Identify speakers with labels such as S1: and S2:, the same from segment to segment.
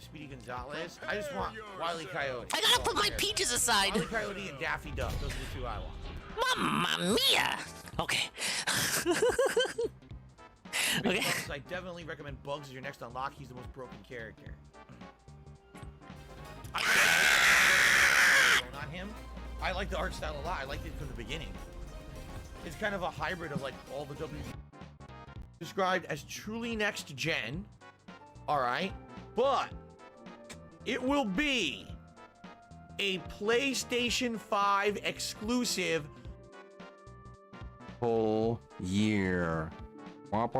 S1: Speedy Gonzalez. I just want Wile E. Coyote.
S2: I gotta put my peaches aside.
S1: Wile E. Coyote and Daffy Duck. Those are the two I want.
S2: Mamma mia! Okay. Okay.
S1: I definitely recommend Bugs as your next unlock. He's the most broken character. Not him. I like the art style a lot. I liked it from the beginning. It's kind of a hybrid of like all the W. Described as truly next gen. All right, but it will be a PlayStation 5 exclusive.
S3: Whole year. Jowl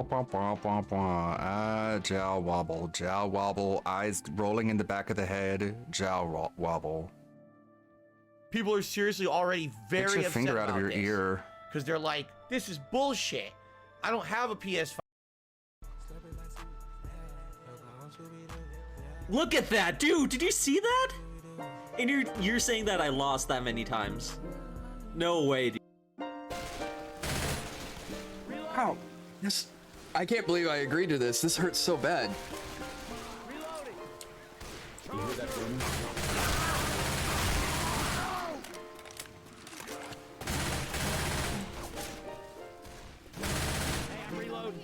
S3: wobble, eyes rolling in the back of the head, jowl wobble.
S1: People are seriously already very upset.
S3: Get your finger out of your ear.
S1: Because they're like, this is bullshit. I don't have a PS5.
S4: Look at that, dude! Did you see that? And you're saying that I lost that many times? No way, dude.
S5: Ow! This, I can't believe I agreed to this. This hurts so bad.
S6: You hear that boom? Hey, I'm reloading.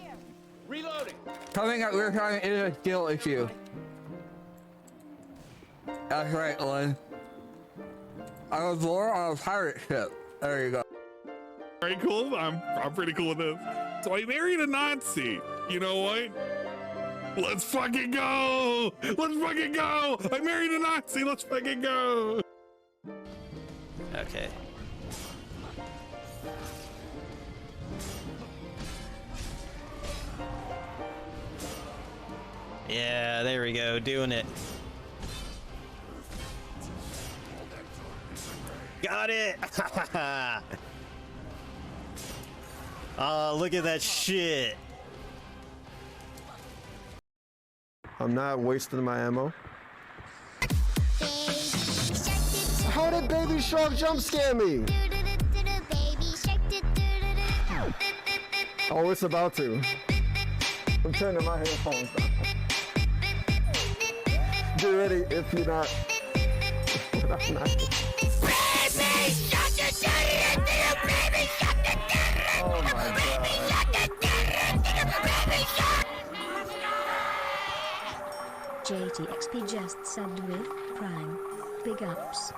S6: Reloading.
S5: Coming up, we're trying to end a skill issue. That's right, Lynn. I was born on a pirate ship. There you go.
S7: Very cool. I'm pretty cool with this. So I married a Nazi. You know what? Let's fucking go! Let's fucking go! I married a Nazi. Let's fucking go!
S4: Okay. Yeah, there we go, doing it. Got it! Oh, look at that shit.
S8: I'm not wasting my ammo. How did Baby Shark jump scare me? Oh, it's about to. I'm turning my headphones down. Get ready if you're not. I'm not. Oh my God.
S9: JTXP just subbed with Prime. Big ups.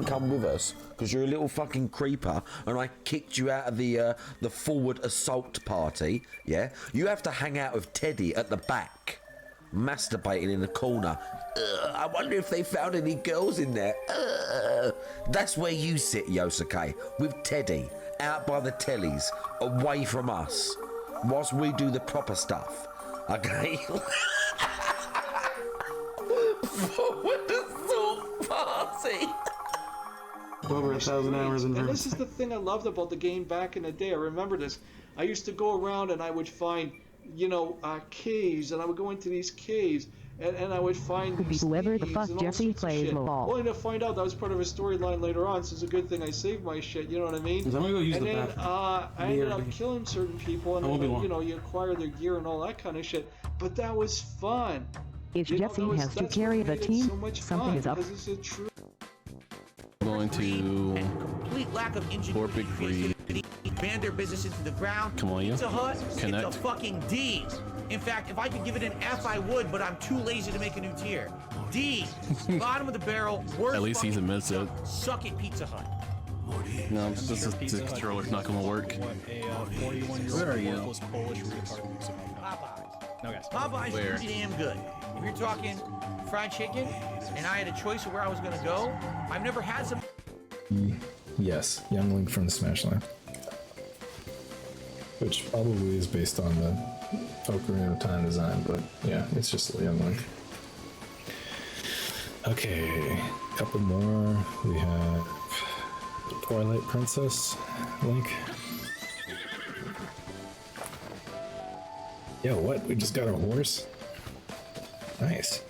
S10: Come with us, because you're a little fucking creeper, and I kicked you out of the forward assault party, yeah? You have to hang out with Teddy at the back, masturbating in the corner. I wonder if they found any girls in there. That's where you sit, Yosuke, with Teddy, out by the tellies, away from us, whilst we do the proper stuff, okay? Forward assault party.
S11: Over 1,000 hours in. And this is the thing I loved about the game back in the day. I remember this. I used to go around and I would find, you know, caves, and I would go into these caves, and I would find these
S12: whoever the fuck Jesse plays LOL.
S11: Only to find out that was part of a storyline later on. So it's a good thing I saved my shit. You know what I mean?
S6: I'm gonna go use
S11: and
S6: the
S11: then
S6: bathroom.
S11: I ended up killing certain people, and then, you know, you acquire their gear and all that kind of shit. But that was fun.
S12: If Jesse has to carry the team, something is up.
S11: It's a true.
S3: Going to
S1: complete lack of ingenuity. Banned their business into the ground.
S3: Come on, you.
S1: Pizza Hut,
S3: Connect.
S1: it's a fucking D. In fact, if I could give it an F, I would, but I'm too lazy to make a new tier. D. Bottom of the barrel. Worst.
S3: At least he's admits it.
S1: Suck it, Pizza Hut.
S3: No, this controller's not gonna work.
S6: Where are you?
S1: Popeyes.
S6: No, guys.
S1: Popeyes is pretty damn good. If you're talking fried chicken, and I had a choice of where I was gonna go, I've never had some.
S13: Yes, Young Link from the Smash Line. Which probably is based on the Ocarina of Time design, but yeah, it's just a Young Link. Okay, a couple more. We have Twilight Princess Link. Yo, what? We just got a horse? Nice.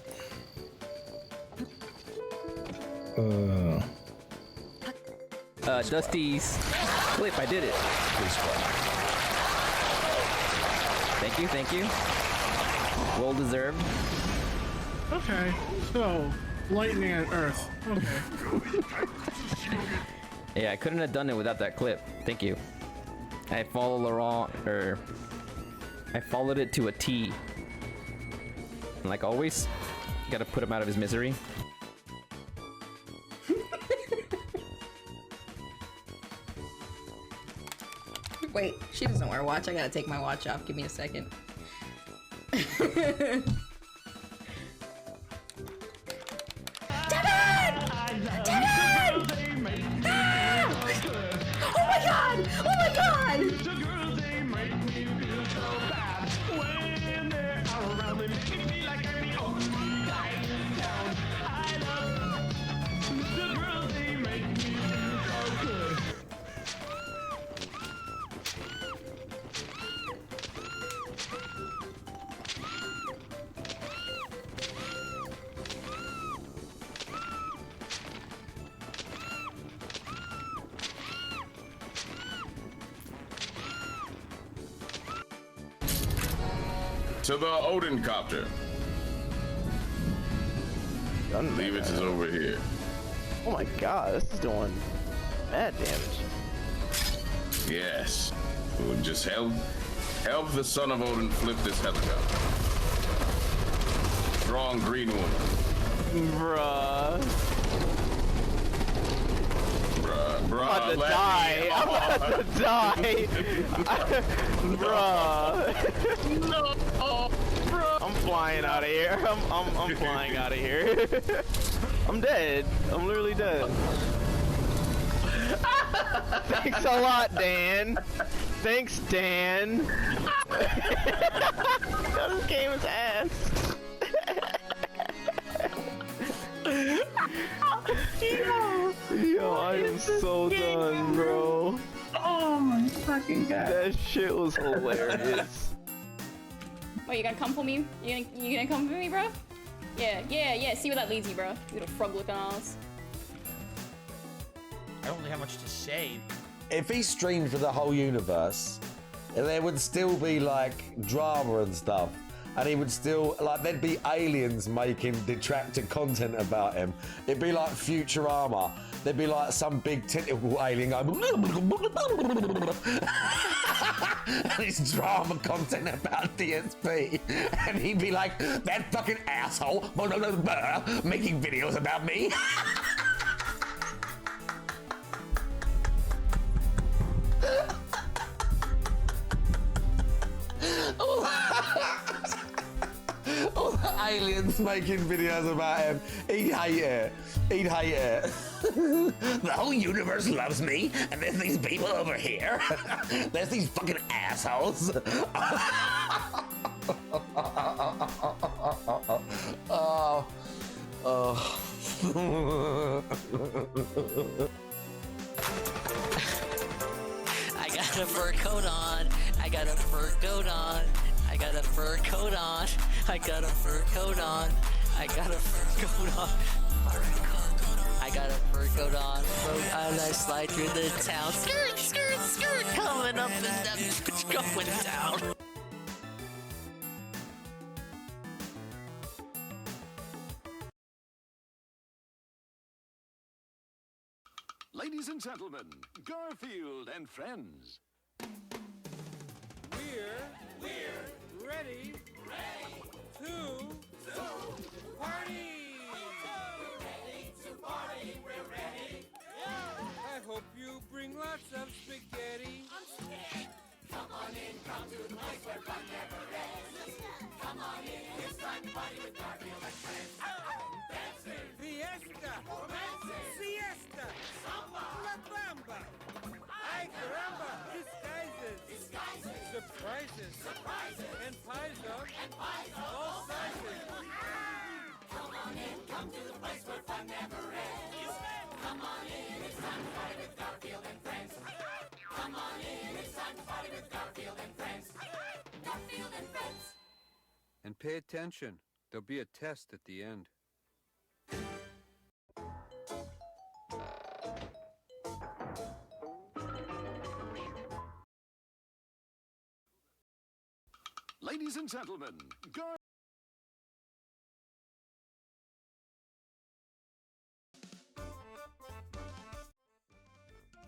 S4: Dusty's clip, I did it. Thank you, thank you.
S14: Well deserved.
S15: Okay, so lightning and earth. Okay.
S14: Yeah, I couldn't have done it without that clip. Thank you. I followed I followed it to a T. And like always, you gotta put him out of his misery.
S16: Wait, she doesn't wear a watch. I gotta take my watch off. Give me a second.
S17: Oh my god! Oh my god!
S18: To the Odin copter. Leave it is over here.
S19: Oh my god, this is doing mad damage.
S18: Yes. We'll just help the son of Odin flip this helicopter. Strong green woman.
S19: Bruh.
S18: Bruh.
S19: I'm about to die. I'm about to die. Bruh. No. Bro. I'm flying out of here. I'm flying out of here. I'm dead. I'm literally dead. Thanks a lot, Dan. Thanks, Dan. This game is ass. Yo, I am so done, bro.
S17: Oh my fucking god.
S19: That shit was hilarious.
S20: Wait, you gonna come for me? You gonna come for me, bro? Yeah. See where that leads you, bro. You little frog looking ass.
S1: I don't really have much to say.
S10: If he streamed for the whole universe, there would still be like drama and stuff. And he would still, like, there'd be aliens making detractor content about him. It'd be like Futurama. There'd be like some big tentacle alien going, and it's drama content about DSP. And he'd be like, that fucking asshole making videos about me. All the aliens making videos about him. He'd hate it. He'd hate it. The whole universe loves me, and there's these people over here. There's these fucking assholes.
S2: I got a fur coat on. I got a fur coat on. I got a fur coat on. I got a fur coat on. I got a fur coat on. I got a fur coat on. And I slide through the town. Skirt, skirt, skirt. Coming up and down. Going down.
S21: Ladies and gentlemen, Garfield and friends.
S17: We're ready to party. We're ready. I hope you bring lots of spaghetti. Come on in, come to the place where fun never ends. Come on in, it's time to party with Garfield and friends. Dancing, fiesta, romancing, siesta, samba, la bamba. Ay caramba, disguises, surprises, and pies of all sizes. Come on in, come to the place where fun never ends. Come on in, it's time to party with Garfield and friends. Come on in, it's time to party with Garfield and friends. Garfield and friends.
S22: And pay attention. There'll be a test at the end.
S21: Ladies and gentlemen,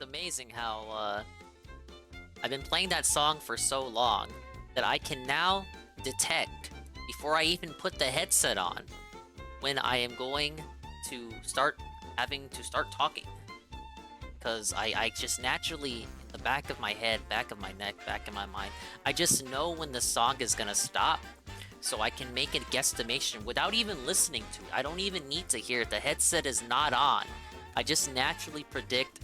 S2: amazing how I've been playing that song for so long that I can now detect before I even put the headset on when I am going to start talking. Because I just naturally, in the back of my head, back of my neck, back of my mind, I just know when the song is gonna stop, so I can make a guesstimation without even listening to it. I don't even need to hear it. The headset is not on. I just naturally predict,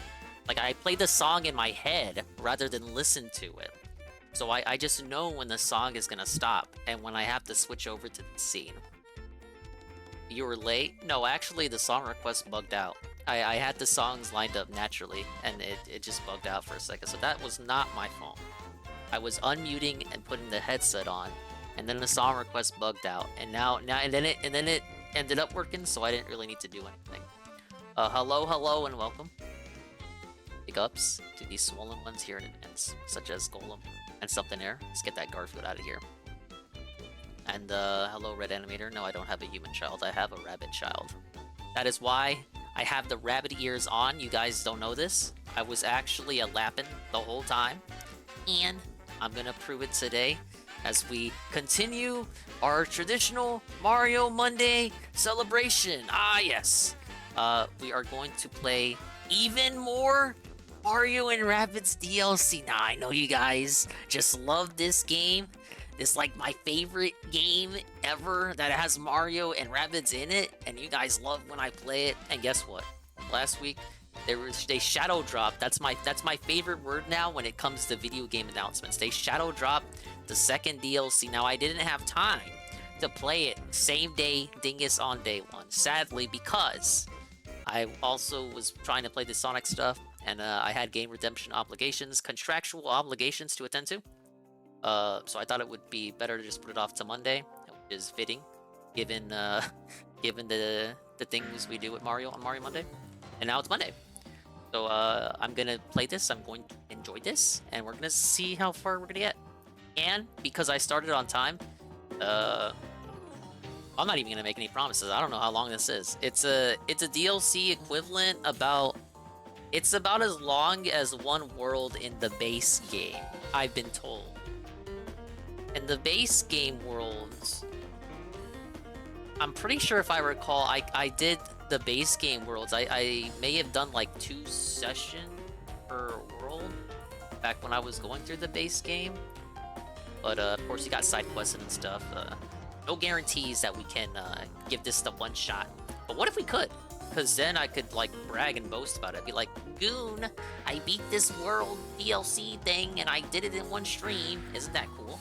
S2: like I play the song in my head rather than listen to it. So I just know when the song is gonna stop and when I have to switch over to the scene. You were late? No, actually the song request bugged out. I had the songs lined up naturally and it just bugged out for a second. So that was not my fault. I was unmuting and putting the headset on, and then the song request bugged out, and then it ended up working, so I didn't really need to do anything. Hello and welcome. Big ups to these swollen ones here in advance, such as Golem and something there. Let's get that Garfield out of here. And hello Red Animator. No, I don't have a human child. I have a rabbit child. That is why I have the rabbit ears on. You guys don't know this. I was actually a lappin' the whole time, and I'm gonna prove it today as we continue our traditional Mario Monday celebration. Ah, yes. We are going to play even more Mario and Rabbids DLC. Now, I know you guys just love this game. It's like my favorite game ever that has Mario and Rabbids in it, and you guys love when I play it. And guess what? Last week they shadow dropped. That's my favorite word now when it comes to video game announcements. They shadow dropped the second DLC. Now I didn't have time to play it same day, dingus on day one, sadly, because I also was trying to play the Sonic stuff, and I had game redemption obligations, contractual obligations to attend to. So I thought it would be better to just put it off to Monday, which is fitting, given the things we do with Mario on Mario Monday. And now it's Monday. So I'm gonna play this, I'm going to enjoy this, and we're gonna see how far we're gonna get. And because I started on time, I'm not even gonna make any promises. I don't know how long this is. It's a DLC equivalent it's about as long as one world in the base game, I've been told. And the base game worlds, I'm pretty sure if I recall, I did the base game worlds. I may have done like 2 sessions per world back when I was going through the base game. But of course you got side quests and stuff. No guarantees that we can give this the one shot. But what if we could? Because then I could like brag and boast about it. Be like, Goon, I beat this world DLC thing and I did it in one stream. Isn't that cool?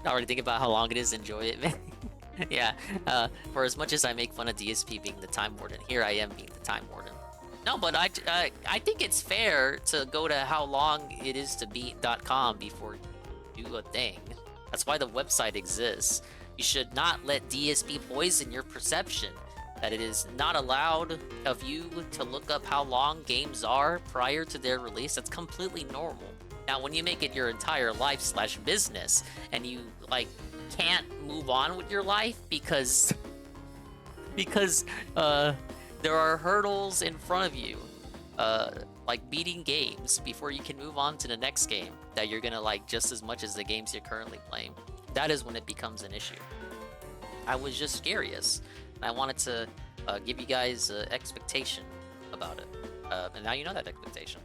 S2: Already think about how long it is, enjoy it, man. Yeah, for as much as I make fun of DSP being the Time Warden, here I am being the Time Warden. No, but I think it's fair to go to how long it is to beat.com before you do a thing. That's why the website exists. You should not let DSP poison your perception that it is not allowed of you to look up how long games are prior to their release. That's completely normal. Now, when you make it your entire life/business and you like can't move on with your life because there are hurdles in front of you, like beating games before you can move on to the next game that you're gonna like just as much as the games you're currently playing, that is when it becomes an issue. I was just curious, and I wanted to give you guys an expectation about it, and now you know that expectation.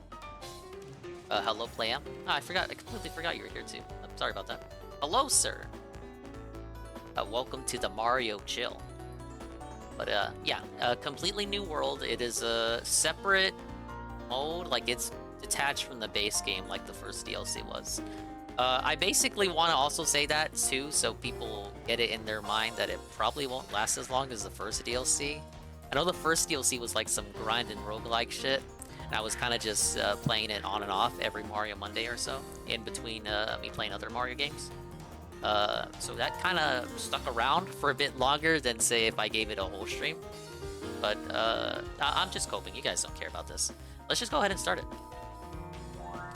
S2: Hello, Playam. Oh, I completely forgot you were here too. I'm sorry about that. Hello, sir. Welcome to the Mario Chill. But yeah, a completely new world. It is a separate mode, like it's detached from the base game, like the first DLC was. I basically want to also say that too, so people get it in their mind that it probably won't last as long as the first DLC. I know the first DLC was like some grind and roguelike shit. And I was kind of just playing it on and off every Mario Monday or so, in between me playing other Mario games. So that kind of stuck around for a bit longer than, say, if I gave it a whole stream. But I'm just coping. You guys don't care about this. Let's just go ahead and start it.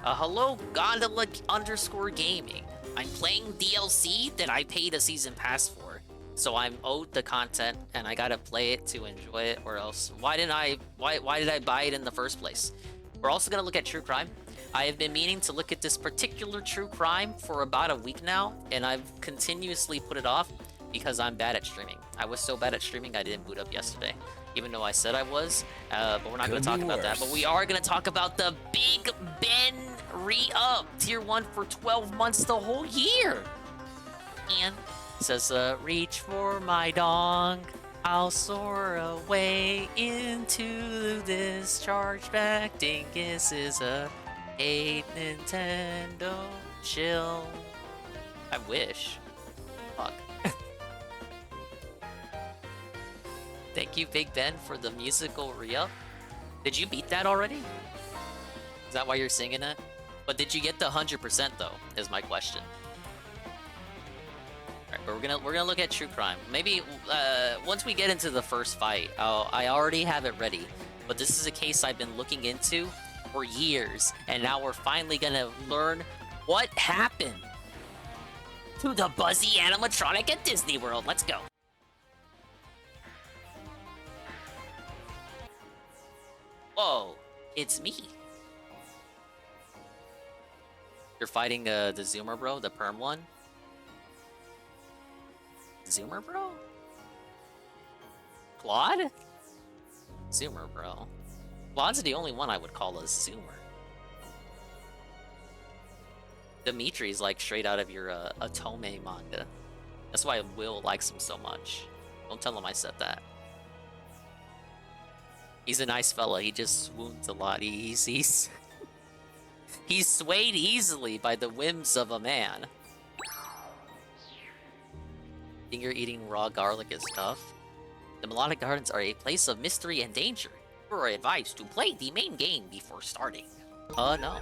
S2: Hello, Gondola_Gaming. I'm playing DLC that I paid a season pass for. So I'm owed the content, and I gotta play it to enjoy it, or else why did I buy it in the first place? We're also gonna look at true crime. I have been meaning to look at this particular true crime for about a week now, and I've continuously put it off because I'm bad at streaming. I was so bad at streaming I didn't boot up yesterday, even though I said I was, but we're not gonna talk about that. But we are gonna talk about the Big Ben re-up, tier 1 for 12 months the whole year. And it says, reach for my dong, I'll soar away into this chargeback. Dingus is a Nintendo chill. I wish. Fuck. Thank you, Big Ben, for the musical re-up. Did you beat that already? Is that why you're singing it? But did you get the 100% though, is my question. Alright, but we're gonna look at true crime. Maybe once we get into the first fight, I already have it ready. But this is a case I've been looking into for years, and now we're finally gonna learn what happened to the Buzzy animatronic at Disney World. Let's go. Whoa, it's me. You're fighting the Zoomer bro, the perm one? Zoomer bro? Claude? Zoomer bro. Claude's the only one I would call a Zoomer. Dimitri's like straight out of your Otome manga. That's why Will likes him so much. Don't tell him I said that. He's a nice fella, he just swoons a lot. He's swayed easily by the whims of a man. Finger eating raw garlic is tough. The Melodic Gardens are a place of mystery and danger. You are advised to play the main game before starting. No.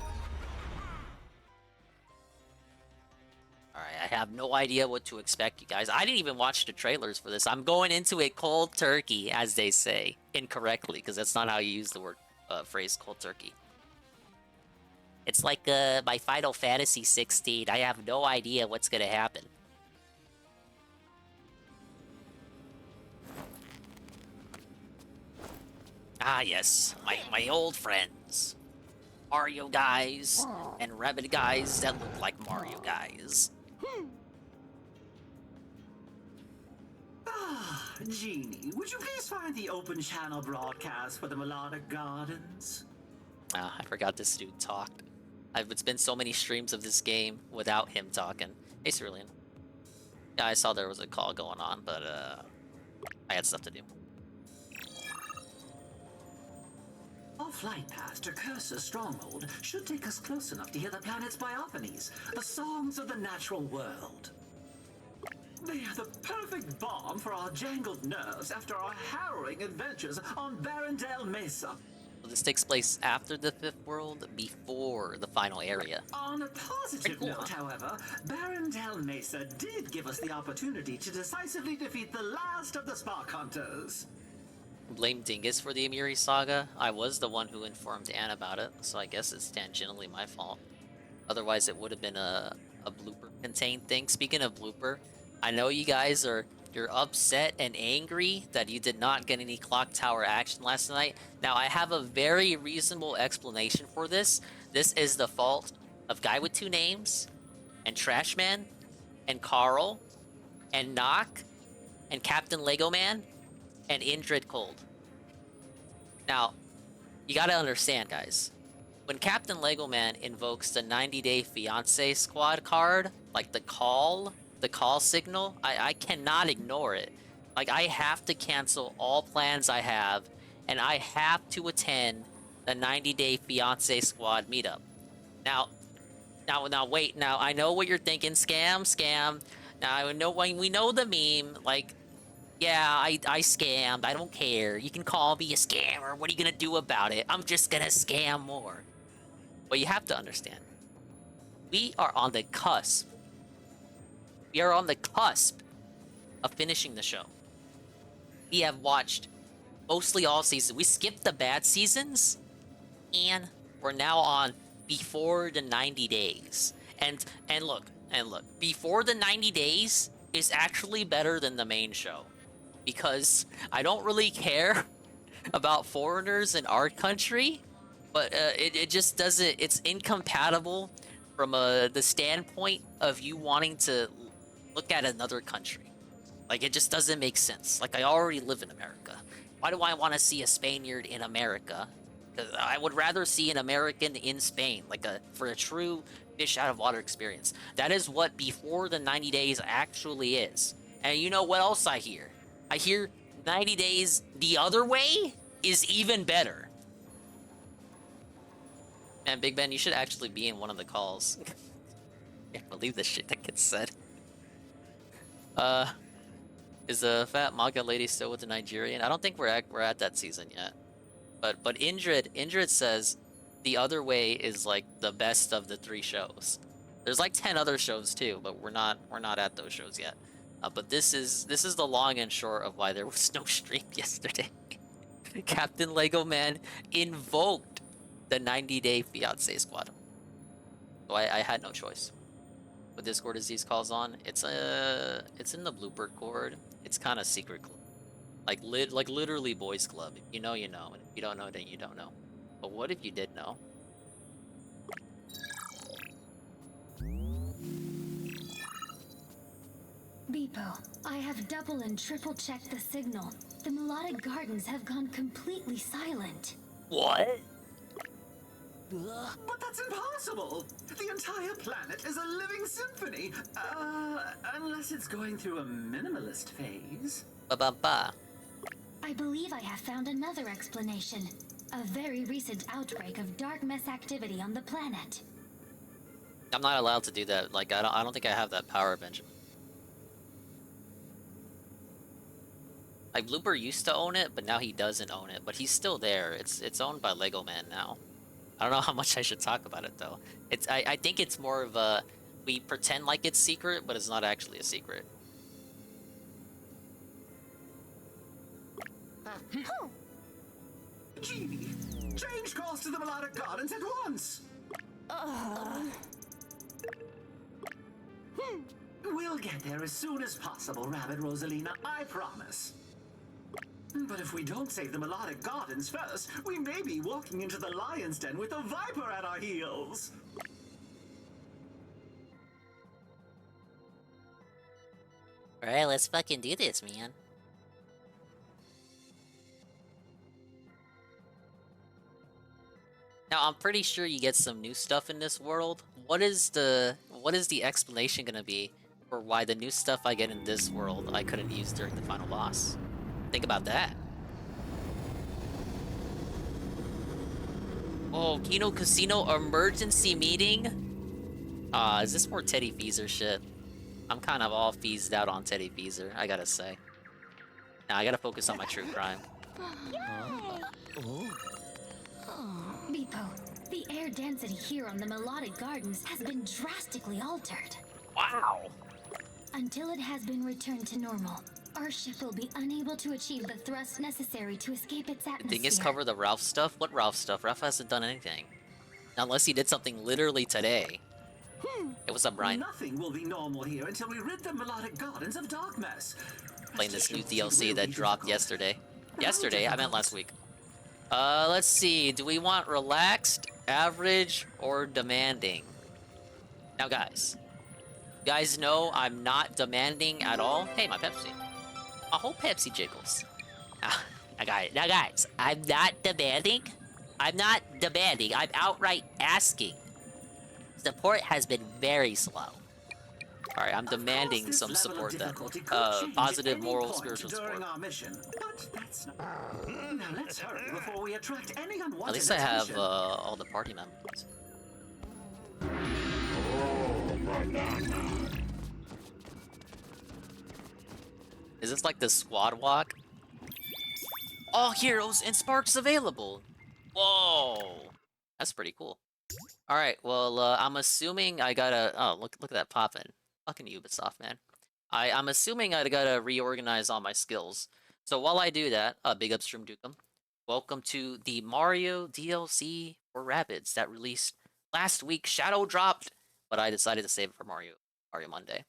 S2: Alright, I have no idea what to expect, you guys. I didn't even watch the trailers for this. I'm going into it cold turkey, as they say. Incorrectly, because that's not how you use the word phrase cold turkey. It's like my Final Fantasy 16. I have no idea what's gonna happen. Ah yes, my old friends. Mario guys and Rabbid guys that look like Mario guys.
S5: Genie, would you please find the open channel broadcast for the Melodic Gardens?
S2: Ah, I forgot this dude talked. It's been so many streams of this game without him talking. Hey, Cerulean. Yeah, I saw there was a call going on, but I had stuff to do.
S5: Our flight path to Cursor's stronghold should take us close enough to hear the planet's biophonies, the songs of the natural world. They are the perfect balm for our jangled nerves after our harrowing adventures on Barrendale Mesa.
S2: So this takes place after the Fifth World, before the final area.
S5: On a positive note, however, Barrendale Mesa did give us the opportunity to decisively defeat the last of the Spark Hunters.
S2: Blame Dingus for the Amiri saga. I was the one who informed Anne about it, so I guess it's tangentially my fault. Otherwise, it would have been a blooper contained thing. Speaking of blooper, I know you guys you're upset and angry that you did not get any clock tower action last night. Now, I have a very reasonable explanation for this. This is the fault of Guy with Two Names, and Trashman, and Carl, and Knock, and Captain Lego Man, and Indrid Cold. Now, you gotta understand, guys. When Captain Lego Man invokes the 90-day fiancé squad card, like the call signal, I cannot ignore it. Like, I have to cancel all plans I have, and I have to attend the 90-day fiancé squad meetup. Now, wait. Now, I know what you're thinking. Scam. Now, I know we know the meme. Like, yeah, I scammed. I don't care. You can call me a scammer. What are you gonna do about it? I'm just gonna scam more. But you have to understand, we are on the cusp. We are on the cusp of finishing the show. We have watched mostly all seasons. We skipped the bad seasons, and we're now on before the 90 days. And look, before the 90 days is actually better than the main show. Because I don't really care about foreigners in our country, but it just doesn't, it's incompatible from the standpoint of you wanting to look at another country. Like, it just doesn't make sense. Like, I already live in America. Why do I want to see a Spaniard in America? 'Cause I would rather see an American in Spain, like for a true fish out of water experience. That is what Before the 90 Days actually is. And you know what else I hear? I hear 90 Days the other way is even better. Man, Big Ben, you should actually be in one of the calls. Can't believe the shit that gets said. Is the fat manga lady still with the Nigerian? I don't think we're at that season yet. But Indrid says the other way is like the best of the 3 shows. There's like 10 other shows too, but we're not at those shows yet. But this is the long and short of why there was no stream yesterday. Captain Lego Man invoked the 90-day fiance squad. So I had no choice. What Discord is these calls on? It's in the Blooper Cord. It's kind of secret club. Like literally boys club. If you know, you know. And if you don't know, then you don't know. But what if you did know?
S7: Beepo, I have double and triple checked the signal. The melodic gardens have gone completely silent.
S2: What?
S5: But that's impossible! The entire planet is a living symphony! Unless it's going through a minimalist phase.
S2: Ba-ba-ba.
S7: I believe I have found another explanation. A very recent outbreak of dark mess activity on the planet.
S2: I'm not allowed to do that. Like, I don't think I have that power, Benjamin. Like, Blooper used to own it, but now he doesn't own it. But he's still there. It's owned by Lego Man now. I don't know how much I should talk about it, though. I think it's more of a... We pretend like it's secret, but it's not actually a secret.
S5: Genie, change course to the melodic gardens at once! We'll get there as soon as possible, Rabbit Rosalina, I promise. But if we don't save the melodic gardens first, we may be walking into the lion's den with a viper at our heels.
S2: Alright, let's fucking do this, man. Now, I'm pretty sure you get some new stuff in this world. What is the explanation gonna be for why the new stuff I get in this world I couldn't use during the final boss? Think about that. Oh, Kino Casino emergency meeting? Is this more Teddy Feezer shit? I'm kind of all feezed out on Teddy Feezer, I gotta say. Now I gotta focus on my true crime.
S7: Beepo, the air density here on the melodic gardens has been drastically altered.
S2: Wow!
S7: Until it has been returned to normal, our ship will be unable to achieve the thrust necessary to escape its atmosphere.
S2: Did you cover the Ralph stuff? What Ralph stuff? Ralph hasn't done anything. Unless he did something literally today. Hey, what's up, Brian?
S5: Nothing will be normal here until we rid the melodic gardens of dark mess.
S2: Playing this new DLC that dropped yesterday. Yesterday? I meant last week. Let's see. Do we want relaxed, average, or demanding? Now, guys. You guys know I'm not demanding at all. Hey, my Pepsi. A whole Pepsi jiggles. Now, guys, I'm not demanding. I'm not demanding. I'm outright asking. Support has been very slow. Alright, I'm demanding some support then. Positive, moral, spiritual support.
S5: Now let's hurry before we attract any unwanted
S2: At least I have
S5: attention.
S2: all the party members. Is this like the squad walk? All heroes and sparks available! Whoa! That's pretty cool. Alright, well, I'm assuming I gotta... Oh, look at that poppin'. Fucking Ubisoft, man. I'm assuming I gotta reorganize all my skills. So while I do that, big up Stream Dukem. Welcome to the Mario DLC for Rabbids that released last week. Shadow dropped, but I decided to save it for Mario Monday.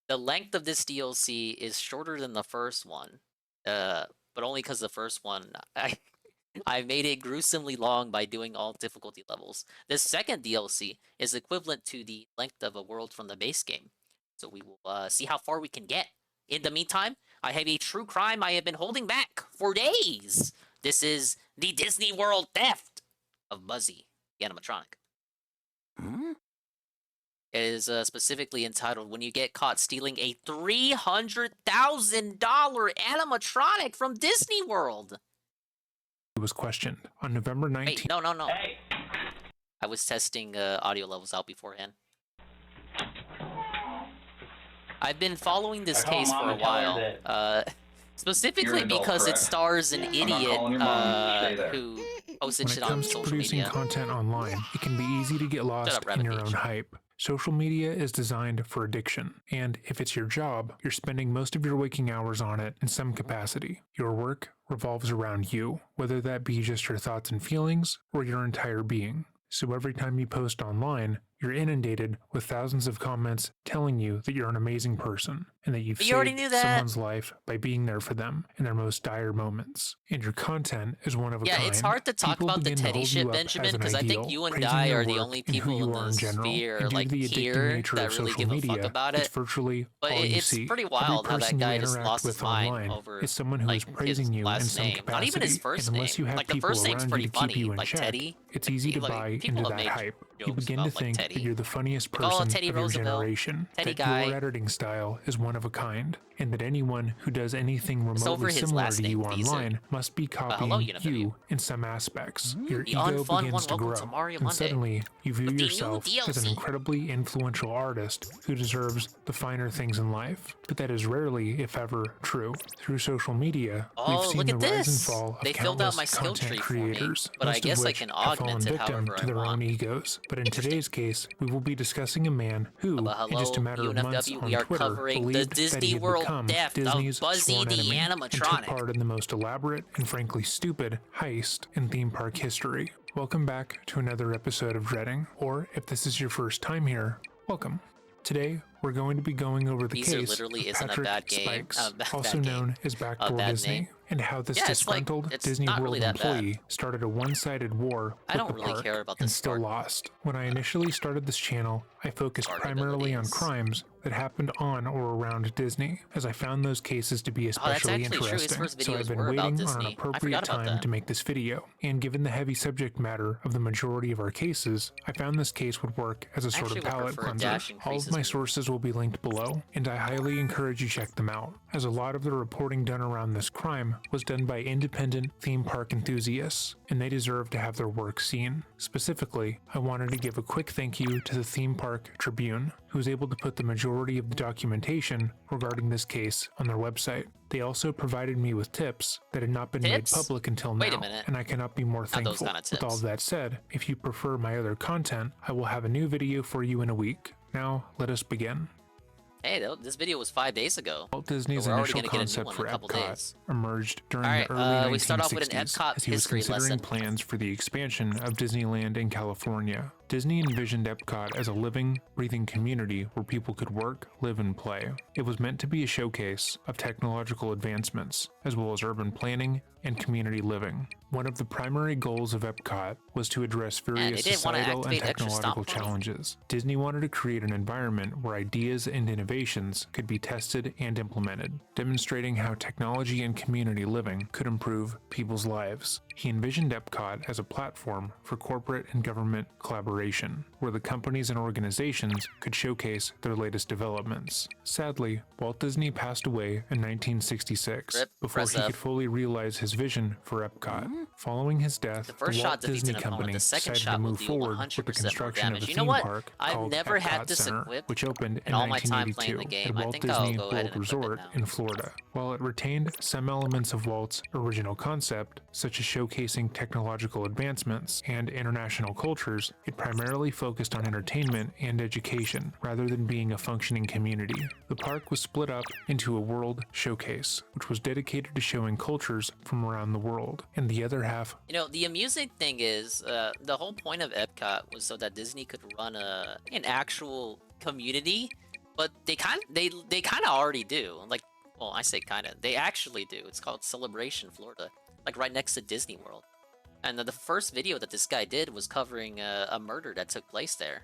S2: The length of this DLC is shorter than the first one, but only because the first one I made it gruesomely long by doing all difficulty levels. This second DLC is equivalent to the length of a world from the base game, so we will see how far we can get. In the meantime, I have a true crime I have been holding back for days. This is the Disney World theft of Buzzy, the animatronic. It is specifically entitled "When You Get Caught Stealing a $300,000 animatronic from Disney World."
S8: He was questioned on November 19th.
S2: Wait, no. Hey. I was testing audio levels out beforehand. I've been following this case for a while, specifically because it stars an idiot who posted shit on social media.
S8: When it comes to producing content online, it can be easy to get lost in your own hype. Social media is designed for addiction, and if it's your job, you're spending most of your waking hours on it in some capacity. Your work revolves around you, whether that be just your thoughts and feelings or your entire being. So every time you post online, you're inundated with thousands of comments telling you that you're an amazing person and that you've saved someone's life by being there for them in their most dire moments. And your content is one of a kind.
S2: Yeah, it's hard to talk about the Teddy shit, Benjamin, because I think you and I are the only people in the sphere, like, here that really give a fuck about it. But it's pretty wild how that guy just lost his mind over, like, his last name. Not even his first name. Like, the first name's pretty funny, like Teddy.
S8: It's easy to buy into that hype. You begin to think that you're the funniest person of your generation, that your editing style is one of a kind, and that anyone who does anything remotely similar to you online must be copying you in some aspects. Your ego begins to grow, and suddenly you view yourself as an incredibly influential artist who deserves the finer things in life. But that is rarely, if ever, true. Through social media, we've seen the rise and fall of countless content creators, most of which have fallen victim to their own egos. But in today's case, we will be discussing a man who, in just a matter of months on Twitter, believed that he had become Disney's sworn enemy and took part in the most elaborate and frankly stupid heist in theme park history. Welcome back to another episode of Dreading, or if this is your first time here, welcome. Today, we're going to be going over the case of Patrick Spikes, also known as Backdoor Disney, and how this disgruntled Disney World employee started a one-sided war with the park and still lost. When I initially started this channel, I focused primarily on crimes that happened on or around Disney, as I found those cases to be especially interesting, so I've been waiting on an appropriate time to make this video. And given the heavy subject matter of the majority of our cases, I found this case would work as a sort of palate cleanser. All of my sources will be linked below, and I highly encourage you check them out, as a lot of the reporting done around this crime was done by independent theme park enthusiasts, and they deserve to have their work seen. Specifically, I wanted to give a quick thank you to the Theme Park Tribune, who was able to put the majority of the documentation regarding this case on their website. They also provided me with tips that had not been made public until now, and I cannot be more thankful. With all of that said, if you prefer my other content, I will have a new video for you in a week. Now, let us begin.
S2: Hey, this video was 5 days ago.
S8: Walt Disney's initial concept for Epcot emerged during the early 1960s as he was considering plans for the expansion of Disneyland in California. Disney envisioned Epcot as a living, breathing community where people could work, live, and play. It was meant to be a showcase of technological advancements, as well as urban planning and community living. One of the primary goals of Epcot was to address various societal and technological challenges. Disney wanted to create an environment where ideas and innovations could be tested and implemented, demonstrating how technology and community living could improve people's lives. He envisioned Epcot as a platform for corporate and government collaboration, where the companies and organizations could showcase their latest developments. Sadly, Walt Disney passed away in 1966 before he could fully realize his vision for Epcot. Following his death, the Walt Disney Company decided to move forward with the construction of the theme park called Epcot Center, which opened in 1982 at Walt Disney World Resort in Florida. While it retained some elements of Walt's original concept, such as showcasing technological advancements and international cultures, it primarily focused on entertainment and education, rather than being a functioning community. The park was split up into a World Showcase, which was dedicated to showing cultures from around the world, and the other half...
S2: You know, the amusing thing is, the whole point of Epcot was so that Disney could run an actual community But they kind of already do. Like, well, I say kind of. They actually do. It's called Celebration Florida, like right next to Disney World. And the first video that this guy did was covering a murder that took place there.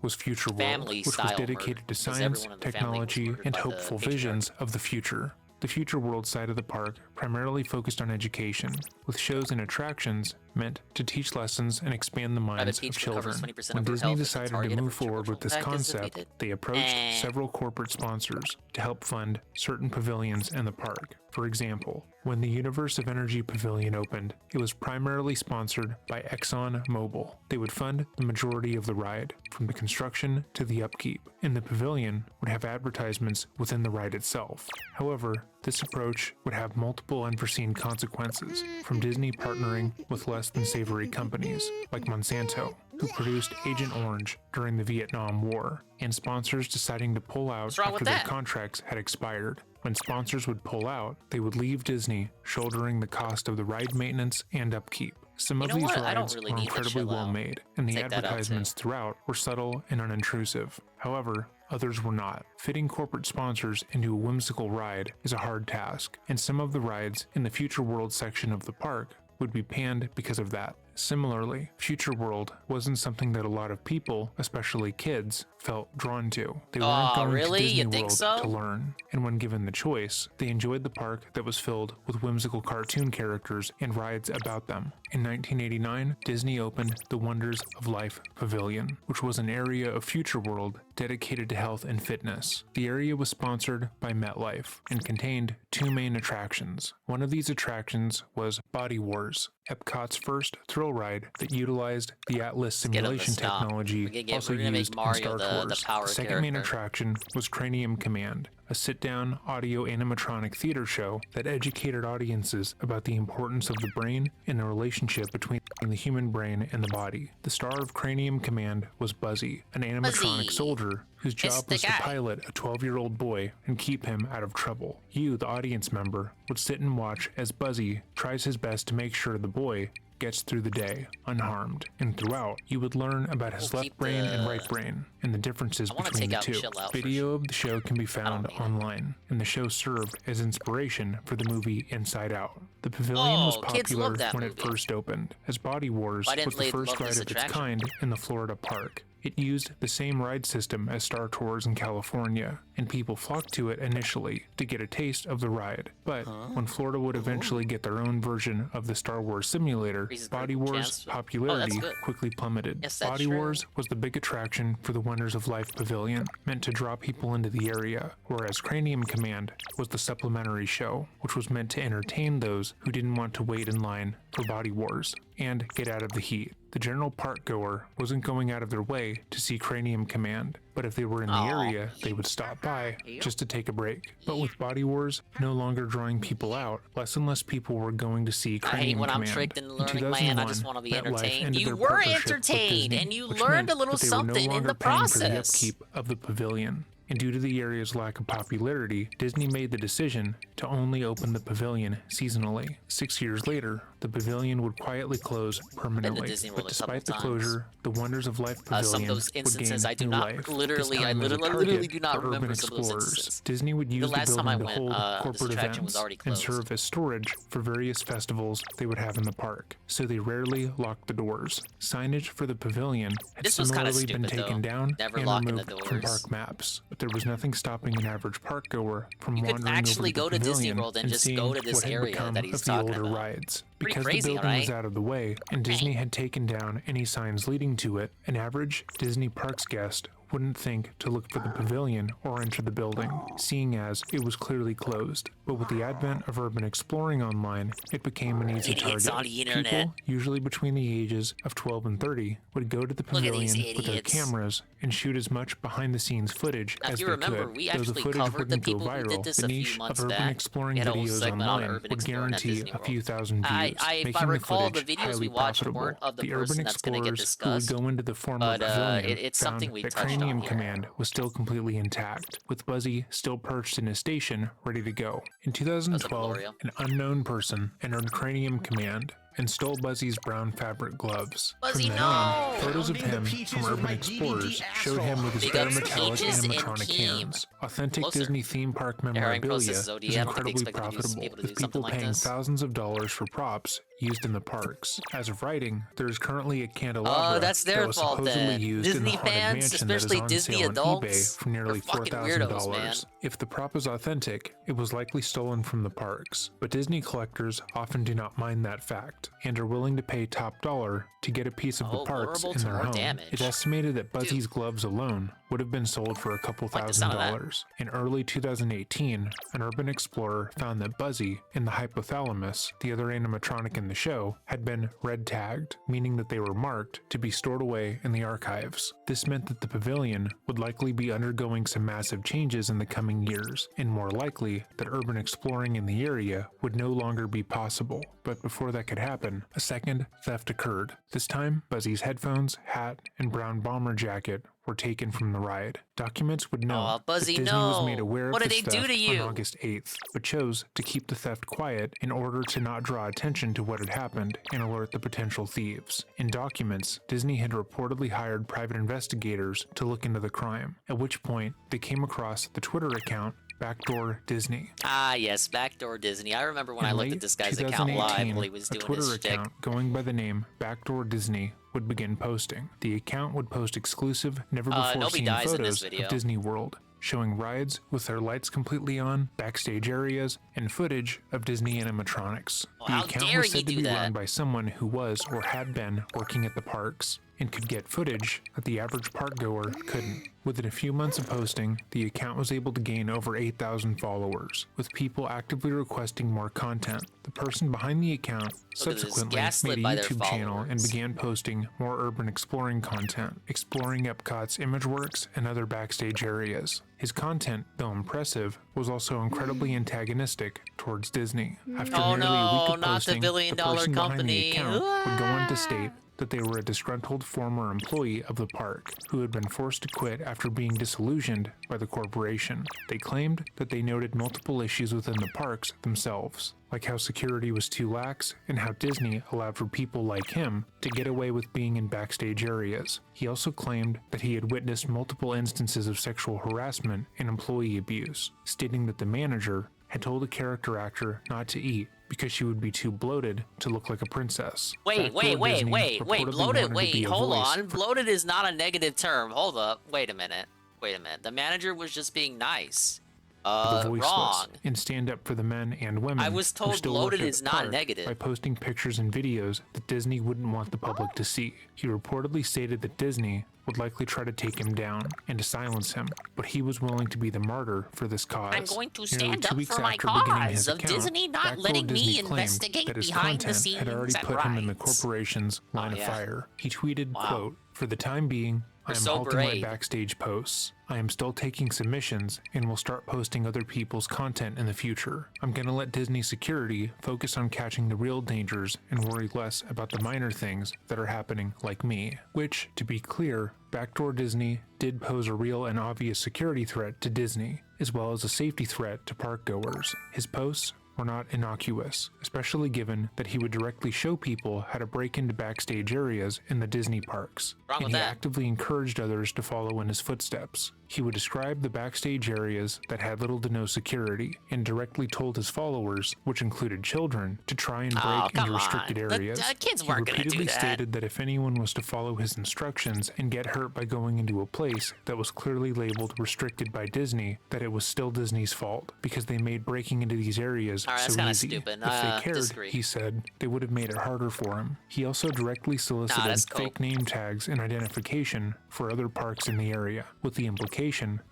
S8: Was Future World, which was dedicated to science, technology, and hopeful visions of the future. The Future World side of the park primarily focused on education, with shows and attractions meant to teach lessons and expand the minds of children. When Disney decided to move forward with this concept, they approached several corporate sponsors to help fund certain pavilions in the park. For example, when the Universe of Energy Pavilion opened, it was primarily sponsored by Exxon Mobil. They would fund the majority of the ride, from the construction to the upkeep, and the pavilion would have advertisements within the ride itself. However, this approach would have multiple unforeseen consequences, from Disney partnering with less than savory companies like Monsanto, who produced Agent Orange during the Vietnam War, and sponsors deciding to pull out after their contracts had expired. When sponsors would pull out, they would leave Disney shouldering the cost of the ride maintenance and upkeep. Some of these rides are incredibly well made, and the advertisements throughout were subtle and unintrusive. However, others were not. Fitting corporate sponsors into a whimsical ride is a hard task, and some of the rides in the Future World section of the park would be panned because of that. Similarly, Future World wasn't something that a lot of people, especially kids, felt drawn to. They weren't going to Disney World to learn, and when given the choice, they enjoyed the park that was filled with whimsical cartoon characters and rides about them. In 1989, Disney opened the Wonders of Life Pavilion, which was an area of Future World dedicated to health and fitness. The area was sponsored by MetLife and contained two main attractions. One of these attractions was Body Wars, Epcot's first thrill ride that utilized the Atlas simulation technology also used in Star Tours. The second main attraction was Cranium Command, a sit-down audio animatronic theater show that educated audiences about the importance of the brain and the relationship between the human brain and the body. The star of Cranium Command was Buzzy, an animatronic soldier whose job was to pilot a 12-year-old boy and keep him out of trouble. You, the audience member, would sit and watch as Buzzy tries his best to make sure the boy gets through the day unharmed, and throughout you would learn about his left brain and right brain and the differences between the two. Video of the show can be found online, and the show served as inspiration for the movie Inside Out. The pavilion was popular when it first opened, as Body Wars was the first ride of its kind in the Florida park. It used the same ride system as Star Tours in California, and people flocked to it initially to get a taste of the ride. But when Florida would eventually get their own version of the Star Wars simulator, Body Wars' popularity quickly plummeted. Body Wars was the big attraction for the Wonders of Life Pavilion, meant to draw people into the area, whereas Cranium Command was the supplementary show, which was meant to entertain those who didn't want to wait in line for Body Wars and get out of the heat. The general park goer wasn't going out of their way to see Cranium Command, but if they were in the area, they would stop by just to take a break. But with Body Wars no longer drawing people out, less and less people were going to see Cranium Command. I hate when I'm tricked into learning, man. I just want to be entertained. You were entertained, and you learned a little something in the process. For the upkeep of the pavilion. And due to the area's lack of popularity, Disney made the decision to only open the pavilion seasonally. 6 years later, the pavilion would quietly close permanently. But despite the closure, the Wonders of Life Pavilion some of those instances I do not literally do not remember some of those instances. Disney would use the building to hold corporate events and serve as storage for various festivals they would have in the park, so they rarely locked the doors. Signage for the pavilion had similarly been taken down and removed from park maps. There was nothing stopping an average park goer from wandering over the pavilion Disney World and just go to this area that he's talking about. Rides. Because the building was out of the way and Disney had taken down any signs leading to it, an average Disney Parks guest wouldn't think to look for the pavilion or enter the building, seeing as it was clearly closed. But with the advent of urban exploring online, it became an easy target. People, usually between the ages of 12 and 30, would go to the pavilion with their cameras and shoot as much behind-the-scenes footage as they could. Though the footage wouldn't go viral, the niche of urban exploring videos online would guarantee a few thousand views, making the footage highly profitable. The urban explorers who would go into the former pavilion found that Cranium Command was still completely intact, with Buzzy still perched in his station, ready to go. In 2012, an unknown person entered Cranium Command and stole Buzzy's brown fabric gloves.
S2: Buzzy,
S8: From then on, photos of him from Urban Explorers showed him with his
S2: Big ups to
S8: metallic
S2: Peaches and
S8: animatronic
S2: Keem.
S8: hands. Authentic
S2: Closer.
S8: Disney theme park
S2: Hiring
S8: memorabilia
S2: process
S8: is
S2: is OD. I don't think they
S8: incredibly
S2: expected to be
S8: profitable,
S2: able to
S8: with
S2: do something
S8: people
S2: like
S8: paying
S2: this.
S8: thousands of dollars for props used in the parks. As of writing, there is currently a candelabra
S2: Oh, that's their
S8: that was
S2: fault
S8: supposedly
S2: then.
S8: used in the
S2: Disney
S8: haunted
S2: fans,
S8: mansion that is
S2: especially
S8: on
S2: Disney
S8: sale on
S2: adults,
S8: eBay for nearly
S2: are fucking weirdos,
S8: $4,000.
S2: man.
S8: If the prop is authentic, it was likely stolen from the parks, but Disney collectors often do not mind that fact and are willing to pay top dollar to get a piece of the parks
S2: vulnerable
S8: in
S2: to
S8: their
S2: more
S8: home.
S2: damage.
S8: It's estimated that Buzzy's gloves alone would have been sold for a couple $1,000. In early 2018, an urban explorer found that Buzzy and the hypothalamus, the other animatronic in the show, had been red tagged, meaning that they were marked to be stored away in the archives. This meant that the pavilion would likely be undergoing some massive changes in the coming years, and more likely that urban exploring in the area would no longer be possible. But before that could happen, a second theft occurred. This time, Buzzy's headphones, hat, and brown bomber jacket were taken from the ride. Documents would note
S2: Buzzy,
S8: that Disney was
S2: no.
S8: made aware
S2: What
S8: of
S2: did
S8: this
S2: they do
S8: theft
S2: to you?
S8: on August 8th, but chose to keep the theft quiet in order to not draw attention to what had happened and alert the potential thieves. In documents, Disney had reportedly hired private investigators to look into the crime, at which point they came across the Twitter account Backdoor Disney.
S2: Ah, yes, Backdoor Disney. I remember when I looked at this guy's account
S8: 2018,
S2: live while he was
S8: a
S2: doing
S8: Twitter
S2: his shtick.
S8: account going by the name Backdoor Disney would begin posting. The account would post exclusive, never-before-seen
S2: dies in this
S8: photos
S2: video.
S8: of Disney World, showing rides with their lights completely on, backstage areas, and footage of Disney animatronics. The
S2: how
S8: account
S2: dare
S8: was
S2: he
S8: said to
S2: do
S8: be
S2: that?
S8: run by someone who was or had been working at the parks, and could get footage that the average park goer couldn't. Within a few months of posting, the account was able to gain over 8,000 followers, with people actively requesting more content. The person behind the account subsequently
S2: gaslit
S8: made
S2: by
S8: a
S2: their
S8: YouTube channel and
S2: followers.
S8: began posting more urban exploring content, exploring Epcot's ImageWorks and other backstage areas. His content, though impressive, was also incredibly antagonistic towards Disney. After
S2: Oh
S8: nearly a week
S2: no,
S8: of
S2: not the
S8: posting, the
S2: billion-dollar
S8: person behind the
S2: company.
S8: account would go on to state that they were a disgruntled former employee of the park who had been forced to quit after being disillusioned by the corporation. They claimed that they noted multiple issues within the parks themselves, like how security was too lax and how Disney allowed for people like him to get away with being in backstage areas. He also claimed that he had witnessed multiple instances of sexual harassment and employee abuse, stating that the manager had told a character actor not to eat because she would be too bloated to look like a princess.
S2: Wait,
S8: Backdoor Disney
S2: wait,
S8: reportedly
S2: bloated,
S8: wanted to be a
S2: hold
S8: voice
S2: on. Bloated is not a negative term. Hold up, wait a minute. The manager was just being nice.
S8: the voiceless
S2: Wrong.
S8: and stand up for the men and women.
S2: I was
S8: who
S2: told
S8: still
S2: bloated
S8: work at
S2: is
S8: the
S2: not
S8: park
S2: negative.
S8: by posting pictures and videos that Disney wouldn't want the public to see. He reportedly stated that Disney would likely try to take him down and to silence him, but he was willing to be the martyr for this cause.
S2: I'm going to
S8: Nearly
S2: stand
S8: 2
S2: up
S8: weeks
S2: for my
S8: after beginning his
S2: cause of
S8: account,
S2: Disney not
S8: Backdoor
S2: letting me
S8: Disney claimed
S2: investigate
S8: that his
S2: behind the
S8: content had already
S2: scenes
S8: put
S2: at
S8: him in the
S2: rides.
S8: corporation's line
S2: yeah.
S8: of fire. He tweeted,
S2: Wow.
S8: quote, "For the time being, I
S2: You're
S8: am
S2: so
S8: halting my
S2: brave.
S8: backstage posts. I am still taking submissions and will start posting other people's content in the future. I'm gonna let Disney security focus on catching the real dangers and worry less about the minor things that are happening like me." Which, to be clear, Backdoor Disney did pose a real and obvious security threat to Disney, as well as a safety threat to park goers. His posts were not innocuous, especially given that he would directly show people how to break into backstage areas in the Disney parks,
S2: Wrong
S8: and
S2: with
S8: he
S2: that.
S8: actively encouraged others to follow in his footsteps. He would describe the backstage areas that had little to no security, and directly told his followers, which included children, to try and break into
S2: come
S8: restricted
S2: on. The
S8: areas.
S2: kids
S8: He
S2: weren't gonna do
S8: repeatedly
S2: that.
S8: stated that if anyone was to follow his instructions and get hurt by going into a place that was clearly labeled restricted by Disney, that it was still Disney's fault, because they made breaking into these areas
S2: Alright, that's
S8: so
S2: kinda
S8: easy.
S2: stupid.
S8: If they cared,
S2: Disagree.
S8: he said, they would have made it harder for him. He also directly solicited
S2: that's cool.
S8: fake name tags and identification for other parks in the area, with the implication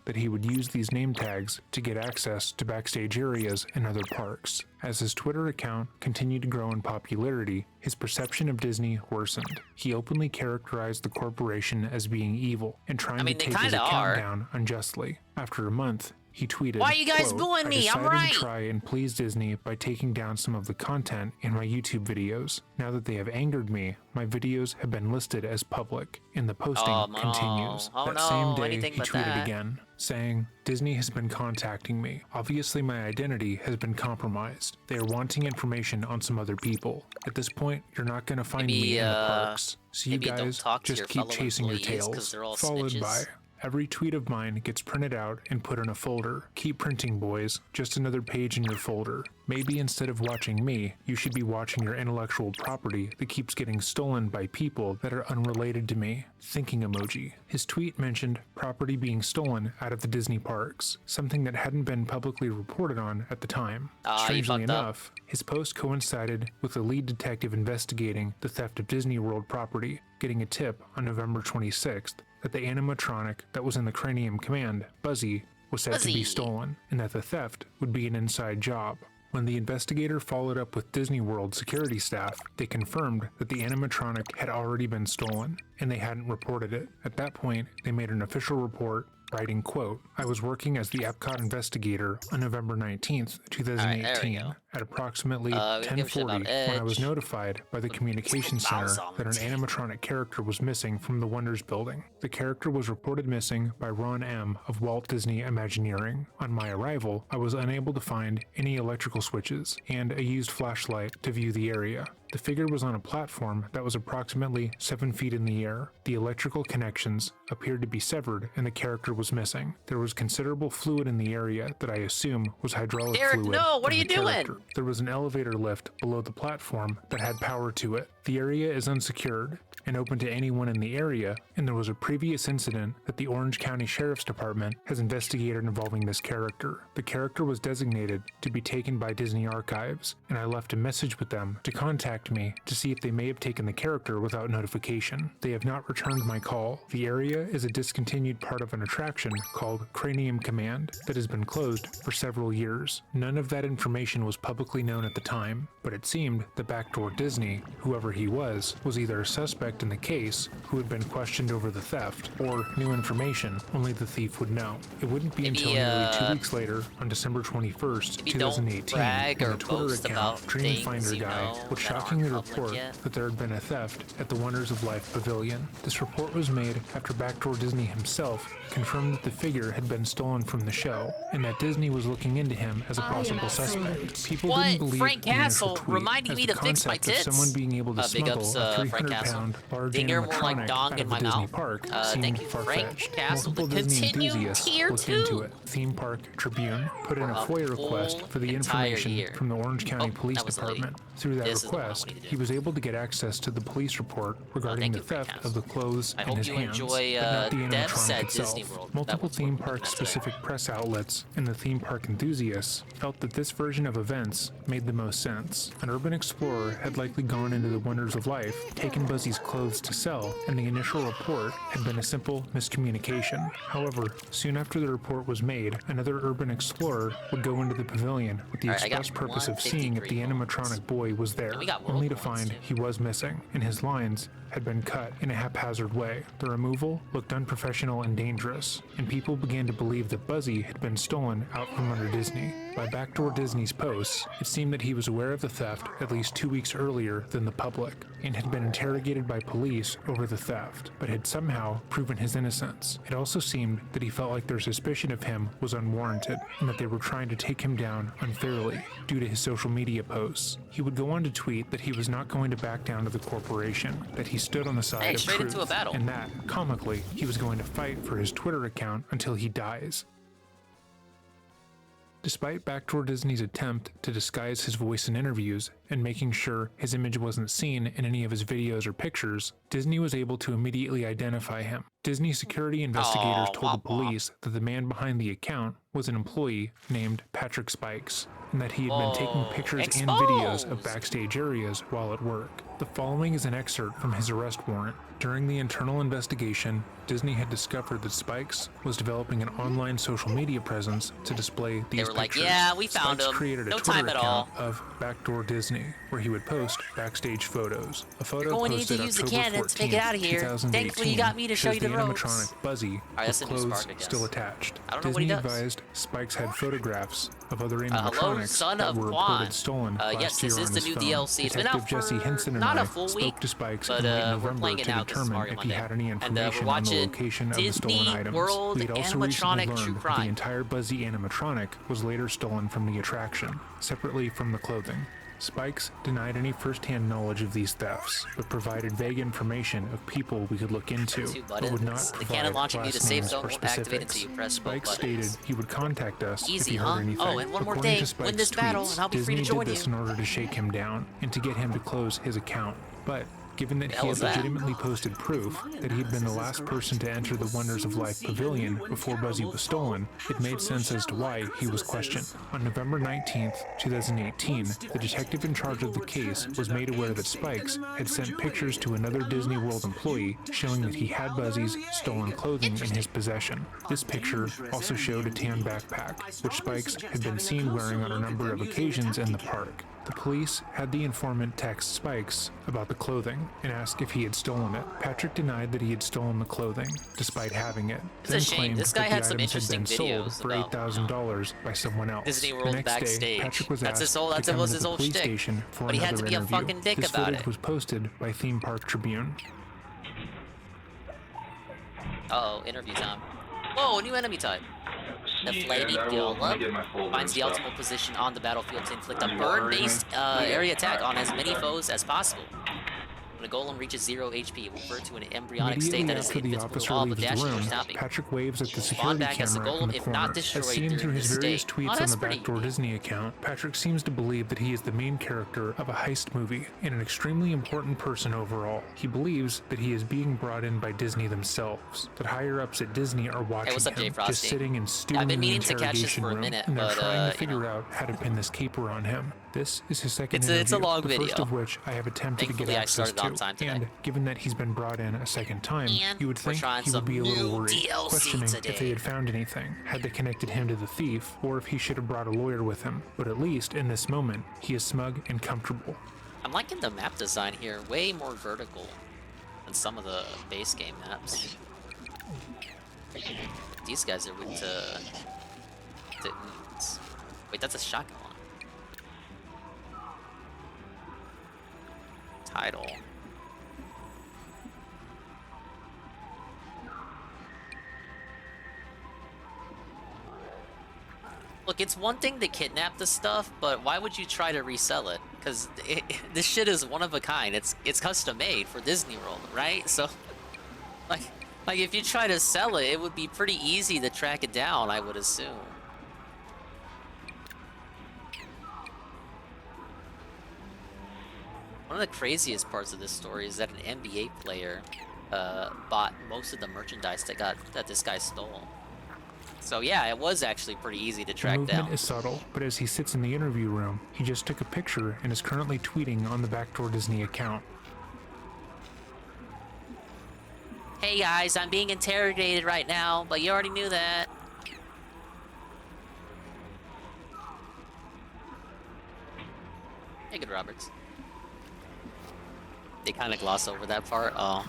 S8: that he would use these name tags to get access to backstage areas in other parks. As his Twitter account continued to grow in popularity, his perception of Disney worsened. He openly characterized the corporation as being evil and trying
S2: I mean,
S8: to
S2: they
S8: take his
S2: kinda
S8: account
S2: are.
S8: down unjustly. After a month, he tweeted,
S2: Why are you guys
S8: quote,
S2: booing me?
S8: I
S2: I'm
S8: decided
S2: right.
S8: to try and please Disney by taking down some of the content in my YouTube videos. Now that they have angered me, my videos have been listed as public, and the posting continues.
S2: Oh,
S8: that
S2: no,
S8: same day,
S2: anything
S8: he
S2: but
S8: tweeted
S2: that.
S8: again, saying, Disney has been contacting me. Obviously, my identity has been compromised. They are wanting information on some other people. At this point, you're not going to find me in the parks. So you
S2: maybe don't
S8: guys
S2: talk to
S8: just
S2: your
S8: keep
S2: fellow
S8: chasing your
S2: employees 'cause
S8: tails.
S2: they're all
S8: Followed
S2: snitches.
S8: by, every tweet of mine gets printed out and put in a folder. Keep printing, boys. Just another page in your folder. Maybe instead of watching me, you should be watching your intellectual property that keeps getting stolen by people that are unrelated to me. Thinking emoji. His tweet mentioned property being stolen out of the Disney parks, something that hadn't been publicly reported on at the time. Strangely enough, his post coincided with the lead detective investigating the theft of Disney World property, getting a tip on November 26th that the animatronic that was in the Cranium Command, Buzzy, was said to be stolen, and that the theft would be an inside job. When the investigator followed up with Disney World security staff, they confirmed that the animatronic had already been stolen, and they hadn't reported it. At that point, they made an official report writing, quote, I was working as the Epcot investigator on November 19th, 2018, at approximately 10:40 when I was notified by the communications center that an animatronic character was missing from the Wonders building. The character was reported missing by Ron M. of Walt Disney Imagineering. On my arrival, I was unable to find any electrical switches and a used flashlight to view the area. The figure was on a platform that was approximately 7 feet in the air. The electrical connections appeared to be severed and the character was missing. There was considerable fluid in the area that I assume was hydraulic
S2: Derek,
S8: fluid.
S2: no, what are
S8: from
S2: you
S8: the
S2: doing?
S8: character. There was an elevator lift below the platform that had power to it. The area is unsecured and open to anyone in the area, and there was a previous incident that the Orange County Sheriff's Department has investigated involving this character. The character was designated to be taken by Disney Archives, and I left a message with them to contact me to see if they may have taken the character without notification. They have not returned my call. The area is a discontinued part of an attraction called Cranium Command that has been closed for several years. None of that information was publicly known at the time, but it seemed that Backdoor Disney, whoever he was either a suspect in the case who had been questioned over the theft, or new information only the thief would know. It wouldn't be until nearly 2 weeks later, on December 21st, 2018, when the Twitter account Dreamfinder Guy would shockingly report that there had been a theft at the Wonders of Life Pavilion. This report was made after Backdoor Disney himself confirmed that the figure had been stolen from the show, and that Disney was looking into him as a possible suspect. People didn't believe
S2: Frank
S8: the initial
S2: Castle
S8: tweet,
S2: reminding
S8: as
S2: me
S8: the
S2: to fix my
S8: concept of
S2: tits.
S8: someone being able to
S2: Big
S8: smuggle
S2: ups,
S8: a
S2: Frank
S8: 300-pound large
S2: Dinger more like
S8: animatronic
S2: dong
S8: out
S2: in
S8: of
S2: my
S8: the Disney
S2: mouth.
S8: park
S2: Thank
S8: seemed
S2: you,
S8: far-fetched.
S2: Frank Castle.
S8: Multiple
S2: The
S8: Disney
S2: continue
S8: enthusiasts
S2: tier
S8: looked
S2: 2.
S8: into it. Theme Park Tribune put in a FOIA request for the information
S2: year.
S8: from the Orange County Police
S2: that was
S8: Department. Through that
S2: This is the one I
S8: request,
S2: wanted to do.
S8: he was able to get access to the police report regarding the theft of the clothes in his hands, but not the animatronic itself. Multiple theme park-specific press outlets and the theme park enthusiasts felt that this version of events made the most sense. An urban explorer had likely gone into the Wonders of Life, taken Buzzy's clothes to sell, and the initial report had been a simple miscommunication. However, soon after the report was made, another urban explorer would go into the pavilion with the express purpose of seeing if the animatronic boy was there, only to find he was missing, and his lines had been cut in a haphazard way. The removal looked unprofessional and dangerous, and people began to believe that Buzzy had been stolen out from under Disney. By Backdoor Disney's posts, it seemed that he was aware of the theft at least 2 weeks earlier than the public, and had been interrogated by police over the theft, but had somehow proven his innocence. It also seemed that he felt like their suspicion of him was unwarranted, and that they were trying to take him down unfairly due to his social media posts. He would go on to tweet that he was not going to back down to the corporation, that he stood on the side of
S2: straight
S8: truth,
S2: into a battle.
S8: and that, comically, he was going to fight for his Twitter account until he dies. Despite Backdoor Disney's attempt to disguise his voice in interviews and making sure his image wasn't seen in any of his videos or pictures, Disney was able to immediately identify him. Disney security investigators told the police that the man behind the account was an employee named Patrick Spikes, and that he had been taking pictures and videos of backstage areas while at work. The following is an excerpt from his arrest warrant. During the internal investigation, Disney had discovered that Spikes was developing an online social media presence to display these
S2: They were like,
S8: pictures.
S2: yeah, we found
S8: Spikes
S2: him.
S8: created a
S2: No
S8: Twitter
S2: time at all.
S8: account of Backdoor Disney. Disney, where he would post backstage photos. A photo
S2: going to need to
S8: posted
S2: use the
S8: October
S2: cannon
S8: 14th,
S2: to make it out of here.
S8: 2018,
S2: Thankfully, you got me to show
S8: shows
S2: you the ropes.
S8: animatronic Buzzy
S2: Alright,
S8: with
S2: that's a new
S8: clothes
S2: Spark, I guess.
S8: still attached.
S2: I don't know what he
S8: Disney
S2: does.
S8: advised Spikes had photographs of other
S2: Hello,
S8: animatronics
S2: son
S8: that
S2: of
S8: were
S2: Quan.
S8: reported stolen
S2: Yes,
S8: last year
S2: this
S8: on
S2: is the
S8: his
S2: new
S8: phone.
S2: DLC. It's been
S8: Detective
S2: out
S8: Jesse
S2: for
S8: Henson and
S2: not
S8: I
S2: a full week,
S8: spoke to Spikes
S2: but
S8: in late
S2: we're
S8: November
S2: playing it
S8: to
S2: now 'cause it's
S8: determine
S2: Mario
S8: if he
S2: Monday.
S8: had any
S2: And we're
S8: information on the
S2: watching
S8: location of the stolen
S2: Disney
S8: items.
S2: World
S8: We had also recently
S2: Animatronic True
S8: learned that
S2: Crime.
S8: the entire Buzzy animatronic was later stolen from the attraction, separately from the clothing. Spikes denied any first-hand knowledge of these thefts, but provided vague information of people we could look into,
S2: Two
S8: but would not
S2: buttons. The
S8: provide
S2: cannon launching you to
S8: last
S2: safe
S8: names
S2: zone
S8: or
S2: won't activate
S8: specifics.
S2: until you press both
S8: Spikes
S2: buttons.
S8: stated he would contact us if
S2: Easy,
S8: he
S2: huh?
S8: heard anything.
S2: Oh, and one more
S8: According
S2: thing.
S8: to
S2: Win
S8: Spike's
S2: this battle,
S8: tweets,
S2: and I'll be free
S8: Disney
S2: to join
S8: did this
S2: you.
S8: in order to shake him down and to get him to close his account. But given that
S2: The
S8: he
S2: hell
S8: had
S2: is that?
S8: legitimately posted proof that he'd been the last person to enter the Wonders of Life pavilion before Buzzy was stolen, it made sense as to why he was questioned. On November 19th, 2018, the detective in charge of the case was made aware that Spikes had sent pictures to another Disney World employee showing that he had Buzzy's stolen clothing in his possession. This picture also showed a tan backpack, which Spikes had been seen wearing on a number of occasions in the park. The police had the informant text Spikes about the clothing and ask if he had stolen it. Patrick denied that he had stolen the clothing, despite having it.
S2: It's a
S8: then
S2: shame.
S8: claimed
S2: This guy
S8: that the
S2: had some
S8: items had
S2: interesting
S8: been sold
S2: videos
S8: for
S2: about,
S8: $8,000 by someone else.
S2: Disney
S8: The
S2: World
S8: next day,
S2: backstage.
S8: Patrick was
S2: That's
S8: asked
S2: his whole-
S8: to
S2: that
S8: come
S2: was
S8: to
S2: his
S8: the
S2: whole
S8: police
S2: shtick.
S8: station for
S2: But he had
S8: another
S2: to be a
S8: interview.
S2: fucking dick
S8: this
S2: about
S8: footage
S2: it.
S8: was posted by Theme Park Tribune.
S2: Uh-oh, interview time. Whoa, new enemy type. The Flamey Golem finds the optimal position on the battlefield to inflict a burn-based area attack on as many foes as possible. When a golem reaches 0 HP, it will revert to an embryonic state that is
S8: Immediately after the
S2: invincible
S8: officer
S2: to all but
S8: leaves the
S2: dashing or
S8: room,
S2: snapping.
S8: Patrick waves at the
S2: Spawn
S8: security
S2: back as the
S8: camera in
S2: golem
S8: the
S2: if
S8: corner.
S2: not destroyed
S8: As seen
S2: during
S8: through his
S2: this
S8: various
S2: state.
S8: tweets
S2: Oh,
S8: on
S2: that's
S8: the
S2: pretty
S8: Backdoor Disney account, Patrick seems to believe that he is the main character of a heist movie and an extremely important person overall. He believes that he is being brought in by Disney themselves, that higher-ups at Disney are watching
S2: what's up, Jay
S8: him,
S2: Frosty?
S8: just sitting and stewing
S2: I've been
S8: in the
S2: meaning to catch this
S8: interrogation
S2: for a
S8: room,
S2: minute,
S8: and they're
S2: but,
S8: trying to figure out how to pin this caper on him. This is his second
S2: It's
S8: interview,
S2: a long
S8: the
S2: video.
S8: first of which I have attempted to
S2: Thankfully,
S8: get
S2: I
S8: access
S2: started on
S8: to.
S2: time today.
S8: And given that he's been brought in a second time,
S2: And
S8: you would
S2: we're
S8: think
S2: trying
S8: he would
S2: some
S8: be a little
S2: new
S8: worried,
S2: DLC
S8: questioning
S2: today.
S8: if they had found anything, had they connected him to the thief, or if he should have brought a lawyer with him. But at least in this moment, he is smug and comfortable.
S2: I'm liking the map design here, way more vertical than some of the base game maps. These guys are weak to ooze. Wait, that's a shotgun one. Title. Look, it's one thing to kidnap this stuff, but why would you try to resell it? Because this shit is one of a kind. It's custom made for Disney World, right? So, like if you try to sell it, it would be pretty easy to track it down, I would assume. One of the craziest parts of this story is that an NBA player bought most of the merchandise that this guy stole. So yeah, it was actually pretty easy to
S8: The
S2: track
S8: movement
S2: down.
S8: is subtle, but as he sits in the interview room, he just took a picture and is currently tweeting on the Backdoor Disney account.
S2: Hey guys, I'm being interrogated right now, but you already knew that. Hey, good Roberts. They kind of gloss over that part. Oh.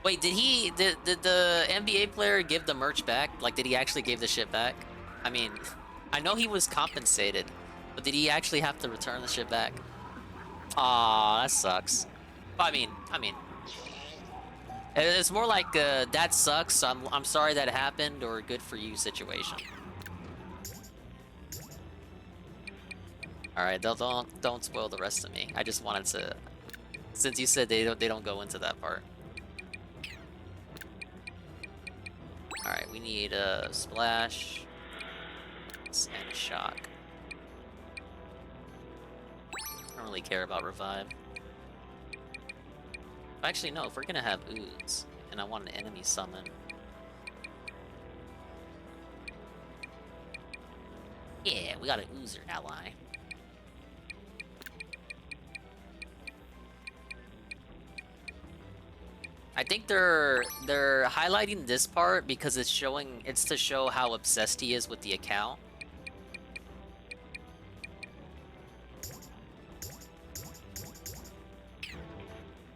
S2: Wait, did the NBA player give the merch back? Like, did he actually give the shit back? I mean, I know he was compensated, but did he actually have to return the shit back? Aw, that sucks. I mean, it's more like that sucks. I'm sorry that happened, or good for you situation. All right, don't spoil the rest of me. I just wanted to, since you said they don't go into that part. All right, we need a splash and a shock. I don't really care about revive. Actually, no. If we're gonna have ooze, and I want an enemy summon. Yeah, we got an oozer ally. I think they're highlighting this part because it's to show how obsessed he is with the account.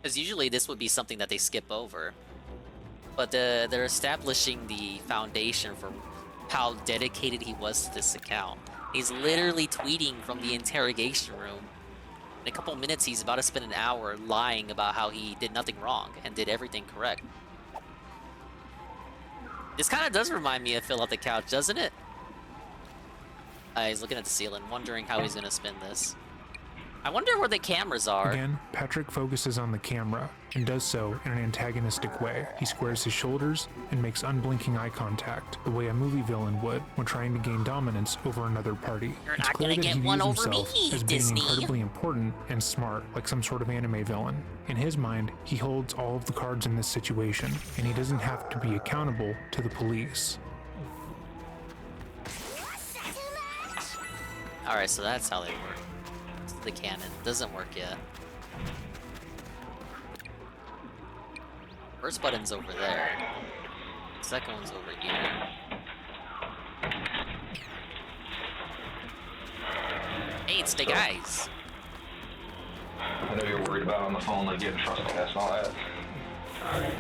S2: Because usually this would be something that they skip over. But they're establishing the foundation for how dedicated he was to this account. He's literally tweeting from the interrogation room. In a couple minutes, he's about to spend an hour lying about how he did nothing wrong and did everything correct. This kind of does remind me of Phil at the Couch, doesn't it? He's looking at the ceiling, wondering how he's gonna spin this. I wonder where the cameras are.
S8: Again, Patrick focuses on the camera and does so in an antagonistic way. He squares his shoulders and makes unblinking eye contact, the way a movie villain would when trying to gain dominance over another party. It's clear that he views himself as being incredibly important and smart, like some sort of anime villain. In his mind, he holds all of the cards in this situation, and he doesn't have to be accountable to the police.
S2: Alright, so that's how they work. The cannon doesn't work yet. First button's over there. Second one's over here. Hey, it's the guys.
S9: I know you're worried about on the phone, like getting trespassed and all that.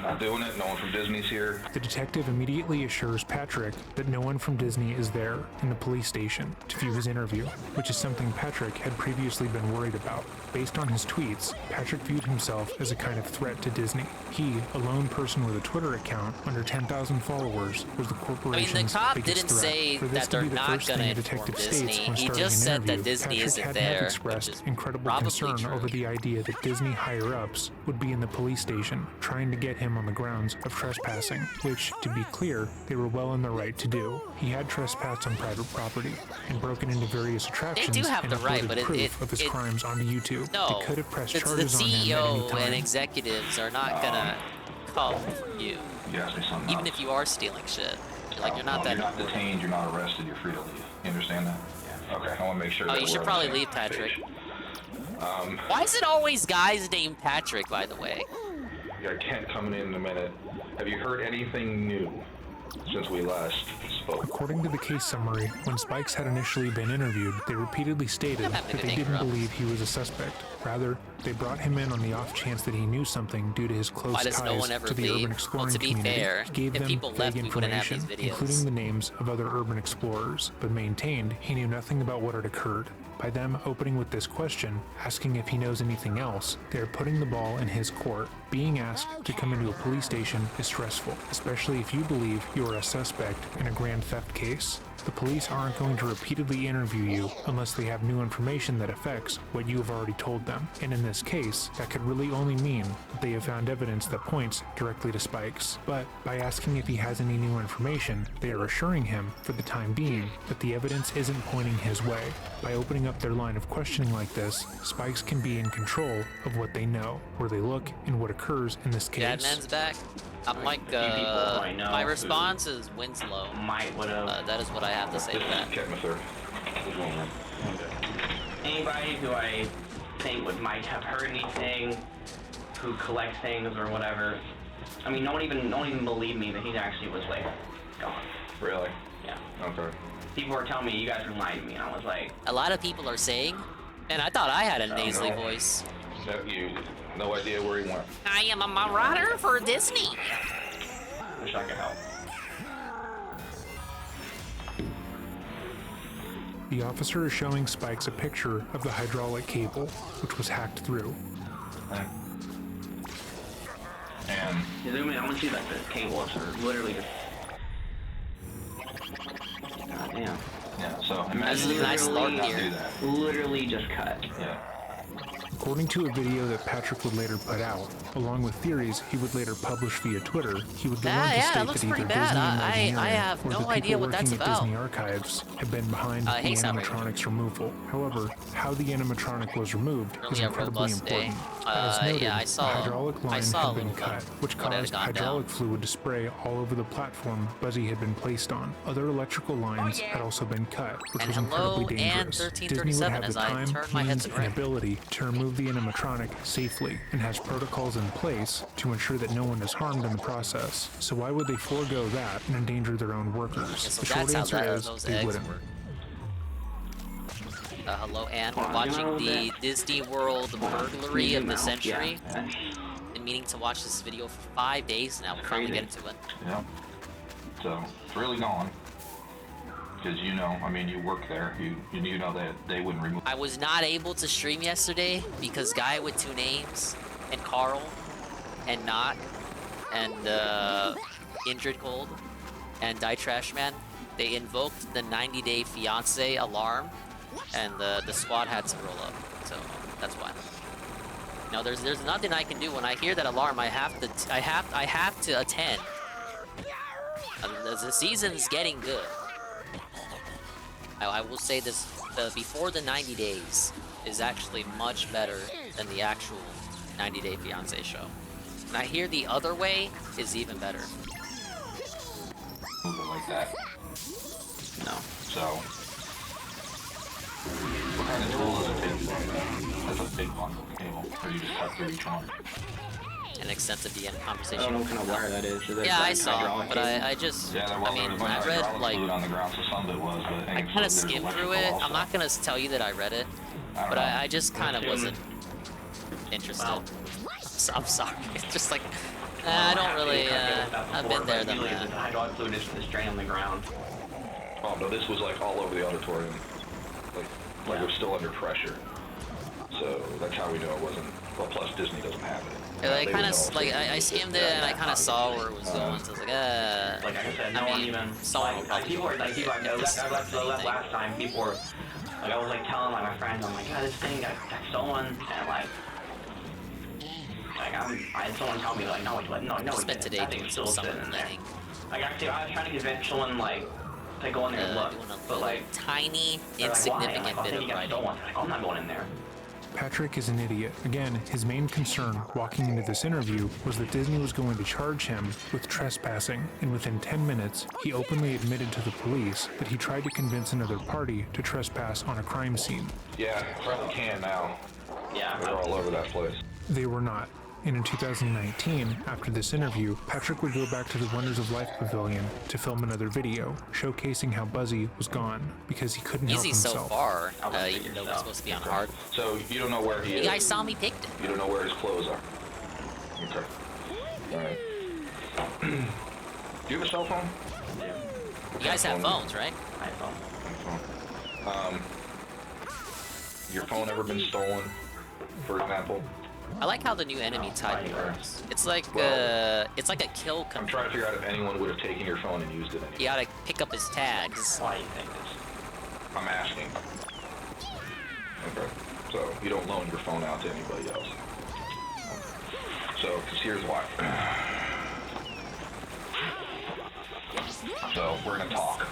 S9: Not doing it. No one from Disney's here.
S8: The detective immediately assures Patrick that no one from Disney is there in the police station to view his interview, which is something Patrick had previously been worried about. Based on his tweets, Patrick viewed himself as a kind of threat to Disney. He, a lone person with a Twitter account under 10,000 followers, was the corporation's
S2: the cop
S8: biggest
S2: didn't
S8: threat.
S2: say
S8: For this
S2: that
S8: to
S2: they're
S8: be the
S2: not
S8: first
S2: gonna
S8: thing a
S2: inform
S8: detective
S2: Disney.
S8: states when
S2: He
S8: starting
S2: just
S8: an
S2: said that
S8: interview,
S2: Disney
S8: Patrick
S2: isn't
S8: had
S2: there,
S8: expressed
S2: which is
S8: incredible
S2: probably
S8: concern
S2: true.
S8: over the idea that Disney higher-ups would be in the police station trying to get him on the grounds of trespassing, which, to be clear, they were well in the right to do. He had trespassed on private property and broken into various attractions
S2: They do have
S8: and
S2: the right,
S8: uploaded
S2: but
S8: proof of his crimes onto YouTube.
S2: No,
S8: They could have pressed
S2: the
S8: charges on him at any
S2: CEO
S8: time.
S2: and executives are not gonna come for you.
S9: Yeah, say something
S2: Even
S9: else.
S2: if you are stealing shit. Like, you're not
S9: No,
S2: that
S9: You're not detained. You're not arrested. You're free to leave. You understand that? Yeah. Okay. I want to make sure.
S2: Oh,
S9: that
S2: you
S9: we're
S2: should
S9: on the
S2: probably
S9: same
S2: leave, Patrick.
S9: page.
S2: Why is it always guys named Patrick, by the way?
S9: You got Kent coming in a minute. Have you heard anything new since we last spoke?
S8: According to the case summary, when Spikes had initially been interviewed, they repeatedly stated that they didn't believe he was a suspect. Rather, they brought him in on the off chance that he knew something due to his close
S2: Why does
S8: ties
S2: no one ever
S8: to the
S2: leave?
S8: urban exploring
S2: Well, to be
S8: community.
S2: fair,
S8: He gave
S2: if
S8: them
S2: people left,
S8: vague
S2: we wouldn't have
S8: information,
S2: these videos.
S8: including the names of other urban explorers, but maintained he knew nothing about what had occurred. By them opening with this question, asking if he knows anything else, they are putting the ball in his court. Being asked to come into a police station is stressful, especially if you believe you are a suspect in a grand theft case. The police aren't going to repeatedly interview you unless they have new information that affects what you have already told them. And in this case, that could really only mean that they have found evidence that points directly to Spikes. But by asking if he has any new information, they are assuring him, for the time being, that the evidence isn't pointing his way. By opening up their line of questioning like this, Spikes can be in control of what they know, where they look, and what occurs in this case.
S2: Dadman's back. I'm like, my response is Winslow. That is what I have to say to that.
S12: Anybody who I think might have heard anything, who collects things or whatever. I mean, no one even believed me that he actually was like gone.
S9: Really?
S12: Yeah.
S9: Okay.
S12: People were telling me you guys were lying to me, and I was like,
S2: A lot of people are saying, and I thought I had a nasally voice.
S9: No idea where he went.
S2: I am a marauder for Disney.
S12: wish I could help.
S8: The officer is showing Spikes a picture of the hydraulic cable, which was hacked through.
S9: And
S12: zoom in, I want to see like the cables are literally just. God damn.
S9: Yeah, so
S2: That's a nice start here.
S12: Literally just cut.
S9: Yeah.
S8: According to a video that Patrick would later put out, along with theories he would later publish via Twitter, he would go on to state that either Disney Imagineering
S2: I have
S8: or
S2: no
S8: the
S2: idea
S8: people
S2: what that's
S8: working at
S2: about.
S8: Disney Archives have been behind the animatronics removal. However, how the animatronic was removed is incredibly important. As noted,
S2: yeah,
S8: the hydraulic line had been cut, which caused hydraulic fluid to spray all over the platform Buzzy had been placed on. Other electrical lines had also been cut, which was incredibly dangerous. Disney would have the time, means, and ability to remove the animatronic safely, and has protocols in place to ensure that no one is harmed in the process. So why would they forego that and endanger their own workers? The short answer is they wouldn't.
S2: Hello, Anne. We're watching the Disney World burglary of the century. meaning to watch this video for 5 days now. We finally get into it.
S9: Yeah. So it's really gone. Because you know, I mean, you work there. You know that they wouldn't remove.
S2: I was not able to stream yesterday because Guy with 2 names and Carl and Knock and Injured Cold and Die Trash Man, they invoked the 90-day fiance alarm, and the squad had to roll up. So that's why. No, there's nothing I can do when I hear that alarm. I have to attend. The season's getting good. I will say this: before the 90 days is actually much better than the actual 90-day fiance show. And I hear the other way is even better.
S9: Move it like that. No. So, what kind of tool does it take? That's a big bundle of cable. Or you just cut through each one.
S2: An extensive DN conversation.
S12: I don't know what kind of wire that is.
S2: Yeah, I saw, but I just,
S9: Yeah, there was,
S2: I mean,
S9: there was
S2: I read like,
S9: on the ground, so some of it was, but
S2: I kind of skimmed through it. I'm not gonna tell you that I read it, but I just kind of wasn't interested. I'm sorry. It's just like, I don't really. I've been there, done that.
S12: The hydraulic fluid is drained on the ground.
S9: Oh no, this was like all over the auditorium. Like it was still under pressure. So that's how we know it wasn't. Well, plus Disney doesn't have it.
S2: Yeah, I kind of like I skimmed it and I kind of saw where it was going. So I was like,
S12: Like I said, no one even. People were like, I left last time. People were like, I was like telling like my friends, I'm like, yeah, this thing got stolen, and like I had someone tell me like, no, no.
S2: Spent today doing some summer planning.
S12: Like actually, I was trying to convince someone like to go in there and look, but like
S2: tiny, insignificant bit of writing.
S12: I'm not going in there.
S8: Patrick is an idiot. Again, his main concern walking into this interview was that Disney was going to charge him with trespassing, and within 10 minutes, he openly admitted to the police that he tried to convince another party to trespass on a crime scene.
S9: Yeah, probably can now.
S12: Yeah,
S9: they're all over that place.
S8: They were not. And in 2019, after this interview, Patrick would go back to the Wonders of Life Pavilion to film another video, showcasing how Buzzy was gone because he couldn't help himself.
S2: Easy so far, even though it's supposed to be on hard.
S9: So you don't know where he is?
S2: You guys saw me picked it.
S9: You don't know where his clothes are? Okay. Alright. Do you have a cell phone?
S12: Yeah.
S2: You guys have phones, right?
S12: I have
S9: phone. Your phone ever been stolen, for example?
S2: I like how the new enemy type works. It's like a kill command.
S9: I'm trying to figure out if anyone would have taken your phone and used it.
S2: You gotta pick up his tags.
S12: Why do you think this?
S9: I'm asking. Okay. So you don't loan your phone out to anybody else. So, because here's why. So we're gonna talk.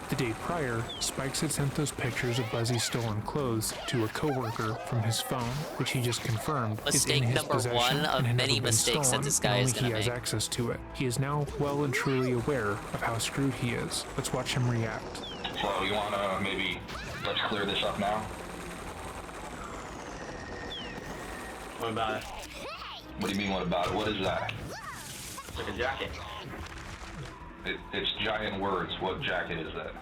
S8: The day prior, Spikes had sent those pictures of Buzzy's stolen clothes to a coworker from his phone, which he just confirmed is in his possession and had never been stolen, and only he has access to it. He is now well and truly aware of how screwed he is. Let's watch him react.
S9: So you wanna maybe let's clear this up now?
S12: What about it?
S9: What do you mean what about it? What is that?
S12: It's like a jacket.
S9: It's giant words. What jacket is that?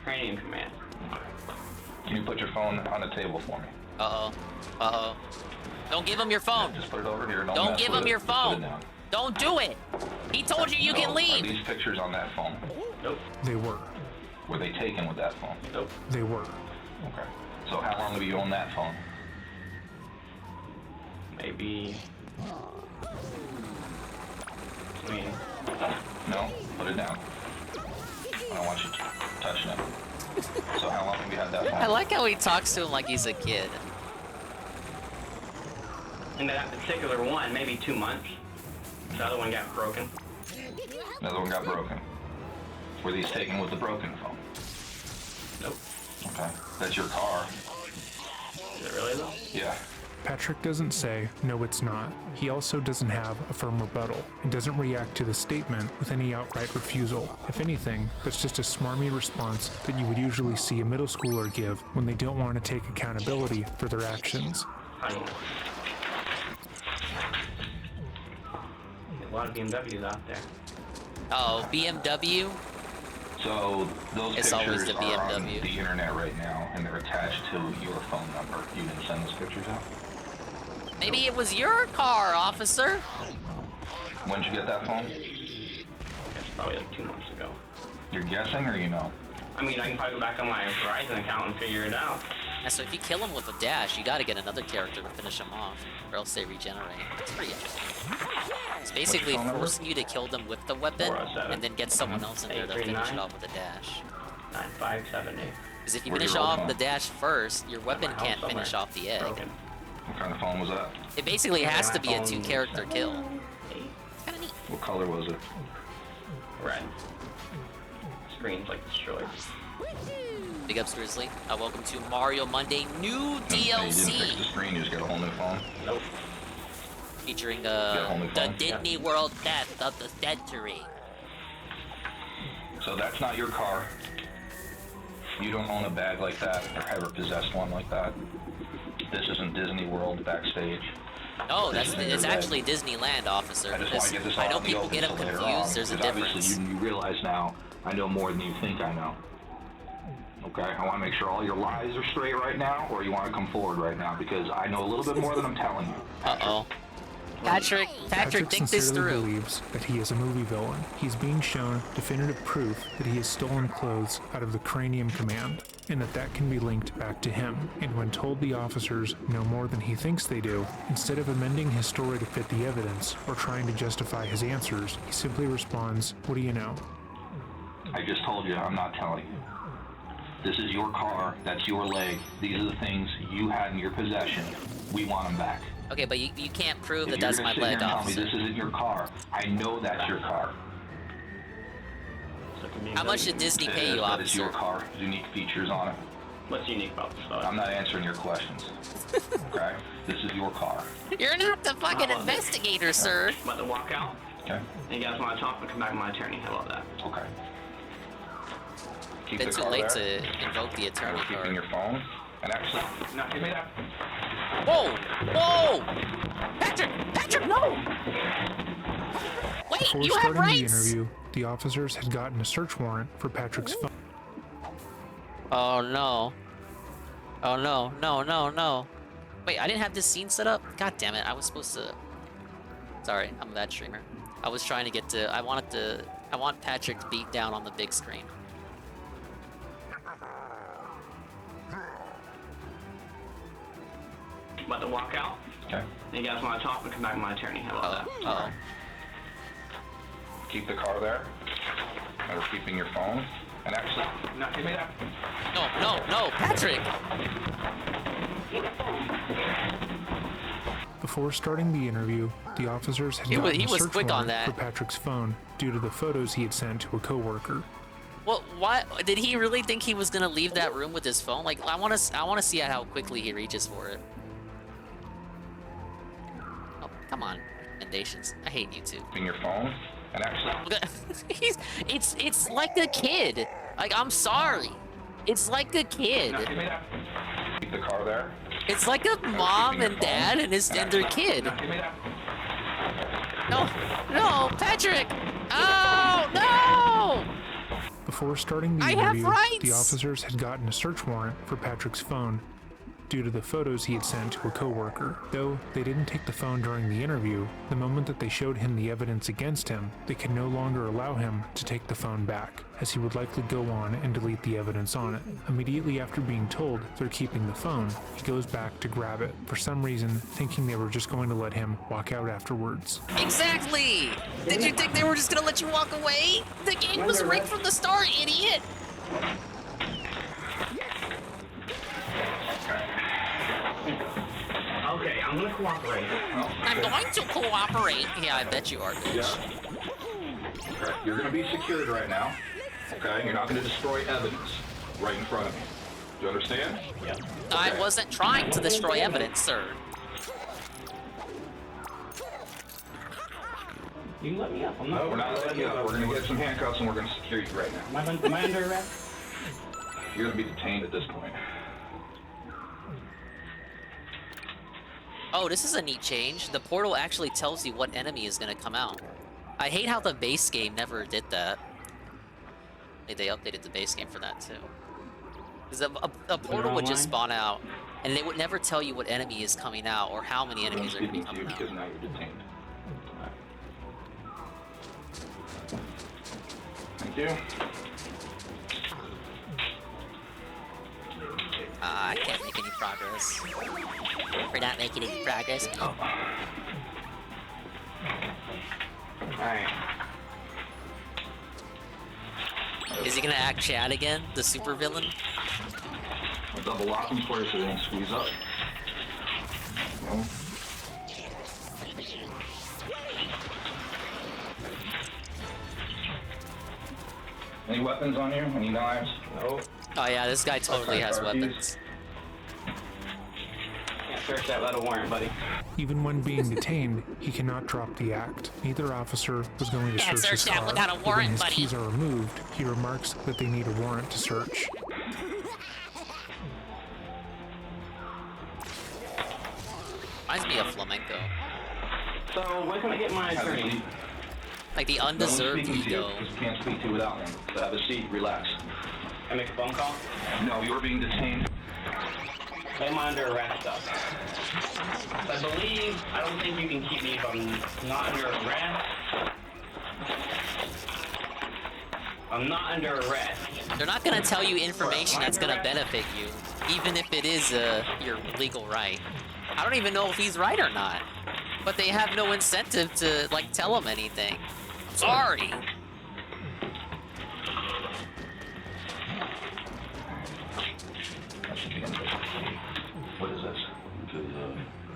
S12: Cranium command.
S9: Can you put your phone on the table for me?
S2: Uh-oh. Don't give him your phone.
S9: Just put it over here.
S2: Don't give him your phone. Don't do it. He told you can leave.
S9: Are these pictures on that phone?
S12: Nope.
S8: They were.
S9: Were they taken with that phone?
S12: Nope.
S8: They were.
S9: Okay. So how long have you owned that phone?
S12: Maybe.
S9: No, put it down. I don't want you touching it. So how long have you had that phone?
S2: I like how he talks to him like he's a kid.
S12: And that particular one, maybe 2 months. The other one got broken.
S9: Another one got broken. Were these taken with the broken phone?
S12: Nope.
S9: Okay. That's your car.
S12: Is it really though?
S9: Yeah.
S8: Patrick doesn't say, no it's not. He also doesn't have a firm rebuttal, and doesn't react to the statement with any outright refusal. If anything, that's just a smarmy response that you would usually see a middle schooler give when they don't want to take accountability for their actions.
S12: A lot of BMWs out there.
S2: Oh, BMW?
S9: So those
S2: It's always
S9: pictures
S2: the
S9: are on
S2: BMW.
S9: the internet right now, and they're attached to your phone number. You didn't send those pictures out?
S2: Maybe it was your car, officer.
S9: When did you get that phone?
S12: It's probably like 2 months ago.
S9: You're guessing or you know?
S12: I mean, I can probably go back on my Verizon account and figure it out.
S2: Yeah, so if you kill him with a dash, you gotta get another character to finish him off, or else they regenerate. It's pretty interesting. It's basically forcing you to kill them with the weapon, and then get someone else in there to finish it off with a dash.
S12: 9578.
S2: Because if you finish off the dash first, your weapon can't finish off the egg.
S9: What kind of phone was that?
S2: It basically has to be a 2-character kill.
S9: What color was it?
S12: Red. Screen's like destroyed.
S2: Big ups, Grizzly. Welcome to Mario Monday new DLC.
S9: You didn't fix the screen, you just got a whole new phone?
S12: Nope.
S2: Featuring the Disney World Death of the Century.
S9: So that's not your car. You don't own a bag like that or ever possessed one like that. This isn't Disney World backstage.
S2: No, it's actually Disneyland, officer.
S9: I just want to get this
S2: I
S9: out
S2: know
S9: in the
S2: people
S9: open
S2: get them
S9: so later
S2: confused.
S9: on,
S2: There's a
S9: because
S2: difference.
S9: obviously you realize now I know more than you think I know. Okay, I want to make sure all your lies are straight right now, or you want to come forward right now, because I know a little bit more than I'm telling you.
S2: Uh-oh. Patrick, think this
S8: sincerely
S2: through.
S8: believes that he is a movie villain. He's being shown definitive proof that he has stolen clothes out of the Cranium Command, and that can be linked back to him. And when told the officers know more than he thinks they do, instead of amending his story to fit the evidence or trying to justify his answers, he simply responds, "What do you know?"
S9: I just told you, I'm not telling you. This is your car, that's your leg, these are the things you had in your possession. We want them back.
S2: Okay, but you can't prove
S9: If
S2: that
S9: you're
S2: that's
S9: gonna
S2: my
S9: sit here
S2: leg,
S9: and tell me
S2: officer.
S9: this isn't your car, I know that's your car.
S2: How much did Disney pay you,
S9: But it's your
S2: officer?
S9: car, unique features on it.
S12: What's unique about this car?
S9: I'm not answering your questions. Okay? This is your car.
S2: You're not the fucking investigator, sir.
S12: I'm about to walk out.
S9: Okay.
S12: And you guys want to talk, but come back with my attorney. How about that?
S9: Okay. Keep
S2: Been
S9: the
S2: too
S9: car
S2: late
S9: there.
S2: to invoke the attorney
S9: Keeping
S2: card.
S9: your phone. And actually, no, give me that.
S2: Whoa! Whoa! Patrick, no! Wait,
S8: Before
S2: you have
S8: starting the
S2: rights!
S8: interview, the officers had gotten a search warrant for Patrick's phone.
S2: Oh no. Oh no, no. Wait, I didn't have this scene set up? God damn it, I was supposed to... Sorry, I'm a bad streamer. I was trying to get to... I want Patrick to beat down on the big screen.
S12: About to walk out.
S9: Okay.
S12: And you guys want to talk, but come back with my attorney. How about that?
S2: Uh-oh.
S9: Keep the car there. And we're keeping your phone. And actually, no, give me that.
S2: No, Patrick!
S8: Before starting the interview, the officers had
S2: He
S8: gotten
S2: was
S8: a search
S2: quick on
S8: warrant
S2: that.
S8: for Patrick's phone due to the photos he had sent to a coworker.
S2: Well, why did he really think he was gonna leave that room with his phone? Like, I want to see how quickly he reaches for it. Oh, come on, recommendations. I hate YouTube.
S9: In your phone. And actually,
S2: it's like a kid. Like, I'm sorry. It's like a kid.
S9: no, give me that. Keep the car there.
S2: It's like a mom and dad and their kid.
S9: No, give me that.
S2: No, Patrick! Oh, no!
S8: Before starting the
S2: I have
S8: interview,
S2: rights!
S8: the officers had gotten a search warrant for Patrick's phone due to the photos he had sent to a coworker. Though they didn't take the phone during the interview, the moment that they showed him the evidence against him, they could no longer allow him to take the phone back, as he would likely go on and delete the evidence on it. Immediately after being told they're keeping the phone, he goes back to grab it, for some reason thinking they were just going to let him walk out afterwards.
S2: Exactly! Did you think they were just gonna let you walk away? The game was rigged from the start, idiot!
S12: Okay, I'm gonna cooperate.
S2: I'm going to cooperate. Yeah, I bet you are, bitch.
S9: Yeah. Okay. You're going to be secured right now. Okay? You're not going to destroy evidence right in front of you. Do you understand?
S12: Yeah.
S2: I wasn't trying to destroy evidence, sir.
S12: You can let me up. I'm
S9: No, we're not letting you up. We're going to get some handcuffs and we're going to secure you right now.
S12: Am I under arrest?
S9: You're going to be detained at this point.
S2: Oh, this is a neat change. The portal actually tells you what enemy is gonna come out. I hate how the base game never did that. They updated the base game for that too. Because a portal would just spawn out. And they would never tell you what enemy is coming out or how many enemies are going to be coming out.
S9: Because now you're detained. Thank you.
S2: I can't make any progress. We're not making any progress. Oh.
S12: Alright.
S2: Is he gonna act Chad again? The super villain?
S9: I'll double lock them for you so they don't squeeze up. No. Any weapons on you? Any knives? No.
S2: Oh yeah, this guy totally has weapons.
S12: Can't search that without a warrant, buddy.
S8: Even when being detained, he cannot drop the act. Neither officer was going to search his car.
S2: Without a
S8: But
S2: warrant,
S8: when his
S2: buddy.
S8: keys are removed, he remarks that they need a warrant to search.
S2: Reminds me of flamenco.
S12: So, when can I get my attorney?
S2: Like the undeserved ego.
S9: You can't speak to you without him. So have a seat, relax.
S12: Can I make a phone call?
S9: No, you're being detained.
S12: I'm under arrest, though. I don't think you can keep me if I'm not under arrest. I'm not under arrest.
S2: They're not gonna tell you information that's gonna benefit you, even if it is your legal right. I don't even know if he's right or not, but they have no incentive to like tell him anything. I'm sorry.
S9: That should be in there. What is this?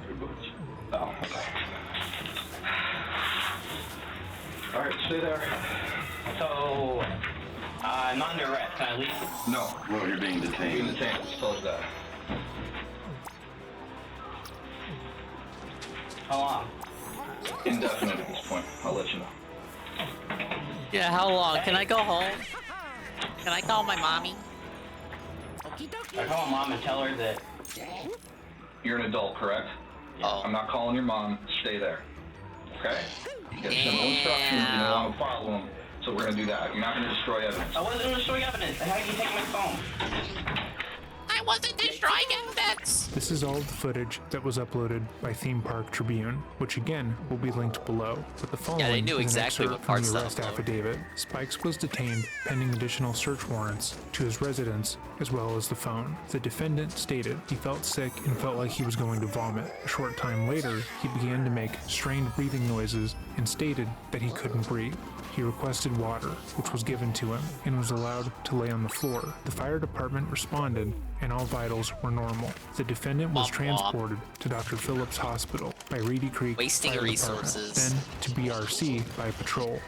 S9: Your boots. Oh, okay. Alright, stay there.
S12: So, I'm under arrest. Can I leave?
S9: No, well, you're being detained. You're being detained. Just tell us that.
S12: How long?
S9: Indefinite at this point. I'll let you know.
S2: Yeah, how long? Can I go home? Can I call my mommy?
S12: I call mom and tell her that.
S9: You're an adult, correct?
S2: Oh.
S9: I'm not calling your mom. Stay there. Okay? You get simple instructions. You know how to follow them. So we're gonna do that. You're not gonna destroy evidence.
S12: I wasn't gonna destroy evidence. How did you take my phone?
S2: I wasn't destroying evidence.
S8: This is all the footage that was uploaded by Theme Park Tribune, which again will be linked below. But the following
S2: they knew
S8: is
S2: exactly
S8: an
S2: what
S8: excerpt
S2: parts
S8: from the
S2: to
S8: arrest
S2: upload.
S8: affidavit. Spikes was detained pending additional search warrants to his residence as well as the phone. The defendant stated he felt sick and felt like he was going to vomit. A short time later, he began to make strained breathing noises and stated that he couldn't breathe. He requested water, which was given to him, and was allowed to lay on the floor. The fire department responded, and all vitals were normal. The defendant was transported to Dr. Phillips Hospital by Reedy Creek
S2: Wasting
S8: Fire
S2: resources.
S8: Department, then to BRC by patrol.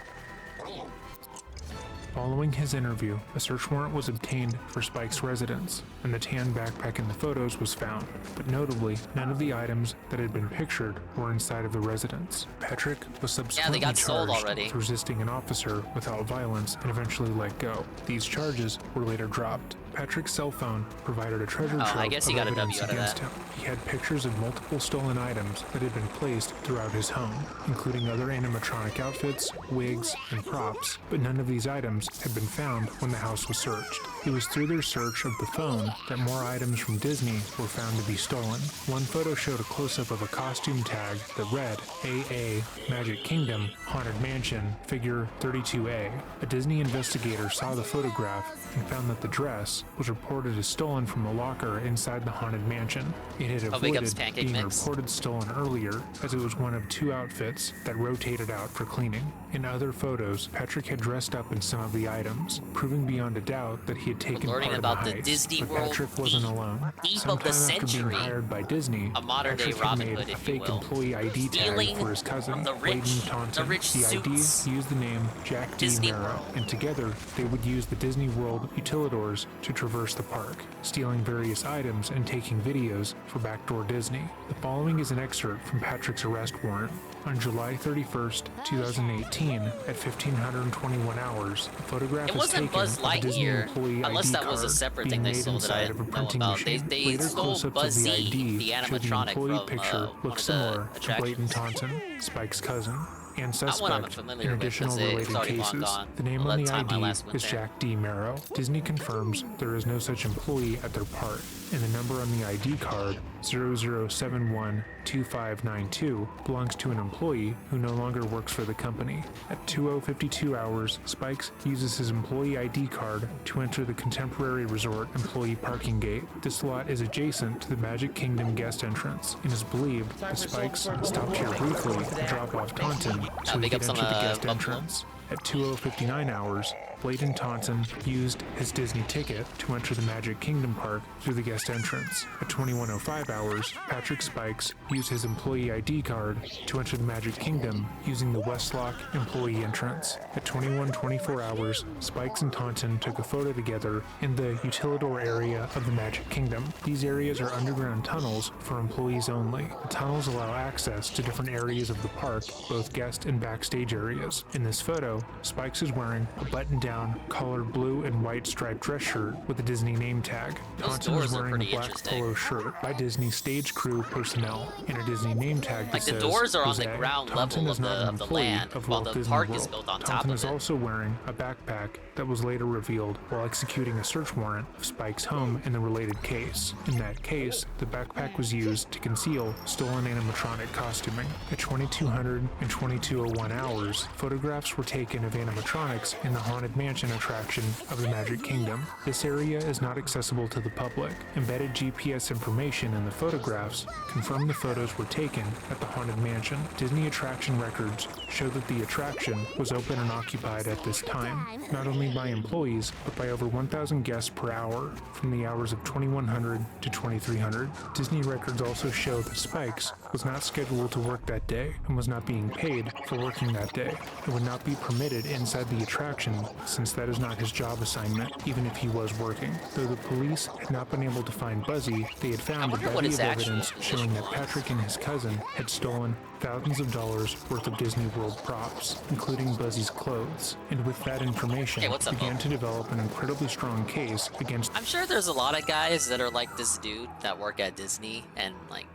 S8: Following his interview, a search warrant was obtained for Spike's residence, and the tan backpack in the photos was found. But notably, none of the items that had been pictured were inside of the residence. Patrick was subsequently
S2: got sold
S8: charged
S2: already.
S8: with resisting an officer without violence and eventually let go. These charges were later dropped. Patrick's cell phone provided a treasure trove
S2: I guess he
S8: of
S2: got a
S8: evidence
S2: W out of
S8: against
S2: that.
S8: him. He had pictures of multiple stolen items that had been placed throughout his home, including other animatronic outfits, wigs, and props, but none of these items had been found when the house was searched. It was through their search of the phone that more items from Disney were found to be stolen. One photo showed a close-up of a costume tag that read AA Magic Kingdom Haunted Mansion Figure 32A. A Disney investigator saw the photograph and found that the dress was reported as stolen from a locker inside the Haunted Mansion. It had
S2: How big
S8: avoided
S2: up's pancake
S8: being
S2: mix?
S8: reported stolen earlier, as it was one of two outfits that rotated out for cleaning. In other photos, Patrick had dressed up in some of the items, proving beyond a doubt that he had taken
S2: learning
S8: part
S2: about
S8: of
S2: the
S8: the heist.
S2: Disney
S8: But
S2: World
S8: Patrick wasn't alone.
S2: thief of the
S8: Sometime after being
S2: century.
S8: hired by Disney,
S2: A modern-day
S8: Patrick had
S2: Robin
S8: made
S2: Hood,
S8: a
S2: if you
S8: fake
S2: will.
S8: employee ID tag
S2: Stealing
S8: for his cousin,
S2: from the rich-
S8: Layden Taunton.
S2: the rich
S8: The
S2: suits.
S8: ID used the name Jack D.
S2: Disney
S8: Mara,
S2: World.
S8: and together they would use the Disney World utilidors to traverse the park, stealing various items and taking videos for Backdoor Disney. The following is an excerpt from Patrick's arrest warrant. On July 31st, 2018, at 1521 hours, a photograph
S2: It
S8: is
S2: wasn't
S8: taken
S2: Buzz
S8: of a Disney
S2: Lightyear,
S8: employee
S2: unless
S8: ID
S2: that was a
S8: card
S2: separate
S8: being
S2: thing they
S8: made
S2: sold that I
S8: inside of a
S2: didn't know
S8: printing
S2: about. They
S8: machine. Later
S2: stole
S8: close-ups of the
S2: Buzzy,
S8: ID
S2: the
S8: showed the
S2: animatronic
S8: employee
S2: from
S8: picture
S2: one
S8: looked
S2: of the
S8: similar to
S2: attractions.
S8: Layden Taunton, Spike's cousin. and
S2: That one I'm
S8: suspect
S2: familiar
S8: in
S2: with, 'cause
S8: additional
S2: it's
S8: related
S2: already long
S8: cases.
S2: gone.
S8: The name
S2: Well,
S8: on
S2: that
S8: the
S2: time I
S8: ID
S2: last went
S8: is
S2: there.
S8: Jack D. Marrow. Disney confirms there is no such employee at their park, and the number on the ID card, 00712592, belongs to an employee who no longer works for the company. At 20:52 hours, Spikes uses his employee ID card to enter the Contemporary Resort employee parking gate. This lot is adjacent to the Magic Kingdom guest entrance, and is believed that Spikes stopped here briefly to drop off Kahntent so he
S2: big
S8: could
S2: ups on
S8: enter the
S2: the
S8: guest
S2: Buffalo.
S8: entrance. At 20:59 hours, Bladen Taunton used his Disney ticket to enter the Magic Kingdom Park through the guest entrance. At 21:05 hours, Patrick Spikes used his employee ID card to enter the Magic Kingdom using the Westlock employee entrance. At 21:24 hours, Spikes and Taunton took a photo together in the utilidor area of the Magic Kingdom. These areas are underground tunnels for employees only. The tunnels allow access to different areas of the park, both guest and backstage areas. In this photo, Spikes is wearing a button-down, collared blue and white striped dress shirt with a Disney name tag. Taunton is wearing a black polo shirt by Disney stage crew personnel and a Disney name tag that
S2: Like, the
S8: says
S2: doors are on the
S8: Jose.
S2: ground
S8: Taunton
S2: level
S8: is
S2: of
S8: not
S2: the-
S8: an
S2: of the
S8: employee
S2: land,
S8: of
S2: while
S8: Walt
S2: the
S8: Disney
S2: park
S8: World.
S2: is built on top
S8: Taunton
S2: of
S8: is
S2: it.
S8: also wearing a backpack that was later revealed while executing a search warrant of Spike's home in the related case. In that case, the backpack was used to conceal stolen animatronic costuming. At 2200 and 22:01 hours, photographs were taken of animatronics in the Haunted Mansion attraction of the Magic Kingdom. This area is not accessible to the public. Embedded GPS information in the photographs confirm the photos were taken at the Haunted Mansion. Disney attraction records show that the attraction was open and occupied at this time, not only by employees, but by over 1,000 guests per hour from the hours of 2100 to 2300. Disney records also show that Spikes was not scheduled to work that day and was not being paid for working that day, and would not be permitted inside the attraction since that is not his job assignment, even if he was working. Though the police had not been able to find Buzzy, they had found a
S2: wonder what
S8: bevy
S2: his
S8: of
S2: actual
S8: evidence showing that Patrick and his cousin had stolen thousands of dollars worth of Disney World props, including Buzzy's clothes, and with that information
S2: Hey, what's up,
S8: began
S2: Mo?
S8: to develop an incredibly strong case against
S2: I'm sure there's a lot of guys that are like this dude that work at Disney and like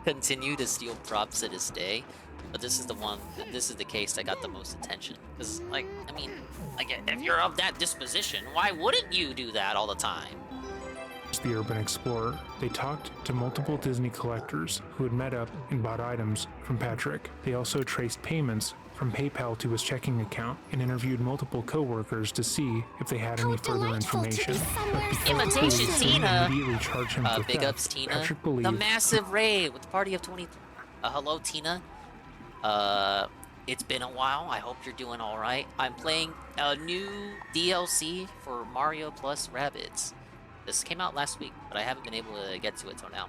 S2: continue to steal props to this day. But this is the case that got the most attention. Because, like, I mean, like, if you're of that disposition, why wouldn't you do that all the time?
S8: the Urban Explorer. They talked to multiple Disney collectors who had met up and bought items from Patrick. They also traced payments from PayPal to his checking account and interviewed multiple co-workers to see if they had any further information.
S2: Imitation Tina!
S8: Immediately charged him for
S2: Big
S8: theft.
S2: ups Tina.
S8: Patrick believed
S2: The massive raid with the party of 20. Hello Tina. It's been a while. I hope you're doing all right. I'm playing a new DLC for Mario plus Rabbids. This came out last week, but I haven't been able to get to it till now.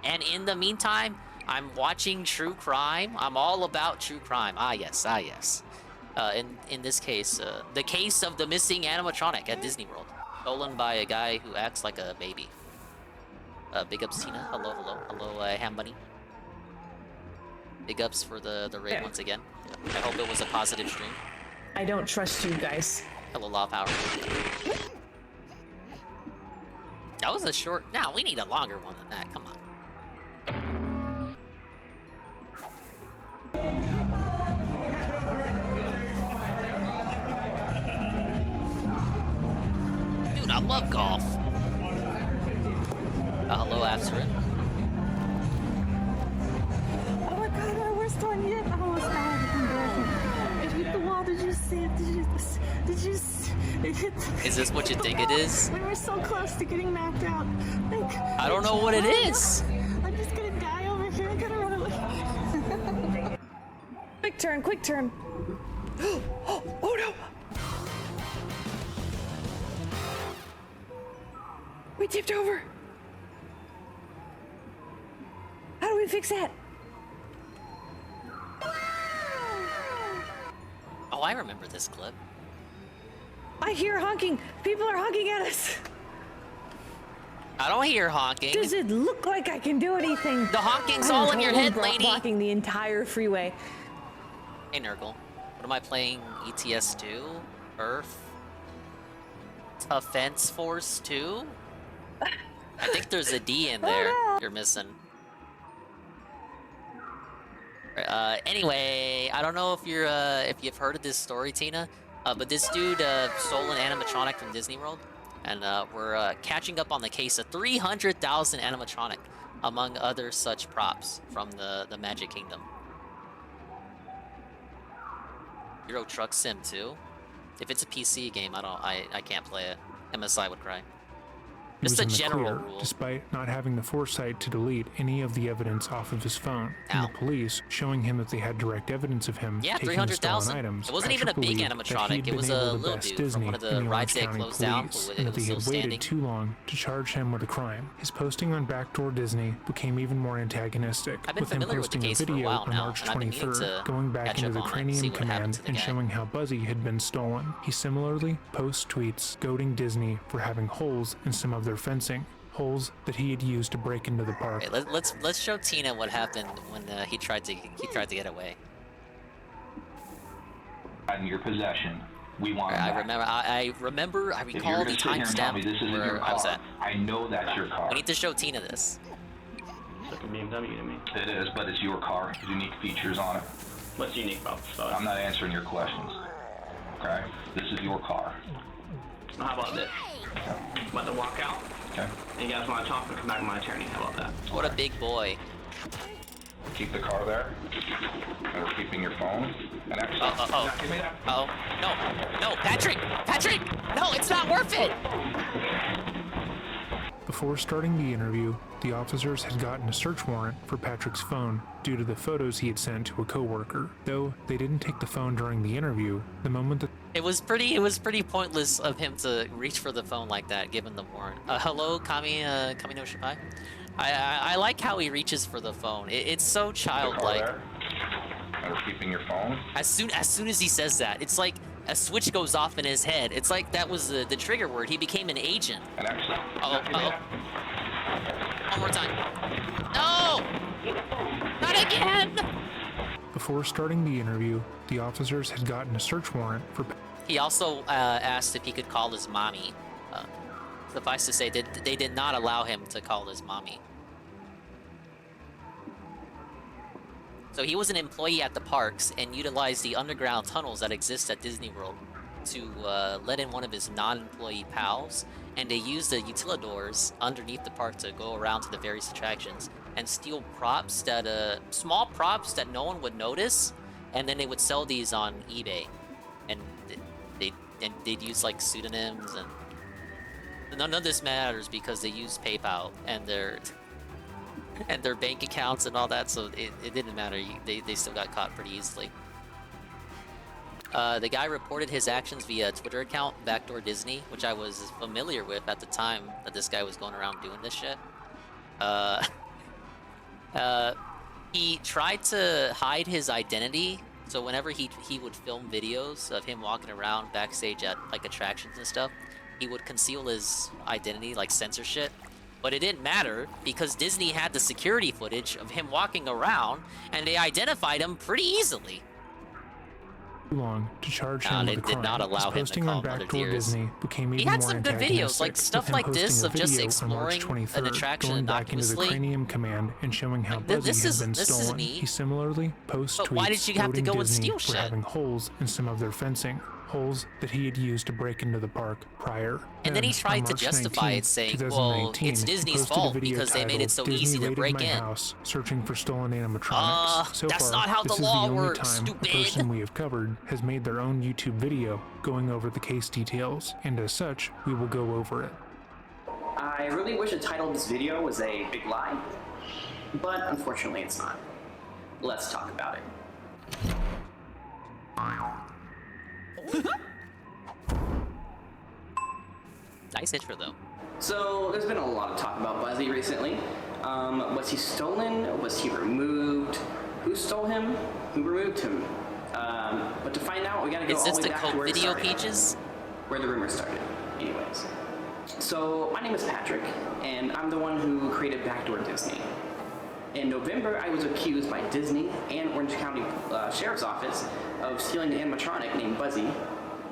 S2: And in the meantime, I'm watching true crime. I'm all about true crime. Ah yes, ah yes. In this case, the case of the missing animatronic at Disney World, stolen by a guy who acts like a baby. Big ups Tina. Hello, hello, hello, Ham Bunny. Big ups for the raid
S3: Yeah.
S2: once again. I hope it was a positive stream.
S3: I don't trust you guys.
S2: Hello, Law Power. That was a short. No, we need a longer one than that. Come on. Dude, I love golf. Hello, Absrin.
S3: Oh my god, our worst one yet. Oh, it's not. It hit the wall. Did you see it? Did you see it? Hit the...
S2: Is this what you think it is?
S3: We were so close to getting knocked out. Like,
S2: I don't know what it is.
S3: I'm just gonna die over here. I'm gonna run away. Quick turn, quick turn. Oh no! We tipped over. How do we fix that?
S2: Oh, I remember this clip.
S3: I hear honking. People are honking at us.
S2: I don't hear honking.
S3: Does it look like I can do anything?
S2: The honking's all in your head, lady.
S3: Blocking the entire freeway.
S2: Hey, Nurgle. What am I playing? ETS 2? Earth? Offense Force 2? I think there's a D in there you're missing. Anyway, I don't know if you've heard of this story, Tina, but this dude stole an animatronic from Disney World, and we're catching up on the case of 300,000 animatronic, among other such props from the Magic Kingdom. Euro Truck Sim 2. If it's a PC game, I can't play it. MSI would cry. Just a general rule.
S8: Despite not having the foresight to delete any of the evidence off of his phone, and the police showing him that they had direct evidence of him taking the stolen items.
S2: It wasn't even a big animatronic. It was a little dude from one of the rides they closed down,
S8: and that they had waited too long to charge him with a crime. His posting on Backdoor Disney became even more antagonistic, with him posting a video on March 23rd, going back into the Cranium Command and showing how Buzzy had been stolen. He similarly posts tweets goading Disney for having holes in some of their fencing, holes that he had used to break into the park.
S2: Okay, let's show Tina what happened when he tried to get away.
S9: In your possession, we want.
S2: I recall the timestamp where I was at.
S9: I know that's your car.
S2: We need to show Tina this.
S12: It's like a BMW to me.
S9: It is, but it's your car. Unique features on it.
S12: What's unique about this?
S9: I'm not answering your questions. Okay, this is your car.
S12: How about this? I'm about to walk out.
S9: Okay.
S12: And you guys want to talk and come back to my attorney. How about that?
S2: What a big boy.
S9: Keep the car there. And we're keeping your phone. And actually, give me that.
S2: No, Patrick! No, it's not worth it!
S8: Before starting the interview, the officers had gotten a search warrant for Patrick's phone due to the photos he had sent to a coworker. Though they didn't take the phone during the interview, the moment that
S2: it was pretty pointless of him to reach for the phone like that, given the warrant. Hello, Kami no Shipai. I like how he reaches for the phone. It's so childlike.
S9: And we're keeping your phone.
S2: As soon as he says that, it's like a switch goes off in his head. It's like that was the trigger word. He became an agent.
S9: And actually,
S2: one more time. No! Not again!
S8: Before starting the interview, the officers had gotten a search warrant for.
S2: He also asked if he could call his mommy. Suffice to say, they did not allow him to call his mommy. So he was an employee at the parks and utilized the underground tunnels that exist at Disney World to let in one of his non-employee pals, and they used the utilidors underneath the park to go around to the various attractions and steal props that small props that no one would notice, and then they would sell these on eBay, and they'd use like pseudonyms, and none of this matters because they use PayPal and their bank accounts and all that, so it didn't matter. They still got caught pretty easily. The guy reported his actions via Twitter account, Backdoor Disney, which I was familiar with at the time that this guy was going around doing this shit. He tried to hide his identity, so whenever he would film videos of him walking around backstage at like attractions and stuff, he would conceal his identity, like censor shit. But it didn't matter because Disney had the security footage of him walking around, and they identified him pretty easily.
S8: Long to charge him with a crime.
S2: Did not allow him to call
S8: Backdoor Disney became even
S2: he had
S8: more
S2: some good videos, like stuff like this of just exploring an attraction
S8: going back into the
S2: innocuously.
S8: Cranium Command and showing how Buzzy had been stolen. He similarly posts tweets
S2: why did you have to go and steal
S8: for
S2: shit?
S8: having holes in some of their fencing, holes that he had used to break into the park prior.
S2: And then he tried to justify it, saying, well, it's Disney's fault because they made it so easy to break in.
S8: House, searching for stolen animatronics. So
S2: that's
S8: far,
S2: not how the
S8: this
S2: law
S8: is the only
S2: works,
S8: time
S2: stupid.
S8: a person we have covered has made their own YouTube video going over the case details, and as such, we will go over it.
S6: I really wish the title of this video was a big lie, but unfortunately it's not. Let's talk about it.
S2: Nice intro, though.
S6: So, there's been a lot of talk about Buzzy recently. Was he stolen? Was he removed? Who stole him? Who removed him? But to find out, we gotta go all the way back to where it started.
S2: Pages?
S6: Where the rumor started, anyways. So, my name is Patrick, and I'm the one who created Backdoor Disney. In November, I was accused by Disney and Orange County Sheriff's Office of stealing an animatronic named Buzzy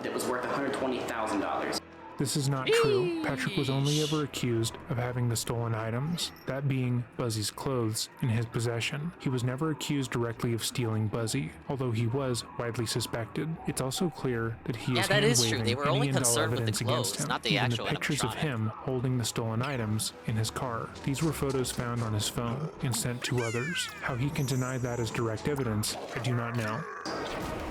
S6: that was worth $120,000.
S8: This is not true. Patrick was only ever accused of having the stolen items, that being Buzzy's clothes, in his possession. He was never accused directly of stealing Buzzy, although he was widely suspected. It's also clear that he is hand-waving any and all evidence against him, even the pictures of him holding the stolen items in his car. These were photos found on his phone and sent to others. How he can deny that as direct evidence, I do not know.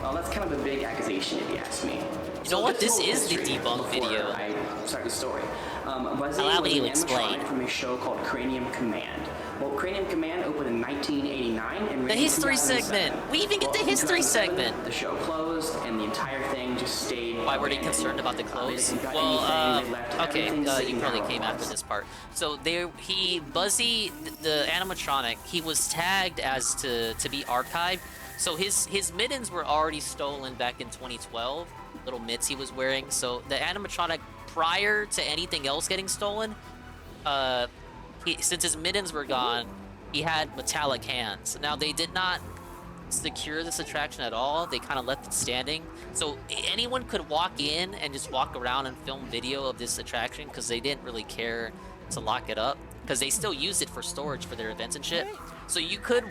S6: Well, that's kind of a big accusation if you ask me.
S2: You know what? This is the debunk video.
S6: I start the story. Buzzy
S2: Allow
S6: was
S2: me
S6: an
S2: to explain.
S6: animatronic from a show called Cranium Command. Well, Cranium Command opened in 1989 and
S2: the history segment. We even get the history segment.
S6: The show closed and the entire thing just stayed.
S2: Why were they concerned about the clothes? Well, okay, you probably came after this part. So Buzzy, the animatronic, he was tagged as to be archived. So his mittens were already stolen back in 2012. Little mitts he was wearing. So the animatronic, prior to anything else getting stolen, since his mittens were gone, he had metallic hands. Now they did not secure this attraction at all. They kind of left it standing. So anyone could walk in and just walk around and film video of this attraction because they didn't really care to lock it up, because they still use it for storage for their events and shit. So you could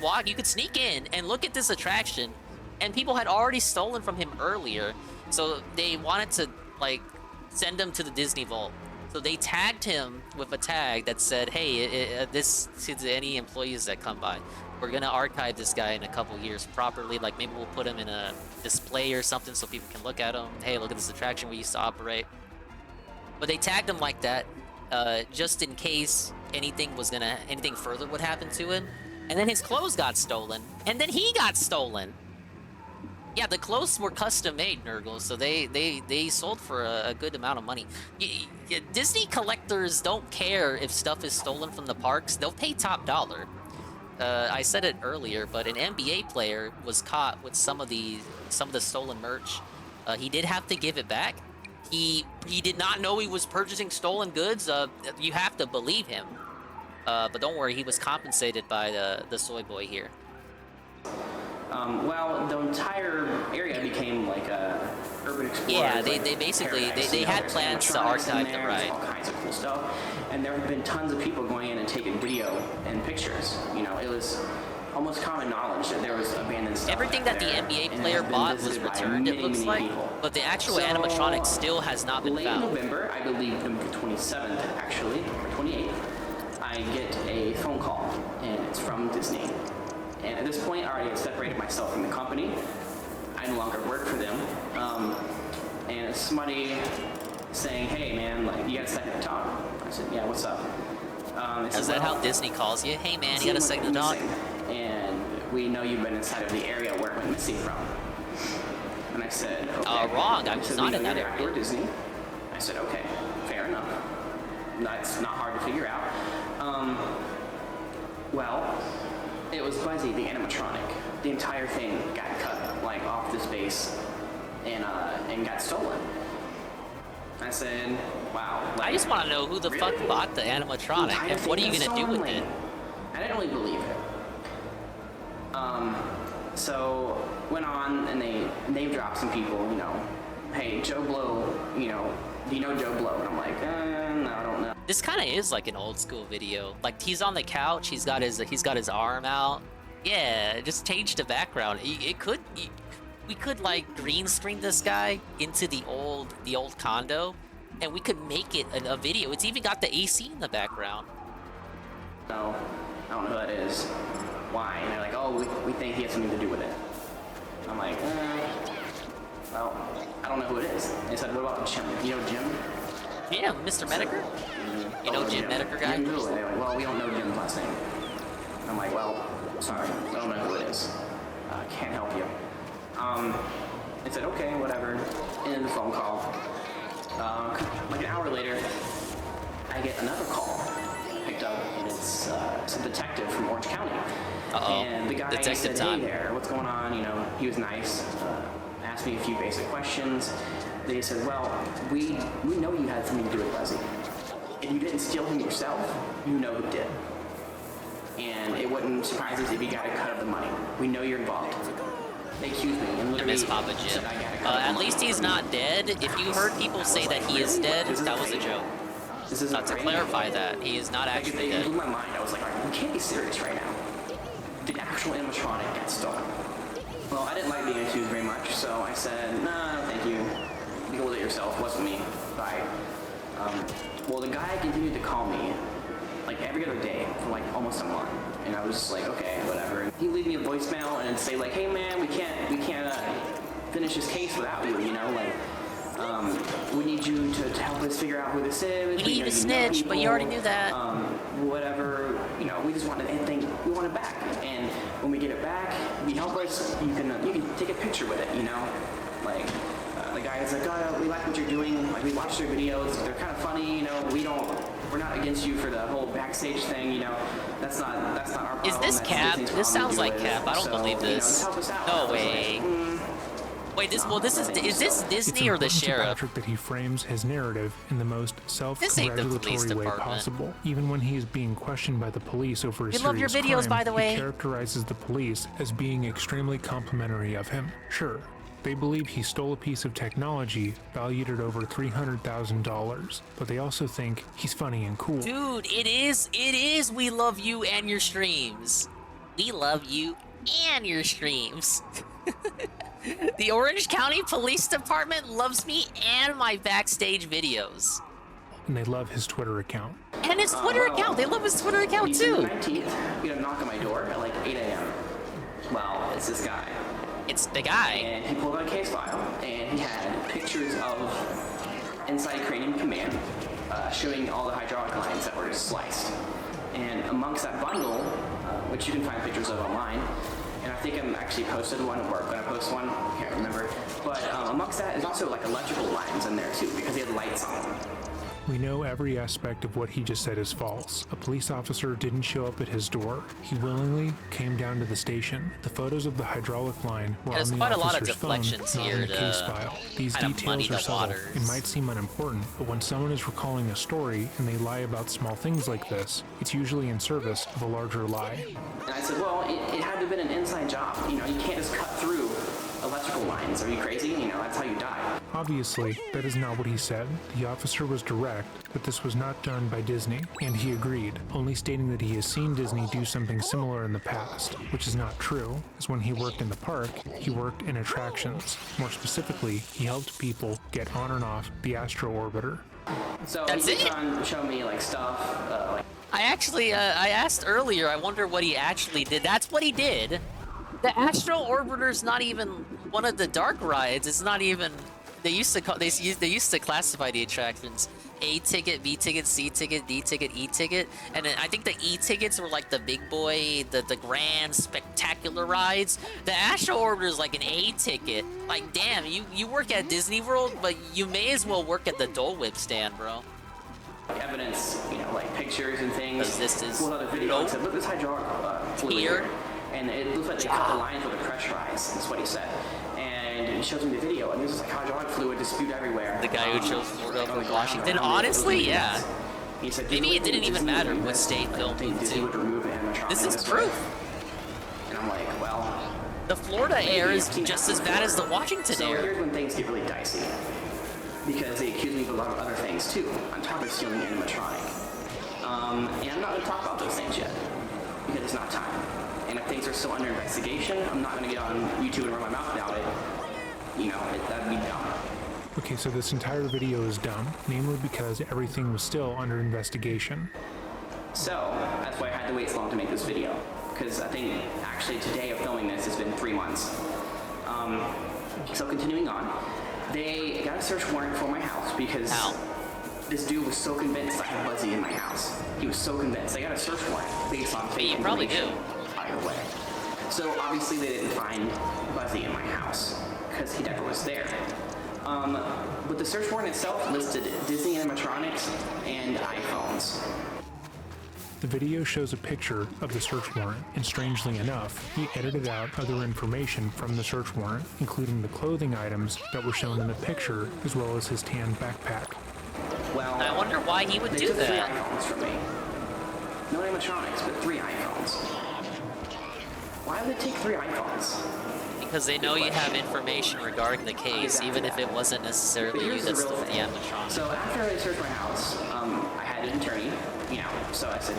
S2: sneak in and look at this attraction, and people had already stolen from him earlier. So they wanted to like send him to the Disney Vault. So they tagged him with a tag that said, hey, this to any employees that come by, we're gonna archive this guy in a couple years properly. Like maybe we'll put him in a display or something so people can look at him. Hey, look at this attraction we used to operate. But they tagged him like that, just in case anything further would happen to him. And then his clothes got stolen, and then he got stolen. Yeah, the clothes were custom made, Nurgle, so they sold for a good amount of money. Disney collectors don't care if stuff is stolen from the parks. They'll pay top dollar. I said it earlier, but an NBA player was caught with some of the stolen merch. He did have to give it back. He did not know he was purchasing stolen goods. You have to believe him. But don't worry, he was compensated by the soy boy here.
S6: Well, the entire area became like a urban explorer.
S2: Yeah, they basically they had plans to archive the ride.
S6: All kinds of cool stuff, and there have been tons of people going in and taking video and pictures. You know, it was almost common knowledge that there was abandoned stuff.
S2: Everything that the NBA player bought was returned, it looks like, but the actual animatronic still has not been found.
S6: Late November, I believe November 27th, actually, or 28th, I get a phone call, and it's from Disney. And at this point, I already had separated myself from the company. I no longer work for them. And it's somebody saying, hey man, like, you got a second to talk? I said, yeah, what's up?
S2: Is that how Disney calls you? Hey man, you got a second to talk?
S6: And we know you've been inside of the area where it went missing from. And I said, okay.
S2: Wrong, I was not in that area.
S6: Or Disney. I said, okay, fair enough. That's not hard to figure out. Well, it was Buzzy, the animatronic. The entire thing got cut, like, off this base and got stolen. I said, wow. Like,
S2: I just want to know who the fuck bought the animatronic, and what are you gonna do with it?
S6: I didn't really believe it. So went on and they name dropped some people, you know. Hey, Joe Blow, you know, do you know Joe Blow? And I'm like, no, I don't know.
S2: This kind of is like an old school video. Like he's on the couch, he's got his arm out. Yeah, just change the background. We could like green screen this guy into the old condo, and we could make it a video. It's even got the AC in the background.
S6: No, I don't know who that is. Why? And they're like, oh, we think he has something to do with it. I'm like, well, I don't know who it is. They said, what about Jim? You know Jim?
S2: Yeah, Mr. Medicare. You know Jim Medicare guy?
S6: Jim who? And they're like, well, we don't know Jim's last name. I'm like, well, sorry, I don't know who it is. Can't help you. They said, okay, whatever. End the phone call. Like an hour later, I get another call. Picked up, and it's some detective from Orange County. And the guy said, hey there, what's going on? You know, he was nice. Asked me a few basic questions. They said, well, we know you had something to do with Buzzy. If you didn't steal him yourself, you know who did. And it wouldn't surprise us if you got a cut of the money. We know you're involved. They accused me and
S2: I
S6: literally
S2: miss Papa Jim.
S6: said I gotta cut
S2: At
S6: them
S2: least
S6: off.
S2: he's not dead. If you heard people say that he is dead, that was a joke. To clarify that, he is not actually
S6: It
S2: dead.
S6: blew my mind. I was like, you can't be serious right now. The actual animatronic got stolen. Well, I didn't like being accused very much, so I said, nah, no, thank you. Deal with it yourself. Wasn't me. Bye. Well, the guy continued to call me like every other day for like almost a month, and I was just like, okay, whatever. And he'd leave me a voicemail and say like, hey man, we can't finish this case without you, you know, like. We need you to help us figure out who this is.
S2: We need you to snitch, but you already knew that.
S6: Whatever, you know, we just wanted anything. We want it back, and when we get it back, if you help us, you can take a picture with it, you know, like. The guy is like, oh, we like what you're doing. Like, we watched your videos. They're kind of funny, you know. We're not against you for the whole backstage thing, you know. That's not our problem.
S2: Is this Cap? This sounds like Cap. I don't believe this.
S6: You know, just help us out.
S2: No way. Wait, is this Disney or the
S8: It's important to
S2: sheriff?
S8: Patrick that he frames his narrative in the most
S2: This ain't the police
S8: self-congratulatory way
S2: department.
S8: possible. Even when he is being questioned by the police over a
S2: We love your
S8: serious
S2: videos,
S8: crime,
S2: by the way.
S8: he characterizes the police as being extremely complimentary of him. Sure, they believe he stole a piece of technology valued at over $300,000, but they also think he's funny and cool.
S2: Dude, it is. We love you and your streams. We love you and your streams. The Orange County Police Department loves me and my backstage videos.
S8: And they love his Twitter account.
S2: And his Twitter account. They love his Twitter account too.
S6: December 19th, we got a knock on my door at like 8 a.m. Well, it's this guy.
S2: It's the guy.
S6: And he pulled out a case file, and he had pictures of inside Cranium Command showing all the hydraulic lines that were just sliced. And amongst that bundle, which you can find pictures of online, and I think I'm actually posted one, or gonna post one, can't remember. But amongst that is also like electrical lines in there too, because he had lights on them.
S8: We know every aspect of what he just said is false. A police officer didn't show up at his door. He willingly came down to the station. The photos of the hydraulic line were
S2: There's
S8: on the
S2: quite a lot of
S8: officer's phone,
S2: deflections
S8: not
S2: here
S8: in the case
S2: to
S8: file. These
S2: kind of muddy
S8: details are
S2: the
S8: subtle.
S2: waters.
S8: It might seem unimportant, but when someone is recalling a story and they lie about small things like this, it's usually in service of a larger lie.
S6: And I said, well, it had to have been an inside job. You know, you can't just cut through electrical lines. Are you crazy? You know, that's how you die.
S8: Obviously, that is not what he said. The officer was direct that this was not done by Disney, and he agreed, only stating that he has seen Disney do something similar in the past, which is not true, as when he worked in the park, he worked in attractions. More specifically, he helped people get on and off the Astro Orbiter.
S6: So he keeps on showing me like stuff, like.
S2: I actually, I asked earlier, I wonder what he actually did. That's what he did. The Astro Orbiter's not even one of the dark rides. It's not even. They used to classify the attractions: A ticket, B ticket, C ticket, D ticket, E ticket, and then I think the E tickets were like the big boy, the grand, spectacular rides. The Astro Orbiter is like an A ticket. Like, damn, you work at Disney World, but you may as well work at the Dole Whip stand, bro.
S6: Evidence, you know, like pictures and things.
S2: This is
S6: pulled out a video and said, look, this hydraulic fluid here. And it looks like they cut the lines with a pressurized. That's what he said. And he shows me the video, and there's like hydraulic fluid dispute everywhere.
S2: The guy who chose Florida over Washington. Honestly, yeah.
S6: He said,
S2: maybe it didn't even matter what state filmed it to. This is proof.
S6: And I'm like, well.
S2: The Florida air is just as bad as the Washington
S6: so
S2: air.
S6: Here's when things get really dicey. Because they accuse me of a lot of other things too, on top of stealing animatronic. And I'm not going to talk about those things yet, because it's not time. And if things are still under investigation, I'm not going to get on YouTube and run my mouth about it. You know, that'd be dumb.
S8: Okay, so this entire video is done, namely because everything was still under investigation.
S6: So, that's why I had to wait so long to make this video. Because I think, actually, today of filming this has been 3 months. So continuing on, they got a search warrant for my house because this dude was so convinced I had Buzzy in my house. He was so convinced. They got a search warrant based on fake information.
S2: Probably do.
S6: By the way. So obviously they didn't find Buzzy in my house because he never was there. But the search warrant itself listed Disney animatronics and iPhones.
S8: The video shows a picture of the search warrant, and strangely enough, he edited out other information from the search warrant, including the clothing items that were shown in the picture, as well as his tan backpack.
S6: Well,
S2: I wonder why he would do that.
S6: They took 3 iPhones from me. No animatronics, but 3 iPhones. Why would they take 3 iPhones?
S2: because they know you have information regarding the case, even if it wasn't necessarily you that stole the animatronic.
S6: So after I searched my house, I had an attorney, you know, so I said,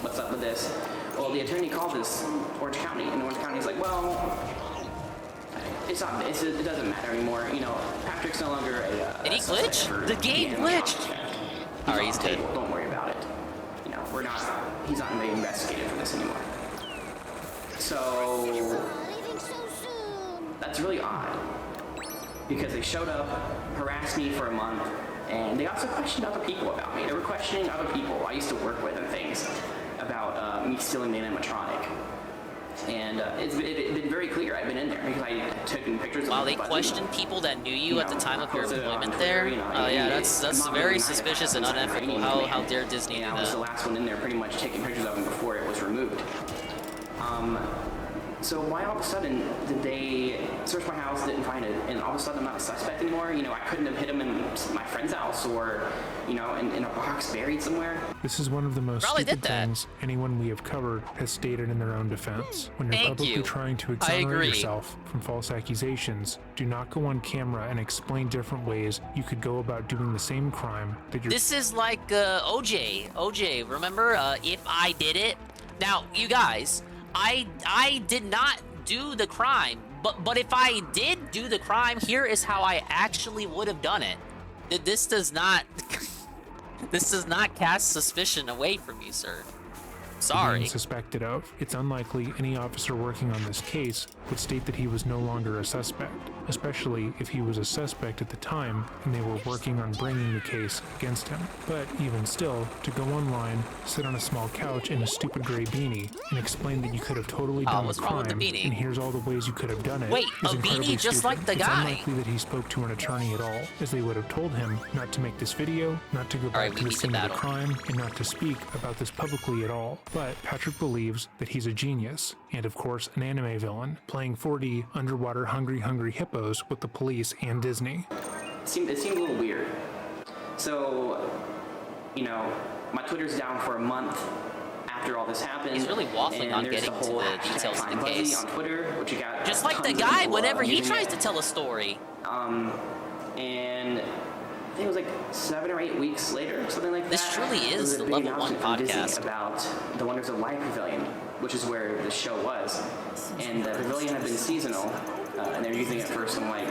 S6: what's up with this? Well, the attorney called this Orange County, and Orange County's like, well, it doesn't matter anymore. You know, Patrick's no longer a...
S2: Did he glitch? The game glitched! Alright, he's good.
S6: Don't worry about it. You know, he's not being investigated for this anymore. So... That's really odd. Because they showed up, harassed me for a month, and they also questioned other people about me. They were questioning other people I used to work with and things about me stealing the animatronic. And it's been very clear. I've been in there because I took pictures of
S2: Wow, they questioned people that knew you at the time of your employment there? Yeah, that's very suspicious and unethical. How dare Disney do that?
S6: I was the last one in there pretty much taking pictures of him before it was removed. So why all of a sudden did they search my house, didn't find it, and all of a sudden I'm not a suspect anymore? You know, I couldn't have hit him in my friend's house or, you know, in a box buried somewhere.
S8: This is one of the most stupid things anyone we have covered has stated in their own defense. When you're publicly trying to exonerate yourself from false accusations, do not go on camera and explain different ways you could go about doing the same crime that you're—
S2: This is like OJ, remember? If I did it. Now, you guys, I did not do the crime, but if I did do the crime, here is how I actually would have done it. This does not cast suspicion away from you, sir. Sorry.
S8: Being suspected of, it's unlikely any officer working on this case would state that he was no longer a suspect, especially if he was a suspect at the time and they were working on bringing the case against him. But even still, to go online, sit on a small couch in a stupid gray beanie, and explain that you could have totally done the crime, and here's all the ways you could have done it.
S2: Wait,
S8: is
S2: a
S8: incredibly
S2: beanie just
S8: stupid.
S2: like the
S8: It's
S2: guy.
S8: unlikely that he spoke to an attorney at all, as they would have told him not to make this video, not to go back to the scene of the crime, and not to speak about this publicly at all. But Patrick believes that he's a genius, and of course an anime villain, playing 4D underwater hungry hippos with the police and Disney.
S6: It seemed a little weird. So, you know, my Twitter's down for a month after all this happened.
S2: He's really waffling on getting to the details of the case.
S6: On Twitter, which you got
S2: just like the guy whenever he tries to tell a story.
S6: And I think it was like 7 or 8 weeks later, something like that.
S2: This truly is the Level 1 podcast.
S6: About the Wonders of Life Pavilion, which is where the show was. And the pavilion had been seasonal, and they're using it for some like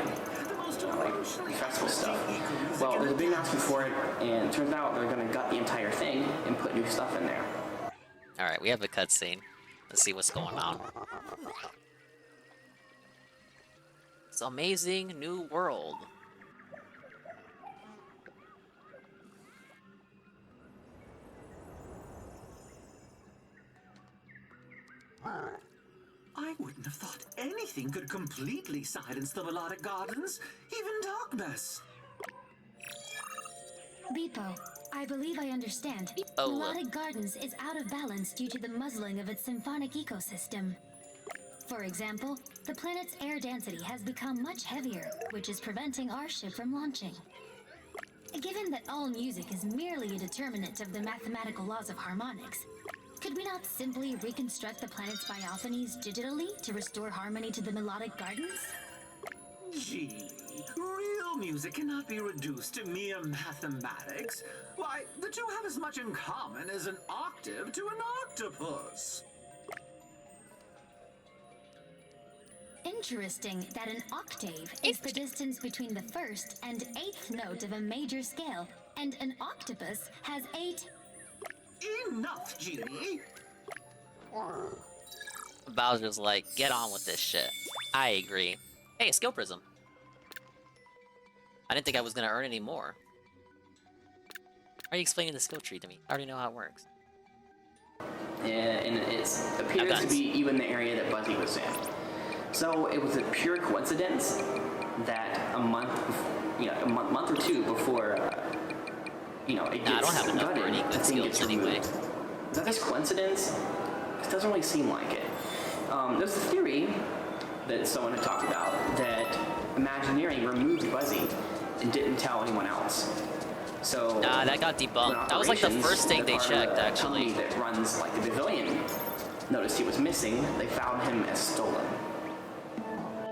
S6: festival stuff. Well, there's a big announcement for it, and it turns out they're gonna gut the entire thing and put new stuff in there.
S2: Alright, we have a cutscene. Let's see what's going on. It's amazing new world.
S5: I wouldn't have thought anything could completely silence the melodic gardens, even darkness.
S7: Beepo, I believe I understand. Melodic Gardens is out of balance due to the muzzling of its symphonic ecosystem. For example, the planet's air density has become much heavier, which is preventing our ship from launching. Given that all music is merely a determinant of the mathematical laws of harmonics, could we not simply reconstruct the planet's biophonies digitally to restore harmony to the melodic gardens?
S5: Gee, real music cannot be reduced to mere mathematics. Why, the two have as much in common as an octave to an octopus.
S7: Interesting that an octave is the distance between the first and 8th note of a major scale, and an octopus has 8...
S5: Enough, Genie!
S2: Bowser's like, get on with this shit. I agree. Hey, a skill prism. I didn't think I was gonna earn any more. Why are you explaining the skill tree to me? I already know how it works.
S6: Yeah, and it appears to be even the area that Buzzy was in. So it was a pure coincidence that a month or two before, it gets
S2: I don't have enough for any good skills anyway.
S6: Is that just coincidence? It doesn't really seem like it. There's a theory that someone had talked about that Imagineering removed Buzzy and didn't tell anyone else. So
S2: nah, that got debunked. That was like the first thing they checked, actually.
S6: That runs like the pavilion noticed he was missing. They found him as stolen.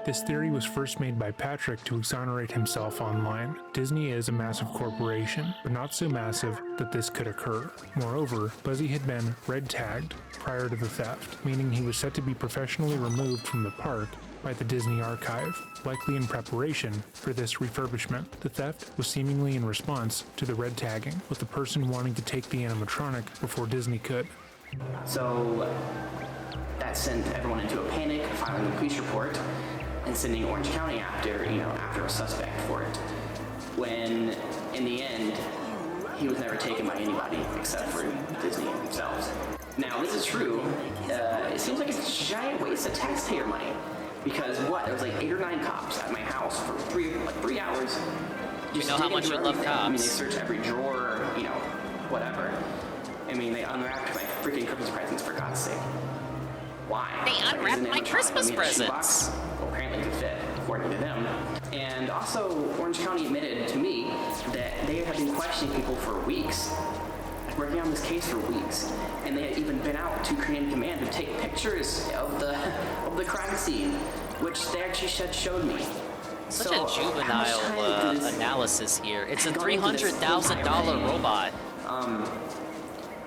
S8: This theory was first made by Patrick to exonerate himself online. Disney is a massive corporation, but not so massive that this could occur. Moreover, Buzzy had been red tagged prior to the theft, meaning he was set to be professionally removed from the park by the Disney archive, likely in preparation for this refurbishment. The theft was seemingly in response to the red tagging, with the person wanting to take the animatronic before Disney could.
S6: So that sent everyone into a panic, filing a police report, and sending Orange County after a suspect for it. When, in the end, he was never taken by anybody except for Disney themselves. Now, this is true. It seems like it's a giant waste of taxpayer money. Because there was like 8 or 9 cops at my house for 3 hours.
S2: You know how much you love cops.
S6: I mean, they searched every drawer, whatever. I mean, they unwrapped my freaking Christmas presents, for God's sake. Why?
S2: They unwrapped my Christmas presents.
S6: Well, apparently could fit, according to them. And also, Orange County admitted to me that they had been questioning people for weeks. Working on this case for weeks, and they had even been out to Korean Command to take pictures of the crime scene, which they actually showed me.
S2: Such a juvenile analysis here. It's a $300,000 robot.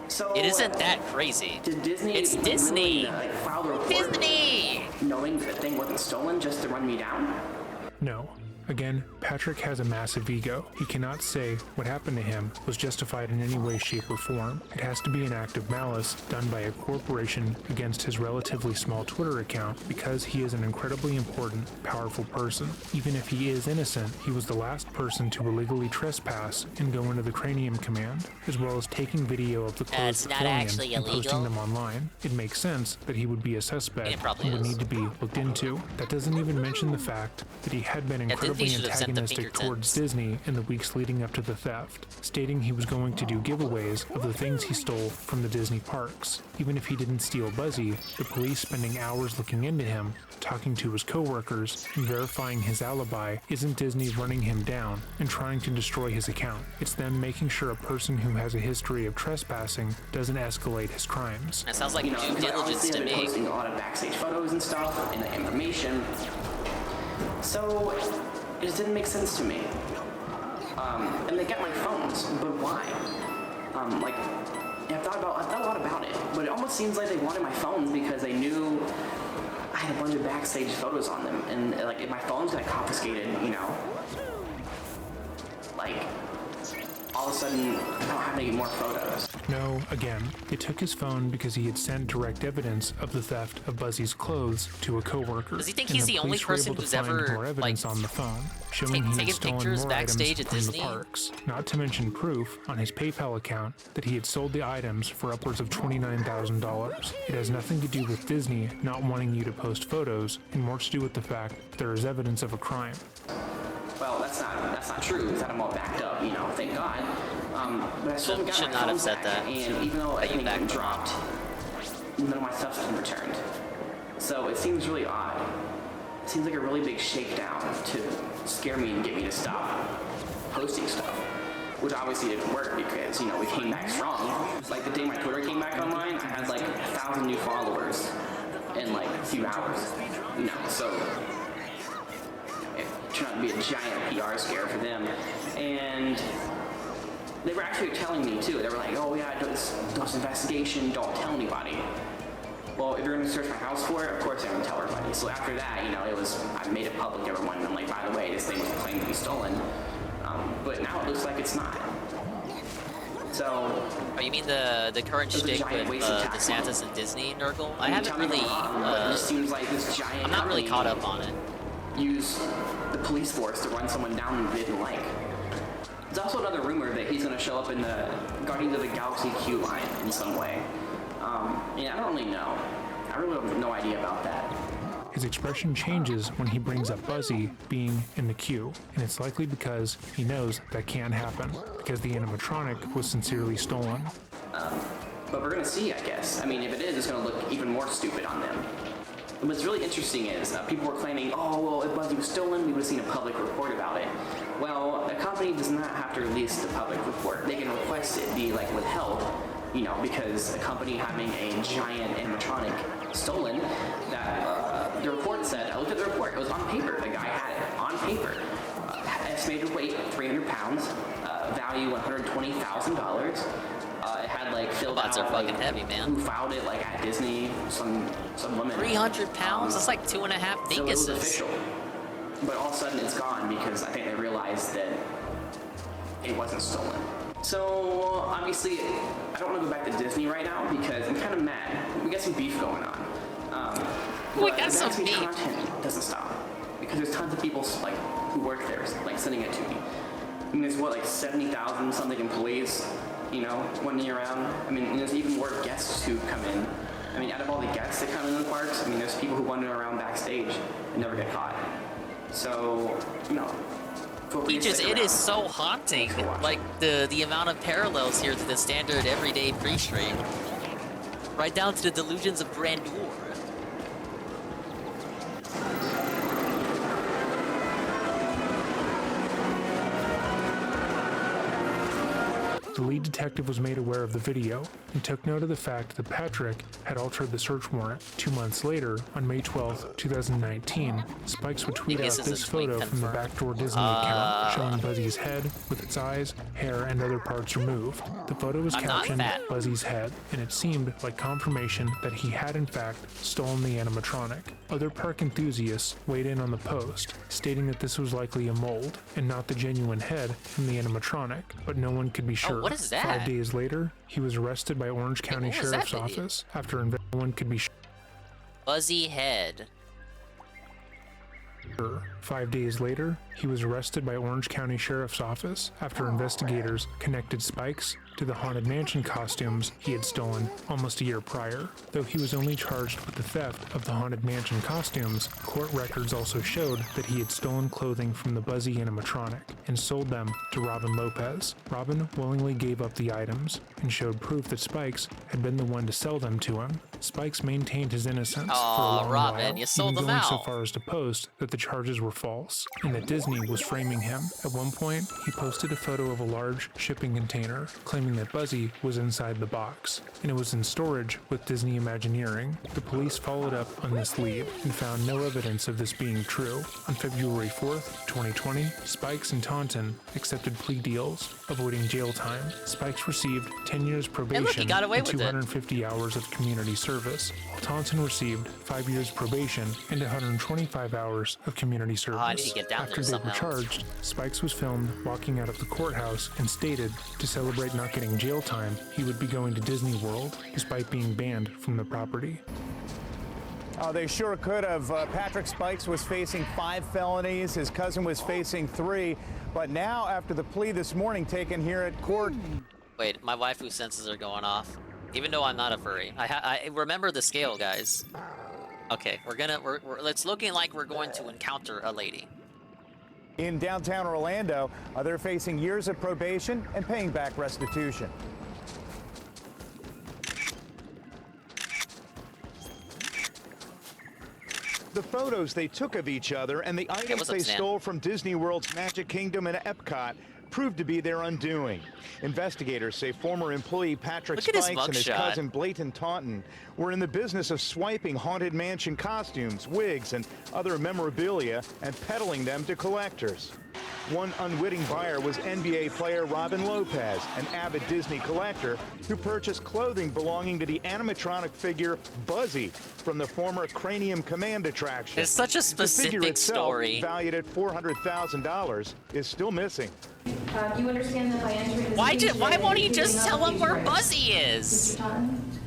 S6: So
S2: it isn't that crazy.
S6: Did Disney?
S2: It's Disney.
S6: Really, file the report
S2: Disney.
S6: Knowing the thing wasn't stolen just to run me down?
S8: No. Again, Patrick has a massive ego. He cannot say what happened to him was justified in any way, shape, or form. It has to be an act of malice done by a corporation against his relatively small Twitter account because he is an incredibly important, powerful person. Even if he is innocent, he was the last person to illegally trespass and go into the Cranium Command, as well as taking video of the clothes
S2: not
S8: flown
S2: actually
S8: and posting
S2: illegal.
S8: them online. It makes sense that he would be a suspect and would
S2: is.
S8: need to be looked into. That doesn't even mention the fact that he had been incredibly antagonistic towards Disney in the weeks leading up to the theft, stating he was going to do giveaways of the things he stole from the Disney parks. Even if he didn't steal Buzzy, the police spending hours looking into him, talking to his co-workers, and verifying his alibi isn't Disney running him down and trying to destroy his account. It's them making sure a person who has a history of trespassing doesn't escalate his crimes.
S2: That sounds like due diligence to me.
S6: Posting a lot of backstage photos and stuff and the information. So it just didn't make sense to me. And they get my phones, but why? I've thought a lot about it, but it almost seems like they wanted my phones because they knew I had a bunch of backstage photos on them, and if my phones got confiscated, all of a sudden I don't have any more photos.
S8: No, again, they took his phone because he had sent direct evidence of the theft of Buzzy's clothes to a coworker.
S2: Does he think he's the only person who's ever
S8: more evidence on the phone, showing he had stolen
S2: pictures
S8: more
S2: backstage
S8: items
S2: at
S8: from
S2: Disney?
S8: the parks. Not to mention proof on his PayPal account that he had sold the items for upwards of $29,000. It has nothing to do with Disney not wanting you to post photos, and more to do with the fact that there is evidence of a crime.
S6: Well, that's not true. It's that I'm all backed up, thank God. But I still haven't got my phones back, and even though everything got dropped, none of my stuff's been returned. So it seems really odd. It seems like a really big shakedown to scare me and get me to stop posting stuff. Which obviously didn't work because, we came back strong. Like the day my Twitter came back online, I had 1,000 new followers in a few hours. So it turned out to be a giant PR scare for them. And they were actually telling me too. They were like, oh yeah, do this investigation, don't tell anybody. Well, if you're gonna search my house for it, of course I'm gonna tell everybody. So after that, I made it public to everyone. And I'm like, by the way, this thing was claimed to be stolen. But now it looks like it's not. So.
S2: Oh, you mean the current shtick with DeSantis and Disney, Nurgle? I haven't really.
S6: It just seems like this giant.
S2: I'm not really caught up on it.
S6: Use the police force to run someone down that they didn't like. There's also another rumor that he's going to show up in the Guardians of the Galaxy queue line in some way. I don't really know. I really have no idea about that.
S8: His expression changes when he brings up Buzzy being in the queue, and it's likely because he knows that can't happen, because the animatronic was sincerely stolen.
S6: But we're going to see, I guess. I mean, if it is, it's going to look even more stupid on them. And what's really interesting is people were claiming, oh, well, if Buzzy was stolen, we would have seen a public report about it. Well, a company does not have to release the public report. They can request it be withheld You know, because a company having a giant animatronic stolen, that the report said, I looked at the report, it was on paper, the guy had it on paper. Estimated weight 300 pounds, value $120,000. It had like filled
S2: robots
S6: out,
S2: are fucking
S6: like,
S2: heavy, man.
S6: who filed it like at Disney, some woman.
S2: 300 pounds? That's like 2.5 dinguses.
S6: So it was official. But all of a sudden it's gone because I think they realized that it wasn't stolen. So obviously, I don't want to go back to Disney right now because I'm kind of mad. We got some beef going on.
S2: We got some beef.
S6: Content doesn't stop because there's tons of people like who work there, like sending it to me. I mean, there's what, like 70,000 something employees, you know, wandering around. I mean, there's even more guests who come in. I mean, out of all the guests that come in the parks, I mean, there's people who wander around backstage and never get caught. So, you know.
S2: It is so haunting, like the amount of parallels here to the standard everyday pre-stream. Right down to the delusions of grandeur.
S8: The lead detective was made aware of the video and took note of the fact that Patrick had altered the search warrant. 2 months later, on May 12, 2019, Spikes would tweet out this photo from the Backdoor Disney account showing Buzzy's head with its eyes, hair, and other parts removed. The photo was captioned Buzzy's head, and it seemed like confirmation that he had in fact stolen the animatronic. Other park enthusiasts weighed in on the post, stating that this was likely a mold and not the genuine head from the animatronic, but no one could be sure.
S2: What is that?
S8: 5 days later, he was arrested by Orange County Sheriff's Office after no one could be sure.
S2: Buzzy head.
S8: 5 days later, he was arrested by Orange County Sheriff's Office after investigators connected Spikes to the Haunted Mansion costumes he had stolen almost a year prior. Though he was only charged with the theft of the Haunted Mansion costumes, court records also showed that he had stolen clothing from the Buzzy animatronic and sold them to Robin Lopez. Robin willingly gave up the items and showed proof that Spikes had been the one to sell them to him. Spikes maintained his innocence for a long
S2: Robin,
S8: while,
S2: you sold
S8: even
S2: them
S8: going so
S2: out.
S8: far as to post that the charges were false and that Disney was framing him. At one point, he posted a photo of a large shipping container, claiming that Buzzy was inside the box, and it was in storage with Disney Imagineering. The police followed up on this lead and found no evidence of this being true. On February 4th, 2020, Spikes and Taunton accepted plea deals, avoiding jail time. Spikes received 10 years probation and 250 hours of community service, while Taunton received 5 years probation and 125 hours of community service.
S2: I need to get down
S8: After
S2: there
S8: they
S2: somehow.
S8: were charged, Spikes was filmed walking out of the courthouse and stated to celebrate not getting jail time, he would be going to Disney World, despite being banned from the property.
S11: They sure could have. Patrick Spikes was facing 5 felonies. His cousin was facing 3. But now, after the plea this morning taken here at court...
S2: Wait, my waifu senses are going off. Even though I'm not a furry. I remember the scale, guys. Okay, it's looking like we're going to encounter a lady.
S11: In downtown Orlando, they're facing years of probation and paying back restitution. The photos they took of each other and the items they stole from Disney World's Magic Kingdom and Epcot proved to be their undoing. Investigators say former employee Patrick Spikes and his cousin Blayton Taunton were in the business of swiping Haunted Mansion costumes, wigs, and other memorabilia and peddling them to collectors. One unwitting buyer was NBA player Robin Lopez, an avid Disney collector who purchased clothing belonging to the animatronic figure Buzzy from the former Cranium Command attraction.
S2: It's such a specific
S11: the figure itself,
S2: story.
S11: valued at $400,000, is still missing.
S13: You understand that by entering this
S2: Why won't he just tell him where Buzzy is?
S13: Mr. Taunton?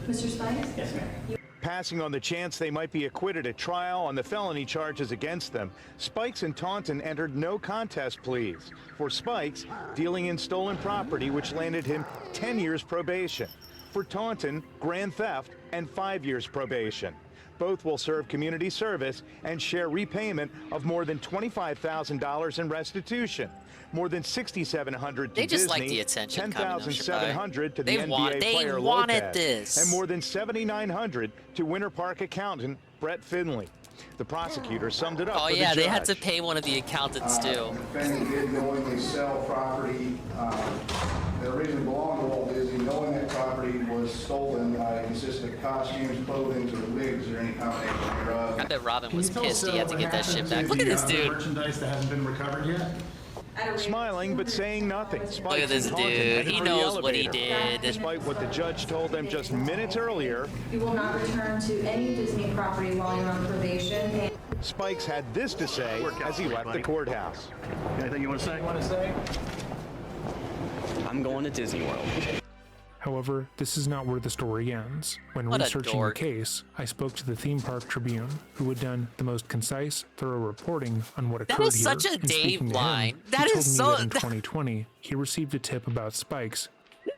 S13: Mr. Spikes? Yes, ma'am.
S11: Passing on the chance they might be acquitted at trial on the felony charges against them, Spikes and Taunton entered no contest pleas. For Spikes, dealing in stolen property, which landed him 10 years probation. For Taunton, grand theft and 5 years probation. Both will serve community service and share repayment of more than $25,000 in restitution. More than $6,700 to
S2: They just
S11: Disney,
S2: like the attention coming,
S11: $10,700 to the
S2: They
S11: NBA
S2: wanted
S11: player Lopez,
S2: this.
S11: and more than $7,900 to Winter Park accountant Brett Finley. The prosecutor summed it up.
S2: Oh
S11: for
S2: yeah,
S11: the
S2: they had
S11: judge.
S2: to pay one of the accountants too.
S23: The defendant did knowingly sell property that originally belonged to Walt Disney, knowing that
S4: was stolen consist of costumes, clothing, or wigs, or any combination thereof.
S2: I bet Robin was pissed he had to get that shit back. Look at this dude.
S4: Merchandise that hasn't been recovered yet.
S11: Smiling but saying nothing.
S2: Look at this dude. He knows what he did.
S11: Despite what the judge told them just minutes earlier.
S13: You will not return to any Disney property while you're on probation.
S11: Spikes had this to say as he left the courthouse.
S4: Anything you want to say?
S15: I'm going to Disney World.
S8: However, this is not where the story ends. When researching the case, I spoke to the Theme Park Tribune, who had done the most concise, thorough reporting on what occurred here.
S2: That is such a Dave line.
S8: That is so. In 2020, he received a tip about Spikes.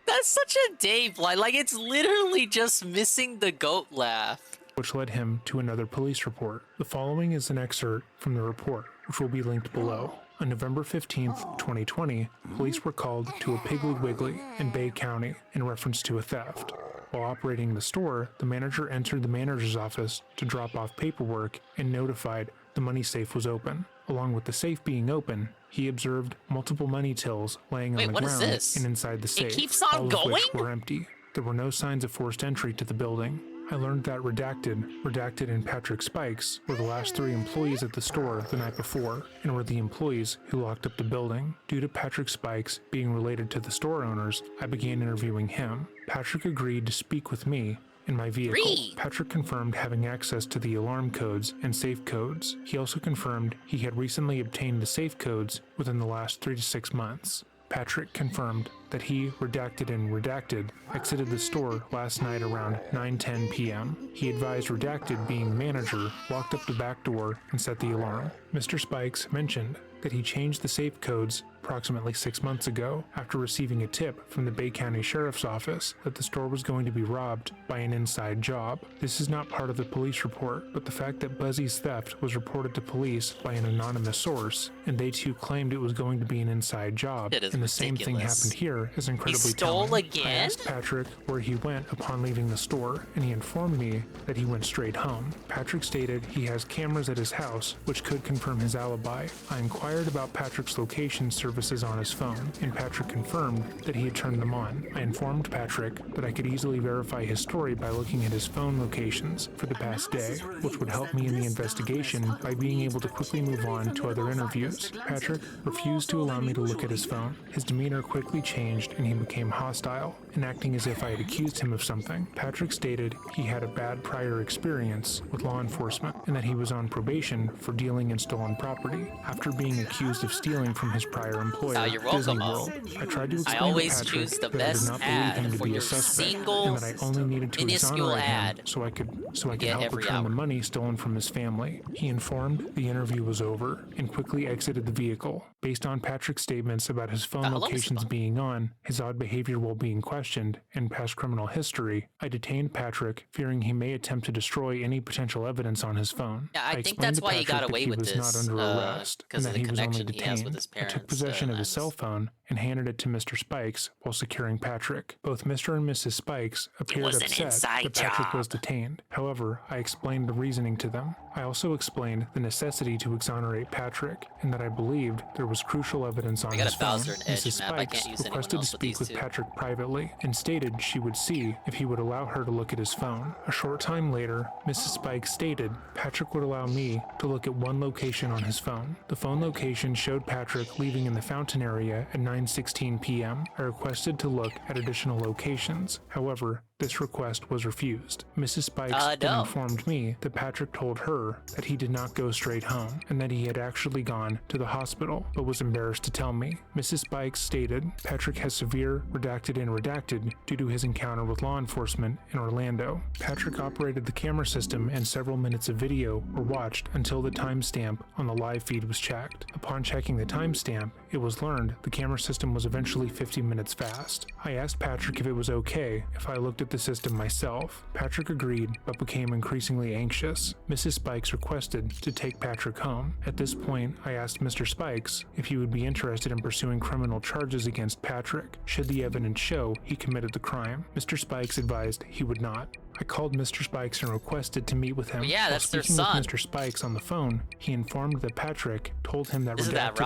S2: That's such a Dave line. Like, it's literally just missing the goat laugh.
S8: Which led him to another police report. The following is an excerpt from the report, which will be linked below. On November 15th, 2020, police were called to a Piggly Wiggly in Bay County in reference to a theft. While operating the store, the manager entered the manager's office to drop off paperwork and notified the money safe was open. Along with the safe being open, he observed multiple money tills laying on the ground and inside the safe,
S2: it keeps on
S8: all
S2: going?
S8: of which were empty. There were no signs of forced entry to the building. I learned that Redacted, and Patrick Spikes were the last 3 employees at the store the night before, and were the employees who locked up the building. Due to Patrick Spikes being related to the store owners, I began interviewing him. Patrick agreed to speak with me in my vehicle. Patrick confirmed having access to the alarm codes and safe codes. He also confirmed he had recently obtained the safe codes within the last 3 to 6 months. Patrick confirmed that he, Redacted, exited the store last night around 9:10 p.m. He advised Redacted, being manager, walked up the back door and set the alarm. Mr. Spikes mentioned that he changed the safe codes approximately 6 months ago after receiving a tip from the Bay County Sheriff's Office that the store was going to be robbed by an inside job. This is not part of the police report, but the fact that Buzzy's theft was reported to police by an anonymous source, and they too claimed it was going to be an inside job, and the same thing happened here, is incredibly telling. I asked Patrick where he went upon leaving the store, and he informed me that he went straight home. Patrick stated he has cameras at his house, which could confirm his alibi. I inquired about Patrick's location services on his phone, and Patrick confirmed that he had turned them on. I informed Patrick that I could easily verify his story by looking at his phone locations for the past day, which would help me in the investigation by being able to quickly move on to other interviews. Patrick refused to allow me to look at his phone. His demeanor quickly changed and he became hostile and acting as if I had accused him of something. Patrick stated he had a bad prior experience with law enforcement and that he was on probation for dealing in stolen property after being accused of stealing from his prior employer, Disney World. I tried to explain to Patrick that I did not believe him to be a suspect and that I only needed to exonerate him so I could help return the money stolen from his family. He informed the interview was over and quickly exited the vehicle. Based on Patrick's statements about his phone locations being on, his odd behavior while being questioned, and past criminal history, I detained Patrick, fearing he may attempt to destroy any potential evidence on his phone.
S2: Yeah, I think that's why he got away with this.
S8: He was not under arrest, and that he was only detained. I took possession of his cell phone and handed it to Mr. Spikes while securing Patrick. Both Mr. and Mrs. Spikes appeared upset that Patrick was detained. However, I explained the reasoning to them. I also explained the necessity to exonerate Patrick, and that I believed there was crucial evidence on his phone. Mrs. Spikes requested to speak with Patrick privately and stated she would see if he would allow her to look at his phone. A short time later, Mrs. Spikes stated Patrick would allow me to look at one location on his phone. The phone location showed Patrick leaving in the fountain area at 9:16 p.m. I requested to look at additional locations. However, this request was refused. Mrs. Spikes then informed me that Patrick told her that he did not go straight home and that he had actually gone to the hospital but was embarrassed to tell me. Mrs. Spikes stated Patrick has severe redacted due to his encounter with law enforcement in Orlando. Patrick operated the camera system and several minutes of video were watched until the timestamp on the live feed was checked. Upon checking the timestamp, it was learned the camera system was eventually 50 minutes fast. I asked Patrick if it was okay if I looked at the system myself. Patrick agreed but became increasingly anxious. Mrs. Spikes requested to take Patrick home. At this point, I asked Mr. Spikes if he would be interested in pursuing criminal charges against Patrick should the evidence show he committed the crime. Mr. Spikes advised he would not. I called Mr. Spikes and requested to meet with him.
S2: Yeah,
S8: While
S2: that's their
S8: speaking
S2: son.
S8: with Mr. Spikes on the phone, he informed that Patrick told him that Redacted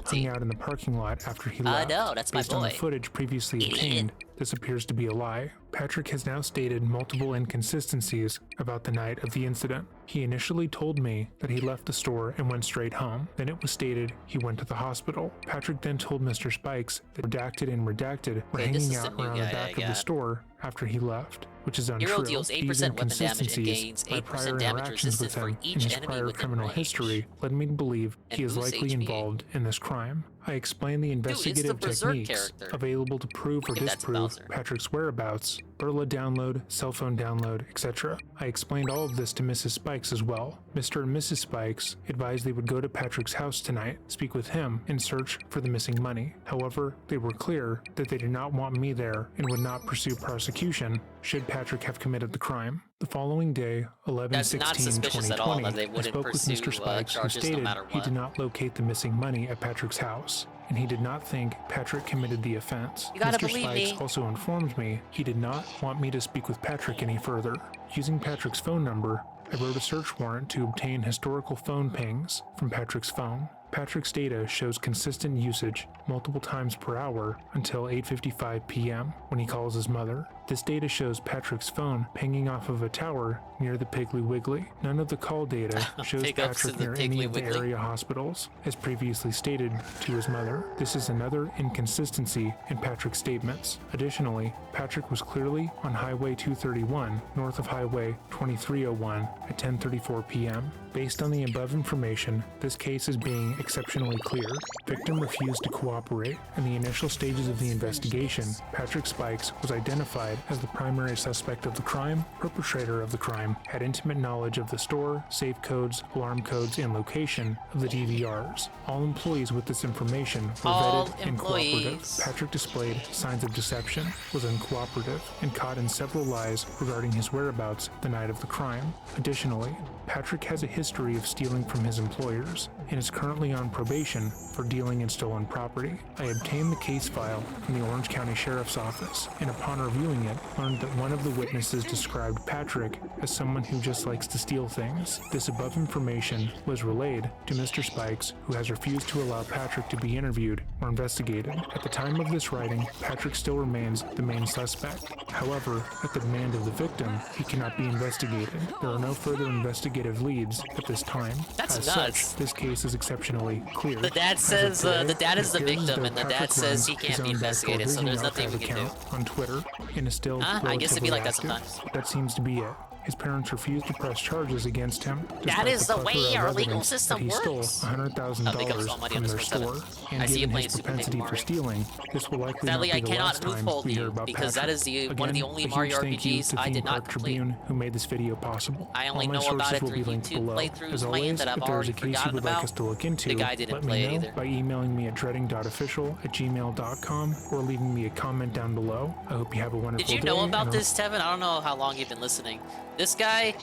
S8: hung out in the parking lot after he left.
S2: No, that's my
S8: Based on
S2: boy.
S8: the footage previously obtained, this appears to be a lie. Patrick has now stated multiple inconsistencies about the night of the incident. He initially told me that he left the store and went straight home. Then it was stated he went to the hospital. Patrick then told Mr. Spikes that Redacted and Redacted were hanging out around the back of the store after he left, which is untrue.
S2: Hero deals 8% weapon damage and gains 8% damage resistance for each enemy within
S8: criminal
S2: range.
S8: history led me to believe he is likely involved in this crime. I explained the investigative techniques available to prove or disprove Patrick's whereabouts, Burla download, cell phone download, etc. I explained all of this to Mrs. Spikes as well. Mr. and Mrs. Spikes advised they would go to Patrick's house tonight, speak with him, and search for the missing money. However, they were clear that they did not want me there and would not pursue prosecution should Patrick have committed the crime. The following day, 11/16/2020, I spoke with Mr. Spikes, who stated he did not locate the missing money at Patrick's house, and he did not think Patrick committed the offense. Mr. Spikes also informed me he did not want me to speak with Patrick any further. Using Patrick's phone number, I wrote a search warrant to obtain historical phone pings from Patrick's phone. Patrick's data shows consistent usage multiple times per hour until 8:55 p.m. when he calls his mother. This data shows Patrick's phone pinging off of a tower near the Piggly Wiggly. None of the call data shows Patrick near any of the area hospitals, as previously stated to his mother. This is another inconsistency in Patrick's statements. Additionally, Patrick was clearly on Highway 231 north of Highway 2301 at 10:34 p.m. Based on the above information, this case is being exceptionally clear. Victim refused to cooperate. In the initial stages of the investigation, Patrick Spikes was identified as the primary suspect of the crime. Perpetrator of the crime had intimate knowledge of the store, safe codes, alarm codes, and location of the DVRs. All employees with this information were vetted and cooperative. Patrick displayed signs of deception, was uncooperative, and caught in several lies regarding his whereabouts the night of the crime. Additionally, Patrick has a history of stealing from his employers and is currently on probation for dealing in stolen property. I obtained the case file from the Orange County Sheriff's Office, and upon reviewing it, learned that one of the witnesses described Patrick as someone who just likes to steal things. This above information was relayed to Mr. Spikes, who has refused to allow Patrick to be interviewed or investigated. At the time of this writing, Patrick still remains the main suspect. However, at the demand of the victim, he cannot be investigated. There are no further investigative leads at this time.
S2: That's
S8: as
S2: nuts.
S8: Such, this case is exceptionally clear.
S2: The dad says the dad is the victim, and the dad says he can't be investigated, so there's nothing we can do.
S8: On Twitter, and is still
S2: I guess it'd be like that
S8: active.
S2: sometimes.
S8: That seems to be it. His parents refused to press charges against him.
S2: That is the way our legal system
S8: works. He
S2: works.
S8: stole $100,000 from their store, and given his propensity for stealing, this will likely not be the last time we hear about
S2: because that is one of the only Mario RPGs I did not complete.
S8: Tribune, who made this video possible.
S2: I only know about it through YouTube playthroughs playing that I've already forgotten about. The guy didn't play it either.
S8: By emailing me at dreading.official@gmail.com or leaving me a comment down below. I hope you have a wonderful day.
S2: Did you know about this, Tevin? I don't know how long you've been listening. This guy,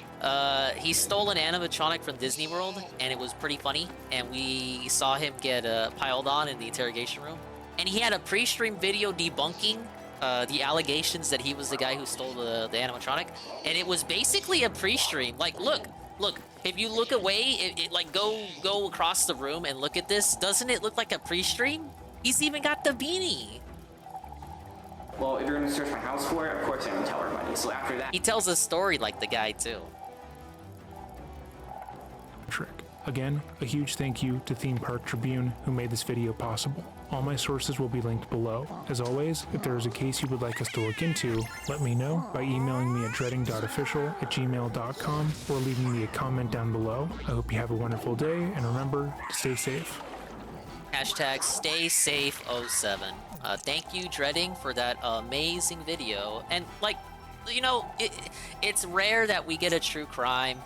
S2: he stole an animatronic from Disney World, and it was pretty funny. And we saw him get piled on in the interrogation room. And he had a pre-stream video debunking the allegations that he was the guy who stole the animatronic. And it was basically a pre-stream. Like, look. If you look away, like go across the room and look at this. Doesn't it look like a pre-stream? He's even got the beanie.
S6: Well, if you're gonna search my house for it, of course I'm gonna tell everybody. So after that,
S2: he tells a story like the guy too.
S8: Again, a huge thank you to Theme Park Tribune, who made this video possible. All my sources will be linked below. As always, if there is a case you would like us to look into, let me know by emailing me at dreading.official@gmail.com or leaving me a comment down below. I hope you have a wonderful day, and remember to stay safe.
S2: Hashtag stay safe 07. Thank you, Dreading, for that amazing video. And like, you know, it's rare that we get a true crime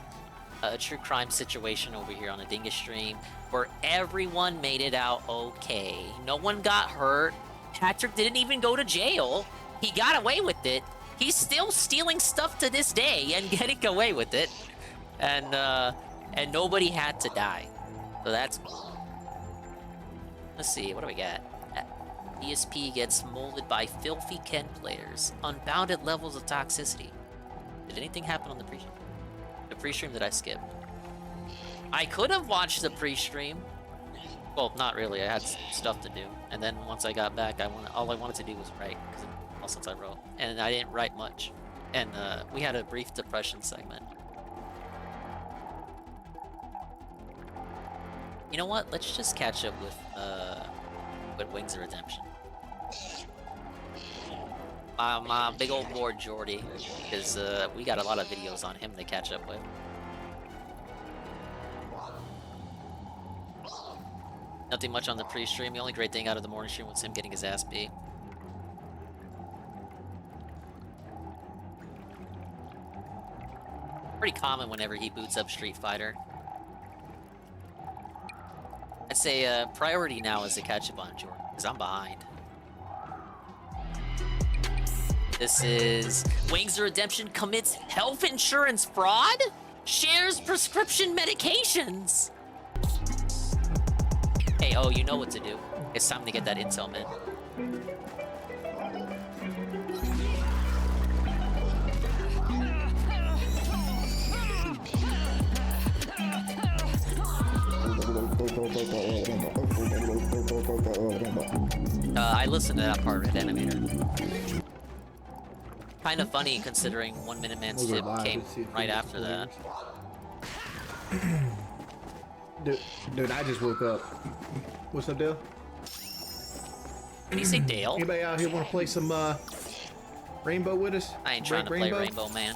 S2: situation over here on a Dingus stream where everyone made it out okay. No one got hurt. Patrick didn't even go to jail. He got away with it. He's still stealing stuff to this day and getting away with it. And nobody had to die. So that's... Let's see, what do we got? ESP gets molded by filthy Ken players. Unbounded levels of toxicity. Did anything happen on the pre-stream? The pre-stream that I skipped. I could have watched the pre-stream, Well, not really. I had stuff to do, and then once I got back, all I wanted to do was write, because since I wrote, and I didn't write much, and we had a brief depression segment. You know what? Let's just catch up with Wings of Redemption. My big old board Jordy, because we got a lot of videos on him to catch up with. Nothing much on the pre-stream. The only great thing out of the morning stream was him getting his ass beat. Pretty common whenever he boots up Street Fighter. I'd say priority now is to catch up on Jordan, because I'm behind. This is Wings of Redemption commits health insurance fraud? Shares prescription medications! Hey, oh, you know what to do. It's time to get that intel, man. I listened to that part, Red Animator. Kind of funny considering 1 Minute Man's tip came right after that.
S14: Dude, I just woke up. What's up, Dale?
S2: Did you say Dale?
S14: Anybody out here want to play some Rainbow with us?
S2: I ain't trying to play Rainbow, man.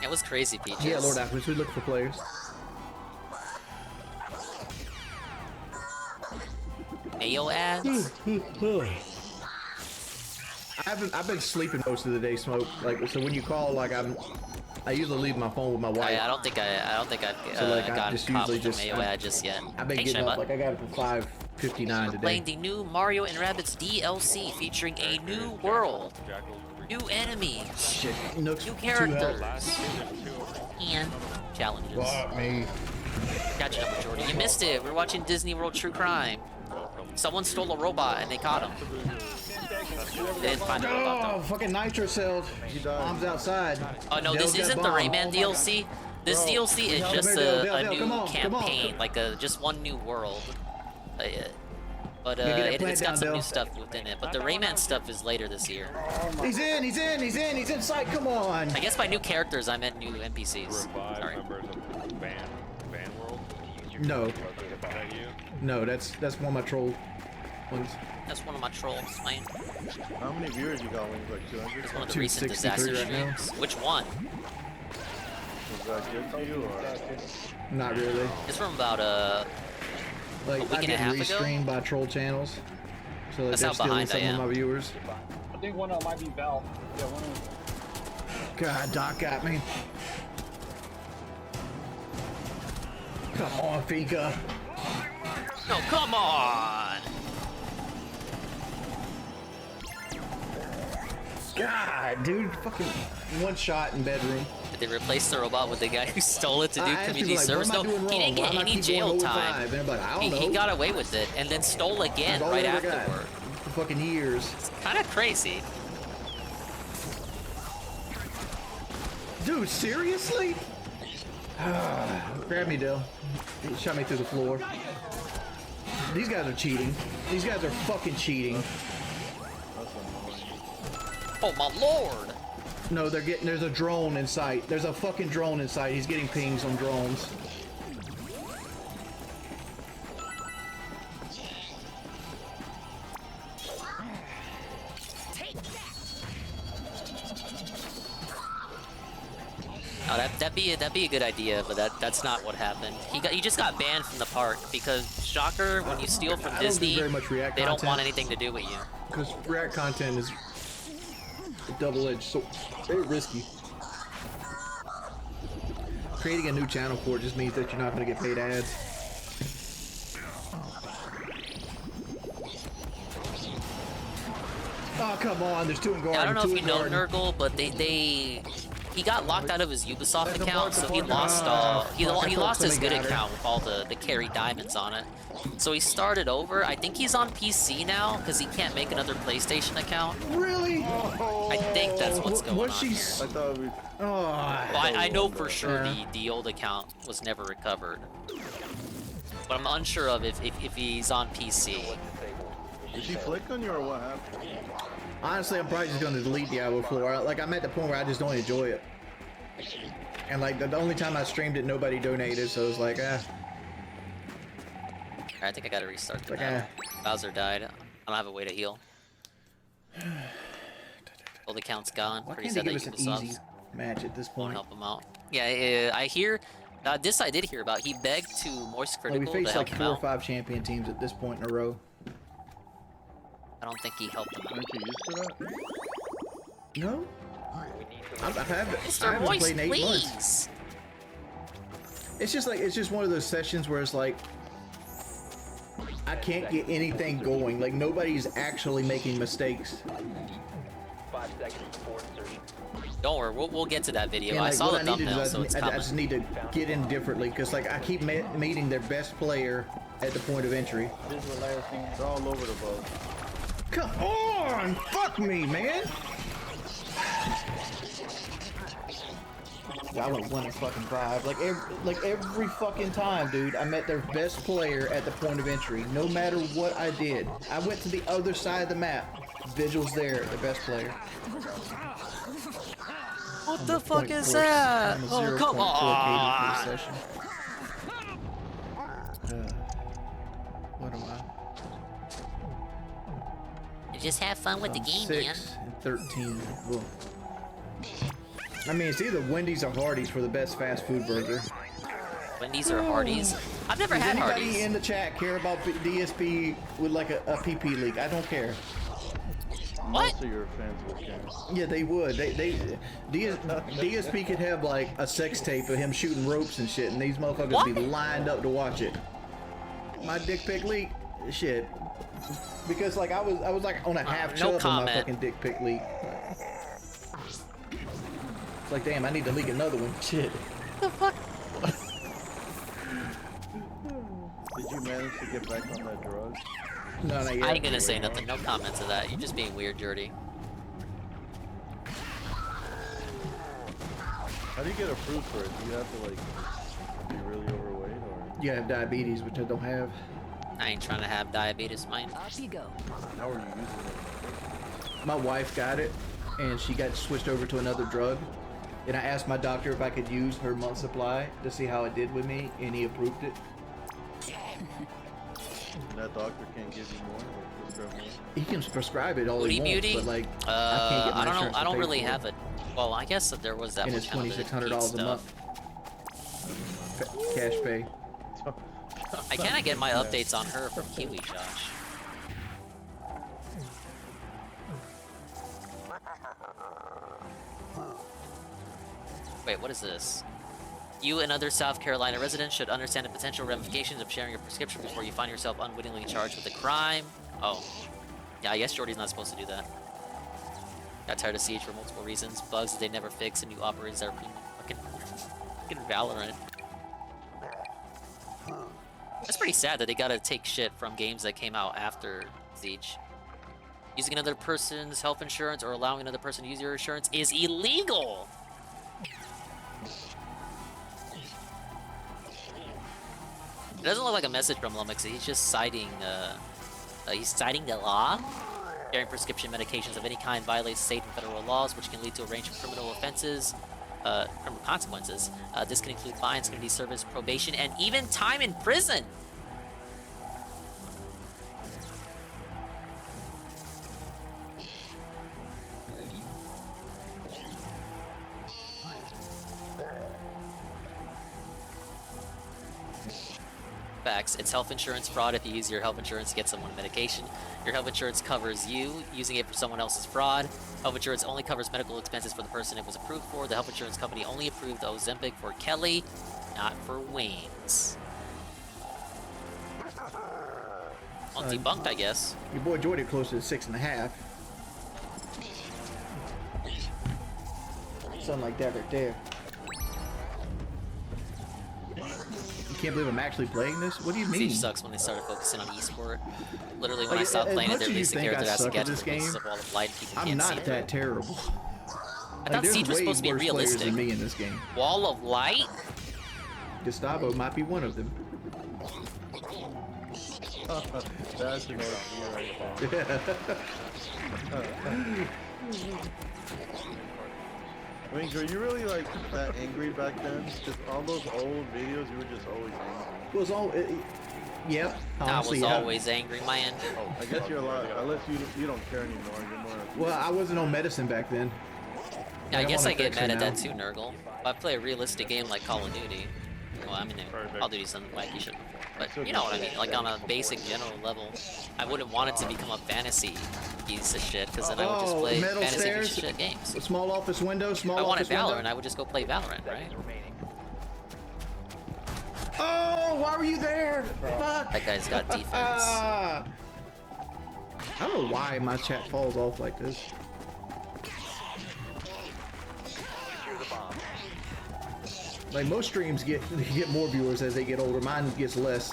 S2: It was crazy, Peaches.
S14: Yeah, Lord Apples, we look for players.
S2: Mayo ads?
S14: I've been sleeping most of the day, Smoke. Like, so when you call, like I usually leave my phone with my wife.
S2: I don't think I've
S14: so, like,
S2: gotten caught with the Mayo ad just yet.
S14: I've been getting up, like I got it for 5:59 today.
S2: Playing the new Mario and Rabbids DLC featuring a new world, new enemies, new characters, and challenges.
S14: Fuck me.
S2: Catching up with Jordy. You missed it. We're watching Disney World True Crime. Someone stole a robot and they caught him. They didn't find the robot though.
S14: Fucking Nitro Celled. Bombs outside.
S2: Oh no, this isn't the Rayman DLC. This DLC is just a new campaign, like just one new world. But it's got some new stuff within it. But the Rayman stuff is later this year.
S14: He's in sight. Come on.
S2: I guess by new characters I meant new NPCs. Sorry.
S14: No. No, that's one of my troll ones.
S2: That's one of my trolls, man.
S15: How many viewers you got? Like 200?
S2: It's one of the recent disaster streams. Which one?
S15: Was that good to you or?
S14: Not really.
S2: It's from about
S14: like,
S2: a week and a half ago.
S14: Restreamed by troll channels. So
S2: that's
S14: they're
S2: how
S14: stealing
S2: behind
S14: some
S2: I am.
S14: of my viewers.
S23: I think one of them might be Val. Yeah, one of them.
S14: God, Doc got me. Come on, Fika.
S2: No, come on!
S14: God, dude, fucking one shot in bedroom.
S2: Did they replace the robot with the guy who stole it to do community
S14: like,
S2: service? No, he didn't get any jail time.
S14: Like,
S2: he got away with it and then stole again right afterward.
S14: For fucking years.
S2: It's kind of crazy.
S14: Dude, seriously? Grab me, Dill. He shot me through the floor. These guys are cheating. These guys are fucking cheating.
S2: Oh my lord!
S14: No, there's a drone in sight. There's a fucking drone in sight. He's getting pings on drones.
S2: Oh, that'd be a good idea, but that's not what happened. He just got banned from the park because shocker, when you steal from Disney, they don't want anything to do with you.
S14: Because React content is a double-edged, so very risky. Creating a new channel for it just means that you're not going to get paid ads. Oh come on, there's two in guard.
S2: I don't know if you know Nurgle, but they he got locked out of his Ubisoft account, so he lost his good account with all the carry diamonds on it. So he started over. I think he's on PC now because he can't make another PlayStation account.
S14: Really?
S2: I think that's what's going on.
S15: I thought we...
S2: Well, I know for sure the old account was never recovered, but I'm unsure of if he's on PC.
S15: Did she flick on you or what happened?
S14: Honestly, I'm probably just going to delete Diablo 4. Like, I'm at the point where I just don't enjoy it. And, like, the only time I streamed it, nobody donated, so it's like,
S2: I think I gotta restart the map. Bowser died. I don't have a way to heal. Old account's gone.
S14: Why
S2: Pretty
S14: can't they
S2: sad
S14: give
S2: that
S14: us an easy match at this point?
S2: help him out. Yeah, I hear. This I did hear about. He begged to Moist Critical
S14: we
S2: to
S14: faced
S2: help
S14: like
S2: him
S14: 4 or
S2: out.
S14: 5 champion teams at this point in a row.
S2: I don't think he helped him out.
S15: Aren't you used to that?
S14: No. I haven't
S2: Mr. Moist,
S14: played in 8
S2: please.
S14: months. It's just one of those sessions where it's like I can't get anything going. Like nobody's actually making mistakes.
S16: 5 seconds before insertion.
S2: Don't worry, we'll get to that video.
S14: And,
S2: I
S14: like,
S2: saw
S14: what
S2: the
S14: I need to do
S2: thumbnail,
S14: is
S2: so it's
S14: I
S2: coming.
S14: just need to get in differently because like I keep meeting their best player at the point of entry.
S15: This is the last thing. They're all over the boat.
S14: Come on, fuck me, man. I would want to fucking drive like every fucking time, dude. I met their best player at the point of entry. No matter what I did, I went to the other side of the map. Vigil's there, the best player.
S2: What the fuck is that? Oh, come on!
S14: What am I?
S2: Just have fun with the game,
S14: 6
S2: man.
S14: and 13. Whoa. I mean, it's either Wendy's or Hardee's for the best fast food burger.
S2: Wendy's or Hardee's? I've never had
S14: Does
S2: Hardee's.
S14: anybody in the chat care about DSP with like a PP leak? I don't care.
S2: What?
S15: Most of your fans would care.
S14: Yeah, they would. DSP could have like a sex tape of him shooting ropes and shit, and these motherfuckers would be lined up to watch it. My dick pic leak? Shit. Because like I was like on a half chub on my fucking dick pic leak. It's like, damn, I need to leak another one. Shit.
S2: The fuck?
S15: Did you manage to get back on that drug?
S14: No, not yet.
S2: I ain't gonna say nothing. No comment to that. You're just being weird, Jordy.
S15: How do you get approved for it? Do you have to like be really overweight or?
S14: You have diabetes, which I don't have.
S2: I ain't trying to have diabetes, mine.
S16: Off you go.
S15: How are you using it?
S14: My wife got it, and she got switched over to another drug. And I asked my doctor if I could use her month supply to see how it did with me, and he approved it.
S15: And that doctor can't give you more or prescribe more?
S14: He can prescribe it all
S2: Booty
S14: he wants,
S2: beauty?
S14: but like
S2: I
S14: can't get my
S2: don't know.
S14: insurance
S2: I
S14: to
S2: don't
S14: pay
S2: really
S14: for
S2: have
S14: it.
S2: it. Well, I guess that there was that
S14: And
S2: one
S14: it's
S2: kind of
S14: $2,600 a month. Cash pay.
S2: I cannot get my updates on her from Kiwi Josh. Wait, what is this? You and other South Carolina residents should understand the potential ramifications of sharing a prescription before you find yourself unwittingly charged with a crime. Oh. Yeah, I guess Jordy's not supposed to do that. Got tired of Siege for multiple reasons. Bugs that they never fix and new operators that are fucking Valorant. That's pretty sad that they gotta take shit from games that came out after Siege. Using another person's health insurance or allowing another person to use your insurance is illegal! It doesn't look like a message from Lumix. He's just citing, the law. Sharing prescription medications of any kind violates state and federal laws, which can lead to a range of criminal offenses, criminal consequences. This can include fines, community service, probation, and even time in prison. Facts. It's health insurance fraud if you use your health insurance to get someone medication. Your health insurance covers you. Using it for someone else is fraud. Health insurance only covers medical expenses for the person it was approved for. The health insurance company only approved Ozempic for Kelly, not for Wings. Well, debunked, I guess.
S14: Your boy Jordy close to 6.5. Something like that right there. You can't believe I'm actually playing this? What do you mean?
S2: Siege sucks when they started focusing on esport. Literally, when I stopped playing it, they released a character that has to get to the basis of all the blind people
S14: I'm
S2: can't
S14: not
S2: see
S14: that
S2: it.
S14: terrible.
S2: I thought Siege was supposed to be realistic.
S14: Than me in this game.
S2: Wall of Light?
S14: Gustavo might be one of them.
S15: That's an OG right there. I mean, were you really like that angry back then? Just on those old videos, you were just always angry.
S14: It was all, yep.
S2: Honestly, I was always angry, man.
S15: Oh, I guess you're a lot. Unless you don't care anymore. You're more.
S14: Well, I wasn't on medicine back then.
S2: Yeah, I guess I get mad at that too, Nurgle. If I play a realistic game like Call of Duty, well, I mean, Call of Duty's some wacky shit before, but you know what I mean, like on a basic general level, I wouldn't want it to become a fantasy piece of shit, because then I would just play
S14: metal
S2: fantasy
S14: stairs,
S2: piece of shit games.
S14: Small office window, small
S2: if I wanted
S14: office window.
S2: Valorant, I would just go play Valorant, right?
S14: Oh, why were you there? Fuck.
S2: That guy's got defense.
S14: I don't know why my chat falls off like this. Like most streams get more viewers as they get older. Mine gets less.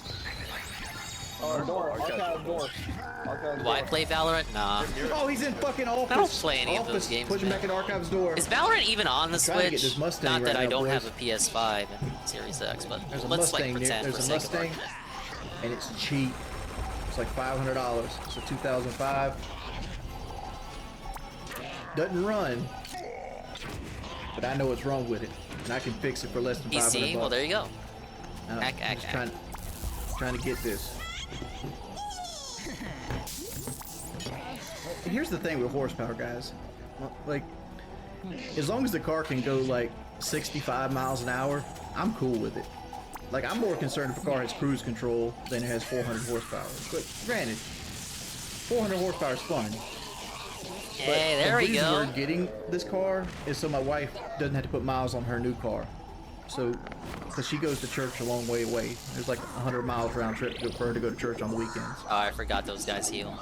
S23: Door.
S2: Do I play Valorant? Nah.
S14: Oh, he's in fucking office.
S2: I don't play any of those games.
S14: Push him back in Archives door.
S2: Is Valorant even on the Switch? Not that I don't
S14: boys.
S2: have a PS5 and Series X, but
S14: There's a
S2: let's
S14: Mustang,
S2: like pretend for
S14: there's a
S2: sake of
S14: Mustang,
S2: argument.
S14: and it's cheap. It's like $500. It's a 2005. Doesn't run, but I know what's wrong with it, and I can fix it for less than $500.
S2: Well, there you go.
S14: I'm just trying to get this. Here's the thing with horsepower, guys. Like, as long as the car can go like 65 miles an hour, I'm cool with it. Like, I'm more concerned if a car has cruise control than it has 400 horsepower. But granted, 400 horsepower is fun.
S2: Hey, there we go.
S14: The reason we're getting this car is so my wife doesn't have to put miles on her new car. So, because she goes to church a long way away. There's like 100 miles round trip for her to go to church on the weekends.
S2: Oh, I forgot those guys heal.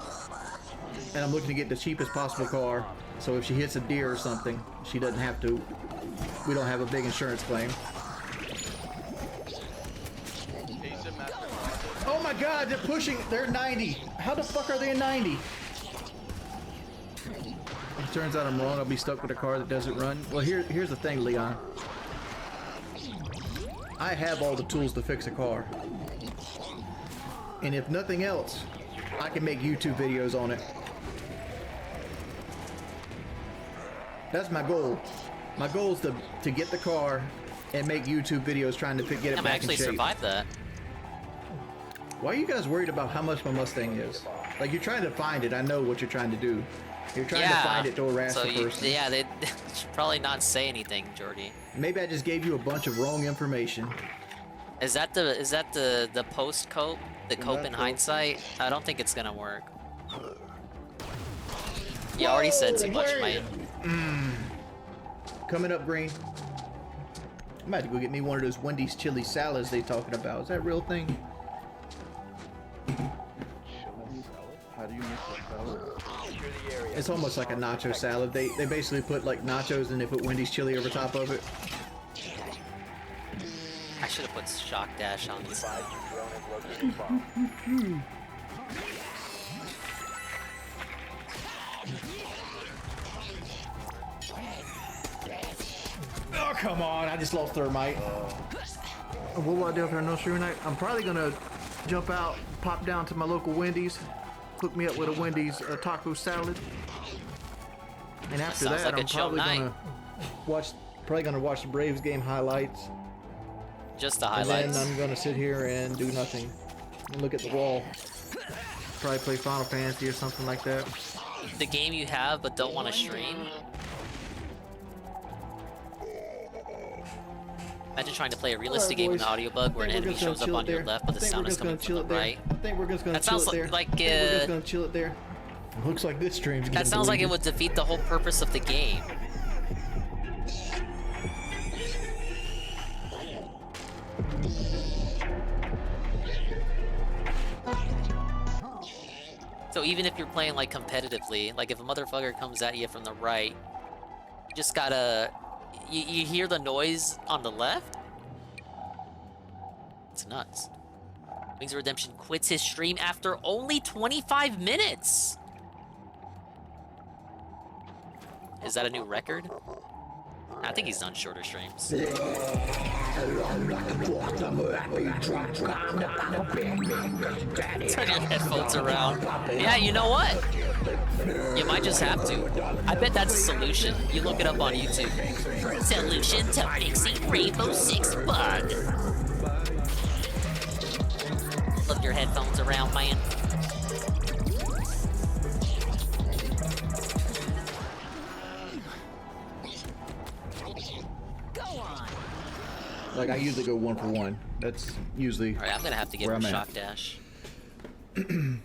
S14: And I'm looking to get the cheapest possible car, so if she hits a deer or something, she doesn't have to, we don't have a big insurance claim. Oh my god, they're pushing, they're 90. How the fuck are they in 90? It turns out I'm wrong, I'll be stuck with a car that doesn't run. Well, here's the thing, Leon. I have all the tools to fix a car. And if nothing else, I can make YouTube videos on it. That's my goal. My goal is to get the car and make YouTube videos trying to get it back in shape.
S2: I survived that.
S14: Why are you guys worried about how much my Mustang is? Like, you're trying to find it. I know what you're trying to do. You're trying to find it to harass the person.
S2: Yeah, they should probably not say anything, Jordy.
S14: Maybe I just gave you a bunch of wrong information.
S2: Is that the post cope? The cope in hindsight? I don't think it's gonna work. You already said too much, man.
S14: Coming up, Green. I'm about to go get me one of those Wendy's chili salads they talking about. Is that a real thing?
S15: How do you make a salad?
S14: It's almost like a nacho salad. They basically put like nachos and they put Wendy's chili over top of it.
S2: I should have put shock dash on these.
S14: Oh, come on. I just lost thermite. What will I do if there's no stream tonight? I'm probably going to jump out, pop down to my local Wendy's, hook me up with a Wendy's taco salad. And after that,
S2: like
S14: I'm probably going to watch the Braves game highlights.
S2: Just the highlights.
S14: And then I'm going to sit here and do nothing and look at the wall. Probably play Final Fantasy or something like that.
S2: The game you have but don't want to stream? Imagine trying to play a realistic game with an audio bug where an enemy shows up on your left but the sound is coming from the right.
S14: I think we're just going to chill it there.
S2: Like,
S14: we're just going to chill it there. It looks like this stream's getting
S2: that sounds like it would defeat the whole purpose of the game. So even if you're playing like competitively, like if a motherfucker comes at you from the right, you just gotta You hear the noise on the left? It's nuts. Wings of Redemption quits his stream after only 25 minutes. Is that a new record? I think he's done shorter streams. Turn your headphones around. Yeah, you know what? You might just have to. I bet that's a solution. You look it up on YouTube. Solution to fixing Rainbow Six bug. Flip your headphones around, man.
S14: Like, I usually go 1 for 1. That's usually.
S2: Alright, I'm gonna have to give him a shock dash.
S18: Good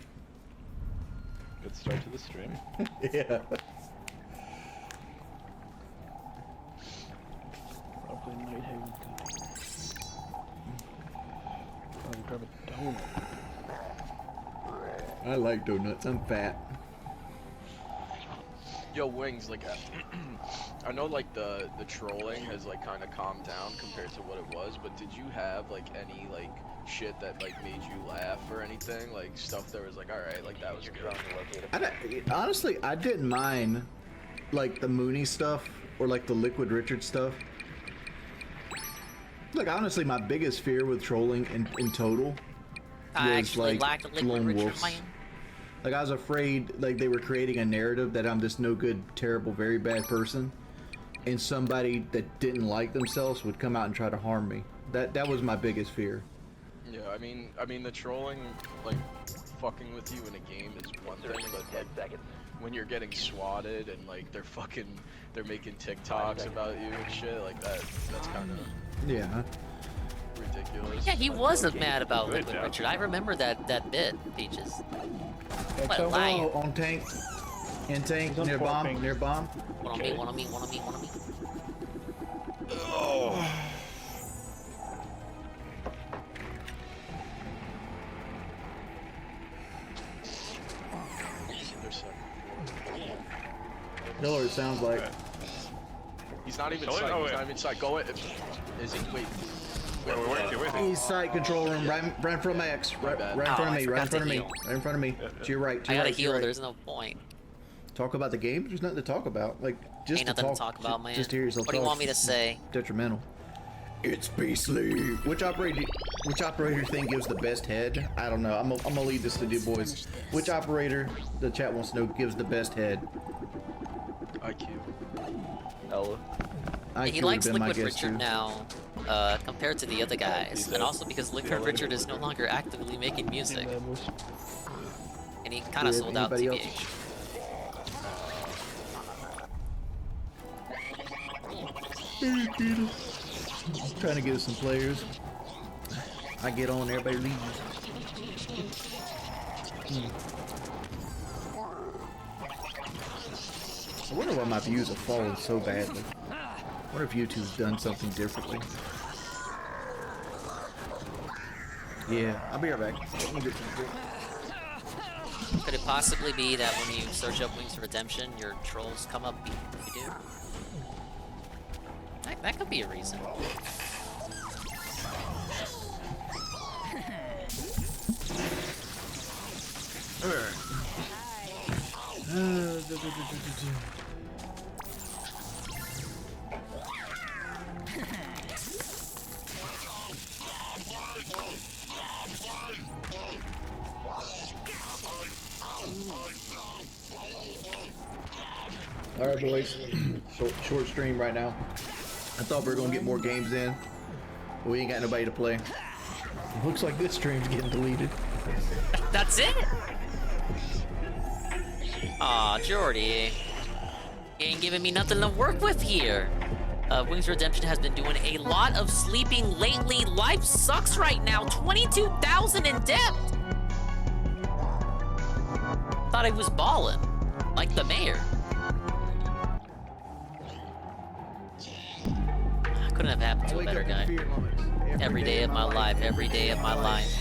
S18: start to the stream.
S14: Yeah.
S18: Probably Night Haven. I'll grab a donut.
S14: I like donuts. I'm fat.
S19: Yo, Wings, like, I know, like, the trolling has, like, kind of calmed down compared to what it was, but did you have, like, any, like, shit that, like, made you laugh or anything? Like, stuff that was like, alright, like, that was good.
S14: Honestly, I didn't mind, like, the Mooney stuff or, like, the Liquid Richard stuff. Like, honestly, my biggest fear with trolling in total was, like, lone wolves. Like, I was afraid, like, they were creating a narrative that I'm this no good, terrible, very bad person, and somebody that didn't like themselves would come out and try to harm me. That was my biggest fear.
S19: Yeah, I mean, the trolling, like, fucking with you in a game is one thing, but, like, when you're getting swatted and, like, they're making TikToks about you and shit, like, that's kind of...
S14: Yeah.
S19: Ridiculous.
S2: Yeah, he wasn't mad about Liquid Richard. I remember that bit, Peaches. What a liar.
S14: On tank. In tank. Near bomb. Near bomb.
S2: One on me, one on me, one on me, one on me.
S14: Oh. Know what it sounds like.
S19: He's not even inside. He's not even inside. Go it. Is he? Wait.
S14: East side control room, right from X, right in front of me, right in front of me, right in front of me. To your right, to your right.
S2: I gotta heal. There's no point.
S14: Talk about the game. There's nothing to talk about. Like just
S2: ain't nothing to talk about, man.
S14: Just hear yourself.
S2: What do you want me to say?
S14: Detrimental. It's beastly. Which operator thing gives the best head? I don't know. I'm gonna leave this to you boys. Which operator, the chat wants to know, gives the best head?
S19: IQ.
S18: Ella.
S2: He likes Liquid Richard now, compared to the other guys, and also because Liquid Richard is no longer actively making music, and he kind of sold out TBH.
S14: Trying to get us some players. I get on, everybody leaves. I wonder why my views have fallen so badly. I wonder if YouTube's done something differently. Yeah, I'll be right back.
S2: Could it possibly be that when you search up Wings of Redemption, your trolls come up before you do? That could be a reason.
S14: Alright boys, short stream right now. I thought we were gonna get more games in, but we ain't got nobody to play. Looks like this stream's getting deleted.
S2: That's it? Aw, Jordy. You ain't giving me nothing to work with here. Wings Redemption has been doing a lot of sleeping lately. Life sucks right now. 22,000 in debt. Thought I was ballin', like the mayor. Couldn't have happened to a better guy. Every day of my life, every day of my life.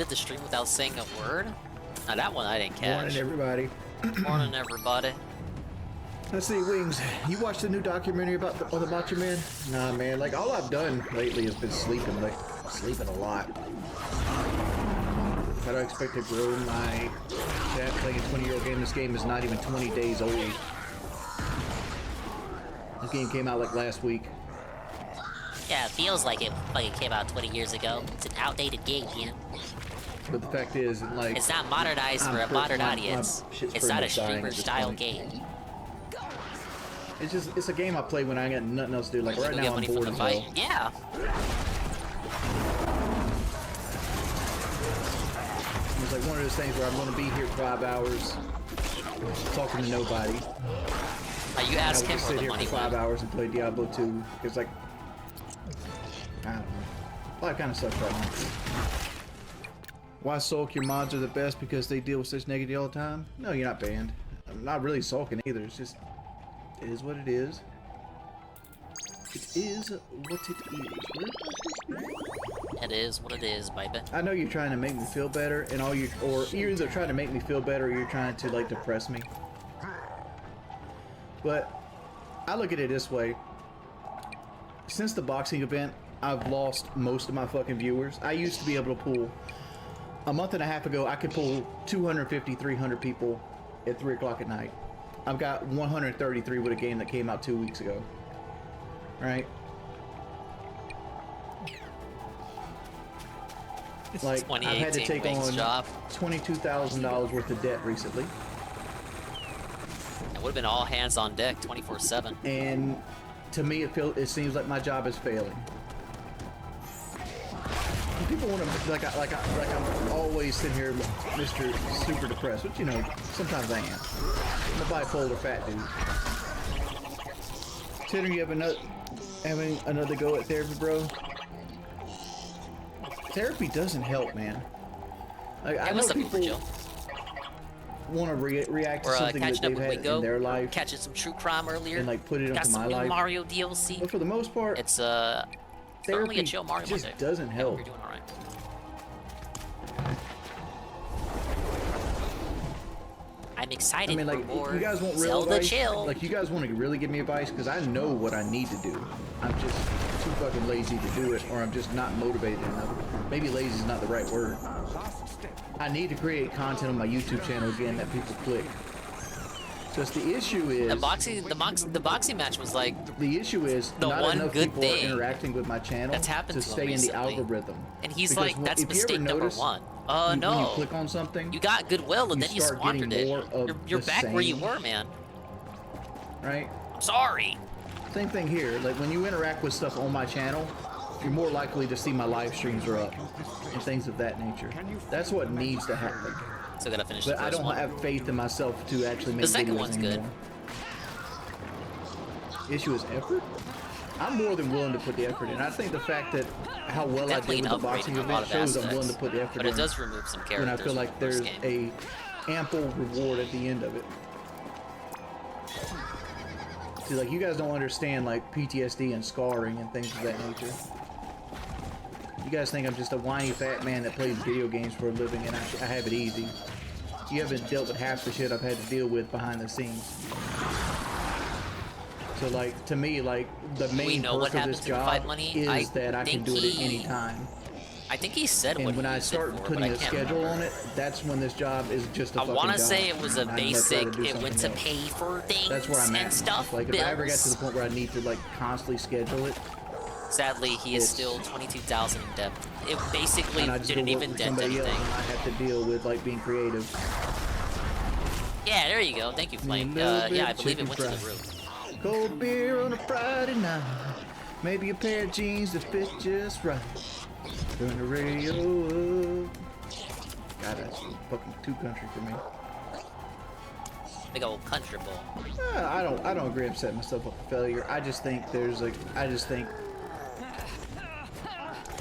S2: ended the stream without saying a word? Now that one I didn't catch.
S14: Morning, everybody.
S2: Morning, everybody.
S14: Let's see, Wings. You watched the new documentary about the Macho Man? Nah, man. Like, all I've done lately has been sleeping. Like, sleeping a lot. I don't expect to grow my chat playing a 20-year-old game. This game is not even 20 days old. This game came out like last week.
S2: Yeah, it feels like it came out 20 years ago. It's an outdated game, yeah.
S14: But the fact is, like,
S2: it's not modernized for a modern audience. It's not a streamer-style game.
S14: It's a game I play when I got nothing else to do. Like right now, I'm bored as hell.
S2: Yeah.
S14: It's like one of those things where I'm going to be here 5 hours talking to nobody.
S2: You ask him
S14: where the money for 5 hours and play Diablo 2. It's like, I don't know. Life kind of sucks right now. Why sulk? Your mods are the best because they deal with such negativity all the time? No, you're not banned. I'm not really sulking either. It's just, it is what it is. It is what it is.
S2: It is what it is, baby.
S14: I know you're trying to make me feel better, and or you're either trying to make me feel better, or you're trying to like depress me. But I look at it this way: since the boxing event, I've lost most of my fucking viewers. I used to be able to pull. A month and a half ago, I could pull 250, 300 people at 3 o'clock at night. I've got 133 with a game that came out 2 weeks ago. Right? Like, I've had to take on $22,000 worth of debt recently.
S2: It would have been all hands on deck, 24/7.
S14: And to me, it seems like my job is failing. People want to like I'm always sitting here, Mr. Super Depressed, which you know sometimes I am. I'm a bipolar fat dude. Tanner, you having another go at therapy, bro? Therapy doesn't help, man. Like, I know people want to react to something that they've had in their life.
S2: Catching some true crime earlier.
S14: And like put it into my life.
S2: Mario DLC.
S14: But for the most part,
S2: it's
S14: therapy
S2: a chill Mario
S14: just doesn't help.
S2: You're doing all right. I'm excited.
S14: I mean, like, you guys want real advice? Like, you guys want to really give me advice? Because I know what I need to do. I'm just too fucking lazy to do it, or I'm just not motivated enough. Maybe lazy is not the right word. I need to create content on my YouTube channel again that people click. Just the issue is
S2: the boxing match was like
S14: the issue is
S2: the
S14: not
S2: one
S14: enough
S2: good
S14: people
S2: thing
S14: are interacting with my channel
S2: that's happened
S14: to stay in the algorithm.
S2: And he's
S14: because
S2: like, that's mistake number one.
S14: When
S2: No.
S14: you click on something,
S2: you got goodwill and then you squandered it. You're back where you were, man.
S14: Right?
S2: I'm sorry.
S14: Same thing here. Like when you interact with stuff on my channel, you're more likely to see my live streams are up and things of that nature. That's what needs to happen.
S2: Still gotta finish
S14: but
S2: the
S14: I
S2: first
S14: don't
S2: one.
S14: have faith in myself to actually make
S2: the second
S14: videos
S2: one's
S14: anymore.
S2: good.
S14: Issue is effort. I'm more than willing to put the effort in. I think the fact that how well
S2: Definitely
S14: I did with the boxing event shows I'm willing to put the effort in.
S2: But it does remove some characters.
S14: And I feel like there's a ample reward at the end of it. See, like, you guys don't understand like PTSD and scarring and things of that nature. You guys think I'm just a whiny fat man that plays video games for a living and I have it easy. You haven't dealt with half the shit I've had to deal with behind the scenes. So like, to me, like, the main perk of this job is that I can do it at any time.
S2: I think he said what he used it for,
S14: and when I start putting a schedule on it, that's when this job is just a fucking job.
S2: I want to say it was a basic, it went to pay for things
S14: that's where I'm
S2: and
S14: at.
S2: stuff.
S14: Like, if I ever get to the point where I need to, like, constantly schedule it.
S2: Sadly, he is still 22,000 in debt. It basically didn't even dent anything.
S14: I have to deal with, like, being creative.
S2: Yeah, there you go. Thank you, Flame. Yeah, I believe it went to the roof.
S14: Cold beer on a Friday night. Maybe a pair of jeans that fit just right. Turn the radio up. God, that's fucking too country for me.
S2: Big old country boy.
S14: I don't agree. I'm setting myself up for failure. I just think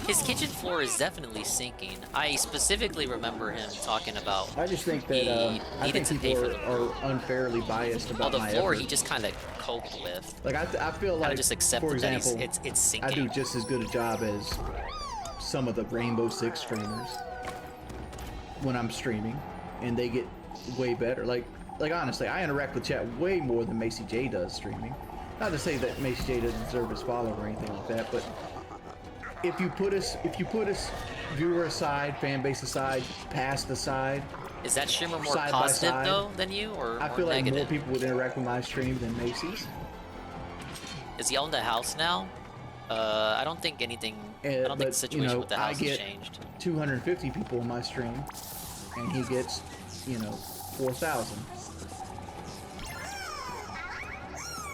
S2: his kitchen floor is definitely sinking. I specifically remember him talking about.
S14: I just think that I think people are unfairly biased about my
S2: floor.
S14: effort.
S2: He just kind of coped with.
S14: Like I feel like,
S2: just accepted
S14: for example,
S2: that it's sinking.
S14: I do just as good a job as some of the Rainbow Six streamers. when I'm streaming, and they get way better. Like honestly, I interact with chat way more than Macy J does streaming. Not to say that Macy J doesn't deserve his follow or anything like that, but if you put us viewer aside, fan base aside, past aside,
S2: is that streamer more positive though than you, or
S14: I feel like more people would interact with my stream than Macy's.
S2: Is he own the house now? I don't think anything. I don't think the situation with the house has changed.
S14: 250 people in my stream, and he gets, 4,000.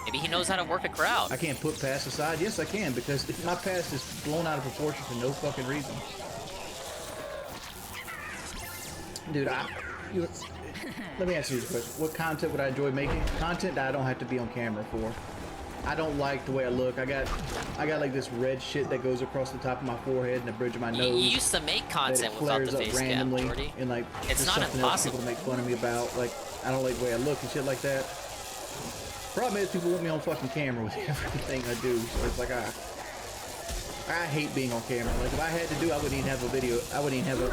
S2: Maybe he knows how to work a crowd.
S14: I can't put past aside. Yes, I can, because my past is blown out of proportion for no fucking reason. Dude, let me ask you this question. What content would I enjoy making? Content that I don't have to be on camera for. I don't like the way I look. I got like this red shit that goes across the top of my forehead and the bridge of my nose.
S2: You used to make content without the face cam, Jordy.
S14: And like,
S2: it's not impossible
S14: people to make fun of me about. Like, I don't like the way I look and shit like that. Problem is, people want me on fucking camera with everything I do. So it's like, I hate being on camera. Like, if I had to do, I wouldn't even have a video. I wouldn't even have a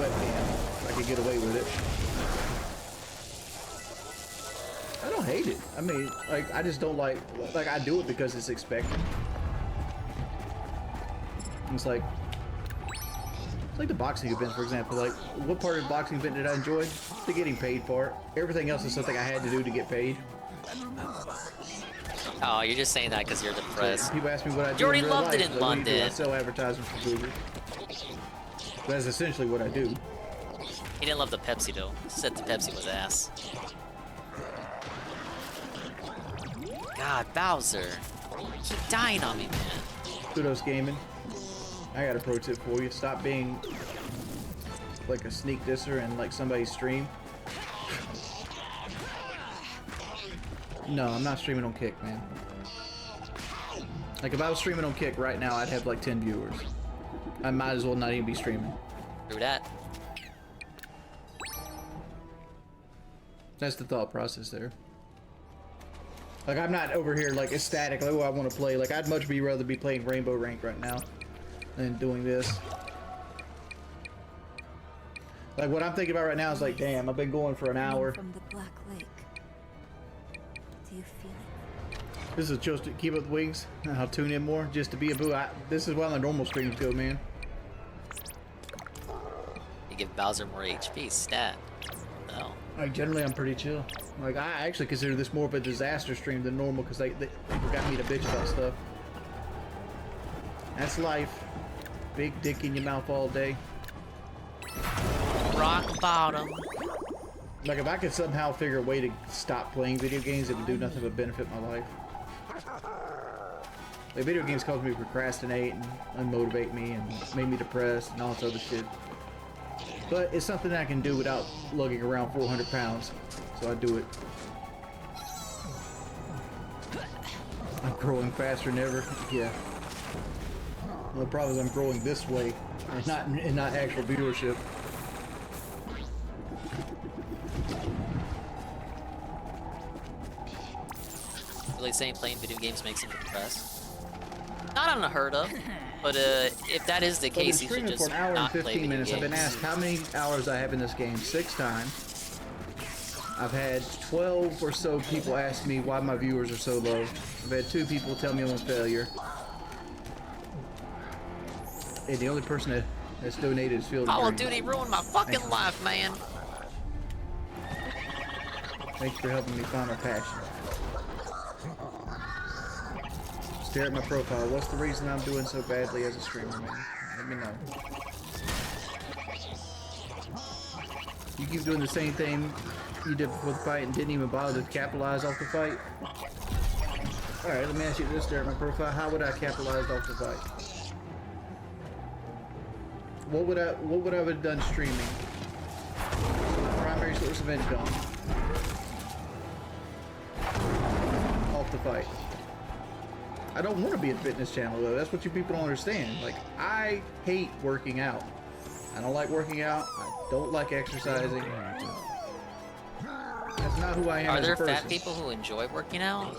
S14: webcam. If I could get away with it. I don't hate it. I mean, like, I just don't like I do it because it's expected. It's like the boxing events, for example. Like, what part of the boxing event did I enjoy? The getting paid part. Everything else is something I had to do to get paid.
S2: Oh, you're just saying that because you're depressed.
S14: People ask me what I do.
S2: You already
S14: in real
S2: loved
S14: life.
S2: it in
S14: Like,
S2: London.
S14: I sell advertisements for Google. That's essentially what I do.
S2: He didn't love the Pepsi though. He said the Pepsi was ass. God, Bowser. Keep dying on me, man.
S14: Kudos Gaming. I got a pro tip for you. Stop being like a sneak disser and like somebody's stream. No, I'm not streaming on Kick, man. Like, if I was streaming on Kick right now, I'd have like 10 viewers. I might as well not even be streaming.
S2: True that.
S14: That's the thought process there. Like, I'm not over here like ecstatic, like, oh, I want to play. Like, I'd much rather be playing Rainbow Rank right now than doing this. Like, what I'm thinking about right now is like, damn, I've been going for an hour.
S1: From the Black Lake. Do you feel it?
S14: This is just to keep up the wings. I'll tune in more just to be a boo. This is why my normal streams go, man.
S2: You give Bowser more HP, stat. No.
S14: Like, generally, I'm pretty chill. Like, I actually consider this more of a disaster stream than normal because they people got me to bitch about stuff. That's life. Big dick in your mouth all day.
S2: Rock bottom.
S14: Like, if I could somehow figure a way to stop playing video games, it would do nothing but benefit my life. Like, video games cause me to procrastinate and unmotivate me and make me depressed and all this other shit. But it's something I can do without lugging around 400 pounds. So I do it. I'm growing faster than ever. Yeah. Well, the problem is I'm growing this way and not actual viewership.
S2: Really saying playing video games makes him depressed? Not unheard of, but if that is the case, he should just
S14: for an hour
S2: not
S14: and
S2: play
S14: 15
S2: video
S14: minutes.
S2: games.
S14: I've been asked how many hours I have in this game 6 times. I've had 12 or so people ask me why my viewers are so low. I've had 2 people tell me I'm a failure. And the only person that's donated is Field.
S2: Call of Duty ruined my fucking life, man.
S14: Thanks for helping me find my passion. Stare at my profile. What's the reason I'm doing so badly as a streamer, man? Let me know. You keep doing the same thing you did before the fight and didn't even bother to capitalize off the fight? Alright, let me ask you this. Stare at my profile. How would I capitalize off the fight? What would I have done streaming? Primary source of income. Off the fight. I don't want to be a fitness channel though. That's what you people don't understand. Like, I hate working out. I don't like working out. I don't like exercising. That's not who I am
S2: Are
S14: as
S2: there
S14: a person.
S2: fat people who enjoy working out?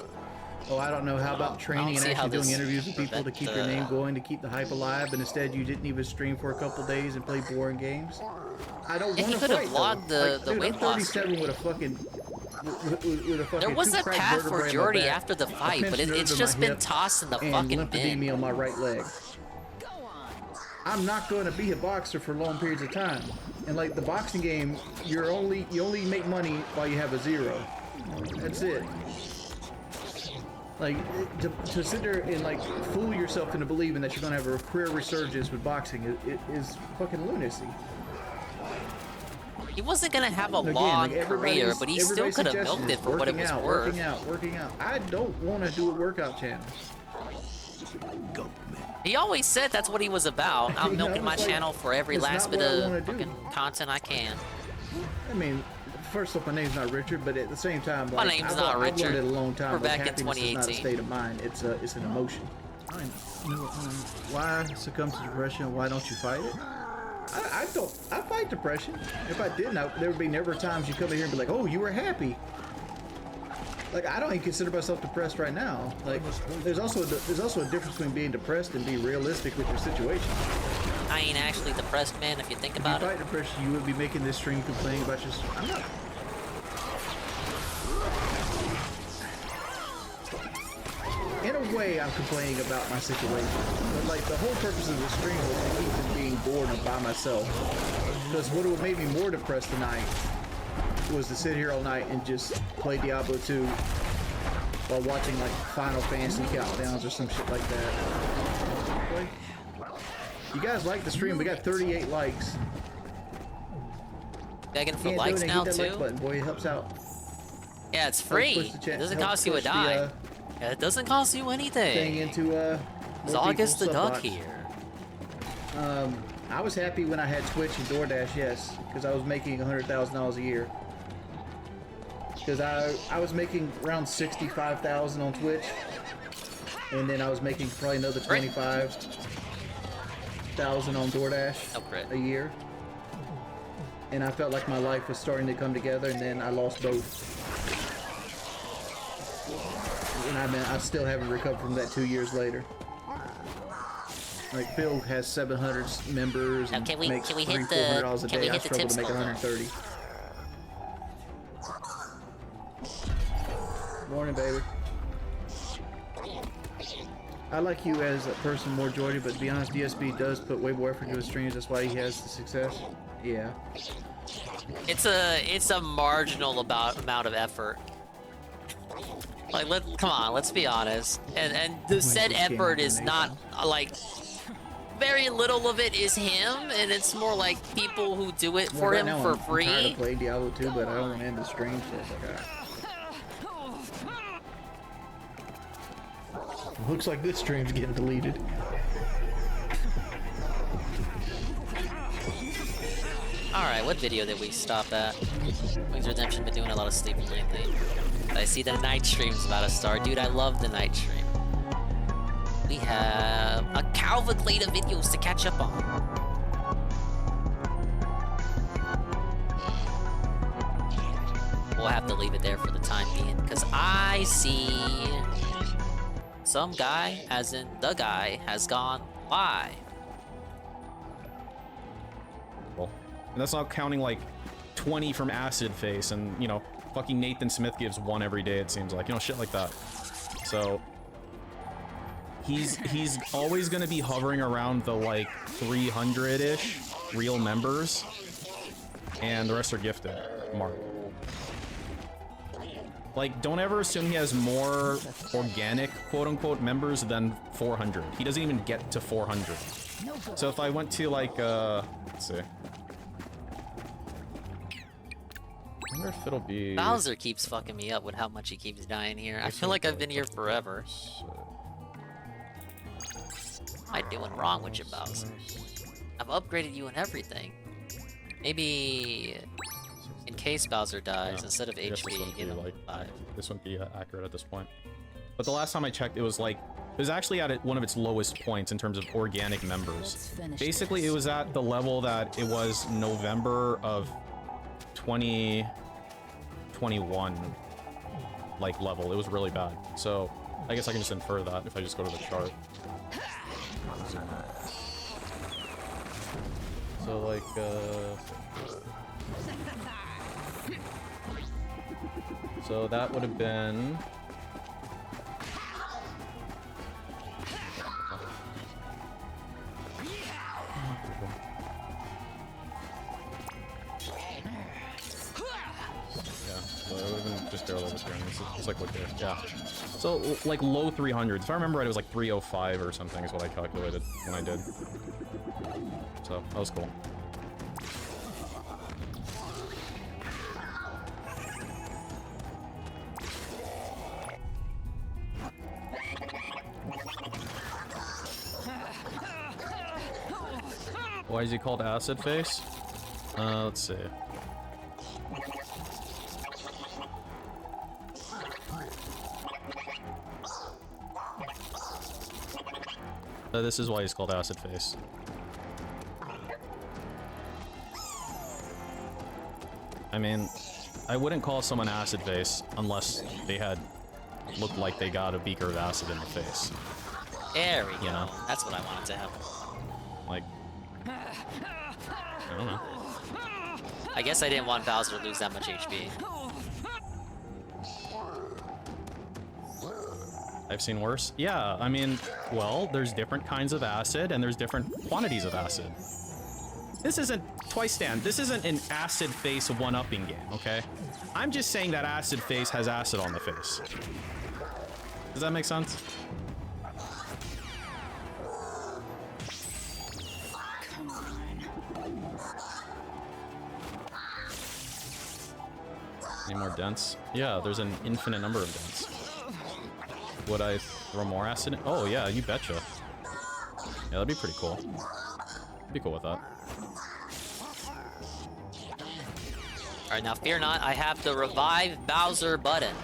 S14: Oh, I don't know. How about training and actually doing interviews with people to keep your name going, to keep the hype alive, but instead you didn't even stream for a couple days and play boring games? I don't want to fight.
S2: He could have vlogged the weight loss.
S14: 37 with a fucking. With a fucking
S2: there was a path for Jordy after the fight, but it's just been tossed in the fucking bin.
S14: On my right leg. I'm not going to be a boxer for long periods of time. And like the boxing game, you only make money while you have a zero. That's it. Like to sit there and like fool yourself into believing that you're going to have a career resurgence with boxing is fucking lunacy.
S2: He wasn't gonna have a long career, but he still could have milked it for what it was worth.
S14: Working out. I don't want to do a workout channel.
S2: He always said that's what he was about. I'm milking my channel for every last bit of fucking content I can.
S14: I mean, first off, my name's not Richard, but at the same time, like,
S2: my name's not Richard.
S14: I've learned it a long time.
S2: We're back in
S14: happiness
S2: 2018.
S14: is not a state of mind. It's an emotion. Why succumb to depression? Why don't you fight it? I fight depression. If I didn't, there would be never times you come in here and be like, oh, you were happy. Like, I don't even consider myself depressed right now. Like, there's also a difference between being depressed and being realistic with your situation.
S2: I ain't actually depressed, man, if you think about it.
S14: If you fight depression, you would be making this stream complaining about your... I'm not... In a way, I'm complaining about my situation, but like the whole purpose of the stream was to keep from being bored and by myself. Because what would make me more depressed tonight was to sit here all night and just play Diablo 2 while watching like Final Fantasy countdowns or some shit like that. You guys like the stream? We got 38 likes.
S2: Begging for likes now too.
S14: Like button, boy, it helps out.
S2: Yeah, it's free. It doesn't cost you a dime. Yeah, it doesn't cost you anything. It's August the Duck here.
S14: I was happy when I had Twitch and DoorDash, yes, because I was making $100,000 a year. Because I was making around $65,000 on Twitch, and then I was making probably another $25,000 on DoorDash a year. And I felt like my life was starting to come together, and then I lost both. And I still haven't recovered from that 2 years later. Like, Phil has 700 members and makes $300-400 a day. I struggle to make 130. Morning, baby. I like you as a person more, Jordy, but to be honest, DSB does put way more effort into his streams. That's why he has the success. Yeah.
S2: It's a marginal amount of effort. Like, come on, let's be honest. And the said effort is not, like, very little of it is him, and it's more like people who do it for him for free.
S14: I'm tired of playing Diablo 2, but I don't want to end the stream, so it's like, alright. Looks like this stream's getting deleted.
S2: Alright, what video did we stop at? Wings Redemption been doing a lot of sleeping lately. I see the night stream's about to start. Dude, I love the night stream. We have a cavalcade of videos to catch up on. We'll have to leave it there for the time being, because I see some guy, as in the guy, has gone live.
S10: And that's not counting like 20 from Acid Face, and you know, fucking Nathan Smith gives one every day, it seems like, you know, shit like that. So he's always gonna be hovering around the like 300-ish real members, and the rest are gifted mark. Like, don't ever assume he has more organic quote-unquote members than 400. He doesn't even get to 400. So if I went to like let's see, I wonder if it'll be...
S2: Bowser keeps fucking me up with how much he keeps dying here. I feel like I've been here forever. What am I doing wrong with you, Bowser? I've upgraded you and everything. Maybe in case Bowser dies, instead of HP, you know, like 5.
S10: This wouldn't be accurate at this point. But the last time I checked, it was like, it was actually at one of its lowest points in terms of organic members. Basically, it was at the level that it was November of 2021 like level. It was really bad. So I guess I can just infer that if I just go to the chart. So like, so that would have been. So it would have been just barely over 300. It's like, look there. Yeah. So, like, low 300s. If I remember right, it was like 305 or something is what I calculated when I did. So, that was cool. Why is he called Acid Face? Let's see. This is why he's called Acid Face. I mean, I wouldn't call someone Acid Face unless they had looked like they got a beaker of acid in the face.
S2: There we go. Know? That's what I wanted to happen.
S10: Like, I don't know.
S2: I guess I didn't want Bowser to lose that much HP.
S10: I've seen worse. Yeah, I mean, well, there's different kinds of acid and there's different quantities of acid. This isn't Twice Stand. This isn't an acid face one-upping game, okay? I'm just saying that Acid Face has acid on the face. Does that make sense?
S3: Come on.
S10: Any more dents? Yeah, there's an infinite number of dents. Would I throw more acid in? Oh, yeah, you betcha. Yeah, that'd be pretty cool. Be cool with that.
S2: Alright, now fear not, I have the Revive Bowser button.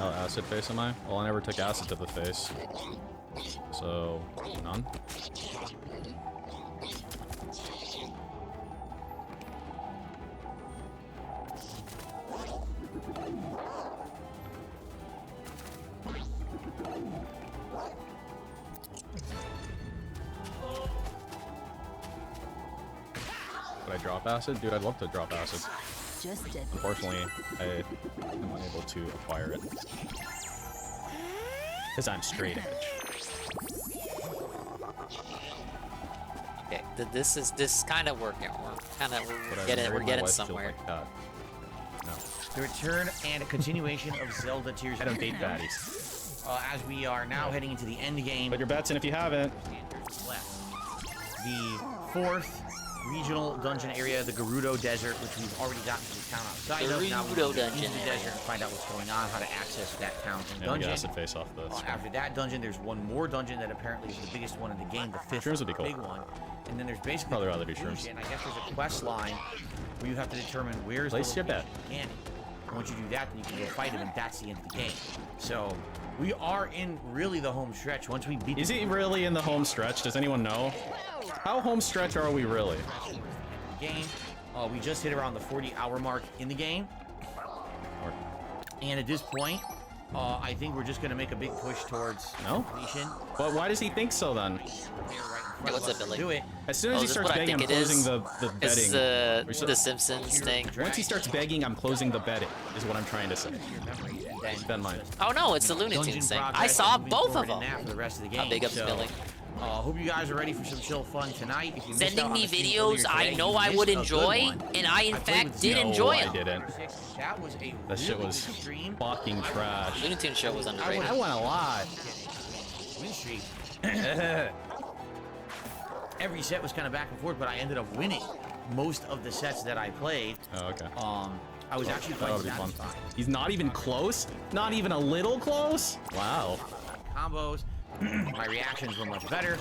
S10: Oh, Acid Face am I? Well, I never took acid to the face. So, none? Would I drop acid? Dude, I'd love to drop acid. Unfortunately, I am unable to acquire it. Because I'm straight edge.
S2: Okay, this kind of working. We're getting somewhere.
S10: Like that. No.
S17: The return and a continuation of Zelda Tears
S10: I don't date baddies.
S17: As we are now heading into the end game.
S10: Put your bets in if you haven't.
S17: The fourth regional dungeon area, the Gerudo Desert, which we've already gotten to the town outside of. Now we
S2: Gerudo dungeon
S17: the desert to find out what's going on, how to access that town and
S10: Yeah,
S17: dungeon.
S10: Acid Face off the
S17: After that dungeon, there's one more dungeon that apparently is the biggest one in the game, the fifth
S10: Shrooms would be cool.
S17: big one. And then there's basically
S10: Probably rather do shrooms.
S17: and I guess there's a quest line where you have to determine where's
S10: Place your bet.
S17: And once you do that, then you can go fight him, and that's the end of the game. So we are in really the home stretch. Once we beat.
S10: Is he really in the home stretch? Does anyone know? How home stretch are we really?
S17: Game. We just hit around the 40-hour mark in the game. And at this point, I think we're just going to make a big push towards completion.
S10: But why does he think so then?
S2: Hey, what's up, Billy?
S17: Do it.
S10: As soon as he starts begging, I'm closing the betting.
S2: It's the Simpsons thing.
S10: Once he starts begging, I'm closing the betting, is what I'm trying to say. Ben mine.
S2: Oh no, it's the Looney Tunes thing. I saw both of them.
S17: For the rest of the game.
S2: Big ups, Billy.
S17: Hope you guys are ready for some chill fun tonight. If you
S2: Sending me videos I know I would enjoy, and I in fact did enjoy it.
S10: I didn't.
S17: That was a
S10: That shit was fucking trash.
S2: Looney Tunes show was underrated.
S10: I won a lot.
S17: Win streak. Every set was kind of back and forth, but I ended up winning most of the sets that I played.
S10: Oh, okay.
S17: I was actually quite
S10: fun.
S17: satisfied.
S10: He's not even close? Not even a little close? Wow.
S17: Combos. My reactions were much better.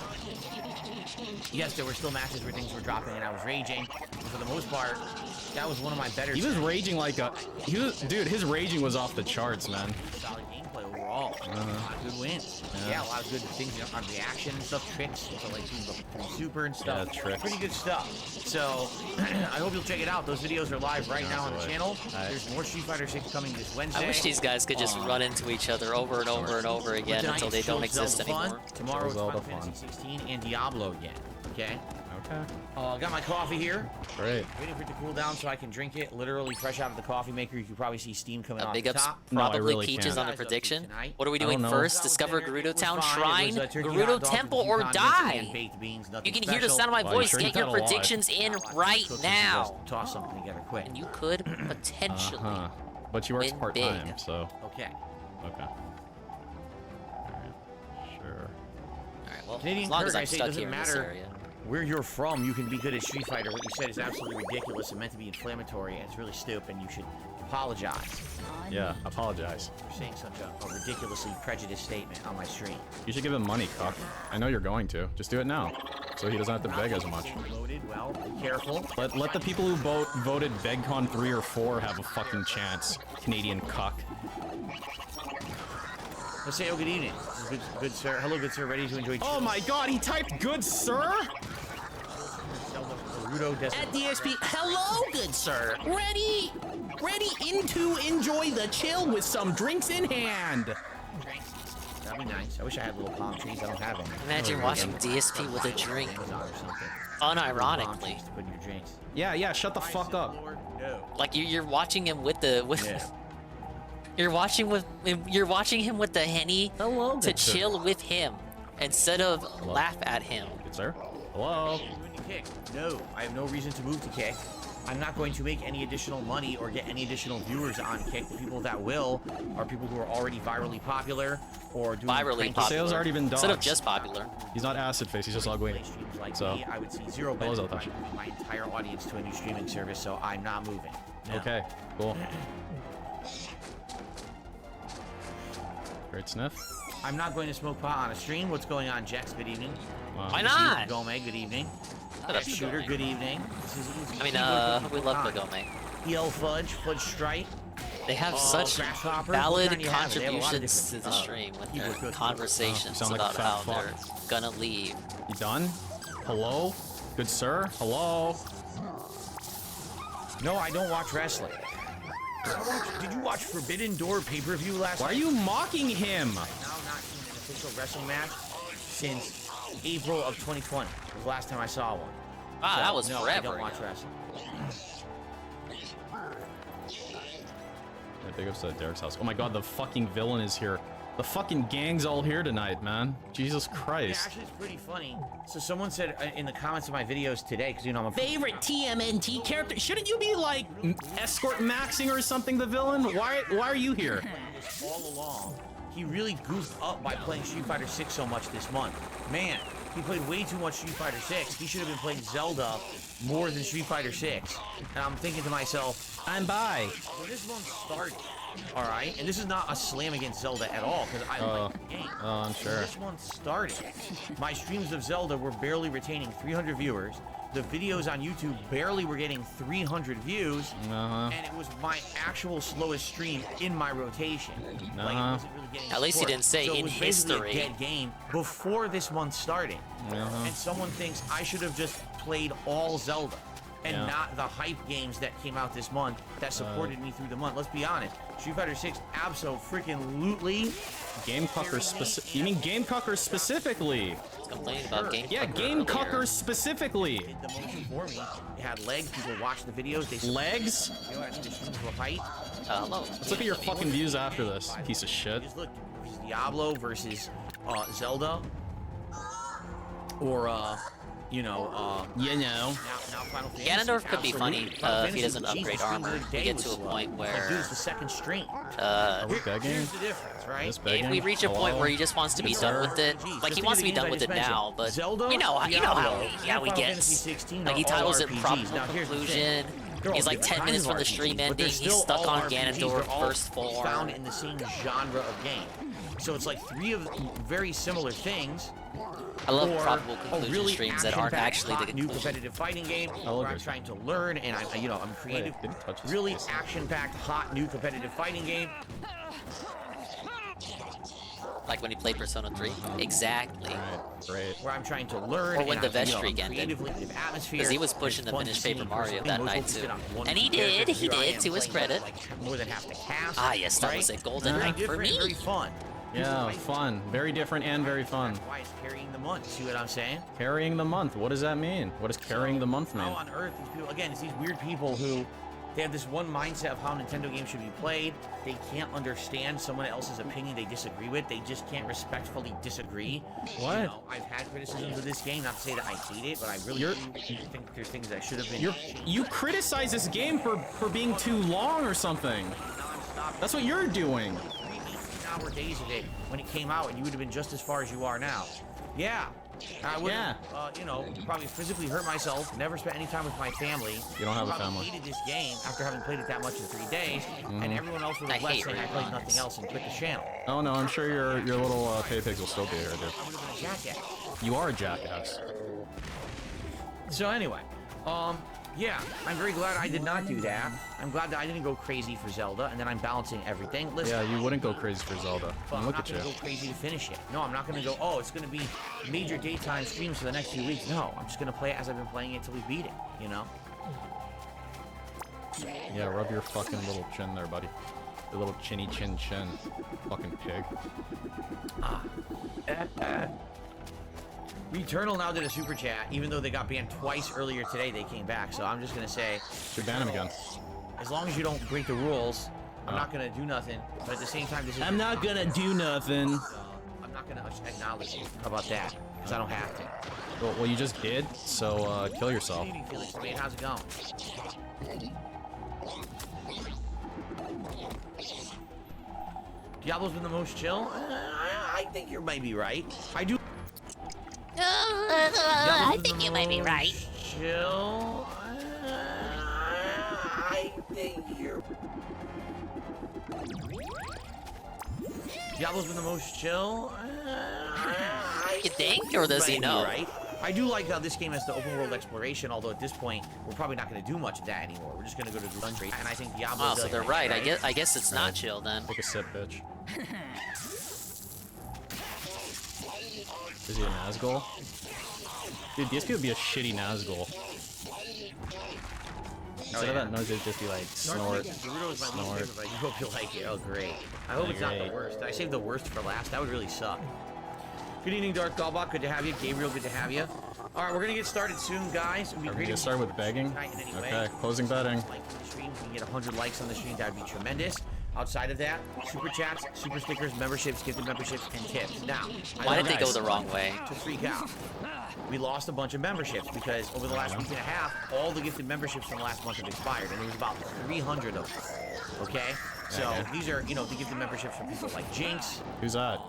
S17: Yes, there were still matches where things were dropping and I was raging. But for the most part, that was one of my better
S10: He was raging like a... dude, his raging was off the charts, man.
S17: Solid gameplay overall. overall. A lot of good wins. Yeah, a lot of good things on reaction and stuff, tricks, so like super and stuff.
S10: Yeah, tricks.
S17: Pretty good stuff. So I hope you'll check it out. Those videos are live right now on the channel. There's more Street Fighter 6 coming this Wednesday.
S2: I wish these guys could just run into each other over and over and over again until they don't exist anymore.
S17: Tomorrow it's Final Fantasy 16 and Diablo again. Okay. Got my coffee here.
S10: Great.
S17: Waiting for it to cool down so I can drink it literally fresh out of the coffee maker. You can probably see steam coming off
S2: big
S17: the
S2: ups
S17: top.
S2: probably Peaches on the prediction. What are we doing first? Discover Gerudo Town Shrine, Gerudo Temple, or die? You can hear the sound of my voice. Get your predictions in right now.
S17: Toss something together quick.
S2: And you could potentially
S10: But she works
S2: win
S10: part-time,
S2: big.
S10: so...
S17: Okay.
S10: Okay. Alright, sure.
S2: Alright, well,
S17: Canadian
S2: as long
S17: Kirk,
S2: as
S17: I
S2: I'm
S17: say,
S2: stuck
S17: doesn't
S2: here in this
S17: matter
S2: area.
S17: where you're from, you can be good at Street Fighter. What you said is absolutely ridiculous and meant to be inflammatory, and it's really stupid, and you should apologize.
S10: Yeah, apologize.
S17: For saying such a ridiculously prejudiced statement on my stream.
S10: You should give him money, Cuck. I know you're going to. Just do it now, so he doesn't have to beg as much.
S17: Loaded, well, be careful.
S10: Let the people who voted BegCon 3 or 4 have a fucking chance, Canadian cuck.
S17: Let's say, oh, good evening. Good sir. Hello, good sir. Ready to enjoy.
S10: Oh my god, he typed good sir?
S17: At
S20: DSP, hello, good sir. Ready to enjoy the chill with some drinks in hand.
S17: That'd be nice. I wish I had little palm trees. I don't have any.
S2: Imagine watching DSP with a drink. Unironically.
S17: Put in your drinks.
S10: Yeah, shut the fuck up.
S2: Like you're watching him with the You're watching him with the Henny to chill with him instead of laugh at him.
S10: Good sir. Hello.
S17: Kick. No, I have no reason to move to Kick. I'm not going to make any additional money or get any additional viewers on Kick. The people that will are people who are already virally popular or doing
S2: virally popular.
S10: Sales already been done.
S2: Instead of just popular.
S10: He's not acid face. He's just ugly.
S17: Like
S10: so
S17: me, I would see zero benefit by moving my entire audience to a new streaming service, so I'm not moving. No.
S10: Okay, cool. Great sniff.
S17: I'm not going to smoke pot on a stream. What's going on, Jex? Good evening.
S2: Why not?
S17: Gome, good evening. Shooter, good evening.
S2: I mean, we love Gome.
S17: EL Fudge, Fudge Stripe.
S2: They have such valid contributions to the stream with their conversations about how they're gonna leave.
S10: You done? Hello? Good sir? Hello?
S17: No, I don't watch wrestling. Did you watch Forbidden Door pay-per-view last night?
S10: Why are you mocking him?
S17: I've now not seen an official wrestling match since April of 2020. It was the last time I saw one.
S2: Wow, that was forever.
S17: I don't watch wrestling.
S10: Big ups to Derek's house. Oh my god, the fucking villain is here. The fucking gang's all here tonight, man. Jesus Christ.
S17: Yeah, actually, it's pretty funny. So someone said in the comments of my videos today, because you know I'm a
S20: favorite TMNT character. Shouldn't you be like
S10: escort maxing or something? The villain? Why are you here?
S17: All along, he really goofed up by playing Street Fighter 6 so much this month. Man, he played way too much Street Fighter 6. He should have been playing Zelda more than Street Fighter 6. And I'm thinking to myself,
S10: I'm by.
S17: When this month started, all right, and this is not a slam against Zelda at all, because I like the game.
S10: Oh, I'm sure.
S17: When this month started, my streams of Zelda were barely retaining 300 viewers. The videos on YouTube barely were getting 300 views, and it was my actual slowest stream in my rotation. Like, it wasn't really getting
S2: At least he didn't say
S17: so
S2: in
S17: it was basically
S2: history.
S17: a dead game before this month started. And someone thinks I should have just played all Zelda and not the hype games that came out this month that supported me through the month. Let's be honest. Street Fighter 6 abso-freaking-lutely.
S10: Game Cucker specific. You mean Game Cucker specifically?
S2: Complaining about Game
S10: Yeah,
S2: Cucker
S10: Game
S2: earlier.
S10: Cucker specifically.
S17: Did the motion for me. It had legs. People watched the videos. They
S10: legs?
S17: You know, actually, the streams were height.
S2: Hello.
S10: Let's look at your fucking views after this, piece of shit.
S17: Just look versus Diablo versus Zelda, or now Final Fantasy.
S2: Ganondorf could be funny
S17: Final
S2: if he doesn't
S17: Fantasy,
S2: upgrade
S17: Jesus,
S2: armor.
S17: the
S2: We
S17: day
S2: get
S17: was
S2: to a
S17: slow.
S2: point
S17: Like, dude,
S2: where
S17: it's the second stream.
S10: Are we begging?
S17: Here's the difference, right?
S2: if we reach a point where he just wants to be done with it, like he wants to be done with it now, but you know how he gets. Like he titles it Probable Conclusion. He's like 10 minutes from the stream ending. He's stuck on Ganondorf first form.
S17: Found in the same genre of game. So it's like three of very similar things.
S2: I love
S17: or
S2: Probable
S17: a
S2: Conclusion
S17: really
S2: streams that aren't actually the
S17: new
S2: conclusion.
S17: competitive fighting game where I'm trying to learn and I'm creative. Really action-packed, hot new competitive fighting game.
S2: when he played Persona 3. Exactly.
S10: Great.
S17: Where I'm trying to learn.
S2: Or when the
S17: and
S2: Vest streak ended. Because he was pushing to finish Paper Mario that night too. And he did, to his credit.
S17: More than half the cast.
S2: Ah, yes, that was a golden night for me.
S17: Very fun.
S10: Yeah, fun. Very different and very fun.
S17: That's why it's carrying the month. See what I'm saying?
S10: Carrying the month. What does that mean? What does carrying the month mean?
S17: How on earth these people? Again, it's these weird people who they have this one mindset of how Nintendo games should be played. They can't understand someone else's opinion they disagree with. They just can't respectfully disagree.
S10: What?
S17: You know, I've had criticisms of this game. Not to say that I hate it, but I really do think there's things that should have been.
S10: You criticize this game for being too long or something. That's what you're doing.
S17: 18-hour days of it when it came out, and you would have been just as far as you are now. Yeah. I would have, you know, probably physically hurt myself, never spent any time with my family.
S10: You don't have a
S17: probably
S10: family.
S17: hated this game after having played it that much in 3 days, and everyone else would have left saying I played nothing else and quit the channel.
S10: Oh no, I'm sure your little pay pigs will still be here, dude.
S17: I would have been a jackass.
S10: You are a jackass.
S17: So anyway, yeah, I'm very glad I did not do that. I'm glad that I didn't go crazy for Zelda, and then I'm balancing everything. Listen,
S10: Yeah, you wouldn't go crazy for Zelda.
S17: but I'm
S10: Look
S17: not
S10: at
S17: going
S10: you.
S17: to go crazy to finish it. No, I'm not going to go, oh, it's going to be major daytime streams for the next few weeks. No, I'm just going to play it as I've been playing it until we beat it, you know?
S10: Yeah, rub your fucking little chin there, buddy. Your little chinny chin chin. Fucking pig.
S17: Returnal now did a super chat, even though they got banned twice earlier today, they came back. So I'm just going to say,
S10: Should ban him again.
S17: as long as you don't break the rules, I'm not going to do nothing. But at the same time, this is...
S10: I'm not gonna do nothing.
S17: I'm not going to acknowledge you. How about that? Because I don't have to.
S10: Well, you just did, so kill yourself.
S17: Good evening, Felix. Man, how's it going? Diablo's been the most chill? I think you might be right. I do.
S2: I think you might be right.
S17: Chill. I think you're. Diablo's been the most chill.
S2: You think, or does he know?
S17: Right? I do like how this game has the open world exploration, although at this point we're probably not going to do much of that anymore. We're just going to go to the country, and I think Diablo.
S2: Oh, so they're right. I guess it's not chill then.
S10: Take a sip, bitch. Is he a Nazgul? Dude, this could be a shitty Nazgul. Instead of that noise, it'd just be like snort, snort.
S17: I hope you like it. Oh, great. I hope it's not the worst. I saved the worst for last. That would really suck. Good evening, Dark Galbot. Good to have you. Gabriel, good to have you. All right, we're going to get started soon, guys.
S10: Are we going to start with begging? Okay, closing betting.
S17: Like the stream, if we can get 100 likes on the stream, that would be tremendous. Outside of that, super chats, super stickers, memberships, gifted memberships, and tips. Now,
S2: why did they go the wrong way?
S17: To freak out. We lost a bunch of memberships because over the last week and a half, all the gifted memberships from last month have expired, and there was about 300 of them. Okay? So these are, you know, the gifted memberships from people like Jinx.
S10: Who's that?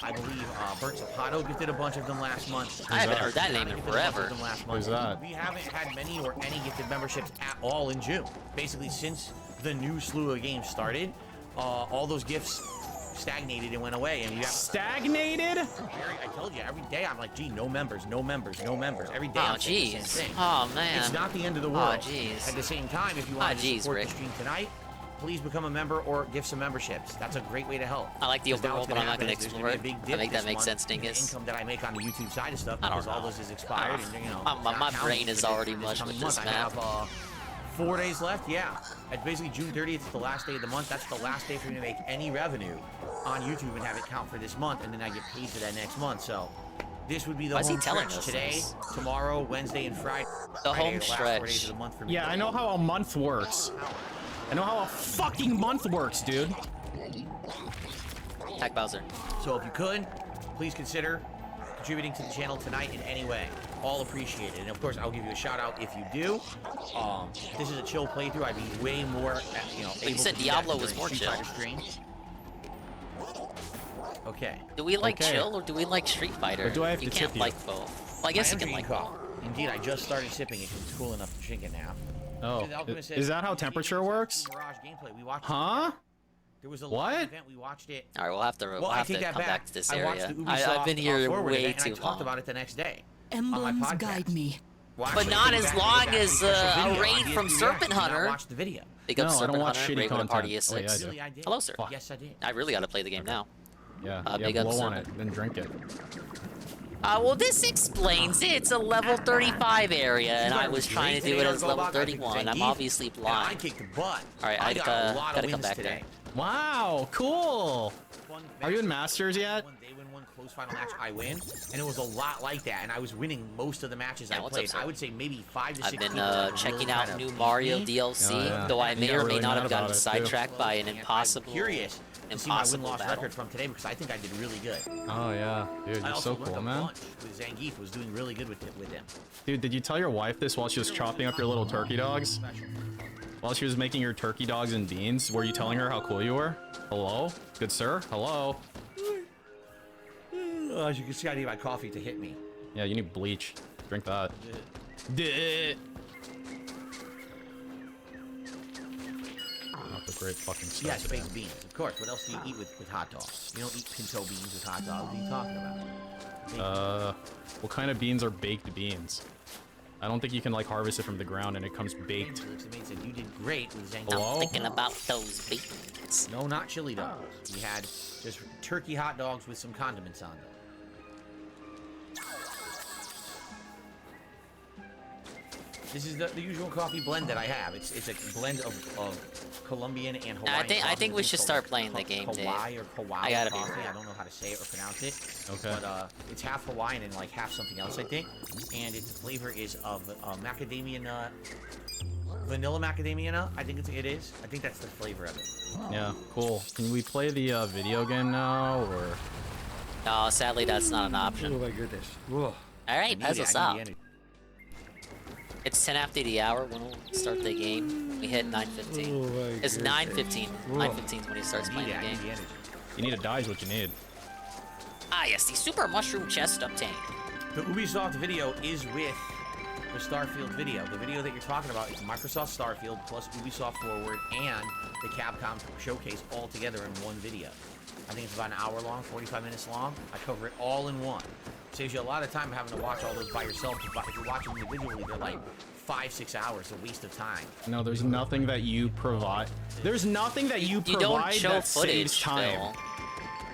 S17: I believe Burnt Zapato gifted a bunch of them last month.
S2: I haven't heard that name in forever.
S10: Who's that?
S17: We haven't had many or any gifted memberships at all in June. Basically, since the new slew of games started, all those gifts stagnated and went away, and we have
S10: stagnated.
S17: I told you every day I'm like, gee, no members, no members, no members. Every day.
S2: Oh
S17: I'm saying the
S2: jeez.
S17: same thing.
S2: Oh man.
S17: It's not the end of the world.
S2: Oh jeez.
S17: At the same time, if you want to support the stream tonight, please become a member or gift some memberships. That's a great way to help.
S2: I like the open world, but I'm not going to explore it.
S17: I
S2: think that makes sense, Dingus.
S17: The income that I make on the YouTube side of stuff,
S2: I don't
S17: because all
S2: know.
S17: those is expired, and you know.
S2: My brain is already mush with this
S17: I
S2: map.
S17: have 4 days left. Yeah, it's basically June 30th. It's the last day of the month. That's the last day for me to make any revenue on YouTube and have it count for this month, and then I get paid for that next month. So. This would be the home stretch today, tomorrow, Wednesday, and Friday.
S2: The home
S17: are the last 4 days
S2: stretch.
S17: of the month for me.
S10: Yeah, I know how a month works. I know how a fucking month works, dude.
S2: Hack Bowser.
S17: So if you could, please consider contributing to the channel tonight in any way. All appreciated. And of course, I'll give you a shout out if you do. If this is a chill playthrough, I'd be way more, you know,
S2: You said Diablo was more chill.
S17: Okay.
S2: Do we like chill or do we like Street Fighter?
S10: Or do I have
S2: you
S10: to
S2: can't
S10: tip you?
S2: like both. Well, I guess you can like both.
S17: Indeed, I just started sipping it because it's cool enough to drink it now.
S10: Oh, is that how temperature works? Huh?
S17: There was a
S10: what?
S17: live event. We watched it.
S2: All right, we'll have to come back to this area.
S17: I've
S2: I've been here
S17: Forward
S2: way
S17: event,
S2: too
S17: and I talked
S2: long.
S17: about it the next day.
S1: Emblems guide me.
S2: But not as long as a raid from Serpent Hunter.
S17: Watch the video.
S2: Big up
S10: No, I
S2: Serpent
S10: don't watch
S2: Hunter,
S10: shitty
S2: Raven
S10: content.
S2: Party
S10: Oh,
S2: is
S10: yeah, I
S2: 6.
S10: do.
S2: Hello, sir.
S17: Yes, I did.
S2: I really got to play the game now.
S10: Yeah,
S2: big
S10: blow
S2: ups
S10: on it, then drink it.
S2: Well, this explains it. It's a level 35 area, and I was trying to do it as level 31. I'm obviously blind.
S17: I kicked the butt.
S2: Alright, I gotta come back
S17: today.
S10: Wow, cool. Are you in Masters yet?
S17: They win one close final match, I win, and it was a lot like that. And I was winning most of the matches I played. I would say maybe 5 to 6.
S2: I've been checking out new Mario DLC, though I may or may not have gotten sidetracked by an impossible.
S17: Curious to see my win-loss record from today because I think I did really good.
S10: Oh yeah, dude, you're so cool, man.
S17: With Zangief was doing really good with him.
S10: Dude, did you tell your wife this while she was chopping up your little turkey dogs? While she was making your turkey dogs and beans, were you telling her how cool you were? Hello? Good sir? Hello?
S17: As you can see, I need my coffee to hit me.
S10: Yeah, you need bleach. Drink that. Not the great fucking stuff.
S17: Yes, baked beans. Of course. What else do you eat with hot dogs? You don't eat pinto beans with hot dogs. What are you talking about?
S10: What kind of beans are baked beans? I don't think you can like harvest it from the ground and it comes baked.
S17: You did great with Zangief.
S10: Hello?
S2: I'm thinking about those beans.
S17: No, not chili dogs. We had just turkey hot dogs with some condiments on them. This is the usual coffee blend that I have. It's a blend of Colombian and Hawaiian.
S2: I think we should start playing the game, Dave.
S17: Hawaii or Kauai
S2: I gotta
S17: coffee.
S2: be real.
S17: I don't know how to say it or pronounce it.
S10: Okay.
S17: But it's half Hawaiian and like half something else, I think. And its flavor is of macadamia nut, vanilla macadamia nut. I think it is. I think that's the flavor of it.
S10: Yeah, cool. Can we play the video game now, or?
S2: No, sadly that's not an option.
S15: Oh my goodness.
S2: All right, that's what's up. It's 10 after the hour when we'll start the game. We hit 9:15. It's 9:15. 9:15 is when he starts playing the game.
S10: You need to die is what you need.
S2: Ah, yes, the super mushroom chest obtained.
S17: The Ubisoft video is with the Starfield video. The video that you're talking about is Microsoft Starfield plus Ubisoft Forward and the Capcom showcase all together in one video. I think it's about an hour long, 45 minutes long. I cover it all in one. Saves you a lot of time having to watch all those by yourself. If you watch them individually, they're like 5-6 hours, a waste of time.
S10: No, there's nothing that you provide. There's nothing that you provide that saves time.
S2: Though.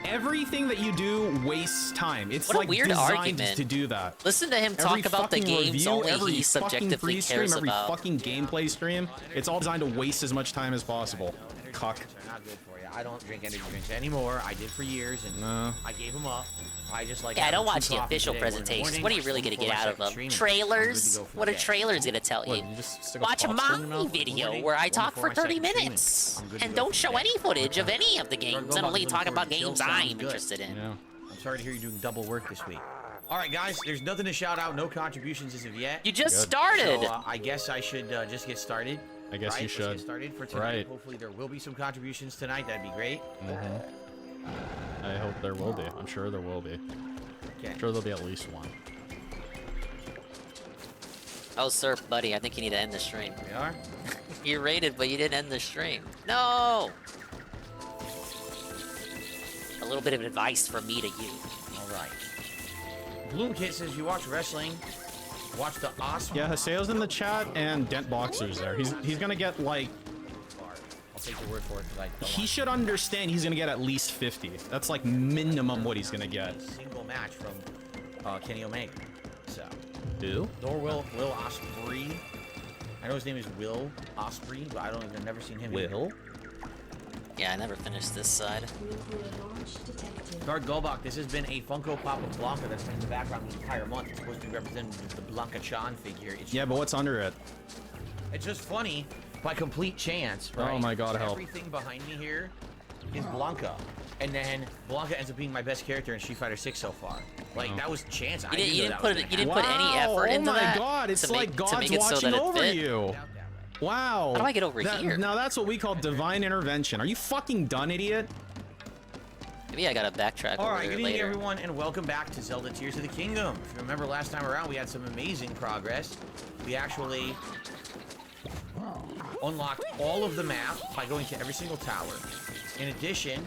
S10: Everything that you do wastes time. It's
S2: what
S10: like
S2: a weird
S10: designed
S2: argument
S10: to do that.
S2: Listen to him talk about the games
S10: review,
S2: only
S10: every
S2: he
S10: fucking
S2: subjectively
S10: free
S2: cares
S10: stream,
S2: about.
S10: Every fucking gameplay stream, it's all designed to waste as much time as possible. Cuck.
S17: They're not good for you. I don't drink energy drinks anymore. I did for years, and I gave them up. I just like.
S2: Yeah, I don't watch the official presentations. What are you really gonna get out of them? Trailers? What are trailers gonna tell you? Watch my video where I talk for 30 minutes and don't show any footage of any of the games and only talk about games I'm interested in.
S17: I'm sorry to hear you're doing double work this week. All right, guys, there's nothing to shout out. No contributions as of yet.
S2: You just started.
S17: So, I guess I should just get started.
S10: I guess you should.
S17: Let's get started for tonight. Hopefully there will be some contributions tonight. That'd be great.
S10: I hope there will be. I'm sure there will be.
S17: Okay.
S10: I'm sure there'll be at least one.
S2: Oh, sir, buddy, I think you need to end the stream.
S17: We are?
S2: You rated, but you didn't end the stream. No! A little bit of advice from me to you.
S17: All right. Bloom Kit says you watch wrestling. Watch the awesome.
S10: Yeah, Haseo's in the chat and Dent Boxer's there. He's gonna get like.
S17: I'll take your word for it.
S10: He should understand he's gonna get at least 50. That's like minimum what he's gonna get.
S17: Single match from Kenny Omega. So.
S10: Who?
S17: Nor Will Ospreay. I know his name is Will Ospreay, but I've never seen him.
S10: Will?
S2: Yeah, I never finished this side.
S17: Guard Golbach, this has been a Funko Pop of Blanca that's been in the background the entire month. It's supposed to be representative of the Blanca Chan figure.
S10: Yeah, but what's under it?
S17: It's just funny, by complete chance, right?
S10: Oh my god, help.
S17: Everything behind me here is Blanca. And then Blanca ends up being my best character in Street Fighter 6 so far. Like, that was chance.
S2: You didn't put any effort into that?
S10: Oh my god, it's like God's
S2: it
S10: watching over you. Wow.
S2: How do I get over here?
S10: Now that's what we call divine intervention. Are you fucking done, idiot?
S2: Maybe I gotta backtrack
S17: All
S2: over
S17: right,
S2: there
S17: good
S2: later.
S17: evening, everyone, and welcome back to Zelda Tears of the Kingdom. If you remember last time around, we had some amazing progress. We actually unlocked all of the map by going to every single tower. In addition,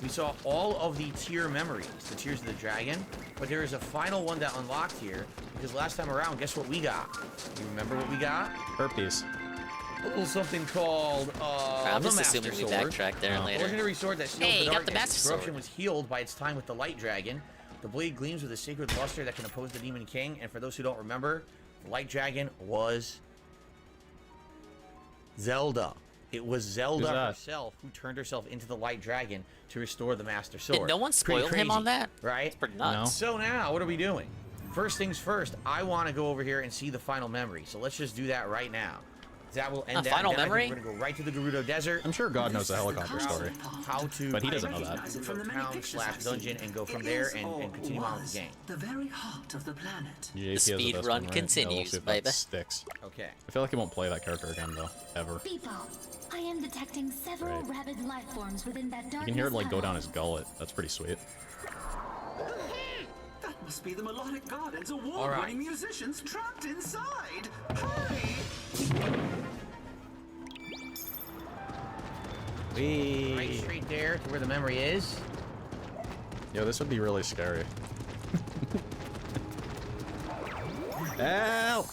S17: we saw all of the tier memories, the Tears of the Dragon, but there is a final one that unlocked here, because last time around, guess what we got? You remember what we got?
S10: Herpes.
S17: a little something called
S2: I'm
S17: the
S2: just
S17: Master
S2: assuming we
S17: Sword.
S2: backtrack there later.
S17: Legendary sword that seals
S2: Hey,
S17: the
S2: you got the
S17: darkness.
S2: Master
S17: Corruption
S2: Sword.
S17: was healed by its time with the Light Dragon. The blade gleams with a sacred luster that can oppose the Demon King. And for those who don't remember, the Light Dragon was Zelda. It was Zelda herself who turned herself into the Light Dragon to restore the Master Sword.
S2: Did no one spoil him on that?
S17: Right?
S2: It's pretty nuts.
S17: So now, what are we doing? First things first, I want to go over here and see the final memory. So let's just do that right now. That will end that.
S2: Final
S17: Then
S2: memory?
S17: We're going to go right to the Gerudo Desert.
S10: I'm sure God knows the helicopter story.
S17: How to...
S10: But he doesn't know that.
S17: Town/dungeon and go from there and continue on with the game.
S5: The very heart of the planet.
S10: Yeah,
S2: The speed run continues, baby.
S10: Sticks.
S17: Okay.
S10: I feel like he won't play that character again though, ever.
S7: Beepo, I am detecting several rabid life forms within that darkness.
S10: You can hear it like go down his gullet. That's pretty sweet.
S5: That must be the Melodic Garden's award-winning musicians trapped inside. Hurry!
S17: Right straight there to where the memory is.
S10: Yo, this would be really scary. Ow!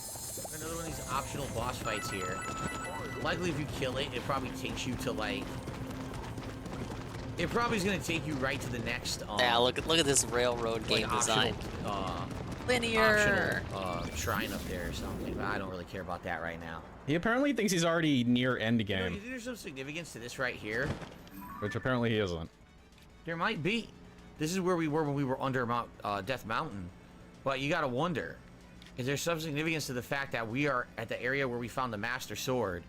S17: Another one of these optional boss fights here. Likely if you kill it, it probably takes you to like... It probably is going to take you right to the next...
S2: Yeah, look at this railroad game design. Linear!
S17: Optional, shrine up there or something, but I don't really care about that right now.
S10: He apparently thinks he's already near end
S17: You know,
S10: game,
S17: you think there's some significance to this right here?
S10: which apparently he isn't.
S17: There might be. This is where we were when we were under Death Mountain. But you gotta wonder, is there some significance to the fact that we are at the area where we found the Master Sword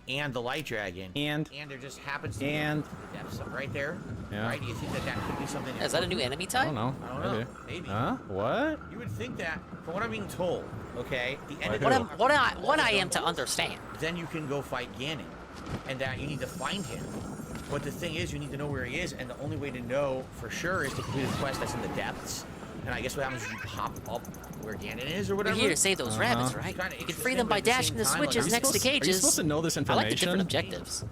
S17: and the Light Dragon, and there just happens to be the depths right there?
S10: Yeah.
S17: Right? Do you think that that could be something?
S2: Is that a new enemy type?
S10: I don't know.
S17: I don't know. Maybe.
S10: Huh? What?
S17: You would think that, from what I'm being told, okay, the end of
S2: What I am to understand.
S17: Then you can go fight Ganon, and that you need to find him. But the thing is, you need to know where he is, and the only way to know for sure is to complete a quest that's in the depths. And I guess what happens is you pop up where Ganon is or whatever.
S2: We're here to save those rabbits, right? You can free them by dashing the switches next to cages.
S10: Are you supposed to know this information?
S2: I like the different objectives.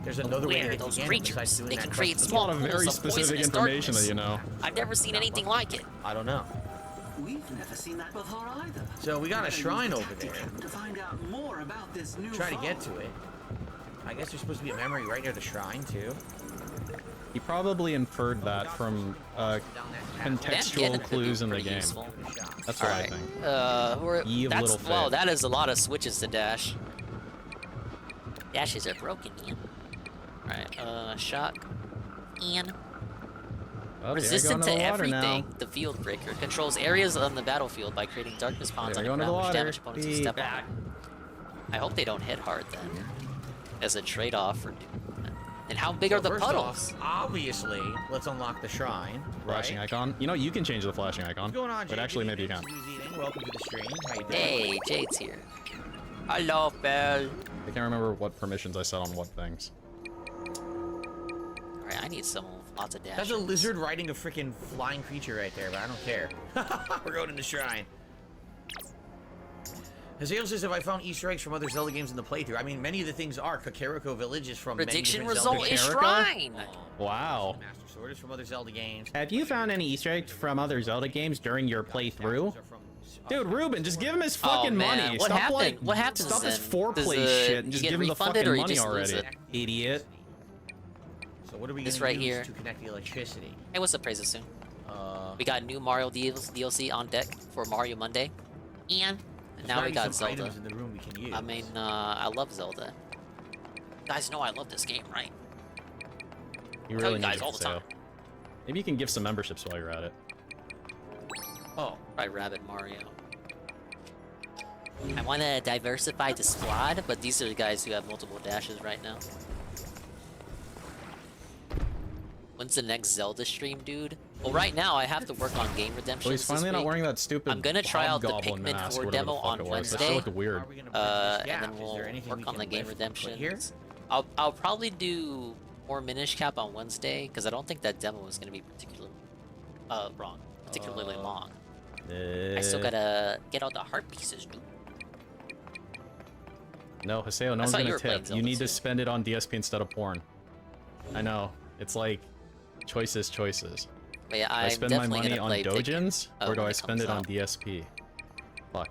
S17: There's another way to get
S2: those
S17: to Ganon
S2: creatures.
S17: besides doing
S2: They
S17: that
S2: can
S17: quest.
S2: create
S10: That's a
S2: small
S10: lot of very
S2: pools of
S10: specific
S2: poisonous
S10: information
S2: darkness.
S10: that you know.
S2: I've never seen anything like it.
S17: I don't know.
S5: We've never seen that before either.
S17: So we got a shrine over there.
S5: To find out more about this new
S17: Try to get to it. I guess there's supposed to be a memory right near the shrine too.
S10: He probably inferred that from contextual clues in the game. That's what I think. Eve Little Fig.
S2: Wow, that is a lot of switches to dash. Dashes are broken, Ian. Alright, shock. Ian.
S10: Oh,
S2: Resistant to everything. The Field Breaker controls areas on the battlefield by creating darkness ponds on the ground which damage opponents who step on. I hope they don't hit hard then. As a trade-off for... And how big are the puddles?
S17: Obviously, let's unlock the shrine.
S10: Flashing icon. You know, you can change the flashing icon.
S17: What's going on,
S10: but actually, maybe you can.
S17: Welcome to the stream. How you doing?
S2: Hey, Jade's here. Hello, Belle.
S10: I can't remember what permissions I set on what things.
S2: Alright, I need some lots of dash.
S17: That's a lizard riding a freaking flying creature right there, but I don't care. We're going to the shrine. Hazael says, have I found Easter eggs from other Zelda games in the playthrough? I mean, many of the things are. Kakariko Village is from
S2: Prediction
S17: many different
S2: result
S17: Zelda
S2: is
S17: games.
S2: shrine!
S10: Wow.
S17: Master Sword is from other Zelda games.
S10: Have you found any Easter eggs from other Zelda games during your playthrough? Dude, Ruben, just give him his fucking money.
S2: What
S10: Stop
S2: happened?
S10: like,
S2: What happens
S10: stop this
S2: then?
S10: foreplay
S2: Does,
S10: shit and just
S2: you
S10: give
S2: get
S10: him the
S2: refunded
S10: fucking
S2: or you
S10: money
S2: just lose
S10: already.
S2: it?
S10: Idiot.
S17: So what are we
S2: This
S17: going
S2: right
S17: to use
S2: here.
S17: to connect the electricity?
S2: Hey, what's up, Praises soon? We got new Mario DLC on deck for Mario Monday. And now we got Zelda.
S17: Items in the room we can use.
S2: I mean, I love Zelda. You guys know I love this game, right?
S10: You
S2: I tell
S10: really
S2: you guys
S10: need
S2: all the time.
S10: Maybe you can give some memberships while you're at it.
S2: Oh, right, Rabbit Mario. I want to diversify the squad, but these are the guys who have multiple dashes right now. When's the next Zelda stream, dude? Well, right now I have to work on game redemption.
S10: Well, he's finally not wearing that stupid
S2: I'm gonna try out the
S10: hobgoblin
S2: Pikmin
S10: mask,
S2: 4
S10: whatever
S2: demo
S10: the fuck
S2: on
S10: it was.
S2: Wednesday.
S10: That shit looked weird.
S2: And then we'll work on the game redemption. I'll probably do more Minish Cap on Wednesday because I don't think that demo is gonna be particularly long. I still gotta get all the heart pieces, dude.
S10: No, Haseo, no one's
S2: thought you
S10: gonna
S2: were playing
S10: tip.
S2: Zelda
S10: You need
S2: too.
S10: to spend it on DSP instead of porn. I know. It's like choices.
S2: But yeah,
S10: Do I
S2: I'm
S10: spend my
S2: definitely
S10: money
S2: gonna
S10: on
S2: play
S10: Dojins,
S2: Pikmin,
S10: or do
S2: when
S10: I
S2: it
S10: spend
S2: comes
S10: it on
S2: out.
S10: DSP? Fuck.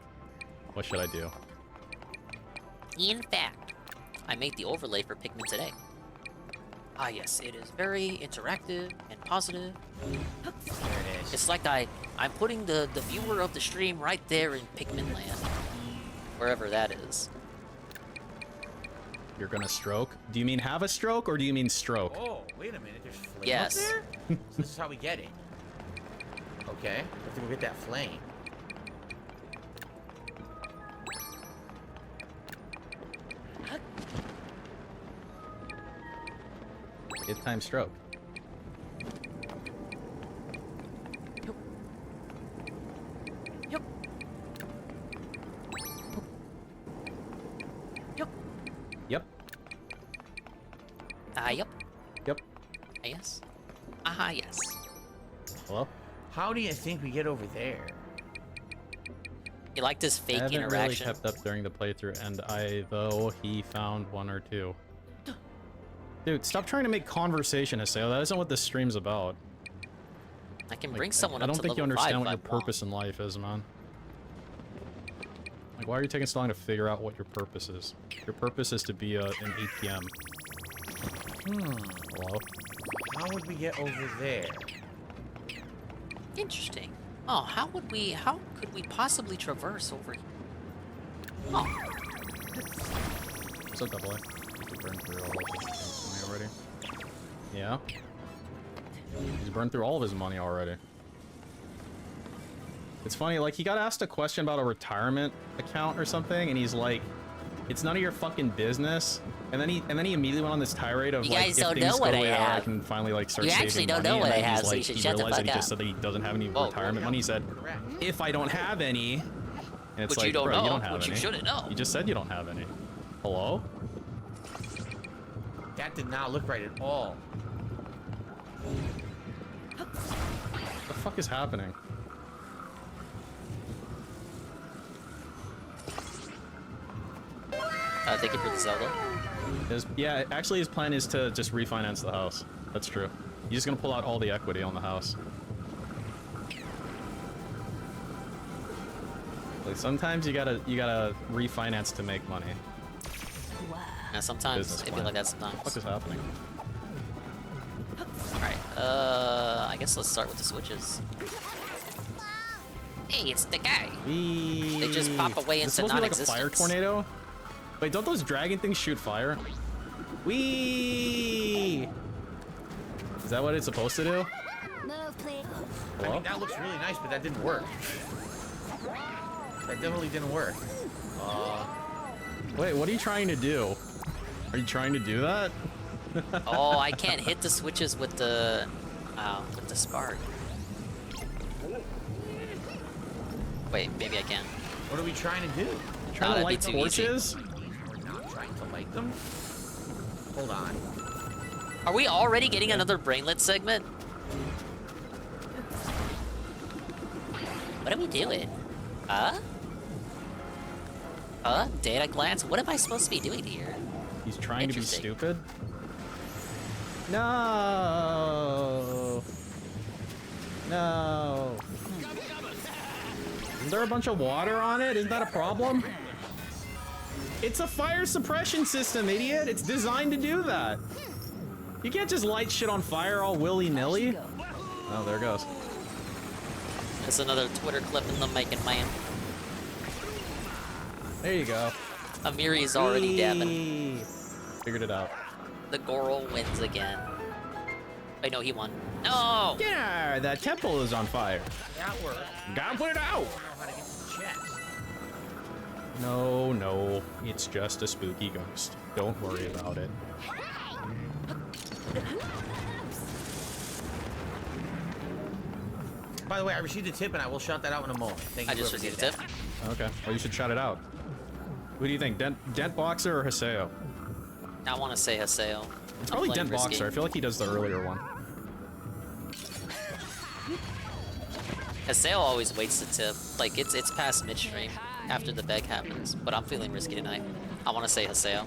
S10: What should I do?
S2: In fact, I made the overlay for Pikmin today. Ah yes, it is very interactive and positive.
S17: There it is.
S2: It's like I'm putting the viewer of the stream right there in Pikmin land. Wherever that is.
S10: You're gonna stroke? Do you mean have a stroke, or do you mean stroke?
S17: Oh, wait a minute. There's flame
S2: Yes.
S17: up there? So this is how we get it. Okay. We have to go get that flame.
S10: It's time stroke.
S2: Yup. Yup.
S10: Yep.
S2: Yup.
S10: Yep.
S2: Yes. Aha, yes.
S10: Hello?
S17: How do you think we get over there?
S2: You like this fake
S10: I haven't really
S2: interaction?
S10: kept up during the playthrough, and though he found one or two. Dude, stop trying to make conversation, Haseo. That isn't what this stream's about.
S2: I can bring someone
S10: I
S2: up
S10: don't
S2: to
S10: think you
S2: level
S10: understand
S2: 5
S10: what your
S2: if I want.
S10: purpose in life is, man. Like, why are you taking so long to figure out what your purpose is? Your purpose is to be an ATM. Hello?
S17: How would we get over there?
S2: Interesting. Oh, how could we possibly traverse over here? Oh.
S10: What's up, Double A? Burned through all of his money already. Yeah. He's burned through all of his money already. It's funny, like, he got asked a question about a retirement account or something, and he's like, it's none of your fucking business. And then he immediately went on this tirade of,
S2: You
S10: like,
S2: guys
S10: if
S2: don't
S10: things
S2: know
S10: go
S2: what
S10: the
S2: I
S10: way I
S2: have.
S10: can finally, like, start
S2: You
S10: saving
S2: actually
S10: money.
S2: don't know what
S10: and
S2: I
S10: then
S2: have,
S10: he's
S2: so you
S10: like,
S2: should
S10: he
S2: shut the
S10: realized that
S2: fuck
S10: he just
S2: up.
S10: said that he doesn't have any
S2: Whoa,
S10: retirement money. He said, if I don't have any. And it's
S2: Which
S10: like,
S2: you don't
S10: bro,
S2: know,
S10: you don't have
S2: which
S10: any.
S2: you shouldn't know.
S10: You just said you don't have any. Hello?
S17: That did not look right at all.
S10: What the fuck is happening?
S2: Thank you for the Zelda.
S10: Yeah, actually his plan is to just refinance the house. That's true. He's just gonna pull out all the equity on the house. Like, sometimes you gotta refinance to make money.
S2: Yeah, sometimes
S10: Business
S2: it feel
S10: plan.
S2: like that sometimes.
S10: What the fuck is happening?
S2: Alright, I guess let's start with the switches. Hey, it's the guy. They just pop away
S10: Is this
S2: into
S10: supposed to be like a
S2: non-existence.
S10: fire tornado? Wait, don't those dragon things shoot fire? Whee! Is that what it's supposed to do?
S7: Move, please.
S17: I mean, that looks really nice, but that didn't work. That definitely didn't work.
S10: Wait, what are you trying to do? Are you trying to do that?
S2: Oh, I can't hit the switches with the spark. Wait, maybe I can.
S17: What are we trying to do?
S10: Trying to light
S2: that'd be too easy.
S10: torches?
S17: We're not trying to light them? Hold on.
S2: Are we already getting another brainlet segment? What are we doing? Data glance? What am I supposed to be doing here?
S10: He's trying to be
S2: Interesting.
S10: stupid? No! No! Isn't there a bunch of water on it? Isn't that a problem? It's a fire suppression system, idiot! It's designed to do that! You can't just light shit on fire all willy-nilly. Oh, there it goes.
S2: There's another Twitter clip in the making, man.
S10: There you go.
S2: Amiri's already dabbing.
S10: Figured it out.
S2: The Goral wins again. Wait, no, he won. No!
S10: Yeah, that temple is on fire.
S17: That worked.
S10: Gotta put it out!
S17: I don't know how to get to the chest.
S10: No, no, it's just a spooky ghost. Don't worry about it.
S17: By the way, I received a tip and I will shout that out in a moment. Thank you.
S2: I just
S17: whoever
S2: received
S17: did
S2: a tip.
S10: Okay, well, you should shout it out. Who do you think, Dent Boxer or Haseo?
S2: I want to say Haseo.
S10: It's probably Dent Boxer. I feel like he does the earlier one.
S2: Haseo always waits to tip. Like, it's past midstream after the beg happens. But I'm feeling risky tonight. I want to say Haseo.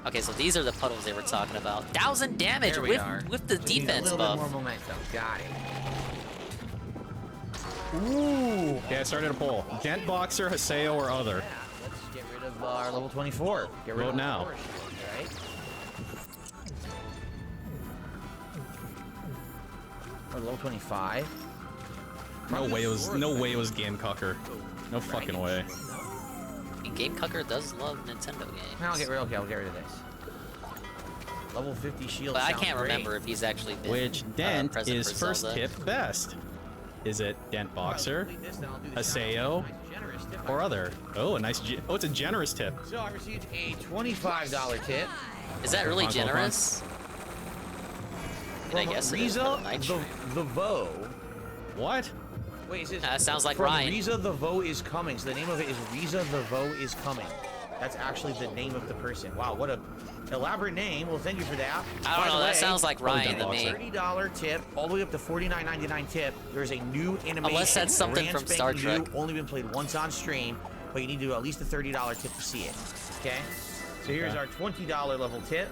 S2: Okay, so these are the puddles they were talking about. 1,000 damage
S17: There we are.
S2: with the
S17: Just need
S2: defense
S17: a little
S2: buff.
S17: bit more momentum. Got it.
S10: Ooh! Yeah, I started a poll. Dent Boxer, Haseo, or other.
S17: Let's get rid of our level 24. Get rid
S10: Vote
S17: of
S10: now.
S17: Right? Or level 25.
S10: No way it was Gamecocker. No fucking way.
S2: Gamecocker does love Nintendo games.
S17: I'll get rid of this. Level 50 shield.
S2: But I can't remember if he's actually been
S10: Which dent
S2: present
S10: is
S2: for
S10: first
S2: Zelda.
S10: tip best? Is it Dent Boxer, Haseo, or other? Oh, a nice. Oh, it's a generous tip.
S17: So I received a $25 tip.
S2: Is that really generous? I guess it is,
S17: Riza
S2: but
S17: the Vo.
S10: What?
S17: Wait, is it?
S2: Sounds like
S17: from
S2: Ryan.
S17: Riza the Vo is coming. So the name of it is Riza the Vo is coming. That's actually the name of the person. Wow, what a elaborate name. Well, thank you for that.
S2: I don't know. That sounds like Ryan to me.
S17: $30 tip, all the way up to $49.99 tip. There's a new animation.
S2: Unless that's something
S17: brand
S2: from Star
S17: spanking
S2: Trek.
S17: new, only been played once on stream, but you need to do at least a $30 tip to see it. Okay. So here's our $20 level tip.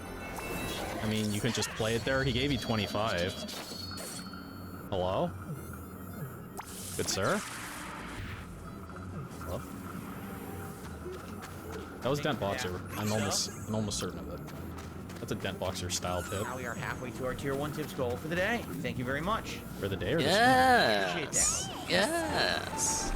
S10: I mean, you can just play it there. He gave you 25. Hello? Good sir? Hello? That was Dent Boxer. I'm almost certain of it. That's a Dent Boxer style tip.
S17: Now we are halfway to our tier 1 tips goal for the day. Thank you very much.
S10: For the day or the
S2: Yes. Yes.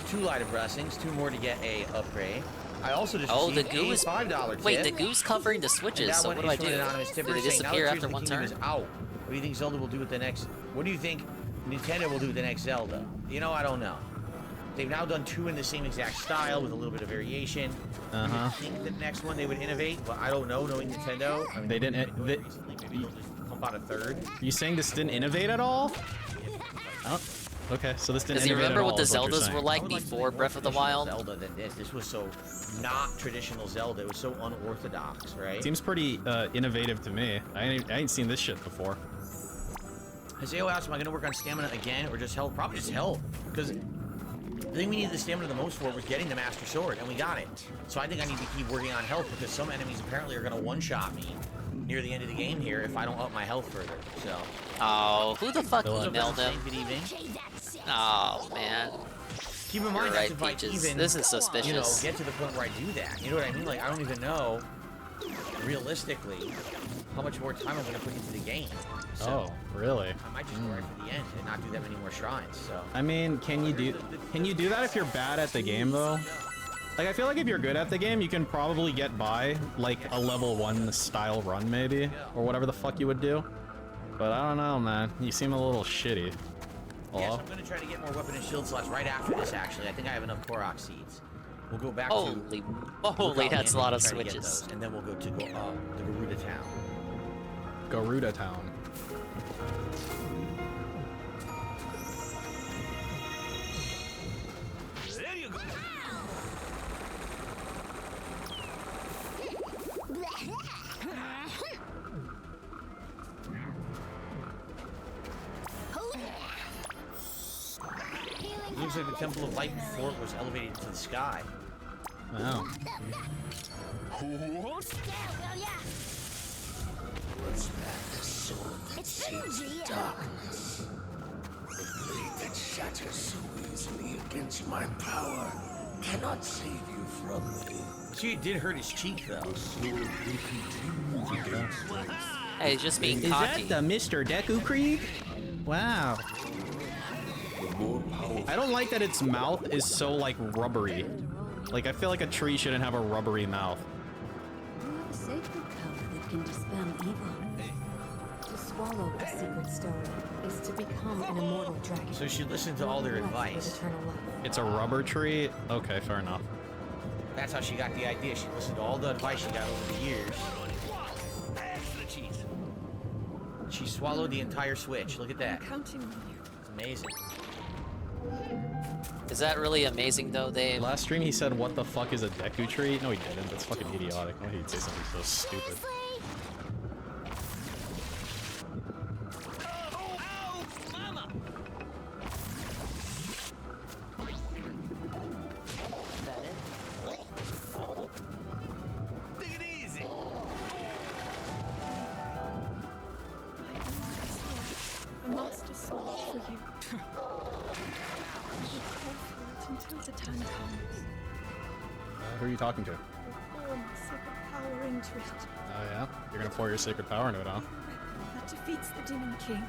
S17: 2 light of blessings, 2 more to get a upgrade. I also just
S2: Oh, the
S17: received
S2: goo
S17: a
S2: is.
S17: $5 tip.
S2: Wait, the goo's covering the switches. So what do I do? Do they disappear after one turn?
S17: Out. What do you think Zelda will do with the next? What do you think Nintendo will do with the next Zelda? You know, I don't know. They've now done 2 in the same exact style with a little bit of variation. I think the next one they would innovate, but I don't know. Knowing Nintendo, I mean,
S10: they didn't.
S17: Maybe they'll just pump out a 3rd.
S10: You saying this didn't innovate at all? Oh, okay. So this didn't.
S2: Does he
S10: innovate
S2: remember
S10: at
S2: what
S10: all,
S2: the
S10: is what you're
S2: Zeldas were
S10: saying.
S2: like before Breath of the Wild?
S17: Zelda than this. This was so not traditional Zelda. It was so unorthodox, right?
S10: Seems pretty innovative to me. I ain't seen this shit before.
S17: Haseo asked, am I going to work on stamina again or just health? Probably just health. Because the thing we needed the stamina the most for was getting the Master Sword, and we got it. So I think I need to keep working on health because some enemies apparently are going to one-shot me near the end of the game here if I don't up my health further. So.
S2: Oh, who the fuck emailed him?
S17: Good evening.
S2: Oh, man.
S17: Keep in mind,
S2: Right,
S17: that's if I
S2: Peaches.
S17: even,
S2: This is suspicious.
S17: you know, get to the point where I do that. You know what I mean? Like, I don't even know, realistically, how much more time I'm going to put into the game. So,
S10: oh, really?
S17: I might just go right for the end and not do that many more shrines, so.
S10: I mean, can you do that if you're bad at the game though? Like, I feel like if you're good at the game, you can probably get by like a level 1 style run maybe, or whatever the fuck you would do. But I don't know, man. You seem a little shitty. Hello?
S17: Yes, I'm going to try to get more weapon and shield slots right after this, actually. I think I have enough Korok seeds. We'll go back
S2: Holy, that's a lot of
S17: try to get
S2: switches.
S17: those, and then we'll go to the Garuda Town.
S10: Garuda Town.
S17: There you go. Looks like the Temple of Light before it was elevated to the sky.
S10: Wow.
S12: It's energy. Darkness. The blade that shatters so easily against my power cannot save you from me.
S17: See, it did hurt his cheek, though.
S2: Hey, he's just being
S10: Is
S2: cocky.
S10: that the Mr. Deku Krieg? Wow. I don't like that its mouth is so, like, rubbery. Like, I feel like a tree shouldn't have a rubbery mouth.
S1: You have a sacred power that can dispel evil. To swallow the secret stone is to become an immortal dragon.
S17: So she listened to all their advice.
S10: It's a rubber tree? Okay, fair enough.
S17: That's how she got the idea. She listened to all the advice she got over the years. She swallowed the entire switch. Look at that.
S1: Counting on you.
S17: It's amazing.
S2: Is that really amazing, though, Dave?
S10: Last stream he said, what the fuck is a Deku tree? No, he didn't. That's fucking idiotic. Why he'd say something so stupid?
S3: A master sword for you. I will care for it until the time comes.
S10: Who are you talking to?
S3: Pour my sacred power into it.
S10: Oh yeah? You're gonna pour your sacred power into it, huh?
S3: That defeats the Demon King.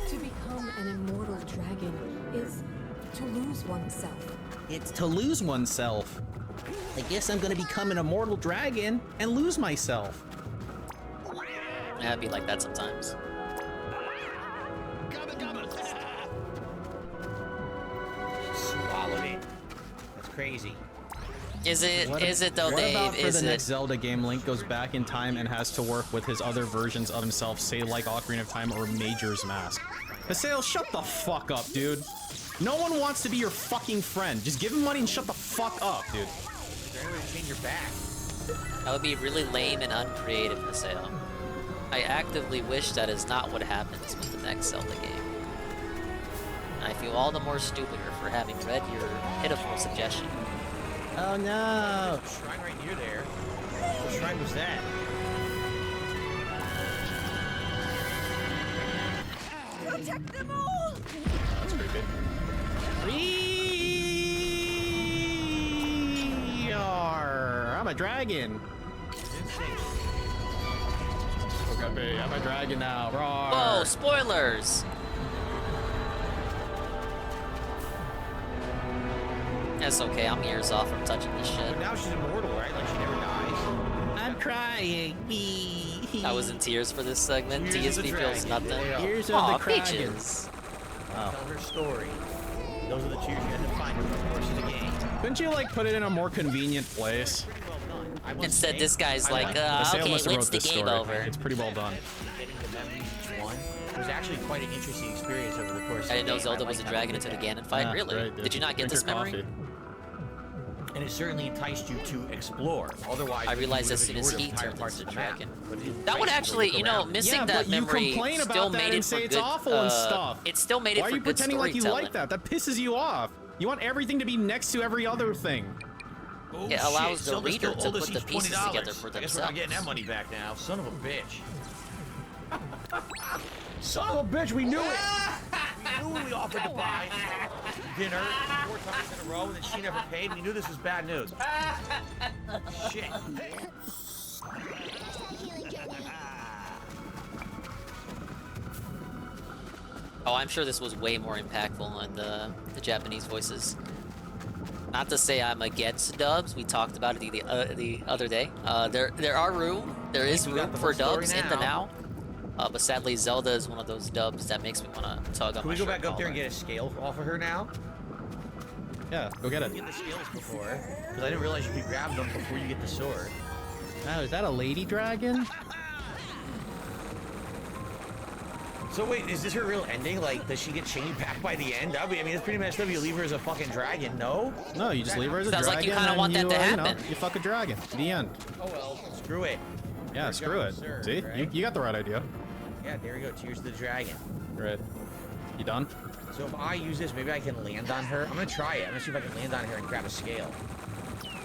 S1: To become an immortal dragon is to lose oneself.
S10: It's to lose oneself. I guess I'm gonna become an immortal dragon and lose myself.
S2: Yeah, it'd be like that sometimes.
S17: Swallowed it. That's crazy.
S2: Is it though,
S10: what
S2: Dave?
S10: About for
S2: is
S10: the
S2: it?
S10: next Zelda game, Link goes back in time and has to work with his other versions of himself, say like Ocarina of Time or Majora's Mask. Haseo, shut the fuck up, dude. No one wants to be your fucking friend. Just give him money and shut the fuck up, dude.
S17: Is there any way to change your back?
S2: That would be really lame and uncreative, Haseo. I actively wish that is not what happens with the next Zelda game. And I feel all the more stupider for having read your pitiful suggestion.
S10: Oh no!
S17: There's a shrine right near there. What shrine was that?
S3: Protect them all!
S10: That's creepy. I'm a dragon. Look at me, I'm a dragon now. Roar.
S2: Whoa, spoilers! That's okay, I'm years off from touching this shit.
S17: But now she's immortal, right? Like she never dies.
S10: I'm crying.
S2: I was in tears for this segment.
S17: Tears of the
S2: TSP feels
S17: dragon.
S2: nothing.
S10: Tears of
S2: Aw,
S10: the Kraken.
S2: peaches.
S10: Wow.
S17: Tell her story. Those are the tears you had to find over the course of the game.
S10: Couldn't you like put it in a more convenient place?
S2: Instead, this guy's like,
S10: Haseo
S2: okay,
S10: must have
S2: when's
S10: wrote
S2: the
S10: this
S2: game
S10: story.
S2: over?
S10: It's pretty well done.
S17: Getting the memories each one. It was actually quite an interesting experience over the course of the
S2: I didn't know
S17: game.
S2: Zelda was a
S17: liked
S2: dragon
S17: having
S2: into the
S17: that.
S2: Ganon fight.
S10: Yeah,
S2: Really?
S10: right,
S2: Did you not get
S10: Drink
S2: this
S10: your
S2: memory?
S10: coffee.
S17: And it certainly enticed you to explore. Otherwise,
S2: I realized as soon as he turned into the dragon. That would actually, you know, missing that memory still made it for
S10: it's
S2: good.
S10: awful and stuff.
S2: It still made it
S10: Why
S2: for
S10: are you
S2: good
S10: pretending like you
S2: storytelling.
S10: like that? That pisses you off. You want everything to be next to every other thing.
S17: Oh,
S2: It allows
S17: shit.
S2: the
S17: Zelda's
S2: reader
S17: still
S2: to
S17: owed us
S2: put the
S17: each
S2: pieces
S17: $20.
S2: together for
S17: I guess we're not getting that
S2: themselves.
S17: money back now. Son of a bitch. Son of a bitch, we knew it! We knew we offered to buy dinner 4 times in a row and then she never paid. We knew this was bad news. Shit.
S2: Oh, I'm sure this was way more impactful on the Japanese voices. Not to say I'm against dubs. We talked about it the other day. There is room for dubs in the now. But sadly, Zelda is one of those dubs that makes me want to tug on
S17: Can
S2: my
S17: we go
S2: shirt
S17: back up there and
S2: collar.
S17: get a scale off of her now?
S10: Yeah, go get it.
S17: Get the scales before, because I didn't realize you could grab them before you get the sword.
S10: Oh, is that a lady dragon?
S17: So wait, is this her real ending? Like, does she get chained back by the end? I mean, it's pretty messed up. You leave her as a fucking dragon, no?
S10: No, you just leave her as a
S2: Sounds
S10: dragon.
S2: like you kinda
S10: and
S2: want that to
S10: you know,
S2: happen.
S10: you fuck a dragon. The end.
S17: Oh well, screw it.
S10: Yeah, screw it.
S17: Sir,
S10: See,
S17: right?
S10: you got the right idea.
S17: Yeah, there we go. Tears of the dragon.
S10: Right. You done?
S17: So if I use this, maybe I can land on her. I'm gonna try it. I'm gonna see if I can land on her and grab a scale.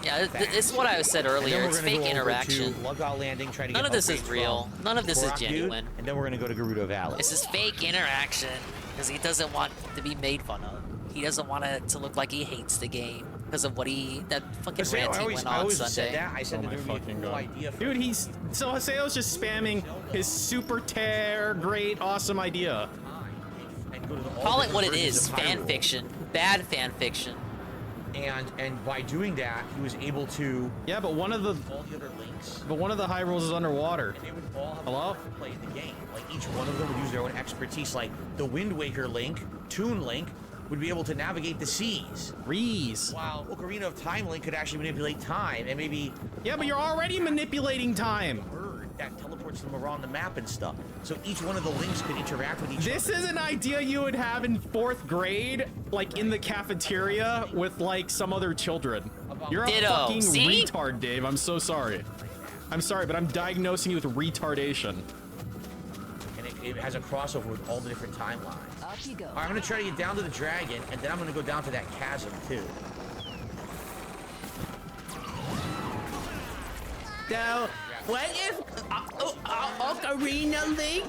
S2: Yeah, it's what I said earlier. It's fake interaction.
S17: Lookout landing, trying to
S2: None
S17: get
S2: of this is
S17: upgrades
S2: real.
S17: from
S2: None of this is
S17: Korok dude,
S2: genuine.
S17: and then we're gonna go to Gerudo Valley.
S2: This is fake interaction because he doesn't want to be made fun of. He doesn't want it to look like he hates the game because of what that fucking
S17: Haseo,
S2: rant he went on
S17: always
S2: Sunday.
S17: said that. I said that there would be a cool idea for
S10: Dude, so Haseo's just spamming his super tear great awesome idea.
S2: Call it what it is, fan fiction, bad fan fiction.
S17: And by doing that, he was able to.
S10: Yeah, but one of the
S17: other links.
S10: But one of the Hyrules is underwater.
S17: And they would all have
S10: Hello?
S17: to play the game. Like each one of them would use their own expertise. Like the Wind Waker Link, Toon Link, would be able to navigate the seas.
S10: Rees.
S17: While Ocarina of Time Link could actually manipulate time and maybe.
S10: Yeah, but you're already manipulating time.
S17: That teleports them around the map and stuff. So each one of the links could interact with each other.
S10: This is an idea you would have in 4th grade, like in the cafeteria with like some other children. You're a fucking retard, Dave. I'm so sorry. I'm sorry, but I'm diagnosing you with retardation.
S17: And it has a crossover with all the different timelines.
S1: Up you go.
S17: All right, I'm gonna try to get down to the dragon, and then I'm gonna go down to that chasm too.
S10: No,
S20: What if Ocarina Link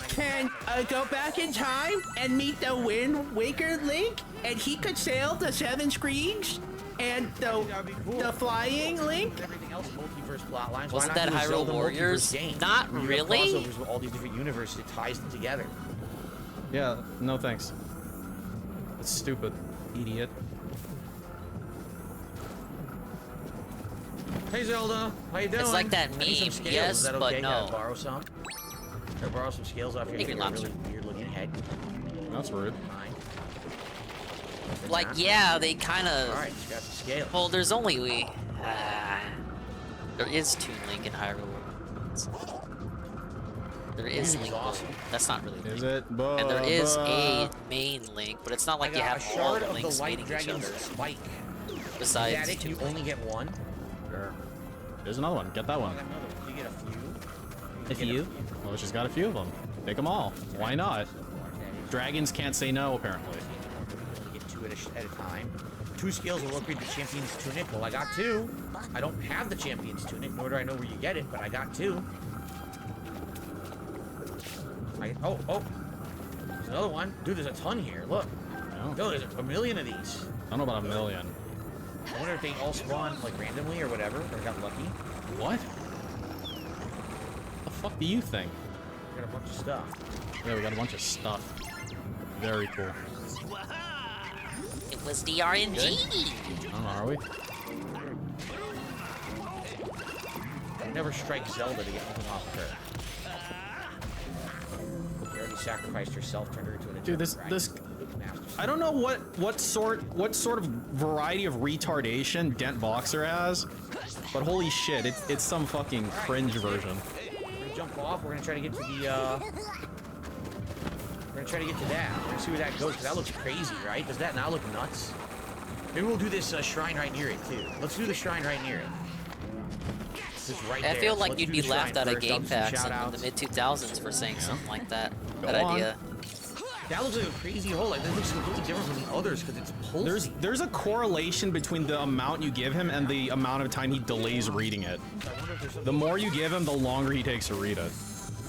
S20: can go back in time and meet the Wind Waker Link, and he could sail the 7 screens and the flying Link?
S17: Everything else, multiverse plot lines.
S2: Wasn't that Hyrule Warriors? Not really.
S17: Crossovers with all these different universes, it ties them together.
S10: Yeah, no thanks. That's stupid, idiot.
S17: Hey Zelda, how you doing?
S2: It's like that meme, yes,
S17: Is that
S2: but
S17: okay?
S2: no.
S17: Can I borrow some? Can I borrow some scales off your
S2: Thank you,
S17: really weird looking head?
S10: That's rude.
S2: Like, yeah, they kind of.
S17: All right, you got the scale.
S2: Well, there's only there is Toon Link in Hyrule. There is Link.
S17: Awesome.
S2: That's not really.
S10: Is it?
S2: And there is a main Link, but it's not like you have all the links meeting each other.
S17: Spike.
S2: Besides,
S17: Is that it? You only get one.
S10: Sure. There's another one. Get that one.
S17: You get a few.
S10: A few? Well, she's got a few of them. Take them all. Why not? Dragons can't say no, apparently.
S17: You get 2 at a time. 2 scales will upgrade the Champion's Tunic. Well, I got 2. I don't have the Champion's Tunic, nor do I know where you get it, but I got 2. Oh, there's another one. Dude, there's a ton here. Look. No, there's a million of these.
S10: I don't know about a million.
S17: I wonder if they all spawn like randomly or whatever, or got lucky.
S10: What? The fuck do you think?
S17: We got a bunch of stuff.
S10: Yeah, we got a bunch of stuff. Very cool.
S2: it was the RNG.
S10: I don't know, are we?
S17: Never strike Zelda to get anything off of her. You already sacrificed yourself, turned her into an
S10: Dude, this I don't know what sort of variety of retardation Dent Boxer has, but holy shit, it's some fucking cringe version.
S17: We're gonna jump off. We're gonna try to get to the. We're gonna try to get to that. We're gonna see where that goes, because that looks crazy, right? Does that not look nuts? Maybe we'll do this shrine right near it too. Let's do the shrine right near it. Right
S2: I feel like you'd be laughed out of Game Packs in the mid-2000s for saying something like that. That idea.
S17: That looks like a crazy hole. Like, that looks completely different from the others because it's pulsing.
S10: There's a correlation between the amount you give him and the amount of time he delays reading it. The more you give him, the longer he takes to read it.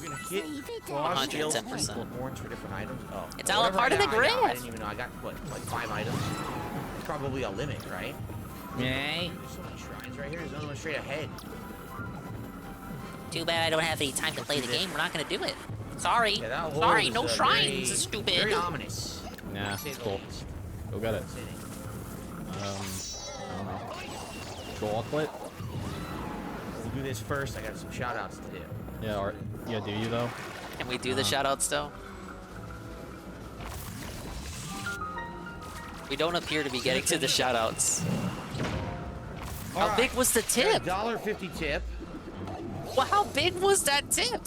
S17: We're gonna hit
S2: 110%.
S17: horns for different items. Oh,
S2: it's all a part of the grid.
S17: I didn't even know. I got what, like 5 items. It's probably a limit, right?
S2: Yay.
S17: There's so many shrines right here. There's another one straight ahead.
S2: Too bad I don't have any time to play the game. We're not gonna do it. Sorry.
S17: Yeah,
S2: Sorry, no shrines. It's stupid.
S17: Very ominous.
S10: Nah, it's cool. Go get it. I don't know. Chocolate?
S17: We'll do this first. I got some shout-outs to do.
S10: Yeah, yeah, do you though?
S2: Can we do the shout-outs though? We don't appear to be getting to the shout-outs. How big was the tip?
S17: $1.50 tip.
S2: Well, how big was that tip?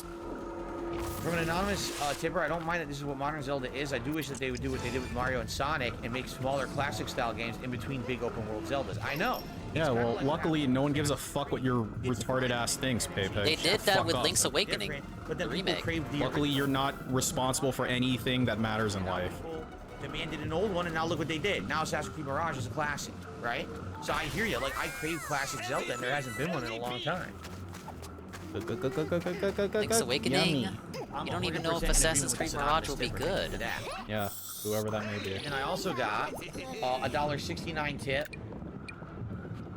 S17: From an anonymous tipper, I don't mind that this is what Modern Zelda is. I do wish that they would do what they did with Mario and Sonic and make smaller classic-style games in between big open-world Zeldas. I know.
S10: Yeah, well, like luckily, no one gives a fuck what your retarded-ass thinks, Pepe.
S2: They did that with Link's Awakening,
S17: but
S2: the remake.
S10: Luckily, you're not responsible for anything that matters in life.
S17: Demanded an old one, and now look what they did. Now Assassin's Creed Mirage is a classic, right? So I hear you. Like, I crave classic Zelda, and there hasn't been one in a long time.
S2: Link's Awakening.
S10: Yummy.
S2: You don't even know if Assassin's Creed Mirage will be good.
S10: Yeah, whoever that may be.
S17: And I also got a $1.69 tip.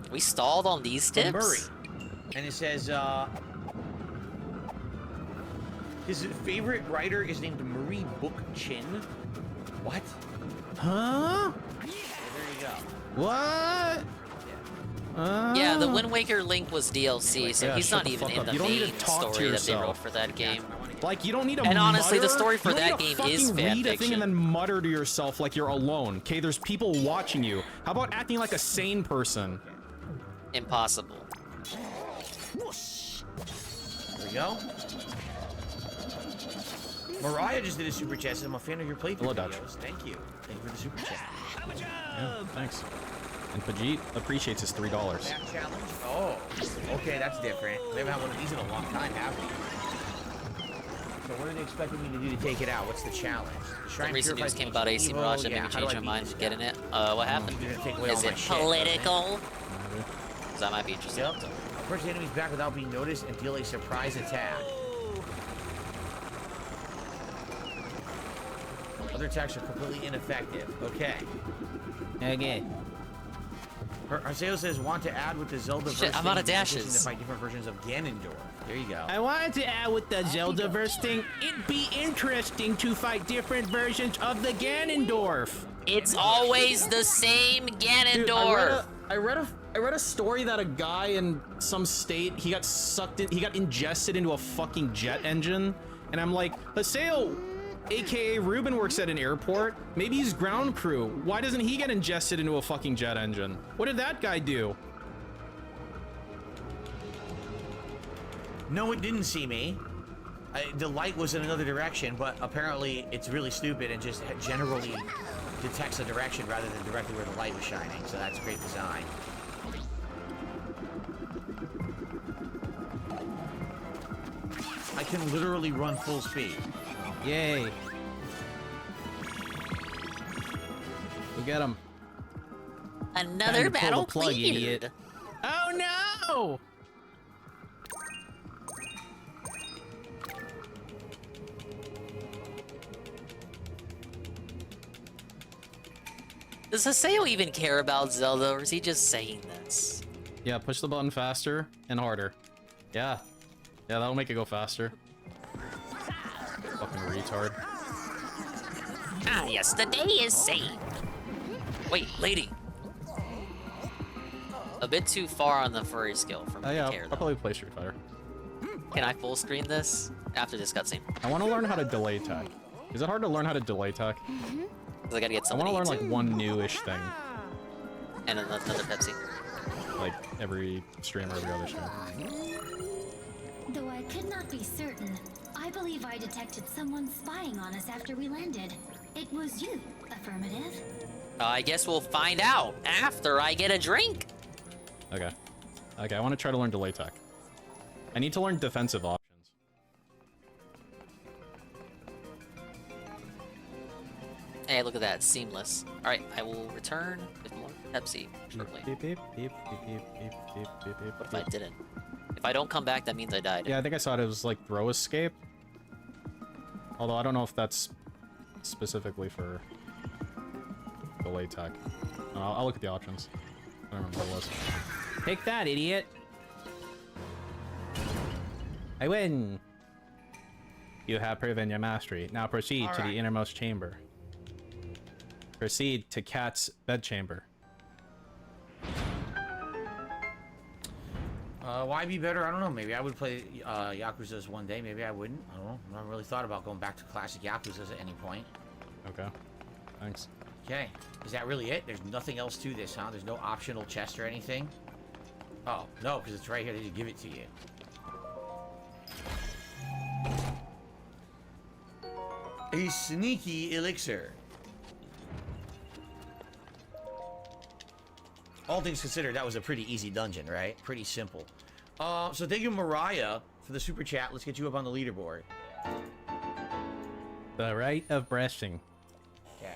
S2: We stalled on these tips?
S17: Murray. And it says, his favorite writer is named Murray Book Chin. What?
S10: Huh?
S17: Yeah, there you go.
S10: What?
S2: Yeah, the Wind Waker Link was DLC, so
S10: yeah,
S2: he's not even in the main story that they wrote for that game.
S10: Like, you don't need to
S2: And honestly,
S10: mutter.
S2: the story for that game is fan
S10: read a thing
S2: fiction.
S10: and then mutter to yourself like you're alone. Okay, there's people watching you. How about acting like a sane person?
S2: Impossible.
S17: There we go. Mariah just did a super chat. I'm a fan of your playthrough videos. Thank you. Thank you for the super chat.
S10: Yeah, thanks. And Pajit appreciates his $3.
S17: That challenge? Oh, okay, that's different. We haven't had one of these in a long time, have we? So what are they expecting me to do to take it out? What's the challenge?
S2: Some recent news came about AC Mirage that made me change my mind to getting it. What happened? Is it political? Because I might be interested.
S17: Yep. Push the enemies back without being noticed and deal a surprise attack. Other attacks are completely ineffective. Okay.
S2: Okay.
S17: Arceo says, want to add with the Zelda
S2: Shit, I'm out of dashes.
S17: To fight different versions of Ganondorf. There you go.
S20: I wanted to add with the Zelda-verse thing, it'd be interesting to fight different versions of the Ganondorf.
S2: It's always the same Ganondorf.
S10: Dude, I read a story that a guy in some state, he got ingested into a fucking jet engine, and I'm like, Haseo, aka Ruben, works at an airport. Maybe he's ground crew. Why doesn't he get ingested into a fucking jet engine? What did that guy do?
S17: No, it didn't see me. The light was in another direction, but apparently it's really stupid and just generally detects a direction rather than directly where the light was shining. So that's great design. I can literally run full speed.
S10: Yay. Go get him.
S2: Another battle
S10: plug,
S2: cleared.
S10: idiot.
S20: Oh no!
S2: Does Haseo even care about Zelda, or is he just saying this?
S10: Yeah, push the button faster and harder. Yeah. Yeah, that'll make it go faster. Fucking retard.
S2: Ah, yes, the day is saved. Wait, lady. A bit too far on the furry skill for me to care,
S10: I'll
S2: though.
S10: probably play Street Fighter.
S2: Can I full screen this after this cutscene?
S10: I want to learn how to delay tech. Is it hard to learn how to delay tech?
S2: Because I gotta get
S10: I
S2: somebody
S10: want to learn like one newish thing.
S2: and another Pepsi.
S10: Like every stream or every other stream.
S7: Though I could not be certain, I believe I detected someone spying on us after we landed. It was you, affirmative.
S2: I guess we'll find out after I get a drink.
S10: Okay. Okay, I want to try to learn delay tech. I need to learn defensive options.
S2: Hey, look at that, seamless. All right, I will return with more Pepsi shortly.
S10: Beep, beep, beep, beep, beep, beep, beep, beep, beep.
S2: What if I didn't? If I don't come back, that means I died.
S10: Yeah, I think I saw it as like throw escape. Although I don't know if that's specifically for delay tech. I'll look at the options. I don't remember what it was.
S20: Take that, idiot.
S10: I win. You have proven your mastery. Now proceed to the innermost chamber. Proceed to Cat's bedchamber.
S17: Why be better? I don't know. Maybe I would play Yakuza's one day. Maybe I wouldn't. I don't know. I haven't really thought about going back to classic Yakuza's at any point.
S10: Okay. Thanks.
S17: Okay. Is that really it? There's nothing else to this, huh? There's no optional chest or anything? Oh, no, because it's right here. They just give it to you. A sneaky elixir. All things considered, that was a pretty easy dungeon, right? Pretty simple. So thank you, Mariah, for the super chat. Let's get you up on the leaderboard.
S10: The right of breasting.
S17: Okay.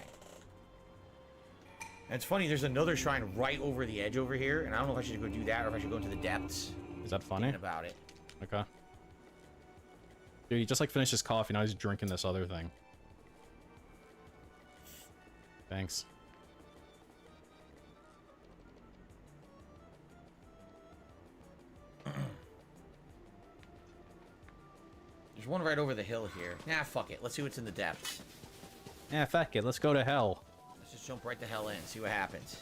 S17: And it's funny, there's another shrine right over the edge over here, and I don't know if I should go do that or if I should go into the depths.
S10: Is that funny?
S17: Thinking about it.
S10: Okay. Dude, he just like finished his coffee, now he's drinking this other thing. Thanks.
S17: There's one right over the hill here. Nah, fuck it. Let's see what's in the depths.
S10: Yeah, fuck it. Let's go to hell.
S17: Let's just jump right the hell in, see what happens.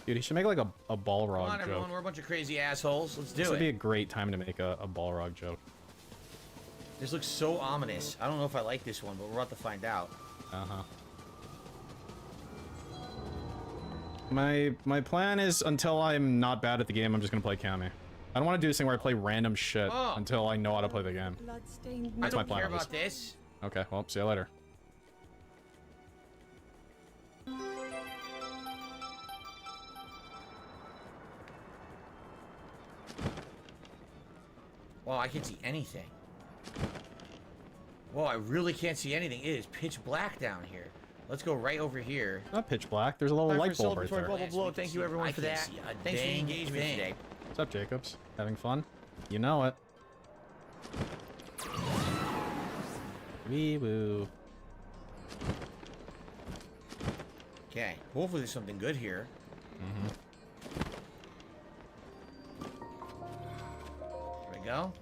S10: Dude, he should make like a Balrog
S17: Come on, everyone.
S10: joke.
S17: We're a bunch of crazy assholes. Let's do
S10: This
S17: it.
S10: would be a great time to make a Balrog joke.
S17: This looks so ominous. I don't know if I like this one, but we're about to find out.
S10: Uh-huh. My plan is, until I'm not bad at the game, I'm just gonna play Cammy. I don't want to do this thing where I play random shit until I know how to play the game.
S17: I don't care about this.
S10: Okay, well, see you later.
S17: Well, I can't see anything. Whoa, I really can't see anything. It is pitch black down here. Let's go right over here.
S10: Not pitch black. There's a little light bulb right there.
S17: Bubble blow. Thank you everyone for that. Thanks for the engagement today.
S10: What's up, Jacobs? Having fun? You know it. Wee woo.
S17: Okay. Hopefully there's something good here. There we go.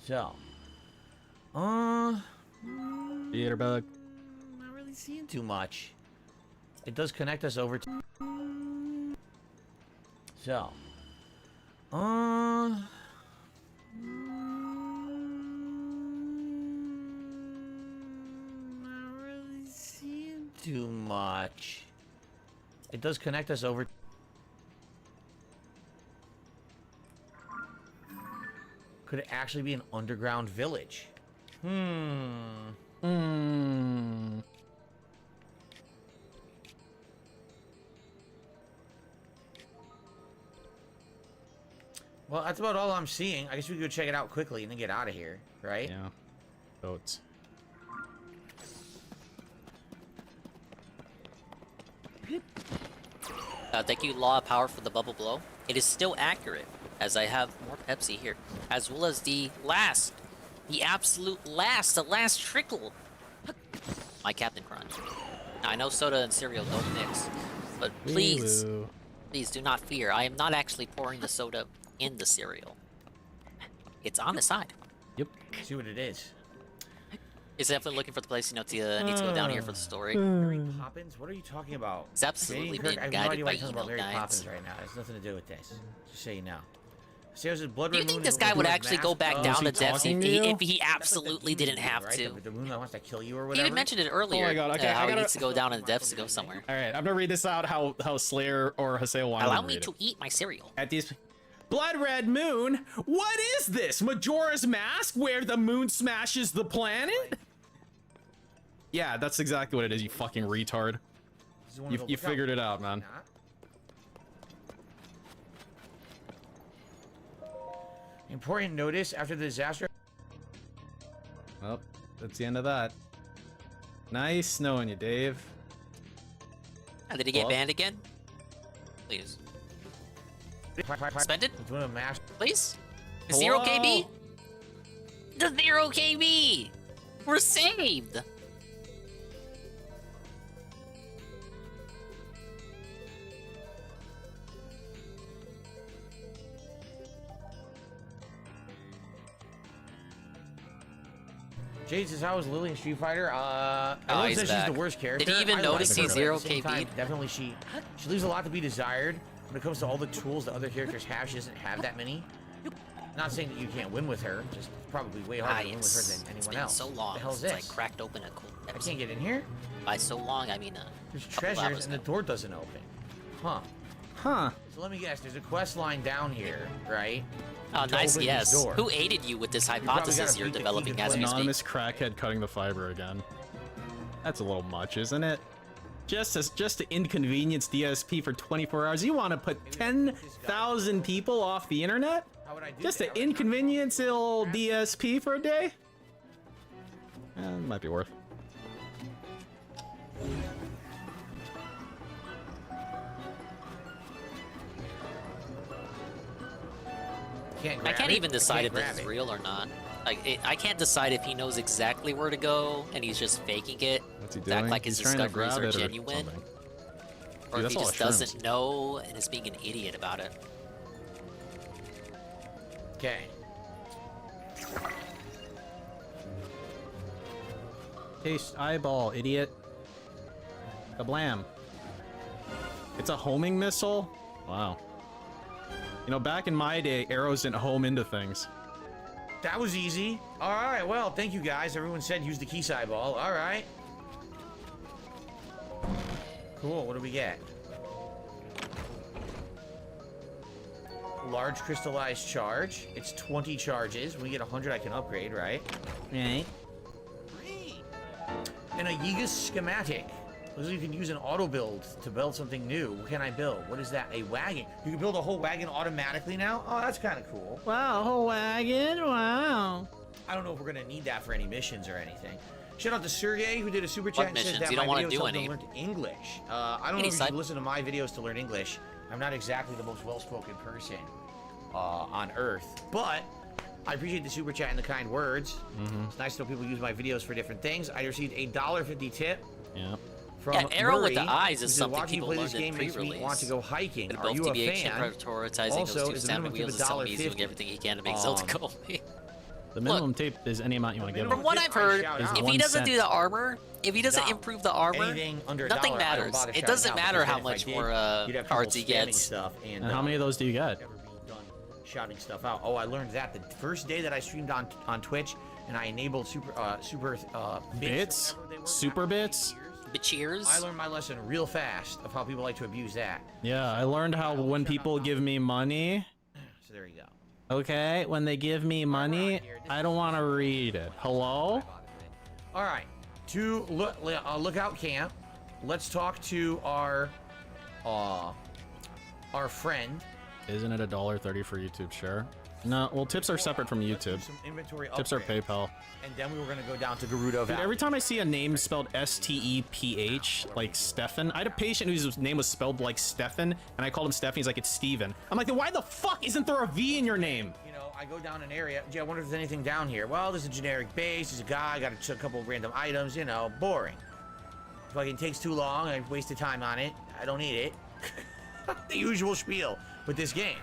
S17: So.
S10: Theater bug.
S17: Not really seeing too much. It does connect us over to. So. Not really seeing too much. It does connect us over. Could it actually be an underground village? Well, that's about all I'm seeing. I guess we could go check it out quickly and then get out of here, right?
S10: Yeah. Boats.
S2: Thank you, Law of Power, for the bubble blow. It is still accurate, as I have more Pepsi here, as well as the absolute last, the last trickle. My Captain Crunch. Now, I know soda and cereal don't mix, but please, please do not fear. I am not actually pouring the soda in the cereal. It's on the side.
S10: Yep.
S17: See what it is.
S2: It's definitely looking for the place, you know, to need to go down here for the story.
S17: Mary Poppins? What are you talking about?
S2: It's absolutely
S17: Kirk,
S2: being
S17: I have
S2: guided
S17: no
S2: by
S17: idea what
S2: email
S17: Mary
S2: guides.
S17: Poppins right now. It has nothing to do with this. Just so you know. Sarah's blood.
S2: Do you think this guy would actually go back down to depths if he absolutely didn't have to?
S17: The moon that wants to kill you or
S2: He
S17: whatever.
S2: even mentioned it earlier.
S10: Oh my god, okay,
S2: how
S10: I
S2: he
S10: gotta...
S2: needs to go down in the depths to go somewhere.
S10: Alright, I'm gonna read this out how Slayer or Haseo wanted
S2: Allow
S10: to
S2: me
S10: read
S2: to
S10: it.
S2: eat my cereal.
S10: At these... Blood Red Moon? What is this? Majora's Mask where the moon smashes the planet? Yeah, that's exactly what it is, you fucking retard. You figured it out, man.
S17: Important notice after the disaster.
S10: Well, that's the end of that. Nice knowing you, Dave.
S2: Did he get banned again? Please. Suspended? Please? Zero KB? The 0 KB! We're saved!
S17: Jade says, how is Lily in Street Fighter? Everyone says she's the worst character.
S2: Did he even notice he's 0 KB?
S17: Definitely she leaves a lot to be desired. When it comes to all the tools that other characters have, she doesn't have that many. Not saying that you can't win with her, just probably way harder to win with her than anyone else.
S2: It's been so long
S17: What the hell is
S2: since
S17: this?
S2: I cracked open a cool
S17: I can't get in here?
S2: By so long, I mean
S17: there's treasures and the door doesn't open. Huh.
S10: Huh.
S17: So let me guess, there's a quest line down here, right?
S2: Oh, nice guess. Who aided you with this hypothesis you're developing as we speak?
S10: Anonymous crackhead cutting the fiber again. That's a little much, isn't it? Just to inconvenience DSP for 24 hours, you want to put 10,000 people off the internet? Just to inconvenience old DSP for a day? Might be worth.
S2: I can't even decide if this is real or not. Like, I can't decide if he knows exactly where to go and he's just faking it.
S10: What's he
S2: to act
S10: doing?
S2: like his
S10: He's trying to
S2: discoveries
S10: grab
S2: are
S10: it or
S2: genuine.
S10: something.
S2: Or
S10: Dude,
S2: if he
S10: that's
S2: just
S10: all
S2: doesn't know and is being an idiot about it.
S17: Okay.
S10: Taste eyeball, idiot. Kablam. It's a homing missile? Wow. You know, back in my day, arrows didn't home into things.
S17: That was easy. All right, well, thank you guys. Everyone said use the key side ball. All right. Cool, what do we get? Large crystallized charge. It's 20 charges. When we get 100, I can upgrade, right?
S10: Right.
S17: And a Yiga schematic. Looks like you can use an auto build to build something new. What can I build? What is that? A wagon. You can build a whole wagon automatically now? Oh, that's kind of cool.
S20: Wow, a whole wagon? Wow.
S17: I don't know if we're gonna need that for any missions or anything. Shout out to Sergey who did a super chat and says that
S2: you don't
S17: my
S2: want to
S17: videos
S2: do
S17: helped him
S2: any.
S17: learn English. I don't know if you should listen to my videos to learn English. I'm not exactly the most well-spoken person on Earth, but I appreciate the super chat and the kind words. It's nice to know people use my videos for different things. I received a $1.50 tip.
S10: Yeah.
S17: From
S2: Arrow
S17: Murray,
S2: with the eyes
S17: who
S2: is
S17: said,
S2: something
S17: watching
S2: people
S17: you play this
S2: learned in
S17: game makes me
S2: pre-release.
S17: want to go hiking.
S2: And
S17: Are
S2: both
S17: you a
S2: TBH
S17: fan?
S2: and prioritizing
S17: Also,
S2: those two
S17: is the
S2: salmon
S17: minimum
S2: wheels
S17: tip
S2: is telling me he's doing
S17: $1.50?
S2: everything he can to make Zelda go away.
S10: The minimum tape is any amount you want to give him.
S2: From what I've heard, if he doesn't do the armor, if he doesn't improve the armor,
S17: Anything under
S2: nothing
S17: $1, I don't
S2: matters.
S17: bother
S2: It
S17: shouting
S2: doesn't
S17: out,
S2: matter
S17: because
S2: how
S17: then if I
S2: much
S17: did,
S2: more
S17: you'd have
S2: cards he
S17: people spamming
S2: gets.
S17: Stuff
S10: And how many of those do you get?
S17: Shouting stuff out. Oh, I learned that the first day that I streamed on Twitch, and I enabled super
S10: bits, super bits.
S2: Cheers.
S17: I learned my lesson real fast of how people like to abuse that.
S10: Yeah, I learned how when people give me money.
S17: So there you go.
S10: Okay, when they give me money, I don't want to read it. Hello?
S17: All right, to Lookout Camp, let's talk to our friend.
S10: Isn't it $1.30 for YouTube? Sure. No, well, tips are separate from YouTube.
S17: Some inventory
S10: Tips are
S17: upgrades.
S10: PayPal.
S17: And then we were gonna go down to Gerudo
S10: Dude,
S17: Valley.
S10: every time I see a name spelled S-T-E-P-H, like Stefan, I had a patient whose name was spelled like Stefan, and I called him Stefan. He's like, it's Steven. I'm like, then why the fuck isn't there a V in your name?
S17: You know, I go down an area. Gee, I wonder if there's anything down here. Well, there's a generic base. There's a guy. Got a couple of random items. You know, boring. Fucking takes too long. I wasted time on it. I don't need it. The usual spiel with this game.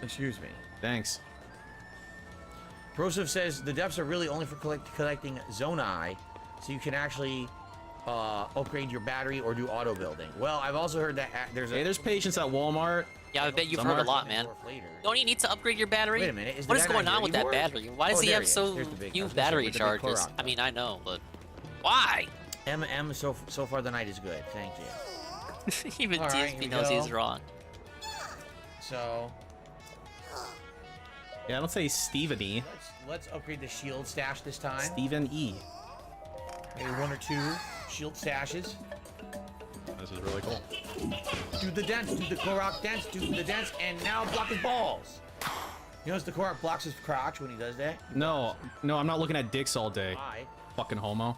S17: Excuse me.
S10: Thanks.
S17: Broseph says the depths are really only for collecting Zonai, so you can actually upgrade your battery or do auto building. Well, I've also heard that
S10: there's patients at Walmart.
S2: Yeah, I bet you've heard a lot, man. Don't you need to upgrade your battery?
S17: Wait a minute.
S2: What is going on with that battery? Why does he have so few battery charges?
S17: Korok.
S2: I mean, I know, but why?
S17: MM so far the night is good. Thank you.
S2: Even
S17: All right,
S2: TSP knows he's wrong.
S17: So.
S10: Yeah, don't say Steven E.
S17: Let's upgrade the shield stash this time.
S10: Steven E.
S17: Maybe one or two shield stashes.
S10: This is really cool.
S17: Do the dance, do the Korok dance, do the dance, and now block his balls. You notice the Korok blocks his crotch when he does that?
S10: No, I'm not looking at dicks all day.
S17: Why?
S10: Fucking homo.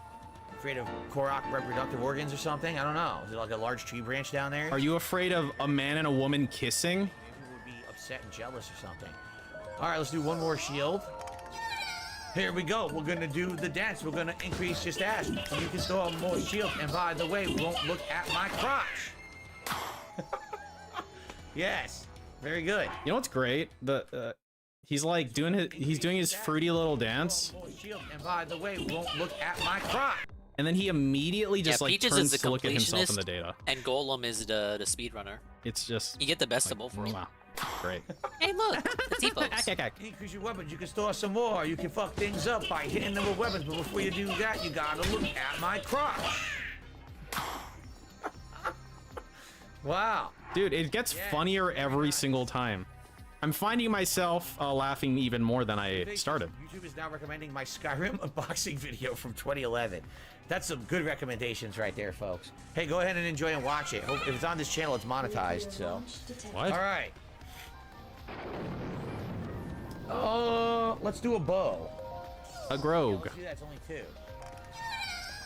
S17: Afraid of Korok reproductive organs or something? I don't know. Is it like a large tree branch down there?
S10: Are you afraid of a man and a woman kissing?
S17: Maybe people would be upset and jealous or something. All right, let's do one more shield. Here we go. We're gonna do the dance. We're gonna increase your stash. And you can still have more shield. And by the way, won't look at my crotch. Yes, very good.
S10: You know what's great? He's like doing his fruity little dance.
S17: More shield. And by the way, won't look at my crotch.
S10: And then he immediately just like
S2: Peaches
S10: turns
S2: is the
S10: to look at himself in
S2: completionist,
S10: the data.
S2: and Golem is the speedrunner.
S10: It's just
S2: You get the best of both worlds.
S10: wow. Great.
S2: Hey, look, the T-pose.
S17: Increase your weapons. You can store some more. You can fuck things up by hitting them with weapons. But before you do that, you gotta look at my crotch. Wow.
S10: Dude, it gets funnier every single time. I'm finding myself laughing even more than I started.
S17: YouTube is now recommending my Skyrim unboxing video from 2011. That's some good recommendations right there, folks. Hey, go ahead and enjoy and watch it. If it's on this channel, it's monetized, so.
S10: What?
S17: All right. Let's do a bow.
S10: A grog.
S17: See, that's only two.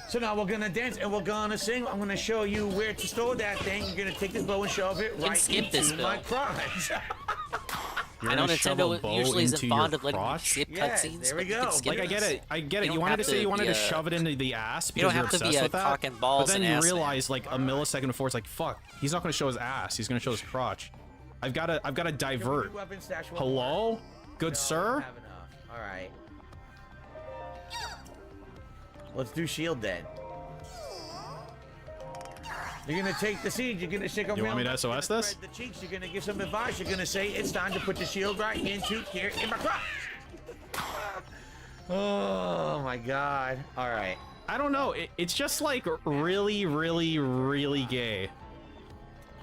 S17: So now we're gonna dance and we're gonna sing. I'm gonna show you where to store that thing. You're gonna take this bow and shove it right
S2: skip this,
S17: into my
S2: Bill.
S17: crotch.
S10: You're
S2: I know
S10: gonna shove a
S2: Nintendo
S10: bow
S2: usually isn't
S10: into
S2: fond
S10: your
S2: of letting you
S10: crotch?
S2: skip
S17: Yes,
S2: cutscenes.
S17: there we
S2: but you
S17: go.
S2: can skip
S10: Like I get
S2: this.
S10: it. I get it.
S2: You
S10: You
S2: don't
S10: wanted to
S2: have
S10: say you wanted to
S2: be
S10: shove it into the ass
S2: you don't
S10: because you're
S2: have to be
S10: obsessed
S2: a
S10: with that.
S2: cock and balls
S10: But then
S2: and
S10: you
S2: ass man.
S10: realize like a millisecond before it's like fuck, he's not gonna show his ass. He's gonna show his crotch. I've gotta divert.
S17: Weapon stash one
S10: Hello? Good sir?
S17: Have enough. All right. Let's do shield then. You're gonna take the seed. You're gonna shake a
S10: You want me to
S17: real-
S10: SOS this?
S17: Spread the cheeks. You're gonna give some advice. You're gonna say it's time to put the shield right into here in my crotch. Oh my god. All right.
S10: I don't know. It's just like really, really, really gay.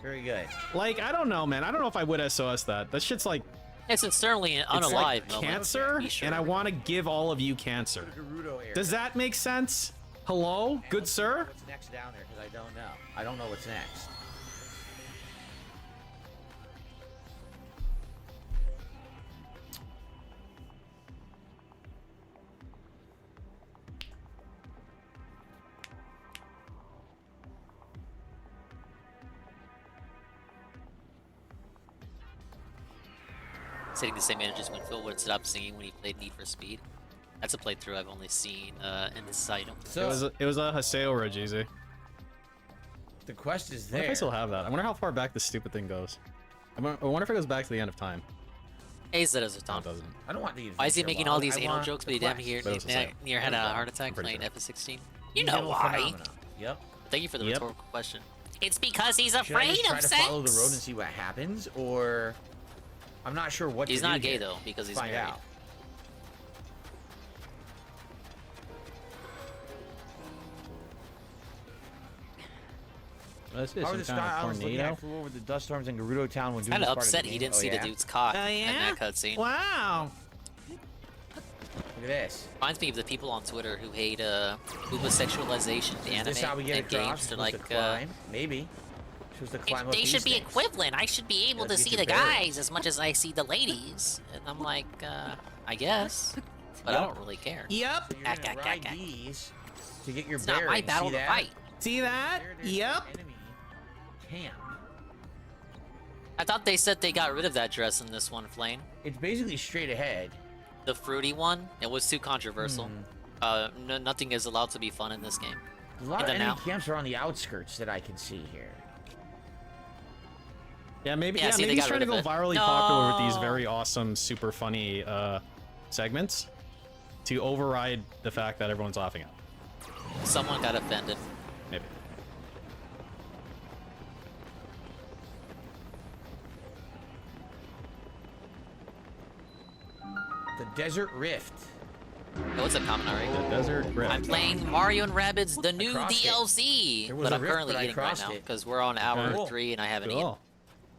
S17: Very good.
S10: Like I don't know, man. I don't know if I would SOS that. That shit's like
S2: It's certainly an
S10: it's
S2: unalive
S10: like
S2: moment.
S10: cancer,
S2: Be sure.
S10: and I want to give all of you cancer. Does that make sense? Hello, good sir?
S17: What's next down there? Because I don't know. I don't know what's next.
S2: hitting the same energy as when Phil would stop singing when he played Need for Speed. That's a playthrough I've only seen in the site.
S10: So it was a Haseo Rajizi.
S17: The quest is
S10: I wonder
S17: there.
S10: if I still have that. I wonder how far back this stupid thing goes. I wonder if it goes back to the end of time.
S2: Hey, Zeta's Tom.
S10: Doesn't.
S17: I don't want the.
S2: Why is he making all these anal
S17: want
S2: jokes,
S17: the
S2: but he damn
S17: quest.
S2: near had a heart attack playing FS16? You know
S17: General
S2: why.
S17: phenomena. Yep.
S2: Thank you for the
S10: Yep.
S2: rhetorical question. It's because he's
S17: Should I
S2: afraid
S17: just try
S2: of
S17: to
S2: sex.
S17: follow the road and see what happens, or I'm not sure what.
S2: He's
S17: to
S2: not
S17: do
S2: gay
S17: here.
S2: though, because he's
S17: Find
S2: married.
S17: out.
S10: What's this?
S17: Power the
S10: Some
S17: Sky
S10: kind of
S17: Islands looking at
S10: tornado?
S17: flew over the dust storms in Gerudo Town when doing
S2: Kind of
S17: this part of
S2: upset
S17: the
S2: he
S17: game.
S2: didn't see the dude's cock in that cutscene.
S20: Wow.
S17: Look at this.
S2: Reminds me of the people on Twitter who hate homosexualization in
S17: Is
S2: anime
S17: this how we get
S2: and
S17: across?
S2: games. They're
S17: Supposed to
S2: like,
S17: climb? Maybe. Supposed to climb up
S2: they
S17: these
S2: should be
S17: things.
S2: equivalent. I should be able to
S17: Let's
S2: see
S17: get
S2: the
S17: your bearings.
S2: guys as much as I see the ladies. And I'm like, I guess. But I don't really care.
S20: Yep.
S17: So you're gonna ride these to get your
S2: It's not
S17: bearings.
S2: my battle
S17: See
S2: to
S17: that?
S2: fight.
S20: See that?
S17: There it is,
S20: Yep.
S17: enemy camp.
S2: I thought they said they got rid of that dress in this one, Flame.
S17: It's basically straight ahead.
S2: The fruity one? It was too controversial. Nothing is allowed to be fun in this game.
S17: A lot
S2: In
S17: of
S2: the
S17: enemy
S2: now.
S17: camps are on the outskirts that I can see here.
S10: Yeah, maybe.
S2: Yeah,
S10: Yeah,
S2: see, they
S10: maybe he's
S2: got
S10: trying to
S2: rid
S10: go
S2: of it.
S10: virally popular with these very awesome, super funny segments to override the fact that everyone's laughing at him.
S2: Someone got offended.
S10: Maybe.
S17: The Desert Rift.
S2: Oh, it's a comment already.
S10: The Desert Rift.
S2: I'm playing Mario and Rabbids, the new
S17: crossed it.
S2: DLC.
S17: There was
S2: But
S17: a
S2: I'm
S17: rift,
S2: currently
S17: but I
S2: eating right
S17: crossed
S2: now
S17: it.
S2: because we're on hour
S17: Cool.
S2: 3 and I haven't
S10: Cool.
S2: eaten.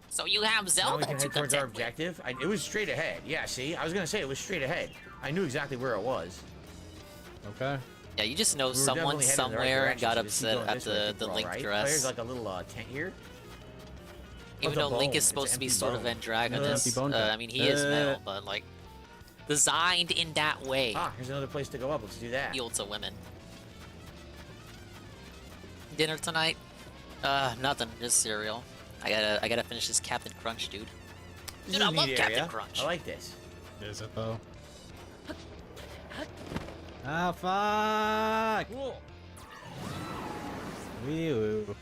S2: So you have
S17: Now we
S2: Zelda
S17: can
S2: to
S17: head towards our
S2: contend with.
S17: objective. It was straight ahead. Yeah, see? I was going to say it was straight ahead. I knew exactly where it was.
S10: Okay.
S2: Yeah, you just know
S17: We were
S2: someone
S17: definitely headed in the right
S2: somewhere
S17: direction,
S2: got
S17: so just keep
S2: upset
S17: going
S2: at
S17: this way, I think
S2: the
S17: we're
S2: Link
S17: all right.
S2: dress.
S17: There's like a little tent here.
S2: Even
S17: What's a
S2: though Link
S17: bone?
S2: is supposed
S17: It's
S2: to be
S17: empty
S2: sort of
S17: bone.
S2: androgynous.
S10: Empty bone
S2: I mean, he is male, but like designed in that way.
S17: Ah, here's another place to go up. Let's do that.
S2: Appeal to women. Dinner tonight? Nothing. Just cereal. I gotta finish this Captain Crunch, dude.
S17: This
S2: Dude,
S17: is
S2: I
S17: a
S2: love
S17: neat
S2: Captain
S17: area.
S2: Crunch.
S17: I like this.
S10: Is it though? Ah, fuck!
S17: Cool.
S10: Wee-oo.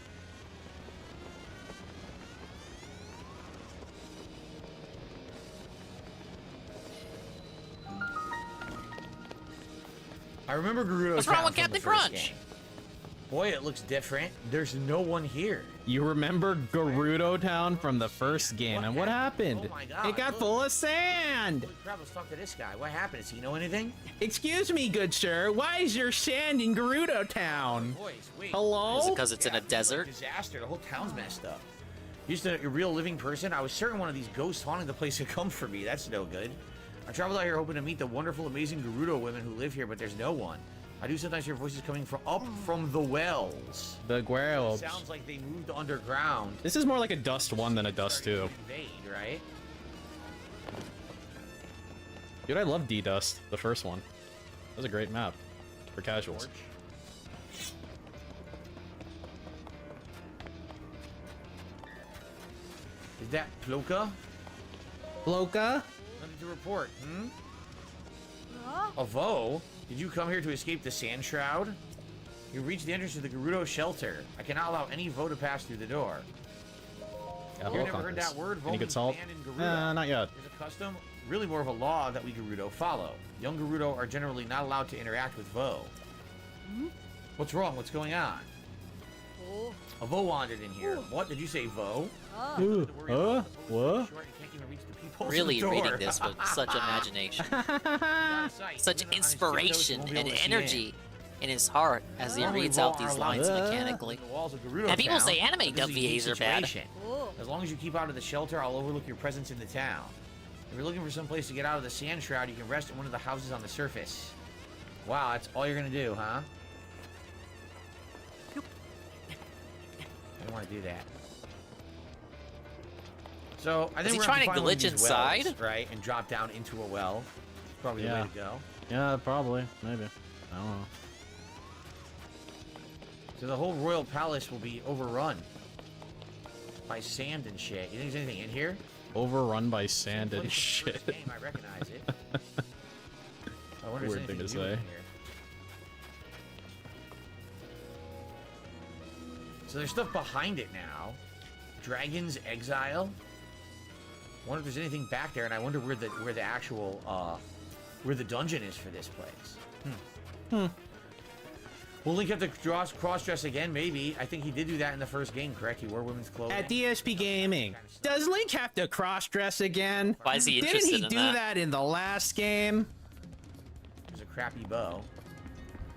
S17: I remember Gerudo
S2: What's wrong
S17: Town
S2: with
S17: from the
S2: Captain
S17: first
S2: Crunch?
S17: game. Boy, it looks different. There's no one here.
S10: You remember Gerudo Town from the first game, and what happened?
S17: Oh my god.
S10: It got full of sand!
S17: Holy crap, let's talk to this guy. What happened? Does he know anything?
S20: Excuse me, good sir. Why is there sand in Gerudo Town?
S17: Boys, wait.
S20: Hello?
S2: Is it because it's in a desert?
S17: Disaster. The whole town's messed up. Used to a real living person. I was certain one of these ghosts haunting the place had come for me. That's no good. I traveled out here hoping to meet the wonderful, amazing Gerudo women who live here, but there's no one. I do sometimes hear voices coming from up from the wells.
S10: The Guerrero.
S17: Sounds like they moved underground.
S10: This is more like a Dust 1 than a Dust 2.
S17: Invade, right?
S10: Dude, I love D-Dust, the first one. That was a great map for casuals.
S17: Is that Ploka?
S20: Ploka?
S17: Nothing to report, hmm? Avo? Did you come here to escape the Sand Shroud? You reached the entrance to the Gerudo shelter. I cannot allow any Vo to pass through the door.
S10: Yeah,
S17: You've never heard that word?
S10: Any good
S17: Vo
S10: salt?
S17: means banned in Gerudo.
S10: Not yet.
S17: There's a custom, really more of a law that we Gerudo follow. Young Gerudo are generally not allowed to interact with Vo. What's wrong? What's going on? A Vo wandered in here. What? Did you say Vo?
S10: What?
S2: Really reading this with such imagination, such inspiration and energy in his heart as he reads out these lines mechanically. And people say anime dub VAs are bad.
S17: As long as you keep out of the shelter, I'll overlook your presence in the town. If you're looking for some place to get out of the Sand Shroud, you can rest in one of the houses on the surface. Wow, that's all you're gonna do, huh? I don't want to do that. So I think we're
S2: trying to
S17: find one of
S2: glitch
S17: these
S2: inside?
S17: wells, right, and drop down into a well. Probably the way to go.
S10: Yeah, probably. Maybe. I don't know.
S17: So the whole royal palace will be overrun by sand and shit. You think there's anything in here?
S10: Overrun by sand and
S17: This
S10: shit.
S17: game, I recognize it. I wonder if
S10: Weird thing to
S17: there's anything new in
S10: say.
S17: here. So there's stuff behind it now. Dragon's Exile. Wonder if there's anything back there, and I wonder where the actual where the dungeon is for this place. Will Link have to cross-dress again? Maybe. I think he did do that in the first game, correct? He wore women's clothing.
S20: At DSP Gaming, does Link have to cross-dress again?
S2: Why is he interested
S20: Didn't he
S2: in
S20: do that in the last game?
S17: There's a crappy bow.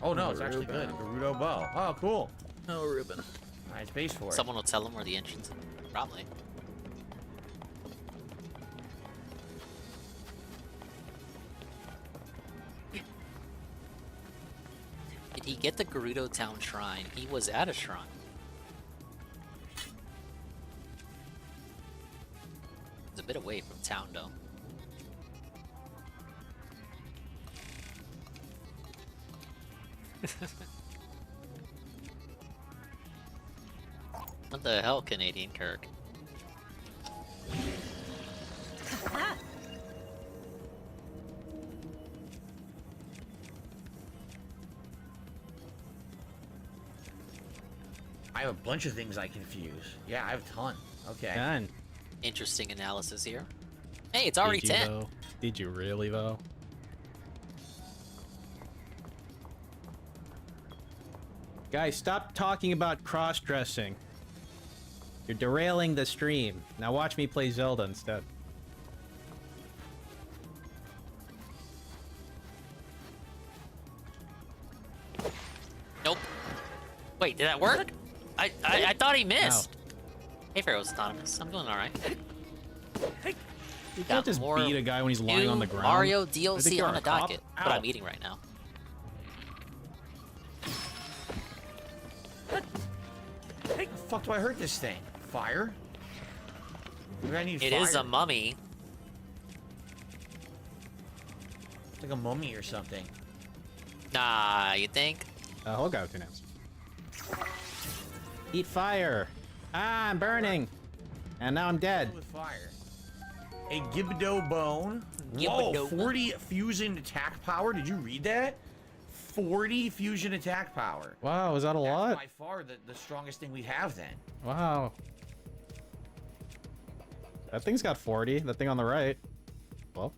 S17: Oh no, it's actually good. A Gerudo bow. Oh, cool.
S2: No ribbon.
S17: Nice base for it.
S2: Someone will tell him where the entrance is. Probably. Did he get the Gerudo Town Shrine? He was at a shrine. It's a bit away from town, though. What the hell, Canadian Kirk?
S17: I have a bunch of things I confuse. Yeah, I have a ton. Okay.
S10: Done.
S2: Interesting analysis here. Hey, it's already 10.
S10: Though? Did you really, though? Guys, stop talking about cross-dressing. You're derailing the stream. Now watch me play Zelda instead.
S2: Nope. Wait, did that work? I thought he missed. Hey, Pharaoh's autonomous. I'm doing all right.
S10: You can't just beat a guy when he's lying on the ground.
S2: Mario
S10: I think
S2: DLC
S10: you're
S2: on
S10: a
S2: the
S10: cop.
S2: docket, but I'm eating right now.
S17: Hey, the fuck do I hurt this thing? Fire? Maybe I need
S2: It
S17: fire.
S2: is a mummy.
S17: It's like a mummy or something.
S2: Nah, you think?
S10: I'll go to names. Eat fire. Ah, I'm burning. And now I'm dead.
S17: With fire. A Gibdo bone. Whoa, 40 fusion attack power. Did you read that? 40 fusion attack power.
S10: Wow, is that a lot?
S17: By far the strongest thing we have then.
S10: Wow. That thing's got 40. That thing on the right. Well.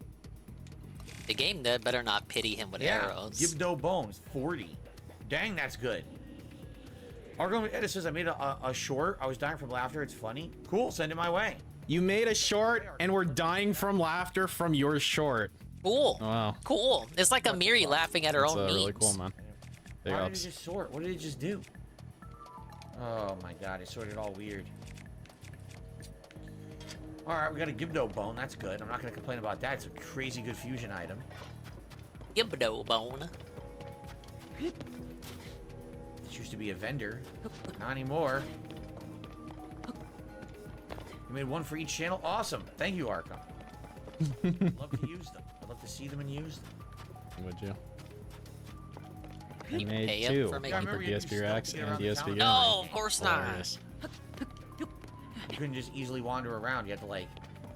S2: The game dead better not pity him with arrows.
S17: Gibdo bones, 40. Dang, that's good. Argon Edit says I made a short. I was dying from laughter. It's funny. Cool, send it my way.
S10: You made a short, and we're dying from laughter from your short.
S2: Cool.
S10: Oh, wow.
S2: Cool. It's like Amiri laughing at her own memes.
S10: Really cool, man. Big
S17: Why
S10: ups.
S17: did it just sort? What did it just do? Oh my god, it sorted all weird. Alright, we got a Gibdo bone. That's good. I'm not going to complain about that. It's a crazy good fusion item.
S2: Gibdo bone.
S17: This used to be a vendor. Not anymore. You made one for each channel? Awesome. Thank you, Arkham. I'd love to use them. I'd love to see them and use them.
S10: Would you?
S2: Can you
S10: made
S2: pay him
S10: two
S2: for
S10: for
S2: making
S10: DSP Rex and DSP Gamer.
S2: No, of course not.
S10: Hilarious.
S17: You couldn't just easily wander around. You had to, like,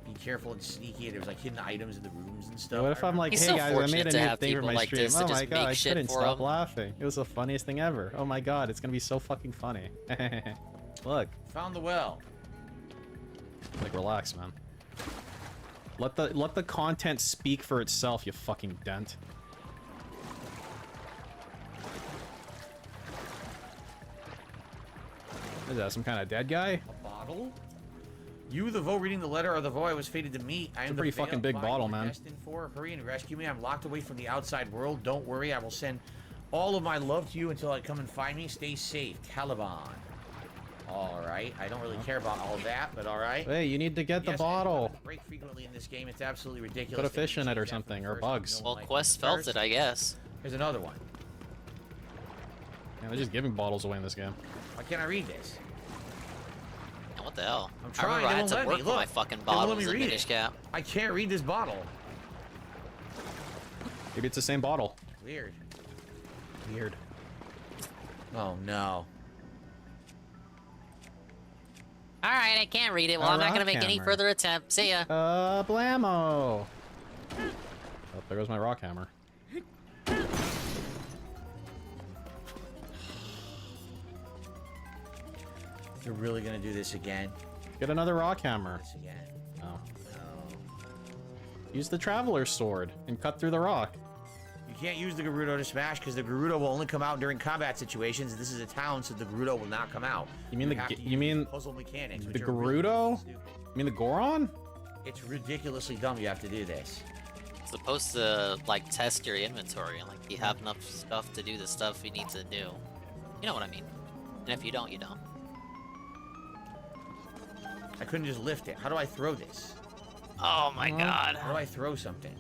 S17: be careful and sneaky. There was, like, hidden items in the rooms and stuff.
S10: What if I'm like,
S2: He's
S10: hey
S2: so
S10: guys, I made a
S2: fortunate to
S10: new
S2: have
S10: thing for
S2: people
S10: my
S2: like
S10: stream.
S2: this to
S10: Oh my
S2: just
S10: god, I
S2: make shit
S10: couldn't
S2: for
S10: stop
S2: 'em.
S10: laughing. It was the funniest thing ever. Oh my god, it's gonna be so fucking funny. Look.
S17: Found the well.
S10: Like, relax, man. Let the content speak for itself, you fucking dent. Is that some kind of dead guy?
S17: A bottle? You, the Vo, reading the letter, are the Vo I was fated to meet. I am
S10: a pretty
S17: the Veil
S10: fucking big
S17: Vine
S10: bottle,
S17: you were
S10: man.
S17: Destined for. Hurry and rescue me. I'm locked away from the outside world. Don't worry. I will send all of my love to you until I come and find me. Stay safe. Caliban. Alright. I don't really care about all that, but alright.
S10: Hey, you need to get the bottle.
S17: Break frequently in this game. It's absolutely ridiculous.
S10: Put a
S17: that
S10: fish
S17: you
S10: in it or
S17: choose that
S10: something,
S17: for
S10: or
S17: first,
S10: bugs.
S17: no
S2: Well,
S17: one
S2: Quest
S17: likes it
S2: felt it,
S17: first.
S2: I guess.
S17: Here's another one.
S10: Yeah, they're just giving bottles away in this game.
S17: Why can't I read this?
S2: What the hell?
S17: I'm
S2: I
S17: trying.
S2: remember I
S17: they
S2: had
S17: won't
S2: to
S17: let
S2: work
S17: me.
S2: for
S17: Look.
S2: my fucking
S17: They won't let
S2: bottles
S17: me
S2: in
S17: read
S2: Minish
S17: it.
S2: Cap.
S17: I can't read this bottle.
S10: Maybe it's the same bottle.
S17: Weird.
S10: Weird.
S17: Oh no.
S2: All right, I can't read it. Well, I'm not gonna make any further attempt. See ya.
S10: Blammo. Oh, there goes my rock hammer.
S17: You're really gonna do this again?
S10: Get another rock hammer.
S17: This again.
S10: No. Use the traveler's sword and cut through the rock.
S17: You can't use the Gerudo to smash because the Gerudo will only come out during combat situations. This is a town, so the Gerudo will not come out.
S10: You mean
S17: puzzle mechanics?
S10: The Gerudo? You mean the Goron?
S17: It's ridiculously dumb. You have to do this.
S2: It's supposed to like test your inventory, like you have enough stuff to do the stuff you need to do. You know what I mean? And if you don't, you don't.
S17: I couldn't just lift it. How do I throw this?
S2: Oh my god.
S17: How do I throw something?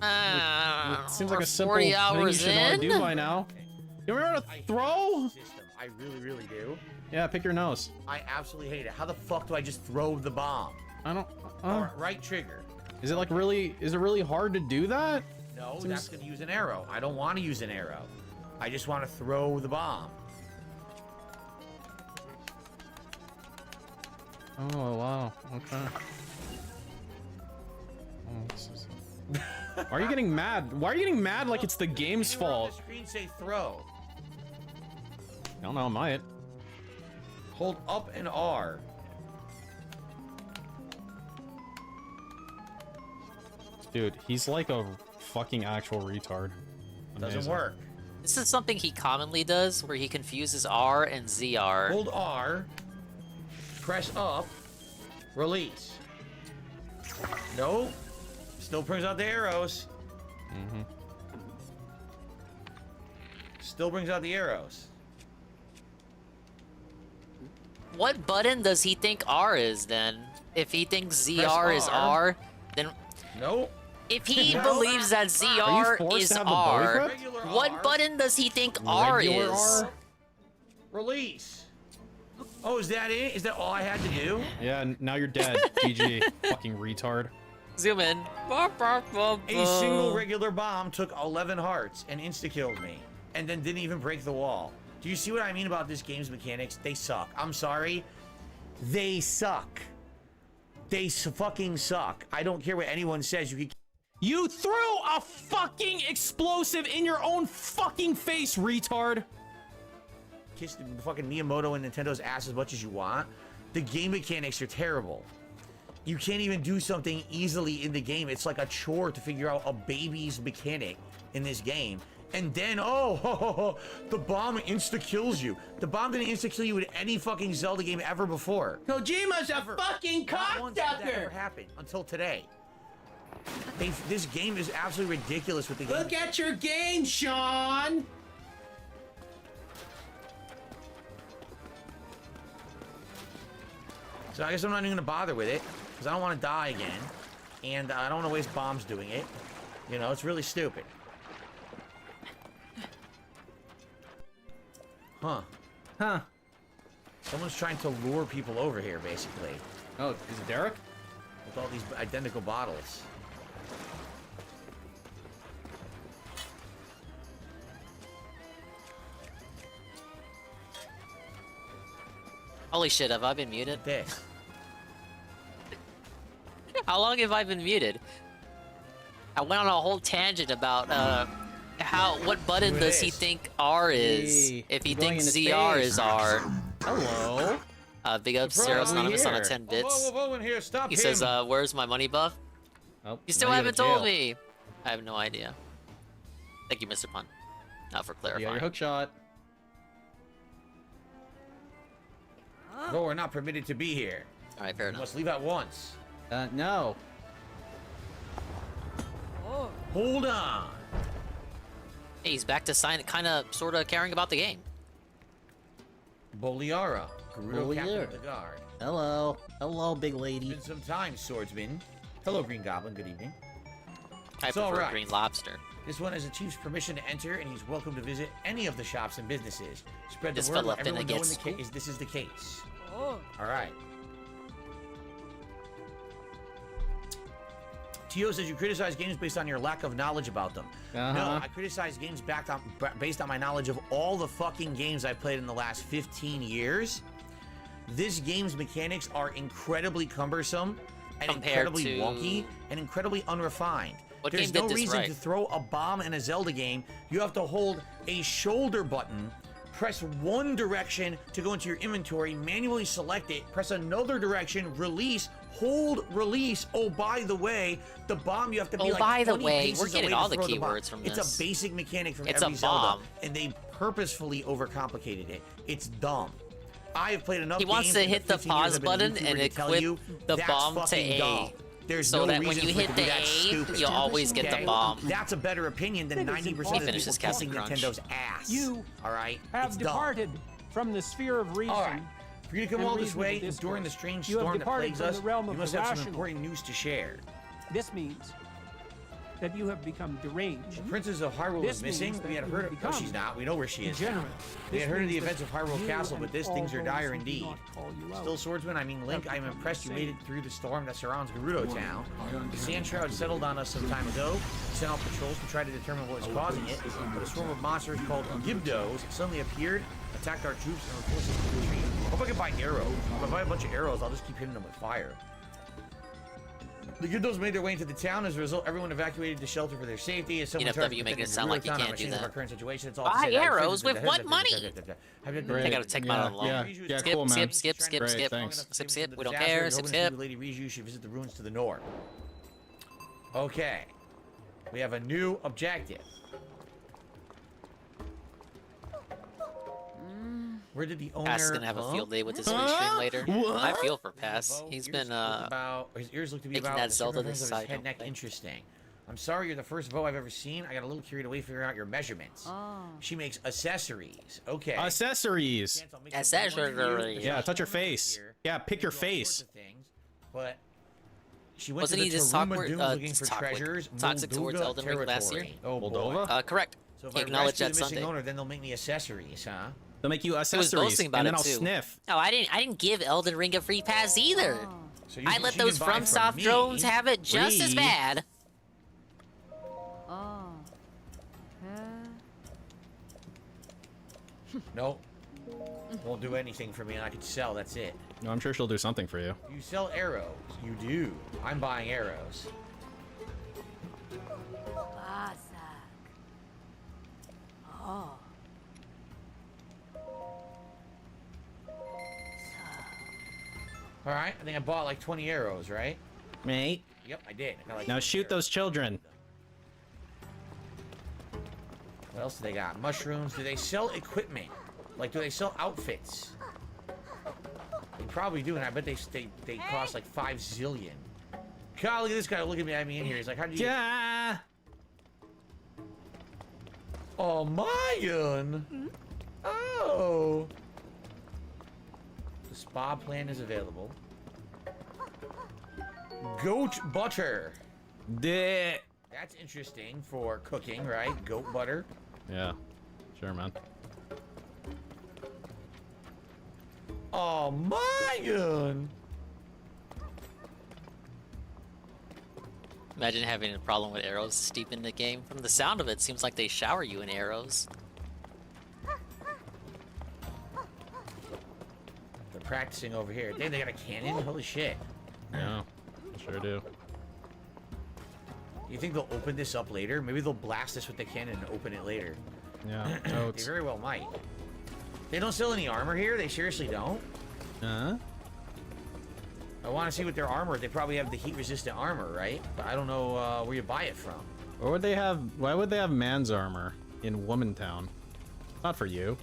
S10: It seems like a simple
S2: 40
S10: thing you
S2: hours
S10: should know how to do
S2: in?
S10: by now. You remember how to throw?
S17: I really, really do.
S10: Yeah, pick your nose.
S17: I absolutely hate it. How the fuck do I just throw the bomb?
S10: I don't.
S17: Right trigger.
S10: Is it like really? Is it really hard to do that?
S17: No, that's gonna use an arrow. I don't want to use an arrow. I just want to throw the bomb.
S10: Oh wow. Okay. Why are you getting mad? Why are you getting mad like it's the game's fault?
S17: The screen say throw.
S10: I don't know. Might.
S17: Hold up and R.
S10: Dude, he's like a fucking actual retard.
S17: Doesn't work.
S2: This is something he commonly does, where he confuses R and ZR.
S17: Hold R. Press up. Release. Nope. Still brings out the arrows. Still brings out the arrows.
S2: What button does he think R is then? If he thinks ZR is R, then...
S17: Nope.
S2: If he believes that ZR is R, what button does he think R is?
S17: Release. Oh, is that it? Is that all I had to do?
S10: Yeah, now you're dead. GG. Fucking retard.
S2: Zoom in.
S17: A single regular bomb took 11 hearts and insta-killed me. And then didn't even break the wall. Do you see what I mean about this game's mechanics? They suck. I'm sorry. They suck. They fucking suck. I don't care what anyone says.
S10: You threw a fucking explosive in your own fucking face, retard.
S17: Kiss the fucking Miyamoto and Nintendo's ass as much as you want. The game mechanics are terrible. You can't even do something easily in the game. It's like a chore to figure out a baby's mechanic in this game. And then, the bomb insta-kills you. The bomb didn't insta-kill you in any fucking Zelda game ever before.
S20: Kojima's a fucking
S17: Not once did that ever
S20: cocksucker!
S17: happen until today. This game is absolutely ridiculous with the game.
S20: Look at your game, Sean!
S17: So I guess I'm not even gonna bother with it, because I don't want to die again. And I don't want to waste bombs doing it. You know, it's really stupid. Huh. Someone's trying to lure people over here, basically.
S10: Oh, is it Derek?
S17: With all these identical bottles.
S2: Holy shit, have I been muted?
S17: This.
S2: How long have I been muted? I went on a whole tangent about what button does he think R is?
S10: Hey,
S2: if he
S10: I'm going
S2: thinks
S10: into
S2: ZR
S10: space.
S2: is R.
S10: Hello.
S2: Big up Zeros Anonymous on a 10 bits.
S17: Whoa, in here, stop
S2: He
S17: him.
S2: says, where's my money buff?
S10: Oh,
S2: You still
S10: now
S2: haven't
S10: go to
S2: told
S10: jail.
S2: me. I have no idea. Thank you, Mr. Pun. Not for
S10: You
S2: clarifying.
S10: got your hook shot.
S17: No, we're not permitted to be here.
S2: Alright, fair
S17: We
S2: enough.
S17: must leave at once.
S10: No.
S17: Hold on.
S2: Hey, he's back to kinda, sorta caring about the game.
S17: Boliara, Gerudo Captain of the Guard.
S10: Hello. Hello, big lady.
S17: Been some time, swordsman. Hello, Green Goblin. Good evening.
S2: I
S17: It's
S2: prefer
S17: all right.
S2: Green Lobster.
S17: This one has the chief's permission to enter, and he's welcome to visit any of the shops and businesses. Spread
S2: This
S17: the word.
S2: fella
S17: Let everyone
S2: finna
S17: know
S2: get
S17: in the
S2: schooled.
S17: case this is the case.
S2: Oh.
S17: All right. Tio says you criticize games based on your lack of knowledge about them. No, I criticize games based on my knowledge of all the fucking games I've played in the last 15 years. this game's mechanics are incredibly cumbersome and incredibly wonky and incredibly unrefined. There's no reason to throw a bomb in a Zelda game. You have to hold a shoulder button, press one direction to go into your inventory, manually select it, press another direction, release, hold, release. Oh, by the way, the bomb you have to be like 20 paces
S2: we're getting
S17: away
S2: all
S17: to
S2: the
S17: throw
S2: keywords from this.
S17: It's a basic mechanic from
S2: It's
S17: every
S2: a
S17: Zelda,
S2: bomb.
S17: and they purposefully overcomplicated it. It's dumb. I have played enough
S2: He wants
S17: games
S2: to
S17: in
S2: hit
S17: the
S2: the
S17: 15 years
S2: pause
S17: I've been a
S2: button
S17: YouTuber
S2: and
S17: to tell
S2: equip
S17: you,
S2: the
S17: that's
S2: bomb to
S17: fucking
S2: A.
S17: dumb. There's
S2: So
S17: no
S2: that when
S17: reason
S2: you
S17: for it
S2: hit
S17: to be
S2: the
S17: that
S2: A,
S17: stupid.
S2: you'll always get the bomb.
S17: That's a better opinion than 90% of
S2: He
S17: people
S2: finishes
S17: kissing
S2: Captain Crunch.
S17: Nintendo's ass.
S9: You
S17: all right?
S9: have
S17: It's
S9: departed from the sphere of reason.
S17: All right. For you to come
S9: and
S17: all this way
S9: reasonable
S17: during the
S9: discourse.
S17: strange
S9: You have
S17: storm that
S9: departed
S17: plagues
S9: from
S17: us,
S9: the realm
S17: you
S9: of
S17: must
S9: the
S17: have some
S9: rational.
S17: important news to share.
S9: This means that you have become deranged.
S17: The Princess of Hyrule
S9: This
S17: is missing.
S9: means
S17: We had
S9: that
S17: heard
S9: you
S17: of...
S9: have
S17: No,
S9: become
S17: she's not. We know where she is.
S9: degenerate.
S17: We had
S9: This
S17: heard of the
S9: means
S17: events of
S9: that
S17: Hyrule
S9: you
S17: Castle, but
S9: and
S17: this
S9: all
S17: things are
S9: those
S17: dire
S9: who do
S17: indeed.
S9: not call you out
S17: Still, Swordsman, I mean Link, I'm impressed you made it through the storm that surrounds Gerudo Town. The Sand Shroud settled on us some time ago. We sent out patrols to try to determine what was causing it, but a swarm of monsters called Gibdos suddenly appeared, attacked our troops, and were forced us to retreat. I hope I can buy arrows. If I buy a bunch of arrows, I'll just keep hitting them with fire. The Gibdos made their way into the town. As a result, everyone evacuated to shelter for their safety. As someone tried to
S2: ENFW making it
S17: defend
S2: sound like you
S17: Gerudo Town,
S2: can't
S17: I'm
S2: do
S17: ashamed of
S2: that.
S17: our current situation. It's all to
S2: Buy
S17: say that
S2: arrows with what money?
S10: Great.
S2: I gotta take mine on loan.
S10: Yeah,
S2: Skip,
S10: cool, man.
S2: skip.
S10: Great, thanks.
S2: Skip. We don't care. Skip.
S17: Lady Riju should visit the ruins to the north. Okay. We have a new objective. Where did the owner...
S2: Pass is gonna have a field day with this restream later. I feel for Pass. He's been
S17: his ears look to be
S2: making
S17: about
S2: that Zelda
S17: the
S2: this
S17: circumference of
S2: side.
S17: his head neck interesting. I'm sorry, you're the first Vo I've ever seen. I got a little carried away figuring out your measurements. She makes accessories. Okay.
S10: Accessories.
S2: Accessories.
S10: Yeah, touch your face. Yeah, pick your face.
S17: But she went
S2: Wasn't
S17: to
S2: he
S17: the
S2: just
S17: Taruma Dunes looking for
S2: toxic
S17: treasures.
S2: towards
S17: Molduga
S2: Elden Ring last year?
S17: territory. Oh,
S10: Moldova?
S17: boy.
S2: Correct.
S17: So if
S2: He
S17: I
S2: acknowledged
S17: rescue
S2: that
S17: the missing
S2: Sunday.
S17: owner, then they'll make me accessories, huh?
S10: They'll make you
S2: He was
S10: accessories,
S2: boasting about
S10: and then
S2: it
S10: I'll
S2: too.
S10: sniff.
S2: No, I didn't give Elden Ring a free pass either.
S17: So
S2: I let those
S17: buy from
S2: FromSoft
S17: me.
S2: drones have it just as
S10: Free.
S2: bad.
S17: Nope. Won't do anything for me, and I could sell. That's it.
S10: No, I'm sure she'll do something for you.
S17: You sell arrows. You do. I'm buying arrows.
S1: Oh.
S17: All right. I think I bought like 20 arrows, right?
S10: Mate.
S17: Yep, I did. I got like
S10: Now
S17: 20
S10: shoot
S17: arrows.
S10: those children.
S17: What else do they got? Mushrooms. Do they sell equipment? Like, do they sell outfits? They probably do, and I bet they cost like 5 zillion. God, look at this guy looking at me in here. He's like, how did you...
S10: Yeah.
S17: Oh, Mayan. Oh. The spa plan is available. Goat butter. That's interesting for cooking, right? Goat butter.
S10: Yeah. Sure, man.
S17: Oh, Mayan.
S2: Imagine having a problem with arrows steep in the game. From the sound of it, seems like they shower you in arrows.
S17: They're practicing over here. Damn, they got a cannon? Holy shit.
S10: Yeah, sure do.
S17: You think they'll open this up later? Maybe they'll blast this with the cannon and open it later.
S10: Yeah,
S17: They
S10: totes.
S17: very well might. They don't sell any armor here? They seriously don't?
S10: Huh?
S17: I want to see what their armor... They probably have the heat-resistant armor, right? But I don't know where you buy it from.
S10: Or would they have? Why would they have man's armor in Woman Town? Not for you.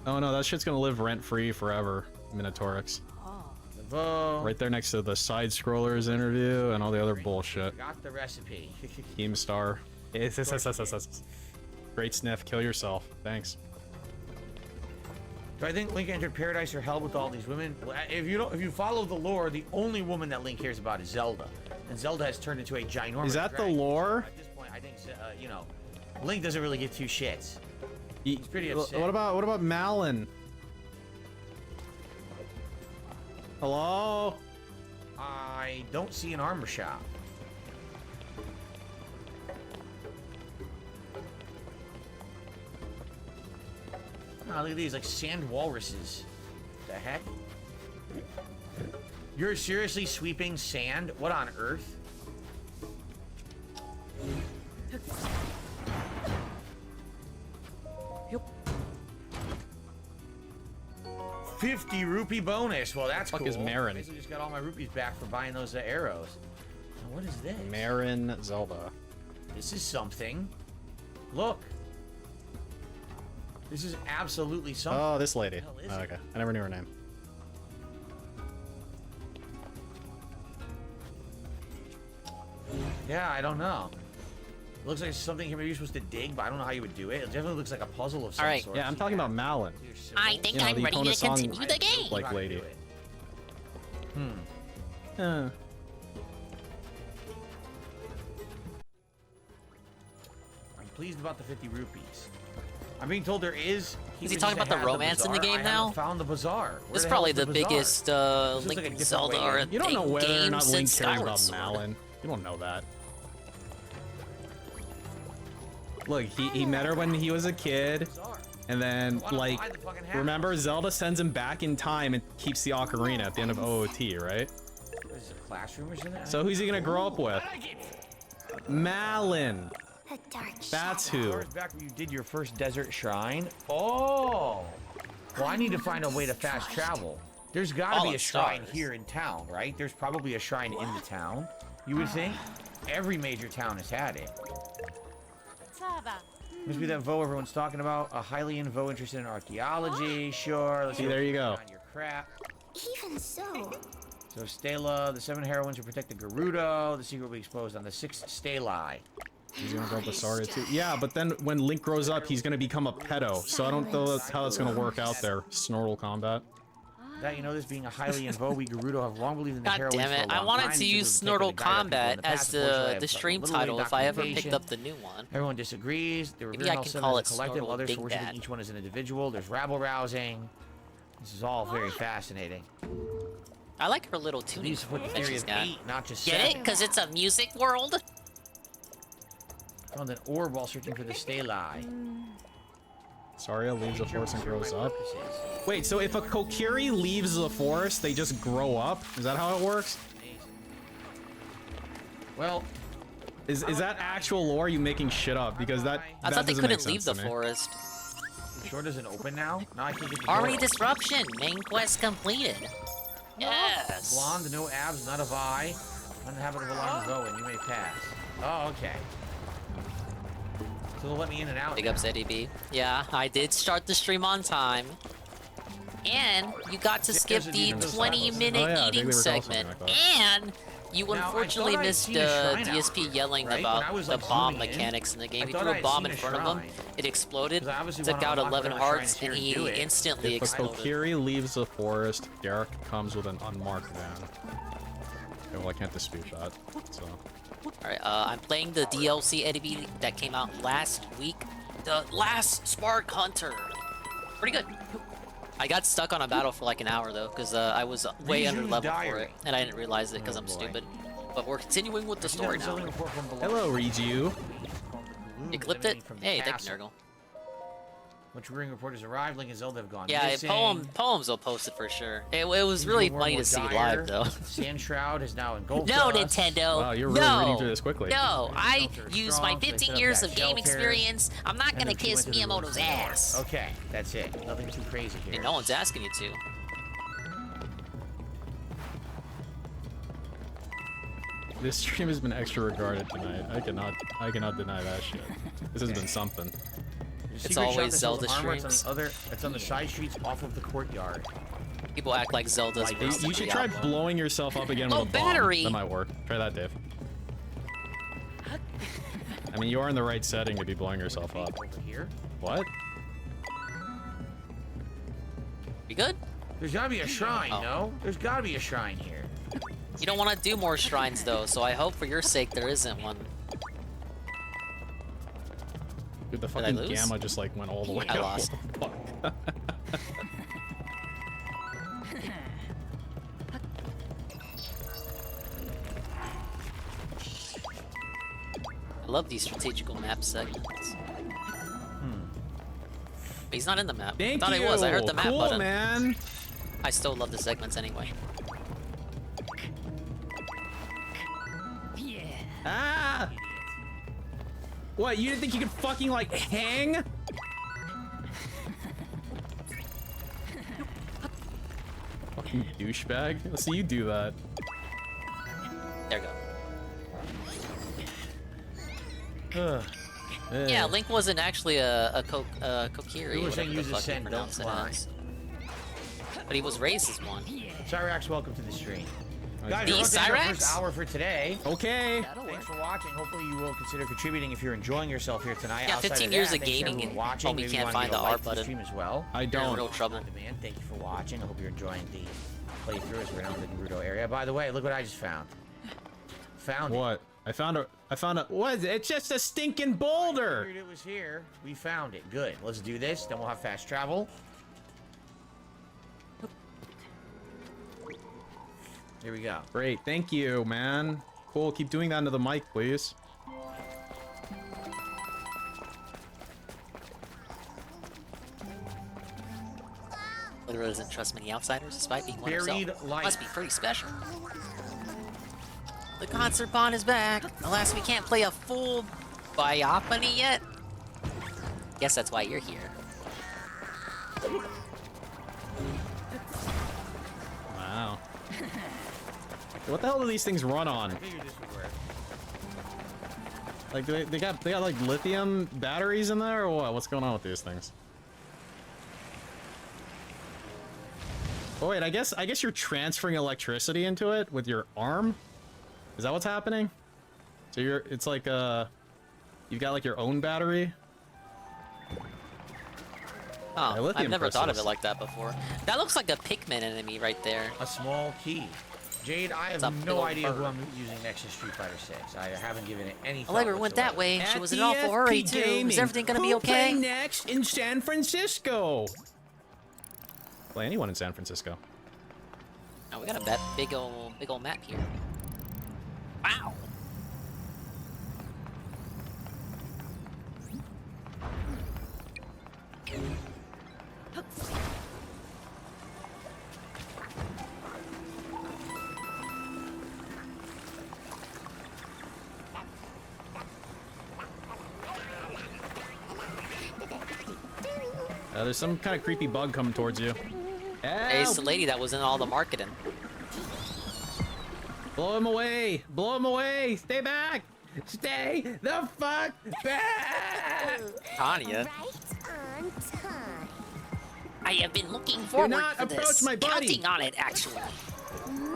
S10: Oh no, that shit's gonna live rent-free forever. Minotaurix. Right there next to the side scrollers interview and all the other bullshit.
S17: Got the recipe.
S10: Keemstar. Great sniff. Kill yourself. Thanks.
S17: Do I think Link entered paradise or hell with all these women? Well, if you follow the lore, the only woman that Link cares about is Zelda, and Zelda has turned into a ginormous.
S10: Is that the
S17: dragon.
S10: lore?
S17: At this point, I think you know, Link doesn't really give two shits. He's pretty upset.
S10: What about Malin? Hello?
S17: I don't see an armor shop. Oh, look at these, like sand walruses. The heck? You're seriously sweeping sand? What on earth? Yep. 50 rupee bonus. Well, that's
S10: Fuck
S17: cool.
S10: is Marin?
S17: I basically just got all my rupees back for buying those arrows. Now, what is this?
S10: Marin Zelda.
S17: This is something. Look. This is absolutely something.
S10: Oh, this lady.
S17: What the hell is
S10: Oh,
S17: it?
S10: okay. I never knew her name.
S17: Yeah, I don't know. It looks like something here maybe you're supposed to dig, but I don't know how you would do it. It definitely looks like a puzzle of some sort.
S10: Yeah, I'm talking about Malin.
S2: I think I'm ready to continue the game.
S10: Like lady.
S17: I'm pleased about the 50 rupees. I'm being told there is.
S2: Is he talking about the romance in the game now?
S17: Found the bazaar.
S2: This is probably the biggest Link Zelda or
S10: You don't know whether or
S2: game
S10: not Link
S2: since
S10: cares
S2: Skyward
S10: about
S2: Sword.
S10: Malin. You don't know that. Look, he met her when he was a kid, and then, like, remember, Zelda sends him back in time and keeps the ocarina at the end of OOT, right?
S17: This is a classroom or something?
S10: So who's he gonna grow up with? Malin. That's who.
S17: Back when you did your first desert shrine? Oh! Well, I need to find a way to fast travel. There's gotta be a shrine here in town, right? There's probably a shrine in the town. You would think? Every major town has had it. Must be that Vo everyone's talking about. A Hylian Vo interested in archaeology. Sure. Let's
S10: See, there you go.
S17: On your crap.
S7: Even so.
S17: So Stela, the 7 heroines who protect the Gerudo. The secret will be exposed on the 6th Stelae.
S10: He's gonna grow up with Saria too. Yeah, but then when Link grows up, he's gonna become a pedo. So I don't know how that's gonna work out there. Snortle combat.
S17: That you know, this being a Hylian Vo, we Gerudo have long believed in the
S2: God
S17: heroines
S2: damn it!
S17: for a
S2: I
S17: long
S2: wanted
S17: time.
S2: to
S17: Since
S2: use
S17: it was
S2: Snortle
S17: particularly guided
S2: Combat
S17: people in the
S2: as
S17: past. Unfortunately, I
S2: the
S17: have
S2: stream
S17: little
S2: title if I ever picked
S17: documentation.
S2: up the new one.
S17: Everyone disagrees. They're
S2: Maybe
S17: reviewing
S2: I
S17: all
S2: can
S17: 7
S2: call
S17: as a
S2: it
S17: collective.
S2: Snortle
S17: Others
S2: Big
S17: worship
S2: Dad.
S17: each one as an individual. There's rabble rousing. This is all very fascinating.
S2: I like her little tuning.
S17: These put the
S2: that
S17: theory
S2: she's
S17: of
S2: got.
S17: 8, not just
S2: Get
S17: 7.
S2: it? Because it's a music world.
S17: Found an orb while searching for the Stelae.
S10: Saria leaves the forest and grows up. Wait, so if a Kokiri leaves the forest, they just grow up? Is that how it works?
S17: Well,
S10: is that actual lore? Or are you making shit up? Because that
S2: I thought they
S10: doesn't make
S2: couldn't leave
S10: sense
S2: the
S10: to me.
S2: forest.
S17: The shore doesn't open now? Now I can get the
S2: Harmony
S17: door.
S2: Disruption. Main quest completed. Yes.
S17: Blonde, no abs, not of eye. Uninhabitable line Vo, and you may pass. Oh, okay. So they'll let me in and out.
S2: Big ups, Eddie B. Yeah, I did start the stream on time. And you got to skip the 20-minute eating segment. And you unfortunately missed DSP yelling about the bomb mechanics in the game. He threw a bomb in front of him. It exploded, took out 11 hearts, and he instantly
S10: If a
S2: exploded.
S10: Kokiri leaves the forest, Garrick comes with an unmarked van. Okay, well, I can't dispute that. So.
S2: Alright, I'm playing the DLC Eddie B that came out last week. The Last Spark Hunter. Pretty good. I got stuck on a battle for like an hour though, because I was way under level for it, and I didn't realize it because I'm stupid. But we're continuing with the story now.
S10: Hello, Riju.
S2: You clipped it? Hey, thank you, Nurgle.
S17: Which ring report has arrived? Link and Zelda have gone
S2: Yeah,
S17: missing.
S2: poems will post it for sure. It was really funny to see live though.
S17: Sand Shroud is now engulfed.
S2: No,
S17: us.
S2: Nintendo.
S10: Wow, you're really reading through this quickly.
S2: No, I use my
S17: strong, so they
S2: 15
S17: set up
S2: years
S17: that
S2: of game
S17: shelter,
S2: experience. I'm not
S17: and
S2: gonna
S17: then she
S2: kiss
S17: went to the
S2: Miyamoto's
S17: room.
S2: ass.
S17: Okay, that's it. Nothing too crazy here.
S2: And no one's asking you to.
S10: This stream has been extra regarded tonight. I cannot deny that shit. This has been something.
S2: It's always Zelda streams.
S17: It's on the side streets off of the courtyard.
S2: People act like Zelda's.
S10: You should try blowing yourself up again with a bomb.
S2: battery!
S10: That might work. Try that, Dave. I mean, you are in the right setting to be blowing yourself up.
S17: Over here.
S10: What?
S2: You good?
S17: There's gotta be a shrine, no? There's gotta be a shrine here.
S2: You don't want to do more shrines though, so I hope for your sake there isn't one.
S10: Dude, the
S2: Did I
S10: fucking
S2: lose?
S10: gamma just like went all the way
S2: I
S10: up.
S2: lost.
S10: Fuck.
S2: I love these strategical map segments. He's not in the map.
S10: Thank
S2: I thought he was. I heard the map
S10: cool,
S2: button.
S10: Man.
S2: I still love the segments anyway.
S20: Yeah. Ah! What, you didn't think you could fucking, like, hang?
S10: Fucking douchebag. Let's see you do that.
S2: There we go. Yeah, Link wasn't actually a Kokiri.
S17: You were saying use
S2: the
S17: a
S2: fuck you
S17: send, don't
S2: pronounce it
S17: fly.
S2: as. But he was raised as one.
S17: Cyrax, welcome to the stream. Guys,
S2: The
S17: we're up to our
S2: Cyrax?
S17: first hour for today.
S10: Okay.
S17: Thanks for watching. Hopefully you will consider contributing if you're enjoying yourself here tonight.
S2: Yeah,
S17: Outside
S2: 15
S17: of
S2: years
S17: that,
S2: of
S17: thanks to
S2: gaming
S17: everyone
S2: and
S17: watching.
S2: homie
S17: Maybe
S2: can't
S17: you
S2: find
S17: wanna
S2: the
S17: give a
S2: R
S17: like to
S2: button.
S17: stream as well.
S10: I
S2: You're in
S10: don't.
S2: real trouble.
S17: Man, thank you for watching. I hope you're enjoying the playthrough as we're down in the Naruto area. By the way, look what I just found. Found
S10: what? I found a. What is it? It's just a stinking boulder.
S17: It was here. We found it. Good. Let's do this. Then we'll have fast travel. Here we go.
S10: Great. Thank you, man. Cool. Keep doing that into the mic, please.
S2: Literally doesn't trust many outsiders despite being one
S17: Buried
S2: himself.
S17: life.
S2: Must be pretty special. The concert bond is back. Alas, we can't play a full Biophony yet. Guess that's why you're here.
S10: Wow. What the hell do these things run on? Like, they got like lithium batteries in there, or what? What's going on with these things? Oh wait, I guess you're transferring electricity into it with your arm. Is that what's happening? So it's like you've got like your own battery.
S2: Oh, I've never thought of it like that before. That looks like a Pikmin enemy right there.
S17: A small key. Jade, I have no idea who I'm using next to Street Fighter 6. I haven't given it any thought.
S2: Allegra went that way. She was in an awful hurry too. Is everything gonna be okay?
S20: Who play next in San Francisco?
S10: Play anyone in San Francisco.
S2: Oh, we got a big old map here. Wow.
S10: There's some kind of creepy bug coming towards you.
S2: Hey, it's the lady that was in all the marketing.
S10: Blow him away! Blow him away! Stay back! Stay the fuck back!
S2: Tanya.
S13: Right on time.
S2: I have been looking forward to this.
S10: My buddy.
S2: Counting on it, actually.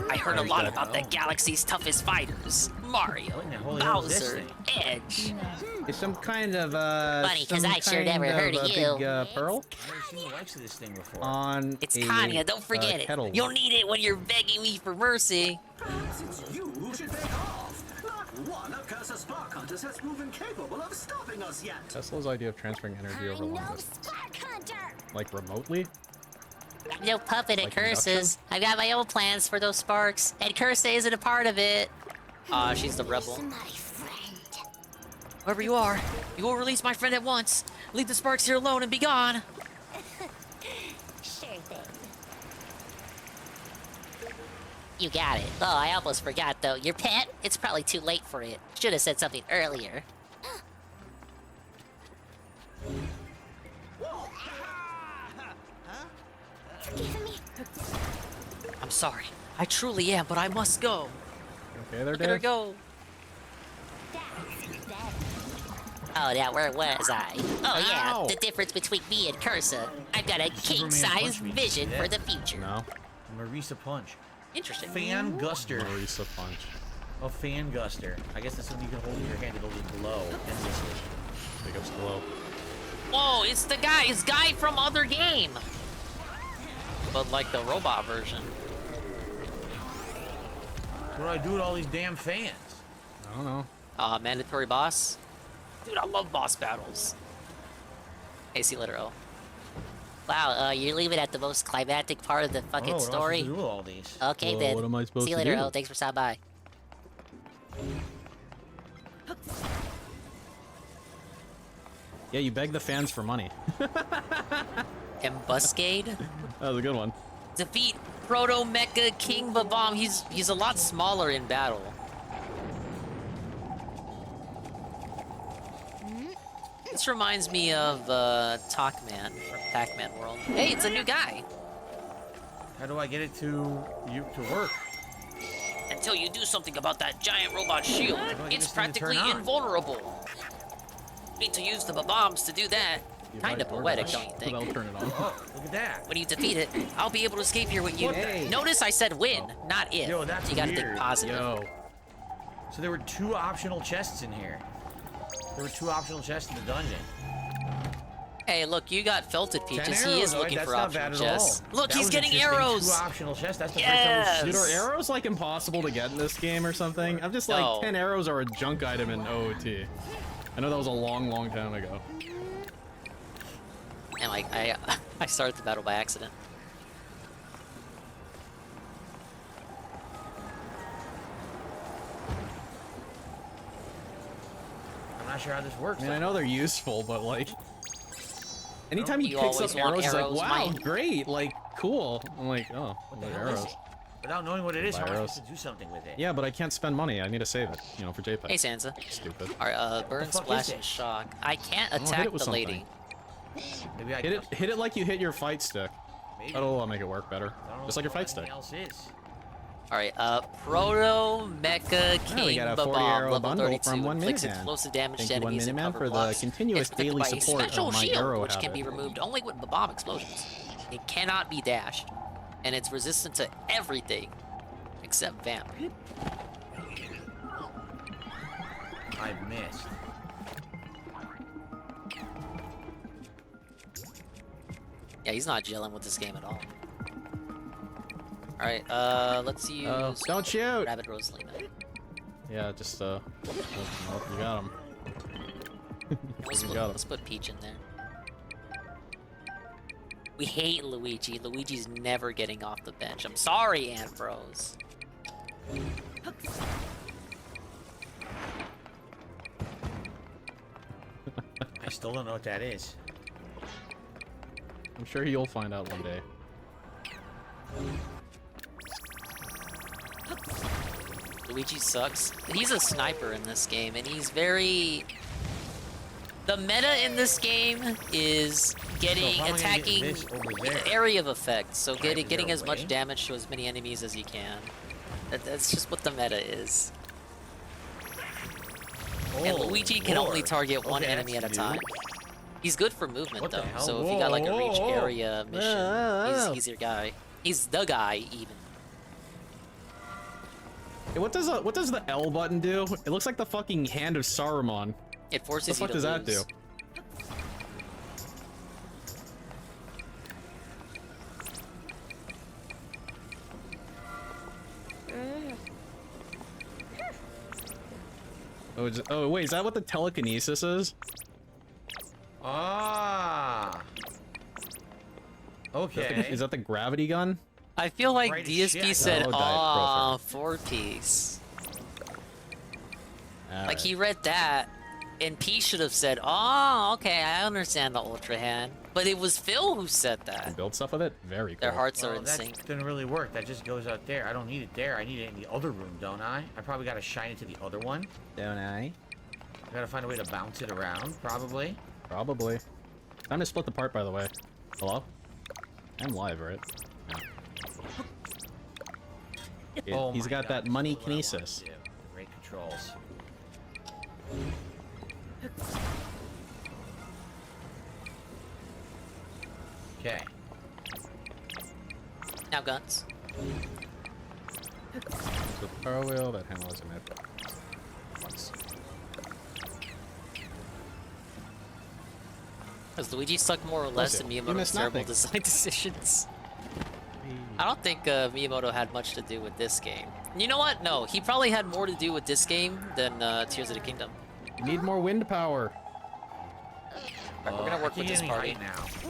S2: I heard a lot about the galaxy's toughest fighters. Mario, Bowser, Edge.
S10: It's some kind of
S2: Funny, because I sure never heard of you.
S10: Big, pearl
S17: I've never seen the likes of this thing before.
S10: on
S2: It's
S10: a,
S2: Tanya, don't forget it.
S10: kettle.
S2: You'll need it when you're begging me for mercy.
S5: Perhaps it's you who should take off. Not one of Curse's Spark Hunters has proven capable of stopping us yet.
S10: Tesla's idea of transferring energy over long distance.
S13: Spark Hunter.
S10: Like remotely?
S2: I'm no puppet at
S10: Like
S2: Curses. I've got my own plans for those sparks, and Curse isn't a part of it. She's the rebel. Whoever you are, you will release my friend at once. Leave the sparks here alone and be gone.
S13: Sure thing.
S2: You got it. Oh, I almost forgot though. Your pet? It's probably too late for it. Should have said something earlier.
S13: Forgive me.
S2: I'm sorry. I truly am, but I must go.
S10: Okay, there,
S2: Look at her
S10: Dave.
S2: go. Oh, now where was I? Oh yeah,
S10: Ow.
S2: the difference between me and Cursa. I've got a king-size vision for the future.
S10: No.
S17: Marisa Punch.
S2: Interesting.
S17: Fan Guster.
S10: Marisa Punch.
S17: A Fan Guster. I guess that's something you can hold in your hand. It'll just glow endlessly.
S10: Big ups glow.
S2: Whoa, it's the guy. It's guy from other game. But like the robot version.
S17: What do I do with all these damn fans?
S10: I don't know.
S2: Mandatory boss. Dude, I love boss battles. Hey, see you later, O. Wow, you're leaving at the most climactic part of the fucking
S17: What am I supposed
S2: story.
S17: to do with all these?
S2: Okay,
S10: Well,
S2: then.
S10: what am I supposed
S2: see you
S10: to
S2: later,
S10: do?
S2: O. Thanks for stopping by.
S10: Yeah, you beg the fans for money.
S2: Embuscade?
S10: That was a good one.
S2: Defeat Proto Mecha King Babam. He's a lot smaller in battle. This reminds me of Talkman from Pac-Man World. Hey, it's a new guy.
S17: How do I get it to work?
S2: Until you do something about that giant robot shield, it's practically invulnerable. Need to use the bombs to do that. Kinda poetic, don't you think?
S10: I'll turn it on.
S17: Oh, look at that.
S2: When you defeat it, I'll be able to escape here with you. Notice I said win, not if.
S17: Yo, that's
S2: you gotta
S17: weird.
S2: think positive.
S17: Yo. So there were 2 optional chests in here. There were 2 optional chests in the dungeon.
S2: Hey, look, you got Felted Peaches. He is looking for optional
S17: chests.
S2: chests. Look,
S17: That
S2: he's
S17: was
S2: getting
S17: existing
S2: arrows.
S17: 2 optional chests. That's the
S2: Yes.
S17: first time
S10: Dude, are arrows like impossible to get in this game or something? I'm just like,
S2: No.
S10: 10 arrows are a junk item in OOT. I know that was a long, long time ago.
S2: And like, I started the battle by accident.
S17: I'm not sure how this works.
S10: I mean, I know they're useful, but like... Anytime he
S2: You
S10: picks
S2: always
S10: up
S2: want
S10: arrows, he's like,
S2: arrows,
S10: wow,
S2: Mike."
S10: great, like, cool. I'm like, oh,
S17: What the
S10: like
S17: hell
S10: arrows.
S17: is it? Without knowing what it is,
S10: Buy
S17: how am I
S10: arrows.
S17: supposed to do something with it?
S10: Yeah, but I can't spend money. I need to save it, you know, for JPEG.
S2: Hey, Sansa.
S10: Stupid.
S2: Alright, burn,
S17: the fuck
S2: splash,
S17: is it?
S2: and shock. I can't
S10: hit
S2: attack
S10: it with
S2: the lady.
S17: Maybe I
S10: Hit it like you hit your fight stick.
S17: Maybe.
S10: That'll make it work better.
S17: I don't know
S10: Just like your fight
S17: what
S10: stick.
S17: anything else is.
S2: Alright, Proto Mecha
S10: Oh, we
S2: King
S10: got a 40
S2: Babam,
S10: arrow
S2: level
S10: bundle
S2: 32.
S10: from 1
S2: Inflicts
S10: Miniman.
S2: explosive damage
S10: Thank
S2: to
S10: you, 1
S2: enemies and
S10: Miniman,
S2: cover
S10: for the
S2: blocks.
S10: continuous
S2: It's protected
S10: daily
S2: by a
S10: support
S2: special
S10: of my
S2: shield,
S10: arrow
S2: which can be
S10: habit.
S2: removed only with bomb explosions. It cannot be dashed, and it's resistant to everything except Vamp.
S17: I missed.
S2: Yeah, he's not gelling with this game at all. Alright, let's use...
S10: Don't shoot!
S2: Rabbid Rosalina.
S10: Yeah, just, you got him.
S2: Let's put Peach in there. We hate Luigi. Luigi's never getting off the bench. I'm sorry, Ambrose.
S17: I still don't know what that is.
S10: I'm sure you'll find out one day.
S2: Luigi sucks. He's a sniper in this game, and he's very... The meta in this game is attacking area of effect, so getting as much damage to as many enemies as you can. That's just what the meta is. And Luigi can only target one enemy at a time. He's good for movement though, so if you got like a reach area mission, he's your guy. He's the guy even.
S10: Hey, what does the L button do? It looks like the fucking hand of Saruman.
S2: It forces
S10: you to lose. What the fuck does that do? Oh, wait, is that what the telekinesis is?
S17: Ah. Okay.
S10: Is that the gravity gun?
S2: I feel like
S17: Right as
S2: DSP
S17: shit.
S2: said,
S10: Oh,
S2: "Aw, 4-piece." Like he read that, and P should have said, "Oh, okay, I understand the Ultra Hand." But it was Phil who said that.
S10: You build stuff with it? Very cool.
S2: Their hearts are
S17: Well,
S2: in
S17: that
S2: sync.
S17: didn't really work. That just goes out there. I don't need it there. I need it in the other room, don't I? I probably gotta shine it to the other one.
S10: Don't I?
S17: I gotta find a way to bounce it around, probably.
S10: Probably. Time to split the part, by the way. Hello? I'm live, right? Yeah.
S17: Oh
S10: He's
S17: my
S10: got
S17: God,
S10: that money
S17: that's what I wanted
S10: kinesis.
S17: to do. Great controls. Okay.
S2: Now guns.
S10: The power wheel that handles in it.
S2: Has Luigi sucked more or less in
S10: You
S2: Miyamoto's
S10: missed
S2: terrible
S10: nothing.
S2: design decisions? I don't think Miyamoto had much to do with this game. You know what? No, he probably had more to do with this game than Tears of the Kingdom.
S10: You need more wind power.
S2: We're gonna work with this party.
S17: now.
S13: We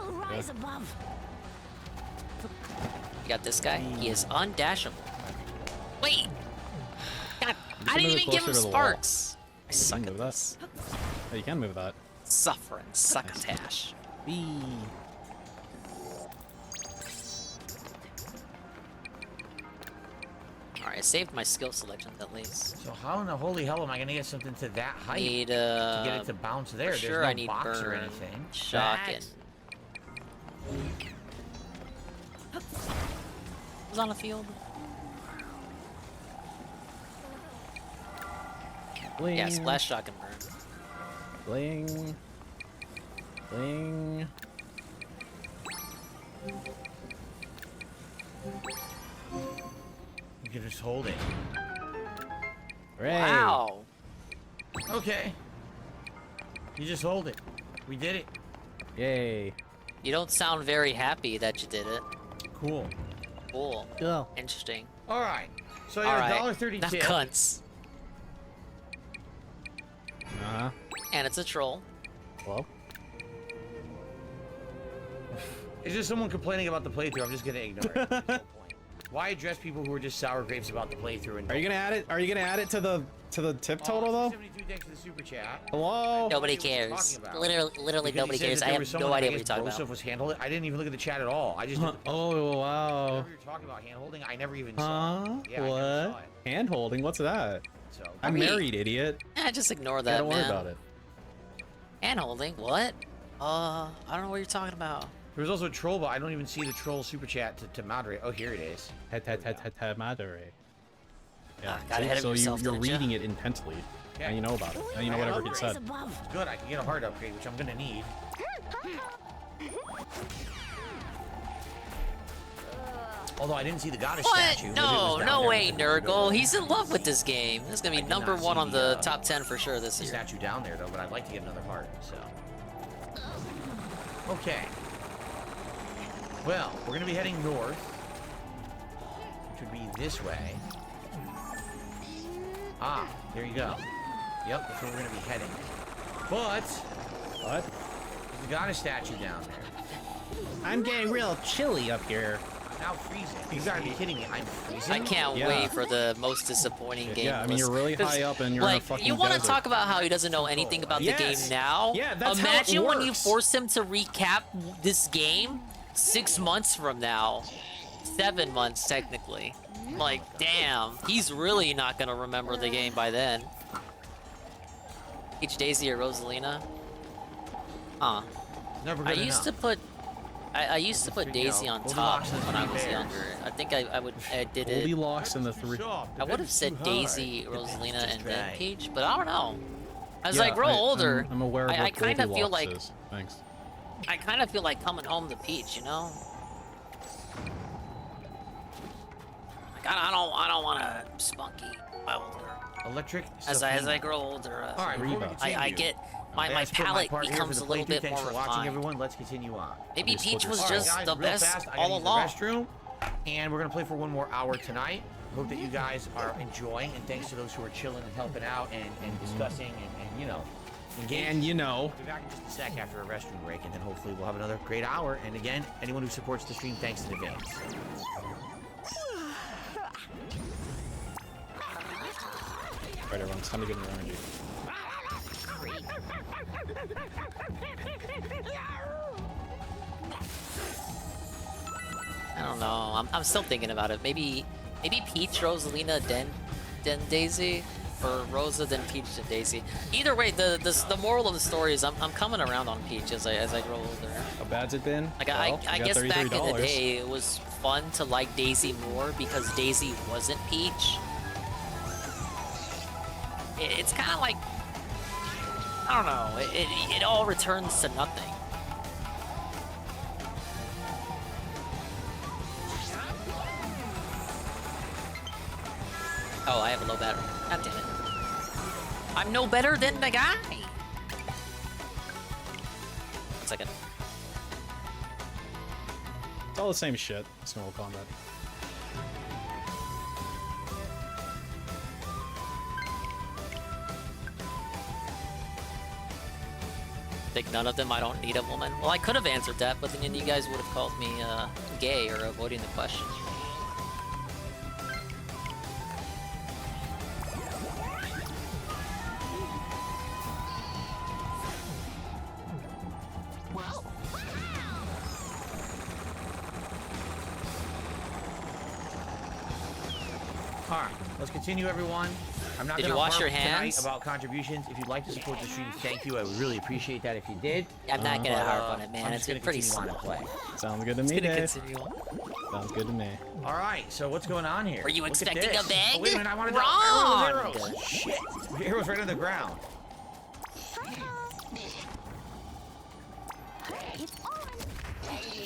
S13: will rise above.
S2: You got this guy. He is undashable. Wait! God, I didn't
S10: move
S2: even give him
S10: closer to the wall.
S2: sparks! I
S10: You
S2: suck
S10: can
S2: at
S10: move that.
S2: this.
S10: Oh, you can move that.
S2: Suffering succotash. Alright, I saved my skill selections at least.
S17: So how in the holy hell am I gonna get something to that height
S2: Need,
S17: to get it to bounce there?
S2: For sure,
S17: There's no
S2: I need
S17: box or
S2: burn,
S17: anything.
S2: shocking. Who's on the field?
S10: Bling.
S2: Yeah, splash, shock, and burn.
S10: Bling. Bling.
S17: You can just hold it.
S10: Hooray.
S2: Wow.
S17: Okay. You just hold it. We did it.
S10: Yay.
S2: You don't sound very happy that you did it.
S17: Cool.
S2: Cool.
S10: Cool.
S2: Interesting.
S17: All right. So you're $1.30
S2: Now
S17: tip.
S2: cunts.
S10: Uh-huh.
S2: And it's a troll.
S10: Well.
S17: Is there someone complaining about the playthrough? I'm just gonna ignore it. There's no point. Why address people who are just sour grapes about the playthrough? And
S10: Are you gonna add it? Are you gonna add it to the tip total though?
S17: 72 thanks to the super chat.
S10: Hello.
S2: Nobody cares. Literally nobody cares. I have no idea what you're talking about.
S17: Was handled. I didn't even look at the chat at all. I just.
S10: Oh wow.
S17: Whatever you're talking about hand holding, I never even saw. Yeah, I never saw it.
S10: Hand holding? What's that?
S17: So
S10: I'm married, idiot.
S2: Just ignore that,
S10: Don't
S2: man.
S10: worry about it.
S2: Hand holding? What? I don't know what you're talking about.
S17: There's also a troll, but I don't even see the troll super chat to moderate. Oh, here it is.
S10: Moderate. Yeah.
S2: got ahead of
S10: so
S2: yourself,
S10: you're
S2: didn't ya?
S10: reading it intensely.
S17: Yeah.
S10: Now you know about it. Now you know whatever it said.
S17: Good, I can get a heart upgrade, which I'm gonna need. Although I didn't see the goddess statue.
S2: No way, Nurgle. He's in love with this game. This is gonna be number one on the top 10 for sure this year.
S17: Statue down there though, but I'd like to get another heart. So. Okay. Well, we're gonna be heading north, which would be this way. Ah, there you go. Yep, that's where we're gonna be heading. But
S10: what?
S17: There's a goddess statue down there.
S10: I'm getting real chilly up here.
S17: I'm now freezing. You gotta be kidding me. I'm freezing.
S2: I can't wait for the most disappointing game.
S10: Yeah, I mean you're really high up and you're in a fucking
S2: you want to
S10: desert.
S2: talk about how he doesn't know anything about the game now?
S10: Yeah, that's
S2: Imagine
S10: how it
S2: when you
S10: works.
S2: force him to recap this game 6 months from now. 7 months technically. Like, damn, he's really not gonna remember the game by then. Peach, Daisy, or Rosalina? Huh.
S17: Never
S2: I
S17: good
S2: used
S17: enough.
S2: to put Daisy on top when I was younger. I think I did it.
S10: Goldilocks and the three.
S2: I would have said Daisy, Rosalina, and then Peach, but I don't know. As
S10: Yeah,
S2: I grow older,
S10: I'm aware of what
S2: I kind of feel like
S10: Goldilocks is. Thanks.
S2: I kind of feel like coming home to Peach, you know? Like I don't want to spunky older.
S17: Electric.
S2: As I grow older,
S17: All right, before we
S2: I
S17: continue,
S2: get my
S17: that's put
S2: palate
S17: part here for
S2: becomes
S17: the
S2: a little
S17: playthrough.
S2: bit
S17: Thanks
S2: more
S17: for watching,
S2: refined.
S17: everyone. Let's continue on.
S2: Maybe Peach was
S17: All right,
S2: just
S17: guys,
S2: the
S17: real
S2: best
S17: fast, I gotta
S2: all
S17: use the
S2: along.
S17: restroom, and we're gonna play for one more hour tonight. Hope that you guys are enjoying, and thanks to those who are chilling and helping out and discussing and you know, engaging.
S10: And you know.
S17: We'll be back in just a sec after a restroom break, and then hopefully we'll have another great hour. And again, anyone who supports the stream, thanks in advance.
S10: Alright, everyone, it's time to get more energy.
S2: I don't know. I'm still thinking about it. Maybe Peach, Rosalina, then Daisy, or Rosa, then Peach, then Daisy. Either way, the moral of the story is I'm coming around on Peach as I grow older.
S10: How bad's it been?
S2: Like
S10: Well,
S2: I
S10: you got
S2: guess back in the
S10: $33.
S2: day it was fun to like Daisy more because Daisy wasn't Peach. It's kind of like, I don't know. It all returns to nothing. Oh, I have a low battery. God damn it. I'm no better than the guy. 1 second.
S10: It's all the same shit. It's Mortal Kombat.
S2: Think none of them, I don't need a woman. Well, I could have answered that, but then you guys would have called me gay or avoiding the question.
S17: Let's continue, everyone. I'm not
S2: Did
S17: going
S2: you
S17: to
S2: wash
S17: harp
S2: your
S17: tonight
S2: hands?
S17: about contributions. If you'd like to support the stream, thank you. I would really appreciate that if you did.
S2: I'm not gonna harp on it, man.
S17: I'm
S2: It's
S17: just
S2: pretty
S17: continue on
S2: slow.
S17: to play.
S10: Sounds good to
S2: It's
S10: me,
S2: gonna
S10: Dave.
S2: continue on.
S10: Sounds good to me.
S17: All right, so what's going on here?
S2: Were you
S17: Look at
S2: expecting
S17: this.
S2: a bag?
S17: Oh, wait a minute, I wanted
S2: Wrong!
S17: arrows. Shit, the arrows right on the ground.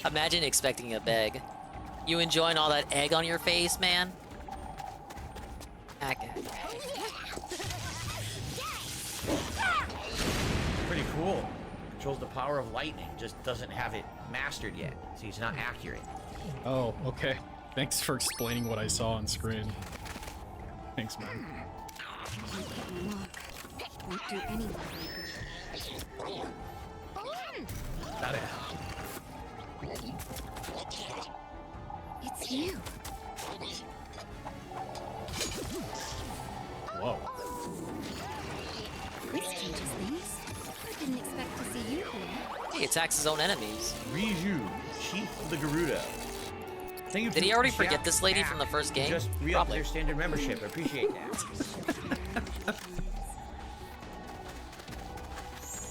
S2: Imagine expecting a bag. You enjoying all that egg on your face, man? Okay.
S17: Pretty cool. Controls the power of lightning, just doesn't have it mastered yet, so it's not accurate.
S10: Oh, okay. Thanks for explaining what I saw on screen. Thanks, man.
S1: Won't do anything.
S17: Got it.
S1: It's you.
S10: Whoa.
S1: This changes things. I didn't expect to see you here.
S2: He attacks his own enemies.
S17: Riju, Chief of the Gerudo. Thank you
S2: Did he
S17: for
S2: already
S17: Jack
S2: forget this lady
S17: Pack,
S2: from the first
S17: who
S2: game?
S17: Just re-upped
S2: Probably.
S17: their standard membership. I appreciate that.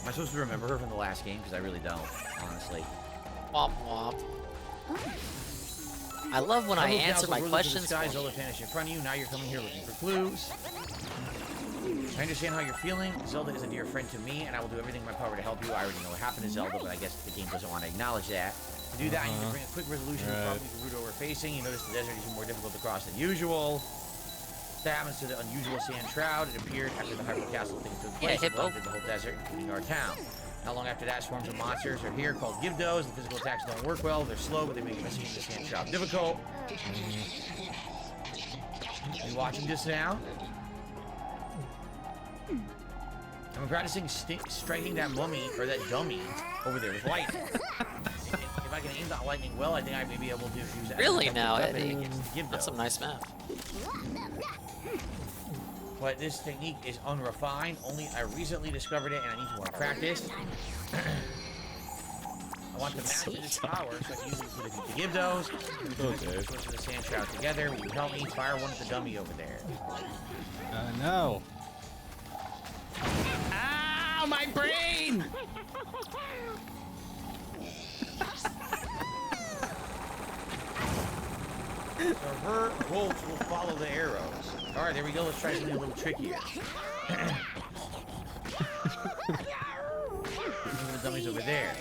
S17: Am I supposed to remember her from the last game? Because I really don't, honestly.
S2: Womp womp. I love when I answer my questions.
S17: Zelda vanished in front of you. Now you're coming here looking for clues. I understand how you're feeling. Zelda is a dear friend to me, and I will do everything in my power to help you. I already know what happened to Zelda, but I guess the game doesn't want to acknowledge that. To do that, I need to bring a quick resolution to the problem Gerudo we're facing. You notice the desert is more difficult to cross than usual. That happens to the unusual sand shroud. It appeared after the Hyrule Castle thing took place. It flooded the whole desert, including our town. Not long after that, swarms of monsters are here called Gibdos. The physical attacks don't work well. They're slow, but they make missing the sand shroud difficult. Are you watching this now? I'm practicing striking that mummy, or that dummy, over there with lightning. If I can aim that lightning well, I think I may be able to use that.
S2: Really now?
S17: That's
S2: some nice math.
S17: But this technique is unrefined. Only I recently discovered it, and I need more practice. I want to master this power, so I can use it to defeat the Gibdos.
S10: Okay.
S17: Switch the sand shroud together. Will you help me fire one at the dummy over there?
S10: No.
S20: Ow, my brain!
S17: So her bolts will follow the arrows. All right, there we go. Let's try something a little trickier. The dummy's over there.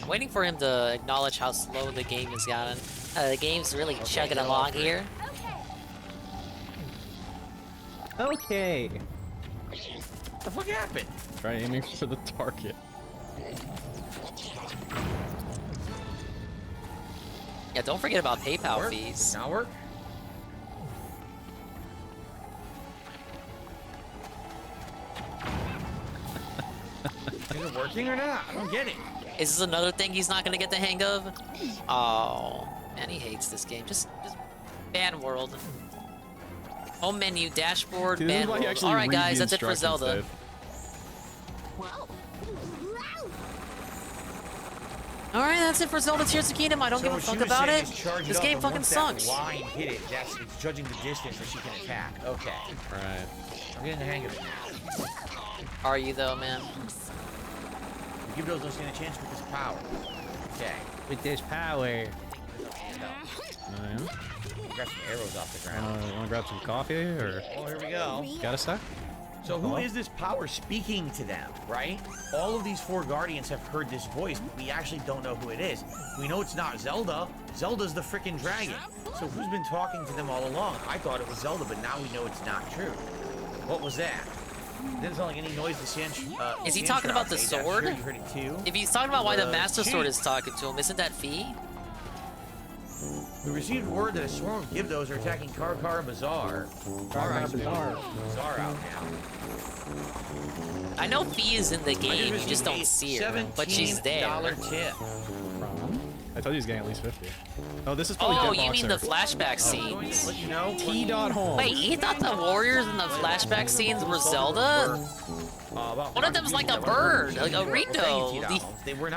S2: I'm waiting for him to acknowledge how slow the game has gotten. The game's really chugging along here.
S10: Okay.
S17: What the fuck happened?
S10: Try aiming for the target.
S2: Yeah, don't forget about PayPal fees.
S17: Did not work? Is it working or not? I don't get it.
S2: Is this another thing he's not gonna get the hang of? Oh, man, he hates this game. Just ban world. Home menu, dashboard,
S10: Dude,
S2: ban world. All right, guys, that's it for Zelda. All right, that's it for Zelda Tears of the Kingdom. I don't give a fuck about it. This game fucking sucks.
S17: Line hit it. It's judging the distance that she can attack. Okay.
S10: Right.
S17: I'm getting the hang of it now.
S2: Are you though, man?
S17: Gibdos don't stand a chance with this power. Okay.
S20: With this power.
S17: Grab some arrows off the ground.
S10: Wanna grab some coffee or?
S17: Oh, here we go.
S10: Got a sec?
S17: So who is this power speaking to them, right? All of these four guardians have heard this voice, but we actually don't know who it is. We know it's not Zelda. Zelda's the frickin' dragon. So who's been talking to them all along? I thought it was Zelda, but now we know it's not true. What was that? Didn't sound like any noise to Sand.
S2: Is he talking about the sword?
S17: Sure you heard it too.
S2: If he's talking about why the Master Sword is talking to him, isn't that Fee?
S17: We received word that a swarm of Gibdos are attacking Karkara Bazaar. Alright, so Bazaar out now.
S2: I know Fee is in the game, you just don't see her, but she's there.
S17: $17 tip.
S10: I told you he's getting at least 50. Oh, this is probably
S2: Oh,
S10: Dead
S2: you mean the
S10: Boxer.
S2: flashback scenes?
S17: Let you know.
S10: T.Home.
S2: Wait, he thought the warriors in the flashback scenes were Zelda? One of them's like a bird, like a Rito.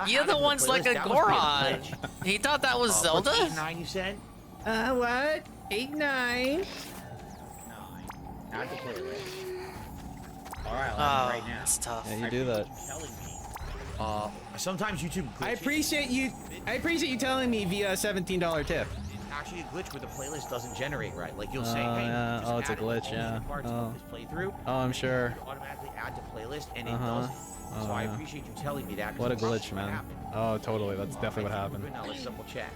S2: The other one's like a Goron. He thought that was Zelda?
S17: 8-9, you said?
S20: What? 8-9?
S17: Add to playlist. Alright, I'll add it right now.
S2: It's tough.
S10: Yeah, you do that.
S17: Sometimes YouTube glitches.
S20: I appreciate you telling me via a $17 tip.
S17: It's actually a glitch where the playlist doesn't generate right. Like you'll say, hey,
S10: yeah.
S17: just
S10: Oh, it's a
S17: add
S10: glitch, yeah.
S17: parts of this playthrough.
S10: Oh, I'm sure.
S17: You automatically add to playlist, and it doesn't. So I appreciate you telling me that.
S10: What a glitch, man. Oh, totally. That's definitely what happened.
S17: Now let's double check.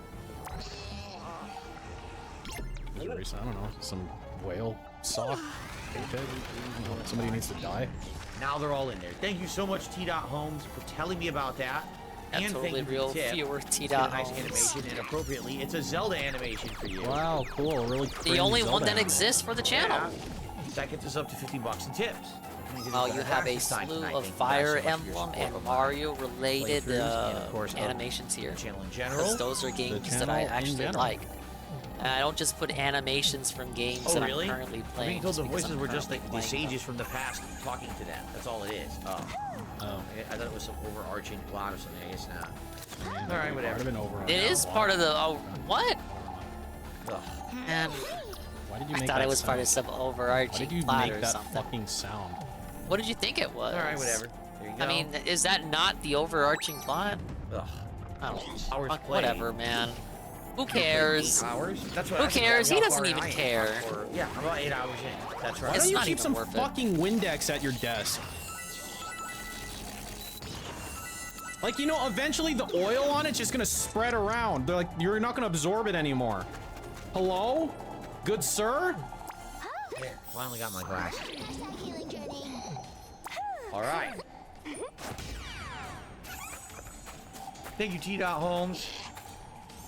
S10: I don't know. Some whale sock. Somebody needs to die.
S17: Now they're all in there. Thank you so much, T.Holmes, for telling me about that.
S2: That's
S17: and
S2: totally
S17: thank you
S2: real.
S17: for the tip.
S2: Fewer
S17: It's a
S2: T.Holmes.
S17: nice animation, and appropriately, it's a Zelda animation for you.
S10: Wow, cool. Really
S2: The only
S10: Zelda
S2: one that
S10: animation.
S2: exists for the channel.
S17: Yeah. That gets us up to 50 bucks in tips.
S2: Oh, you have a slew of Fire Emblem and Mario related animations here. Because those are games that I actually like. And I don't just put animations from games that I'm currently playing.
S17: I think told the voices were just like the sages from the past talking to them. That's all it is. Oh. I thought it was some overarching plot or something. It's not. All right, whatever.
S2: It is part of the. Oh, what? And
S10: Why did you
S2: I
S10: make
S2: thought
S10: that
S2: it was
S10: sound?
S2: part of some overarching
S10: Why did you
S2: plot
S10: make
S2: or
S10: that
S2: something.
S10: fucking sound?
S2: What did you think it was?
S17: All right, whatever. There you go.
S2: I mean, is that not the overarching plot?
S17: Ugh.
S2: I don't know.
S17: Hours
S2: Fuck,
S17: played.
S2: whatever, man. Who cares?
S17: 8 hours? That's what
S2: Who
S17: I think
S2: cares?
S17: about
S2: He
S17: how
S2: doesn't
S17: far
S2: even
S17: I am.
S2: care.
S17: Yeah, I'm about 8 hours in. That's right.
S10: Why
S2: It's
S10: don't you
S2: not
S10: keep
S2: even
S10: some
S2: worth it.
S10: fucking Windex at your desk? Like, you know, eventually the oil on it's just gonna spread around. They're like, you're not gonna absorb it anymore. Hello? Good sir?
S17: There, finally got my glasses. All right. Thank you, T.Holmes,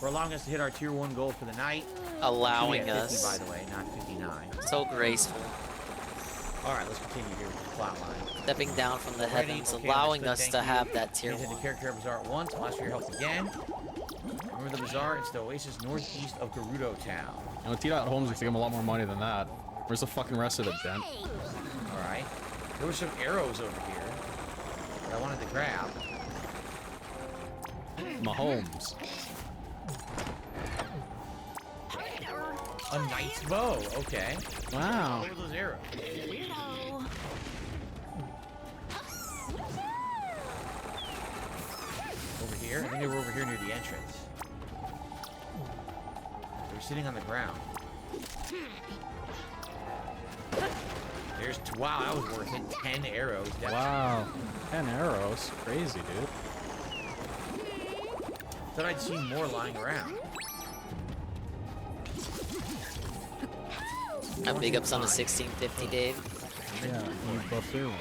S17: for allowing us to hit our tier 1 goal for the night.
S2: Allowing
S17: Shooting at 50,
S2: us.
S17: by the way, not 59.
S2: So graceful.
S17: All right, let's continue here with the plot line.
S2: Stepping down from the
S17: Alrighty,
S2: heavens,
S17: okay,
S2: allowing
S17: understood,
S2: us to
S17: thank
S2: have
S17: you.
S2: that tier
S17: Visit
S2: 1.
S17: the Character Bazaar at once. Ask for your help again. Remember the bazaar? It's the oasis northeast of Gerudo Town.
S10: You know, T.Holmes used to give him a lot more money than that. Where's the fucking rest of the dent?
S17: All right. There were some arrows over here that I wanted to grab.
S10: Mahomes.
S17: A knight's bow. Okay.
S10: Wow.
S17: Look at those arrows. Over here? I think they were over here near the entrance. They were sitting on the ground. There's wow, that was worth it. 10 arrows.
S10: Wow. 10 arrows. Crazy, dude.
S17: Thought I'd seen more lying around.
S2: Big ups on the 1650, Dave.
S10: Yeah, you buffoon.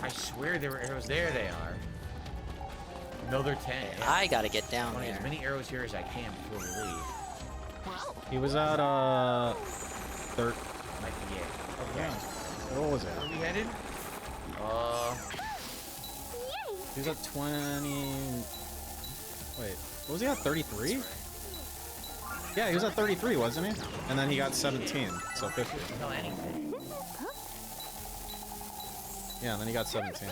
S17: I swear there were arrows. There they are. No, they're 10.
S2: I gotta get
S17: I
S2: down
S17: want to get
S2: there.
S17: as many arrows here as I can before we leave.
S10: He was at, third.
S17: Might be it. Okay.
S10: What was it?
S17: Where are we headed?
S10: He was at 20... Wait, what was he at, 33? Yeah, he was at 33, wasn't he? And then he got 17, so 50.
S17: Tell anything.
S10: Yeah, and then he got 17.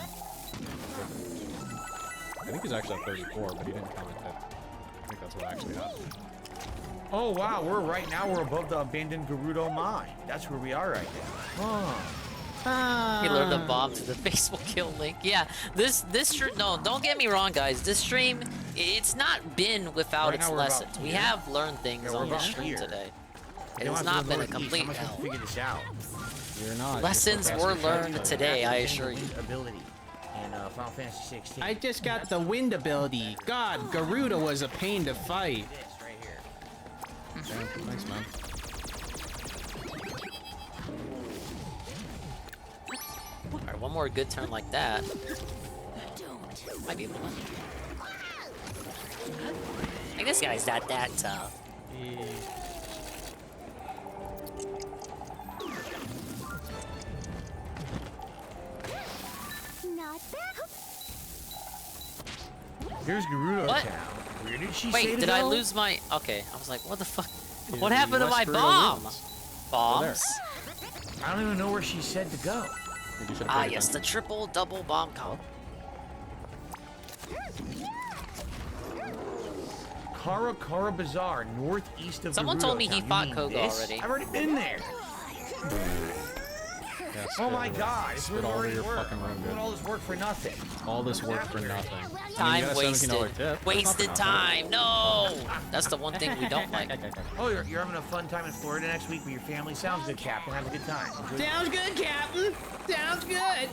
S10: I think he's actually at 34, but he didn't comment it. I think that's what actually happened.
S17: Oh wow, we're above the abandoned Gerudo mine. That's where we are right now. Oh.
S2: He lured the bomb to the Facebook kill link. Yeah, this stream. No, don't get me wrong, guys. This stream, it's not been without
S17: Right
S2: its
S17: now we're about
S2: lessons. We
S17: here.
S2: have learned things
S17: Yeah, we're
S2: on this
S17: about
S2: stream
S17: here.
S2: today.
S17: I
S2: It
S17: don't
S2: has
S17: have
S2: not
S17: to
S2: been
S17: go
S2: a
S17: northeast.
S2: complete
S17: I'm not supposed to figure this out.
S10: You're not.
S2: Lessons were learned today, I assure you.
S17: Ability in Final Fantasy 16.
S20: I just got the wind ability. God, Garuda was a pain to fight.
S17: This right here.
S10: Yeah, thanks, man.
S2: Alright, one more good turn like that. Might be able to win. Like, this guy's not that tough.
S13: Not bad.
S17: Here's Gerudo
S2: What?
S17: Town. Where did she say
S2: Wait,
S17: to
S2: did I
S17: go?
S2: lose my... Okay, I was like, what the fuck?
S10: He's
S2: What
S10: in
S2: happened to my
S10: West Gerudo
S2: bomb?
S10: Ruins.
S2: Bombs?
S17: I don't even know where she said to go.
S10: Maybe you should've
S2: Ah,
S10: paid
S2: yes, the
S10: attention.
S2: triple double bomb combo.
S17: Karakara Bazaar, northeast of
S2: Someone
S17: Gerudo
S2: told me he
S17: Town.
S2: fought
S17: You mean
S2: Koga
S17: this?
S2: already.
S17: I've already been there.
S10: Yeah,
S17: Oh my god, it's
S10: spit
S17: where we
S10: all over
S17: already
S10: your
S17: were.
S10: fucking room,
S17: Doing
S10: dude.
S17: all this work for nothing.
S10: All this work for nothing.
S2: Time
S10: you got a $17
S2: wasted.
S10: tip. That's not
S2: Wasted
S10: for nothing.
S2: time. No. That's the one thing we don't like.
S17: Oh, you're having a fun time in Florida next week with your family? Sounds good, Captain. Have a good time. Enjoy-
S20: Sounds good, Captain. Sounds good.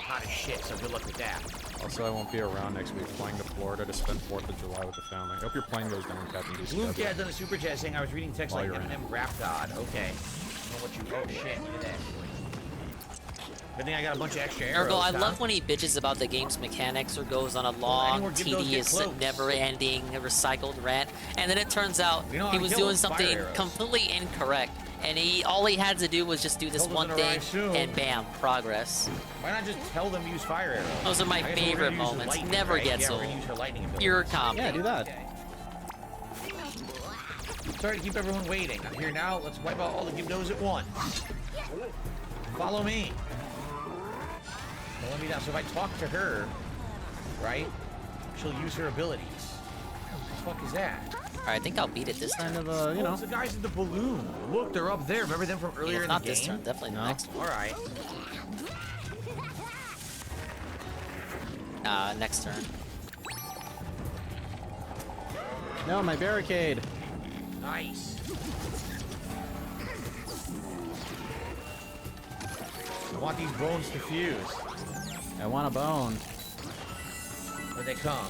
S17: Hot as shit, so good luck with that.
S10: Also, I won't be around next week flying to Florida to spend 4th of July with the family. I hope your plane goes down, Captain.
S17: Luke had done a super chat saying I was reading text
S10: While
S17: like
S10: you're in
S17: Eminem Rap God. Okay. I don't know what you. Oh shit! Look at that. Good thing I got a bunch of extra arrows.
S2: Ergo, I love when he bitches about the game's mechanics or goes on a long, tedious, never-ending, recycled rant, and then it turns out he was doing something completely incorrect, and all he had to do was just do this one thing, and bam, progress.
S17: Why not just tell them to use fire arrows?
S2: Those are my favorite moments. Never gets old. Pure comedy.
S17: Yeah, do that. Sorry to keep everyone waiting. I'm here now. Let's wipe out all the Gibdos at once. Follow me. Follow me down. So if I talk to her, right, she'll use her abilities. What the fuck is that?
S2: Alright, I think I'll beat it this time.
S10: Kind of, you know.
S17: It's the guys in the balloon. Look, they're up there. Remember them from earlier in the game?
S2: Not this turn, definitely the next one.
S17: Alright.
S2: Next turn.
S10: No, my barricade.
S17: Nice. I want these bones to fuse.
S10: I want a bone.
S17: Where they come.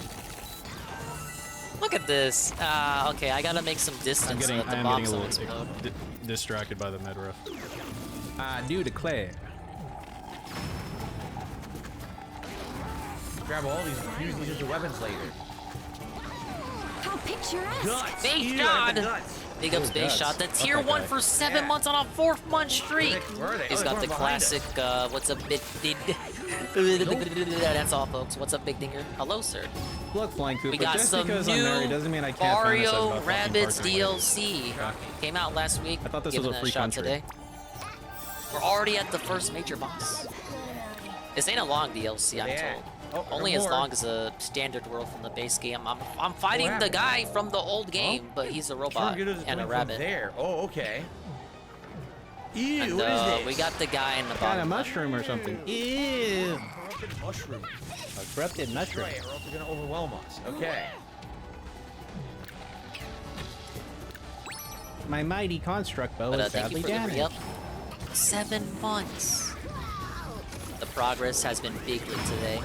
S2: Look at this. Okay, I gotta make some distance so that the bombs don't explode.
S10: Distracted by the midriff. I do declare.
S17: Grab all these and use these as your weapons later.
S13: How picturesque!
S17: Guts!
S2: Big
S17: Ew,
S2: shot!
S17: the guts.
S2: Big up Space Shot. The tier 1 for 7 months on a 4th month streak.
S17: Where are they?
S2: He's
S17: Oh,
S2: got
S17: they're
S2: the
S17: behind
S2: classic, what's up, that's all, folks. What's up, Big Dinger? Hello, sir.
S10: Look, Flying Cooper,
S2: We got
S10: just
S2: some
S10: because
S2: new
S10: I'm married doesn't mean I can't fantasize
S2: Mario
S10: about fucking
S2: Rabbids
S10: parts.
S2: DLC. Came out last week.
S10: I thought this
S2: Giving
S10: was a
S2: it
S10: free
S2: shot
S10: country.
S2: today. We're already at the first major boss. This ain't a long DLC, I'm
S17: Yeah.
S2: told.
S17: Oh,
S2: Only
S17: no
S2: as
S17: more.
S2: long as a standard world from the base game. I'm fighting the guy from the old game, but he's a robot
S17: Sure, good
S2: and a
S17: from
S2: rabbit.
S17: There. Oh, okay. Ew,
S2: And,
S17: what is this?
S2: we got the guy in the
S10: Got
S2: bottom.
S10: a mushroom or something. Ew.
S17: Corrupted mushroom.
S10: A corrupted mushroom.
S17: Right, or else they're gonna overwhelm us. Okay.
S10: My mighty construct bow
S2: But
S10: is
S2: thank you
S10: badly
S2: for the
S10: damaged.
S2: re-up. 7 months. The progress has been bigly today.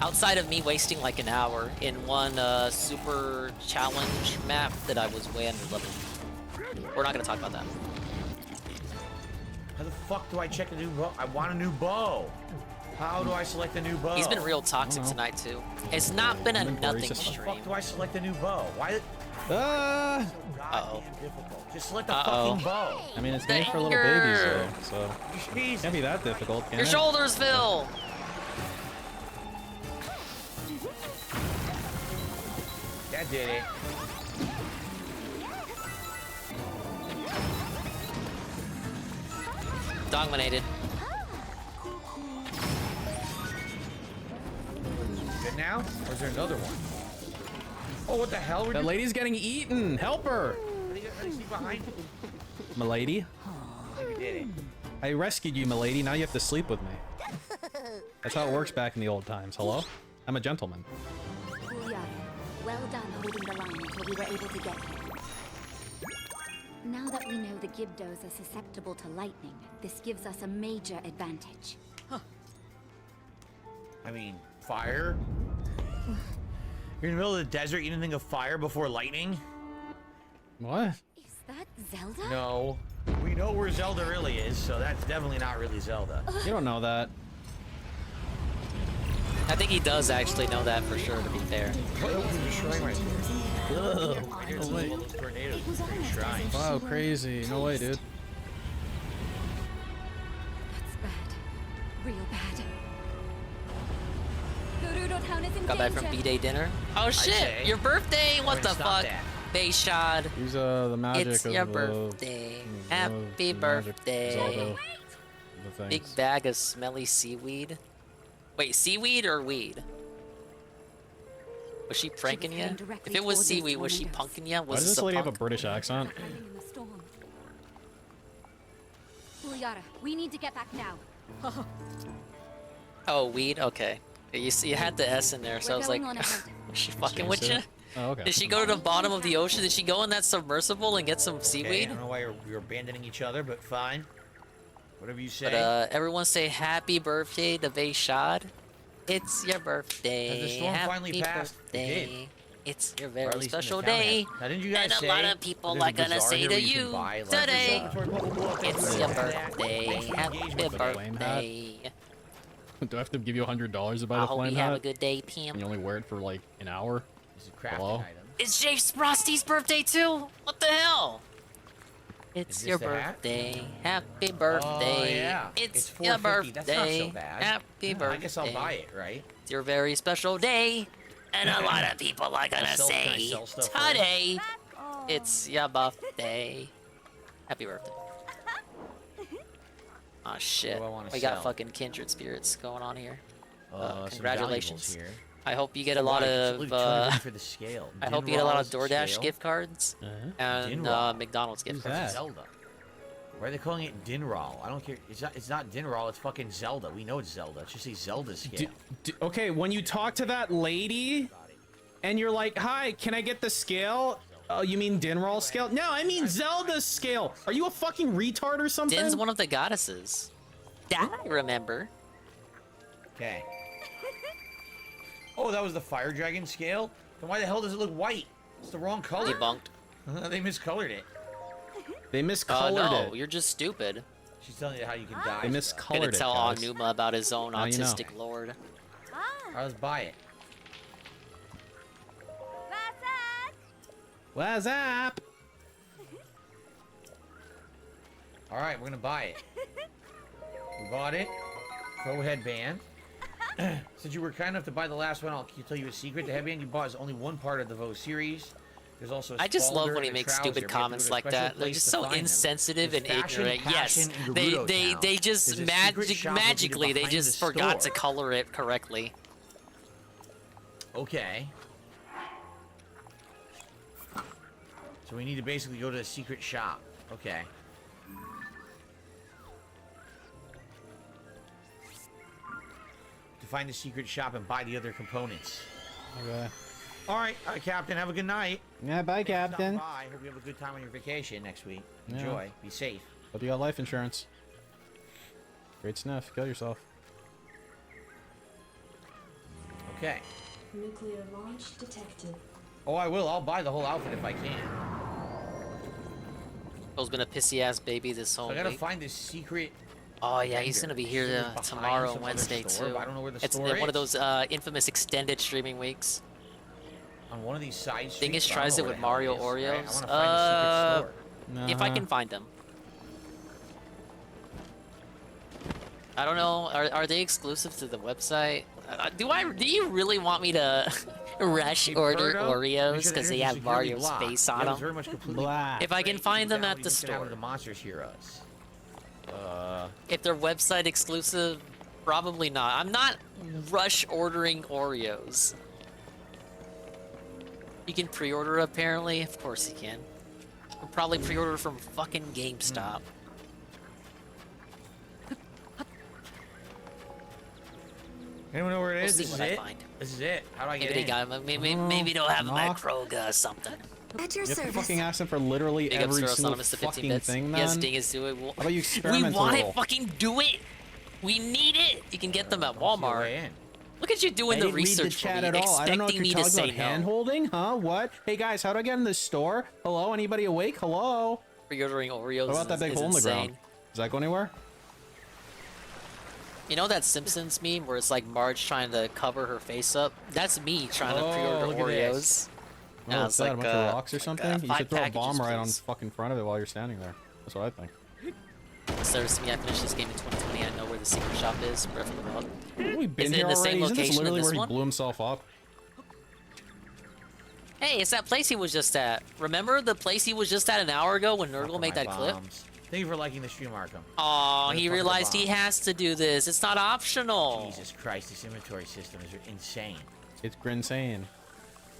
S2: Outside of me wasting like an hour in one super challenge map that I was way under level. We're not gonna talk about that.
S17: How the fuck do I check a new bow? I want a new bow. How do I select a new bow?
S2: He's been real toxic tonight too. It's not been a nothing
S17: How the
S2: stream.
S17: fuck do I select a new bow? Why?
S2: Uh-oh.
S17: Difficult. Just select a fucking bow.
S10: I mean, it's made for little babies, though, so
S17: Jesus.
S10: can't be that difficult, can
S2: Your
S10: it?
S2: shoulders, Phil!
S17: That did it.
S2: Dominated.
S17: Good now? Or is there another one? Oh, what the hell?
S10: That lady's getting eaten. Help her,
S17: Are you behind me?
S10: milady.
S17: I think we did it.
S10: I rescued you, milady. Now you have to sleep with me. That's how it works back in the old times. Hello? I'm a gentleman.
S13: Juliana, well done holding the line until we were able to get here. Now that we know the Gibdos are susceptible to lightning, this gives us a major advantage.
S17: I mean, fire? You're in the middle of the desert, you didn't think of fire before lightning?
S10: What?
S13: Is that Zelda?
S17: No. We know where Zelda really is, so that's definitely not really Zelda.
S10: You don't know that.
S2: I think he does actually know that for sure, to be fair.
S17: What opened the shrine right there?
S10: Ugh.
S17: No way. Tornadoes in the shrine.
S10: Wow, crazy. No way, dude.
S13: That's bad. Real bad. Gerudo Town is in
S2: Got back from
S13: danger.
S2: B-Day dinner. Oh shit!
S17: say.
S2: Your birthday? What the
S17: Stop
S2: fuck?
S17: that.
S2: Bayshad.
S10: Use the magic
S2: It's
S10: of
S2: your
S10: the
S2: birthday.
S10: the
S2: Happy
S10: magic
S2: birthday.
S10: Zelda, the
S2: Big
S10: things.
S2: bag of smelly seaweed. Wait, seaweed or weed? Was she pranking you? If it was seaweed, was she punking you?
S10: Why does this lady have a British accent?
S13: Uliara, we need to get back now.
S2: Oh, weed? Okay. You see, you had the S in there, so I was like, was she fucking with you?
S10: Oh, okay.
S2: Did she go to the bottom of the ocean? Did she go in that submersible and get some
S17: Okay,
S2: seaweed?
S17: I don't know why you're abandoning each other, but fine. Whatever you say.
S2: But everyone say happy birthday to Vayshad. It's your birthday.
S17: Has the storm
S2: happy
S17: finally passed?
S2: birthday.
S17: It did.
S2: It's your
S17: Or at
S2: very
S17: least in the
S2: special
S17: town
S2: day.
S17: has. Now, didn't you guys
S2: And
S17: say
S2: a lot of people
S17: there's
S2: are
S17: a
S2: gonna
S17: bazaar
S2: say
S17: here
S2: to
S17: where you
S2: you
S17: can buy, like,
S2: today. It's your
S17: Thanks
S2: birthday.
S17: for
S2: Happy
S17: engagement.
S10: The flame hat?
S2: birthday.
S10: Do I have to give you $100 to buy
S2: I
S10: the
S2: hope
S10: flame
S2: you
S10: hat?
S2: have a good day, Pam.
S10: And you only wear it for like an hour?
S17: It's a crafting
S10: Hello?
S17: item.
S2: It's James Frosty's birthday too. What the hell? It's
S17: this
S2: your
S17: the hat?
S2: birthday. Happy birthday.
S17: Oh, yeah.
S2: It's
S17: It's
S2: your
S17: $4.50. That's not so
S2: birthday.
S17: bad.
S2: Happy birthday.
S17: I guess I'll buy it, right?
S2: It's your very special day. And a lot of people are gonna
S17: Can I
S2: say
S17: sell stuff
S2: today. It's your birthday. Happy birthday. Oh shit.
S17: What do I wanna
S2: We
S17: sell?
S2: got fucking kindred spirits going on here.
S17: Some
S2: Congratulations.
S17: valuables here.
S2: I hope you get a
S17: So
S2: lot
S17: why?
S2: of
S17: Look, 200 for the scale.
S2: I hope you get a lot of
S17: Dinral's
S2: DoorDash
S17: scale.
S2: gift cards and
S17: Dinral.
S2: McDonald's gift
S17: Who's
S2: cards.
S17: that? Zelda. Why are they calling it Dinral? I don't care. It's not Dinral. It's fucking Zelda. We know it's Zelda. It should say Zelda scale.
S10: Okay, when you talk to that lady and you're like, hi, can I get the scale? Oh, you mean Dinral scale? No, I mean Zelda scale. Are you a fucking retard or something?
S2: Din's one of the goddesses. That I remember.
S17: Okay. Oh, that was the fire dragon scale? Then why the hell does it look white? It's the wrong color.
S2: Debunked.
S17: They miscolored it.
S10: They miscolored
S2: no,
S10: it.
S2: you're just stupid.
S17: She's telling you how you can die.
S10: They miscolored
S2: Gonna
S10: it,
S2: tell
S10: guys.
S2: Anuma about his own
S10: Now you know.
S2: autistic lord.
S17: Alright, let's buy it.
S10: What's up?
S17: Alright, we're gonna buy it. We bought it. Pro headband. Since you were kind enough to buy the last one, I'll tell you a secret. The headband you bought is only one part of the VO series. There's also a
S2: I just love
S17: spalder
S2: when he
S17: and a
S2: makes
S17: trouser.
S2: stupid
S17: We have to go
S2: comments
S17: to a
S2: like
S17: special
S2: that. They're
S17: place
S2: just
S17: to
S2: so
S17: find them.
S2: insensitive and
S17: There's fashion,
S2: ignorant. Yes,
S17: passion, and
S2: they
S17: Gerudo Town.
S2: just
S17: There's a secret shop
S2: magically
S17: located
S2: they
S17: behind
S2: just
S17: the
S2: forgot to
S17: store.
S2: color it correctly.
S17: Okay. So we need to basically go to a secret shop. Okay. To find the secret shop and buy the other components.
S10: Okay.
S17: Alright, Captain, have a good night.
S10: Yeah, bye, Captain.
S17: Bye. Hope you have a good time on your vacation next week.
S10: Yeah.
S17: Enjoy. Be safe.
S10: Hope you got life insurance. Great sniff. Kill yourself.
S17: Okay.
S1: Nuclear launch detected.
S17: Oh, I will. I'll buy the whole outfit if I can.
S2: Bill's been a pissy ass baby this whole
S17: So I gotta
S2: week.
S17: find this secret.
S2: Oh yeah, he's gonna be here
S17: Behind
S2: tomorrow
S17: some
S2: and
S17: other
S2: Wednesday
S17: store,
S2: too.
S17: but I don't know where the
S2: It's
S17: store
S2: one of
S17: is.
S2: those infamous extended streaming weeks.
S17: On one of these side streets.
S2: Dingus
S17: but I don't
S2: tries
S17: know
S2: it
S17: where
S2: with
S17: the hell
S2: Mario
S17: it is, right? I
S2: Oreos.
S17: wanna find the secret store.
S2: If I can find them. I don't know. Are they exclusive to the website? Do you really want me to rush order Oreos because they have Mario's face on them? If I can find them at the store.
S17: The monsters hear us.
S2: If they're website exclusive, probably not. I'm not rush ordering Oreos. You can pre-order apparently. Of course you can. I'll probably pre-order from fucking GameStop.
S17: Anyone know where it
S2: We'll
S17: is?
S2: see
S17: This is
S2: what I
S17: it.
S2: find.
S17: This is it. How do I get
S2: Maybe
S17: in?
S2: they got maybe they'll have them at Kroger or something.
S1: At your
S10: You have to
S1: service.
S10: fucking ask them for literally
S2: Big up
S10: every
S2: Zero
S10: single
S2: Anonymous to 15
S10: fucking
S2: bits.
S10: thing, man.
S2: Yes, Dingus, do it.
S10: How about you
S2: We
S10: experiment
S2: want
S10: a
S2: it.
S10: little?
S2: Fucking do it. We need it. You can get them at Walmart. Look at you doing
S10: I
S2: the
S10: didn't read
S2: research
S10: the chat
S2: for me,
S10: at all. I don't know if
S2: expecting
S10: you're
S2: me to
S10: talking
S2: say
S10: about hand
S2: no.
S10: holding, huh? What? Hey guys, how do I get in the store? Hello, anybody awake? Hello.
S2: Pre-ordering Oreos.
S10: What about that big
S2: is
S10: hole in the
S2: insane.
S10: ground? Does that go anywhere?
S2: You know that Simpsons meme where it's like Marge trying to cover her face up? That's me trying to pre-order
S10: look at
S2: Oreos.
S10: this.
S2: And
S10: Oh,
S2: I
S10: it's
S2: was
S10: that, a bunch of rocks or something? You
S2: 5
S10: should throw a
S2: packages,
S10: bomb right on
S2: please.
S10: fucking front of it while you're standing there. That's what I think.
S2: Serves me. I finished this game in 2020. I know where the secret shop is. Breath of the Wild.
S10: We've been
S2: Is it
S10: here
S2: in the
S10: already.
S2: same
S10: Isn't this
S2: location
S10: literally
S2: in
S10: where
S2: this
S10: he
S2: one?
S10: blew himself up?
S2: Hey, it's that place he was just at. Remember the place he was just at an hour ago when Nurgle made that clip?
S17: Thank you for liking the stream, Arkham.
S2: Oh, he realized he has to do this. It's not optional.
S17: Jesus Christ, this inventory system is insane.
S10: It's grinsane.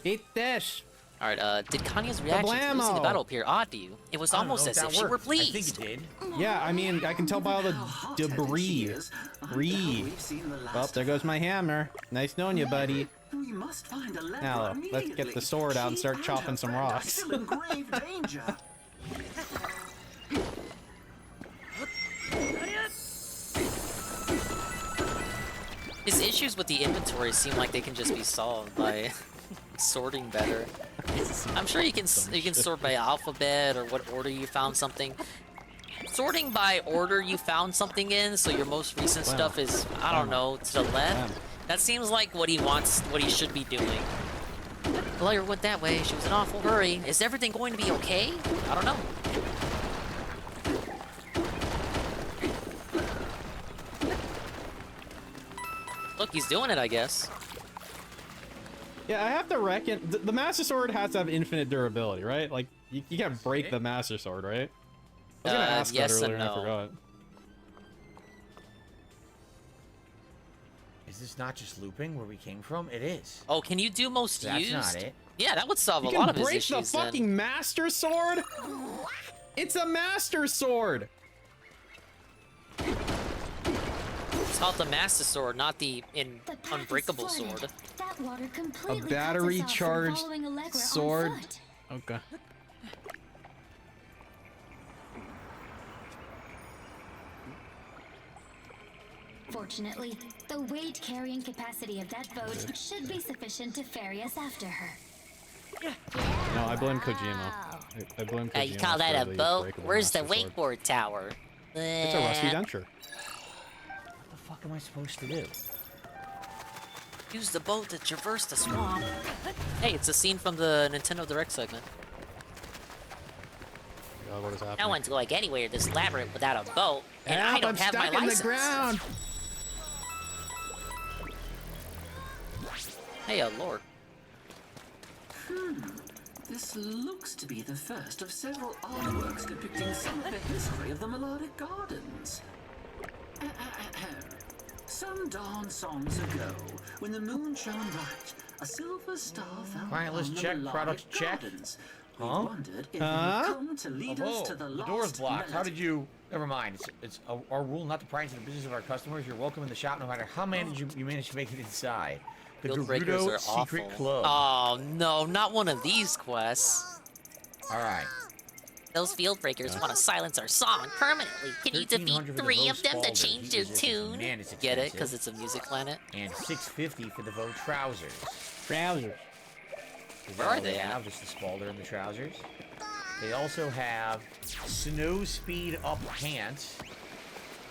S10: Eat this.
S2: All right. Did Kanye's reaction to losing the battle appear odd to you? It was almost as if she were pleased.
S17: I think it did.
S10: Yeah, I mean, I can tell by all the debris. Well, there goes my hammer. Nice knowing you, buddy.
S5: We must find a lever
S10: Now, let's get the sword out and start chopping some rocks.
S5: Still in grave danger.
S2: His issues with the inventory seem like they can just be solved by sorting better. I'm sure you can sort by alphabet or what order you found something. Sorting by order you found something in, so your most recent stuff is, I don't know, to the left. That seems like what he wants, what he should be doing. The lawyer went that way. She was in an awful hurry. Is everything going to be okay? I don't know. Look, he's doing it, I guess.
S10: Yeah, I have to reckon the Master Sword has to have infinite durability, right? Like you can't break the Master Sword, right? I was gonna ask
S2: yes
S10: that earlier
S2: and
S10: and I
S2: no.
S10: forgot.
S17: Is this not just looping where we came from? It is.
S2: Oh, can you do most
S17: That's
S2: used?
S17: not it.
S2: Yeah, that would solve
S10: You
S2: a lot of
S10: can
S2: his
S10: break
S2: issues.
S10: the fucking Master Sword? It's a Master Sword.
S2: It's called the Master Sword, not the Unbreakable Sword.
S7: That water
S10: A
S7: completely
S10: battery
S7: cuts us off from
S10: charged
S7: following Allegra on
S10: sword.
S7: foot.
S10: Okay.
S7: Fortunately, the weight carrying capacity of that boat should be sufficient to ferry us after her.
S10: No, I blame Kojima. I blame Kojima.
S2: You call that
S10: for
S2: a
S10: the
S2: boat?
S10: breakable
S2: Where's the
S10: Master Sword.
S2: wakeboard tower?
S10: It's a rusty denture.
S17: What the fuck am I supposed to do?
S2: Use the boat to traverse the swamp. Hey, it's a scene from the Nintendo Direct segment.
S10: God, what is happening?
S2: No one's going anywhere this labyrinth without a boat, and I
S10: Help,
S2: don't
S10: I'm
S2: have my
S10: stuck in
S2: license.
S10: the ground.
S2: Hey, Lord.
S5: This looks to be the first of several artworks depicting some of the history of the Melodic Gardens. Some dawn songs ago, when the moon shone bright, a silver star fell
S17: Client list
S5: on the
S17: check,
S5: Melodic
S17: products check.
S5: Gardens. We
S17: Huh?
S5: wondered if you would come to lead us to the
S17: the door's
S5: lost
S17: blocked. How
S5: melody.
S17: did you? Never mind. It's our rule not to pry into the business of our customers. You're welcome in the shop, no matter how you manage to make it inside. The
S2: Field breakers
S17: Gerudo
S2: are
S17: Secret
S2: awful.
S17: Club.
S2: Oh no, not one of these quests.
S17: All right.
S2: Those field breakers want to silence our song permanently. Can you
S17: 1300
S2: defeat
S17: for the
S2: 3
S17: Vogue
S2: of them to
S17: Spalder.
S2: change
S17: Heat
S2: their
S17: resistance.
S2: tune?
S17: Man, it's
S2: Get it?
S17: expensive.
S2: Because it's a music planet.
S17: And $6.50 for the Vogue trousers.
S10: Trousers.
S2: Where are they
S17: have? Just the Spalder and the trousers. They also have Snow Speed Up pants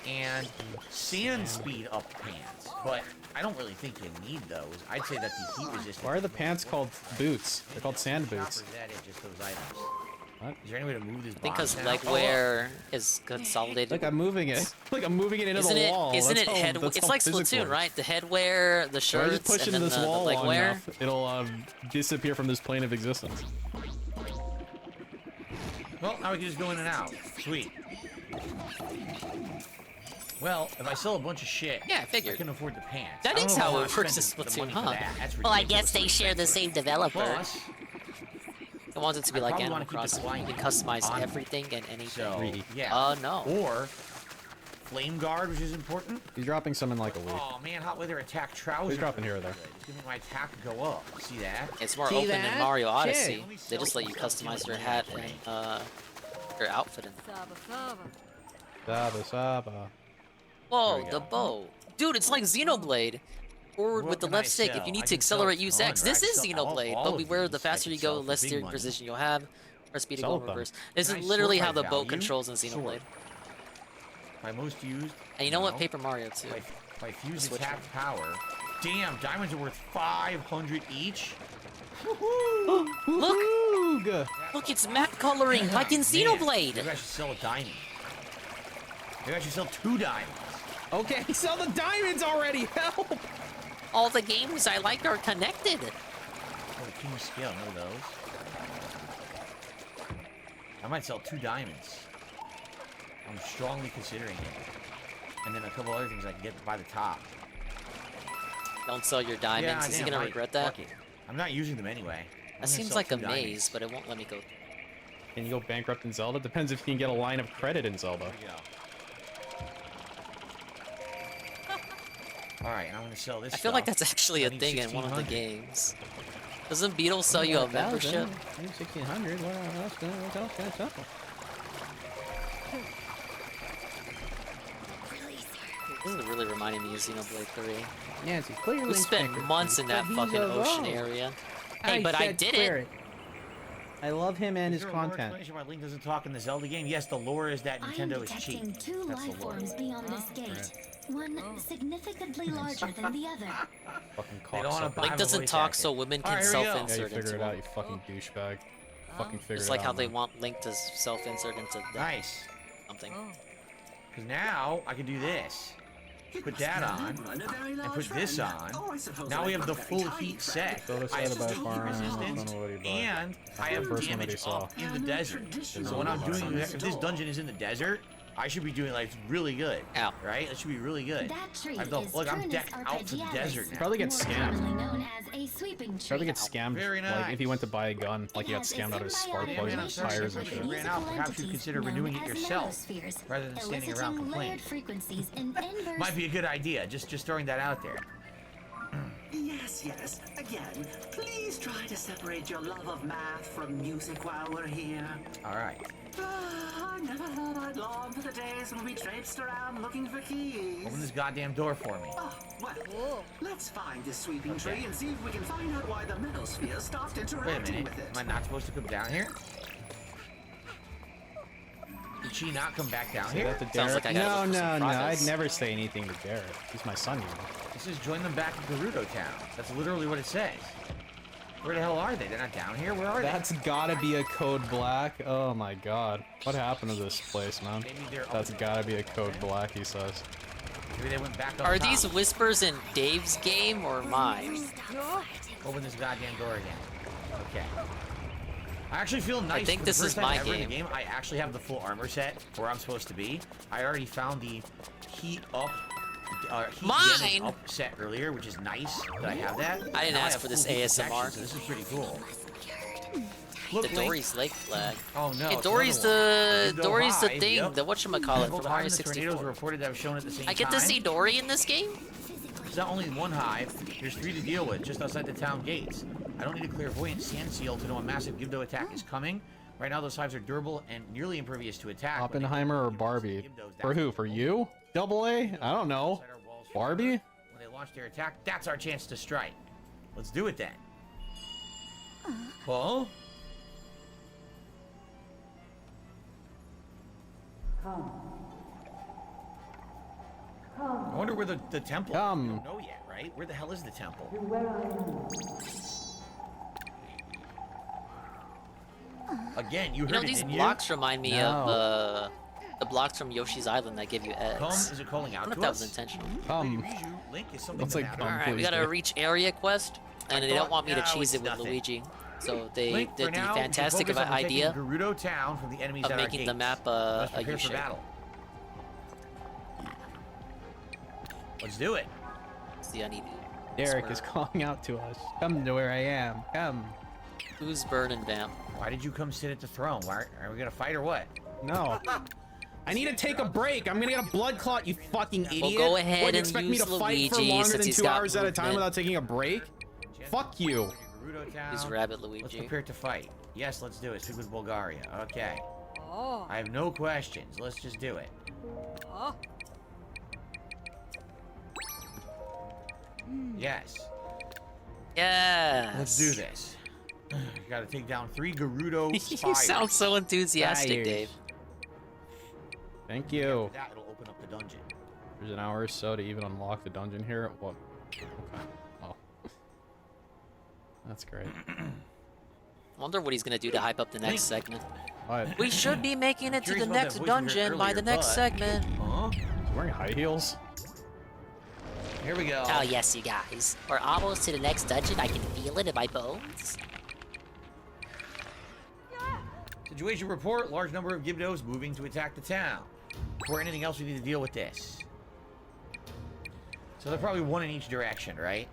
S17: and Sand Speed Up pants. But I don't really think you need those. I'd say that the heat resistance.
S10: Why are the pants called boots? They're called sand boots.
S17: Is that it? Just those items.
S10: What?
S17: Is there any way to move this
S2: Because
S17: box now?
S2: leg wear is consolidated.
S10: Like I'm moving it. Like I'm moving it into
S2: Isn't
S10: the
S2: it?
S10: wall.
S2: Isn't
S10: That's
S2: it
S10: how-
S2: head?
S10: that's
S2: It's
S10: how
S2: like
S10: physics
S2: Splatoon,
S10: works.
S2: right? The head wear, the
S10: If I
S2: shirts,
S10: just push
S2: and
S10: into
S2: then
S10: this
S2: the
S10: wall
S2: leg
S10: long
S2: wear.
S10: enough, it'll disappear from this plane of existence.
S17: Well, now we can just go in and out. Sweet. Well, if I sell a bunch of shit,
S2: Yeah, I figured.
S17: I can afford the pants.
S2: That
S17: I don't
S2: is
S17: know if I
S2: how
S17: wanna
S2: it works in
S17: spend the
S2: Splatoon,
S17: money for
S2: huh?
S17: that. That's
S2: Well, I
S17: ridiculous.
S2: guess they share the same developer.
S17: Plus,
S2: It wants it to be
S17: I
S2: like
S17: probably
S2: Animal
S17: wanna keep the
S2: Crossing. You
S17: blanket
S2: can customize
S17: on me.
S2: everything and anything.
S17: so, yeah.
S2: No.
S17: Or Flame Guard, which is important.
S10: He's dropping some in like a week.
S17: Oh man, hot weather attack trousers.
S10: He's dropping here or there.
S17: It's gonna make my attack go up. See that?
S2: It's more
S17: See
S2: open
S17: that?
S2: than Mario Odyssey.
S17: Shit.
S2: They just let you customize your hat and your outfit.
S10: Saba, Saba.
S2: Whoa, the bow. Dude, it's like Xenoblade. Forward
S17: What
S2: with the
S17: can I
S2: left stick if
S17: sell?
S2: you need
S17: I
S2: to
S17: can sell
S2: accelerate,
S17: a
S2: use
S17: ton,
S2: X.
S17: or
S2: This
S17: I
S2: is
S17: can sell
S2: Xenoblade,
S17: all
S2: but
S17: of
S2: beware, the
S17: these I
S2: faster
S17: can
S2: you
S17: sell
S2: go,
S17: for
S2: less
S17: big
S2: steering
S17: money.
S2: position you'll have, or speed to
S10: Sell
S2: go in
S10: them.
S2: reverse. This
S17: Can
S2: is
S17: I
S2: literally
S17: sort
S2: how
S17: by
S2: the bow
S17: value?
S2: controls in
S17: Sort.
S2: Xenoblade.
S17: My most used.
S2: And you know what?
S17: No.
S2: Paper Mario too.
S17: My fuse
S2: Switch
S17: attack power. Damn, diamonds are worth 500 each.
S2: Look! Look, it's matte coloring, like in Xenoblade!
S17: Maybe I should sell a diamond. Maybe I should sell 2 diamonds.
S10: Okay, sell the diamonds already! Help!
S2: All the games I like are connected.
S17: Oh, the King of Scale, know those. I might sell 2 diamonds. I'm strongly considering it. And then a couple other things I can get by the top.
S2: Don't sell your diamonds. Is he
S17: damn
S2: gonna
S17: right.
S2: regret that?
S17: Fuck it. I'm not using them anyway.
S2: That seems like a maze, but it won't let me go.
S10: Can you go bankrupt in Zelda? Depends if you can get a line of credit in Zelda.
S17: Alright, I'm gonna sell this
S2: I feel like that's actually a thing in one of the games. Doesn't Beatles sell you a membership?
S10: 1600. What else can I sell?
S2: This is really reminding me of Xenoblade 3.
S20: Nancy, clearly.
S2: We spent months in that fucking ocean area. Hey, but I did it.
S10: I love him and his
S17: Is there a lore
S10: content.
S17: explanation why Link doesn't talk in the Zelda game? Yes, the lore is that Nintendo is cheap.
S7: I'm detecting two
S17: That's
S7: life
S17: the lore.
S7: forms beyond this gate. One significantly larger than the other.
S10: Fucking
S17: They don't wanna
S10: cocksucker.
S17: buy
S2: Link doesn't talk so women can
S10: Yeah,
S2: self-insert
S10: you figure
S2: into
S10: it out,
S2: him.
S10: you fucking douchebag. Fucking figure it out.
S2: It's like how they
S10: man.
S2: want Link to self-insert into that.
S17: Nice.
S2: Something.
S17: Because now I can do this. Put that on, and put this on. Now we have the full heat set. I have
S10: by
S17: heat
S10: far,
S17: resistance, and I have
S10: first one that
S17: damage
S10: he saw.
S17: up in the desert. So when I'm doing, if this dungeon is in the desert, I should be doing like really good.
S2: Ow.
S17: Right? That should be really good.
S7: That tree
S17: I have the,
S7: is
S17: look, I'm
S7: Turnus
S17: decked out for the desert now.
S10: Probably get
S7: more
S10: scammed.
S7: commonly known as a sweeping tree.
S10: Probably get scammed.
S17: Very
S10: Like if he
S17: nice.
S10: went to buy a gun, like he got scammed out of his spark
S17: Yeah,
S10: plugs
S17: man,
S10: and
S17: I'm
S10: his
S17: sorry,
S10: tires and
S17: if
S10: shit.
S17: it ran out, perhaps you consider renewing it yourself rather than standing around complaining.
S7: Frequencies in inverse.
S17: Might be a good idea. Just throwing that out there.
S5: Yes, yes. Again, please try to separate your love of math from music while we're here.
S17: All right.
S5: I never thought I'd long for the days when we traipsed around looking for keys.
S17: Open this goddamn door for me.
S5: Oh, well, let's find this sweeping tree and see if we can find out why the metal-sphere stopped
S17: Wait a
S5: interacting
S17: minute.
S5: with it.
S17: Am I not supposed to come down here? Did she not come back down
S10: Say
S17: here?
S10: that to Derek? No. I'd never say anything to Derek. He's my son, you know.
S17: It says join them back in Gerudo Town. That's literally what it says. Where the hell are they? They're not down here? Where are
S10: That's gotta be a code black. Oh my god. What happened to this place, man?
S17: Maybe they're
S10: That's gotta be a code black, he says.
S17: they? Maybe they went back up
S2: Are
S17: top.
S2: these whispers in Dave's game or mine?
S17: Open this goddamn door again. Okay. I actually feel nice.
S2: I think
S17: for
S2: this
S17: the
S2: is
S17: first time
S2: my
S17: ever in the
S2: game.
S17: I actually have the full armor set where I'm supposed to be. I already found the heat up. Heat damage
S2: Mine?
S17: up set earlier, which is nice that I have that.
S2: I didn't
S17: Now
S2: ask
S17: have
S2: for this
S17: full heat
S2: ASMR.
S17: protection, so this is pretty cool.
S2: The
S17: Look, Link.
S2: Dory's Lake flag.
S17: Oh no!
S2: Hey,
S17: it's
S2: Dory's
S17: another
S2: the
S17: one.
S2: Dory's the
S17: Hive,
S2: thing.
S17: yep.
S2: The whatchamacallit
S17: Both
S2: from
S17: hive
S2: Mario
S17: and the tornadoes
S2: 64.
S17: were reported that were shown at the same time.
S2: I get to see Dory in this game?
S17: There's not only one hive. There's 3 to deal with just outside the town gates. I don't need a clairvoyant sand seal to know a massive Gibdo attack is coming. Right now, those hives are durable and nearly impervious to attack.
S10: Oppenheimer or Barbie? For who? For you? Double A? I don't know. Barbie?
S17: When they launch their attack, that's our chance to strike. Let's do it then. Huh? I wonder where the temple is. We don't know yet, right? Where the hell is the temple? Again, you heard
S2: You know,
S17: it,
S2: these
S17: didn't
S2: blocks remind me of the blocks from Yoshi's Island that give you eggs.
S17: Come? Is it calling out
S2: I wonder
S17: to
S2: if that was
S17: us?
S2: intentional.
S17: Link is something
S10: Looks like
S17: matter.
S2: Alright, we gotta reach area quest, and they don't want me to cheese it with
S17: nothing.
S2: Luigi. So they
S17: Link,
S2: did
S17: for
S2: the
S17: now, we can
S2: fantastic of
S17: focus
S2: an
S17: on taking
S2: idea
S17: Gerudo Town from the enemies
S2: of
S17: at our
S2: making the
S17: gates.
S2: map
S17: Let's
S2: a
S17: prepare for
S2: U-shape.
S17: battle. Let's do it.
S2: It's the uneven.
S10: Derek is calling out to us. Come to where I am. Come.
S2: Who's burning vamp?
S17: Why did you come sit at the throne? Why, are we gonna fight or what?
S10: No. I need to take a break. I'm gonna get a blood clot, you fucking idiot.
S2: Well, go ahead
S10: What, you
S2: and
S10: expect me
S2: use
S10: to fight for
S2: Luigi
S10: longer
S2: since
S10: than
S2: he's
S10: 2
S2: got
S10: hours at a time
S2: movement.
S10: without taking a break? Fuck you.
S17: Gerudo Town.
S2: Who's Rabbit
S17: Let's
S2: Luigi?
S17: prepare to fight. Yes, let's do it. Speak with Bulgaria. Okay.
S11: Oh.
S17: I have no questions. Let's just do it.
S11: Oh.
S17: Yes.
S2: Yes.
S17: Let's do this. Gotta take down 3 Gerudo
S2: You
S17: spires.
S2: sound so enthusiastic,
S10: Spires.
S2: Dave.
S10: Thank you.
S17: After that, it'll open up the dungeon.
S10: There's an hour or so to even unlock the dungeon here. What? Okay. Well. That's great.
S2: I wonder what he's gonna do to hype up the next segment.
S10: What?
S2: We should be making it to
S17: Curious
S2: the
S17: about that
S2: next
S17: voice we heard
S2: dungeon by
S17: earlier,
S2: the next
S17: but-
S2: segment.
S17: Huh?
S10: He's wearing high heels.
S17: Here we go.
S2: Oh yes, you guys. We're almost to the next dungeon. I can feel it in my bones.
S17: Situation report. Large number of Gibdos moving to attack the town. Before anything else, we need to deal with this. So they're probably 1 in each direction, right?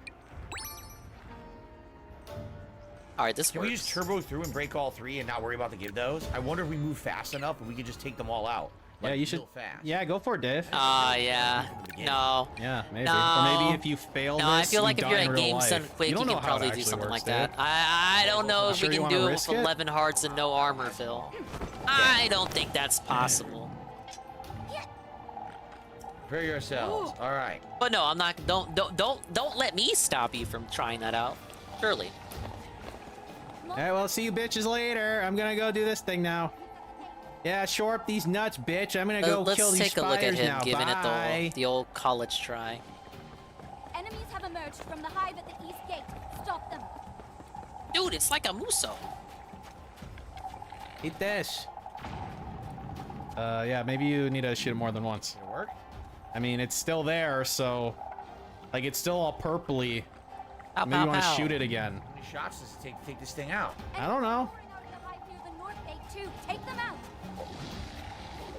S2: Alright, this
S17: Can
S2: works.
S17: we just turbo through and break all 3 and not worry about the Gibdos? I wonder if we move fast enough and we could just take them all out. Like,
S10: yeah, you should.
S17: Fast.
S10: Yeah, go for it, Dave.
S2: Yeah. No.
S10: Yeah, maybe.
S2: No.
S10: Or maybe if you fail this,
S2: I feel like
S10: you
S2: if you're
S10: die in
S2: at
S10: real
S2: Games Done
S10: life.
S2: Quick, you
S10: don't
S2: can
S10: know how
S2: probably
S10: it
S2: do
S10: actually
S2: something
S10: works,
S2: like that.
S10: Dave.
S2: I don't know if we
S10: Sure you
S2: can
S10: wanna
S2: do it with
S10: risk it?
S2: 11 hearts and no armor, Phil. I don't think that's possible.
S17: Prepare yourselves. All right.
S2: But no, I'm not. Don't let me stop you from trying that out. Surely.
S10: Alright, well, see you bitches later. I'm gonna go do this thing now. Yeah, shore up these nuts, bitch. I'm gonna go kill these
S2: Let's take a look at
S10: spiders
S2: him
S10: now.
S2: giving
S10: Bye.
S2: it the old college try.
S13: Enemies have emerged from the hive at the east gate. Stop them.
S2: Dude, it's like a muso.
S10: Eat this. Yeah, maybe you need to shoot it more than once.
S17: Did it work?
S10: I mean, it's still there, so... Like, it's still all purpley.
S2: Pow,
S10: Maybe you want to
S2: pow.
S10: shoot it again.
S17: How many shots does it take to take this thing out?
S10: I don't know.
S13: The north gate too. Take them out.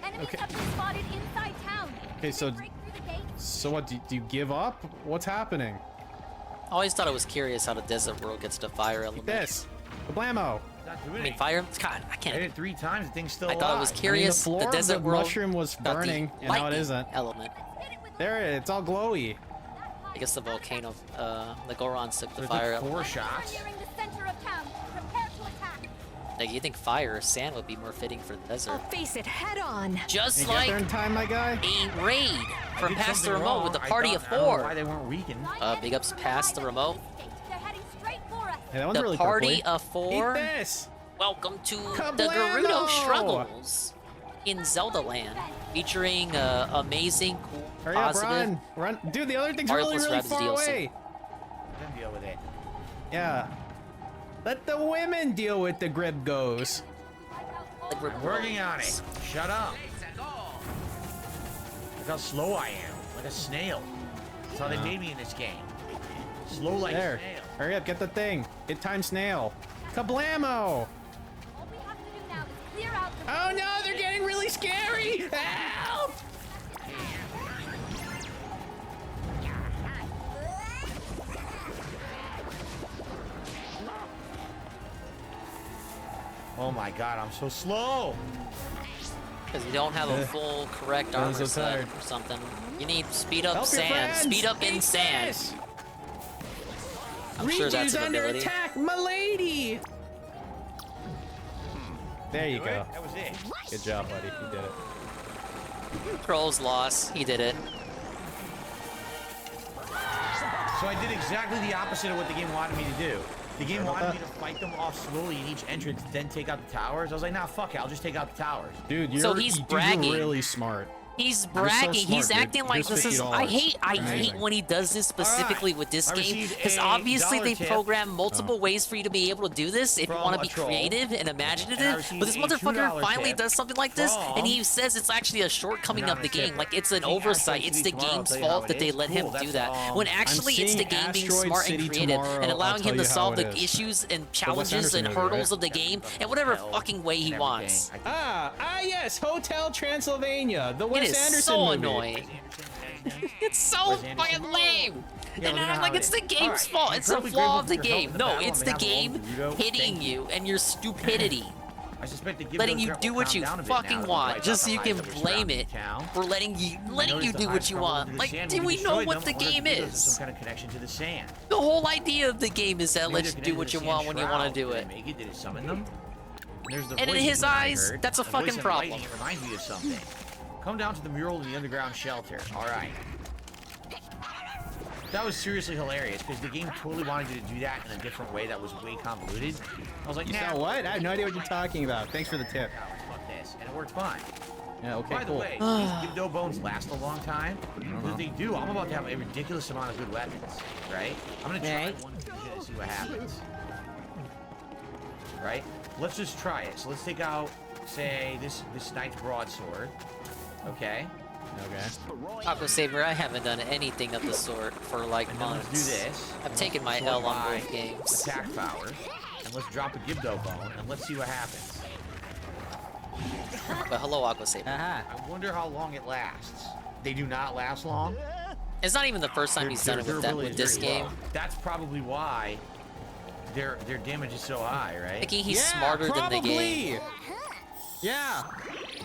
S13: Enemies
S10: Okay.
S13: have been spotted inside town.
S10: Okay, so...
S13: Break through the gate.
S10: So what, do you give up? What's happening?
S2: I always thought it was curious how the desert world gets to fire
S10: Like
S2: element.
S10: this. Blammo.
S17: Not doing
S2: I mean,
S17: anything.
S2: fire. God, I
S17: I
S2: can't.
S17: hit it 3 times. The thing's still
S2: I
S17: alive.
S2: thought it was curious.
S10: I mean, the floor
S2: desert
S10: of the
S2: world
S10: mushroom was
S2: got the
S10: burning, and now it
S2: lightning
S10: isn't.
S2: Element.
S10: There, it's all glowy.
S2: I guess the volcano, the Gorons took the
S17: There's
S2: fire
S17: like 4
S2: element.
S17: shots.
S13: Nearing the center of town. Prepare to attack.
S2: Like, you think fire or sand would be more fitting for the desert?
S11: Face it head on.
S2: Just
S10: You get
S2: like
S10: there in time, my guy?
S2: a raid
S17: I
S2: from
S17: did
S2: past the
S17: something
S2: remote
S17: wrong.
S2: with the
S17: I
S2: party
S17: don't-
S2: of
S17: I don't know
S2: 4.
S17: why they weren't weakened.
S2: Big ups past the remote.
S13: They're heading straight for us.
S10: Hey, that one's
S2: The
S10: really
S2: party
S10: purpley.
S2: of 4.
S10: Eat this.
S2: Welcome to the
S10: Kablamo!
S2: Gerudo Struggles in Zelda Land, featuring amazing, cool,
S10: Hurry up,
S2: positive.
S10: run. Dude, the other thing's
S2: Mario
S10: really,
S2: plus
S10: really
S2: Rabbids
S10: far
S2: DLC.
S10: away.
S17: Then deal with it.
S10: Yeah. Let the women deal with the grib goes.
S2: Like we're
S17: Working on it. Shut up. Look how slow I am. Like a snail. That's how they made me in this game. Slow like
S10: There.
S17: a snail.
S10: Hurry up, get the thing. Hit time snail. Kablamo!
S13: All we have to do now is clear out the
S10: Oh no, they're getting really scary! Help!
S17: Oh my god, I'm so slow.
S2: Because you don't have a full correct armor
S10: so
S2: set
S10: tired.
S2: or something. You need speed up
S10: Help your
S2: sand.
S10: friends!
S2: Speed up in
S10: Eat
S2: sand.
S10: this!
S2: I'm sure that's
S10: Riju's
S2: an
S10: under
S2: ability.
S10: attack, milady! There you go.
S17: That was it.
S10: Good job, buddy. You did it.
S2: Troll's loss. He did it.
S17: So I did exactly the opposite of what the game wanted me to do. The game wanted me to fight them off slowly in each entrance, then take out the towers. I was like, nah, fuck it, I'll just take out the towers.
S10: Dude, you're,
S2: So he's bragging.
S10: You're really smart.
S2: He's
S10: You're so
S2: bragging.
S10: smart,
S2: He's
S10: dude.
S2: acting like
S10: Here's
S2: this is.
S10: $50.
S2: I hate
S10: Amazing.
S2: when he does this specifically with this
S17: I
S2: game
S17: received
S2: because
S17: a
S2: obviously
S17: dollar
S2: they
S17: tip
S2: program multiple ways for you to be able to do this if you
S17: from
S2: want
S17: a
S2: to be
S17: troll.
S2: creative and
S17: And I
S2: imaginative.
S17: received
S2: But this
S17: a
S2: motherfucker
S17: $2
S2: finally
S17: tip
S2: does something like this, and he
S17: from
S2: says it's actually a shortcoming of the game. Like it's an
S17: See,
S2: oversight.
S17: Asteroid
S2: It's
S17: City
S2: the
S17: tomorrow, I'll
S2: game's
S17: tell you how
S2: fault
S17: it
S2: that they
S17: is.
S2: let him
S17: Cool,
S2: do
S17: that's,
S2: that. When actually it's the
S10: seeing
S2: game being
S10: Asteroid
S2: smart
S10: City
S2: and creative
S10: tomorrow,
S2: and
S10: I'll
S2: allowing
S10: tell
S2: him to
S10: you how
S2: solve
S10: it
S2: the
S10: is.
S2: issues and
S10: Wes
S2: challenges
S10: Anderson
S2: and
S10: movie,
S2: hurdles
S10: right?
S2: of the game in whatever fucking way he wants.
S10: Yes, Hotel Transylvania, the
S2: It
S10: Wes
S2: is
S10: Anderson
S2: so
S10: movie.
S2: annoying. It's so fucking lame.
S17: Yeah,
S2: And
S17: look at
S2: I'm
S17: how
S2: like,
S17: it
S2: it's
S17: is.
S2: the game's
S17: Alright,
S2: fault.
S17: I'm
S2: It's a
S17: incredibly
S2: flaw
S17: grateful
S2: of the
S17: for your help
S2: game.
S17: in the
S2: No,
S17: battle
S2: it's
S17: on
S2: the
S17: behalf of all
S2: game
S17: of Gerudo.
S2: hitting
S17: Thank
S2: you and your stupidity.
S17: I suspect the
S2: Letting you
S17: Gibdo
S2: do
S17: will
S2: what
S17: calm
S2: you
S17: down a bit
S2: fucking
S17: now that
S2: want,
S17: we've
S2: just so you
S17: wiped out
S2: can
S17: the hive
S2: blame
S17: that
S2: it
S17: was surrounding town.
S2: for letting you
S17: Notice the
S2: do what
S17: hives
S2: you
S17: come over
S2: want.
S17: to the
S2: Like,
S17: sand.
S2: do
S17: When
S2: we
S17: you
S2: know
S17: destroy
S2: what the
S17: them, or
S2: game
S17: if there's
S2: is?
S17: some kind of connection to the sand.
S2: The whole idea of the game is that
S17: Maybe
S2: lets
S17: they're
S2: you do
S17: connected
S2: what
S17: to
S2: you
S17: the
S2: want
S17: sand
S2: when you want
S17: shroud.
S2: to do
S17: Did
S2: it.
S17: Make it? Did it summon them? There's the
S2: And in
S17: voice
S2: his
S17: that I
S2: eyes,
S17: heard.
S2: that's a
S17: The voice
S2: fucking
S17: in
S2: problem.
S17: Lightning, it reminds me of something. Come down to the mural in the underground shelter. All right. That was seriously hilarious because the game totally wanted you to do that in a different way that was way convoluted. I was like,
S10: You
S17: nah,
S10: know what? I have no idea what you're talking about. Thanks for the tip.
S17: fuck this, and it worked fine.
S10: Yeah, okay,
S17: By the
S10: cool.
S17: way, these Gibdo bones last a long time. But if they do, I'm about to have a ridiculous amount of good weapons, right? I'm gonna try one fusion and see what happens. Right? Let's just try it. So let's take out, say, this knight's broadsword. Okay.
S10: Okay.
S2: Aqua Saber, I haven't done anything of the sort for like
S17: And then
S2: months.
S17: let's do this.
S2: I've taken my
S17: Sort
S2: L on
S17: by
S2: both games.
S17: Attack powers. And let's drop a Gibdo bone and let's see what happens.
S2: But hello, Aqua Saber.
S17: I wonder how long it lasts. They do not last long.
S2: It's not even the first time he's done it with,
S17: Durability
S2: with
S17: is
S2: this
S17: very
S2: game.
S17: low. That's probably why their damage is so high, right?
S2: Thinking he's smarter than the game.
S10: Yeah.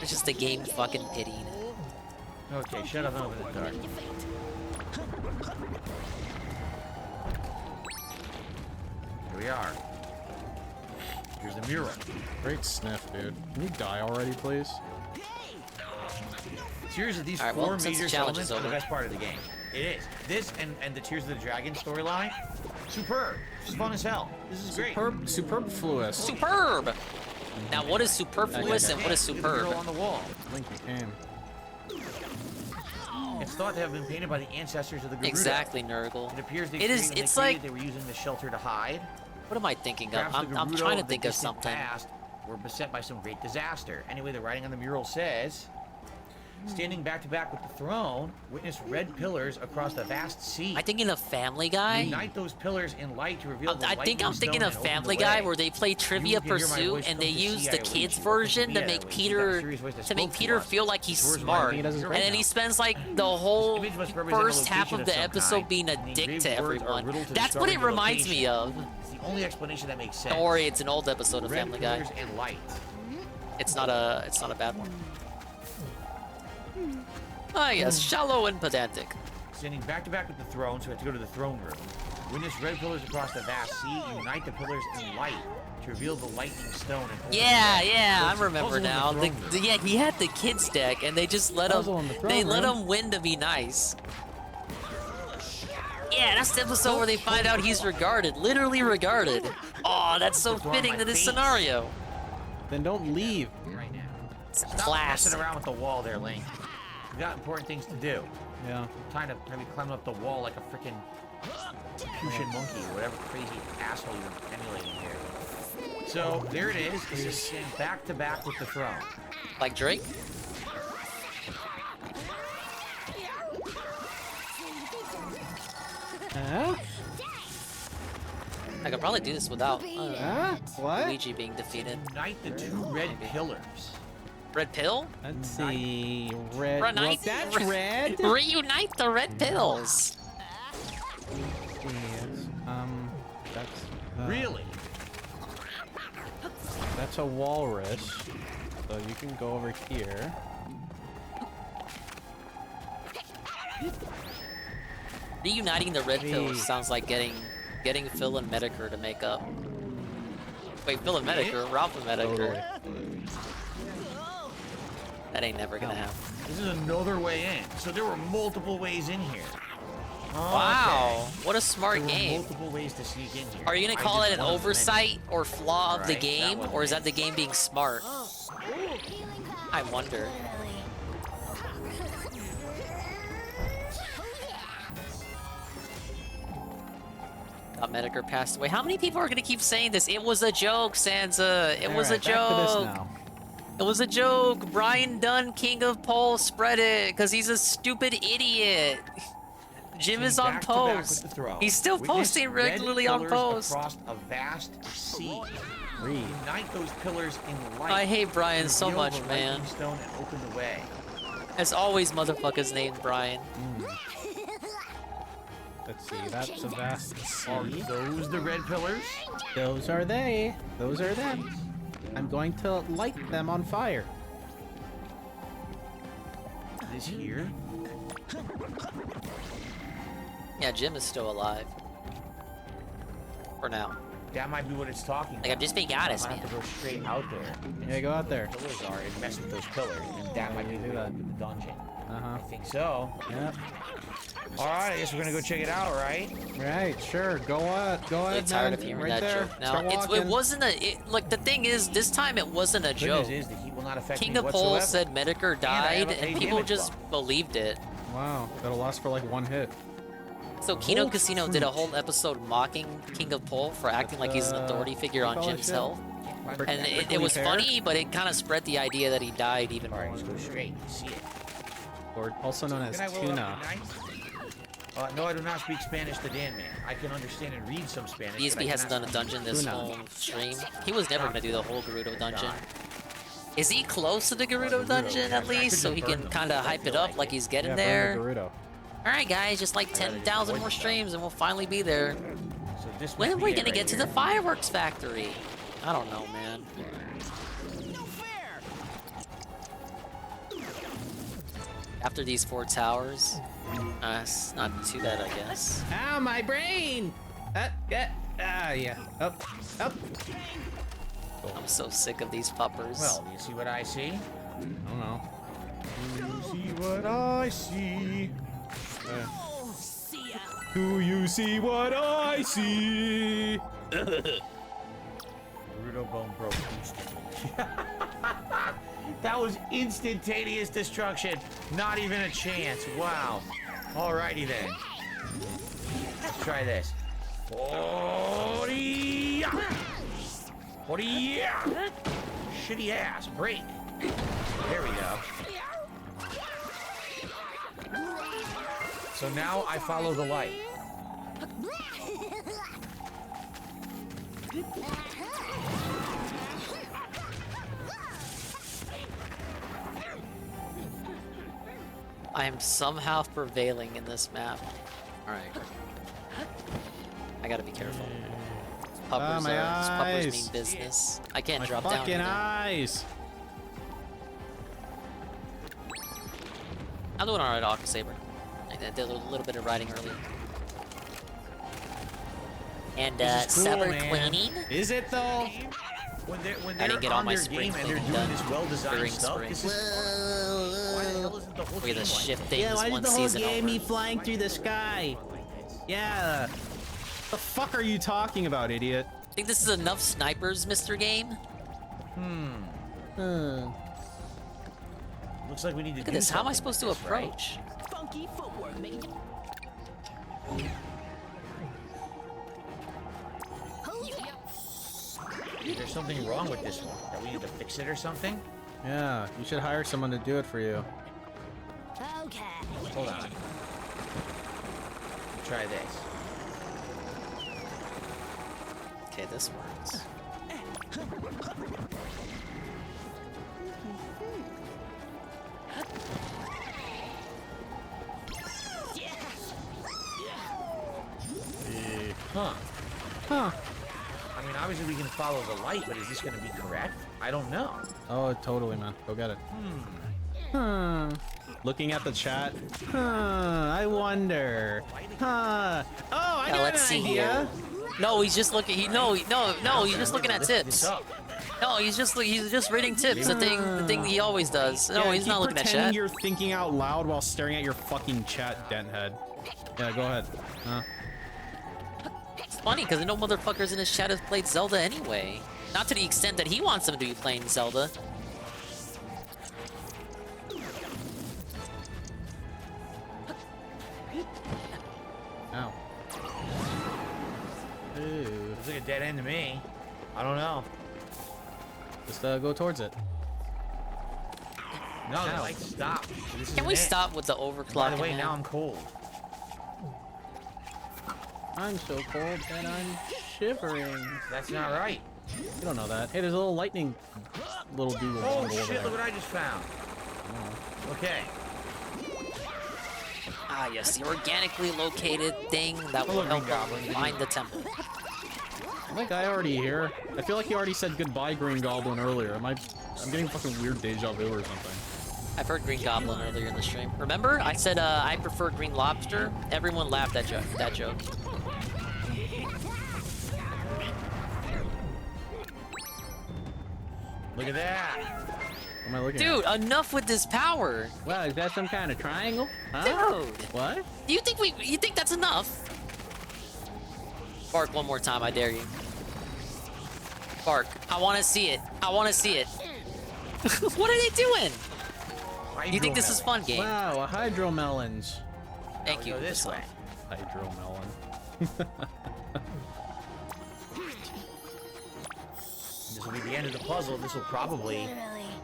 S2: It's just the game fucking pitied.
S17: Okay, shut up over the dark. Here we are. Here's the mural.
S10: Great sniff, dude. Can you die already, please?
S17: Tears of these four major elements are the best part of the game. It is. This and the Tears of the Dragon storyline, superb. It's fun as hell. This is great.
S10: Superfluous.
S2: Superb! Now, what is superfluous and what is superb?
S17: On the wall.
S10: Link became.
S17: It's thought to have been painted by the ancestors of the Gerudo.
S2: Exactly, Nurgle.
S17: It appears they
S2: it's like
S17: they were using the shelter to hide.
S2: What am I thinking of?
S17: Perhaps the
S2: I'm
S17: Gerudo
S2: trying to
S17: the
S2: think of
S17: distant
S2: something.
S17: Past were beset by some great disaster. Anyway, the writing on the mural says, standing back to back with the throne, witness red pillars across the vast sea.
S2: I'm thinking of Family Guy.
S17: Unite those pillars in light to reveal the
S2: I think I'm thinking of Family Guy, where they play Trivia Pursuit and they use the kids version to make Peter feel like he's smart, and then he spends like the whole first half of the episode being a dick to everyone. That's what it reminds me of.
S17: It's the only explanation that makes sense.
S2: Don't worry, it's an old episode of Family Guy.
S17: Red pillars and light.
S2: It's not a bad one. Ah yes, shallow and pedantic.
S17: Standing back to back with the throne, so we have to go to the throne room. Witness red pillars across the vast sea, unite the pillars in light to reveal the lightning stone. And
S2: Yeah, I remember now. Yeah, he had the kids deck, and they just let him. They let him win to be nice. Yeah, that's the episode where they find out he's regarded, literally regarded. Oh, that's so fitting to this scenario.
S10: Then don't leave.
S17: Right now.
S2: Stop
S17: messing around with the wall there, Link. We've got important things to do.
S10: Yeah.
S17: Trying to maybe climb up the wall like a freaking Capuchin monkey or whatever crazy asshole you're emulating here. So there it is. It's just stand back to back with the throne.
S2: Like Drake? I could probably do this without Luigi being defeated.
S17: Unite the two red pillars.
S2: Red pill?
S10: Let's see. Red.
S2: Reunite,
S10: That's red.
S2: Reunite the red pills.
S10: That's
S17: really.
S10: That's a walrus. So you can go over here.
S2: Reuniting the red pills sounds like getting Phil and Medicare to make up. Wait, Phil and Medicare, Ralph and Medicare. That ain't never gonna happen.
S17: This is another way in. So there were multiple ways in here.
S2: Wow, what a smart game.
S17: Multiple ways to sneak in here.
S2: Are you gonna call it an oversight or flaw of the game, or is that the game being smart? I wonder. Medicare passed away. How many people are gonna keep saying this? It was a joke, Sansa. It was a joke. It was a joke. Brian Dunn, King of Pole, spread it because he's a stupid idiot. Jim is on post. He's still posting regularly on post.
S17: Across a vast sea. Unite those pillars in light.
S2: I hate Brian so much, man.
S17: Stone and open the way.
S2: As always, motherfuckers named Brian.
S10: Let's see, that's a vast sea.
S17: Are those the red pillars?
S10: Those are they. Those are them. I'm going to light them on fire.
S17: This here?
S2: Yeah, Jim is still alive. For now.
S17: That might be what it's talking about.
S2: Like, I'm just being honest, man.
S17: Have to go straight out there.
S10: Yeah, go out there.
S17: Pillars are and mess with those pillars, and that might be the dungeon. I think so.
S10: Yep.
S17: All right, I guess we're gonna go check it out, right?
S10: Right, sure. Go ahead. Go ahead.
S2: I'm tired of hearing that joke. Now, it wasn't a. Like the thing is, this time it wasn't a joke.
S17: Is the heat will not affect
S2: King of Pole said Medicare died, and people just believed it.
S10: Wow, that'll last for like one hit.
S2: So Kino Casino did a whole episode mocking King of Pole for acting like he's an authority figure on Jim's health. And it was funny, but it kind of spread the idea that he died even more.
S17: Let's go straight. See it.
S10: Or also known as tuna.
S17: No, I do not speak Spanish to Dan, man. I can understand and read some Spanish.
S2: ESP hasn't done a dungeon this whole stream. He was never going to do the whole Gerudo dungeon. Is he close to the Gerudo dungeon at least, so he can kind of hype it up like he's getting there? Alright guys, just like 10,000 more streams and we'll finally be there.
S17: So
S2: When are we gonna get to the fireworks factory? I don't know, man. After these 4 towers, it's not too bad, I guess.
S20: Ow, my brain! Yeah. Up.
S2: I'm so sick of these puppers.
S17: Well, you see what I see?
S10: I don't know. You see what I see? Do you see what I see?
S17: Rudo Bone broke instantly. That was instantaneous destruction. Not even a chance. Wow. Alrighty then. Let's try this. 40. Shitty ass. Break. There we go. So now I follow the light.
S2: I am somehow prevailing in this map. Alright. I gotta be careful. Puppers puppers mean business. I can't drop down.
S10: Fucking eyes!
S2: I'm doing alright, Aqua Saber. I did a little bit of riding earlier. And Saber cleaning.
S10: Is it though?
S17: When they're
S2: I didn't get all my
S17: their
S2: spring
S17: game and they're
S2: cleaning
S17: doing
S2: done
S17: this well-designed
S2: during
S17: stuff,
S2: spring.
S17: this is, why the hell isn't the whole
S2: Look at the
S17: game like
S2: shifting
S20: Yeah,
S2: this
S20: why
S2: one
S20: did the whole
S2: season
S20: game
S2: over.
S20: be flying through the sky? Yeah.
S10: The fuck are you talking about, idiot?
S2: Think this is enough snipers, Mr. Game?
S17: Looks like we need to
S2: Look
S17: do
S2: at this. How am I
S17: something
S2: supposed to
S17: with this, right?
S2: approach?
S12: Funky footwork, mate.
S17: Is there something wrong with this one? That we need to fix it or something?
S10: Yeah, you should hire someone to do it for you.
S7: Okay.
S17: Hold on. Try this.
S2: Okay, this works.
S17: Huh. I mean, obviously we can follow the light, but is this going to be correct? I don't know.
S10: Oh, totally, man. Go get it. Looking at the chat. I wonder. Oh, I got
S2: Let's
S10: an
S2: see
S10: idea.
S2: here. No, he's just looking. No, he's just looking at tips. No, he's just reading tips. The thing he always does. No,
S10: Yeah,
S2: he's
S10: keep
S2: not looking at
S10: pretending
S2: chat.
S10: You're thinking out loud while staring at your fucking chat, denthead. Yeah, go ahead.
S2: It's funny because no motherfuckers in his chat have played Zelda anyway. Not to the extent that he wants them to be playing Zelda.
S10: Ow.
S17: Looks like a dead end to me. I don't know.
S10: Just go towards it.
S17: No, the light stopped. So this is
S2: Can we
S17: it.
S2: stop with the overclocking?
S17: By the way,
S2: man?
S17: now I'm cold.
S20: I'm so cold and I'm shivering.
S17: That's not right.
S10: You don't know that. Hey, there's a little lightning little doodle.
S17: Oh
S10: over
S17: shit,
S10: there.
S17: look what I just found. Okay.
S2: Ah, yes, the organically located thing that will help find the temple.
S10: Am that guy already here? I feel like he already said goodbye, Green Goblin, earlier. I'm getting fucking weird deja vu or something.
S2: I've heard Green Goblin earlier in the stream. Remember? I said I prefer Green Lobster. Everyone laughed at that joke.
S17: Look at that.
S10: What am I looking
S2: Dude, enough with this power.
S20: Wow, is that some kind of triangle? Huh?
S2: Dude.
S20: What?
S2: Do you think that's enough? Bark one more time, I dare you. Bark. I want to see it. I want to see it. What are they doing? Do you think this is fun, game?
S20: Wow, a hydromelons.
S2: Thank you.
S17: This way.
S10: Hydromelon.
S17: This will be the end of the puzzle. This will probably.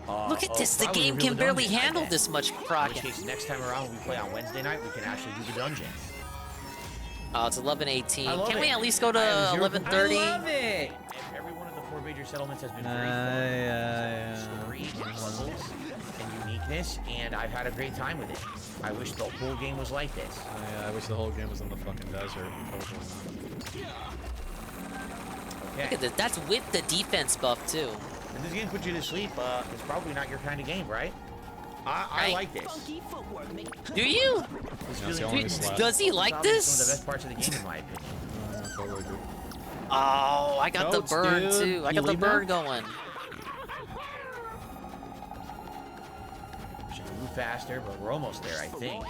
S2: Look at this. The
S17: probably
S2: game
S17: reveal
S2: can
S17: the
S2: barely
S17: dungeon, I
S2: handle
S17: bet.
S2: this much
S17: In which
S2: crocking.
S17: case, next time around when we play on Wednesday night, we can actually do the dungeon.
S2: Oh, it's 11:18.
S17: I love
S2: Can
S17: it.
S2: we at least go to
S17: I have
S2: 11:30?
S20: I love it.
S17: Every one of the 4 major settlements has been very story, puzzles, and uniqueness, and I've had a great time with it. I wish the whole game was like this.
S10: I wish the whole game was in the fucking desert.
S17: Okay.
S2: Look at this. That's with the defense buff too.
S17: If this game puts you to sleep, it's probably not your kind of game, right? I like this.
S2: Do you? Does he like this?
S17: Some of the best parts of the game, in my opinion.
S2: Oh, I got the burn
S10: dude.
S2: too. I got the burn going.
S17: Should move faster, but we're almost there, I think.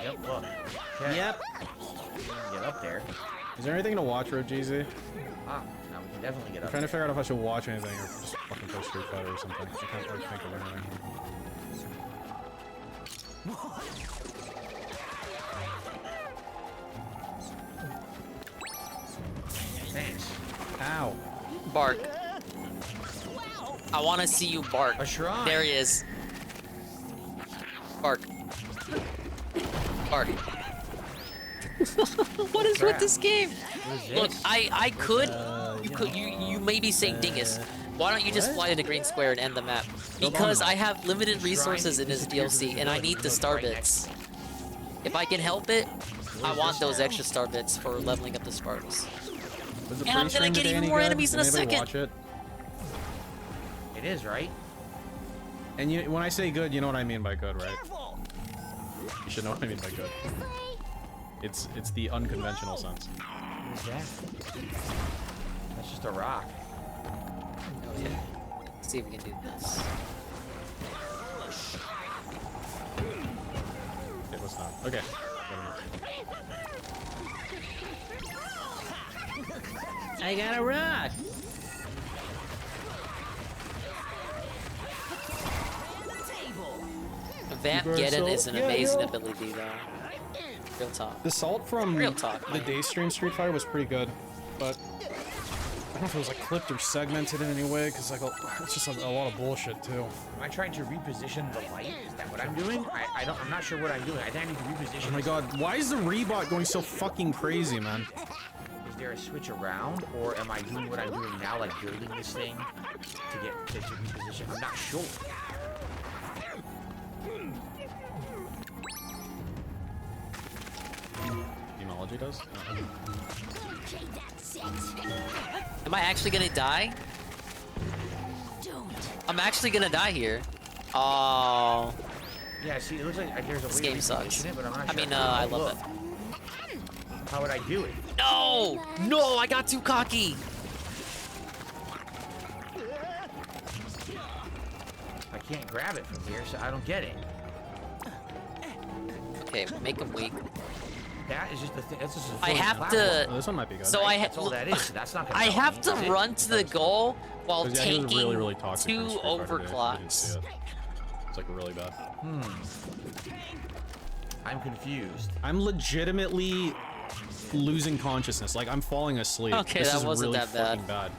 S17: Yep, look. Okay.
S10: Yep.
S17: Get up there.
S10: Is there anything to watch, RoGZ?
S17: Ah, now we can definitely get
S10: I'm
S17: up
S10: trying to figure out if I should watch anything or just fucking play Street Fighter or something. I can't really think of anything.
S17: Thanks.
S10: Ow.
S2: Bark. I want to see you bark.
S17: A shrine.
S2: There he is. Bark. Bark. What is with this game? Look, I could. You may be saying dingus. Why don't you just fly to the green square and end the map? Because I have limited resources in this DLC and I need the star bits. If I can help it, I want those extra star bits for leveling up the Spartans. And I'm gonna get even more enemies in a second.
S10: Watch it?
S17: It is, right?
S10: And you, when I say good, you know what I mean by good, right? You should know what I mean by good. It's the unconventional sense.
S17: What is that? That's just a rock.
S2: Oh yeah. Let's see if we can do this.
S10: Okay, let's not. Okay.
S2: I got a rock. Vampgeddon is an amazing ability, though. Real talk.
S10: The salt from
S2: Real talk,
S10: the
S2: man.
S10: Daystream Street Fighter was pretty good, but I don't know if it was like clipped or segmented in any way, because like it's just a lot of bullshit too.
S17: Am I trying to reposition the light? Is that what I'm doing? I'm not sure what I'm doing. I think I need to reposition.
S10: Oh my god, why is the rebot going so fucking crazy, man?
S17: Is there a switch around, or am I doing what I'm doing now, like building this thing to get to reposition? I'm not sure.
S10: Demonology does?
S2: Am I actually gonna die? I'm actually gonna die here. Oh.
S17: Yeah, see, it looks like there's a
S2: This
S17: way
S2: game
S17: to
S2: sucks.
S17: reposition it, but I'm not
S2: I
S17: sure.
S2: mean, I love it.
S17: How would I do it?
S2: No! No, I got too cocky.
S17: I can't grab it from here, so I don't get it.
S2: Okay, make him weak.
S17: That is just the thing. That's just a
S2: I have to.
S10: Oh, this one might be good.
S2: So
S17: That's all that is. That's not.
S2: I have to run to the goal while
S10: Yeah, he was
S2: taking
S10: really, really toxic in
S2: two
S10: Street Fighter days. I didn't
S2: overclocks.
S10: see it. It's like really bad.
S17: I'm confused.
S10: I'm legitimately losing consciousness. Like I'm falling asleep.
S2: Okay,
S10: this
S2: that
S10: is
S2: wasn't
S10: really
S2: that bad.
S10: fucking bad.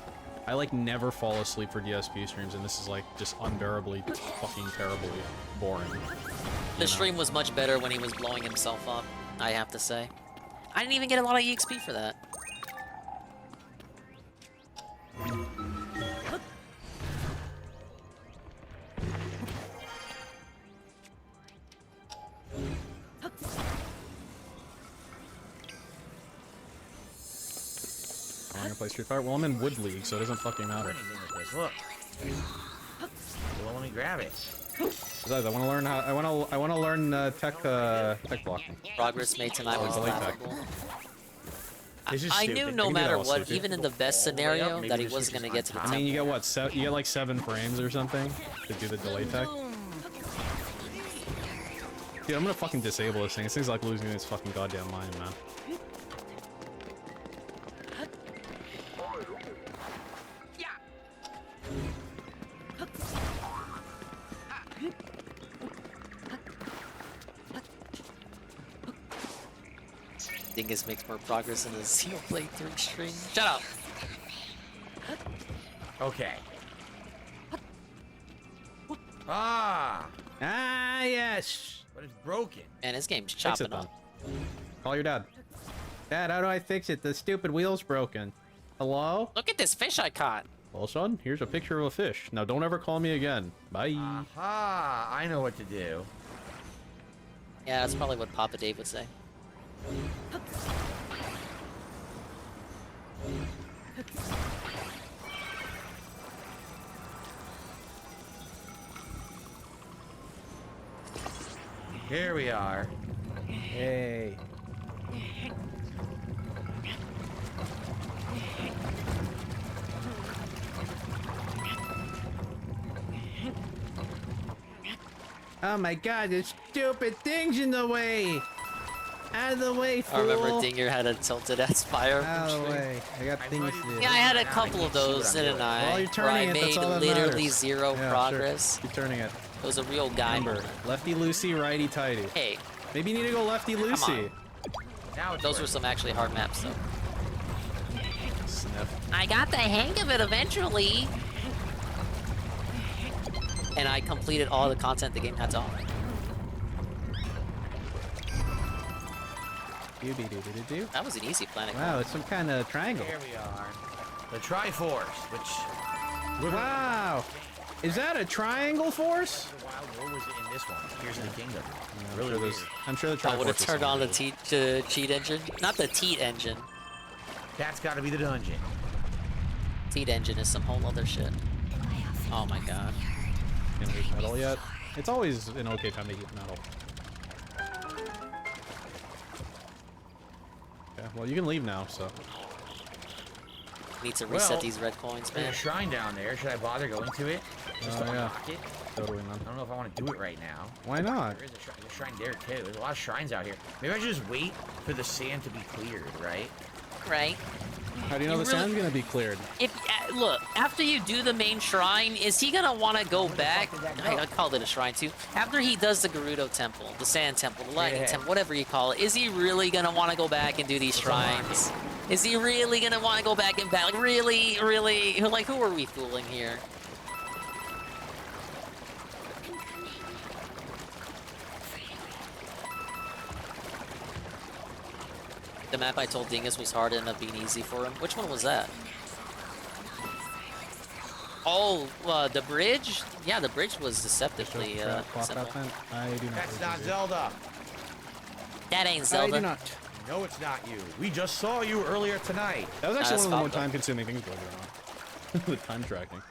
S10: I like never fall asleep for DSP streams, and this is like just unbearably fucking terribly boring.
S2: The stream was much better when he was blowing himself up, I have to say. I didn't even get a lot of EXP for that.
S10: I'm gonna play Street Fighter. Well, I'm in Wood League, so it doesn't fucking matter.
S17: Look. Well, let me grab it.
S10: Besides, I want to learn how. I want to learn tech blocking.
S2: Progress made tonight was
S10: delay tech.
S2: laughable.
S17: This is
S2: I knew
S17: stupid.
S2: no
S10: You can do that
S2: matter
S10: while
S2: what,
S10: sleeping.
S2: even in the best scenario, that he wasn't gonna get to the
S10: I mean, you
S2: temple.
S10: get what? You get like 7 frames or something to do the delay tech. Dude, I'm gonna fucking disable this thing. This thing's like losing its fucking goddamn mind, man.
S2: Dingus makes more progress in his single playthrough stream. Shut up!
S17: Okay. Ah, yes. But it's broken.
S2: And his game's
S10: Fix
S2: chopping
S10: it then.
S2: up.
S10: Call your dad. Dad, how do I fix it? The stupid wheel's broken. Hello?
S2: Look at this fish I caught.
S10: Well, son, here's a picture of a fish. Now don't ever call me again. Bye.
S17: Aha! I know what to do.
S2: Yeah, that's probably what Papa Dave would say.
S17: Here we are.
S10: Hey.
S20: Oh my god, there's stupid things in the way! Out of the way, fool!
S2: I remember Dinger had a tilted ass fire.
S10: Out of the way. I got things to do.
S2: Yeah, I had a couple of those, didn't I?
S10: Well, you're turning
S2: where I
S10: it, that's
S2: made
S10: all that
S2: literally
S10: matters.
S2: zero
S10: Yeah,
S2: progress.
S10: Sure. Keep turning it.
S2: It was a real guy
S10: Remember,
S2: moment.
S10: lefty loosey, righty tighty.
S2: Hey.
S10: Maybe you need to go lefty loosey.
S17: Now
S2: those were some actually hard maps, though.
S10: Sniff.
S2: I got the hang of it eventually. And I completed all the content the game had to offer. That was an easy planet.
S10: Wow, it's some kind of triangle.
S17: Here we are. The Triforce, which...
S10: Wow! Is that a triangle force?
S17: What was it in this one? Here's the kingdom.
S10: Yeah, really weird. I'm sure the Triforce.
S2: I would have turned on the cheat engine. Not the teat engine.
S17: That's got to be the dungeon.
S2: Teat engine is some whole other shit. Oh my god.
S10: Can't heat metal yet? It's always an okay time to heat metal. Yeah, well, you can leave now, so.
S2: Need to reset these red coins, man.
S17: There's a shrine down there. Should I bother going to it? Just to unlock it?
S10: Totally, man.
S17: I don't know if I want to do it right now.
S10: Why not?
S17: There is a shrine there, too. There's a lot of shrines out here. Maybe I should just wait for the sand to be cleared, right?
S2: Right.
S10: How do you know the sand's gonna be cleared?
S2: If look, after you do the main shrine, is he gonna want to go back? I called it a shrine too. After he does the Gerudo Temple, the Sand Temple, the Lightning Temple, whatever you call it, is he really gonna want to go back and do these shrines? Is he really gonna want to go back and back? Like, really? Like, who are we fooling here? The map I told Dingus was hard ended up being easy for him. Which one was that? Oh, the bridge? Yeah, the bridge was deceptively simple.
S17: That's not Zelda.
S2: That ain't Zelda.
S20: I do not.
S17: No, it's not you. We just saw you earlier tonight.
S10: That was actually one of the more time-consuming things going on. The time tracking.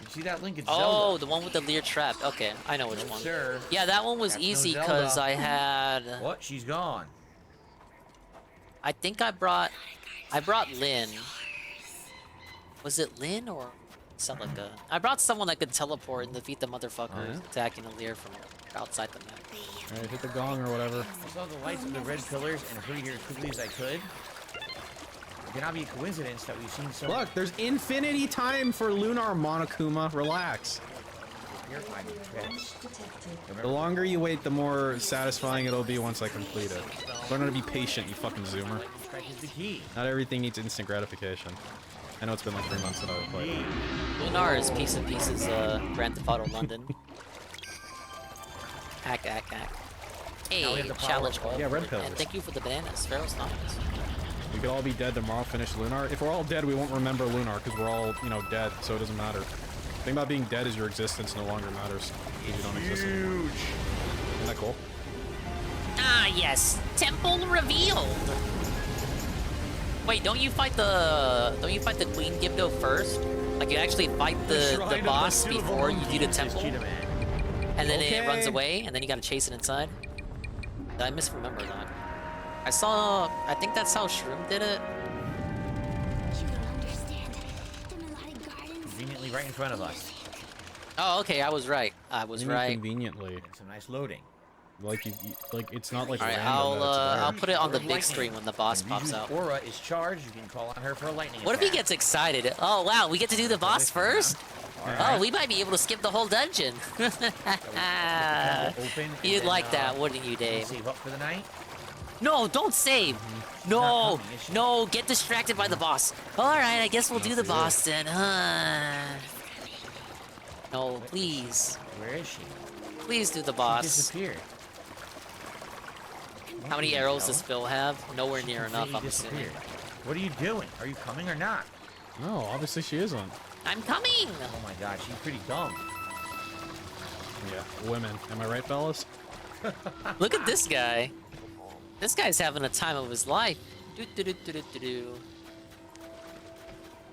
S17: You see that link? It's
S2: Oh,
S17: Zelda.
S2: the one with the Lear trap. Okay, I know which one.
S17: Sir.
S2: Yeah, that one was easy because I had.
S17: What? She's gone.
S2: I think I brought Lynn. Was it Lynn or Celica? I brought someone that could teleport and defeat the motherfucker attacking a Lear from outside the map.
S10: Alright, hit the gong or whatever.
S17: I saw the lights of the red pillars and hurried here as quickly as I could. It cannot be a coincidence that we've seen so.
S10: Look, there's infinity time for Lunar Monokuma. Relax. The longer you wait, the more satisfying it'll be once I complete it. Learn how to be patient, you fucking zoomer. Not everything needs instant gratification. I know it's been like 3 months since I've played.
S2: Lunar is Piece of Pieces, Grand Theft Auto London. Ack. Hey, challenge goal.
S10: Yeah, red pillars.
S2: And thank you for the bananas. Pharaoh's nice.
S10: We could all be dead tomorrow, finish Lunar. If we're all dead, we won't remember Lunar because we're all, you know, dead, so it doesn't matter. The thing about being dead is your existence no longer matters because you don't exist anymore. Isn't that cool?
S2: Ah, yes. Temple revealed. Wait, don't you fight the Queen Gibdo first? Like you actually fight the boss before you do the temple? And then it runs away, and then you gotta chase it inside? Did I misremember that? I think that's how Shroom did it.
S17: Conveniently right in front of us.
S2: Oh, okay, I was right. I was right.
S10: Conveniently.
S17: And some nice loading.
S10: Like like it's not like.
S2: All right,
S10: random
S2: I'll put it on the big screen when the boss pops out.
S17: Aura is charged. You can call on her for a lightning
S2: What if he gets excited? Oh wow, we get to do the boss first?
S17: Right.
S2: Oh, we might be able to skip the whole dungeon. You'd like that, wouldn't you, Dave?
S17: Save up for the night?
S2: No, don't save. No, no, get distracted by the boss. All right, I guess we'll do the boss then. No, please.
S17: Where is she?
S2: Please do the boss.
S17: She disappeared.
S2: How many arrows does Phil have? Nowhere near enough, I'm assuming.
S17: What are you doing? Are you coming or not?
S10: No, obviously she isn't.
S2: I'm coming!
S17: Oh my god, she's pretty dumb.
S10: Yeah, women. Am I right, fellas?
S2: Look at this guy. This guy's having a time of his life.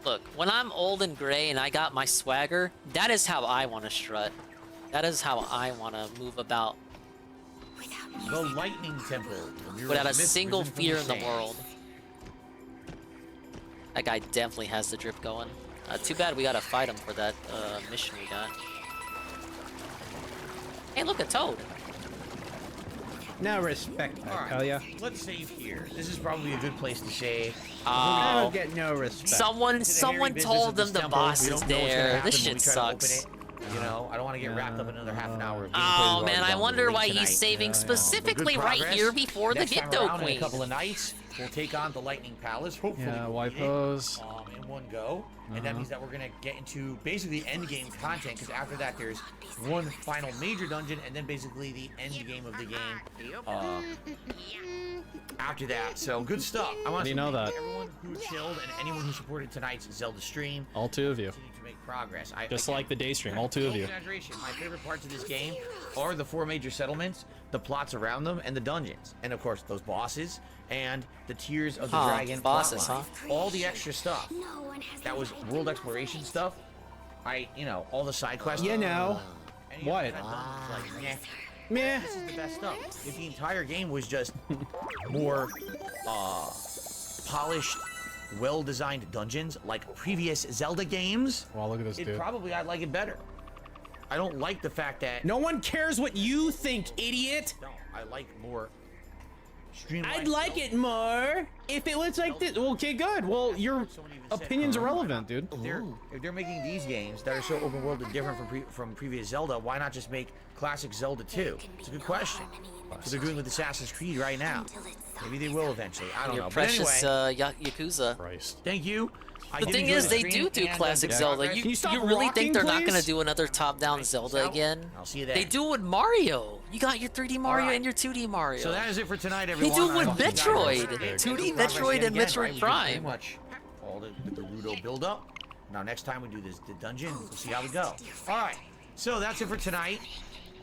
S2: Look, when I'm old and gray and I got my swagger, that is how I want to strut. That is how I want to move about.
S17: The Lightning Temple.
S2: Without a single fear in the world. That guy definitely has the drip going. Too bad we gotta fight him for that mission we got. Hey, look, a toad.
S20: No respect, I tell ya.
S17: Let's save here. This is probably a good place to save.
S20: I don't get no respect.
S2: Someone told them the boss is there. This shit sucks.
S17: You know, I don't want to get wrapped up in another half an hour of
S2: Oh man, I wonder why he's saving specifically right here before the Gibdo Queen.
S17: In a couple of nights, we'll take on the Lightning Palace. Hopefully,
S10: yeah, Wipos.
S17: In one go, and that means that we're gonna get into basically end game content. Because after that, there's one final major dungeon, and then basically the end game of the game. After that, so good stuff. I want to
S10: know that
S17: everyone who chilled and anyone who supported tonight's Zelda stream.
S10: All two of you.
S17: To make progress.
S10: Just like the day stream, all two of you.
S17: Exaggeration. My favorite parts of this game are the 4 major settlements, the plots around them, and the dungeons, and of course those bosses and the Tears of the Dragon
S2: bosses,
S17: plotline. All the extra stuff. That was world exploration stuff. All the side quests.
S20: You know.
S10: What?
S20: Meh.
S17: This is the best stuff. If the entire game was just more polished, well-designed dungeons like previous Zelda games,
S10: wow, look at this dude.
S17: I'd like it better. I don't like the fact that
S20: no one cares what you think, idiot.
S17: No, I like more streamlined.
S20: I'd like it more if it was like this. Okay, good. Well, your opinion's irrelevant, dude.
S17: If they're making these games that are so open world and different from previous Zelda, why not just make classic Zelda 2? It's a good question. What they're doing with Assassin's Creed right now. Maybe they will eventually. I don't know.
S2: Precious
S17: but anyway,
S2: Yakuza.
S10: Christ.
S17: Thank you.
S2: The thing is, they do classic Zelda. You really think they're not gonna do another top-down Zelda again?
S17: I'll see you there.
S2: They do it with Mario. You got your 3D Mario and your 2D Mario.
S17: So that is it for tonight, everyone.
S2: They do it with Metroid. 2D Metroid and Metroid Prime.
S17: Much all the Gerudo build-up. Now, next time we do the dungeon, we'll see how we go. All right. So that's it for tonight.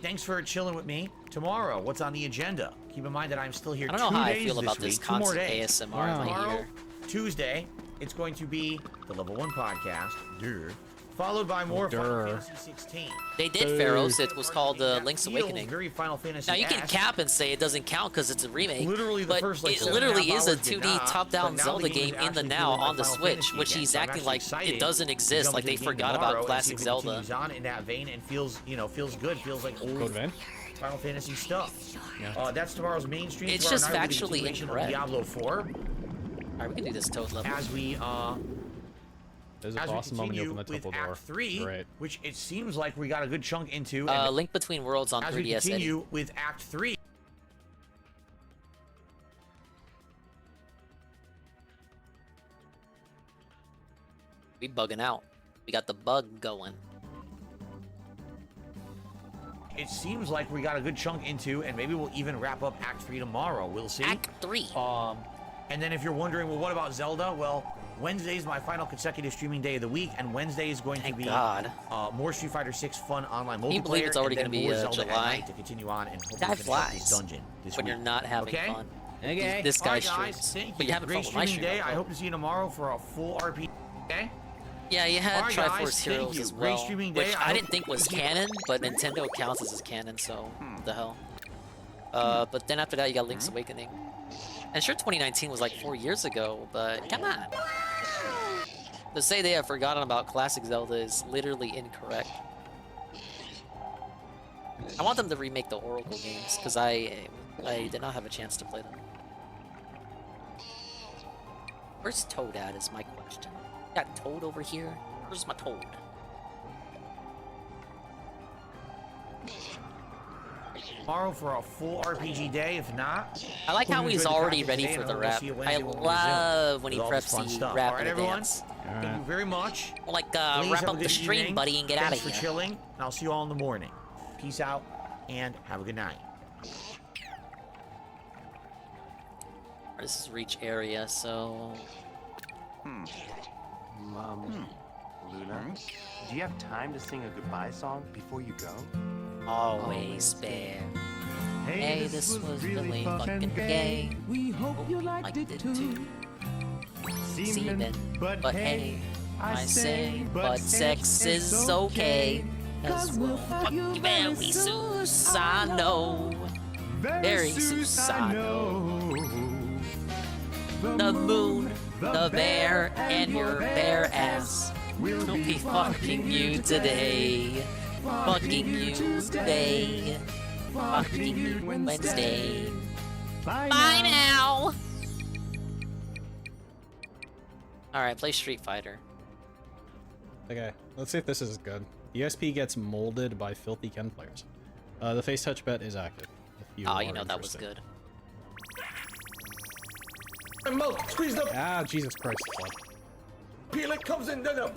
S17: Thanks for chilling with me. Tomorrow, what's on the agenda? Keep in mind that I'm still here 2 days
S2: I don't know how I feel about
S17: this
S2: this constant ASMR in my
S17: Tomorrow,
S2: ear.
S17: Tuesday, it's going to be the Level 1 podcast, followed by more Final Fantasy 16.
S2: They did Pharaohs. It was called Link's Awakening.
S17: Very Final Fantasy.
S2: Now you can cap and say it doesn't count because it's a remake.
S17: Literally,
S2: but
S17: first, like,
S2: it literally is a
S17: 7.5 hours did
S2: 2D
S17: not,
S2: top-down
S17: but now
S2: Zelda
S17: the game
S2: game
S17: is
S2: in the
S17: actually
S2: now
S17: feeling like
S2: on the
S17: Final
S2: Switch,
S17: Fantasy
S2: which
S17: again.
S2: he's
S17: So I'm
S2: acting
S17: actually
S2: like
S17: excited
S2: it doesn't
S17: to
S2: exist,
S17: jump
S2: like they
S17: into the game
S2: forgot
S17: tomorrow
S2: about
S17: and
S2: classic
S17: see if it
S2: Zelda.
S17: continues on in that vein and feels good, feels like old Final Fantasy stuff.
S10: Yeah.
S17: That's tomorrow's main stream.
S2: It's
S17: Tomorrow
S2: just
S17: night will be the
S2: factually
S17: continuation of
S2: incorrect.
S17: Diablo 4.
S2: Alright, we can do this Toad level.
S17: As we
S10: There's a boss moment you open the temple door.
S17: Act 3,
S10: Great.
S17: which it seems like we got a good chunk into.
S2: Link Between Worlds on 3DS.
S17: As we continue with Act 3.
S2: We bugging out. We got the bug going.
S17: It seems like we got a good chunk into, and maybe we'll even wrap up Act 3 tomorrow. We'll see.
S2: Act 3.
S17: And then if you're wondering, well, what about Zelda? Well, Wednesday is my final consecutive streaming day of the week, and Wednesday is going to be more Street Fighter 6 fun online multiplayer.
S2: Can you believe it's already
S17: going to
S2: be
S17: Zelda at
S2: July?
S17: night to continue on and hopefully
S2: That
S17: finish up this
S2: flies
S17: dungeon this
S2: when
S17: week.
S2: you're not having
S17: Okay?
S2: fun.
S20: Okay.
S2: This guy
S17: All right, guys,
S2: streams.
S17: thank
S2: But you haven't
S17: Great
S2: fun with my
S17: streaming
S2: stream.
S17: day. I hope to see you tomorrow for a full RP. Okay?
S2: Yeah, you had
S17: All right,
S2: Triforce
S17: guys, thank
S2: Heroes
S17: you.
S2: as
S17: Great
S2: well,
S17: streaming day.
S2: which
S17: I
S2: I
S17: hope
S2: didn't think was
S17: to see you-
S2: canon, but Nintendo counts as canon, so what the hell. But then after that, you got Link's Awakening. And sure, 2019 was like 4 years ago, but come on. To say they have forgotten about classic Zelda is literally incorrect. I want them to remake the Oracle games, because I did not have a chance to play them. Where's Toad at is my question. Got Toad over here? Where's my Toad?
S17: Tomorrow for a full RPG day. If not,
S2: I like how
S17: hope you
S2: he's
S17: enjoyed the
S2: already
S17: content
S2: ready
S17: today,
S2: for
S17: and
S2: the
S17: I'll
S2: rap.
S17: see you
S2: I
S17: Wednesday when we
S2: love
S17: resume
S2: when he
S17: with all
S2: preps
S17: this fun
S2: the
S17: stuff.
S2: rap
S17: All right,
S2: in
S17: everyone.
S2: advance.
S17: Thank you very much.
S2: Like,
S17: Please
S2: wrap
S17: have a
S2: up the
S17: good
S2: stream,
S17: evening.
S2: buddy, and get out of
S17: Thanks
S2: here.
S17: for chilling, and I'll see you all in the morning. Peace out, and have a good night.
S2: This is reach area, so
S11: Luna, do you have time to sing a goodbye song before you go?
S2: Always spare. Hey, this was really fucking gay.
S12: We hope you liked it too.
S2: Semen, but hey, I say, but sex is okay. 'Cause we'll fuck you very Susano. Very Susano. The moon, the bear, and your bare ass. We'll be fucking you today. Fucking you today. Fucking you Wednesday. Bye now. Alright, play Street Fighter.
S10: Okay, let's see if this is good. ESP gets molded by filthy Ken players. The face touch bet is active.
S2: Oh, you know that was good.
S12: Squeeze the.
S10: Ah, Jesus Christ.
S12: Peel it comes in. No.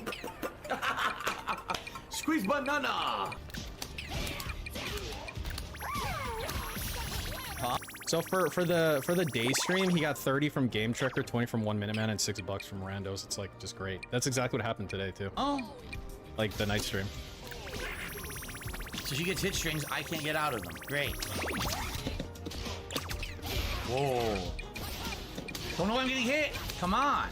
S12: Squeeze banana.
S10: So for the day stream, he got 30 from Game Tracker, 20 from 1 Minute Man, and $6 from randos. It's like just great. That's exactly what happened today too.
S17: Oh.
S10: Like the night stream.
S17: So she gets hit strings, I can't get out of them. Great. Whoa. Don't know why I'm getting hit. Come on.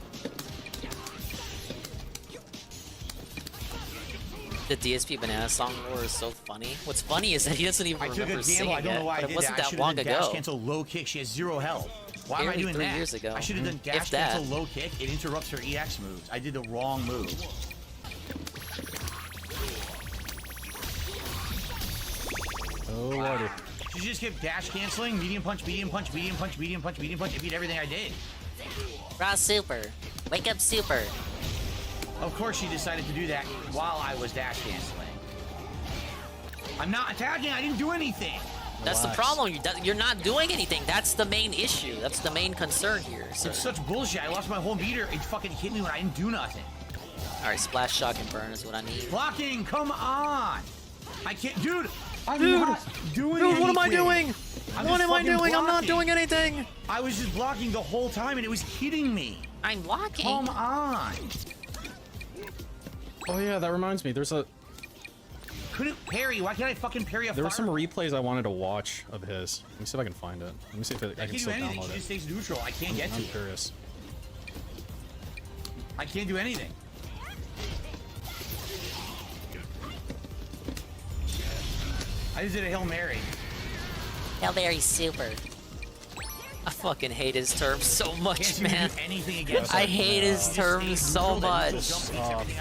S2: The DSP Banana Song War is so funny. What's funny is that he doesn't even remember singing it.
S17: I don't know why I did
S2: it wasn't
S17: that.
S2: that long ago.
S17: Dash cancel low kick. She has 0 health. Why am I doing
S2: 3
S17: that?
S2: years ago.
S17: I should have done dash cancel low kick. It interrupts her EX moves. I did the wrong move.
S10: Oh, lordy.
S17: She just kept dash canceling, medium punch, medium punch, medium punch, medium punch, medium punch. It beat everything I did.
S2: Raw Super. Wake up Super.
S17: Of course she decided to do that while I was dash canceling. I'm not attacking, I didn't do anything.
S2: That's the problem. You're not doing anything. That's the main issue. That's the main concern here. Sir.
S17: It's such bullshit. I lost my whole meter. It fucking hit me when I didn't do nothing.
S2: Alright, splash, shock, and burn is what I need.
S17: Blocking, come on! I can't, dude! I'm
S2: Dude!
S17: not doing
S2: Dude, what am I
S17: anything.
S2: doing? What am I doing? I'm not doing anything!
S17: I was just blocking the whole time and it was hitting me.
S2: I'm blocking.
S17: Come on!
S10: Oh yeah, that reminds me. There's a...
S17: Couldn't parry. Why can't I fucking parry a
S10: There were
S17: fire?
S10: some replays I wanted to watch of his. Let me see if I can find it. Let me see if I can still download
S17: She
S10: it.
S17: just stays neutral. I can't get to
S10: I'm
S17: it.
S10: curious.
S17: I can't do anything. I just did a Hail Mary.
S2: Hail Mary Super. I fucking hate his terms so much, man. I hate his terms so much.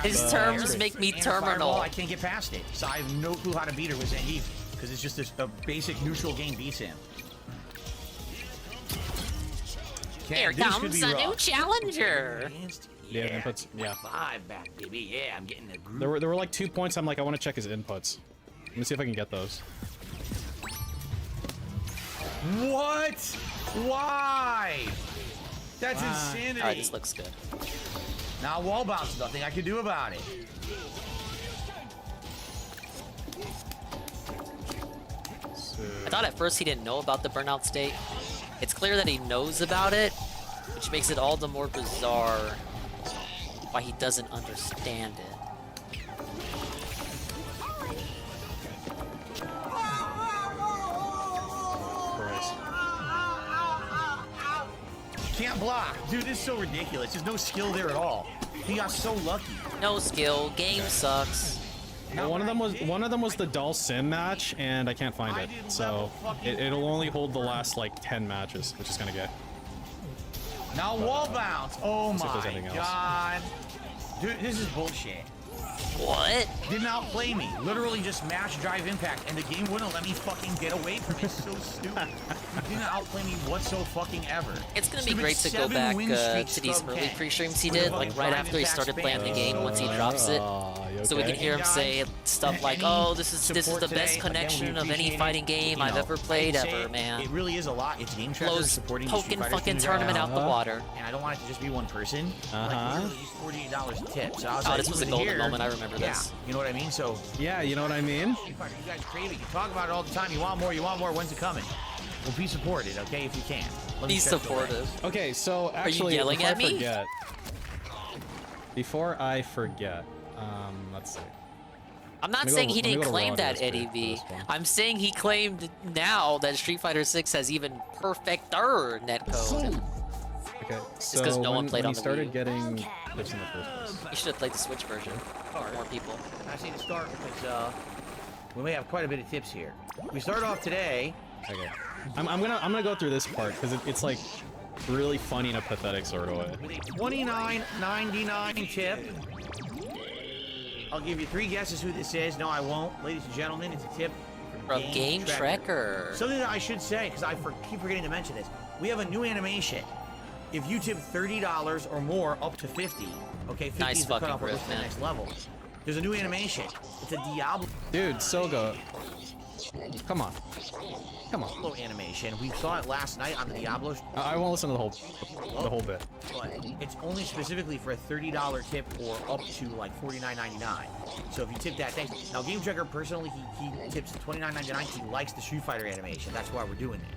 S2: His terms make me terminal.
S17: I can't get past it. So I have no clue how to beat her with Zangief. Because it's just a basic neutral game beats him.
S2: Here comes a new challenger.
S10: Yeah, inputs. Yeah.
S17: 5 back, baby. Yeah, I'm getting the groove.
S10: There were like 2 points. I'm like, I want to check his inputs. Let me see if I can get those.
S17: What? Why? That's insanity.
S2: Alright, this looks good.
S17: Now wall bounce, nothing I can do about it.
S2: I thought at first he didn't know about the burnout state. It's clear that he knows about it, which makes it all the more bizarre why he doesn't understand it.
S17: Can't block. Dude, this is so ridiculous. There's no skill there at all. He got so lucky.
S2: No skill. Game sucks.
S10: Well, one of them was the Dull Sim match, and I can't find it. So it'll only hold the last like 10 matches, which is gonna get.
S17: Now wall bounce. Oh
S10: see if there's
S17: my
S10: anything else.
S17: god. Dude, this is bullshit.
S2: What?
S17: Didn't outplay me. Literally just mash drive impact, and the game wouldn't let me fucking get away from it. It's so stupid. He didn't outplay me whatsoever ever.
S2: It's gonna be great to go back to these early pre-streams he did, like right after he started playing the game once he drops it. So we can hear him say stuff like, "Oh, this is the best connection of any fighting game I've ever played ever, man."
S17: It really is a lot. It's game tracker
S2: Blows
S17: supporting
S2: poking fucking tournament out the water.
S17: And I don't want it to just be one person. Like, we really used $48 tip. So I was
S2: Oh,
S17: like,
S2: this was a golden moment. I remember this.
S17: You know what I mean? So
S10: yeah, you know what I mean.
S17: You guys crave it. You talk about it all the time. You want more. You want more. When's it coming? Well, be supported, okay, if you can.
S2: Be supportive.
S10: Okay, so actually,
S2: are you yelling at me?
S10: Forget, Before I forget, let's see.
S2: I'm not saying he didn't claim that, Eddie V. I'm saying he claimed now that Street Fighter 6 has even perfecter netcode.
S10: Okay,
S2: It's because no one played on the
S10: started
S2: Wii.
S10: getting tips in the first place.
S2: You should have played the Switch version. Or more people.
S17: I say to start because we may have quite a bit of tips here. We start off today.
S10: Okay, I'm gonna go through this part because it's like really funny in a pathetic sort of way.
S17: With a $29.99 tip. I'll give you 3 guesses who this is. No, I won't. Ladies and gentlemen, it's a tip
S2: from Game Tracker.
S17: Something that I should say, because I keep forgetting to mention this. We have a new animation. If you tip $30 or more up to 50, okay, 50
S2: nice
S17: is the cutoff
S2: fucking
S17: to the next level. There's a new animation. It's a Diablo.
S10: Dude, Soga. Come on. Come on.
S17: Diablo animation. We saw it last night on the Diablo.
S10: I won't listen to the whole bit.
S17: But it's only specifically for a $30 tip or up to like $49.99. So if you tip that, thanks. Now Game Tracker personally, he tips $29.99. He likes the Street Fighter animation. That's why we're doing it.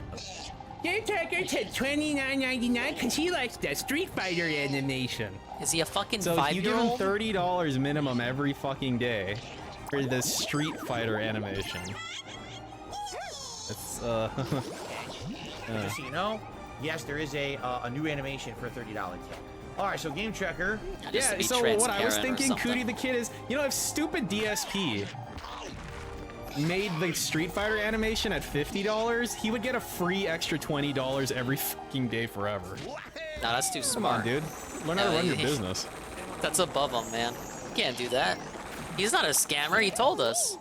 S20: Game Tracker tipped $29.99 because he likes the Street Fighter animation.
S2: Is he a fucking 5-year-old?
S10: So if you give him $30 minimum every fucking day for the Street Fighter animation. It's
S17: Just so you know, yes, there is a new animation for a $30 tip. All right, so Game Tracker.
S10: Yeah, so what I was thinking, Cootie the Kid, is, you know, if stupid DSP made the Street Fighter animation at $50, he would get a free extra $20 every fucking day forever.
S2: Nah, that's too
S10: Come
S2: smart.
S10: on, dude. Learn how to run your business.
S2: That's above him, man. You can't do that. He's not a scammer, he told us.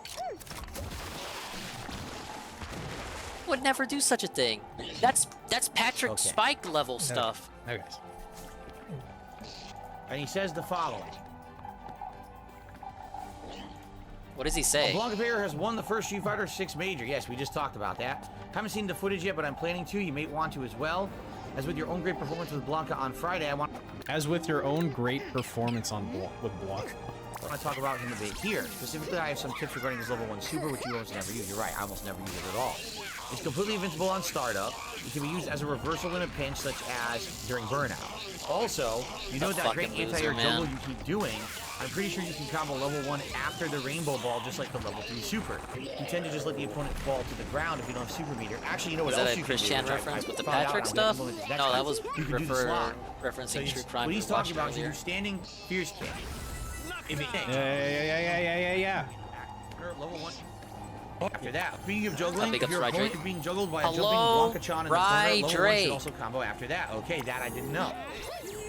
S2: Would never do such a thing. That's Patrick Spike level stuff.
S10: Okay.
S17: And he says the following.
S2: What does he say?
S17: Blanca Bear has won the first Street Fighter 6 Major. Yes, we just talked about that. Haven't seen the footage yet, but I'm planning to. You may want to as well. As with your own great performance with Blanca on Friday, I want...
S10: As with your own great performance on with Blanca.
S17: I want to talk about him a bit here. Specifically, I have some tips regarding his level 1 super, which you almost never use. You're right, I almost never use it at all. It's completely invincible on startup. It can be used as a reversal in a pinch, such as during burnout. Also, you know that great anti-air juggle you keep doing. I'm pretty sure you can combo level 1 after the rainbow ball, just like the level 3 super. You tend to just let the opponent fall to the ground if you don't have super meter. Actually, you know what
S2: else
S17: you
S2: can do?
S17: Is
S2: that a Christian reference with the Patrick stuff? No, that was referencing True Crime.
S17: What he's talking about is your standing fierce kick.
S10: Yeah.
S17: Level 1. After that, speaking of juggling,
S2: Big
S17: if your
S2: ups,
S17: opponent is being juggled by a jumping Blanca-chan in the corner, level 1 should also combo after that. Okay, that I didn't know.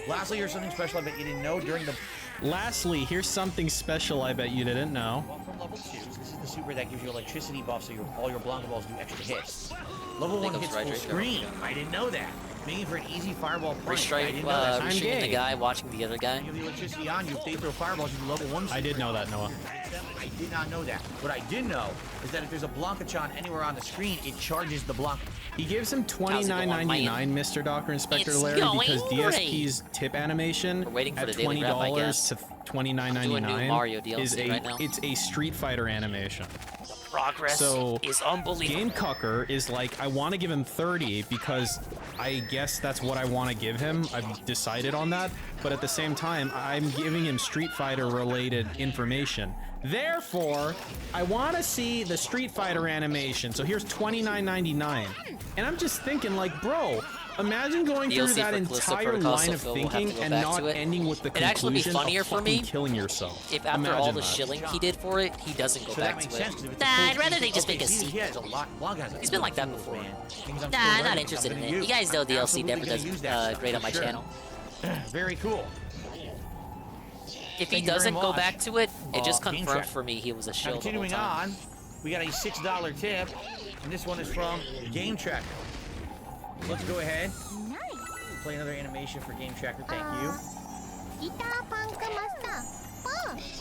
S17: Lastly, here's something special I bet you didn't know during the...
S10: Lastly, here's something special I bet you didn't know.
S17: From level 2, this is the super that gives you electricity buff, so all your Blanca balls do extra hits. Level 1 hits full screen. I didn't know that. Making for an easy fireball punch. I didn't know that.
S2: Restraining the guy, watching the other guy.
S17: You have the electricity on you. If they throw fireballs, you do level 1 super.
S10: I did know that, Noah.
S17: I did not know that. What I did know is that if there's a Blanca-chan anywhere on the screen, it charges the Blanca.
S10: He gives him $29.99, Mr. Dr. Inspector Larry, because DSP's tip animation at $20 to $29.99 is it's a Street Fighter animation.
S2: Progress is unbelievable.
S10: Game Cucker is like, I want to give him 30 because I guess that's what I want to give him. I've decided on that, but at the same time, I'm giving him Street Fighter related information. Therefore, I want to see the Street Fighter animation. So here's $29.99. And I'm just thinking like, bro, imagine going through that entire line of thinking and not ending with the conclusion of fucking killing yourself.
S2: If after all the shilling he did for it, he doesn't go back to it. Nah, I'd rather they just make a sequel. He's been like that before. Nah, I'm not interested in it. You guys know DLC never does great on my channel.
S17: Very cool.
S2: If he doesn't go back to it, it just confirmed for me he was a shill.
S17: Continuing on, we got a $6 tip, and this one is from Game Tracker. Let's go ahead. Play another animation for Game Tracker. Thank you.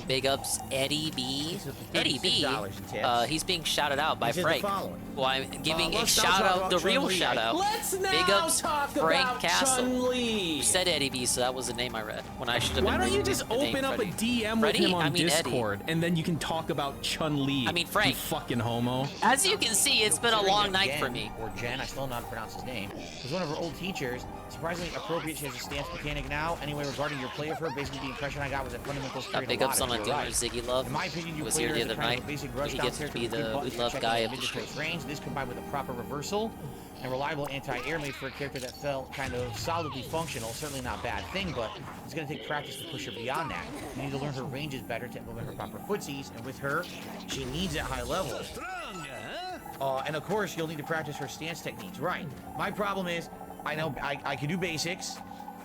S2: Big ups Eddie B. Eddie B. He's being shouted out by Frank. Well, I'm giving a shout out, the real shout out. Big ups Frank Castle. You said Eddie B, so that was the name I read when I should have.
S10: Why don't you just open up a DM with him on Discord, and then you can talk about Chun-Li?
S2: I mean, Frank.
S10: You fucking homo.
S2: As you can see, it's been a long night for me.
S17: Or Jen, I still don't know how to pronounce his name. Was one of her old teachers. Surprisingly appropriate. She has a stance mechanic now. Anyway, regarding your play of her, basically the impression I got was that fundamental spirit.
S2: Big ups on my doing Ziggy Love.
S17: In my opinion, you
S2: was
S17: play
S2: here
S17: her
S2: the
S17: as a
S2: other
S17: kind
S2: night.
S17: of a basic rush
S2: He gets to
S17: downstairs
S2: be
S17: with a good
S2: the
S17: button
S2: we love
S17: checking
S2: guy
S17: the
S2: of the
S17: mid-close
S2: stream.
S17: range. This combined with a proper reversal and reliable anti-air made for a character that felt kind of solidly functional. Certainly not a bad thing, but it's going to take practice to push her beyond that. You need to learn her ranges better to implement her proper footsies, and with her, she needs at high levels. And of course, you'll need to practice her stance techniques. Right. My problem is, I know I can do basics.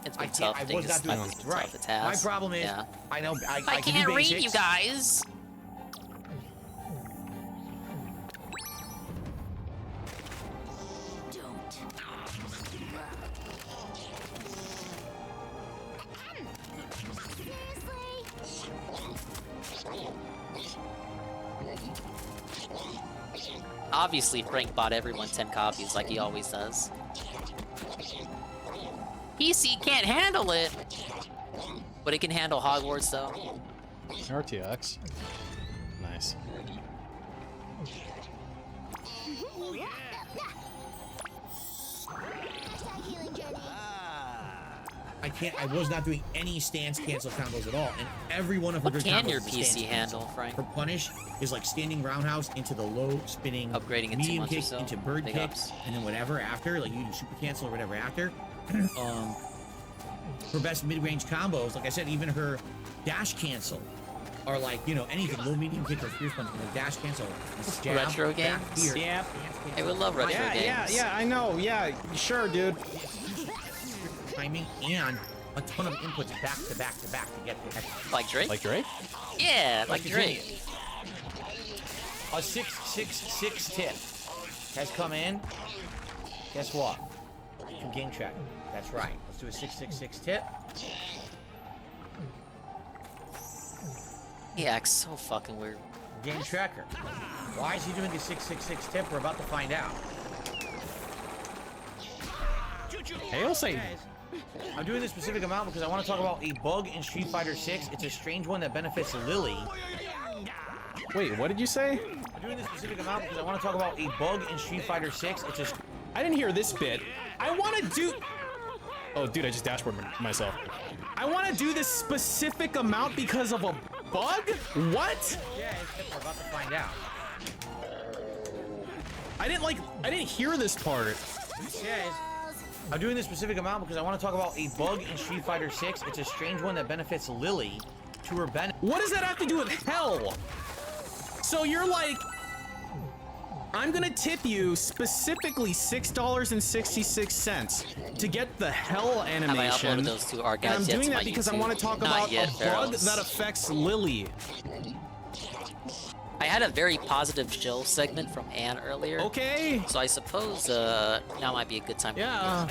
S2: It's been tough.
S17: I was not doing it. Right. My problem is, I know I can
S2: can't
S17: do basics.
S2: read you guys. Obviously, Frank bought everyone 10 copies like he always does. PC can't handle it, but it can handle Hogwarts though.
S10: RTX. Nice.
S17: I was not doing any stance cancel combos at all, and every one of her
S2: What
S17: good
S2: can
S17: combos
S2: your
S17: is a stance
S2: PC handle,
S17: cancel.
S2: Frank?
S17: Her punish is like standing roundhouse into the low spinning,
S2: upgrading in 2
S17: medium
S2: months or
S17: kick
S2: so.
S17: into bird
S2: Big
S17: kick,
S2: ups.
S17: and then whatever after, like you do super cancel or whatever after. Her best mid-range combos, like I said, even her dash cancel are like, you know, anything low medium kick or fierce punch. Her dash cancel is jab,
S2: Retro
S17: back
S2: games?
S17: here.
S10: Yeah.
S2: Hey, we love retro games.
S10: Yeah, I know. Yeah, sure, dude.
S17: Timing and a ton of inputs back to back to back to get the
S2: Like Drake?
S10: Like Drake?
S2: Yeah, like Drake.
S17: A 666 tip has come in. Guess what? From Game Track. That's right. Let's do a 666 tip.
S2: He acts so fucking weird.
S17: Game Tracker. Why is he doing a 666 tip? We're about to find out.
S10: Hail Satan.
S17: I'm doing this specific amount because I want to talk about a bug in Street Fighter 6. It's a strange one that benefits Lily.
S10: Wait, what did you say?
S17: I'm doing this specific amount because I want to talk about a bug in Street Fighter 6. It's a...
S10: I didn't hear this bit. I want to do... Oh, dude, I just dashboarded myself. I want to do this specific amount because of a bug? What?
S17: Yeah, we're about to find out.
S10: I didn't hear this part.
S17: Yes. I'm doing this specific amount because I want to talk about a bug in Street Fighter 6. It's a strange one that benefits Lily to her benefit.
S10: What does that have to do with hell? So you're like, I'm gonna tip you specifically $6.66 to get the hell animation.
S2: Have I uploaded those to our guys
S10: and I'm
S2: yet
S10: doing
S2: to
S10: that
S2: my
S10: because I
S2: YouTube?
S10: want to talk
S2: Not
S10: about
S2: yet,
S10: a bug
S2: Pharaohs.
S10: that affects Lily.
S2: I had a very positive Jill segment from Anne earlier.
S10: Okay.
S2: So I suppose now might be a good time.
S10: Yeah.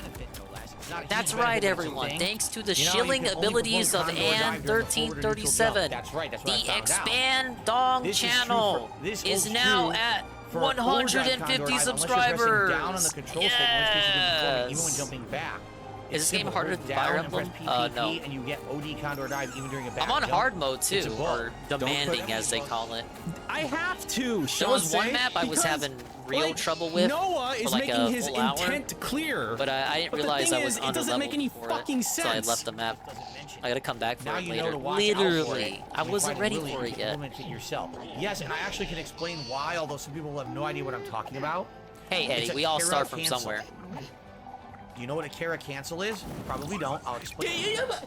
S2: That's right, everyone. Thanks to the shilling abilities of Anne 1337,
S17: That's right. That's
S2: the Expand Dong channel is now at 150 subscribers.
S17: Down on the control stick, even when jumping back.
S2: Is this game harder than Fire Emblem? No.
S17: And you get OD Condor Dive even during a back
S2: I'm on
S17: jump.
S2: hard mode
S17: It's a
S2: too,
S17: bug.
S2: or demanding as they call it.
S10: I have to.
S2: There was one map I was having real trouble with
S10: Noah
S2: for
S10: is
S2: like
S10: making
S2: a
S10: his
S2: full hour,
S10: intent clear.
S2: but I didn't realize I was
S10: it
S2: under
S10: doesn't make any
S2: leveled for
S10: fucking
S2: it, so I
S10: sense.
S2: left the map. I gotta come back for
S17: Now
S2: it
S17: you know
S2: later.
S17: to watch out for
S2: Literally,
S17: it.
S2: I
S17: You
S2: wasn't
S17: find
S2: ready
S17: Lily,
S2: for
S17: you
S2: it
S17: can
S2: yet.
S17: implement it yourself. Yes, and I actually can explain why, although some people will have no idea what I'm talking about.
S2: Hey
S17: It's
S2: Eddie,
S17: a
S2: we all
S17: Kara
S2: start from
S17: cancel.
S2: somewhere.
S17: Do you know what a Kara cancel is? Probably don't. I'll explain.
S20: Do you know what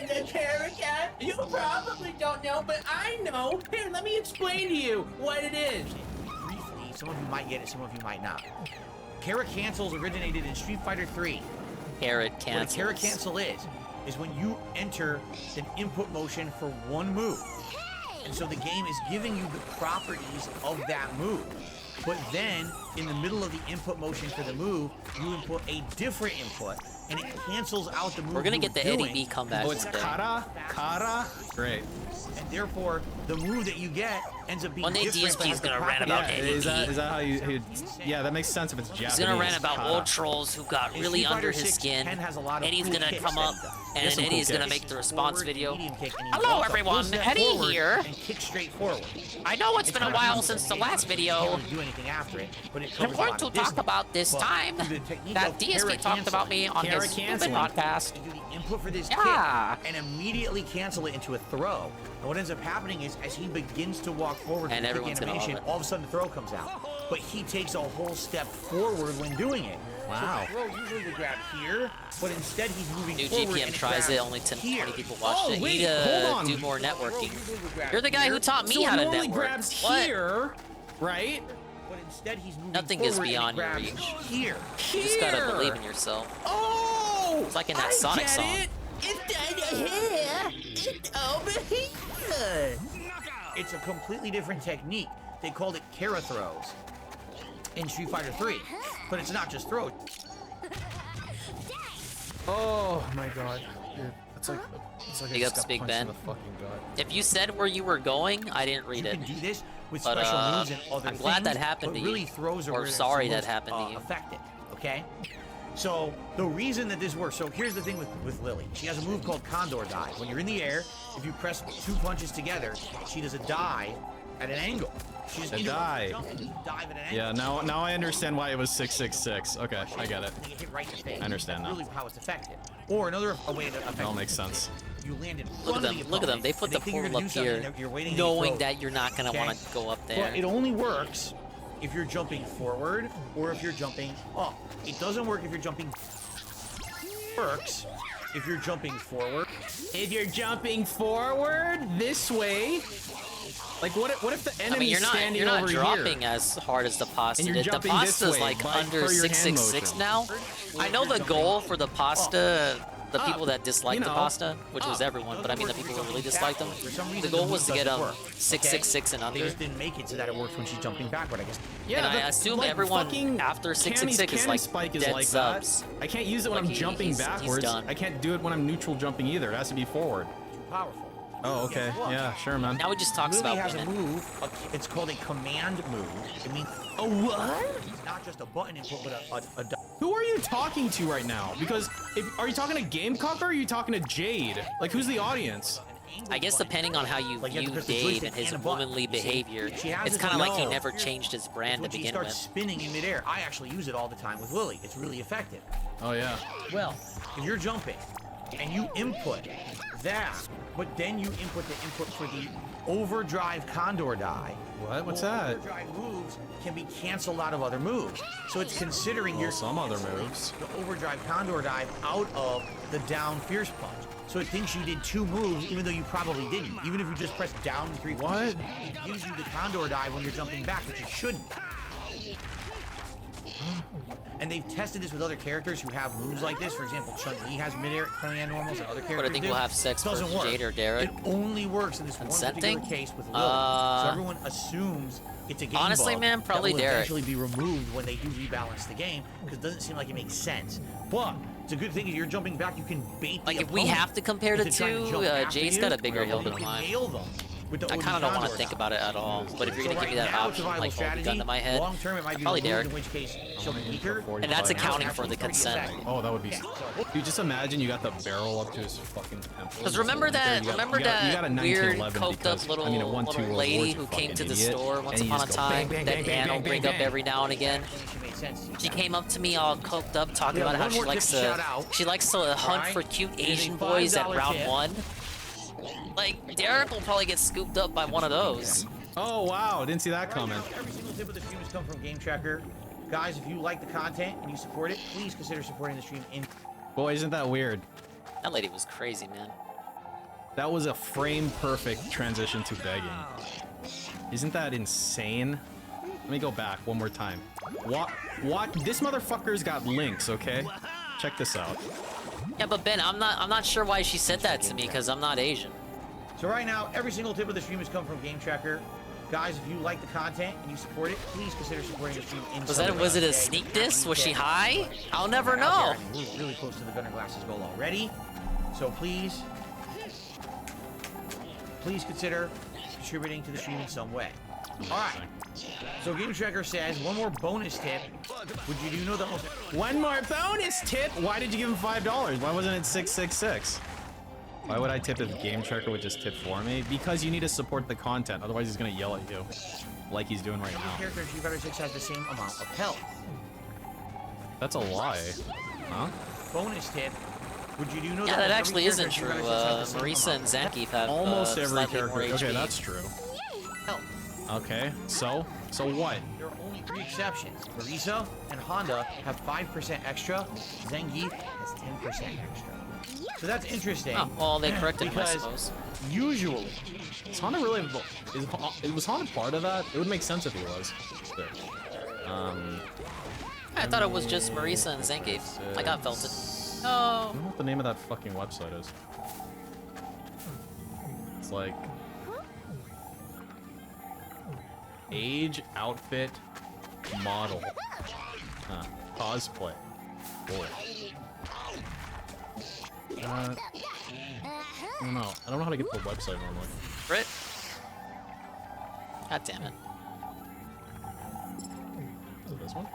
S20: the Kara? You probably don't know, but I know. Here, let me explain to you what it is.
S17: Briefly, some of you might get it, some of you might not. Kara cancels originated in Street Fighter 3.
S2: Carrot
S17: What a
S2: cancels.
S17: Kara cancel is when you enter an input motion for one move. And so the game is giving you the properties of that move. But then, in the middle of the input motion for the move, you input a different input, and it cancels out the move.
S2: We're gonna get the Eddie B comeback.
S10: Oh, it's Kara? Kara? Great.
S17: And therefore, the move that you get ends up being
S2: one day
S17: different.
S2: DSP is gonna rant about Eddie
S10: Is that how you... Yeah, that makes sense if it's Japanese.
S2: He's gonna rant about
S10: Kara.
S2: old trolls who got really under his skin. Eddie's gonna come up, and Eddie's gonna make the response video. Hello everyone, Eddie here.
S17: And kick straight forward.
S2: I know it's been a while since the last video.
S17: Do anything after it, but it
S2: I'm going to talk about this time that DSP talked about me on his stupid podcast.
S17: You do the input for this kick and immediately cancel it into a throw. And what ends up happening is, as he begins to walk forward
S2: and
S17: with
S2: everyone's
S17: the animation, all of a sudden the throw comes out. But he takes a whole step forward when doing it.
S10: Wow.
S17: So the throw usually would grab here, but instead he's moving
S2: New
S17: forward.
S2: GPM
S17: and
S2: tries it, only 10 20 people watched it.
S10: Wait,
S2: You need
S10: hold
S2: to
S10: on.
S2: do more networking. You're the guy who taught me how to
S10: normally
S2: network.
S10: grabs
S2: What?
S10: here, right?
S17: But instead he's moving
S2: Nothing is
S17: forward and
S2: beyond
S17: it
S2: your
S17: grabs
S2: reach.
S17: Here.
S2: You just gotta believe in yourself.
S20: Oh!
S2: It's like in that Sonic song.
S20: It's here. It's over here.
S17: It's a completely different technique. They called it Kara throws in Street Fighter 3, but it's not just throws.
S10: Oh my god. Dude, it's like
S2: Big ups, Big Ben. If you said where you were going, I didn't read it.
S17: You can do this with
S2: But,
S17: special moves and other
S2: I'm glad that
S17: things,
S2: happened
S17: but
S2: to
S17: really
S2: you.
S17: throws are
S2: Or
S17: where
S2: sorry
S17: it's
S2: that
S17: most,
S2: happened to you.
S17: Effective, okay? So the reason that this works, so here's the thing with Lily. She has a move called Condor Dive. When you're in the air, if you press 2 punches together, she does a dive at an angle. She just
S10: A dive.
S17: jump and dive at an angle.
S10: Yeah, now I understand why it was 666. Okay, I get it.
S17: You hit right in the face.
S10: I understand
S17: That's
S10: now.
S17: really how it's effective. Or another way to affect
S10: It all makes sense.
S17: You land in front
S2: Look at
S17: of
S2: them.
S17: the
S2: Look at them.
S17: opponent,
S2: They put
S17: and
S2: the
S17: think you're
S2: portal
S17: gonna
S2: up
S17: do something,
S2: here,
S17: and you're waiting and
S2: knowing
S17: you throw.
S2: that you're not gonna want to go up there.
S17: But it only works if you're jumping forward or if you're jumping up. It doesn't work if you're jumping. Works if you're jumping forward.
S20: If you're jumping forward this way.
S10: Like what if the enemy's
S2: I mean, you're not
S10: over
S2: dropping
S10: here?
S2: as hard as the pasta
S10: And you're
S2: did. The
S10: jumping this
S2: pasta's
S10: way
S2: like
S10: by-
S2: under
S10: per your hand
S2: 666
S10: motion.
S2: now. I know the goal for the pasta, the people that disliked the pasta, which was everyone, but I mean the people who really disliked them. The goal was to get them 666 and
S17: They
S2: under.
S17: just didn't make it so that it works when she's jumping backward, I guess.
S2: And I assume
S10: like
S2: everyone
S10: fucking
S2: after
S10: Cammy's
S2: 666 is
S10: cannon
S2: like
S10: spike is
S2: dead
S10: like
S2: subs.
S10: that. I can't use it when
S2: Like
S10: I'm jumping
S2: he's
S10: backwards.
S2: done.
S10: I can't do it when I'm neutral jumping either. It has to be forward.
S17: Too powerful.
S10: Oh, okay. Yeah, sure, man.
S2: Now we just talks
S17: Lily
S2: about
S17: has a
S2: women.
S17: move. It's called a command move. It means
S20: a what?
S17: It's not just a button input, but a
S10: Who are you talking to right now? Because are you talking to Gamecock or are you talking to Jade? Like, who's the audience?
S2: I guess depending on how you view Dave and his womanly behavior, it's kind of like he never changed his brand to
S17: When she
S2: begin
S17: starts
S2: with.
S17: spinning in midair, I actually use it all the time with Lily. It's really effective.
S10: Oh, yeah.
S17: Well, if you're jumping and you input that, but then you input the input for the overdrive condor die.
S10: What? What's that?
S17: Overdrive moves can be canceled out of other moves. So it's considering your
S10: some other moves.
S17: The overdrive condor dive out of the down fierce punch. So it thinks you did 2 moves, even though you probably didn't. Even if you just pressed down 3 punches, it gives you the condor dive when you're jumping back, which it shouldn't. And they've tested this with other characters who have moves like this. For example, Chun-Li has mid-air command normals, and other characters
S2: But I think we'll have sex for
S17: doesn't work.
S2: Jade or Derek.
S17: It only works in this one particular
S2: Consenting?
S17: case with Lily. So everyone assumes it's a game
S2: Honestly,
S17: bug
S2: man, probably
S17: that will
S2: Derek.
S17: eventually be removed when they do rebalance the game, because it doesn't seem like it makes sense. But it's a good thing if you're jumping back, you can bait the
S2: Like, if we
S17: opponent.
S2: have to compare the
S17: If they're trying to
S2: two,
S17: jump after
S2: Jade's
S17: you,
S2: got a bigger hill
S17: you
S2: than
S17: can
S2: mine.
S17: nail them with the
S2: I kind of don't want to
S17: condor
S2: think
S17: dive.
S2: about it at all. But if you're
S17: So
S2: going to give me
S17: right
S2: that
S17: now,
S2: option,
S17: survival
S2: like, hold the gun
S17: strategy,
S2: to my head,
S17: long term, it might be
S2: probably
S17: removed,
S2: Derek.
S17: in which case she'll be weaker.
S2: And that's accounting for the consent.
S10: Oh, that would be. Dude, just imagine you got the barrel up to his fucking temple.
S2: Because remember that,
S10: You got a
S2: weird
S10: 1911
S2: coked up
S10: because,
S2: little,
S10: I mean, a 1-2
S2: little
S10: World
S2: lady
S10: War,
S2: who
S10: you
S2: came to the
S10: fucking
S2: store
S10: idiot,
S2: once
S10: and you
S2: upon a
S10: just go
S2: time
S10: bang,
S2: that
S10: bang, bang,
S2: Ann will
S10: bang,
S2: bring
S10: bang,
S2: up
S10: bang.
S2: every now and again. She came up to me all coked up, talking
S17: Yeah,
S2: about how
S17: one
S2: she
S17: more
S2: likes
S17: tip to
S2: to
S17: shout out.
S2: hunt
S17: Alright?
S2: for cute
S17: It is a
S2: Asian boys at
S17: $5
S2: round
S17: tip.
S2: 1. Like, Derek will probably get scooped up by one of those.
S10: Oh wow, didn't see that coming.
S17: Every single tip of the stream has come from Game Tracker. Guys, if you like the content and you support it, please consider supporting the stream in.
S10: Boy, isn't that weird?
S2: That lady was crazy, man.
S10: That was a frame perfect transition to begging. Isn't that insane? Let me go back one more time. What? This motherfucker's got links, okay? Check this out.
S2: Yeah, but Ben, I'm not sure why she said that to me, because I'm not Asian.
S17: So right now, every single tip of the stream has come from Game Tracker. Guys, if you like the content and you support it, please consider supporting the stream in
S2: Was it a sneak diss? Was she high? I'll never know.
S17: We're really close to the Gunner Glasses goal already. So please consider contributing to the stream in some way. Alright. So Game Tracker says, one more bonus tip. Would you do know the
S10: one more bonus tip? Why did you give him $5? Why wasn't it $666? Why would I tip if Game Tracker would just tip for me? Because you need to support the content, otherwise he's gonna yell at you. Like he's doing right now.
S17: Character Street Fighter 6 has the same amount of health.
S10: That's a lie. Huh?
S17: Bonus tip. Would you do know
S2: that that actually isn't true. Marisa and Zangief have
S10: almost every character.
S2: Okay,
S10: that's true.
S17: Health.
S10: Okay, so what?
S17: There are only 3 exceptions. Marisa and Honda have 5% extra. Zangief has 10% extra. So that's interesting.
S2: Oh, well, they corrected him, I
S17: because
S2: suppose.
S17: Usually,
S10: is Honda really? Was Honda part of that? It would make sense if he was.
S2: I thought it was just Marisa and Zangief. I got Felton.
S10: I don't know what the name of that fucking website is. It's like age, outfit, model, cosplay. Cool. I don't know. I don't know how to get to the website normally.
S2: Brit? God damn it.
S10: Is it this one?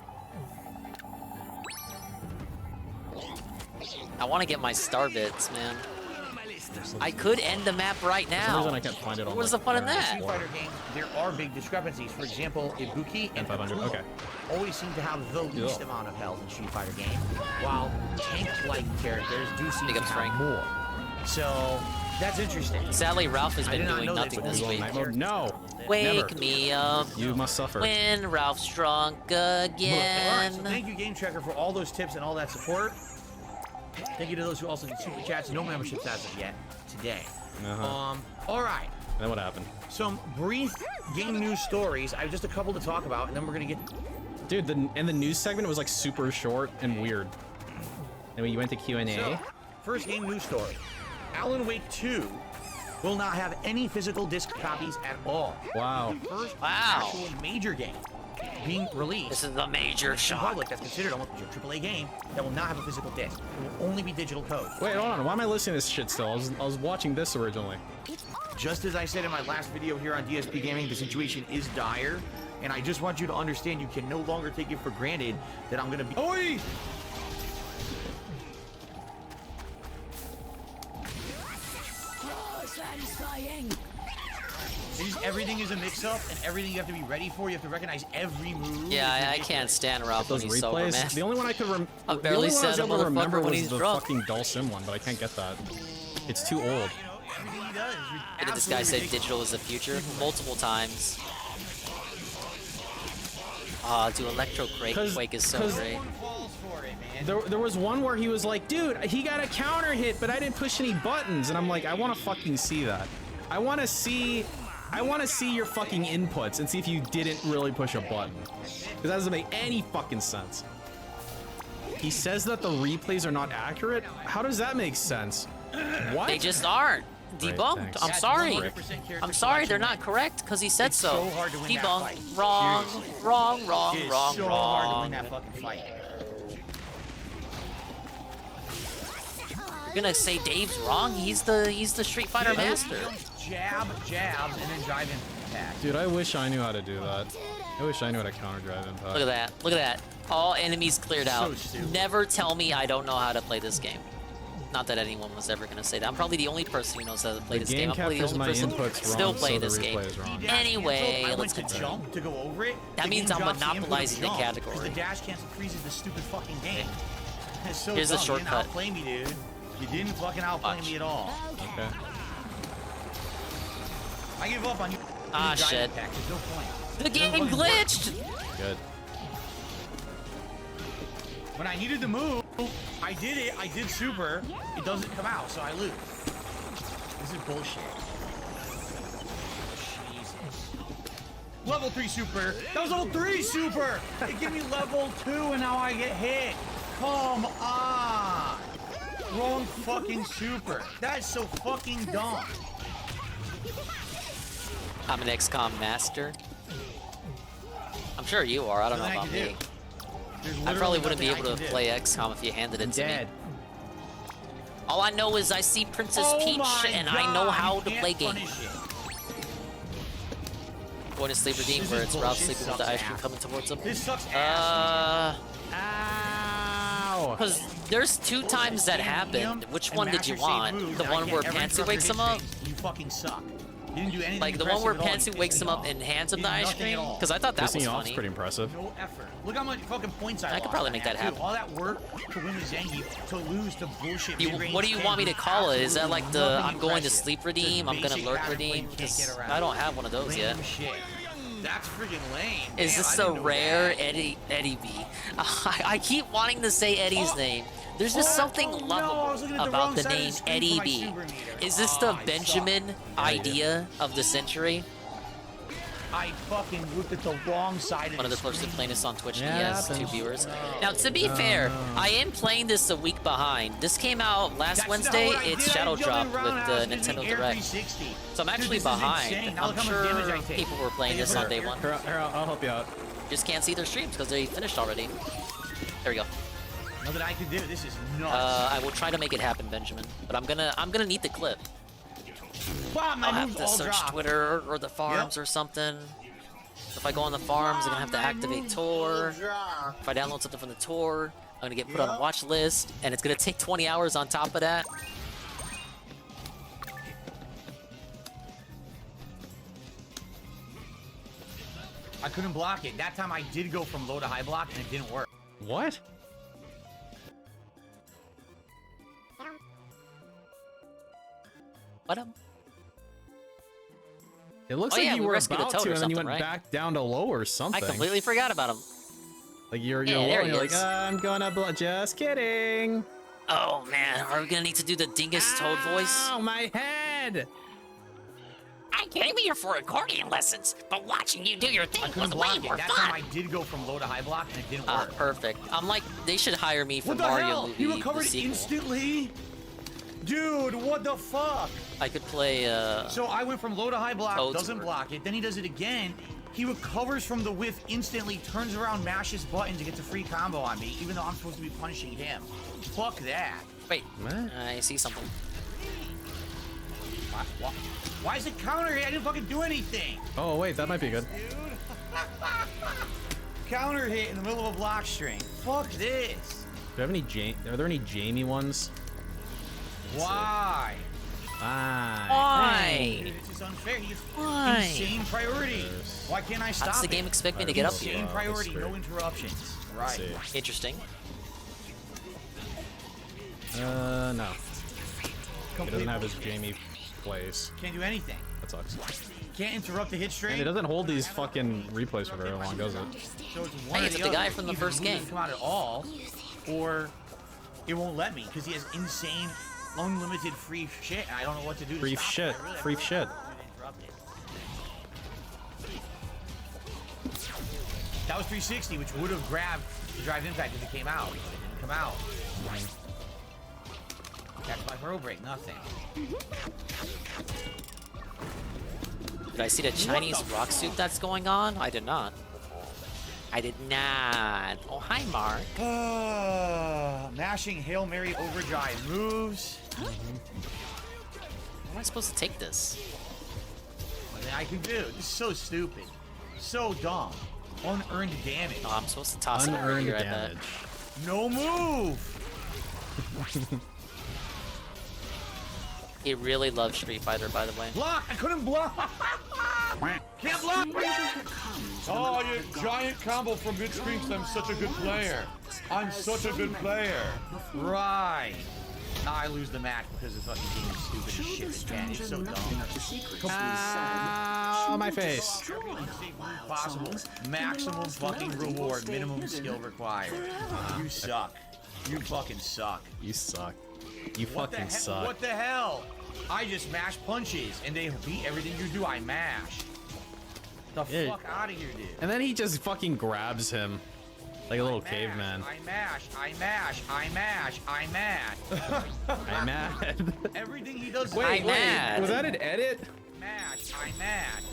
S2: I want to get my star bits, man. I could end the map right now.
S10: For some reason I can't find it on
S2: What's the fun in that?
S17: Street Fighter games, there are big discrepancies. For example, Ibuki and
S10: 500. Okay.
S17: always seem to have the least amount of health in Street Fighter games, while tank-like characters do seem to have more. So that's interesting.
S2: Sadly, Ralph has been doing nothing this week.
S10: No.
S2: Wake
S10: never.
S2: me up.
S10: You must suffer.
S2: When Ralph's drunk again.
S17: Alright, so thank you, Game Tracker, for all those tips and all that support. Thank you to those who also did super chats. No memberships as of yet today. All right.
S10: Then what happened?
S17: Some brief game news stories. I have just a couple to talk about, and then we're gonna get.
S10: Dude, the news segment was like super short and weird. And when you went to Q&A.
S17: So, first game news story. Alan Wake 2 will not have any physical disc copies at all.
S10: Wow.
S17: The first actual major game being released.
S2: This is the major shot.
S17: Public that's considered almost a AAA game that will not have a physical disc. It will only be digital code.
S10: Wait, hold on. Why am I listening to this shit still? I was watching this originally.
S17: Just as I said in my last video here on DSP Gaming, the situation is dire, and I just want you to understand you can no longer take it for granted that I'm gonna be. Oi!
S12: Satisfying.
S17: Everything is a mix-up, and everything you have to be ready for. You have to recognize every move.
S2: Yeah, I can't stand Ralph when he's sober, man.
S10: The only one I could
S2: I'm barely
S10: was able to remember
S2: when
S10: was
S2: he's
S10: the
S2: drunk.
S10: fucking Dulcim one, but I can't get that. It's too old.
S17: Everything he does.
S2: Did this guy say digital is the future? Multiple times. Ah, dude, Electro Quake is so great.
S10: There was one where he was like, dude, he got a counter hit, but I didn't push any buttons. And I'm like, I want to fucking see that. I want to see your fucking inputs and see if you didn't really push a button. Because that doesn't make any fucking sense. He says that the replays are not accurate? How does that make sense? What?
S2: They just aren't. Debunked.
S10: Thanks.
S2: I'm sorry. I'm sorry, they're not correct because he said so. Debunked. Wrong. Wrong. Wrong. Wrong.
S17: So hard to win that fucking fight.
S2: You're gonna say Dave's wrong? He's the Street Fighter master.
S17: Jab, and then drive impact.
S10: Dude, I wish I knew how to do that. I wish I knew how to counter drive impact.
S2: Look at that. Look at that. All enemies cleared out.
S17: So stupid.
S2: Never tell me I don't know how to play this game. Not that anyone was ever gonna say that. I'm probably the only person who knows how to play this game. I'm probably the only person who still play this game. Anyway, let's continue.
S17: Jump to go over it.
S2: That means I'm monopolizing the category.
S17: The dash cancel freezes the stupid fucking game. It's so
S2: Here's the
S17: dumb.
S2: shortcut.
S17: You didn't outplay me, dude. You didn't fucking outplay me at all.
S10: Okay.
S17: I give up on you.
S2: Ah, shit.
S17: There's no point.
S2: The game glitched!
S10: Good.
S17: When I needed to move, I did it. I did super. It doesn't come out, so I lose. This is bullshit. Jesus. Level 3 super. That was level 3 super. It gave me level 2 and now I get hit. Come on. Wrong fucking super. That's so fucking dumb.
S2: I'm an XCOM master. I'm sure you are. I don't know about me. I probably wouldn't be able to play XCOM if you handed it to me. All I know is I see Princess Peach and I know how to play games. Going to sleep redeem where it's Ralph sleeping with the ice cream coming towards him.
S17: This sucks ass.
S2: Because there's 2 times that happened. Which one did you want? The one where Pantsu wakes him up?
S17: You fucking suck. You didn't do anything.
S2: Like the one where Pantsu wakes him up and hands him the ice cream? Because I thought that was funny.
S10: Pretty impressive.
S17: No effort. Look how much fucking points I
S2: could
S17: lost.
S2: probably make that happen.
S17: All that work to win the Zengi, to lose to bullshit.
S2: What do you want me to call it? Is that like the I'm going to sleep redeem? I'm gonna lurk redeem? Because I don't have one of those yet.
S17: That's freaking lame.
S2: Is this a rare Eddie B? I keep wanting to say Eddie's name. There's just something lovable about the name Eddie B. Is this the Benjamin idea of the century?
S17: I fucking looked at the wrong side of
S2: One of the closest playing this on Twitch. He has 2 viewers. Now, to be fair, I am playing this a week behind. This came out last Wednesday. It's Shadow Drop with the Nintendo Direct. So I'm actually behind. I'm sure people were playing this on day 1.
S10: I'll help you out.
S2: Just can't see their streams because they finished already. There we go.
S17: Nothing I can do. This is nuts.
S2: I will try to make it happen, Benjamin. But I'm gonna need the clip.
S17: Wow,
S2: I'll have to search Twitter or the farms or something. If I go on the farms, I'm gonna have to activate Tor. If I download something from the Tor, I'm gonna get put on a watch list, and it's gonna take 20 hours on top of that.
S17: I couldn't block it. That time I did go from low to high block, and it didn't work.
S10: What?
S2: What?
S10: It looks like you were about to, and then you went back down to low or something.
S2: I completely forgot about him.
S10: Like you're like, I'm gonna just kidding.
S2: Oh man, are we gonna need to do the dingus toad voice?
S10: Oh, my head!
S4: I came here for accordion lessons, but watching you do your thing was way more
S17: That
S4: fun.
S17: time I did go from low to high block, and it didn't work.
S2: Perfect. I'm like, they should hire me for
S17: What the
S2: Mario
S17: hell?
S2: movie.
S17: You recovered instantly? Dude, what the fuck?
S2: I could play,
S17: So I went from low to high block,
S2: Toad's
S17: doesn't block it, then he does it again. He recovers from the whiff instantly, turns around, mashes buttons, and gets a free combo on me, even though I'm supposed to be punishing him. Fuck that.
S2: Wait, I see something.
S17: Why is it counter hit? I didn't fucking do anything.
S10: Oh, wait, that might be good.
S17: Counter hit in the middle of a block string. Fuck this.
S10: Do you have any Are there any Jamie ones?
S17: Why?
S2: Why?
S17: This is unfair. He gets
S2: Why?
S17: insane priority. Why can't I stop
S2: How does the game expect me to get up here?
S17: Insane priority, no interruptions. Right.
S2: Interesting.
S10: No. He doesn't have his Jamie place.
S17: Can't do anything.
S10: That sucks.
S17: Can't interrupt the hit string.
S10: And it doesn't hold these fucking replays for very long, does it?
S17: So it's one
S2: Hey,
S17: or
S2: it's
S17: the
S2: the guy
S17: other.
S2: from the
S17: Either
S2: first
S17: move
S2: game.
S17: doesn't come out at all, or it won't let me because he has insane, unlimited free shit, and I don't know what to do to
S10: Free
S17: stop
S10: shit.
S17: it. I really
S10: Free
S17: have no
S10: shit.
S17: idea to interrupt it. That was 360, which would have grabbed the drive impact if it came out. But it didn't come out. Catch my throw break, nothing.
S2: Did I see the Chinese rock suit that's going on? I did not. I did not. Oh, hi, Mark.
S17: Mashing Hail Mary overdrive moves.
S2: How am I supposed to take this?
S17: Nothing I can do. This is so stupid. So dumb. Unearned damage.
S2: Oh, I'm supposed to toss it over here, I bet.
S17: No move!
S2: He really loves Street Fighter, by the way.
S17: Block! I couldn't block! Can't block!
S21: Oh, you giant combo from midstream. I'm such a good player. I'm such a good player.
S17: Right. Now I lose the match because the fucking game is stupid as shit. This man is so dumb.
S10: Ow, my face.
S17: Possible. Maximum fucking reward. Minimum skill required. You suck. You fucking suck.
S10: You suck. You fucking suck.
S17: What the hell? I just mash punches and they beat everything you do. I mash. The fuck out of here, dude.
S10: And then he just fucking grabs him like a little caveman.
S17: I mash. I mash. I mash. I mash.
S10: I'm mad.
S17: Everything he does.
S10: Wait, was that an edit?
S17: I'm mad.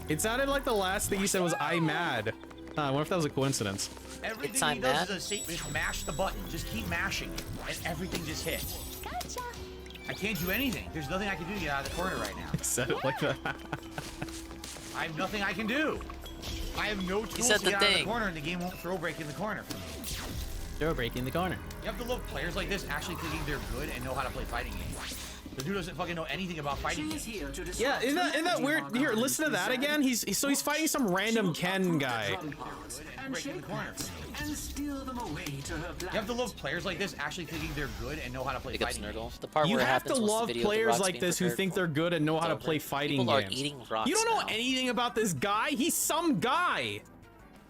S10: It sounded like the last thing he said was "I'm mad." I wonder if that was a coincidence.
S17: Everything he does is a safe. Just mash the button. Just keep mashing it, and everything just hits.
S7: Gotcha.
S17: I can't do anything. There's nothing I can do to get out of the corner right now.
S10: He said it like that.
S17: I have nothing I can do. I have no tools to get out of the corner, and the game won't throw break in the corner for me.
S10: Throw break in the corner.
S17: You have to love players like this actually thinking they're good and know how to play fighting games. The dude doesn't fucking know anything about fighting games.
S10: Yeah, isn't that weird? Here, listen to that again. He's fighting some random Ken guy.
S5: And steal them away to her
S17: You have to love players like this actually thinking they're good and know how to play fighting games.
S2: The part
S10: You
S2: where it
S10: have to
S2: happens was the
S10: love
S2: video of the
S10: players
S2: rocks
S10: like
S2: being
S10: this who
S2: prepared
S10: think
S2: for.
S10: they're good and know how to
S2: It's
S10: play
S2: over.
S10: fighting
S2: People are
S10: games.
S2: eating rocks
S10: You don't know
S2: now.
S10: anything about this guy. He's some guy.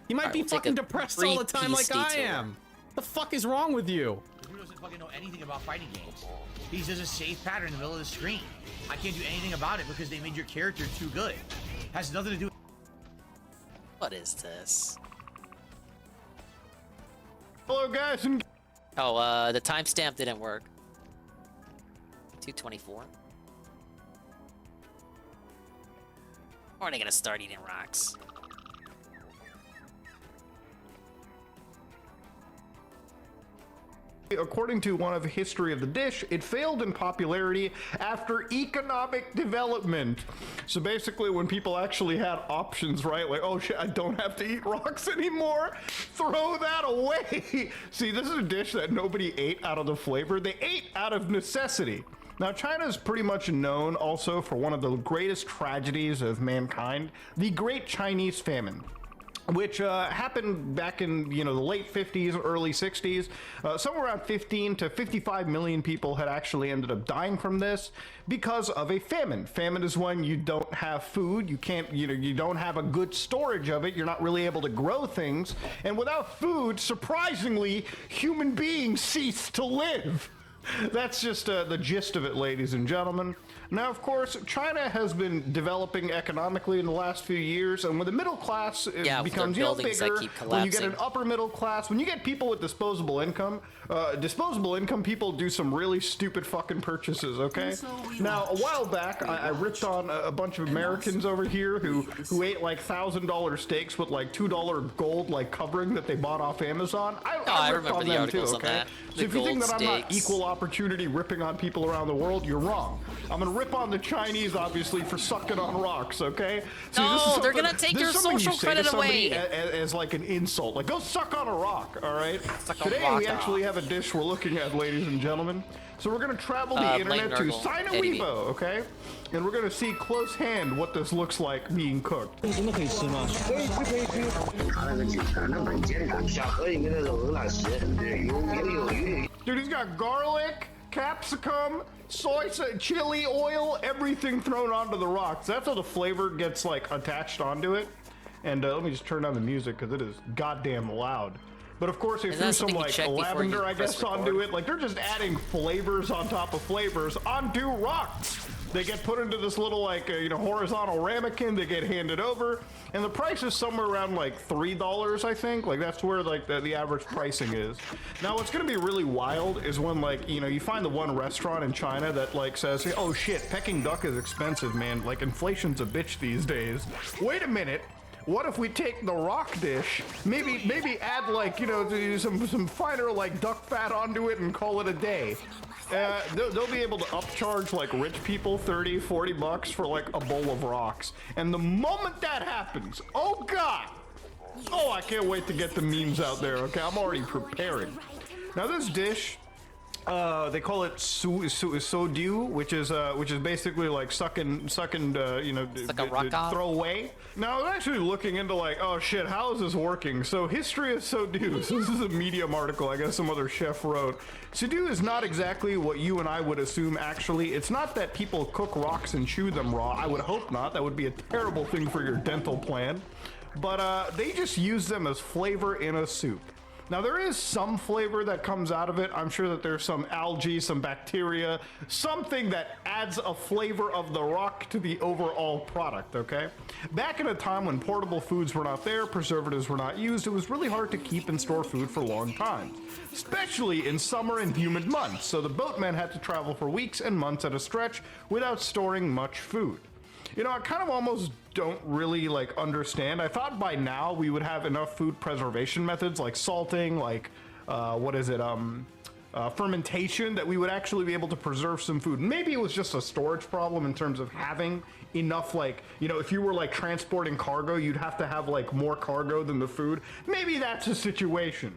S10: He might
S2: Alright,
S10: be
S2: we'll take
S10: fucking
S2: a
S10: depressed
S2: brief
S10: all the time like
S2: peace
S10: I
S2: detour.
S10: am. The fuck is wrong with you?
S17: The dude doesn't fucking know anything about fighting games. He's just a safe pattern in the middle of the screen. I can't do anything about it because they made your character too good. Has nothing to do.
S2: What is this?
S10: Hello, guys.
S2: Oh, the timestamp didn't work. 2:24. Or are they gonna start eating rocks?
S6: According to one of History of the Dish, it failed in popularity after economic development. So basically when people actually had options, right? Like, oh shit, I don't have to eat rocks anymore. Throw that away. See, this is a dish that nobody ate out of the flavor. They ate out of necessity. Now, China is pretty much known also for one of the greatest tragedies of mankind, the Great Chinese Famine, which happened back in, the late 50s, early 60s. Somewhere around 15 to 55 million people had actually ended up dying from this because of a famine. Famine is when you don't have food, you can't, you don't have a good storage of it, you're not really able to grow things, and without food, surprisingly, human beings cease to live. That's just the gist of it, ladies and gentlemen. Now, of course, China has been developing economically in the last few years, and when the middle class becomes bigger, when you get an upper middle class, when you get people with disposable income people do some really stupid fucking purchases, okay? Now, a while back, I ripped on a bunch of Americans over here who ate like $1,000 steaks with like $2 gold like covering that they bought off Amazon. I ripped
S2: remember
S6: on
S2: the
S6: them
S2: articles
S6: too,
S2: on
S6: okay?
S2: that.
S6: So if you think that I'm not equal opportunity ripping on people around the world, you're wrong. I'm gonna rip on the Chinese, obviously, for sucking on rocks, okay? See,
S2: No, they're gonna take your social credit away.
S6: As like an insult, like go suck on a rock, all right?
S2: Suck a
S6: Today
S2: rock
S6: we actually have a dish we're looking at, ladies and gentlemen. So we're gonna travel the internet to Sino-Weibo, okay? And we're gonna see close hand what this looks like being cooked. Dude, he's got garlic, capsicum, soy, chili oil, everything thrown onto the rocks. That's how the flavor gets like attached onto it. And let me just turn down the music because it is goddamn loud. But of course, they threw some like lavender, I guess, onto it. Like they're just adding flavors on top of flavors onto rocks. They get put into this little like horizontal ramekin. They get handed over, and the price is somewhere around like $3, I think. Like that's where like the average pricing is. Now, what's gonna be really wild is when like you find the one restaurant in China that like says, "Oh shit, Peking duck is expensive, man. Like inflation's a bitch these days." Wait a minute. What if we take the rock dish, maybe add like some finer like duck fat onto it and call it a day? They'll be able to upcharge like rich people $30-40 for like a bowl of rocks. And the moment that happens, oh god, oh I can't wait to get the memes out there. Okay, I'm already preparing. Now this dish, they call it sodu, which is basically like sucking throw away. Now I was actually looking into like, oh shit, how is this working? So history of sodu. So this is a Medium article, I guess some other chef wrote. Sodu is not exactly what you and I would assume. Actually, it's not that people cook rocks and chew them raw. I would hope not. That would be a terrible thing for your dental plan. But they just use them as flavor in a soup. Now there is some flavor that comes out of it. I'm sure that there's some algae, some bacteria, something that adds a flavor of the rock to the overall product, okay? Back in a time when portable foods were not there, preservatives were not used, it was really hard to keep and store food for long times, especially in summer and humid months. So the boatmen had to travel for weeks and months at a stretch without storing much food. You know, I kind of almost don't really like understand. I thought by now we would have enough food preservation methods like salting, like fermentation, that we would actually be able to preserve some food. Maybe it was just a storage problem in terms of having enough, like, you know, if you were like transporting cargo, you'd have to have like more cargo than the food. Maybe that's a situation.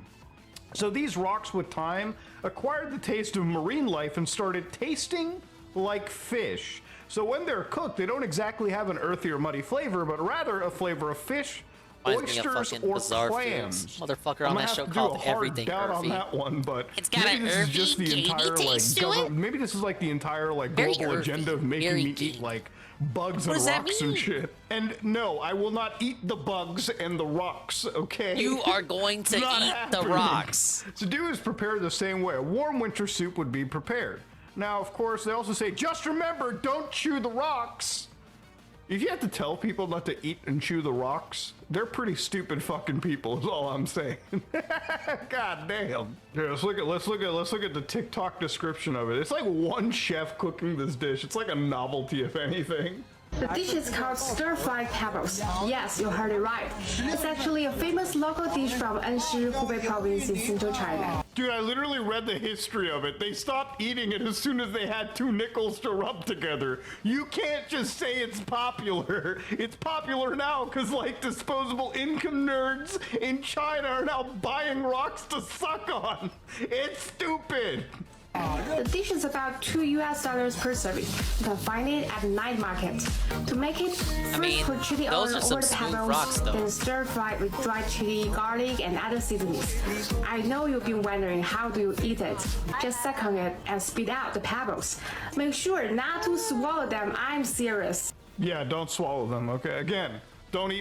S6: So these rocks with time acquired the taste of marine life and started tasting like fish. So when they're cooked, they don't exactly have an earthy or muddy flavor, but rather a flavor of fish, oysters, or clams.
S2: Motherfucker on that show called Everything
S6: down
S2: Earthy.
S6: on that one, but
S2: It's got
S6: maybe
S2: an
S6: this is just the
S2: earthy,
S6: entire
S2: gamey
S6: like
S2: taste to it?
S6: maybe this is like the entire like
S2: Very
S6: global
S2: earthy,
S6: agenda of making
S2: very
S6: me eat like bugs
S2: What
S6: and
S2: does that
S6: rocks and
S2: mean?
S6: shit. And no, I will not eat the bugs and the rocks, okay?
S2: You are going to
S6: Not
S2: eat the
S6: happening.
S2: rocks.
S6: To do is prepare the same way. A warm winter soup would be prepared. Now, of course, they also say, just remember, don't chew the rocks. If you have to tell people not to eat and chew the rocks, they're pretty stupid fucking people, is all I'm saying. God damn. Here, let's look at the TikTok description of it. It's like one chef cooking this dish. It's like a novelty, if anything.
S8: The dish is called stir-fried pebbles. Yes, you heard it right. It's actually a famous local dish from Anshi, Hubei province in central China.
S6: Dude, I literally read the history of it. They stopped eating it as soon as they had 2 nickels to rub together. You can't just say it's popular. It's popular now because, like, disposable income nerds in China are now buying rocks to suck on. It's stupid.
S8: The dish is about $2 per serving. You can find it at night market. To make it, first put chili oil
S2: those are
S8: over
S2: some
S8: the
S2: smooth
S8: pebbles,
S2: rocks, though.
S8: then stir fry with dried chili, garlic, and other seasonings. I know you've been wondering how do you eat it. Just suck on it and spit out the pebbles. Make sure not to swallow them. I'm serious.
S6: Yeah, don't swallow them, okay? Again, don't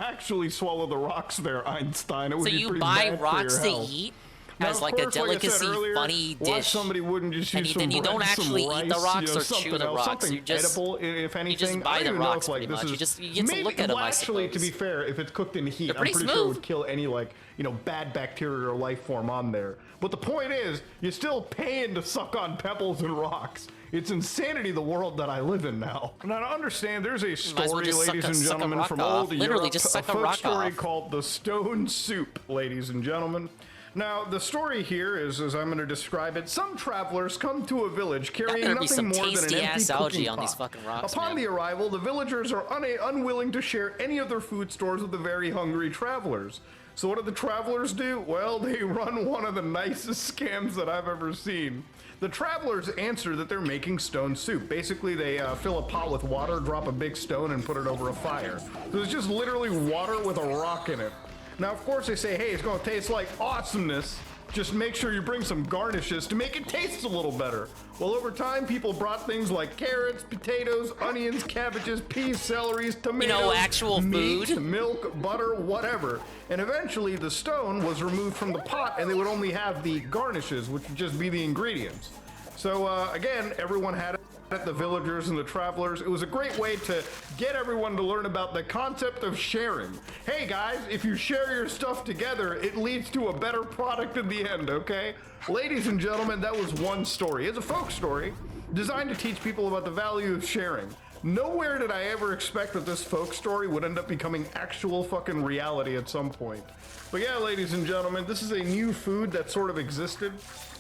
S6: actually swallow the rocks there, Einstein. It would
S2: So
S6: be
S2: you
S6: pretty
S2: buy
S6: bad for
S2: rocks
S6: your
S2: to
S6: health.
S2: eat
S6: Now,
S2: as
S6: of
S2: like a
S6: course, like I said
S2: delicacy,
S6: earlier,
S2: funny
S6: why
S2: dish.
S6: somebody wouldn't just
S2: And
S6: use
S2: then
S6: some
S2: you don't
S6: bread, some
S2: actually eat the
S6: rice,
S2: rocks
S6: you know,
S2: or chew
S6: something
S2: the
S6: else,
S2: rocks.
S6: something
S2: You just
S6: edible, if anything.
S2: buy
S6: I
S2: the
S6: don't even know
S2: rocks
S6: if, like,
S2: pretty
S6: this
S2: much.
S6: is
S2: You get to
S6: maybe,
S2: look at them,
S6: well,
S2: I
S6: actually, to be
S2: suppose.
S6: fair, if it's cooked in heat,
S2: They're
S6: I'm
S2: pretty
S6: pretty sure it
S2: smooth.
S6: would kill any, like, you know, bad bacteria or life form on there. But the point is, you're still paying to suck on pebbles and rocks. It's insanity, the world that I live in now. Now, to understand, there's a
S2: Might as well
S6: story,
S2: just
S6: ladies and
S2: suck a
S6: gentlemen,
S2: rock
S6: from
S2: off.
S6: old
S2: Literally,
S6: Europe,
S2: just suck a
S6: folk
S2: rock
S6: story
S2: off.
S6: called the Stone Soup, ladies and gentlemen. Now, the story here is, as I'm going to describe it, some travelers come to a village carrying
S2: better be
S6: nothing
S2: some
S6: more than an empty
S2: tasty-ass algae
S6: cooking
S2: on these
S6: pot.
S2: fucking rocks,
S6: Upon
S2: man.
S6: the arrival, the villagers are unwilling to share any of their food stores with the very hungry travelers. So what do the travelers do? Well, they run one of the nicest scams that I've ever seen. The travelers answer that they're making stone soup. Basically, they fill a pot with water, drop a big stone, and put it over a fire. So it's just literally water with a rock in it. Now, of course, they say, hey, it's going to taste like awesomeness. Just make sure you bring some garnishes to make it taste a little better. Well, over time, people brought things like carrots, potatoes, onions, cabbages, peas, celeries, tomatoes,
S2: actual
S6: meat,
S2: food.
S6: milk, butter, whatever. And eventually, the stone was removed from the pot, and they would only have the garnishes, which would just be the ingredients. So, again, everyone had it. The villagers and the travelers. It was a great way to get everyone to learn about the concept of sharing. Hey guys, if you share your stuff together, it leads to a better product in the end, okay? Ladies and gentlemen, that was one story. It's a folk story designed to teach people about the value of sharing. Nowhere did I ever expect that this folk story would end up becoming actual fucking reality at some point. But yeah, ladies and gentlemen, this is a new food that sort of existed,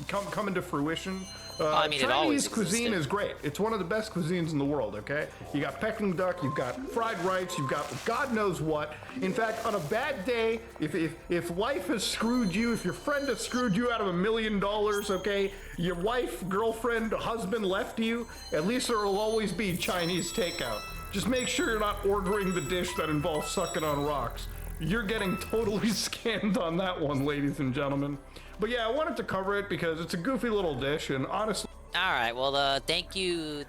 S6: come into fruition.
S2: I mean, it always
S6: Chinese cuisine
S2: existed.
S6: is great. It's one of the best cuisines in the world, okay? You got Peking duck, you've got fried rice, you've got God knows what. In fact, on a bad day, if life has screwed you, if your friend has screwed you out of $1 million, okay, your wife, girlfriend, husband left you, at least there will always be Chinese takeout. Just make sure you're not ordering the dish that involves sucking on rocks. You're getting totally scammed on that one, ladies and gentlemen. But yeah, I wanted to cover it because it's a goofy little dish, and honestly...
S2: All right, well, thank you,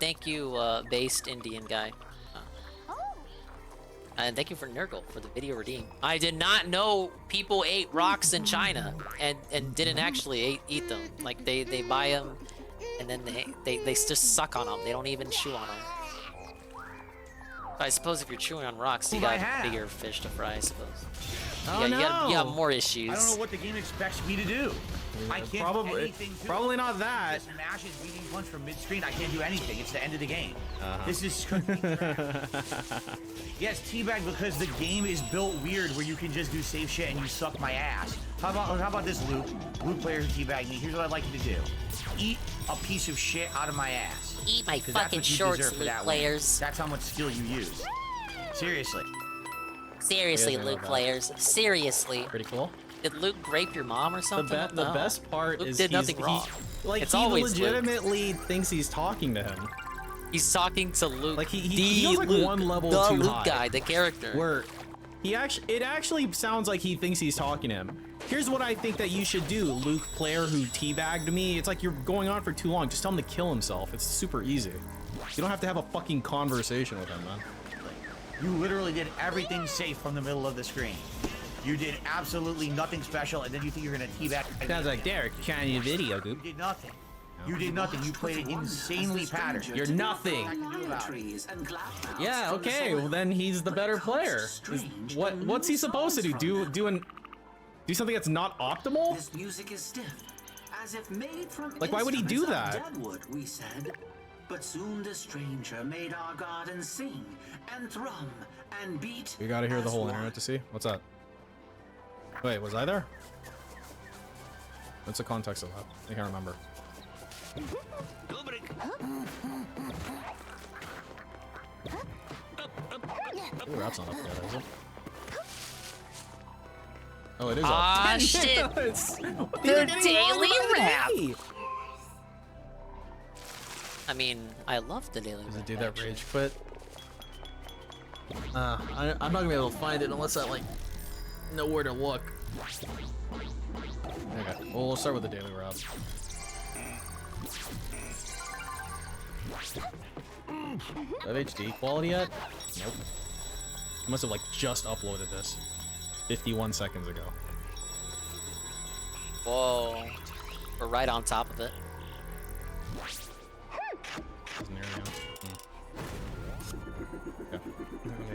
S2: based Indian guy. And thank you for Nurgle for the video redeem. I did not know people ate rocks in China and didn't actually eat them. Like they buy them and then they just suck on them. They don't even chew on them. I suppose if you're chewing on rocks, you got bigger fish to fry, I suppose.
S17: Oh,
S2: You got more issues.
S17: I don't know what the game expects me to do. I can't do anything to
S10: probably not that.
S17: Just mashes beating punch from mid-screen. I can't do anything. It's the end of the game. This is yes, teabag because the game is built weird where you can just do safe shit and you suck my ass. How about this, Luke? Luke players teabag me. Here's what I'd like you to do: eat a piece of shit out of my ass.
S2: Eat my
S17: 'Cause that's
S2: fucking
S17: what you
S2: shorts,
S17: deserve for
S2: Luke
S17: that
S2: players.
S17: Win. That's how much skill you use. Seriously.
S2: Seriously, Luke players. Seriously.
S10: Pretty cool.
S2: Did Luke rape your mom or something?
S10: The best part
S2: Luke
S10: is
S2: did nothing wrong.
S10: Like
S2: It's
S10: he
S2: always
S10: legitimately thinks he's talking to him.
S2: He's talking to Luke.
S10: Like he feels like one level
S2: the
S10: too
S2: Luke
S10: high.
S2: guy, the character.
S10: Where it actually sounds like he thinks he's talking to him. Here's what I think that you should do, Luke player who teabagged me. It's like you're going on for too long. Just tell him to kill himself. It's super easy. You don't have to have a fucking conversation with him, man.
S17: You literally did everything safe from the middle of the screen. You did absolutely nothing special, and then you think you're gonna teabag.
S10: Sounds like Derek trying your video, dude.
S17: You did nothing. You did nothing. You played it insanely patterned.
S10: You're nothing. Yeah, okay. Well, then he's the better player. What's he supposed to do? Do something that's not optimal?
S5: This music is stiff, as if made from
S10: Like, why would he do
S5: instruments
S10: that?
S5: of deadwood, we said. But soon the stranger made our garden sing and thrum and beat.
S10: We gotta hear the
S5: as
S10: whole
S5: one.
S10: internet to see. What's that? Wait, was I there? What's the context of that? I can't remember. Ooh, that's not up there, is it? Oh, it is up.
S2: Ah, shit. The daily rap. I mean, I love the daily rap.
S10: Does it do that rage quit? I'm not gonna be able to find it unless I like know where to look. Okay, well, we'll start with the daily rap. Do I have HD quality yet? Nope. I must have like just uploaded this 51 seconds ago.
S2: Whoa. We're right on top of it.
S10: It's nearly on. Okay.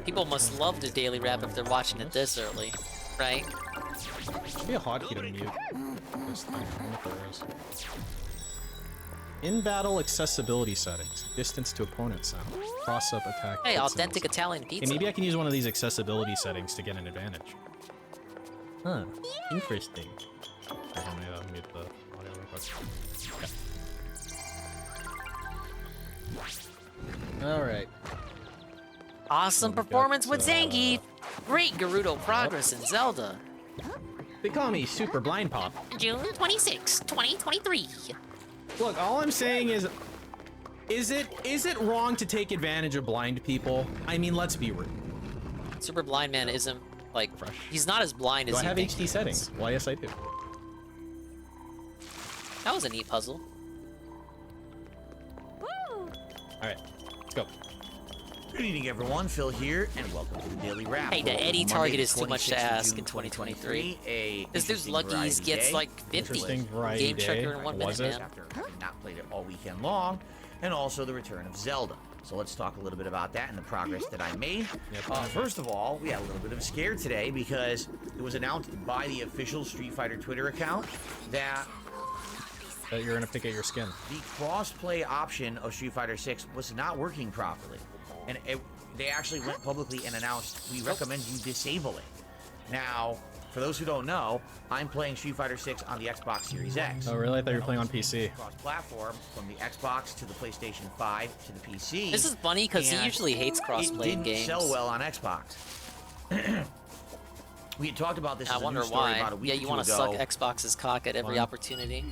S2: People must love the daily rap if they're watching it this early, right?
S10: Should be a hotkey to mute this thing. I wonder if there is. In battle accessibility settings, distance to opponent sound, cross up attack.
S2: Hey,
S10: hit
S2: authentic
S10: sounds.
S2: Italian pizza.
S10: Hey, maybe I can use one of these accessibility settings to get an advantage. Huh, interesting. Okay, let me mute the audio real quick. Okay. Alright.
S2: Awesome performance with Zangief. Great Gerudo progress in Zelda.
S10: They call me Super Blind Pop.
S4: June 26, 2023.
S10: Look, all I'm saying is it wrong to take advantage of blind people? I mean, let's be real.
S2: Super Blind Man isn't, like, he's not as blind as
S10: Do I
S2: you
S10: have
S2: think
S10: HD
S2: he
S10: settings?
S2: is.
S10: Well, yes, I do.
S2: That was a neat puzzle.
S10: Alright, let's go.
S17: Good evening, everyone. Phil here, and welcome to the Daily Wrap.
S2: Hey, the
S17: for
S2: Eddie
S17: Monday,
S2: target
S17: the
S2: is too much to
S17: 26th of
S2: ask
S17: June,
S2: in 2023.
S17: This
S2: dude's lucky he gets like 50.
S10: Interesting variety
S2: Game checker in 1 minute,
S10: was it?
S2: man.
S17: After having not played it all weekend long, and also the return of Zelda. So let's talk a little bit about that and the progress that I made. First of all, we had a little bit of a scare today because it was announced by the official Street Fighter Twitter account that
S10: you're gonna pick at your skin.
S17: the cross-play option of Street Fighter 6 was not working properly. And they actually went publicly and announced, we recommend you disable it. Now, for those who don't know, I'm playing Street Fighter 6 on the Xbox Series X.
S10: Oh, really? I thought you were playing on PC.
S17: Cross-platform from the Xbox to the PlayStation 5 to the PC.
S2: This is funny because he
S17: and
S2: usually hates cross-play in
S17: It didn't
S2: games.
S17: sell well on Xbox. We had talked about this
S2: I
S17: as a
S2: wonder
S17: news story
S2: why.
S17: about a week
S2: Yeah,
S17: or
S2: you
S17: two
S2: want to
S17: ago
S2: suck Xbox's cock at every opportunity.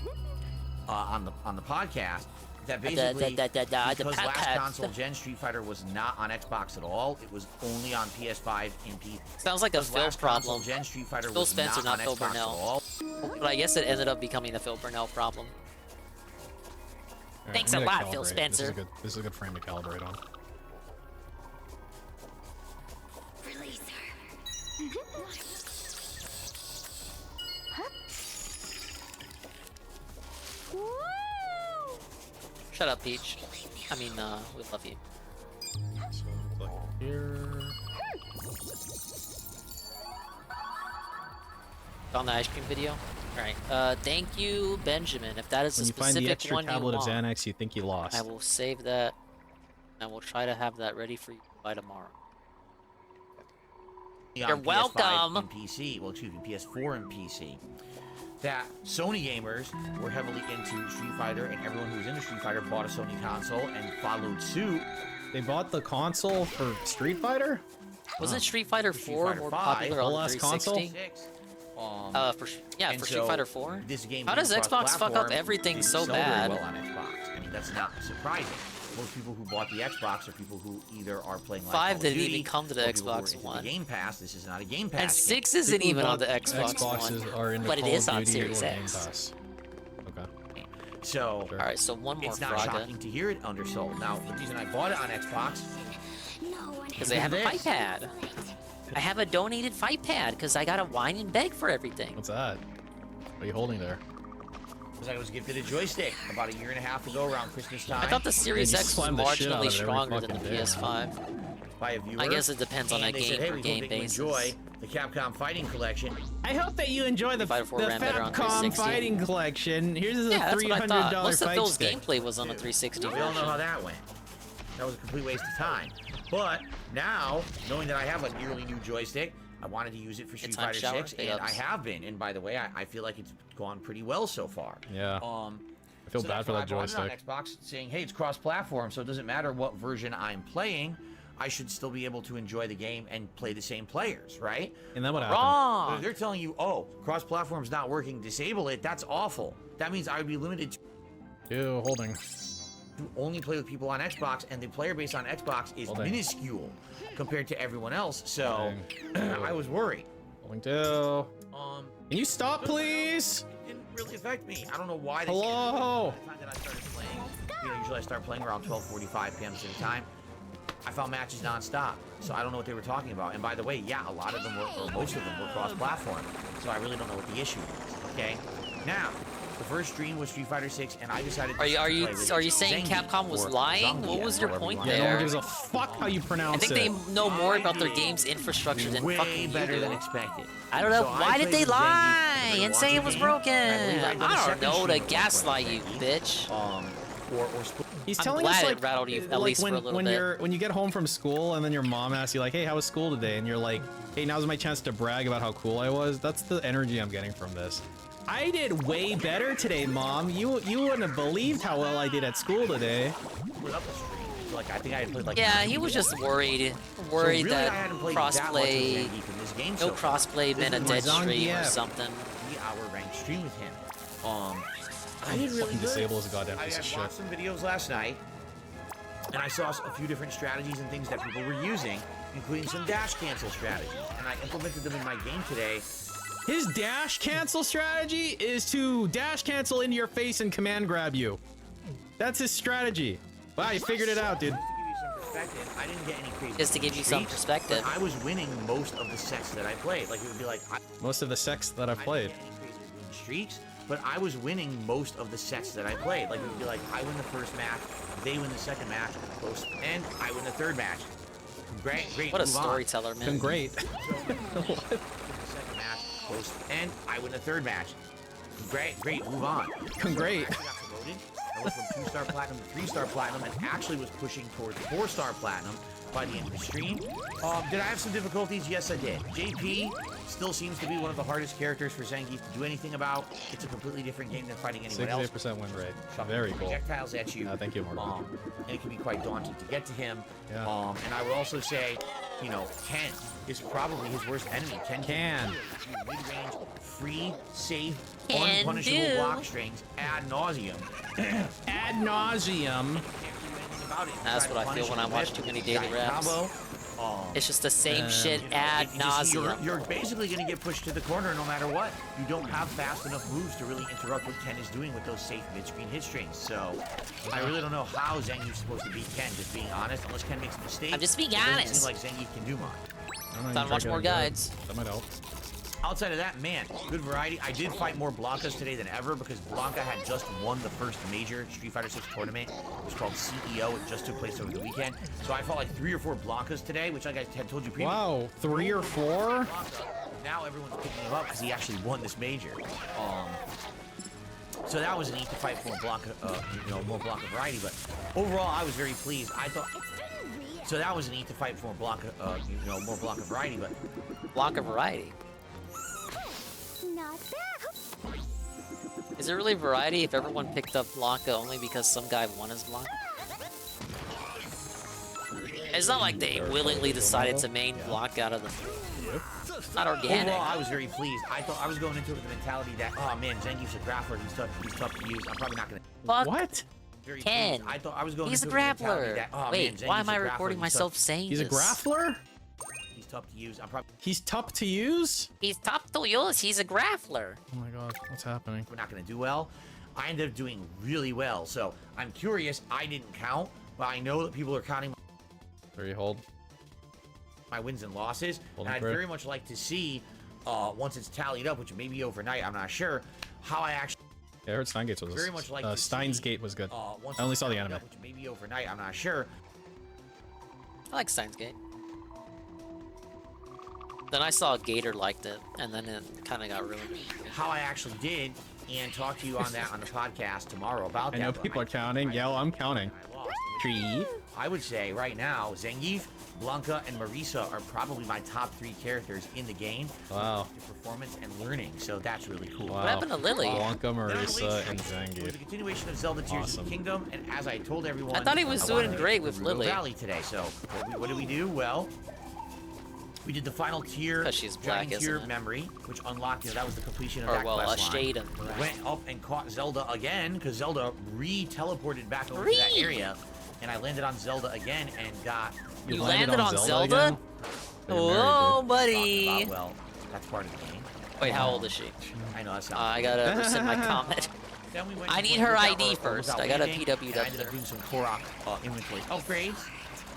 S17: on the podcast. That basically, because last console gen Street Fighter was not on Xbox at all. It was only on PS5 and PC.
S2: Sounds like a Phil problem.
S17: Gen Street Fighter
S2: Phil
S17: was
S2: Spencer,
S17: not
S2: not
S17: on
S2: Phil
S17: Xbox
S2: Burnell.
S17: at all.
S2: But I guess it ended up becoming the Phil Burnell problem.
S10: All right,
S2: Thanks
S10: I'm
S2: a
S10: gonna
S2: lot, Phil
S10: calibrate it.
S2: Spencer.
S10: This is a good frame to calibrate on.
S2: Shut up, Peach. I mean, we love you.
S10: So, like here.
S2: On the ice cream video? Alright. Thank you, Benjamin. If that is
S10: When
S2: the
S10: you find the
S2: specific
S10: extra
S2: one you
S10: tablet of
S2: want,
S10: Xanax you think you lost.
S2: I will save that. And we'll try to have that ready for you by tomorrow. You're
S17: On PS5
S2: welcome.
S17: and PC, well, excuse me, PS4 and PC, that Sony gamers were heavily into Street Fighter, and everyone who was into Street Fighter bought a Sony console and followed suit.
S10: They bought the console for Street Fighter?
S2: Wasn't Street Fighter 4 more
S17: 5,
S2: popular on
S10: the
S2: the
S10: last
S2: 360?
S10: console?
S2: For Street Fighter 4?
S17: This game
S2: How does
S17: being
S2: Xbox fuck up
S17: cross-platform
S2: everything
S17: didn't
S2: so
S17: sell very
S2: bad?
S17: well on Xbox. I mean, that's not surprising. Most people who bought the Xbox are people who either are playing like
S2: 5
S17: Call of
S2: didn't
S17: Duty,
S2: even come to the
S17: or people who are
S2: Xbox
S17: into
S2: One.
S17: The Game Pass. This is not a Game Pass.
S2: And 6
S17: game.
S2: isn't
S10: People
S2: even
S10: who
S2: on the
S10: bought
S2: Xbox
S10: Xboxes
S2: One.
S10: are into
S2: But it
S10: Call
S2: is
S10: of
S2: on
S10: Duty
S2: Series
S10: or Game
S2: X.
S10: Pass. Okay.
S17: So,
S2: Alright, so one more
S17: it's not
S2: Fraga.
S17: shocking to hear it undersold. Now, the reason I bought it on Xbox
S2: Because I have a fight pad. I have a donated fight pad because I gotta whine and beg for everything.
S10: What's that? What are you holding there?
S17: because I was gifted a joystick about a year and a half ago around Christmas time.
S2: I thought the Series X was marginally stronger than the PS5.
S17: By a viewer,
S2: I guess it depends on a
S17: and they said,
S2: game
S17: hey,
S2: per
S17: we
S2: game
S17: hope that you
S2: basis.
S17: enjoy the Capcom Fighting Collection.
S20: I hope that you enjoy the
S2: Fighter 4 ran better on
S20: Capcom
S2: 360.
S20: Fighting Collection. Here's a
S2: Yeah, that's what I thought.
S20: $300
S2: Most of
S20: fight
S2: Phil's
S20: stick.
S2: gameplay was on a 360
S17: We all know
S2: version.
S17: how that went. That was a complete waste of time. But now, knowing that I have a nearly new joystick, I wanted to use it for Street
S2: time
S17: Fighter
S2: shower,
S17: 6,
S2: big
S17: and I
S2: ups.
S17: have been. And by the way, I feel like it's gone pretty well so far.
S10: Yeah. I feel
S17: So
S10: bad
S17: that's
S10: for
S17: why
S10: that
S17: I bought it on
S10: joystick.
S17: Xbox, saying, hey, it's cross-platform, so it doesn't matter what version I'm playing. I should still be able to enjoy the game and play the same players, right?
S10: And then what happened?
S2: Wrong.
S17: But if they're telling you, oh, cross-platform's not working, disable it, that's awful. That means I would be limited
S10: Ew, holding.
S17: to only play with people on Xbox, and the player base on Xbox is
S10: Holding.
S17: minuscule compared to everyone else, so I was worried.
S10: Holding two. Can you stop, please?
S17: It didn't really affect me. I don't know why.
S10: Hello?
S17: By the time that I started playing, usually I start playing around 12:45 p.m. Pacific time. I found matches nonstop, so I don't know what they were talking about. And by the way, yeah, a lot of them were, or most of them were cross-platform, so I really don't know what the issue is. Okay, now the first stream was Street Fighter 6, and I decided.
S2: Are you
S17: to
S2: saying
S17: Zangief
S2: Capcom was
S17: or
S2: lying?
S17: Zangief,
S2: What was your
S17: whatever
S2: point
S17: you
S10: Yeah, no
S2: there?
S10: one gives a fuck how you
S2: I
S10: pronounce
S2: think
S10: it.
S2: they know more about their game's infrastructure than
S17: way
S2: fucking
S17: better
S2: you
S17: than
S2: do.
S17: expected.
S2: I don't know.
S17: So I
S2: Why did
S17: played
S2: they
S17: with Zangief
S2: lie
S17: for the
S2: and say it
S17: launch
S2: was
S17: game,
S2: broken?
S17: and I believe I did a
S2: I don't
S17: second
S2: know
S17: stream
S2: to
S17: with one
S2: gaslight you,
S17: Zangief.
S2: bitch.
S17: Or
S10: He's
S2: I'm
S10: telling
S2: glad
S10: us
S2: it
S10: like,
S2: rattled you at
S10: like
S2: least
S10: when,
S2: for a little
S10: when
S2: bit.
S10: when you get home from school and then your mom asks you like, hey, how was school today? And you're like, hey, now's my chance to brag about how cool I was. That's the energy I'm getting from this. I did way better today, Mom. You wouldn't have believed how well I did at school today.
S17: Split up the stream. So, like, I think I had played like
S2: Yeah,
S17: 90
S2: he was
S17: minutes.
S2: just worried
S17: So really,
S2: that
S17: I hadn't played that much of
S2: crossplay,
S17: Zangief in this game
S2: no
S17: so far.
S2: crossplay
S17: This
S2: meant a
S17: is my
S2: dead stream or
S10: Zangief.
S2: something.
S17: 3-hour ranked stream with him. I did really
S10: Fucking
S17: good.
S10: disable is a goddamn
S17: I
S10: piece of shit.
S17: watched some videos last night, and I saw a few different strategies and things that people were using, including some dash cancel strategies, and I implemented them in my game today.
S10: His dash cancel strategy is to dash cancel into your face and command grab you. That's his strategy. Wow, you figured it out, dude.
S17: To give you some perspective, I didn't get any crazy
S2: Just to give you some
S17: streaks,
S2: perspective.
S17: but I was winning most of the sets that I played. Like, it would be like,
S10: Most of the sex that I've played.
S17: I didn't get any crazy win streaks, but I was winning most of the sets that I played. Like, it would be like, I win the first match, they win the second match, close, and I win the third match. Great,
S2: What a
S17: move on.
S2: storyteller, man.
S10: Great.
S17: The second match, close, and I win the third match. Great, move on.
S10: Great.
S17: I got promoted. I went from 2-star platinum to 3-star platinum, and actually was pushing towards 4-star platinum by the end of the stream. Did I have some difficulties? Yes, I did. JP still seems to be one of the hardest characters for Zangief to do anything about. It's a completely different game than fighting anyone else.
S10: 68% win rate.
S17: Chucking
S10: Very cool.
S17: projectiles at you.
S10: Thank you, Mark.
S17: And it can be quite daunting to get to him.
S10: Yeah.
S17: And I would also say, you know, Ken is probably his worst enemy. Ken. Mid-range, free, safe,
S2: Can
S17: unpunishable
S2: do.
S17: block strings ad nauseum.
S10: Ad nauseum.
S2: That's what I feel when I watch too many daily raps. It's just the same shit ad nauseum.
S17: You're basically going to get pushed to the corner no matter what. You don't have fast enough moves to really interrupt what Ken is doing with those safe mid-screen hit strings. So I really don't know how Zangief's supposed to beat Ken, just being honest, unless Ken makes a mistake.
S2: I'm just being
S17: it doesn't
S2: honest.
S17: seem like Zangief can do much.
S2: Time to watch more guides.
S10: That might help.
S17: Outside of that, man, good variety. I did fight more Blankas today than ever because Blanka had just won the first major Street Fighter 6 tournament. It was called CEO. It just took place over the weekend. So I fought like 3 or 4 Blankas today, which like I had told you previously.
S10: Wow, 3 or 4?
S17: Now everyone's picking him up because he actually won this major. So that was neat to fight for more Blanka variety. But overall, I was very pleased. I thought. So that was neat to fight for more Blanka variety. But
S2: Blanka variety.
S13: Not bad.
S2: Is it really variety if everyone picked up Blanka only because some guy won his Blanka? It's not like they willingly decided to main Blanka out of the... It's not organic.
S17: Overall, I was very pleased. I thought I was going into it with the mentality that, oh man, Zangief's a grappler. He's tough to use. I'm probably not going to...
S2: Fuck.
S10: What?
S2: Ken.
S17: I thought I was going
S2: He's a
S17: into it with the mentality
S2: grappler.
S17: that, oh,
S2: Wait,
S17: man,
S2: why am I
S17: Zangief's a
S2: recording
S17: grappler.
S2: myself saying
S10: He's a
S2: this?
S10: grappler?
S17: He's tough to use. I'm probably...
S10: He's tough to use?
S2: He's tough to use. He's a grappler.
S10: Oh my god, what's happening?
S17: We're not going to do well. I ended up doing really well. So I'm curious. I didn't count, but I know that people are counting
S10: Where you hold?
S17: my wins and losses.
S10: Hold
S17: and
S10: on
S17: I'd
S10: for it.
S17: very much like to see, once it's tallied up, which may be overnight, I'm not sure, how I actually...
S10: Yeah, I heard Steins Gate was
S17: Very much like to
S10: Steins
S17: see,
S10: Gate was good.
S17: once
S10: I only
S17: it's
S10: saw the
S17: tallied
S10: anime.
S17: up, which may be overnight, I'm not sure.
S2: I like Steins Gate. Then I saw Gator liked it, and then it kind of got ruined.
S17: How I actually did, and talk to you on that on the podcast tomorrow about that.
S10: I know
S17: but
S10: people are counting. Yeah, well, I'm counting. Tree.
S17: I would say right now, Zangief, Blanka, and Marisa are probably my top 3 characters in the game.
S10: Wow.
S17: Performance and learning, so that's really cool.
S10: Wow.
S2: What happened to Lily?
S10: Blanka, Marisa, and
S17: It was
S10: Zangief.
S17: a continuation of Zelda Tears of the Kingdom, and as I told everyone,
S2: I thought he was
S17: wanted
S2: doing
S17: to
S2: great
S17: get
S2: with
S17: to Gerudo
S2: Lily.
S17: Valley today. So what did we do? Well, we did the final tier,
S2: she's black,
S17: Dragon Tier
S2: isn't it?
S17: memory, which unlocked. That was the completion of
S2: Or,
S17: that
S2: well, a
S17: quest line.
S2: shade of black.
S17: Went up and caught Zelda again because Zelda re-teleported back over to that area, and I landed on Zelda again and got.
S2: You landed on Zelda?
S10: again?
S2: Whoa, buddy.
S17: Well, that's part of the game.
S2: Wait, how old is she?
S17: I know that's.
S2: I gotta rescind my comment.
S17: Then we went
S2: I
S17: to
S2: need
S17: one
S2: her
S17: without-
S2: ID
S17: or
S2: first.
S17: without
S2: I gotta
S17: landing,
S2: PW
S17: and I ended
S2: there.
S17: up doing some Korok inventory upgrades,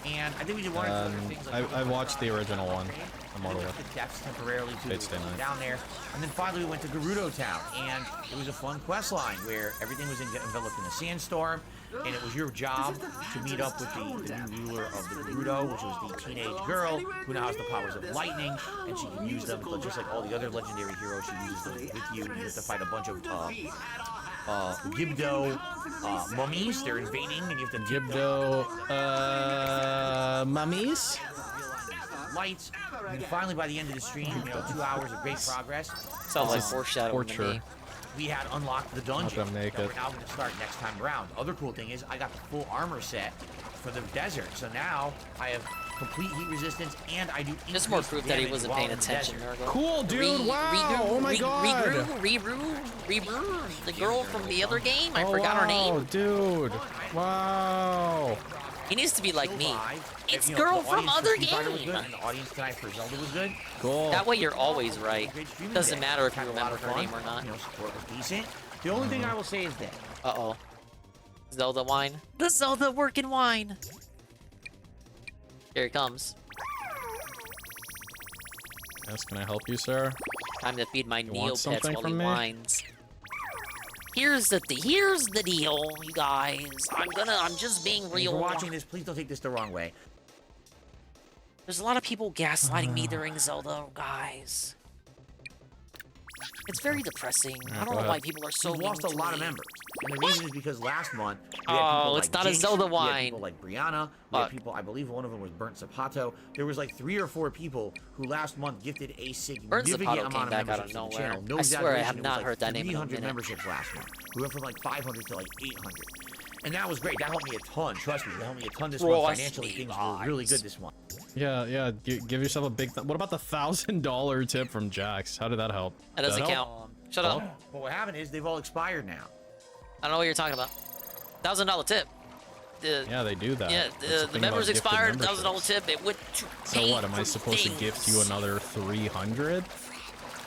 S17: and I think we did one or two other things. Like
S10: I watched the original one, Immortal.
S17: the depths temporarily to
S10: It's stay nice.
S17: down there, and then finally we went to Gerudo Town, and it was a fun quest line where everything was enveloped in a sandstorm, and it was your job to meet up with the new ruler of the Gerudo, which was the teenage girl who now has the powers of lightning, and she can use them, but just like all the other legendary heroes, she uses them with you. You have to fight a bunch of Gibdo mummies. They're invading, and you have to
S10: Gibdo mummies?
S17: lights. And finally, by the end of the stream, 2 hours of great progress.
S2: Sounds like foreshadowing to me.
S17: We had unlocked the dungeon
S10: I'm naked.
S17: that we're now going to start next time around. Other cool thing is I got the full armor set for the desert. So now I have complete heat resistance, and I do
S2: Just more
S17: increased
S2: proof that he
S17: damage
S2: wasn't
S17: while
S2: paying
S17: in the
S2: attention.
S17: desert.
S10: Cool, dude. Wow. Oh my god.
S2: Regrew. The girl from the other game. I
S10: Oh,
S2: forgot her
S10: wow,
S2: name.
S10: dude. Wow.
S2: He needs to be like me. It's
S17: If,
S2: girl
S17: the
S2: from
S17: audience for
S2: other
S17: Street Fighter was
S2: game.
S17: good, and the audience tonight for Zelda was good.
S10: Cool.
S2: That way you're always right.
S17: Great streaming
S2: Doesn't
S17: day.
S2: matter if you
S17: Had a lot
S2: remember
S17: of
S2: her
S17: fun.
S2: name or not.
S17: Support was decent. The only thing I will say is that
S2: Uh-oh. Zelda wine. The Zelda working wine. Here it comes.
S10: Yes, can I help you, sir?
S2: Time to feed my
S10: You want
S2: Neopets
S10: something
S2: while he
S10: from me?
S2: whines. Here's the deal, you guys. I'm just being
S17: if
S2: real.
S17: you're watching this, please don't take this the wrong way.
S2: There's a lot of people gaslighting me during Zelda, guys. It's very depressing. I don't know why people are so
S17: We've
S2: mean
S17: lost a
S2: to
S17: lot
S2: me.
S17: of members. And the reason is because last month, we
S2: Oh,
S17: had people
S2: it's
S17: like
S2: not a
S17: Jinx,
S2: Zelda
S17: we had
S2: wine.
S17: people like Brianna, we had people, I believe one of them was Burnt Zapato. There was like 3 or 4 people who last month gifted a
S2: Burnt
S17: significant
S2: Zapato
S17: amount
S2: came
S17: of
S2: back out
S17: memberships
S2: of
S17: to the
S2: nowhere.
S17: channel. No
S2: I swear I
S17: exaggeration,
S2: have
S17: it was
S2: not
S17: like
S2: heard that name in a
S17: 300
S2: minute.
S17: memberships last month. We went from like 500 to like 800. And that was great. That helped me a ton. Trust me, that helped me a ton this month. Financially, things were really good this month.
S10: Yeah. Give yourself a big. What about the $1,000 tip from Jax? How did that help?
S2: That doesn't
S10: help?
S2: count. Shut up.
S17: But what happened is they've all expired now.
S2: I don't know what you're talking about. $1,000 tip.
S10: Yeah, they do that.
S2: Yeah,
S10: That's
S2: the
S10: thing
S2: members
S10: about gifted
S2: expired.
S10: memberships.
S2: $1,000 tip. It would.
S10: So what? Am I supposed to gift you another 300?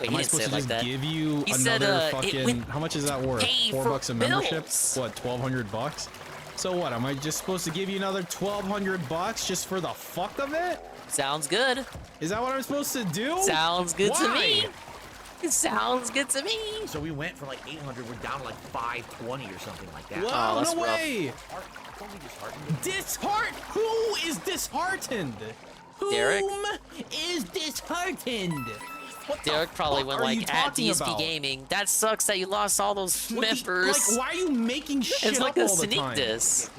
S2: Wait,
S10: Am
S2: he
S10: I
S2: didn't say
S10: supposed
S2: it
S10: to
S2: like
S10: just
S2: that.
S10: give you
S2: He said,
S10: another
S2: it
S10: fucking?
S2: would
S10: How much is that worth?
S2: pay
S10: $4
S2: for
S10: a membership?
S2: bills.
S10: What? $1,200? So what? Am I just supposed to give you another $1,200 just for the fuck of it?
S2: Sounds good.
S10: Is that what I'm supposed to do?
S2: Sounds good to me.
S10: Why?
S2: It sounds good to me.
S17: So we went from like 800, we're down to like 520 or something like that.
S10: Wow,
S2: that's
S10: no
S2: rough.
S10: way.
S17: Don't be disheartened.
S10: Disheart? Who is disheartened?
S2: Derek?
S20: Whom is disheartened?
S2: Derek probably went
S10: are you
S2: like at
S10: talking
S2: DSP
S10: about?
S2: Gaming. That sucks that you lost all those members.
S10: Like, why are you making shit
S2: It's like
S10: up
S2: a
S10: all the
S2: sneak
S10: time?
S2: diss.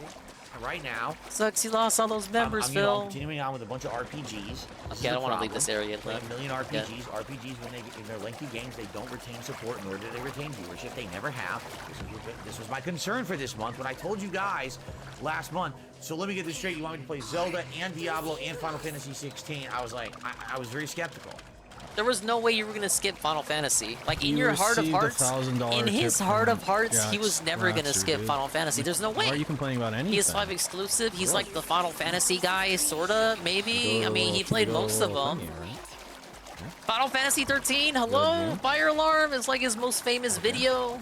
S17: Right now,
S2: Sucks you lost all those members,
S17: I'm
S2: Phil.
S17: continuing on with a bunch of RPGs. This
S2: Okay, I
S17: is
S2: don't
S17: a
S2: want to leave
S17: problem.
S2: this area.
S17: Play
S2: But
S17: a million RPGs. RPGs, when they're lengthy games, they don't retain support, nor do they retain viewership. They never have. This was my concern for this month when I told you guys last month. So let me get this straight. You want me to play Zelda and Diablo and Final Fantasy 16? I was like, I was very skeptical.
S2: there was no way you were gonna skip Final Fantasy. Like in
S10: You
S2: your heart of
S10: received a
S2: hearts,
S10: $1,000
S2: in his
S10: tip
S2: heart
S10: from
S2: of hearts, he
S10: Jack's
S2: was never gonna
S10: Rapture,
S2: skip
S10: dude.
S2: Final Fantasy. There's no way.
S10: Why are you complaining about anything?
S2: PS5 exclusive. He's like the Final Fantasy guy, sorta, maybe. I mean, he played most of them. Final Fantasy 13, hello? Fire Alarm is like his most famous video.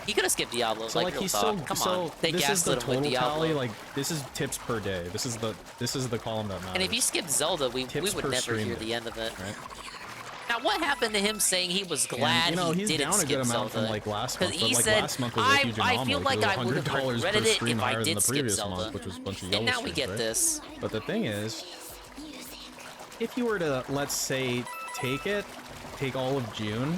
S2: He could have skipped Diablo,
S10: So like
S2: real
S10: he's
S2: talk.
S10: so
S2: Come
S10: so
S2: on. They
S10: this is the
S2: gaslit him with
S10: total
S2: Diablo.
S10: tally. Like this is tips per day. This is the column that matters.
S2: And if he skipped Zelda, we
S10: Tips
S2: would
S10: per
S2: never
S10: stream
S2: hear
S10: day,
S2: the end of it.
S10: right?
S2: Now, what happened to him saying he was
S10: And,
S2: glad
S10: you know,
S2: he
S10: he's
S2: didn't
S10: down a
S2: skip
S10: good amount
S2: Zelda?
S10: from like last
S2: Because
S10: month, but
S2: he
S10: like
S2: said,
S10: last month was a huge
S2: I
S10: anomaly.
S2: feel like I would have
S10: $100
S2: regretted
S10: per
S2: it
S10: stream
S2: if I
S10: higher than
S2: did
S10: the
S2: skip
S10: previous
S2: Zelda.
S10: month, which was a bunch of
S2: And
S10: yellow
S2: now we
S10: streams,
S2: get
S10: right?
S2: this.
S10: But the thing is, if you were to, let's say, take all of June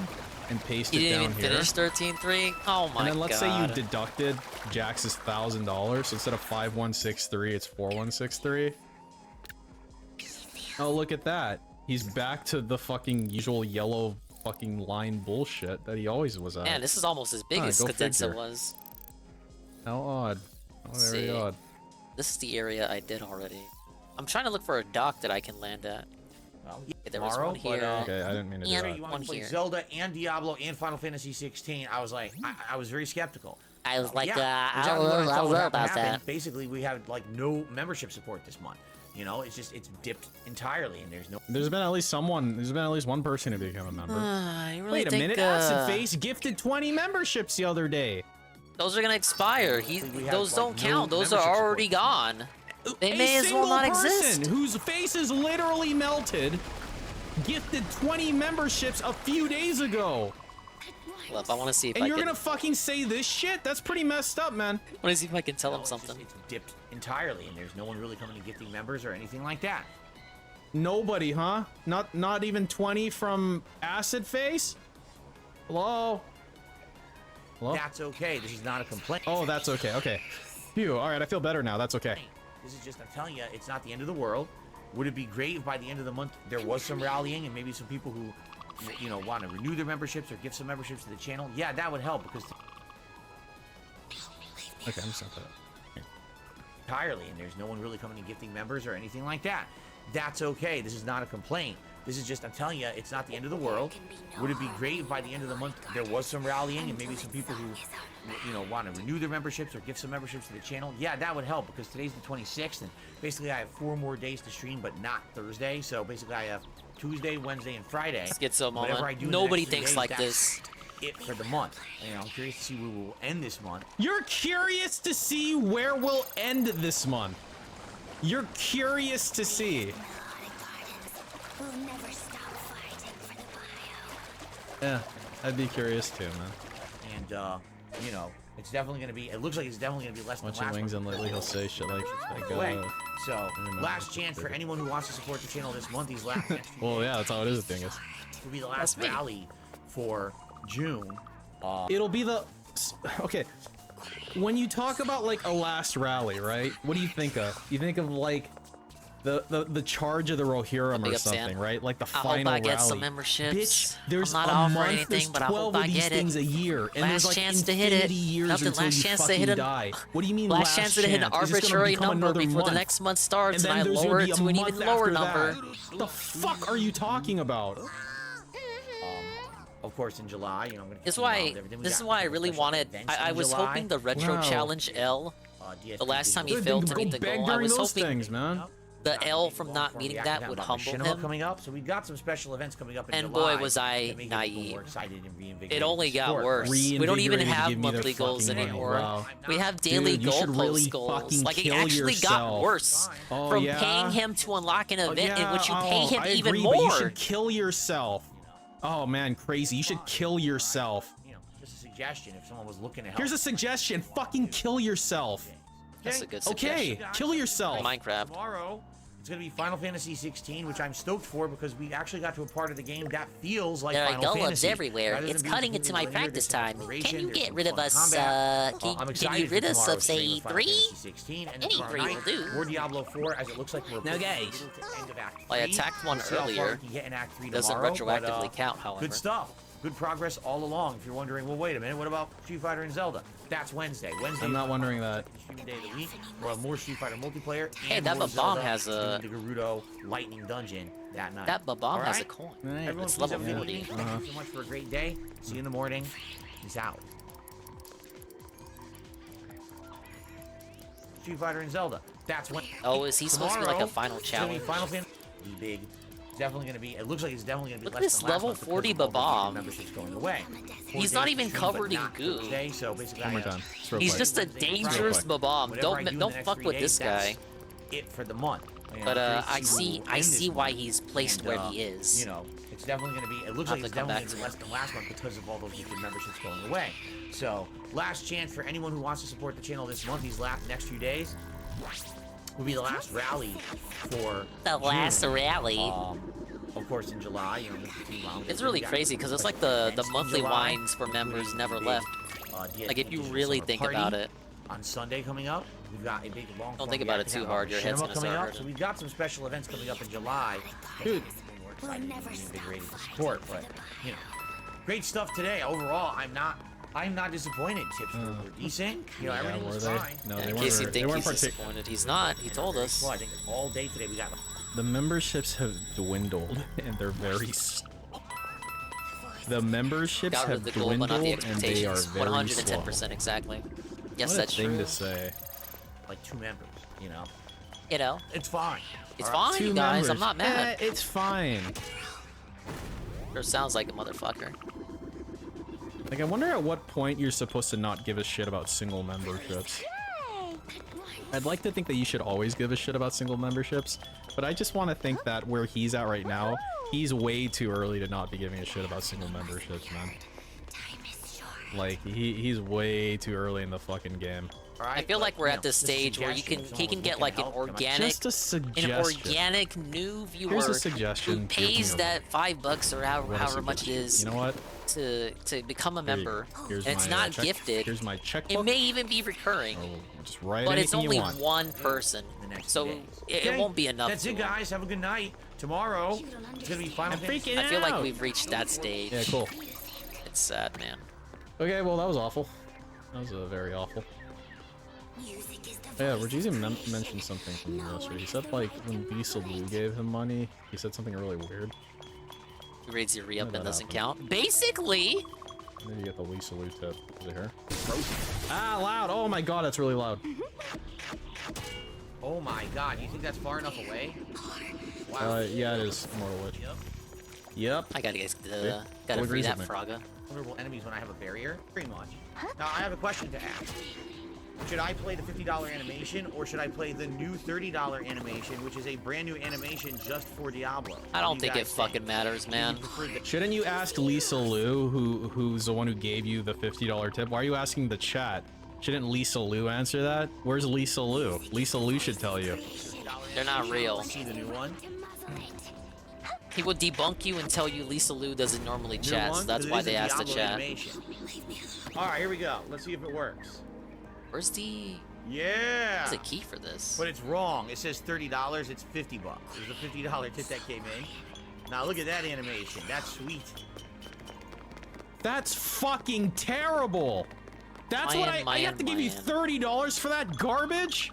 S10: and paste
S2: He
S10: it
S2: didn't
S10: down
S2: even
S10: here,
S2: finish 13.3? Oh my god.
S10: and then let's say you deducted Jax's $1,000, so instead of 5163, it's 4163. Oh, look at that. He's back to the fucking usual yellow fucking line bullshit that he always was at.
S2: Man, this is almost as big as
S10: go
S2: Kahntent
S10: figure.
S2: was.
S10: How odd. How
S2: Let's
S10: very
S2: see.
S10: odd.
S2: This is the area I did already. I'm trying to look for a dock that I can land at. Yeah, there was
S17: Tomorrow,
S2: one here.
S10: Okay, I didn't mean to do
S2: and
S10: that.
S17: You want
S2: one
S17: to play
S2: here.
S17: Zelda and Diablo and Final Fantasy 16? I was like, I was very skeptical.
S2: I was like,
S17: yeah,
S2: I
S17: exactly
S2: don't
S17: what
S2: know
S17: thought would
S2: about
S17: happen.
S2: that.
S17: Basically, we have like no membership support this month. You know, it's dipped entirely, and there's no.
S10: There's been at least one person who became a member.
S2: You really
S10: Wait a
S2: think,
S10: minute, Acid Face gifted 20 memberships the other day.
S2: Those are gonna expire. Those don't count. Those are
S10: membership
S2: already gone. They
S10: A
S2: may as well
S10: single
S2: not
S10: person
S2: exist.
S10: whose face is literally melted gifted 20 memberships a few days ago.
S2: Well, I want to see if
S10: And
S2: I
S10: you're
S2: can.
S10: gonna fucking say this shit? That's pretty messed up, man.
S2: I want to see if I can tell him something.
S17: It's dipped entirely, and there's no one really coming and gifting members or anything like that.
S10: Nobody, huh? Not even 20 from Acid Face? Hello? Hello?
S17: That's okay. This is not a complaint.
S10: Oh, that's okay. Okay. Phew. All right, I feel better now. That's okay.
S17: This is just, I'm telling you, it's not the end of the world. Would it be great if by the end of the month there was some rallying and maybe some people who, you know, want to renew their memberships or give some memberships to the channel? Yeah, that would help because
S10: Okay, I'm just not that.
S17: entirely, and there's no one really coming and gifting members or anything like that. That's okay. This is not a complaint. This is just, I'm telling you, it's not the end of the world. Would it be great if by the end of the month there was some rallying and maybe some people who, you know, want to renew their memberships or give some memberships to the channel? Yeah, that would help because today's the 26th, and basically I have 4 more days to stream, but not Thursday. So basically I have Tuesday, Wednesday, and Friday.
S2: Schizo moment.
S17: Whatever I do in the
S2: Nobody
S17: next 3
S2: thinks
S17: days,
S2: like
S17: that's
S2: this.
S17: It for the month. You know, I'm curious to see where we'll end this month.
S10: You're curious to see where we'll end this month. You're curious to see.
S7: We'll never stop fighting for the
S10: Yeah, I'd be curious too, man.
S17: And you know, it's definitely gonna be. It looks like it's definitely gonna be less than
S10: Watching
S17: last
S10: Wings
S17: month.
S10: and lately he'll say shit like
S17: Way. So, last chance for anyone who wants to support the channel this month. These last next few
S10: Well, yeah, that's how it is, the thing is.
S17: will be the last rally for June.
S10: It'll be the... Okay. When you talk about, like, a last rally, right? What do you think of? You think of, like, the charge of the Rohirrim
S2: Big
S10: or
S2: up, Sam.
S10: something, right? Like the
S2: I
S10: final
S2: hope I
S10: rally.
S2: get some memberships.
S10: Bitch, there's
S2: I'm not
S10: a
S2: offering
S10: month,
S2: anything,
S10: there's
S2: but I
S10: 12
S2: hope
S10: of
S2: I
S10: these
S2: get it.
S10: things a year, and
S2: Last
S10: there's like
S2: chance to hit
S10: infinity
S2: it.
S10: years
S2: Nothing.
S10: until
S2: Last
S10: you
S2: chance to
S10: fucking
S2: hit
S10: die. What do you mean
S2: Last chance to hit an
S10: Is this gonna
S2: arbitrary
S10: become
S2: number
S10: another
S2: before the
S10: month?
S2: next month starts, and I
S10: there's
S2: lower
S10: gonna
S2: it
S10: be a
S2: to an
S10: month
S2: even lower
S10: after
S2: number.
S10: that. The fuck are you talking about?
S17: Of course, in July, you know, I'm gonna.
S2: This is
S17: continue on
S2: why.
S17: with everything. We
S2: This is
S17: got
S2: why I
S17: special
S2: really wanted.
S17: events
S2: I
S17: in
S2: was
S17: July.
S2: hoping the retro
S10: Wow.
S2: challenge L. The last time he
S10: Good,
S2: failed
S10: then
S2: to
S10: go
S2: meet the
S10: beg
S2: goal, I
S10: during
S2: was
S10: those
S2: hoping
S10: things, man.
S2: The L from not meeting that would humble him.
S17: Coming up, so we've got some special events coming up in
S2: And
S17: July
S2: boy, was I
S17: that make it
S2: naive.
S17: more excited and reinvigorated
S2: It only got
S17: sport.
S2: worse. We don't even
S10: Reinvigorated,
S2: have
S10: give me their
S2: monthly goals
S10: fucking money.
S2: anymore.
S10: Wow.
S2: We have daily
S10: Dude, you should really
S2: goalpost goals.
S10: fucking
S2: Like, it
S10: kill
S2: actually got
S10: yourself.
S2: worse
S10: Oh,
S2: from
S10: yeah?
S2: paying him to unlock an event in which you pay him
S10: I
S2: even
S10: agree,
S2: more.
S10: But you should kill yourself. Oh man, crazy. You should kill yourself.
S17: Just a suggestion if someone was looking to help.
S10: Here's a suggestion. Fucking kill yourself.
S2: That's a good
S10: Okay,
S2: suggestion.
S10: kill yourself.
S2: Minecraft.
S17: Tomorrow, it's going to be Final Fantasy 16, which I'm stoked for because we actually got to a part of the game that feels like
S2: There are
S17: Final
S2: Gullubs
S17: Fantasy.
S2: everywhere.
S17: Rather than
S2: It's
S17: being
S2: cutting into my
S17: completely linear,
S2: practice
S17: there's
S2: time.
S17: some
S2: Can
S17: exploration,
S2: you
S17: there's
S2: get
S17: some
S2: rid of
S17: fun
S2: us?
S17: combat. I'm
S2: Can
S17: excited
S2: you
S17: for
S2: rid us
S17: tomorrow's
S2: of,
S17: stream
S2: say,
S17: of Final
S2: 3?
S17: Fantasy 16, and
S2: Any
S17: tomorrow
S2: 3 will
S17: night,
S2: do.
S17: More Diablo 4, as it looks like we're
S2: No,
S17: approaching
S2: guys.
S17: the end of Act
S2: I
S17: 3.
S2: attacked one
S17: We'll see how far
S2: earlier.
S17: we can get in Act 3
S2: Doesn't
S17: tomorrow,
S2: retroactively
S17: but,
S2: count, however.
S17: Good stuff. Good progress all along. If you're wondering, well, wait a minute, what about Street Fighter and Zelda? That's Wednesday. Wednesday.
S10: I'm not wondering that.
S17: Streaming day of the week. We'll have more Street Fighter multiplayer.
S2: Hey,
S17: and
S2: that
S17: more
S2: Babam
S17: Zelda
S2: has a-
S17: in the Gerudo Lightning Dungeon that night.
S2: That Babam
S17: All
S2: has a
S17: right?
S2: coin.
S17: Everyone,
S2: It's
S17: please
S2: level
S17: have a good
S2: 40.
S17: evening. Thank you so much for a great day. See you in the morning. Peace out. Street Fighter and Zelda. That's when.
S2: Oh, is he supposed to be like a final
S17: It's gonna be
S2: challenge?
S17: Final Fantasy. Be big. It's definitely gonna be. It looks like it's definitely gonna be
S2: Look at
S17: less
S2: this
S17: than last
S2: level
S17: month because
S2: 40
S17: of all the
S2: Babam.
S17: memberships going away.
S2: He's not even covered in goo.
S17: Today, so basically,
S10: One more time. Just real
S2: He's
S10: quick.
S2: just a dangerous Babam.
S17: Whatever I do
S2: Don't
S17: in the
S2: don't
S17: next
S2: fuck
S17: 3
S2: with
S17: days,
S2: this guy.
S17: that's It for the month. You know,
S2: But
S17: I'm
S2: I
S17: curious to see
S2: see
S17: who will
S2: I
S17: win
S2: see
S17: this
S2: why
S17: month.
S2: he's placed
S17: And,
S2: where he is.
S17: You know, it's definitely going to be. It looks
S2: I'll
S17: like
S2: have
S17: it's
S2: to come
S17: definitely
S2: back
S17: going to
S2: to
S17: be less than last month because of all those weekend memberships going away. So, last chance for anyone who wants to support the channel this month. These next few days will be the last rally for
S2: The last
S17: June.
S2: rally.
S17: Of course, in July, you know, there's 2 rounds.
S2: It's really crazy because it's like the monthly
S17: July,
S2: wines for members
S17: including
S2: never
S17: big,
S2: left.
S17: DSP
S2: Like if you
S17: Digital
S2: really
S17: Summer
S2: think
S17: Party
S2: about it.
S17: on Sunday coming up, we've got a big long.
S2: Don't think about it too hard, your head's gonna
S17: coming
S2: start
S17: up. So
S2: hurting.
S17: we've got some special events coming up in July.
S10: Dude,
S17: We're never invigorated support, but you know, great stuff today. Overall, I'm not disappointed. Tips were decent. You know,
S10: Yeah,
S17: everything
S10: were
S17: was
S10: they?
S17: fine.
S10: No,
S2: In
S10: they
S2: case you
S10: weren't. They
S2: think
S10: weren't
S2: he's disappointed, he's not. He told us.
S17: Well, I think all day today we got.
S10: The memberships have dwindled and they're very slow. The memberships
S2: Got rid
S10: have
S2: of the goal, but not the
S10: dwindled and they are
S2: expectations.
S10: very slow.
S2: 110% exactly. Yes,
S10: What
S2: that's
S10: a thing
S2: true.
S10: to say.
S17: Like 2 members, you know.
S2: You know,
S17: It's fine.
S2: it's
S17: All right?
S2: fine,
S10: 2
S2: guys.
S10: members.
S2: I'm not mad.
S10: It's fine.
S2: Sure sounds like a motherfucker.
S10: Like, I wonder at what point you're supposed to not give a shit about single memberships. I'd like to think that you should always give a shit about single memberships, but I just want to think that where he's at right now, he's way too early to not be giving a shit about single memberships, man. Like, he's way too early in the fucking game.
S2: I feel like we're at this stage where he can get like an organic,
S10: Just a suggestion.
S2: new viewer
S10: Here's a suggestion.
S2: who pays that $5 or however much it is.
S10: You know what?
S2: To become a member,
S10: Here's
S2: and it's
S10: my,
S2: not
S10: check-
S2: gifted.
S10: Here's my checkbook.
S2: It may even be recurring,
S10: Just write
S2: but it's
S10: anything you
S2: only
S10: want.
S2: one person, so it won't be enough.
S17: That's it, guys. Have a good night. Tomorrow, it's gonna be Final Fantasy.
S2: I feel like we've reached that stage.
S10: Yeah, cool.
S2: It's sad, man.
S10: Okay, well, that was awful. That was very awful. Yeah, Rajizi mentioned something from yesterday. He said, like, when Lisa Lou gave him money, he said something really weird.
S2: Who rates your re-up
S10: How did
S2: and
S10: that
S2: doesn't
S10: happen?
S2: count? Basically,
S10: Maybe you get the Lisa Lou tip. Is it her? Ah, loud! Oh my god, that's really loud.
S17: Oh my god, you think that's far enough away? Wow.
S10: Yeah, it is. Immortal Witch. Yep.
S2: I gotta get
S10: Yeah.
S2: gotta
S10: Who
S2: free
S10: agrees
S2: that
S10: with me?
S2: Fraga.
S17: Vulnerable enemies when I have a barrier? Pretty much. Now, I have a question to ask. Should I play the $50 animation, or should I play the new $30 animation, which is a brand new animation just for Diablo?
S2: I don't
S17: What do you
S2: think it
S17: guys
S2: fucking matters, man.
S10: Shouldn't you ask Lisa Lou, who's the one who gave you the $50 tip? Why are you asking the chat? Shouldn't Lisa Lou answer that? Where's Lisa Lou? Lisa Lou should tell you.
S2: They're not real.
S17: See the new one?
S2: He will debunk you and tell you Lisa Lou doesn't normally chat, so that's why they asked the chat.
S17: Alright, here we go. Let's see if it works.
S2: Where's the...
S17: Yeah!
S2: What's the key for this?
S17: But it's wrong. It says $30, it's $50. There's a $50 tip that came in. Now look at that animation. That's sweet.
S10: That's fucking terrible! That's what I have to give you $30 for that garbage?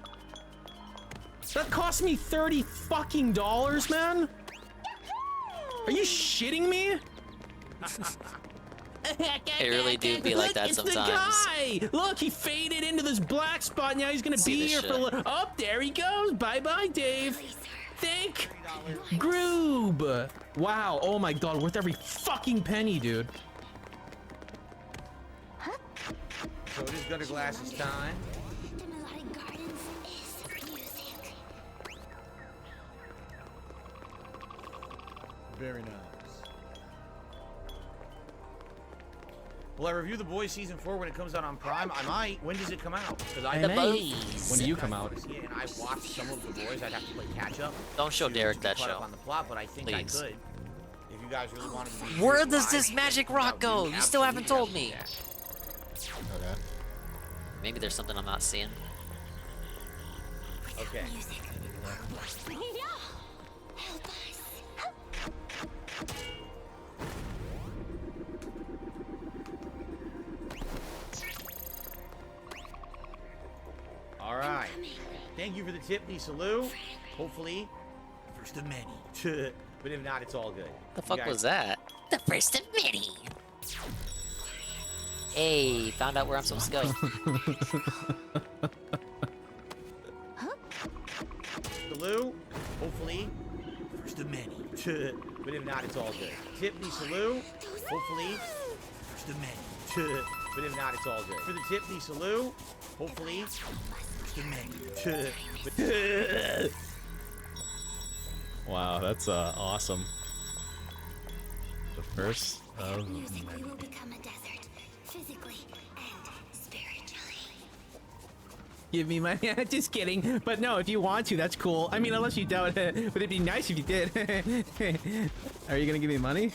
S10: That cost me $30 fucking dollars, man? Are you shitting me?
S2: It really do be like that sometimes.
S20: It's the guy! Look, he faded into this black spot. Now he's gonna
S2: See
S20: be
S2: this
S20: here for a
S2: shit.
S20: little. Oh, there he goes. Bye bye, Dave.
S10: Thank Groob. Wow. Oh my god, worth every fucking penny, dude.
S17: So it is Gutter Glass's time.
S15: Very nice.
S17: Will I review The Boys Season 4 when it comes out on Prime? I might. When does it come out? Because I
S2: The
S17: may.
S2: Boys.
S10: When do you come out?
S17: Yeah, and I've watched some of The Boys. I'd have to play catch up.
S2: Don't show Derek that
S17: caught
S2: show.
S17: up on the plot, but I think
S2: Please.
S17: I could. If you guys really wanted to be
S2: Where does
S17: live,
S2: this magic rock go? You still haven't told me.
S10: Okay.
S2: Maybe there's something I'm not seeing.
S17: Okay. All right. Thank you for the tip, Lisa Lou. Hopefully, first of many. But if not, it's all good.
S2: The fuck was that? The first of many. Hey, found out where I'm supposed to go.
S17: Lou, hopefully, first of many. But if not, it's all good. Tip Lisa Lou, hopefully, first of many. But if not, it's all good. For the tip Lisa Lou, hopefully, first of many.
S10: Wow, that's awesome. The first of
S7: Music,
S10: many.
S7: we will become a desert, physically and spiritually.
S20: Give me money. Just kidding. But no, if you want to, that's cool. I mean, unless you doubt it. But it'd be nice if you did. Are you gonna give me money?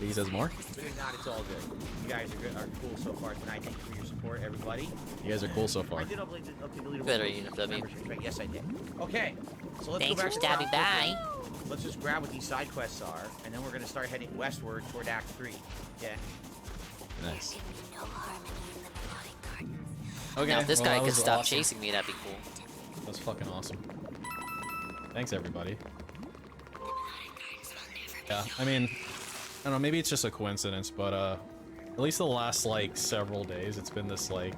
S20: He says more.
S17: But if not, it's all good. You guys are cool so far tonight. Thank you for your support, everybody.
S10: You guys are cool so far.
S17: I did update the leaderboard.
S2: Better UNFW.
S17: Memberships, right? Yes, I did. Okay, so let's
S2: Thanks
S17: go back
S2: for
S17: to
S2: stopping by.
S17: Let's just grab what these side quests are, and then we're gonna start heading westward toward Act 3. Yeah.
S10: Nice.
S2: Okay, now if this
S10: well,
S2: guy
S10: that
S2: could
S10: was
S2: stop
S10: awesome.
S2: chasing me, that'd be cool.
S10: That's fucking awesome. Thanks, everybody. Yeah, I mean, I don't know, maybe it's just a coincidence, but at least the last like several days, it's been this like,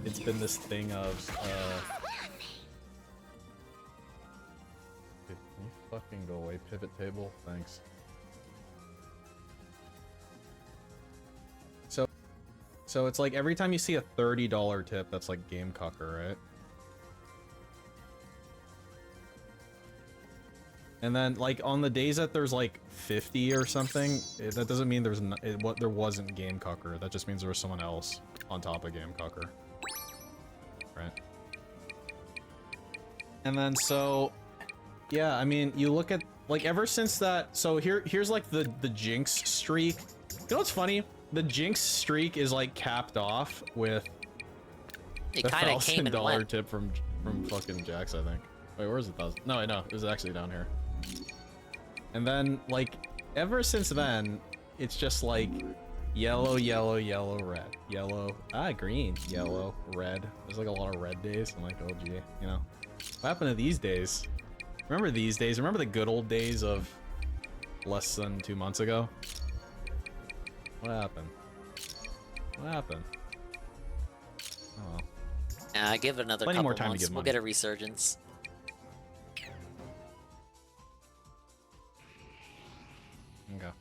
S10: it's been this thing of Can you fucking go away, pivot table? Thanks. So it's like every time you see a $30 tip, that's like game cucker, right? And then like on the days that there's like 50 or something, that doesn't mean there's there wasn't game cucker. That just means there was someone else on top of game cucker, right? And then so, yeah, I mean, you look at like ever since that. So here's like the Jinx streak. You know what's funny? The Jinx streak is like capped off with
S2: It
S10: the
S2: kind of came and
S10: $1,000
S2: went.
S10: tip from fucking Jax, I think. Wait, where's the 1,000? No, it was actually down here. And then like ever since then, it's just like yellow, yellow, yellow, red, yellow, green, yellow, red. There's like a lot of red days. I'm like, oh gee, you know, what happened to these days? Remember these days? Remember the good old days of less than 2 months ago? What happened? What happened? Oh well.
S2: Give it another
S10: Plenty
S2: couple
S10: more time to
S2: months.
S10: get
S2: We'll
S10: money.
S2: get a resurgence.
S10: Okay.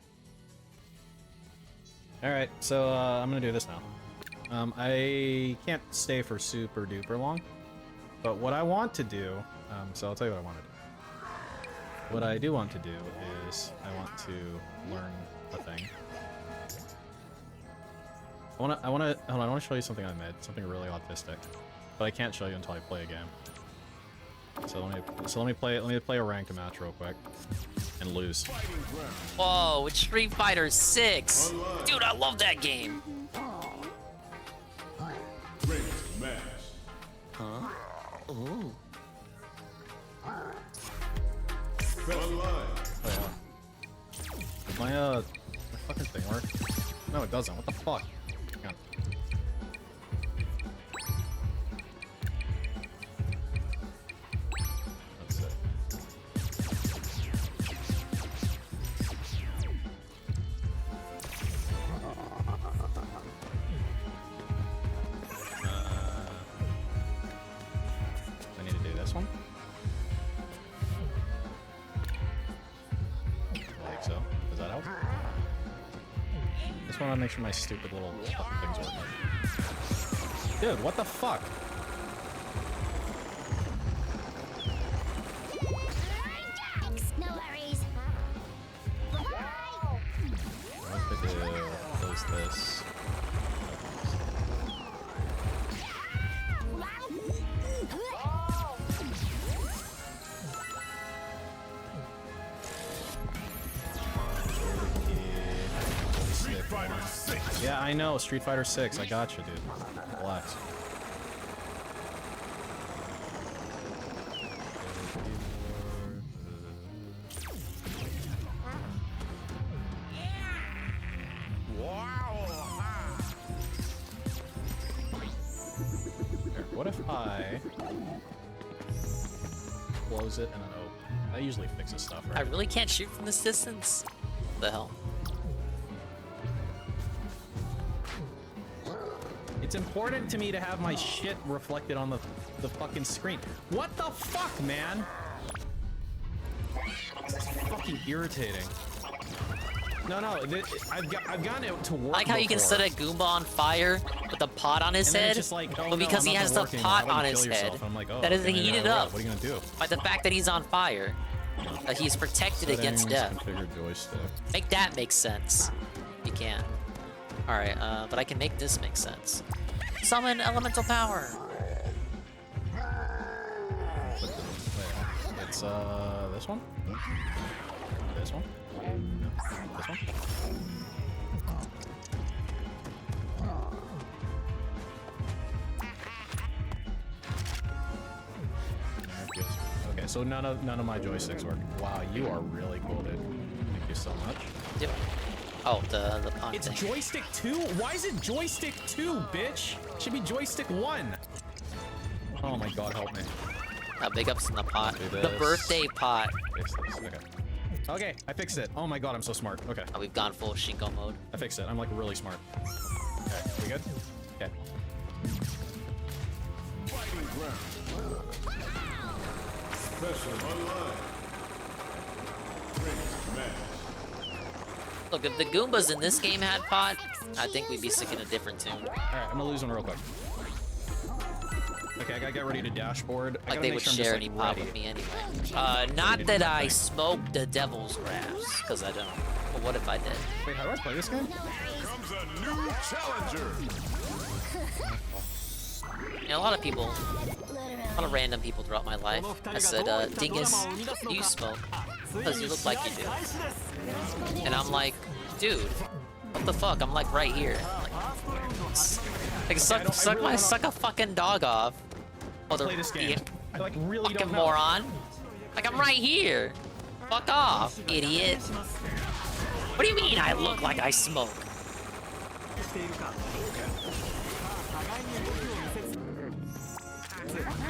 S10: Alright, so I'm gonna do this now. I can't stay for super duper long, but what I want to do, so I'll tell you what I want to do. What I do want to do is I want to learn a thing. hold on, I want to show you something I made, something really autistic, but I can't show you until I play a game. So let me play a ranked match real quick and lose.
S2: Whoa, it's Street Fighter 6. Dude, I love that game. Huh? Ooh.
S10: Oh, yeah. My fucking thing work? No, it doesn't. What the fuck? Hang on. That's it. I need to do this one. make sure my stupid little things work. Dude, what the fuck?
S7: No worries.
S10: What to do? Close this. Yeah, I know. Street Fighter 6. I got you, dude. Relax. Here, what if I close it and then open? That usually fixes stuff, right?
S2: I really can't shoot from this distance. What the hell?
S10: It's important to me to have my shit reflected on the fucking screen. What the fuck, man? This is fucking irritating. No, I've gotten it to work.
S2: I like how you can set a Goomba on fire with a pot on his head,
S10: just like, oh,
S2: but because
S10: no,
S2: he has the pot on his head,
S10: like, oh,
S2: that doesn't
S10: okay,
S2: heat it up.
S10: What are you gonna do?
S2: By the fact that he's on fire, that he's protected against death.
S10: Configure joystick.
S2: Make that make sense. You can. All right, but I can make this make sense. Summon elemental power.
S10: It's this one. This one. This one. Okay, so none of my joysticks work. Wow, you are really cool, dude. Thank you so much.
S2: Yep. Oh, the pawn
S10: It's
S2: thing.
S10: joystick 2? Why is it joystick 2, bitch? It should be joystick 1. Oh my god, help me.
S2: Big ups in the pot.
S10: Do
S2: The
S10: this.
S2: birthday pot.
S10: Fix this. Okay. Okay, I fixed it. Oh my god, I'm so smart. Okay.
S2: Oh, we've gone full Shinko mode.
S10: I fixed it. I'm like really smart. Okay, we good? Okay.
S2: Look, if the Goombas in this game had pot, I think we'd be singing a different tune.
S10: Alright, I'm gonna lose one real quick. Okay, I gotta get ready to dashboard. I
S2: Like
S10: gotta
S2: they
S10: make
S2: would
S10: sure I'm
S2: share
S10: just,
S2: any
S10: like,
S2: pot
S10: ready.
S2: with me anyway. Not that I smoked the devil's grass, because I don't. But what if I did?
S10: Wait, how do I play this game?
S12: Comes a new challenger.
S2: You know, a lot of random people throughout my life. I said, Dingus, do you smoke? Because you look like you do. And I'm like, dude, what the fuck? I'm like right here. Like suck a fucking dog off. Oh,
S10: Play this game. I like really
S2: fucking
S10: don't know.
S2: moron. Like I'm right here. Fuck off, idiot. What do you mean I look like I smoke?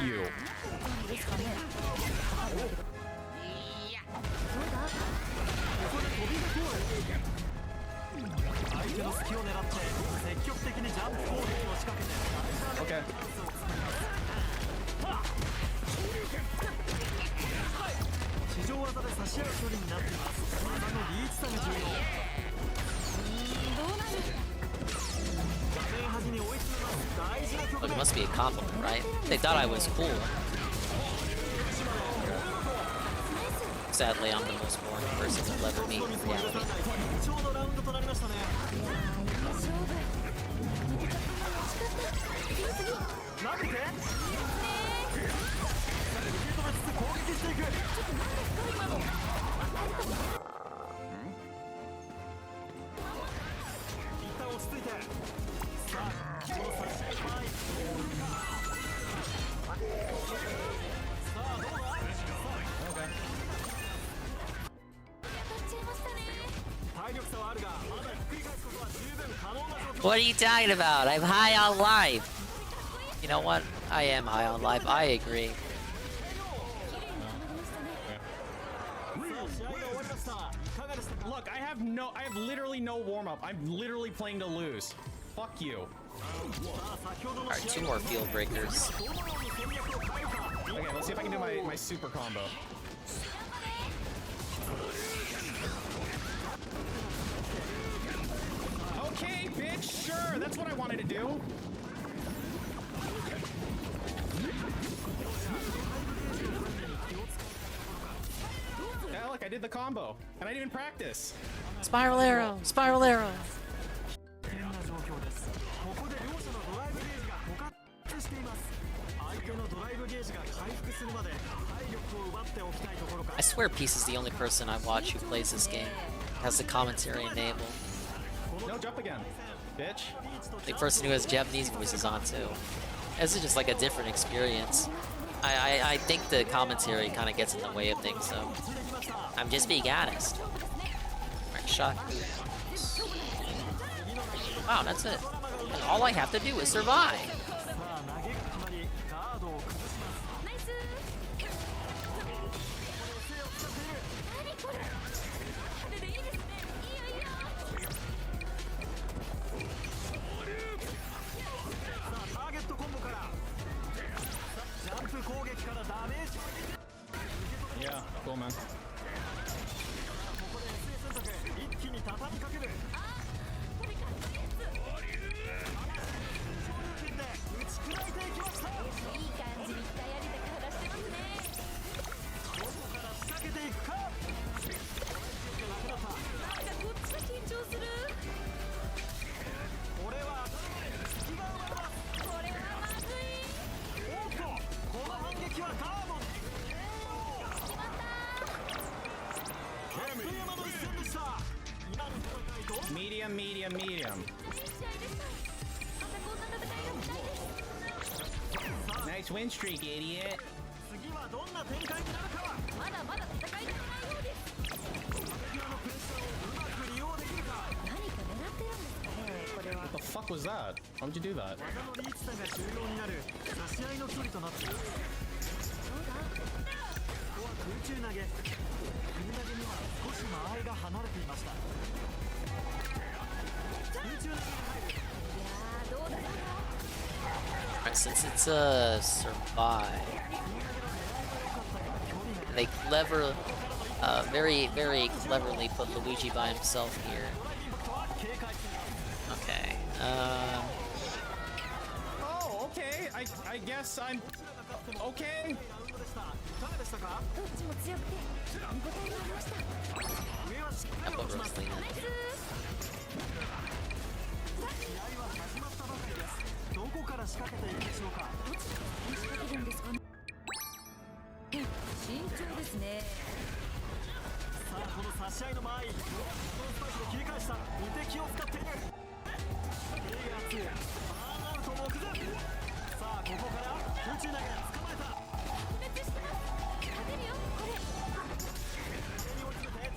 S10: You. Okay.
S2: Look, it must be a compliment, right? They thought I was cool. Sadly, I'm the most boring person you'll ever meet in reality. What are you talking about? I'm high on life. You know what? I am high on life. I agree.
S10: Look, I have literally no warm-up. I'm literally playing to lose. Fuck you.
S2: Alright, 2 more field breakers.
S10: Okay, let's see if I can do my super combo. Okay, There, that's what I wanted to do. Yeah, look, I did the combo, and I didn't even practice.
S2: Spiral arrow! Spiral arrow! I swear Peace is the only person I watch who plays this game. Has the commentary enabled.
S10: No, jump again, bitch.
S2: The person who has Japanese voices on too. This is just like a different experience. I think the commentary kind of gets in the way of things, so I'm just being honest. Alright, shot. Wow, that's it. And all I have to do is survive.
S10: Yeah, cool, man. Medium, medium, medium. Nice win streak, idiot. What the fuck was that? Why would you do that?
S2: Alright, since it's a survive, they very, very cleverly put Luigi by himself here. Okay.
S10: Oh, okay. I guess I'm okay.
S2: I put Rosalina.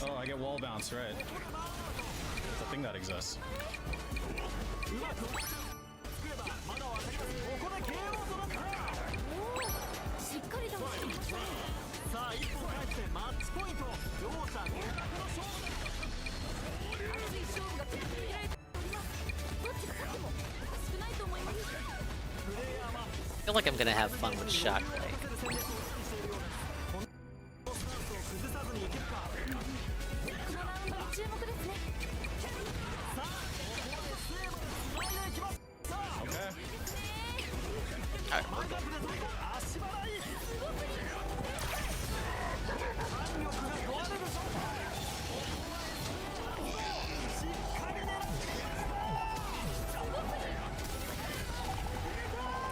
S10: Oh, I get wall bounce, right. It's a thing that exists.
S2: I feel like I'm gonna have fun with Shockwave.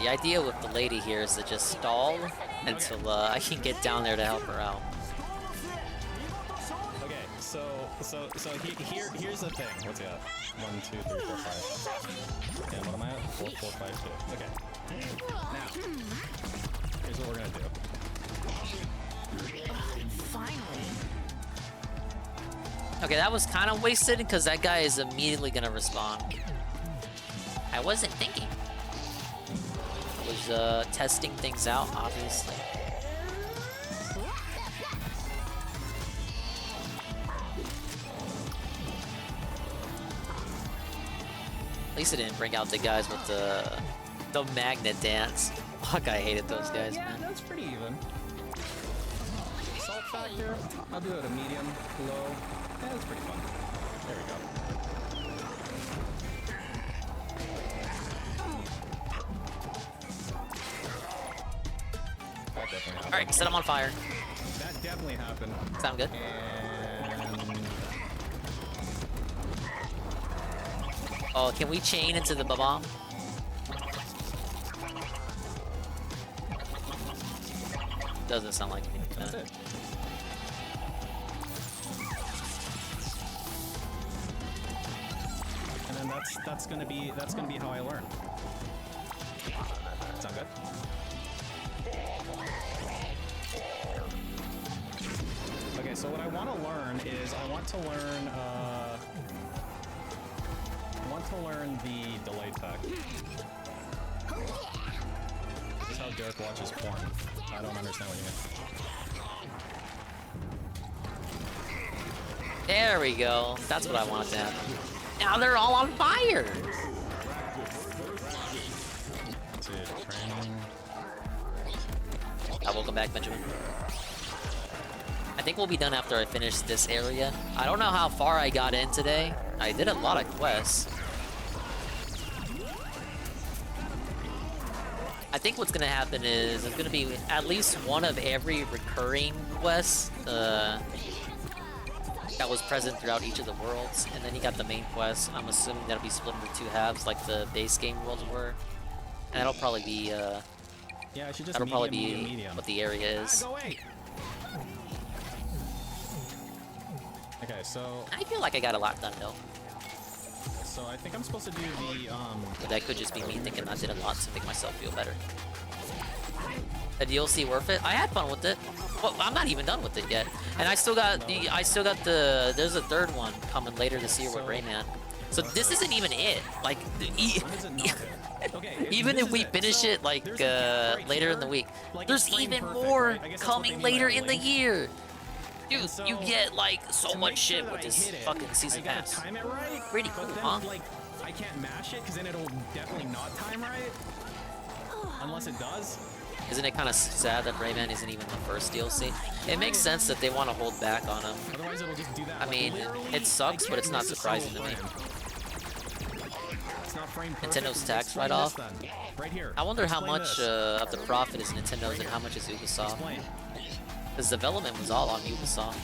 S2: The idea with the lady here is to just stall until I can get down there to help her out.
S10: Okay, so here's the thing. What's he at? 1, 2, 3, 4, 5. And what am I at? 4, 4, 5, 2. Okay. Now, here's what we're gonna do.
S2: Finally. Okay, that was kind of wasted because that guy is immediately gonna respond. I wasn't thinking. I was testing things out, obviously. At least it didn't bring out the guys with the magnet dance. Fuck, I hated those guys,
S10: Yeah,
S2: man.
S10: that's pretty even. Salt factor, I'll do it a medium, low. Yeah, that's pretty fun. There we go. definitely happened.
S2: Alright, set him on fire.
S10: That definitely happened.
S2: Sound good?
S10: And...
S2: Oh, can we chain into the bomb? Doesn't sound like it.
S10: That's it. And then that's gonna be how I learn. Sound good? Okay, so what I want to learn is I want to learn the delay tech. This is how Derek watches porn. I don't understand what you mean.
S2: There we go. That's what I wanted to happen. Now they're all on fire.
S10: That's it. Training.
S2: Welcome back, Benjamin. I think we'll be done after I finish this area. I don't know how far I got in today. I did a lot of quests. I think what's gonna happen is there's gonna be at least one of every recurring quest that was present throughout each of the worlds, and then you got the main quest. I'm assuming that'll be split into 2 halves, like the base game worlds were, and that'll probably be
S10: yeah, I should just
S2: that'll probably be
S10: medium.
S2: what the area is.
S10: Go away. Okay, so
S2: I feel like I got a lot done though.
S10: So I think I'm supposed to do the
S2: But that could just be me thinking I did a lot to make myself feel better. A DLC worth it? I had fun with it. Well, I'm not even done with it yet, and I still got the. There's a 3rd one coming later this year with Rayman. So this isn't even it. Like, even if we finish it like later in the week, there's even more coming later in the year. Dude, you get like so much shit with this fucking season pass. Pretty cool, huh?
S10: Like, I can't mash it because then it'll definitely not time right. Unless it does.
S2: Isn't it kind of sad that Rayman isn't even the first DLC? It makes sense that they want to hold back on him.
S10: Otherwise, it'll just do that.
S2: I mean, it sucks, but it's not surprising to me. Nintendo's tax write-off.
S10: Right here.
S2: I wonder how much of the profit is Nintendo's and how much is Ubisoft. Because development was all on Ubisoft.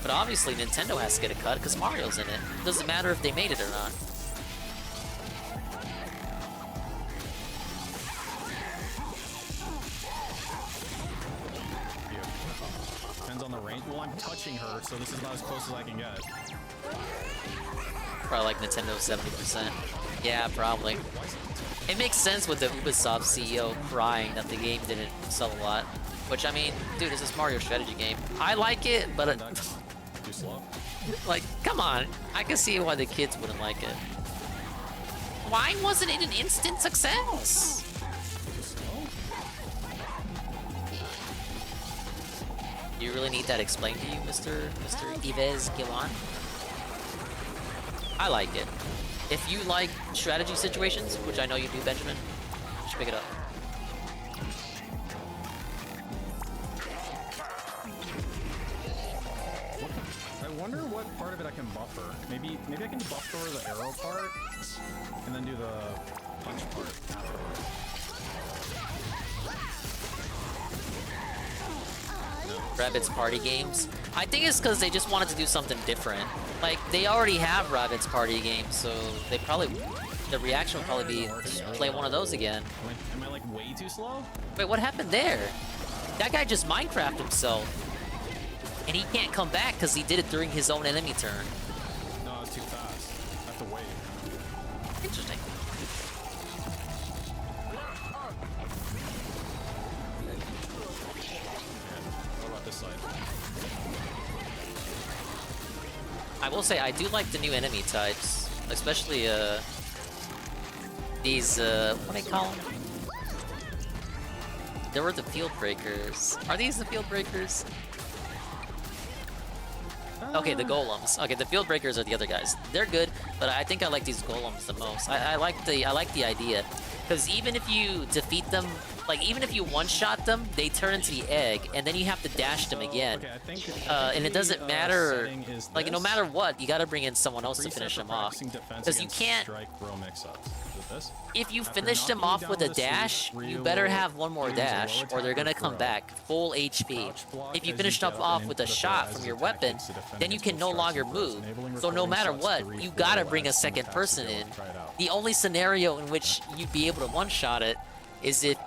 S2: But obviously Nintendo has to get a cut because Mario's in it. Doesn't matter if they made it or not.
S10: Depends on the range. Well, I'm touching her, so this is about as close as I can get.
S2: Probably like Nintendo 70%. Yeah, probably. It makes sense with the Ubisoft CEO crying that the game didn't sell a lot. Which, I mean, dude, it's this Mario strategy game. I like it, but
S10: too slow.
S2: Like, come on. I can see why the kids wouldn't like it. Why wasn't it an instant success? You really need that explained to you, Mr. Yves Guillan? I like it. If you like strategy situations, which I know you do, Benjamin, you should pick it up.
S10: I wonder what part of it I can buffer. Maybe I can buffer the arrow part, and then do the punch part afterwards.
S2: Rabbids party games. I think it's because they just wanted to do something different. Like, they already have Rabbids party games, so they probably, the reaction will probably be, play one of those again.
S10: Am I like way too slow?
S2: Wait, what happened there? That guy just Minecraft himself. And he can't come back because he did it during his own enemy turn.
S10: No, it's too fast. I have to wait.
S2: Interesting.
S10: What about this side?
S2: I will say, I do like the new enemy types. Especially, these, what do they call them? There were the field breakers. Are these the field breakers? Okay, the golems. Okay, the field breakers are the other guys. They're good, but I think I like these golems the most. I like the idea, because even if you defeat them Like, even if you one-shot them, they turn into the egg, and then you have to dash them again. And it doesn't matter, like, no matter what, you gotta bring in someone else to finish them off. Because you can't, if you finish them off with a dash, you better have one more dash, or they're gonna come back full HP. If you finish them off with a shot from your weapon, then you can no longer move. So no matter what, you gotta bring a second person in. The only scenario in which you'd be able to one-shot it is if,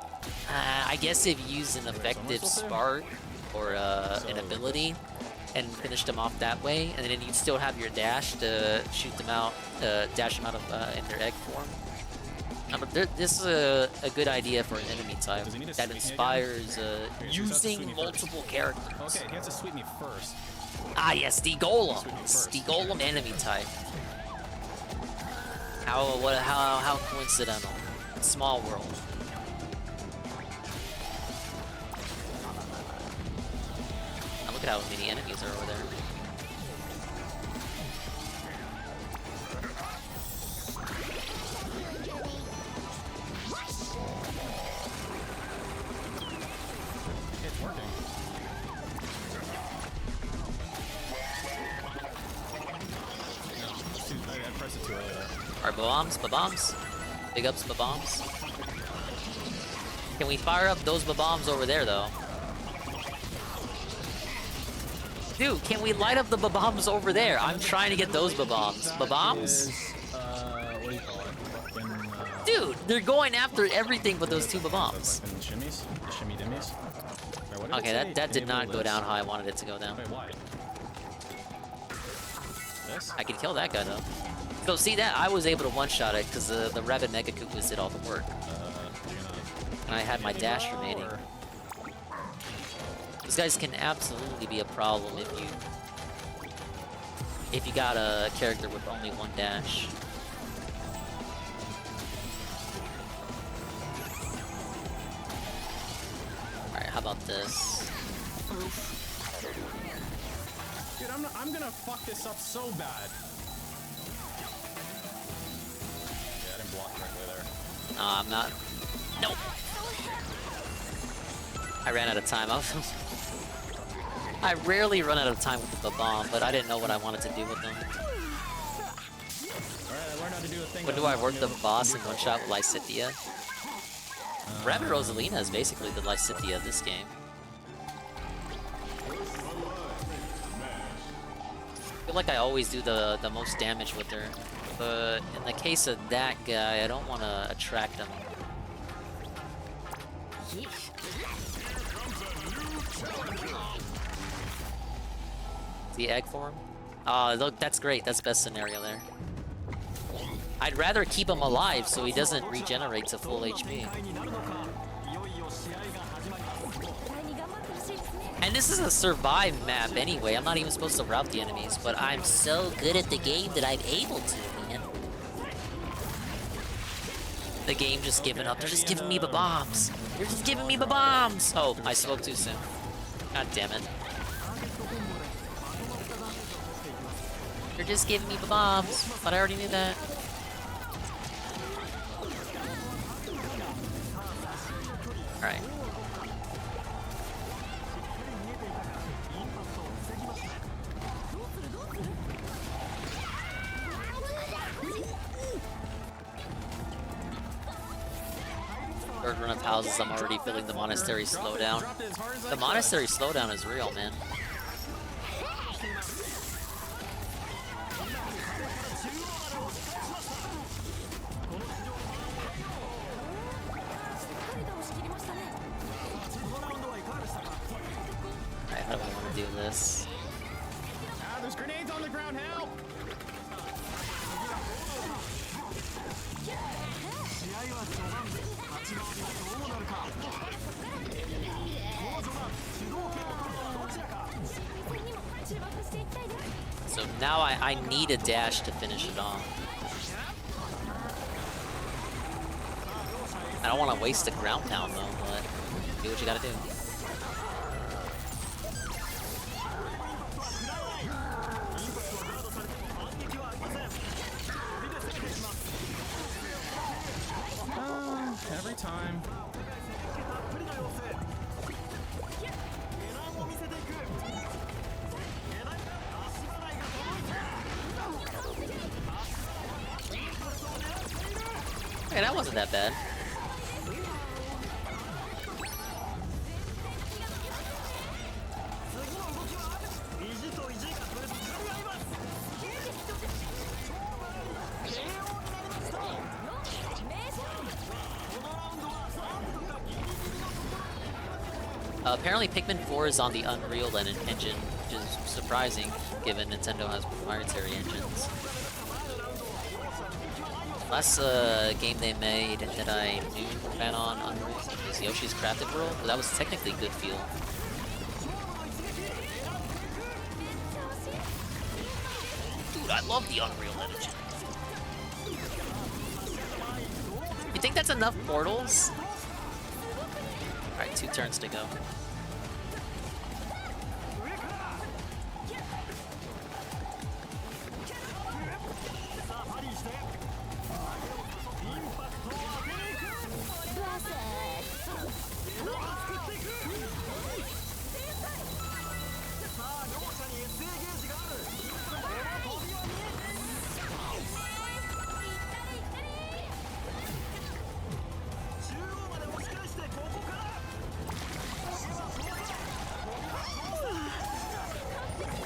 S2: I guess if you use an effective spark or an ability and finish them off that way, and then you still have your dash to shoot them out, dash them out of in their egg form. But this is a good idea for an enemy type that inspires using multiple characters.
S10: Okay, he has to sweep me first.
S2: Ah yes, the golems, the golem enemy type. How coincidental. Small world. Now look at how many enemies are over there.
S10: It's working. No, I pressed it too early there.
S2: Alright, Babombs. Big ups, Babombs. Can we fire up those Babombs over there, though? Dude, can we light up the Babombs over there? I'm trying to get those Babombs. Babombs?
S10: What do you call it?
S2: Dude, they're going after everything but those two Babombs.
S10: Shimmies? The shimmy dimmies?
S2: Okay, that did not go down how I wanted it to go down.
S10: Wait, why? This?
S2: I can kill that guy, though. So see that? I was able to one-shot it because the Rabbid Mega Koopas did all the work. And I had my dash remaining. These guys can absolutely be a problem if you got a character with only one dash. Alright, how about this?
S10: Dude, I'm gonna fuck this up so bad. Yeah, I didn't block correctly there.
S2: No, I'm not. Nope. I ran out of time. I rarely run out of time with the bomb, but I didn't know what I wanted to do with them.
S10: Alright, I learned how to do a thing.
S2: When do I work the boss in one shot with Lysithea? Rabbid Rosalina is basically the Lysithea of this game. I feel like I always do the most damage with her, but in the case of that guy, I don't want to attract him. The egg form? Look, that's great. That's best scenario there. I'd rather keep him alive so he doesn't regenerate to full HP. And this is a survive map anyway. I'm not even supposed to route the enemies, but I'm so good at the game that I'm able to, man. The game just giving up. They're just giving me the bombs. They're just giving me the bombs. Oh, I spoke too soon. God damn it. They're just giving me the bombs, but I already knew that. Alright. Third run of houses, I'm already feeling the monastery slowdown. The monastery slowdown is real, man. Alright, how do I want to do this?
S10: Ah, there's grenades on the ground, help!
S2: So now I need a dash to finish it off. I don't want to waste the ground pound though, but do what you gotta do.
S10: Every time.
S2: Hey, that wasn't that bad. Apparently Pikmin 4 is on the Unreal engine, which is surprising, given Nintendo has proprietary engines. Last game they made that I knew ran on Unreal is Yoshi's Crafted World, but that was technically good feel. Dude, I love the Unreal engine. You think that's enough portals? Alright, 2 turns to go.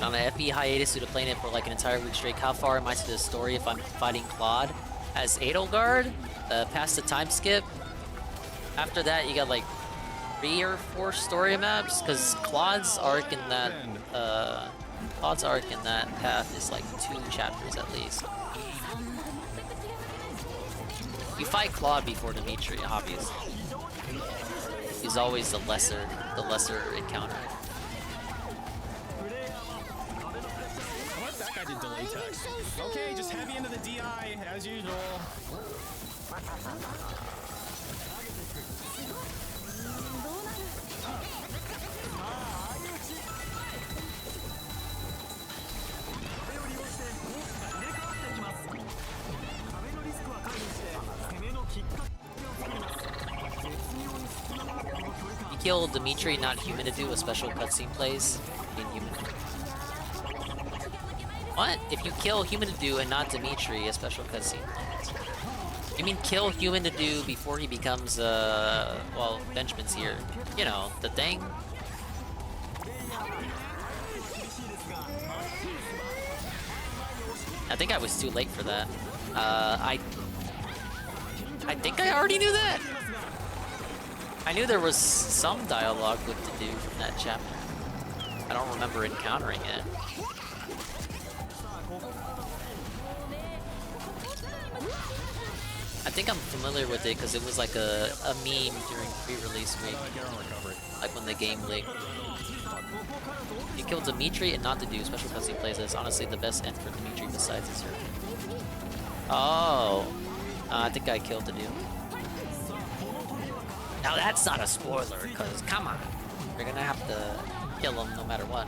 S2: On an FE hiatus due to playing it for like an entire week straight, how far am I to the story if I'm fighting Claude as Edelgard? Past the time skip. After that, you got like 3 or 4 story maps, because Claude's arc in that path is like 2 chapters at least. You fight Claude before Dimitri, obviously. He's always the lesser encounter.
S10: That guy did delay text. Okay, just heavy into the DI as usual.
S2: You kill Dimitri, not Human to do a special cutscene plays in Human. What? If you kill Human to do and not Dimitri, a special cutscene. You mean kill Human to do before he becomes, well, Benjamin's here. You know, the thing. I think I was too late for that. I think I already knew that. I knew there was some dialogue with to do from that chapter. I don't remember encountering it. I think I'm familiar with it because it was like a meme during pre-release week. Like when the game leaked. You killed Dimitri and not to do special cutscene plays. That's honestly the best end for Dimitri besides his hero. Oh. I think I killed the dude. Now that's not a spoiler, because come on. You're gonna have to kill him no matter what.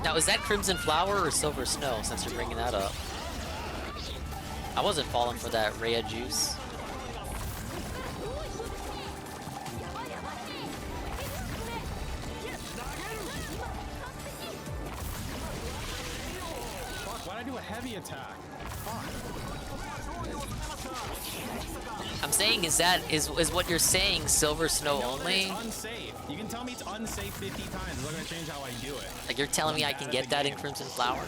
S2: Now, is that Crimson Flower or Silver Snow, since you're bringing that up? I wasn't falling for that Rhea juice.
S10: Fuck, why'd I do a heavy attack? Fuck.
S2: I'm saying, is what you're saying Silver Snow only?
S10: It's unsafe. You can tell me it's unsafe 50 times. It's not gonna change how I do it.
S2: Like, you're telling me I can get that in Crimson Flower?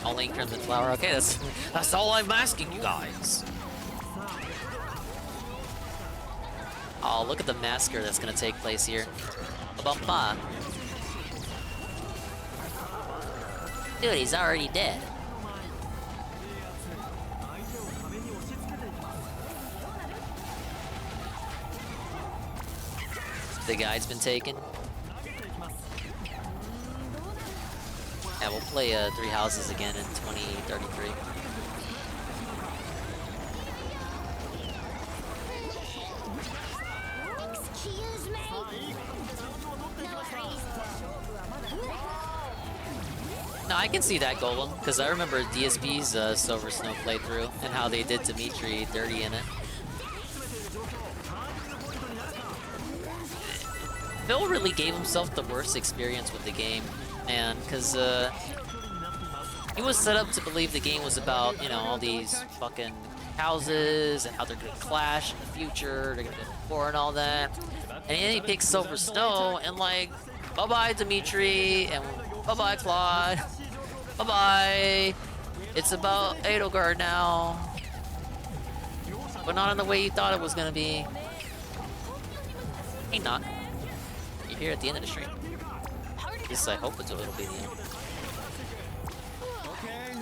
S2: Only in Crimson Flower? Okay, that's all I'm asking you guys. Oh, look at the massacre that's gonna take place here. Bumpa. Dude, he's already dead. The guide's been taken. Yeah, we'll play Three Houses again in 2033.
S7: Excuse me. No worries.
S2: No, I can see that Golem, because I remember DSP's Silver Snow playthrough and how they did Dimitri dirty in it. Phil really gave himself the worst experience with the game, man, because he was set up to believe the game was about, you know, all these fucking houses and how they're gonna clash in the future, they're gonna be war and all that. And then he picks Silver Snow and like, bye-bye Dimitri, and bye-bye Claude, bye-bye. It's about Edelgard now, but not in the way you thought it was gonna be. Ain't not. You're here at the end of the stream. At least I hope it'll be the end.
S10: Okay,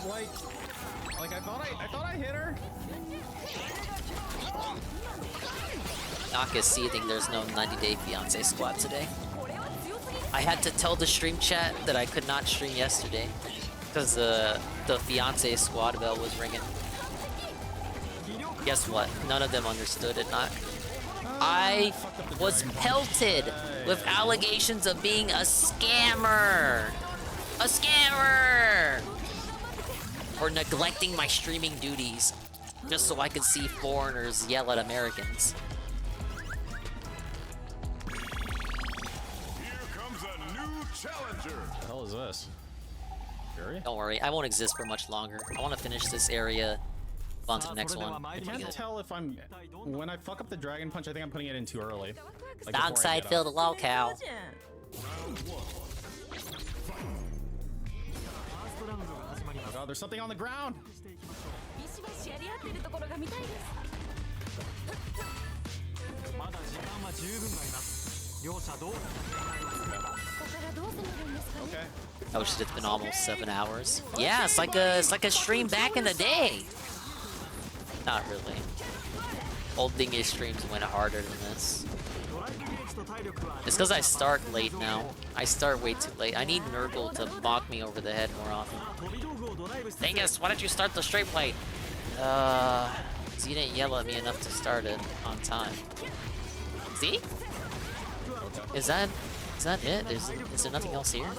S10: like I thought I hit her.
S2: Naka's seething. There's no 90-day fiance squad today. I had to tell the stream chat that I could not stream yesterday because the fiance squad bell was ringing. Guess what? None of them understood it. Not. I was pelted with allegations of being a scammer. A scammer! For neglecting my streaming duties just so I could see foreigners yell at Americans.
S16: Challenger.
S10: What the hell is this? Fury?
S2: Don't worry, I won't exist for much longer. I want to finish this area, on to the next one.
S10: I can't tell if I'm... When I fuck up the Dragon Punch, I think I'm putting it in too early. Like
S2: Downside fill the locale.
S10: Oh god, there's something on the ground!
S2: Okay. Oh shit, it's been almost 7 hours. Yeah, it's like a stream back in the day. Not really. Old dingy streams went harder than this. It's because I start late now. I start way too late. I need Nurgle to bonk me over the head more often. Dingus, why did you start the stream late? Because you didn't yell at me enough to start it on time. See? Is that it? Is there nothing else here?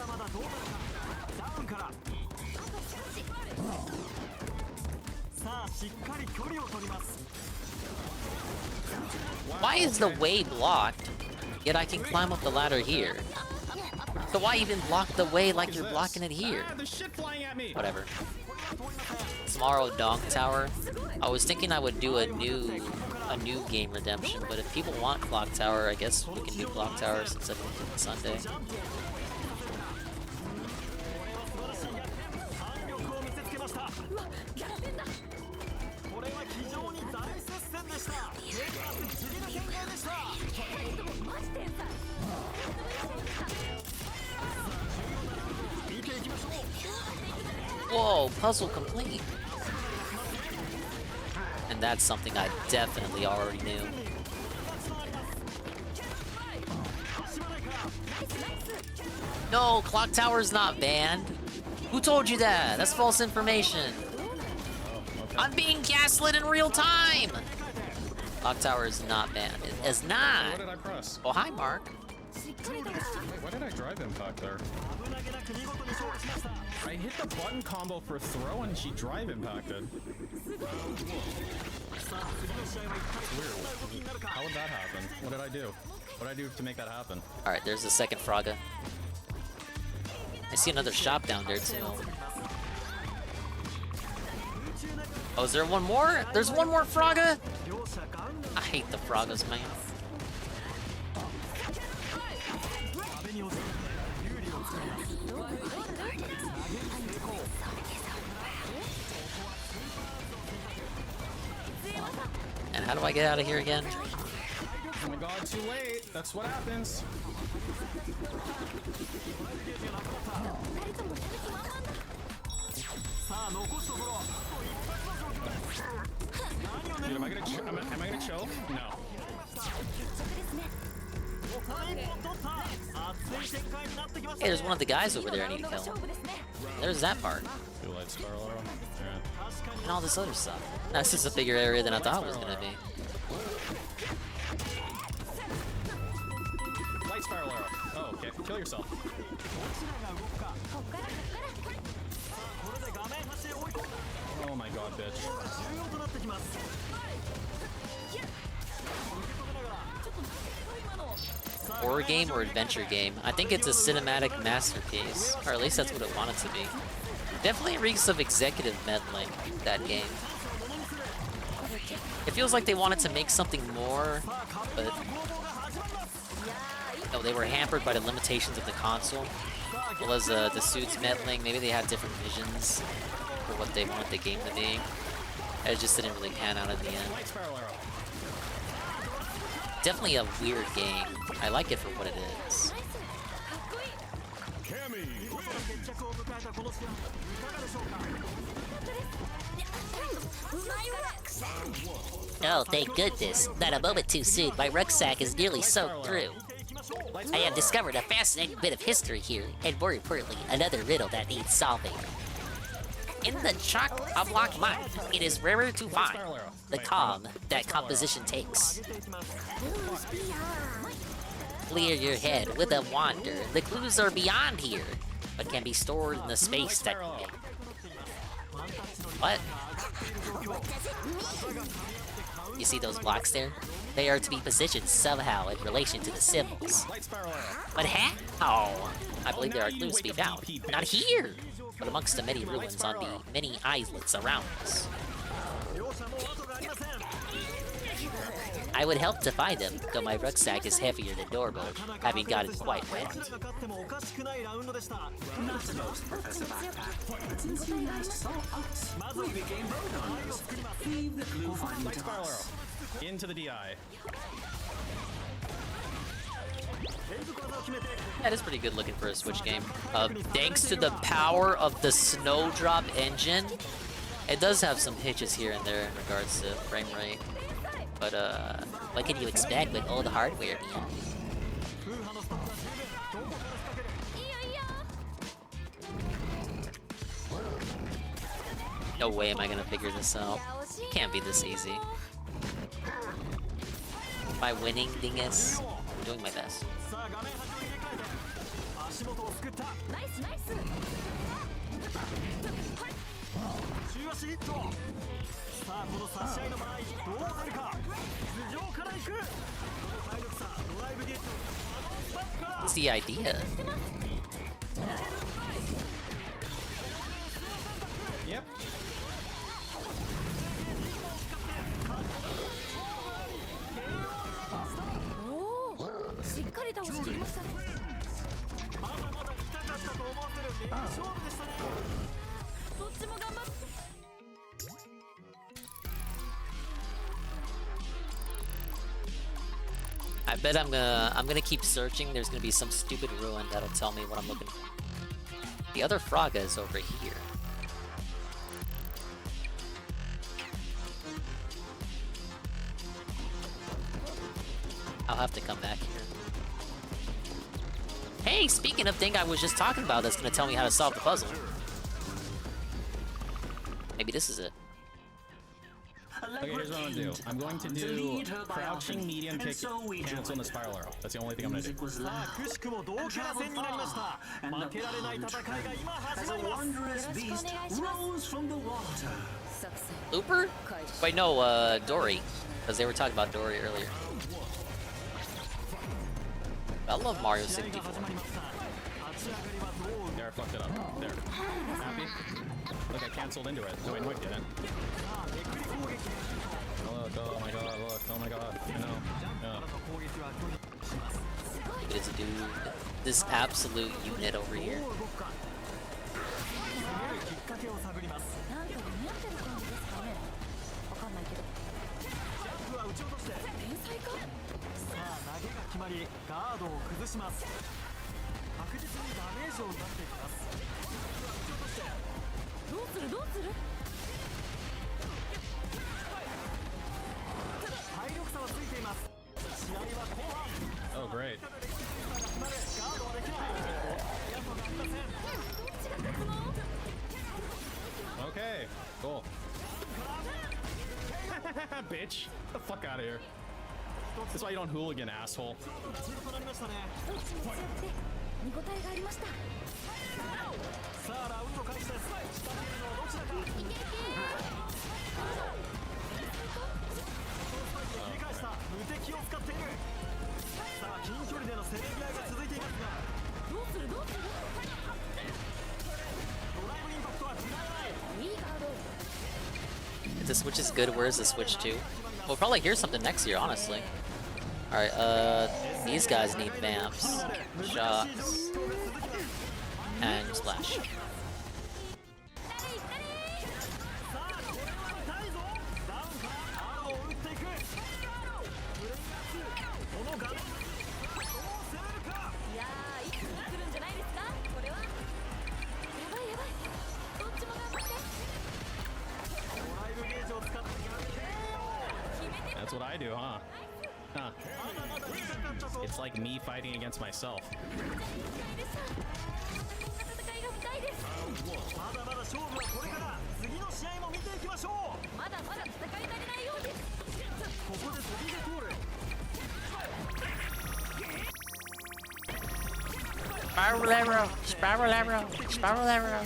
S2: Why is the way blocked? Yet I can climb up the ladder here. So why even block the way like you're blocking it here? Whatever. Tomorrow Donk Tower. I was thinking I would do a new game redemption, but if people want Clock Tower, I guess we can do Clock Tower since it's Sunday. Whoa, puzzle complete. And that's something I definitely already knew. No, Clock Tower's not banned. Who told you that? That's false information. I'm being gaslit in real time. Clock Tower is not banned. It is not.
S10: What did I press?
S2: Oh, hi, Mark.
S10: Why did I drive impact there? I hit the button combo for throw and she drive impacted. Weird. How would that happen? What did I do? What did I do to make that happen?
S2: Alright, there's the second Fraga. I see another shop down there too. Oh, is there one more? There's one more Fraga? I hate the Fragas, man. And how do I get out of here again?
S10: Oh my god, too late. That's what happens. Dude, am I gonna choke? No.
S2: Hey, there's one of the guys over there I need to kill. There's that part.
S10: Two light spiral arrow. Yeah.
S2: And all this other stuff. That's just a bigger area than I thought it was gonna be.
S10: Light spiral arrow. Oh, okay. Kill yourself. Oh my god, bitch.
S2: Horror game or adventure game? I think it's a cinematic masterpiece, or at least that's what it wanted to be. Definitely reeks of executive meddling, that game. It feels like they wanted to make something more, but no, they were hampered by the limitations of the console. Well as the suits meddling, maybe they had different visions for what they wanted the game to be. It just didn't really pan out at the end. Definitely a weird game. I like it for what it is.
S4: Oh, thank goodness. Not a moment too soon. My rucksack is nearly soaked through. I have discovered a fascinating bit of history here, and more importantly, another riddle that needs solving. In the chock-a-block mind, it is rarer to find the calm that composition takes. Clear your head with a wander. The clues are beyond here, but can be stored in the space that you make. What? You see those blocks there? They are to be positioned somehow in relation to the symbols. But how? I believe there are clues to be found. Not here, but amongst the many ruins on the many islets around us. I would help to find them, though my rucksack is heavier than normal, having gotten quite wet.
S5: Not most, Professor Backpack. But since you last saw us, we became road hunters. Leave the clue finding to us.
S10: Into the DI.
S2: That is pretty good looking for a Switch game. Thanks to the power of the Snowdrop engine, it does have some hitches here and there in regards to frame rate. But
S4: what can you expect with old hardware, Mia?
S2: no way am I gonna figure this out. It can't be this easy. My winning dingus. I'm doing my best. What's the idea?
S10: Yep.
S2: I bet I'm gonna keep searching. There's gonna be some stupid ruin that'll tell me what I'm looking for. The other Fraga is over here. I'll have to come back here. Hey, speaking of thing I was just talking about that's gonna tell me how to solve the puzzle. Maybe this is it.
S10: Okay, here's what I'm gonna do. I'm going to do crouching, medium kick, cancel, and the spiral arrow. That's the only thing I'm gonna do.
S5: As a wondrous beast rose from the water.
S2: Looper? Wait, no, Dory. Because they were talking about Dory earlier. I love Mario 64.
S10: There, I fucked it up. There. Happy? Look, I canceled into it. No, I didn't. Look, oh my god, look, oh my god. No.
S2: Look at this dude. This absolute unit over here.
S10: Oh, great. Bitch, get the fuck out of here. That's why you don't hooligan, asshole.
S19: さあ近距離でのせめぎ合いが続いていますがどうするどうするドライブインパクトは違わないいいカード
S2: If the Switch is good, where is the Switch to? We'll probably hear something next year, honestly. Alright, these guys need vamps, shocks, and splash.
S10: That's what I do, huh? Huh. It's like me fighting against myself.
S2: Spiral arrow! Spiral arrow! Spiral arrow!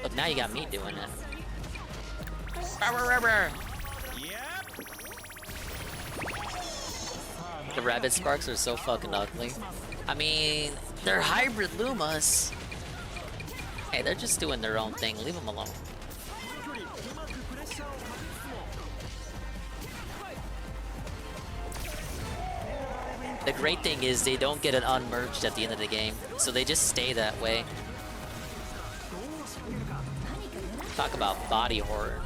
S2: Look, now you got me doing it. Spiral arrow! The rabbit sparks are so fucking ugly. I mean, they're hybrid Lumas. Hey, they're just doing their own thing. Leave them alone. The great thing is they don't get it unmerged at the end of the game, so they just stay that way. Talk about body horror.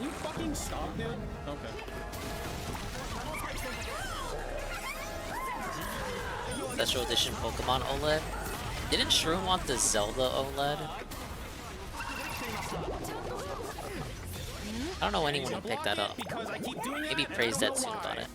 S2: Can you fucking stop, dude? Okay. Special edition Pokemon OLED. Didn't Shroom want the Zelda OLED? I don't know anyone who picked that up. Maybe Praise That soon got it.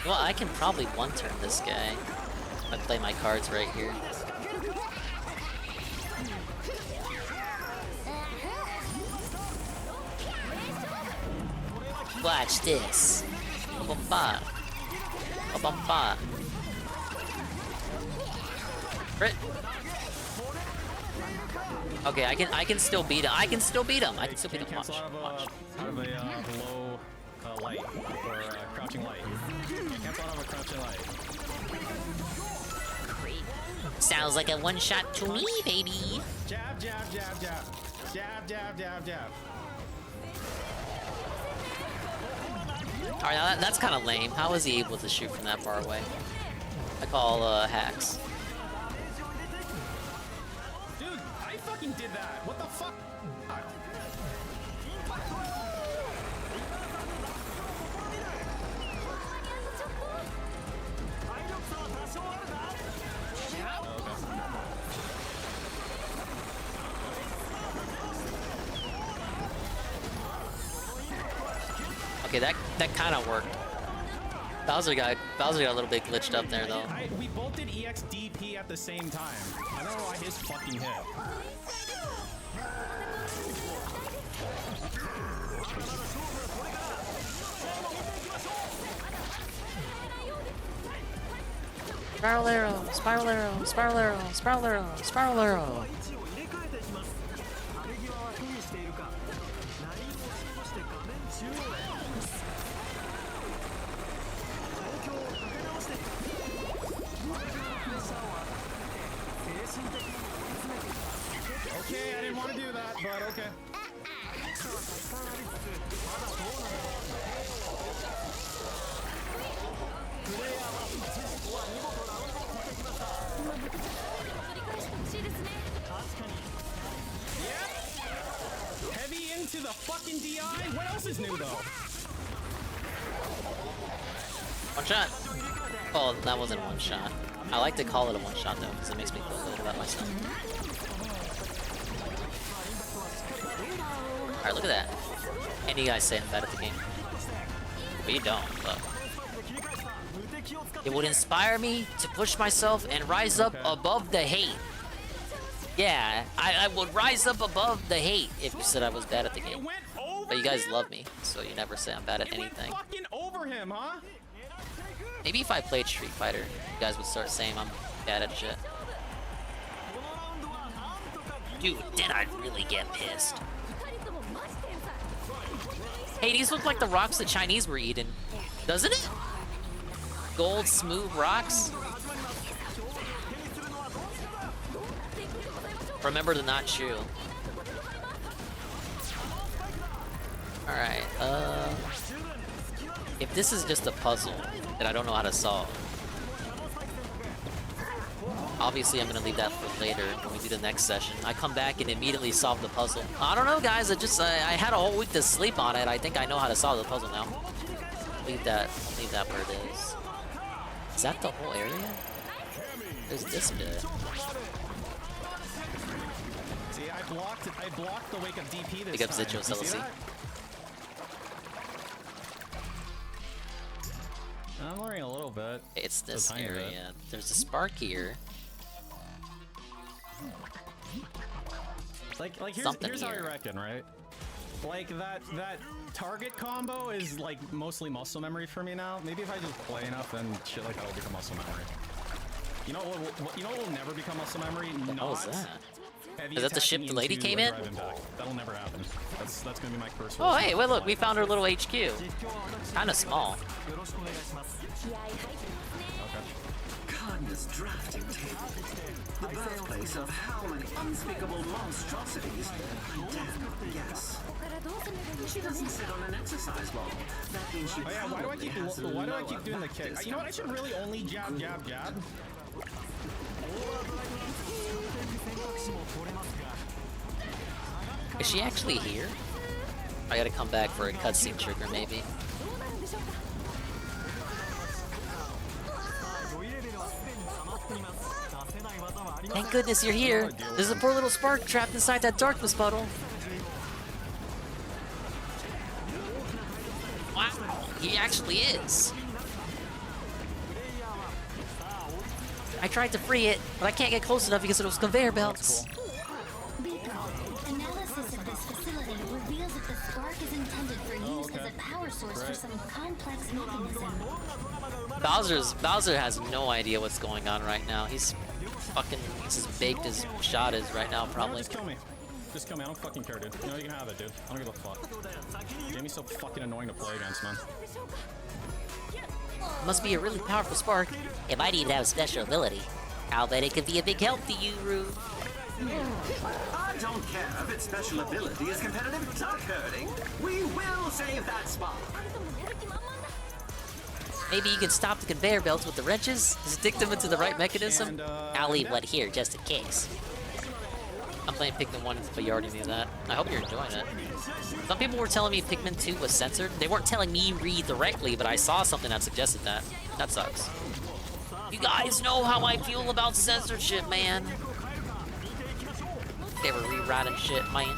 S2: Well, I can probably one-turn this guy if I play my cards right here. Watch this. Bomba. A bomba. Crit. Okay, I can still beat him. I can still beat him. I can still beat him. Watch. Watch.
S10: Out of a below light or crouching light. Cancel out of a crouching light.
S4: Sounds like a one-shot to me, baby.
S10: Jab, jab, jab, jab. Jab, jab, jab, jab.
S2: Alright, now that's kind of lame. How was he able to shoot from that far away? I call hacks.
S10: Dude, I fucking did that. What the fuck?
S2: Okay, that kind of worked. Bowser got a little bit glitched up there though.
S10: We both did EXDP at the same time. I don't know why his fucking hit.
S2: Spiral arrow, spiral arrow, spiral arrow, spiral arrow, spiral arrow.
S10: Okay, I didn't want to do that, but okay. into the fucking DI? What else is new though?
S2: One shot. Oh, that wasn't one shot. I like to call it a one shot though, because it makes me feel good about myself. Alright, look at that. And you guys say I'm bad at the game. But you don't, but... It would inspire me to push myself and rise up above the hate. Yeah, I would rise up above the hate if you said I was bad at the game. But you guys love me, so you never say I'm bad at anything.
S10: Fucking over him, huh?
S2: Maybe if I played Street Fighter, you guys would start saying I'm bad at shit. Dude, then I'd really get pissed. Hey, these look like the rocks the Chinese were eating, doesn't it? Gold, smooth rocks. Remember to not chew. Alright, if this is just a puzzle that I don't know how to solve, obviously I'm gonna leave that for later when we do the next session. I come back and immediately solve the puzzle. I don't know, guys, I had a whole week to sleep on it. I think I know how to solve the puzzle now. Leave that where it is. Is that the whole area? There's this bit.
S10: See, I blocked the wake of DP this
S2: Big up
S10: time.
S2: Zicho
S10: You see
S2: Celici.
S10: that? I'm learning a little bit.
S2: It's this
S10: tiny bit.
S2: area. There's a spark here.
S10: Like
S2: Something
S10: here's how I
S2: here.
S10: reckon, right? Like that target combo is like mostly muscle memory for me now. Maybe if I just play enough, then shit like that will become muscle memory. You know what will never become muscle memory?
S2: What the hell is that?
S10: Heavy
S2: Is that the ship
S10: attacking
S2: the lady
S10: into
S2: came
S10: a
S2: in?
S10: drive impact. That'll never happen. That's gonna be my curse.
S2: Oh, hey, wait, look, we found her little HQ. Kinda small.
S5: Khan's drafting table. The birthplace of how many unspeakable monstrosities? I dare guess. She doesn't sit on an exercise ball. That means she
S10: Oh yeah, why do I
S5: probably
S10: keep
S5: has
S10: doing the
S5: lower
S10: kick?
S5: back
S10: You know what? I should really only jab.
S2: Is she actually here? I gotta come back for a cutscene trigger, maybe. Thank goodness you're here. There's a poor little spark trapped inside that darkness puddle. Wow, he actually is. I tried to free it, but I can't get close enough because of those conveyor belts.
S7: Analysis of this facility reveals that the spark is intended for use as a power source for some complex mechanism.
S2: Bowser has no idea what's going on right now. He's as baked as shot is right now, probably.
S10: Just kill me. Just kill me. I don't fucking care, dude. You know you can have it, dude. I don't give a fuck. Jamie's so fucking annoying to play against, man.
S2: Must be a really powerful spark.
S4: It might even have a special ability. I'll bet it could be a big help to you, Rue.
S5: I don't care if its special ability is competitive duck herding. We will save that spark.
S2: Maybe you can stop the conveyor belts with the wrenches, stick them into the right mechanism.
S4: I'll leave one here just in case.
S2: I'm playing Pikmin 1, but you already knew that. I hope you're enjoying it. Some people were telling me Pikmin 2 was censored. They weren't telling me read directly, but I saw something that suggested that. That sucks. You guys know how I feel about censorship, man. They were rewriting shit, man.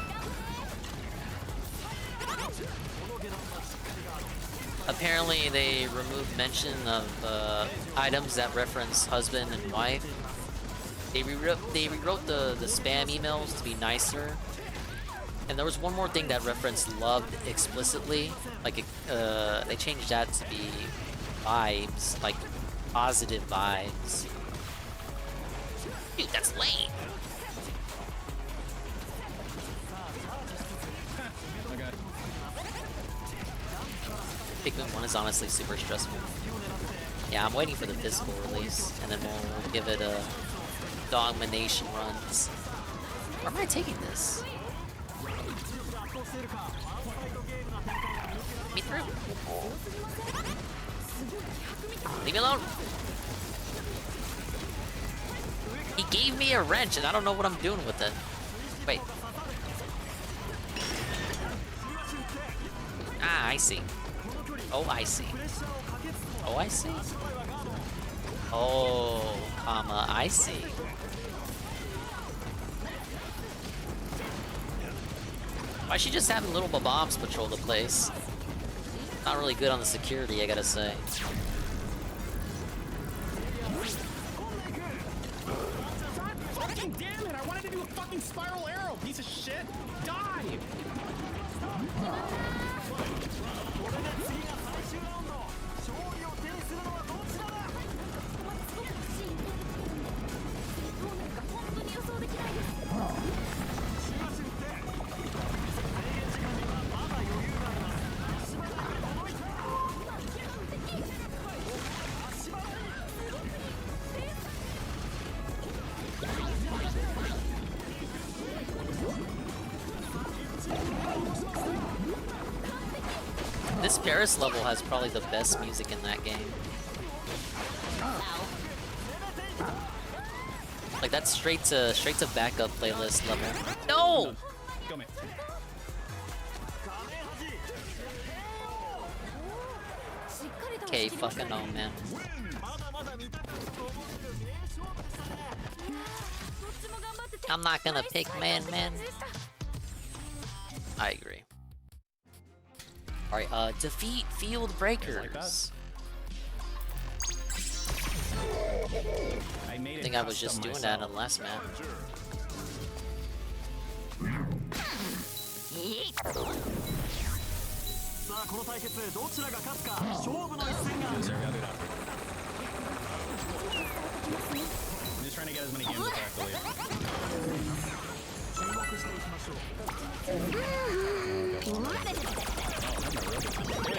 S2: Apparently, they removed mention of items that reference husband and wife. They rewrote the spam emails to be nicer. And there was one more thing that referenced loved explicitly. Like, they changed that to be vibes, like positive vibes. Dude, that's lame. Pikmin 1 is honestly super stressful. Yeah, I'm waiting for the physical release, and then we'll give it a domination runs. Where am I taking this? Me through. Leave me alone. He gave me a wrench, and I don't know what I'm doing with it. Wait. I see. Oh, I see. Oh, I see. Oh, comma, I see. Why is she just having little bombs patrol the place? Not really good on the security, I gotta say.
S18: Fucking damn it! I wanted to do a fucking spiral arrow, piece of shit! Die!
S2: This Paris level has probably the best music in that game. Like that's straight to backup playlist level. No! Okay, fucking no, man. I'm not gonna pick man. I agree. Alright, defeat field breakers. I think I was just doing that on the last map.
S18: I'm just trying to get as many games as I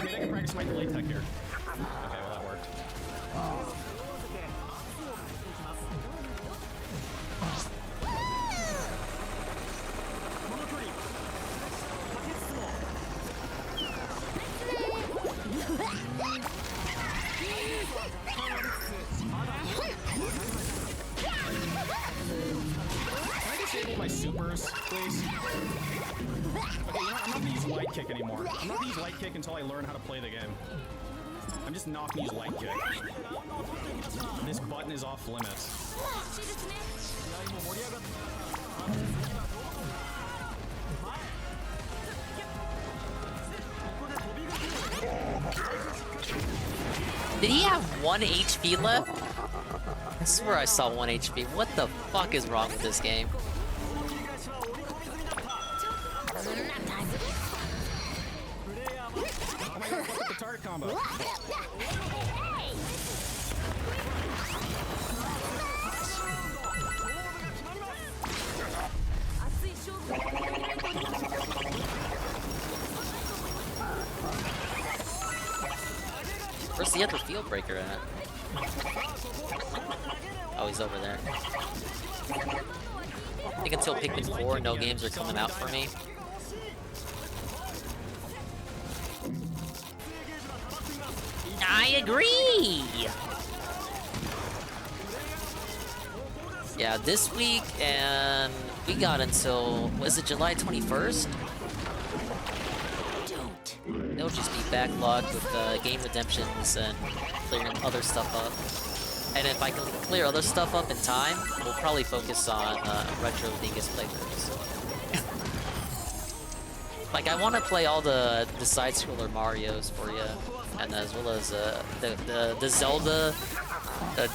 S18: maybe I can practice my delay tech here. Okay, well that worked. Can I disable my supers, please? Okay, you know, I'm not gonna use light kick anymore. I'm not gonna use light kick until I learn how to play the game. I'm just not gonna use light kick. This button is off limits.
S2: Did he have 1 HP left? I swear I saw 1 HP. What the fuck is wrong with this game?
S18: Oh my god, fuck up the target combo.
S2: Where's the other field breaker at? Oh, he's over there. I think until Pikmin 4, no games are coming out for me. I agree! Yeah, this week, and we got until, was it July 21st? It'll just be backlogged with game redemptions and clearing other stuff up. And if I can clear other stuff up in time, we'll probably focus on retro Dingus playthroughs. Like, I want to play all the side-scroller Marios for you, and as well as the Zelda.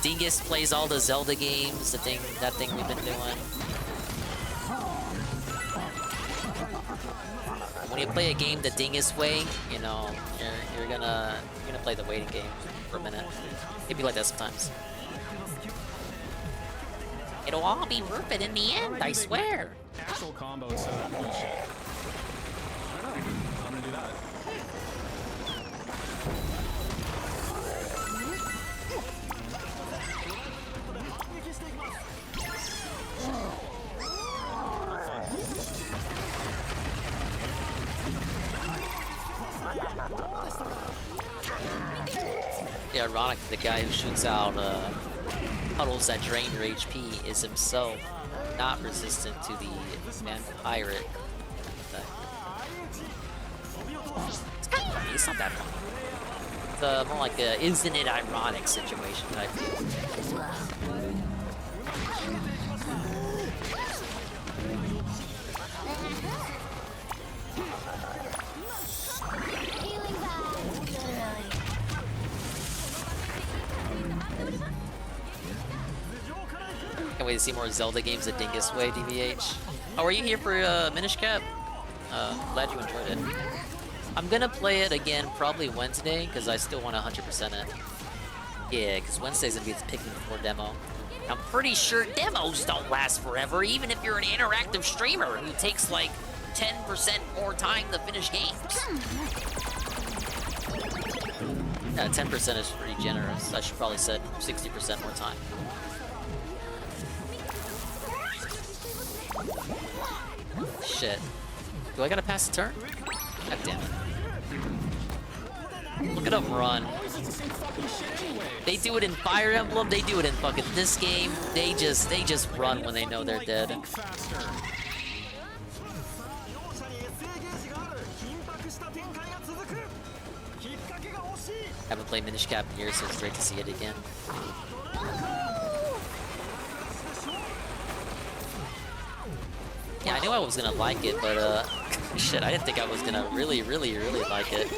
S2: Dingus plays all the Zelda games, that thing we've been doing. When you play a game the Dingus way, you know, you're gonna play the waiting game for a minute. It'd be like that sometimes. It'll all be worth it in the end, I swear.
S18: Actual combo is so bullshit. I don't know. I'm gonna do that.
S2: Yeah, ironic, the guy who shoots out puddles that drain your HP is himself not resistant to the vampiric effect. It's kind of funny.
S4: It's not that funny. It's more like a isn't it ironic situation type deal. Can't wait to see more Zelda games the Dingus way, DVH. Oh, are you here for Minish Cap? Glad you enjoyed it. I'm gonna play it again probably Wednesday, because I still want to 100% it. Yeah, because Wednesday's gonna be its picking for demo. I'm pretty sure demos don't last forever, even if you're an interactive streamer who takes like 10% more time to finish games. Yeah, 10% is pretty generous. I should probably said 60% more time. Shit. Do I gotta pass the turn? God damn it. Look at them run. They do it in Fire Emblem, they do it in fucking this game. They just run when they know they're dead. Haven't played Minish Cap in years, so it's great to see it again. Yeah, I knew I was gonna like it, but shit, I didn't think I was gonna really like it.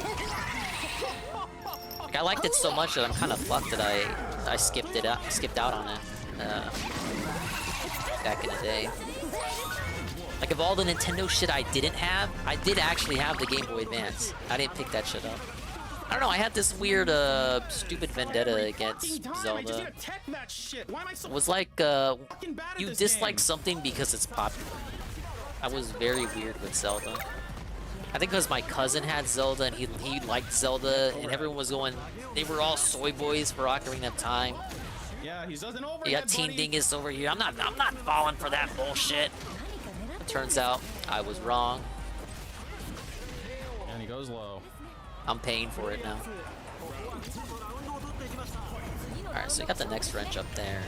S4: Like, I liked it so much that I'm kind of fucked that I skipped out on it back in the day. Like, of all the Nintendo shit I didn't have, I did actually have the Game Boy Advance. I didn't pick that shit up. I don't know, I had this weird, stupid vendetta against Zelda. It was like, you dislike something because it's popular. I was very weird with Zelda. I think because my cousin had Zelda and he liked Zelda, and everyone was going, they were all soy boys for Ocarina of Time.
S18: Yeah, he's doesn't over.
S4: You got Teen Dingus over here. I'm not falling for that bullshit. It turns out I was wrong.
S18: And he goes low.
S4: I'm paying for it now. Alright, so you got the next wrench up there.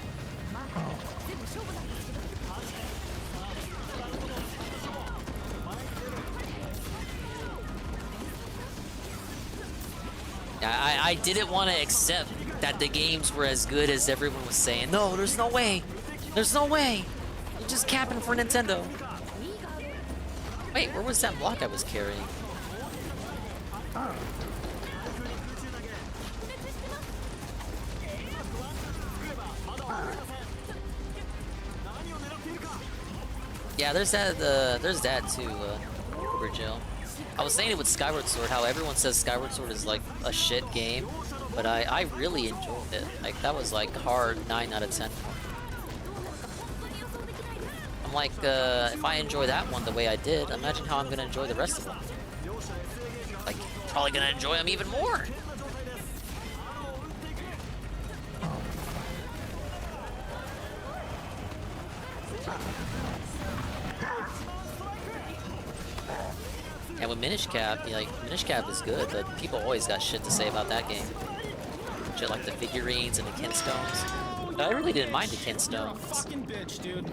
S4: I didn't want to accept that the games were as good as everyone was saying. No, there's no way. There's no way. You're just capping for Nintendo. Wait, where was that block I was carrying? Yeah, there's that too, Jill. I was saying it with Skyward Sword, how everyone says Skyward Sword is like a shit game, but I really enjoyed it. Like, that was like hard 9 out of 10. I'm like, if I enjoy that one the way I did, imagine how I'm gonna enjoy the rest of them. Like, probably gonna enjoy them even more. And with Minish Cap, Minish Cap is good, but people always got shit to say about that game. Shit like the figurines and the kinstones. But I really didn't mind the kinstones.
S18: Fucking bitch, dude.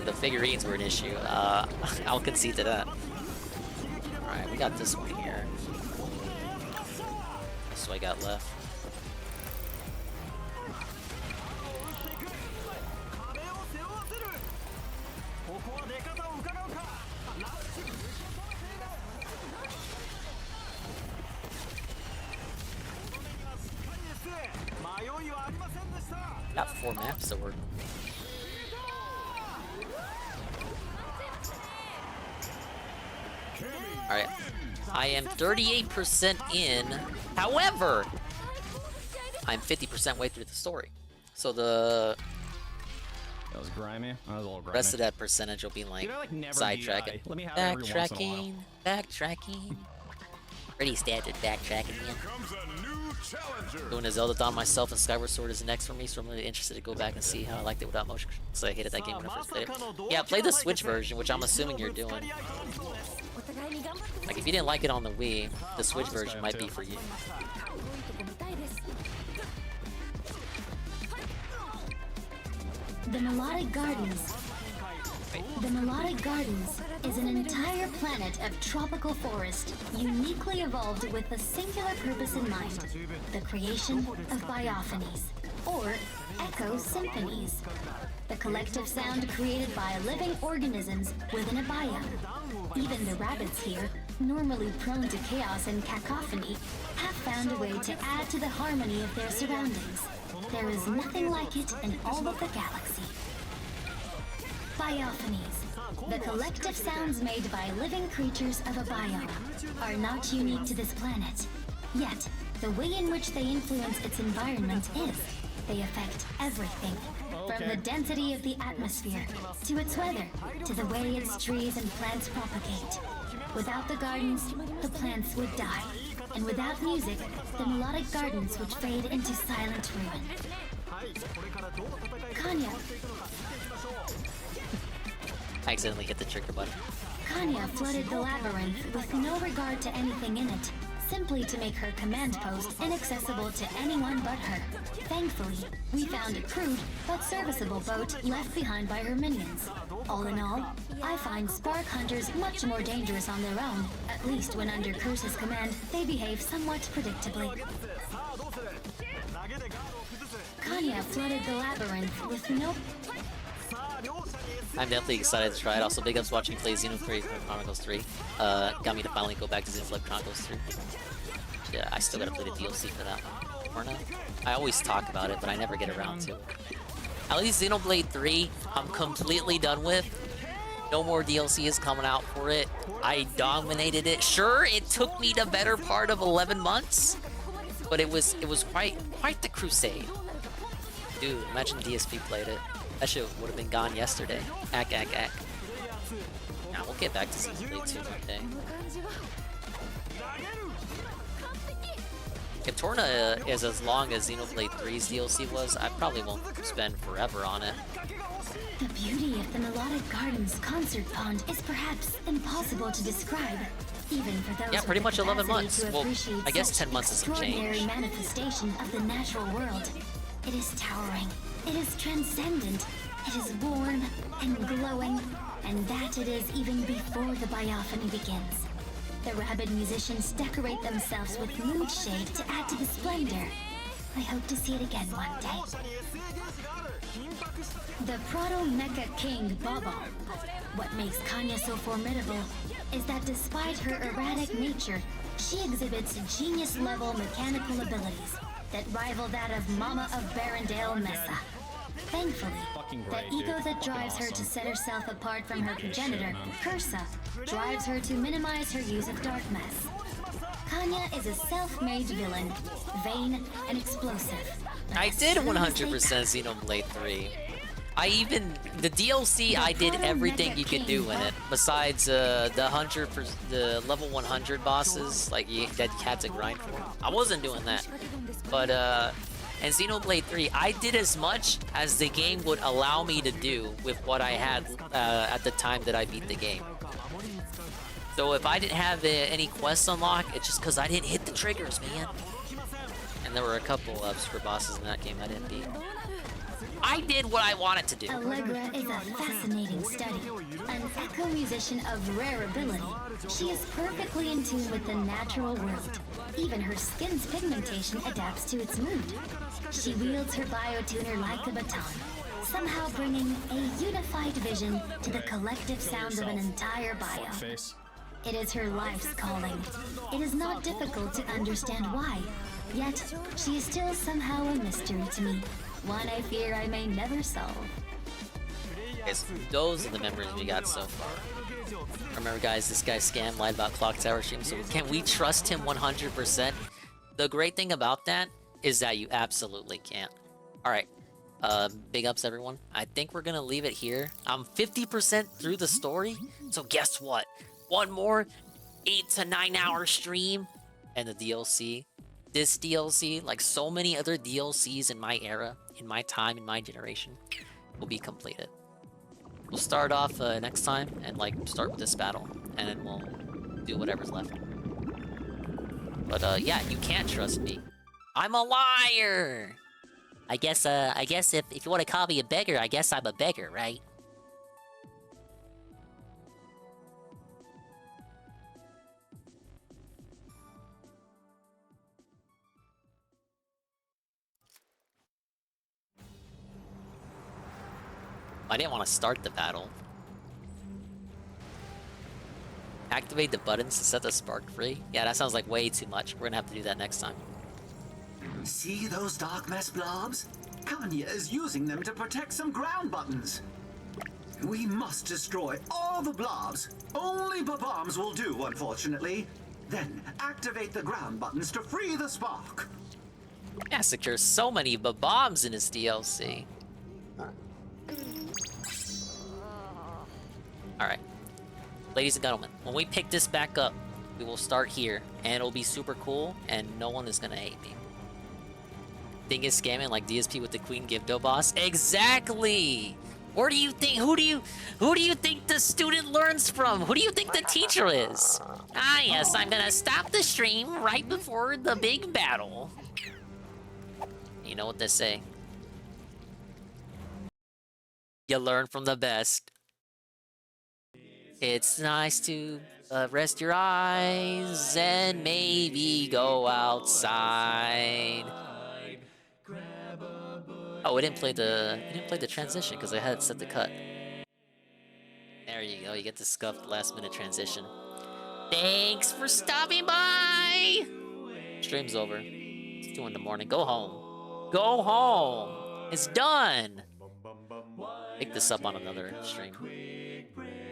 S4: The figurines were an issue. I'll concede to that. Alright, we got this one here. That's what I got left. Got 4 maps to work. Alright. I am 38% in. However, I'm 50% way through the story. So the
S18: That was grimy. That was a little grimy.
S4: rest of that percentage will be like, sidetracking.
S18: Let me have it every once in a while.
S4: Backtracking. Pretty standard backtracking, man. Doing a Zelda-thon myself, and Skyward Sword is next for me, so I'm really interested to go back and see how I liked it without motion. So I hated that game when I first played it. Yeah, play the Switch version, which I'm assuming you're doing. Like, if you didn't like it on the Wii, the Switch version might be for you.
S7: The Melodic Gardens. The Melodic Gardens is an entire planet of tropical forest, uniquely evolved with a singular purpose in mind: the creation of biophonies, or echo symphonies. The collective sound created by living organisms within a biome. Even the rabbits here, normally prone to chaos and cacophony, have found a way to add to the harmony of their surroundings. There is nothing like it in all of the galaxy. Biophonies, the collective sounds made by living creatures of a biome, are not unique to this planet. Yet, the way in which they influence its environment is. They affect everything, from the density of the atmosphere, to its weather, to the way its trees and plants propagate. Without the gardens, the plants would die. And without music, the melodic gardens would fade into silent ruin. Kanya.
S4: I accidentally hit the trigger button.
S7: Kanya flooded the labyrinth with no regard to anything in it, simply to make her command post inaccessible to anyone but her. Thankfully, we found a crude but serviceable boat left behind by her minions. All in all, I find Spark Hunters much more dangerous on their own. At least when under Curse's command, they behave somewhat predictably. Kanya flooded the labyrinth with no...
S2: I'm definitely excited to try it. Also, big ups watching play Xenoblade Chronicles 3. Got me to finally go back to Xenoblade Chronicles 3. Yeah, I still gotta play the DLC for that one. Or no? I always talk about it, but I never get around to it. At least Xenoblade 3, I'm completely done with. No more DLC is coming out for it. I dominated it. Sure, it took me the better part of 11 months, but it was quite the crusade. Dude, imagine DSP played it. That shit would have been gone yesterday. Ack. Now we'll get back to Xenoblade 2 one day. If Torna is as long as Xenoblade 3's DLC was, I probably won't spend forever on it.
S7: The beauty of the Melodic Gardens concert pond is perhaps impossible to describe, even for those.
S2: Yeah, pretty much 11 months. Well, I guess
S7: such
S2: 10 months is some change.
S7: extraordinary manifestation of the natural world. It is towering. It is transcendent. It is warm and glowing, and that it is even before the biophony begins. The Rabbid musicians decorate themselves with mood shade to add to the splendor. I hope to see it again one day. The Proto-Mecha King Bobo. What makes Kanya so formidable is that despite her erratic nature, she exhibits genius-level mechanical abilities that rival that of Mama of Barrendale Mesa. Thankfully, the ego that drives her to set herself apart from her progenitor, Cursa, drives her to minimize her use of dark mass. Kanya is a self-made villain, vain and explosive.
S2: I did 100% Xenoblade 3. The DLC, I did everything you could do in it. Besides the level 100 bosses, like that you had to grind for. I wasn't doing that. But in Xenoblade 3, I did as much as the game would allow me to do with what I had at the time that I beat the game. So if I didn't have any quests unlocked, it's just because I didn't hit the triggers, man. And there were a couple of super bosses in that game I didn't beat. I did what I wanted to do.
S7: Allegra is a fascinating study. An echo musician of rare ability, she is perfectly in tune with the natural world. Even her skin's pigmentation adapts to its mood. She wields her biotuner like a baton, somehow bringing a unified vision to the collective sounds of an entire biome. It is her life's calling. It is not difficult to understand why, yet she is still somehow a mystery to me. One I fear I may never solve.
S2: Those are the memories we got so far. Remember, guys, this guy Scam lied about Clock Tower stream, so can we trust him 100%? The great thing about that is that you absolutely can't. Alright, big ups, everyone. I think we're gonna leave it here. I'm 50% through the story, so guess what? One more 8 to 9 hour stream, and the DLC. This DLC, like so many other DLCs in my era, in my time, in my generation, will be completed. We'll start off next time and like start with this battle, and then we'll do whatever's left. But yeah, you can't trust me. I'm a liar. I guess if you want to call me a beggar, I guess I'm a beggar, right? I didn't want to start the battle. Activate the buttons to set the spark free? Yeah, that sounds like way too much. We're gonna have to do that next time.
S5: See those dark mess blobs? Kanya is using them to protect some ground buttons. We must destroy all the blobs. Only bombs will do, unfortunately. Then activate the ground buttons to free the spark.
S2: Massacre so many bombs in this DLC. Alright. Ladies and gentlemen, when we pick this back up, we will start here, and it'll be super cool, and no one is gonna hate me. Thing is scamming like DSP with the Queen Gibdo boss? Exactly! Where do you think, who do you think the student learns from? Who do you think the teacher is? Ah yes, I'm gonna stop the stream right before the big battle. You know what they say. You learn from the best. It's nice to rest your eyes and maybe go outside. Oh, it didn't play the transition because I had it set to cut. There you go. You get the scuffed last-minute transition. Thanks for stopping by. Stream's over. It's 2 in the morning. Go home. Go home. It's done. Pick this up on another stream.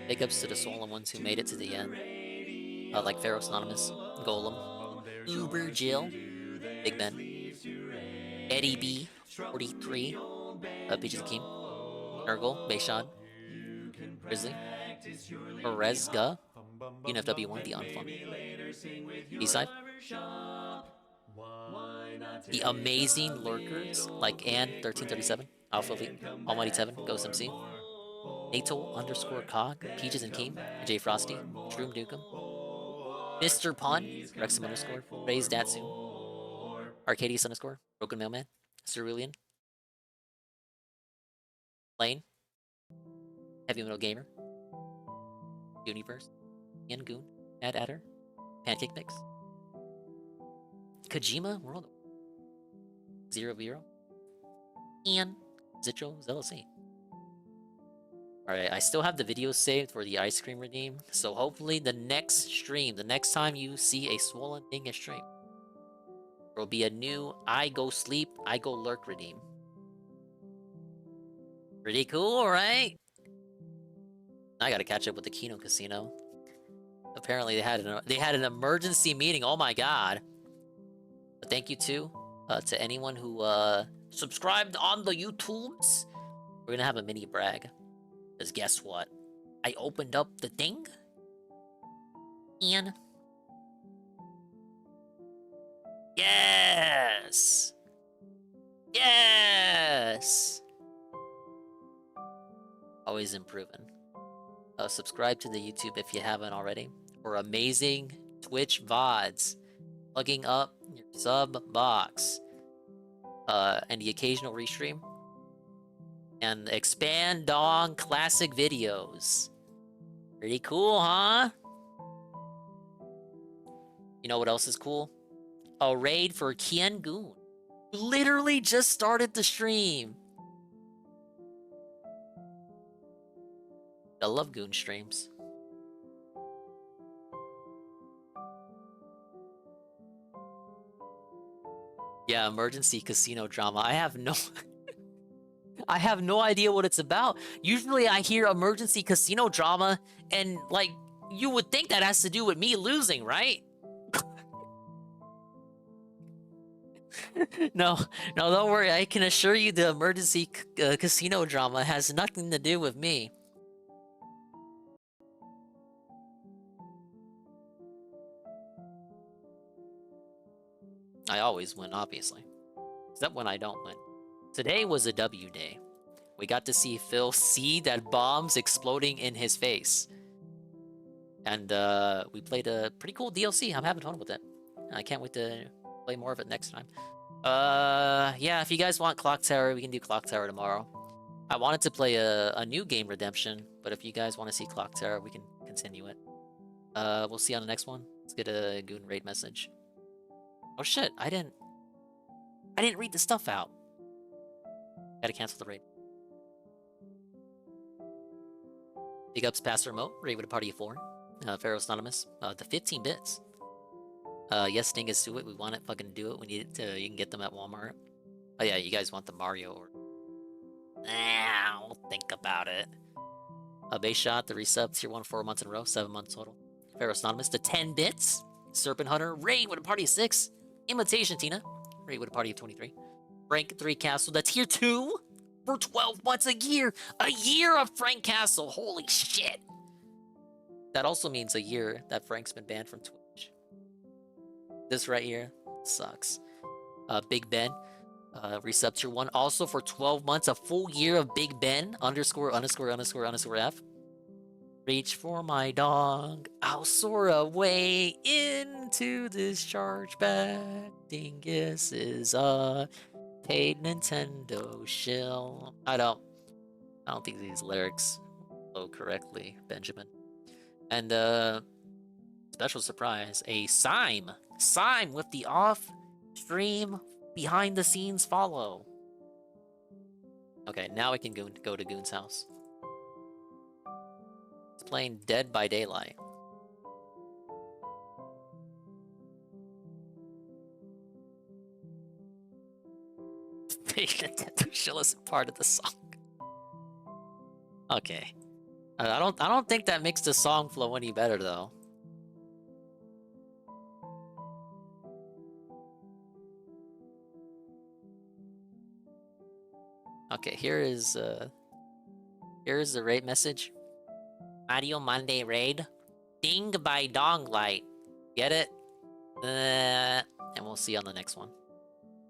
S2: Big ups to the Swollen ones who made it to the end. Like Pharaoh's Anonymous, Golem, Uber Jill, Big Ben, Eddie B, 43, Peaches and Keem, Nurgle, Bayshad, Grizzly, Perezga, UNFW1, The Unfun, B-Side, the amazing lurkers like Ann1337, Alpha Elite, Almighty 7, Ghost MC, Natal _ Cog, Peaches and Keem, J Frosty, Shroom Dukem, Mr. Pun, Rexum _ Praise Datsu, Arcadius _ Broken Mailman, Cerulean, Lane, Heavy Metal Gamer, Universe, Ian Goon, Ad Adder, Pancake Mix, Kojima World, 0 and Zitro Zealousy. Alright, I still have the videos saved for the ice cream redeem, so hopefully the next stream, the next time you see a Swollen Dingus stream, there will be a new I Go Sleep, I Go Lurk redeem. Pretty cool, right? I gotta catch up with the Kino Casino. Apparently they had an emergency meeting, oh my god. But thank you to anyone who subscribed on the YouTubes. We're gonna have a mini brag. Because guess what? I opened up the thing. And... yes! Yes! Always improving. Subscribe to the YouTube if you haven't already. For amazing Twitch VODs. Plugging up your sub box. And the occasional restream. And expand on classic videos. Pretty cool, huh? You know what else is cool? A raid for Kian Goon. Literally just started the stream. I love Goon streams. Yeah, emergency casino drama. I have no... I have no idea what it's about. Usually I hear emergency casino drama and, like, you would think that has to do with me losing, right? No, don't worry. I can assure you the emergency casino drama has nothing to do with me. I always win, obviously. Except when I don't win. Today was a W day. We got to see Phil see that bombs exploding in his face. And we played a pretty cool DLC. I'm having fun with it. I can't wait to play more of it next time. Yeah, if you guys want Clock Tower, we can do Clock Tower tomorrow. I wanted to play a new game, Redemption, but if you guys want to see Clock Tower, we can continue it. We'll see on the next one. Let's get a Goon raid message. Oh shit, I didn't read the stuff out. Gotta cancel the raid.
S4: Big ups, Pastor Remote, Ray with a party of 4. Pharaoh's Anonymous, the 15 bits. Yes, Dingus, do it. We want it. Fucking do it. We need it. You can get them at Walmart. Oh yeah, you guys want the Mario or... I'll think about it. Base Shot, the resubs here, 1 4 months in a row, 7 months total. Pharaoh's Anonymous, the 10 bits. Serpent Hunter, Ray with a party of 6. Imitation Tina, Ray with a party of 23. Frank 3 Castle, that's tier 2 for 12 months a year. A year of Frank Castle, holy shit. That also means a year that Frank's been banned from Twitch. This right here sucks. Big Ben, resub tier 1, also for 12 months, a full year of Big Ben, _____F. Reach for my dog, I'll soar away into this chargeback. Dingus is a paid Nintendo shill. I don't think these lyrics flow correctly, Benjamin. And special surprise, a Sime with the off-stream behind-the-scenes follow. Okay, now I can go to Goon's house. It's playing Dead by Daylight. Nintendo shill isn't part of the song. Okay. I don't think that makes the song flow any better though. Okay, here is the raid message. Mario Monday raid. Ding by Dong Light. Get it? And we'll see on the next one.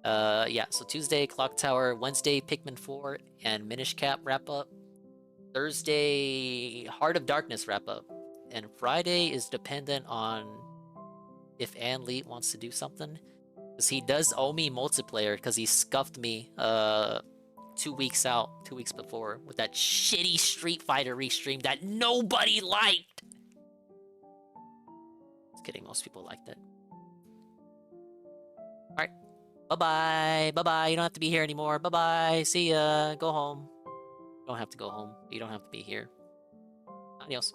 S4: Yeah, so Tuesday, Clock Tower. Wednesday, Pikmin 4 and Minish Cap wrap up. Thursday, Heart of Darkness wrap up. And Friday is dependent on if Ann Lee wants to do something. Because he does owe me multiplayer because he scuffed me 2 weeks before with that shitty Street Fighter restream that nobody liked. Just kidding, most people liked it. Alright. Bye-bye. Bye-bye. You don't have to be here anymore. Bye-bye. See ya. Go home. You don't have to go home. You don't have to be here. Adios.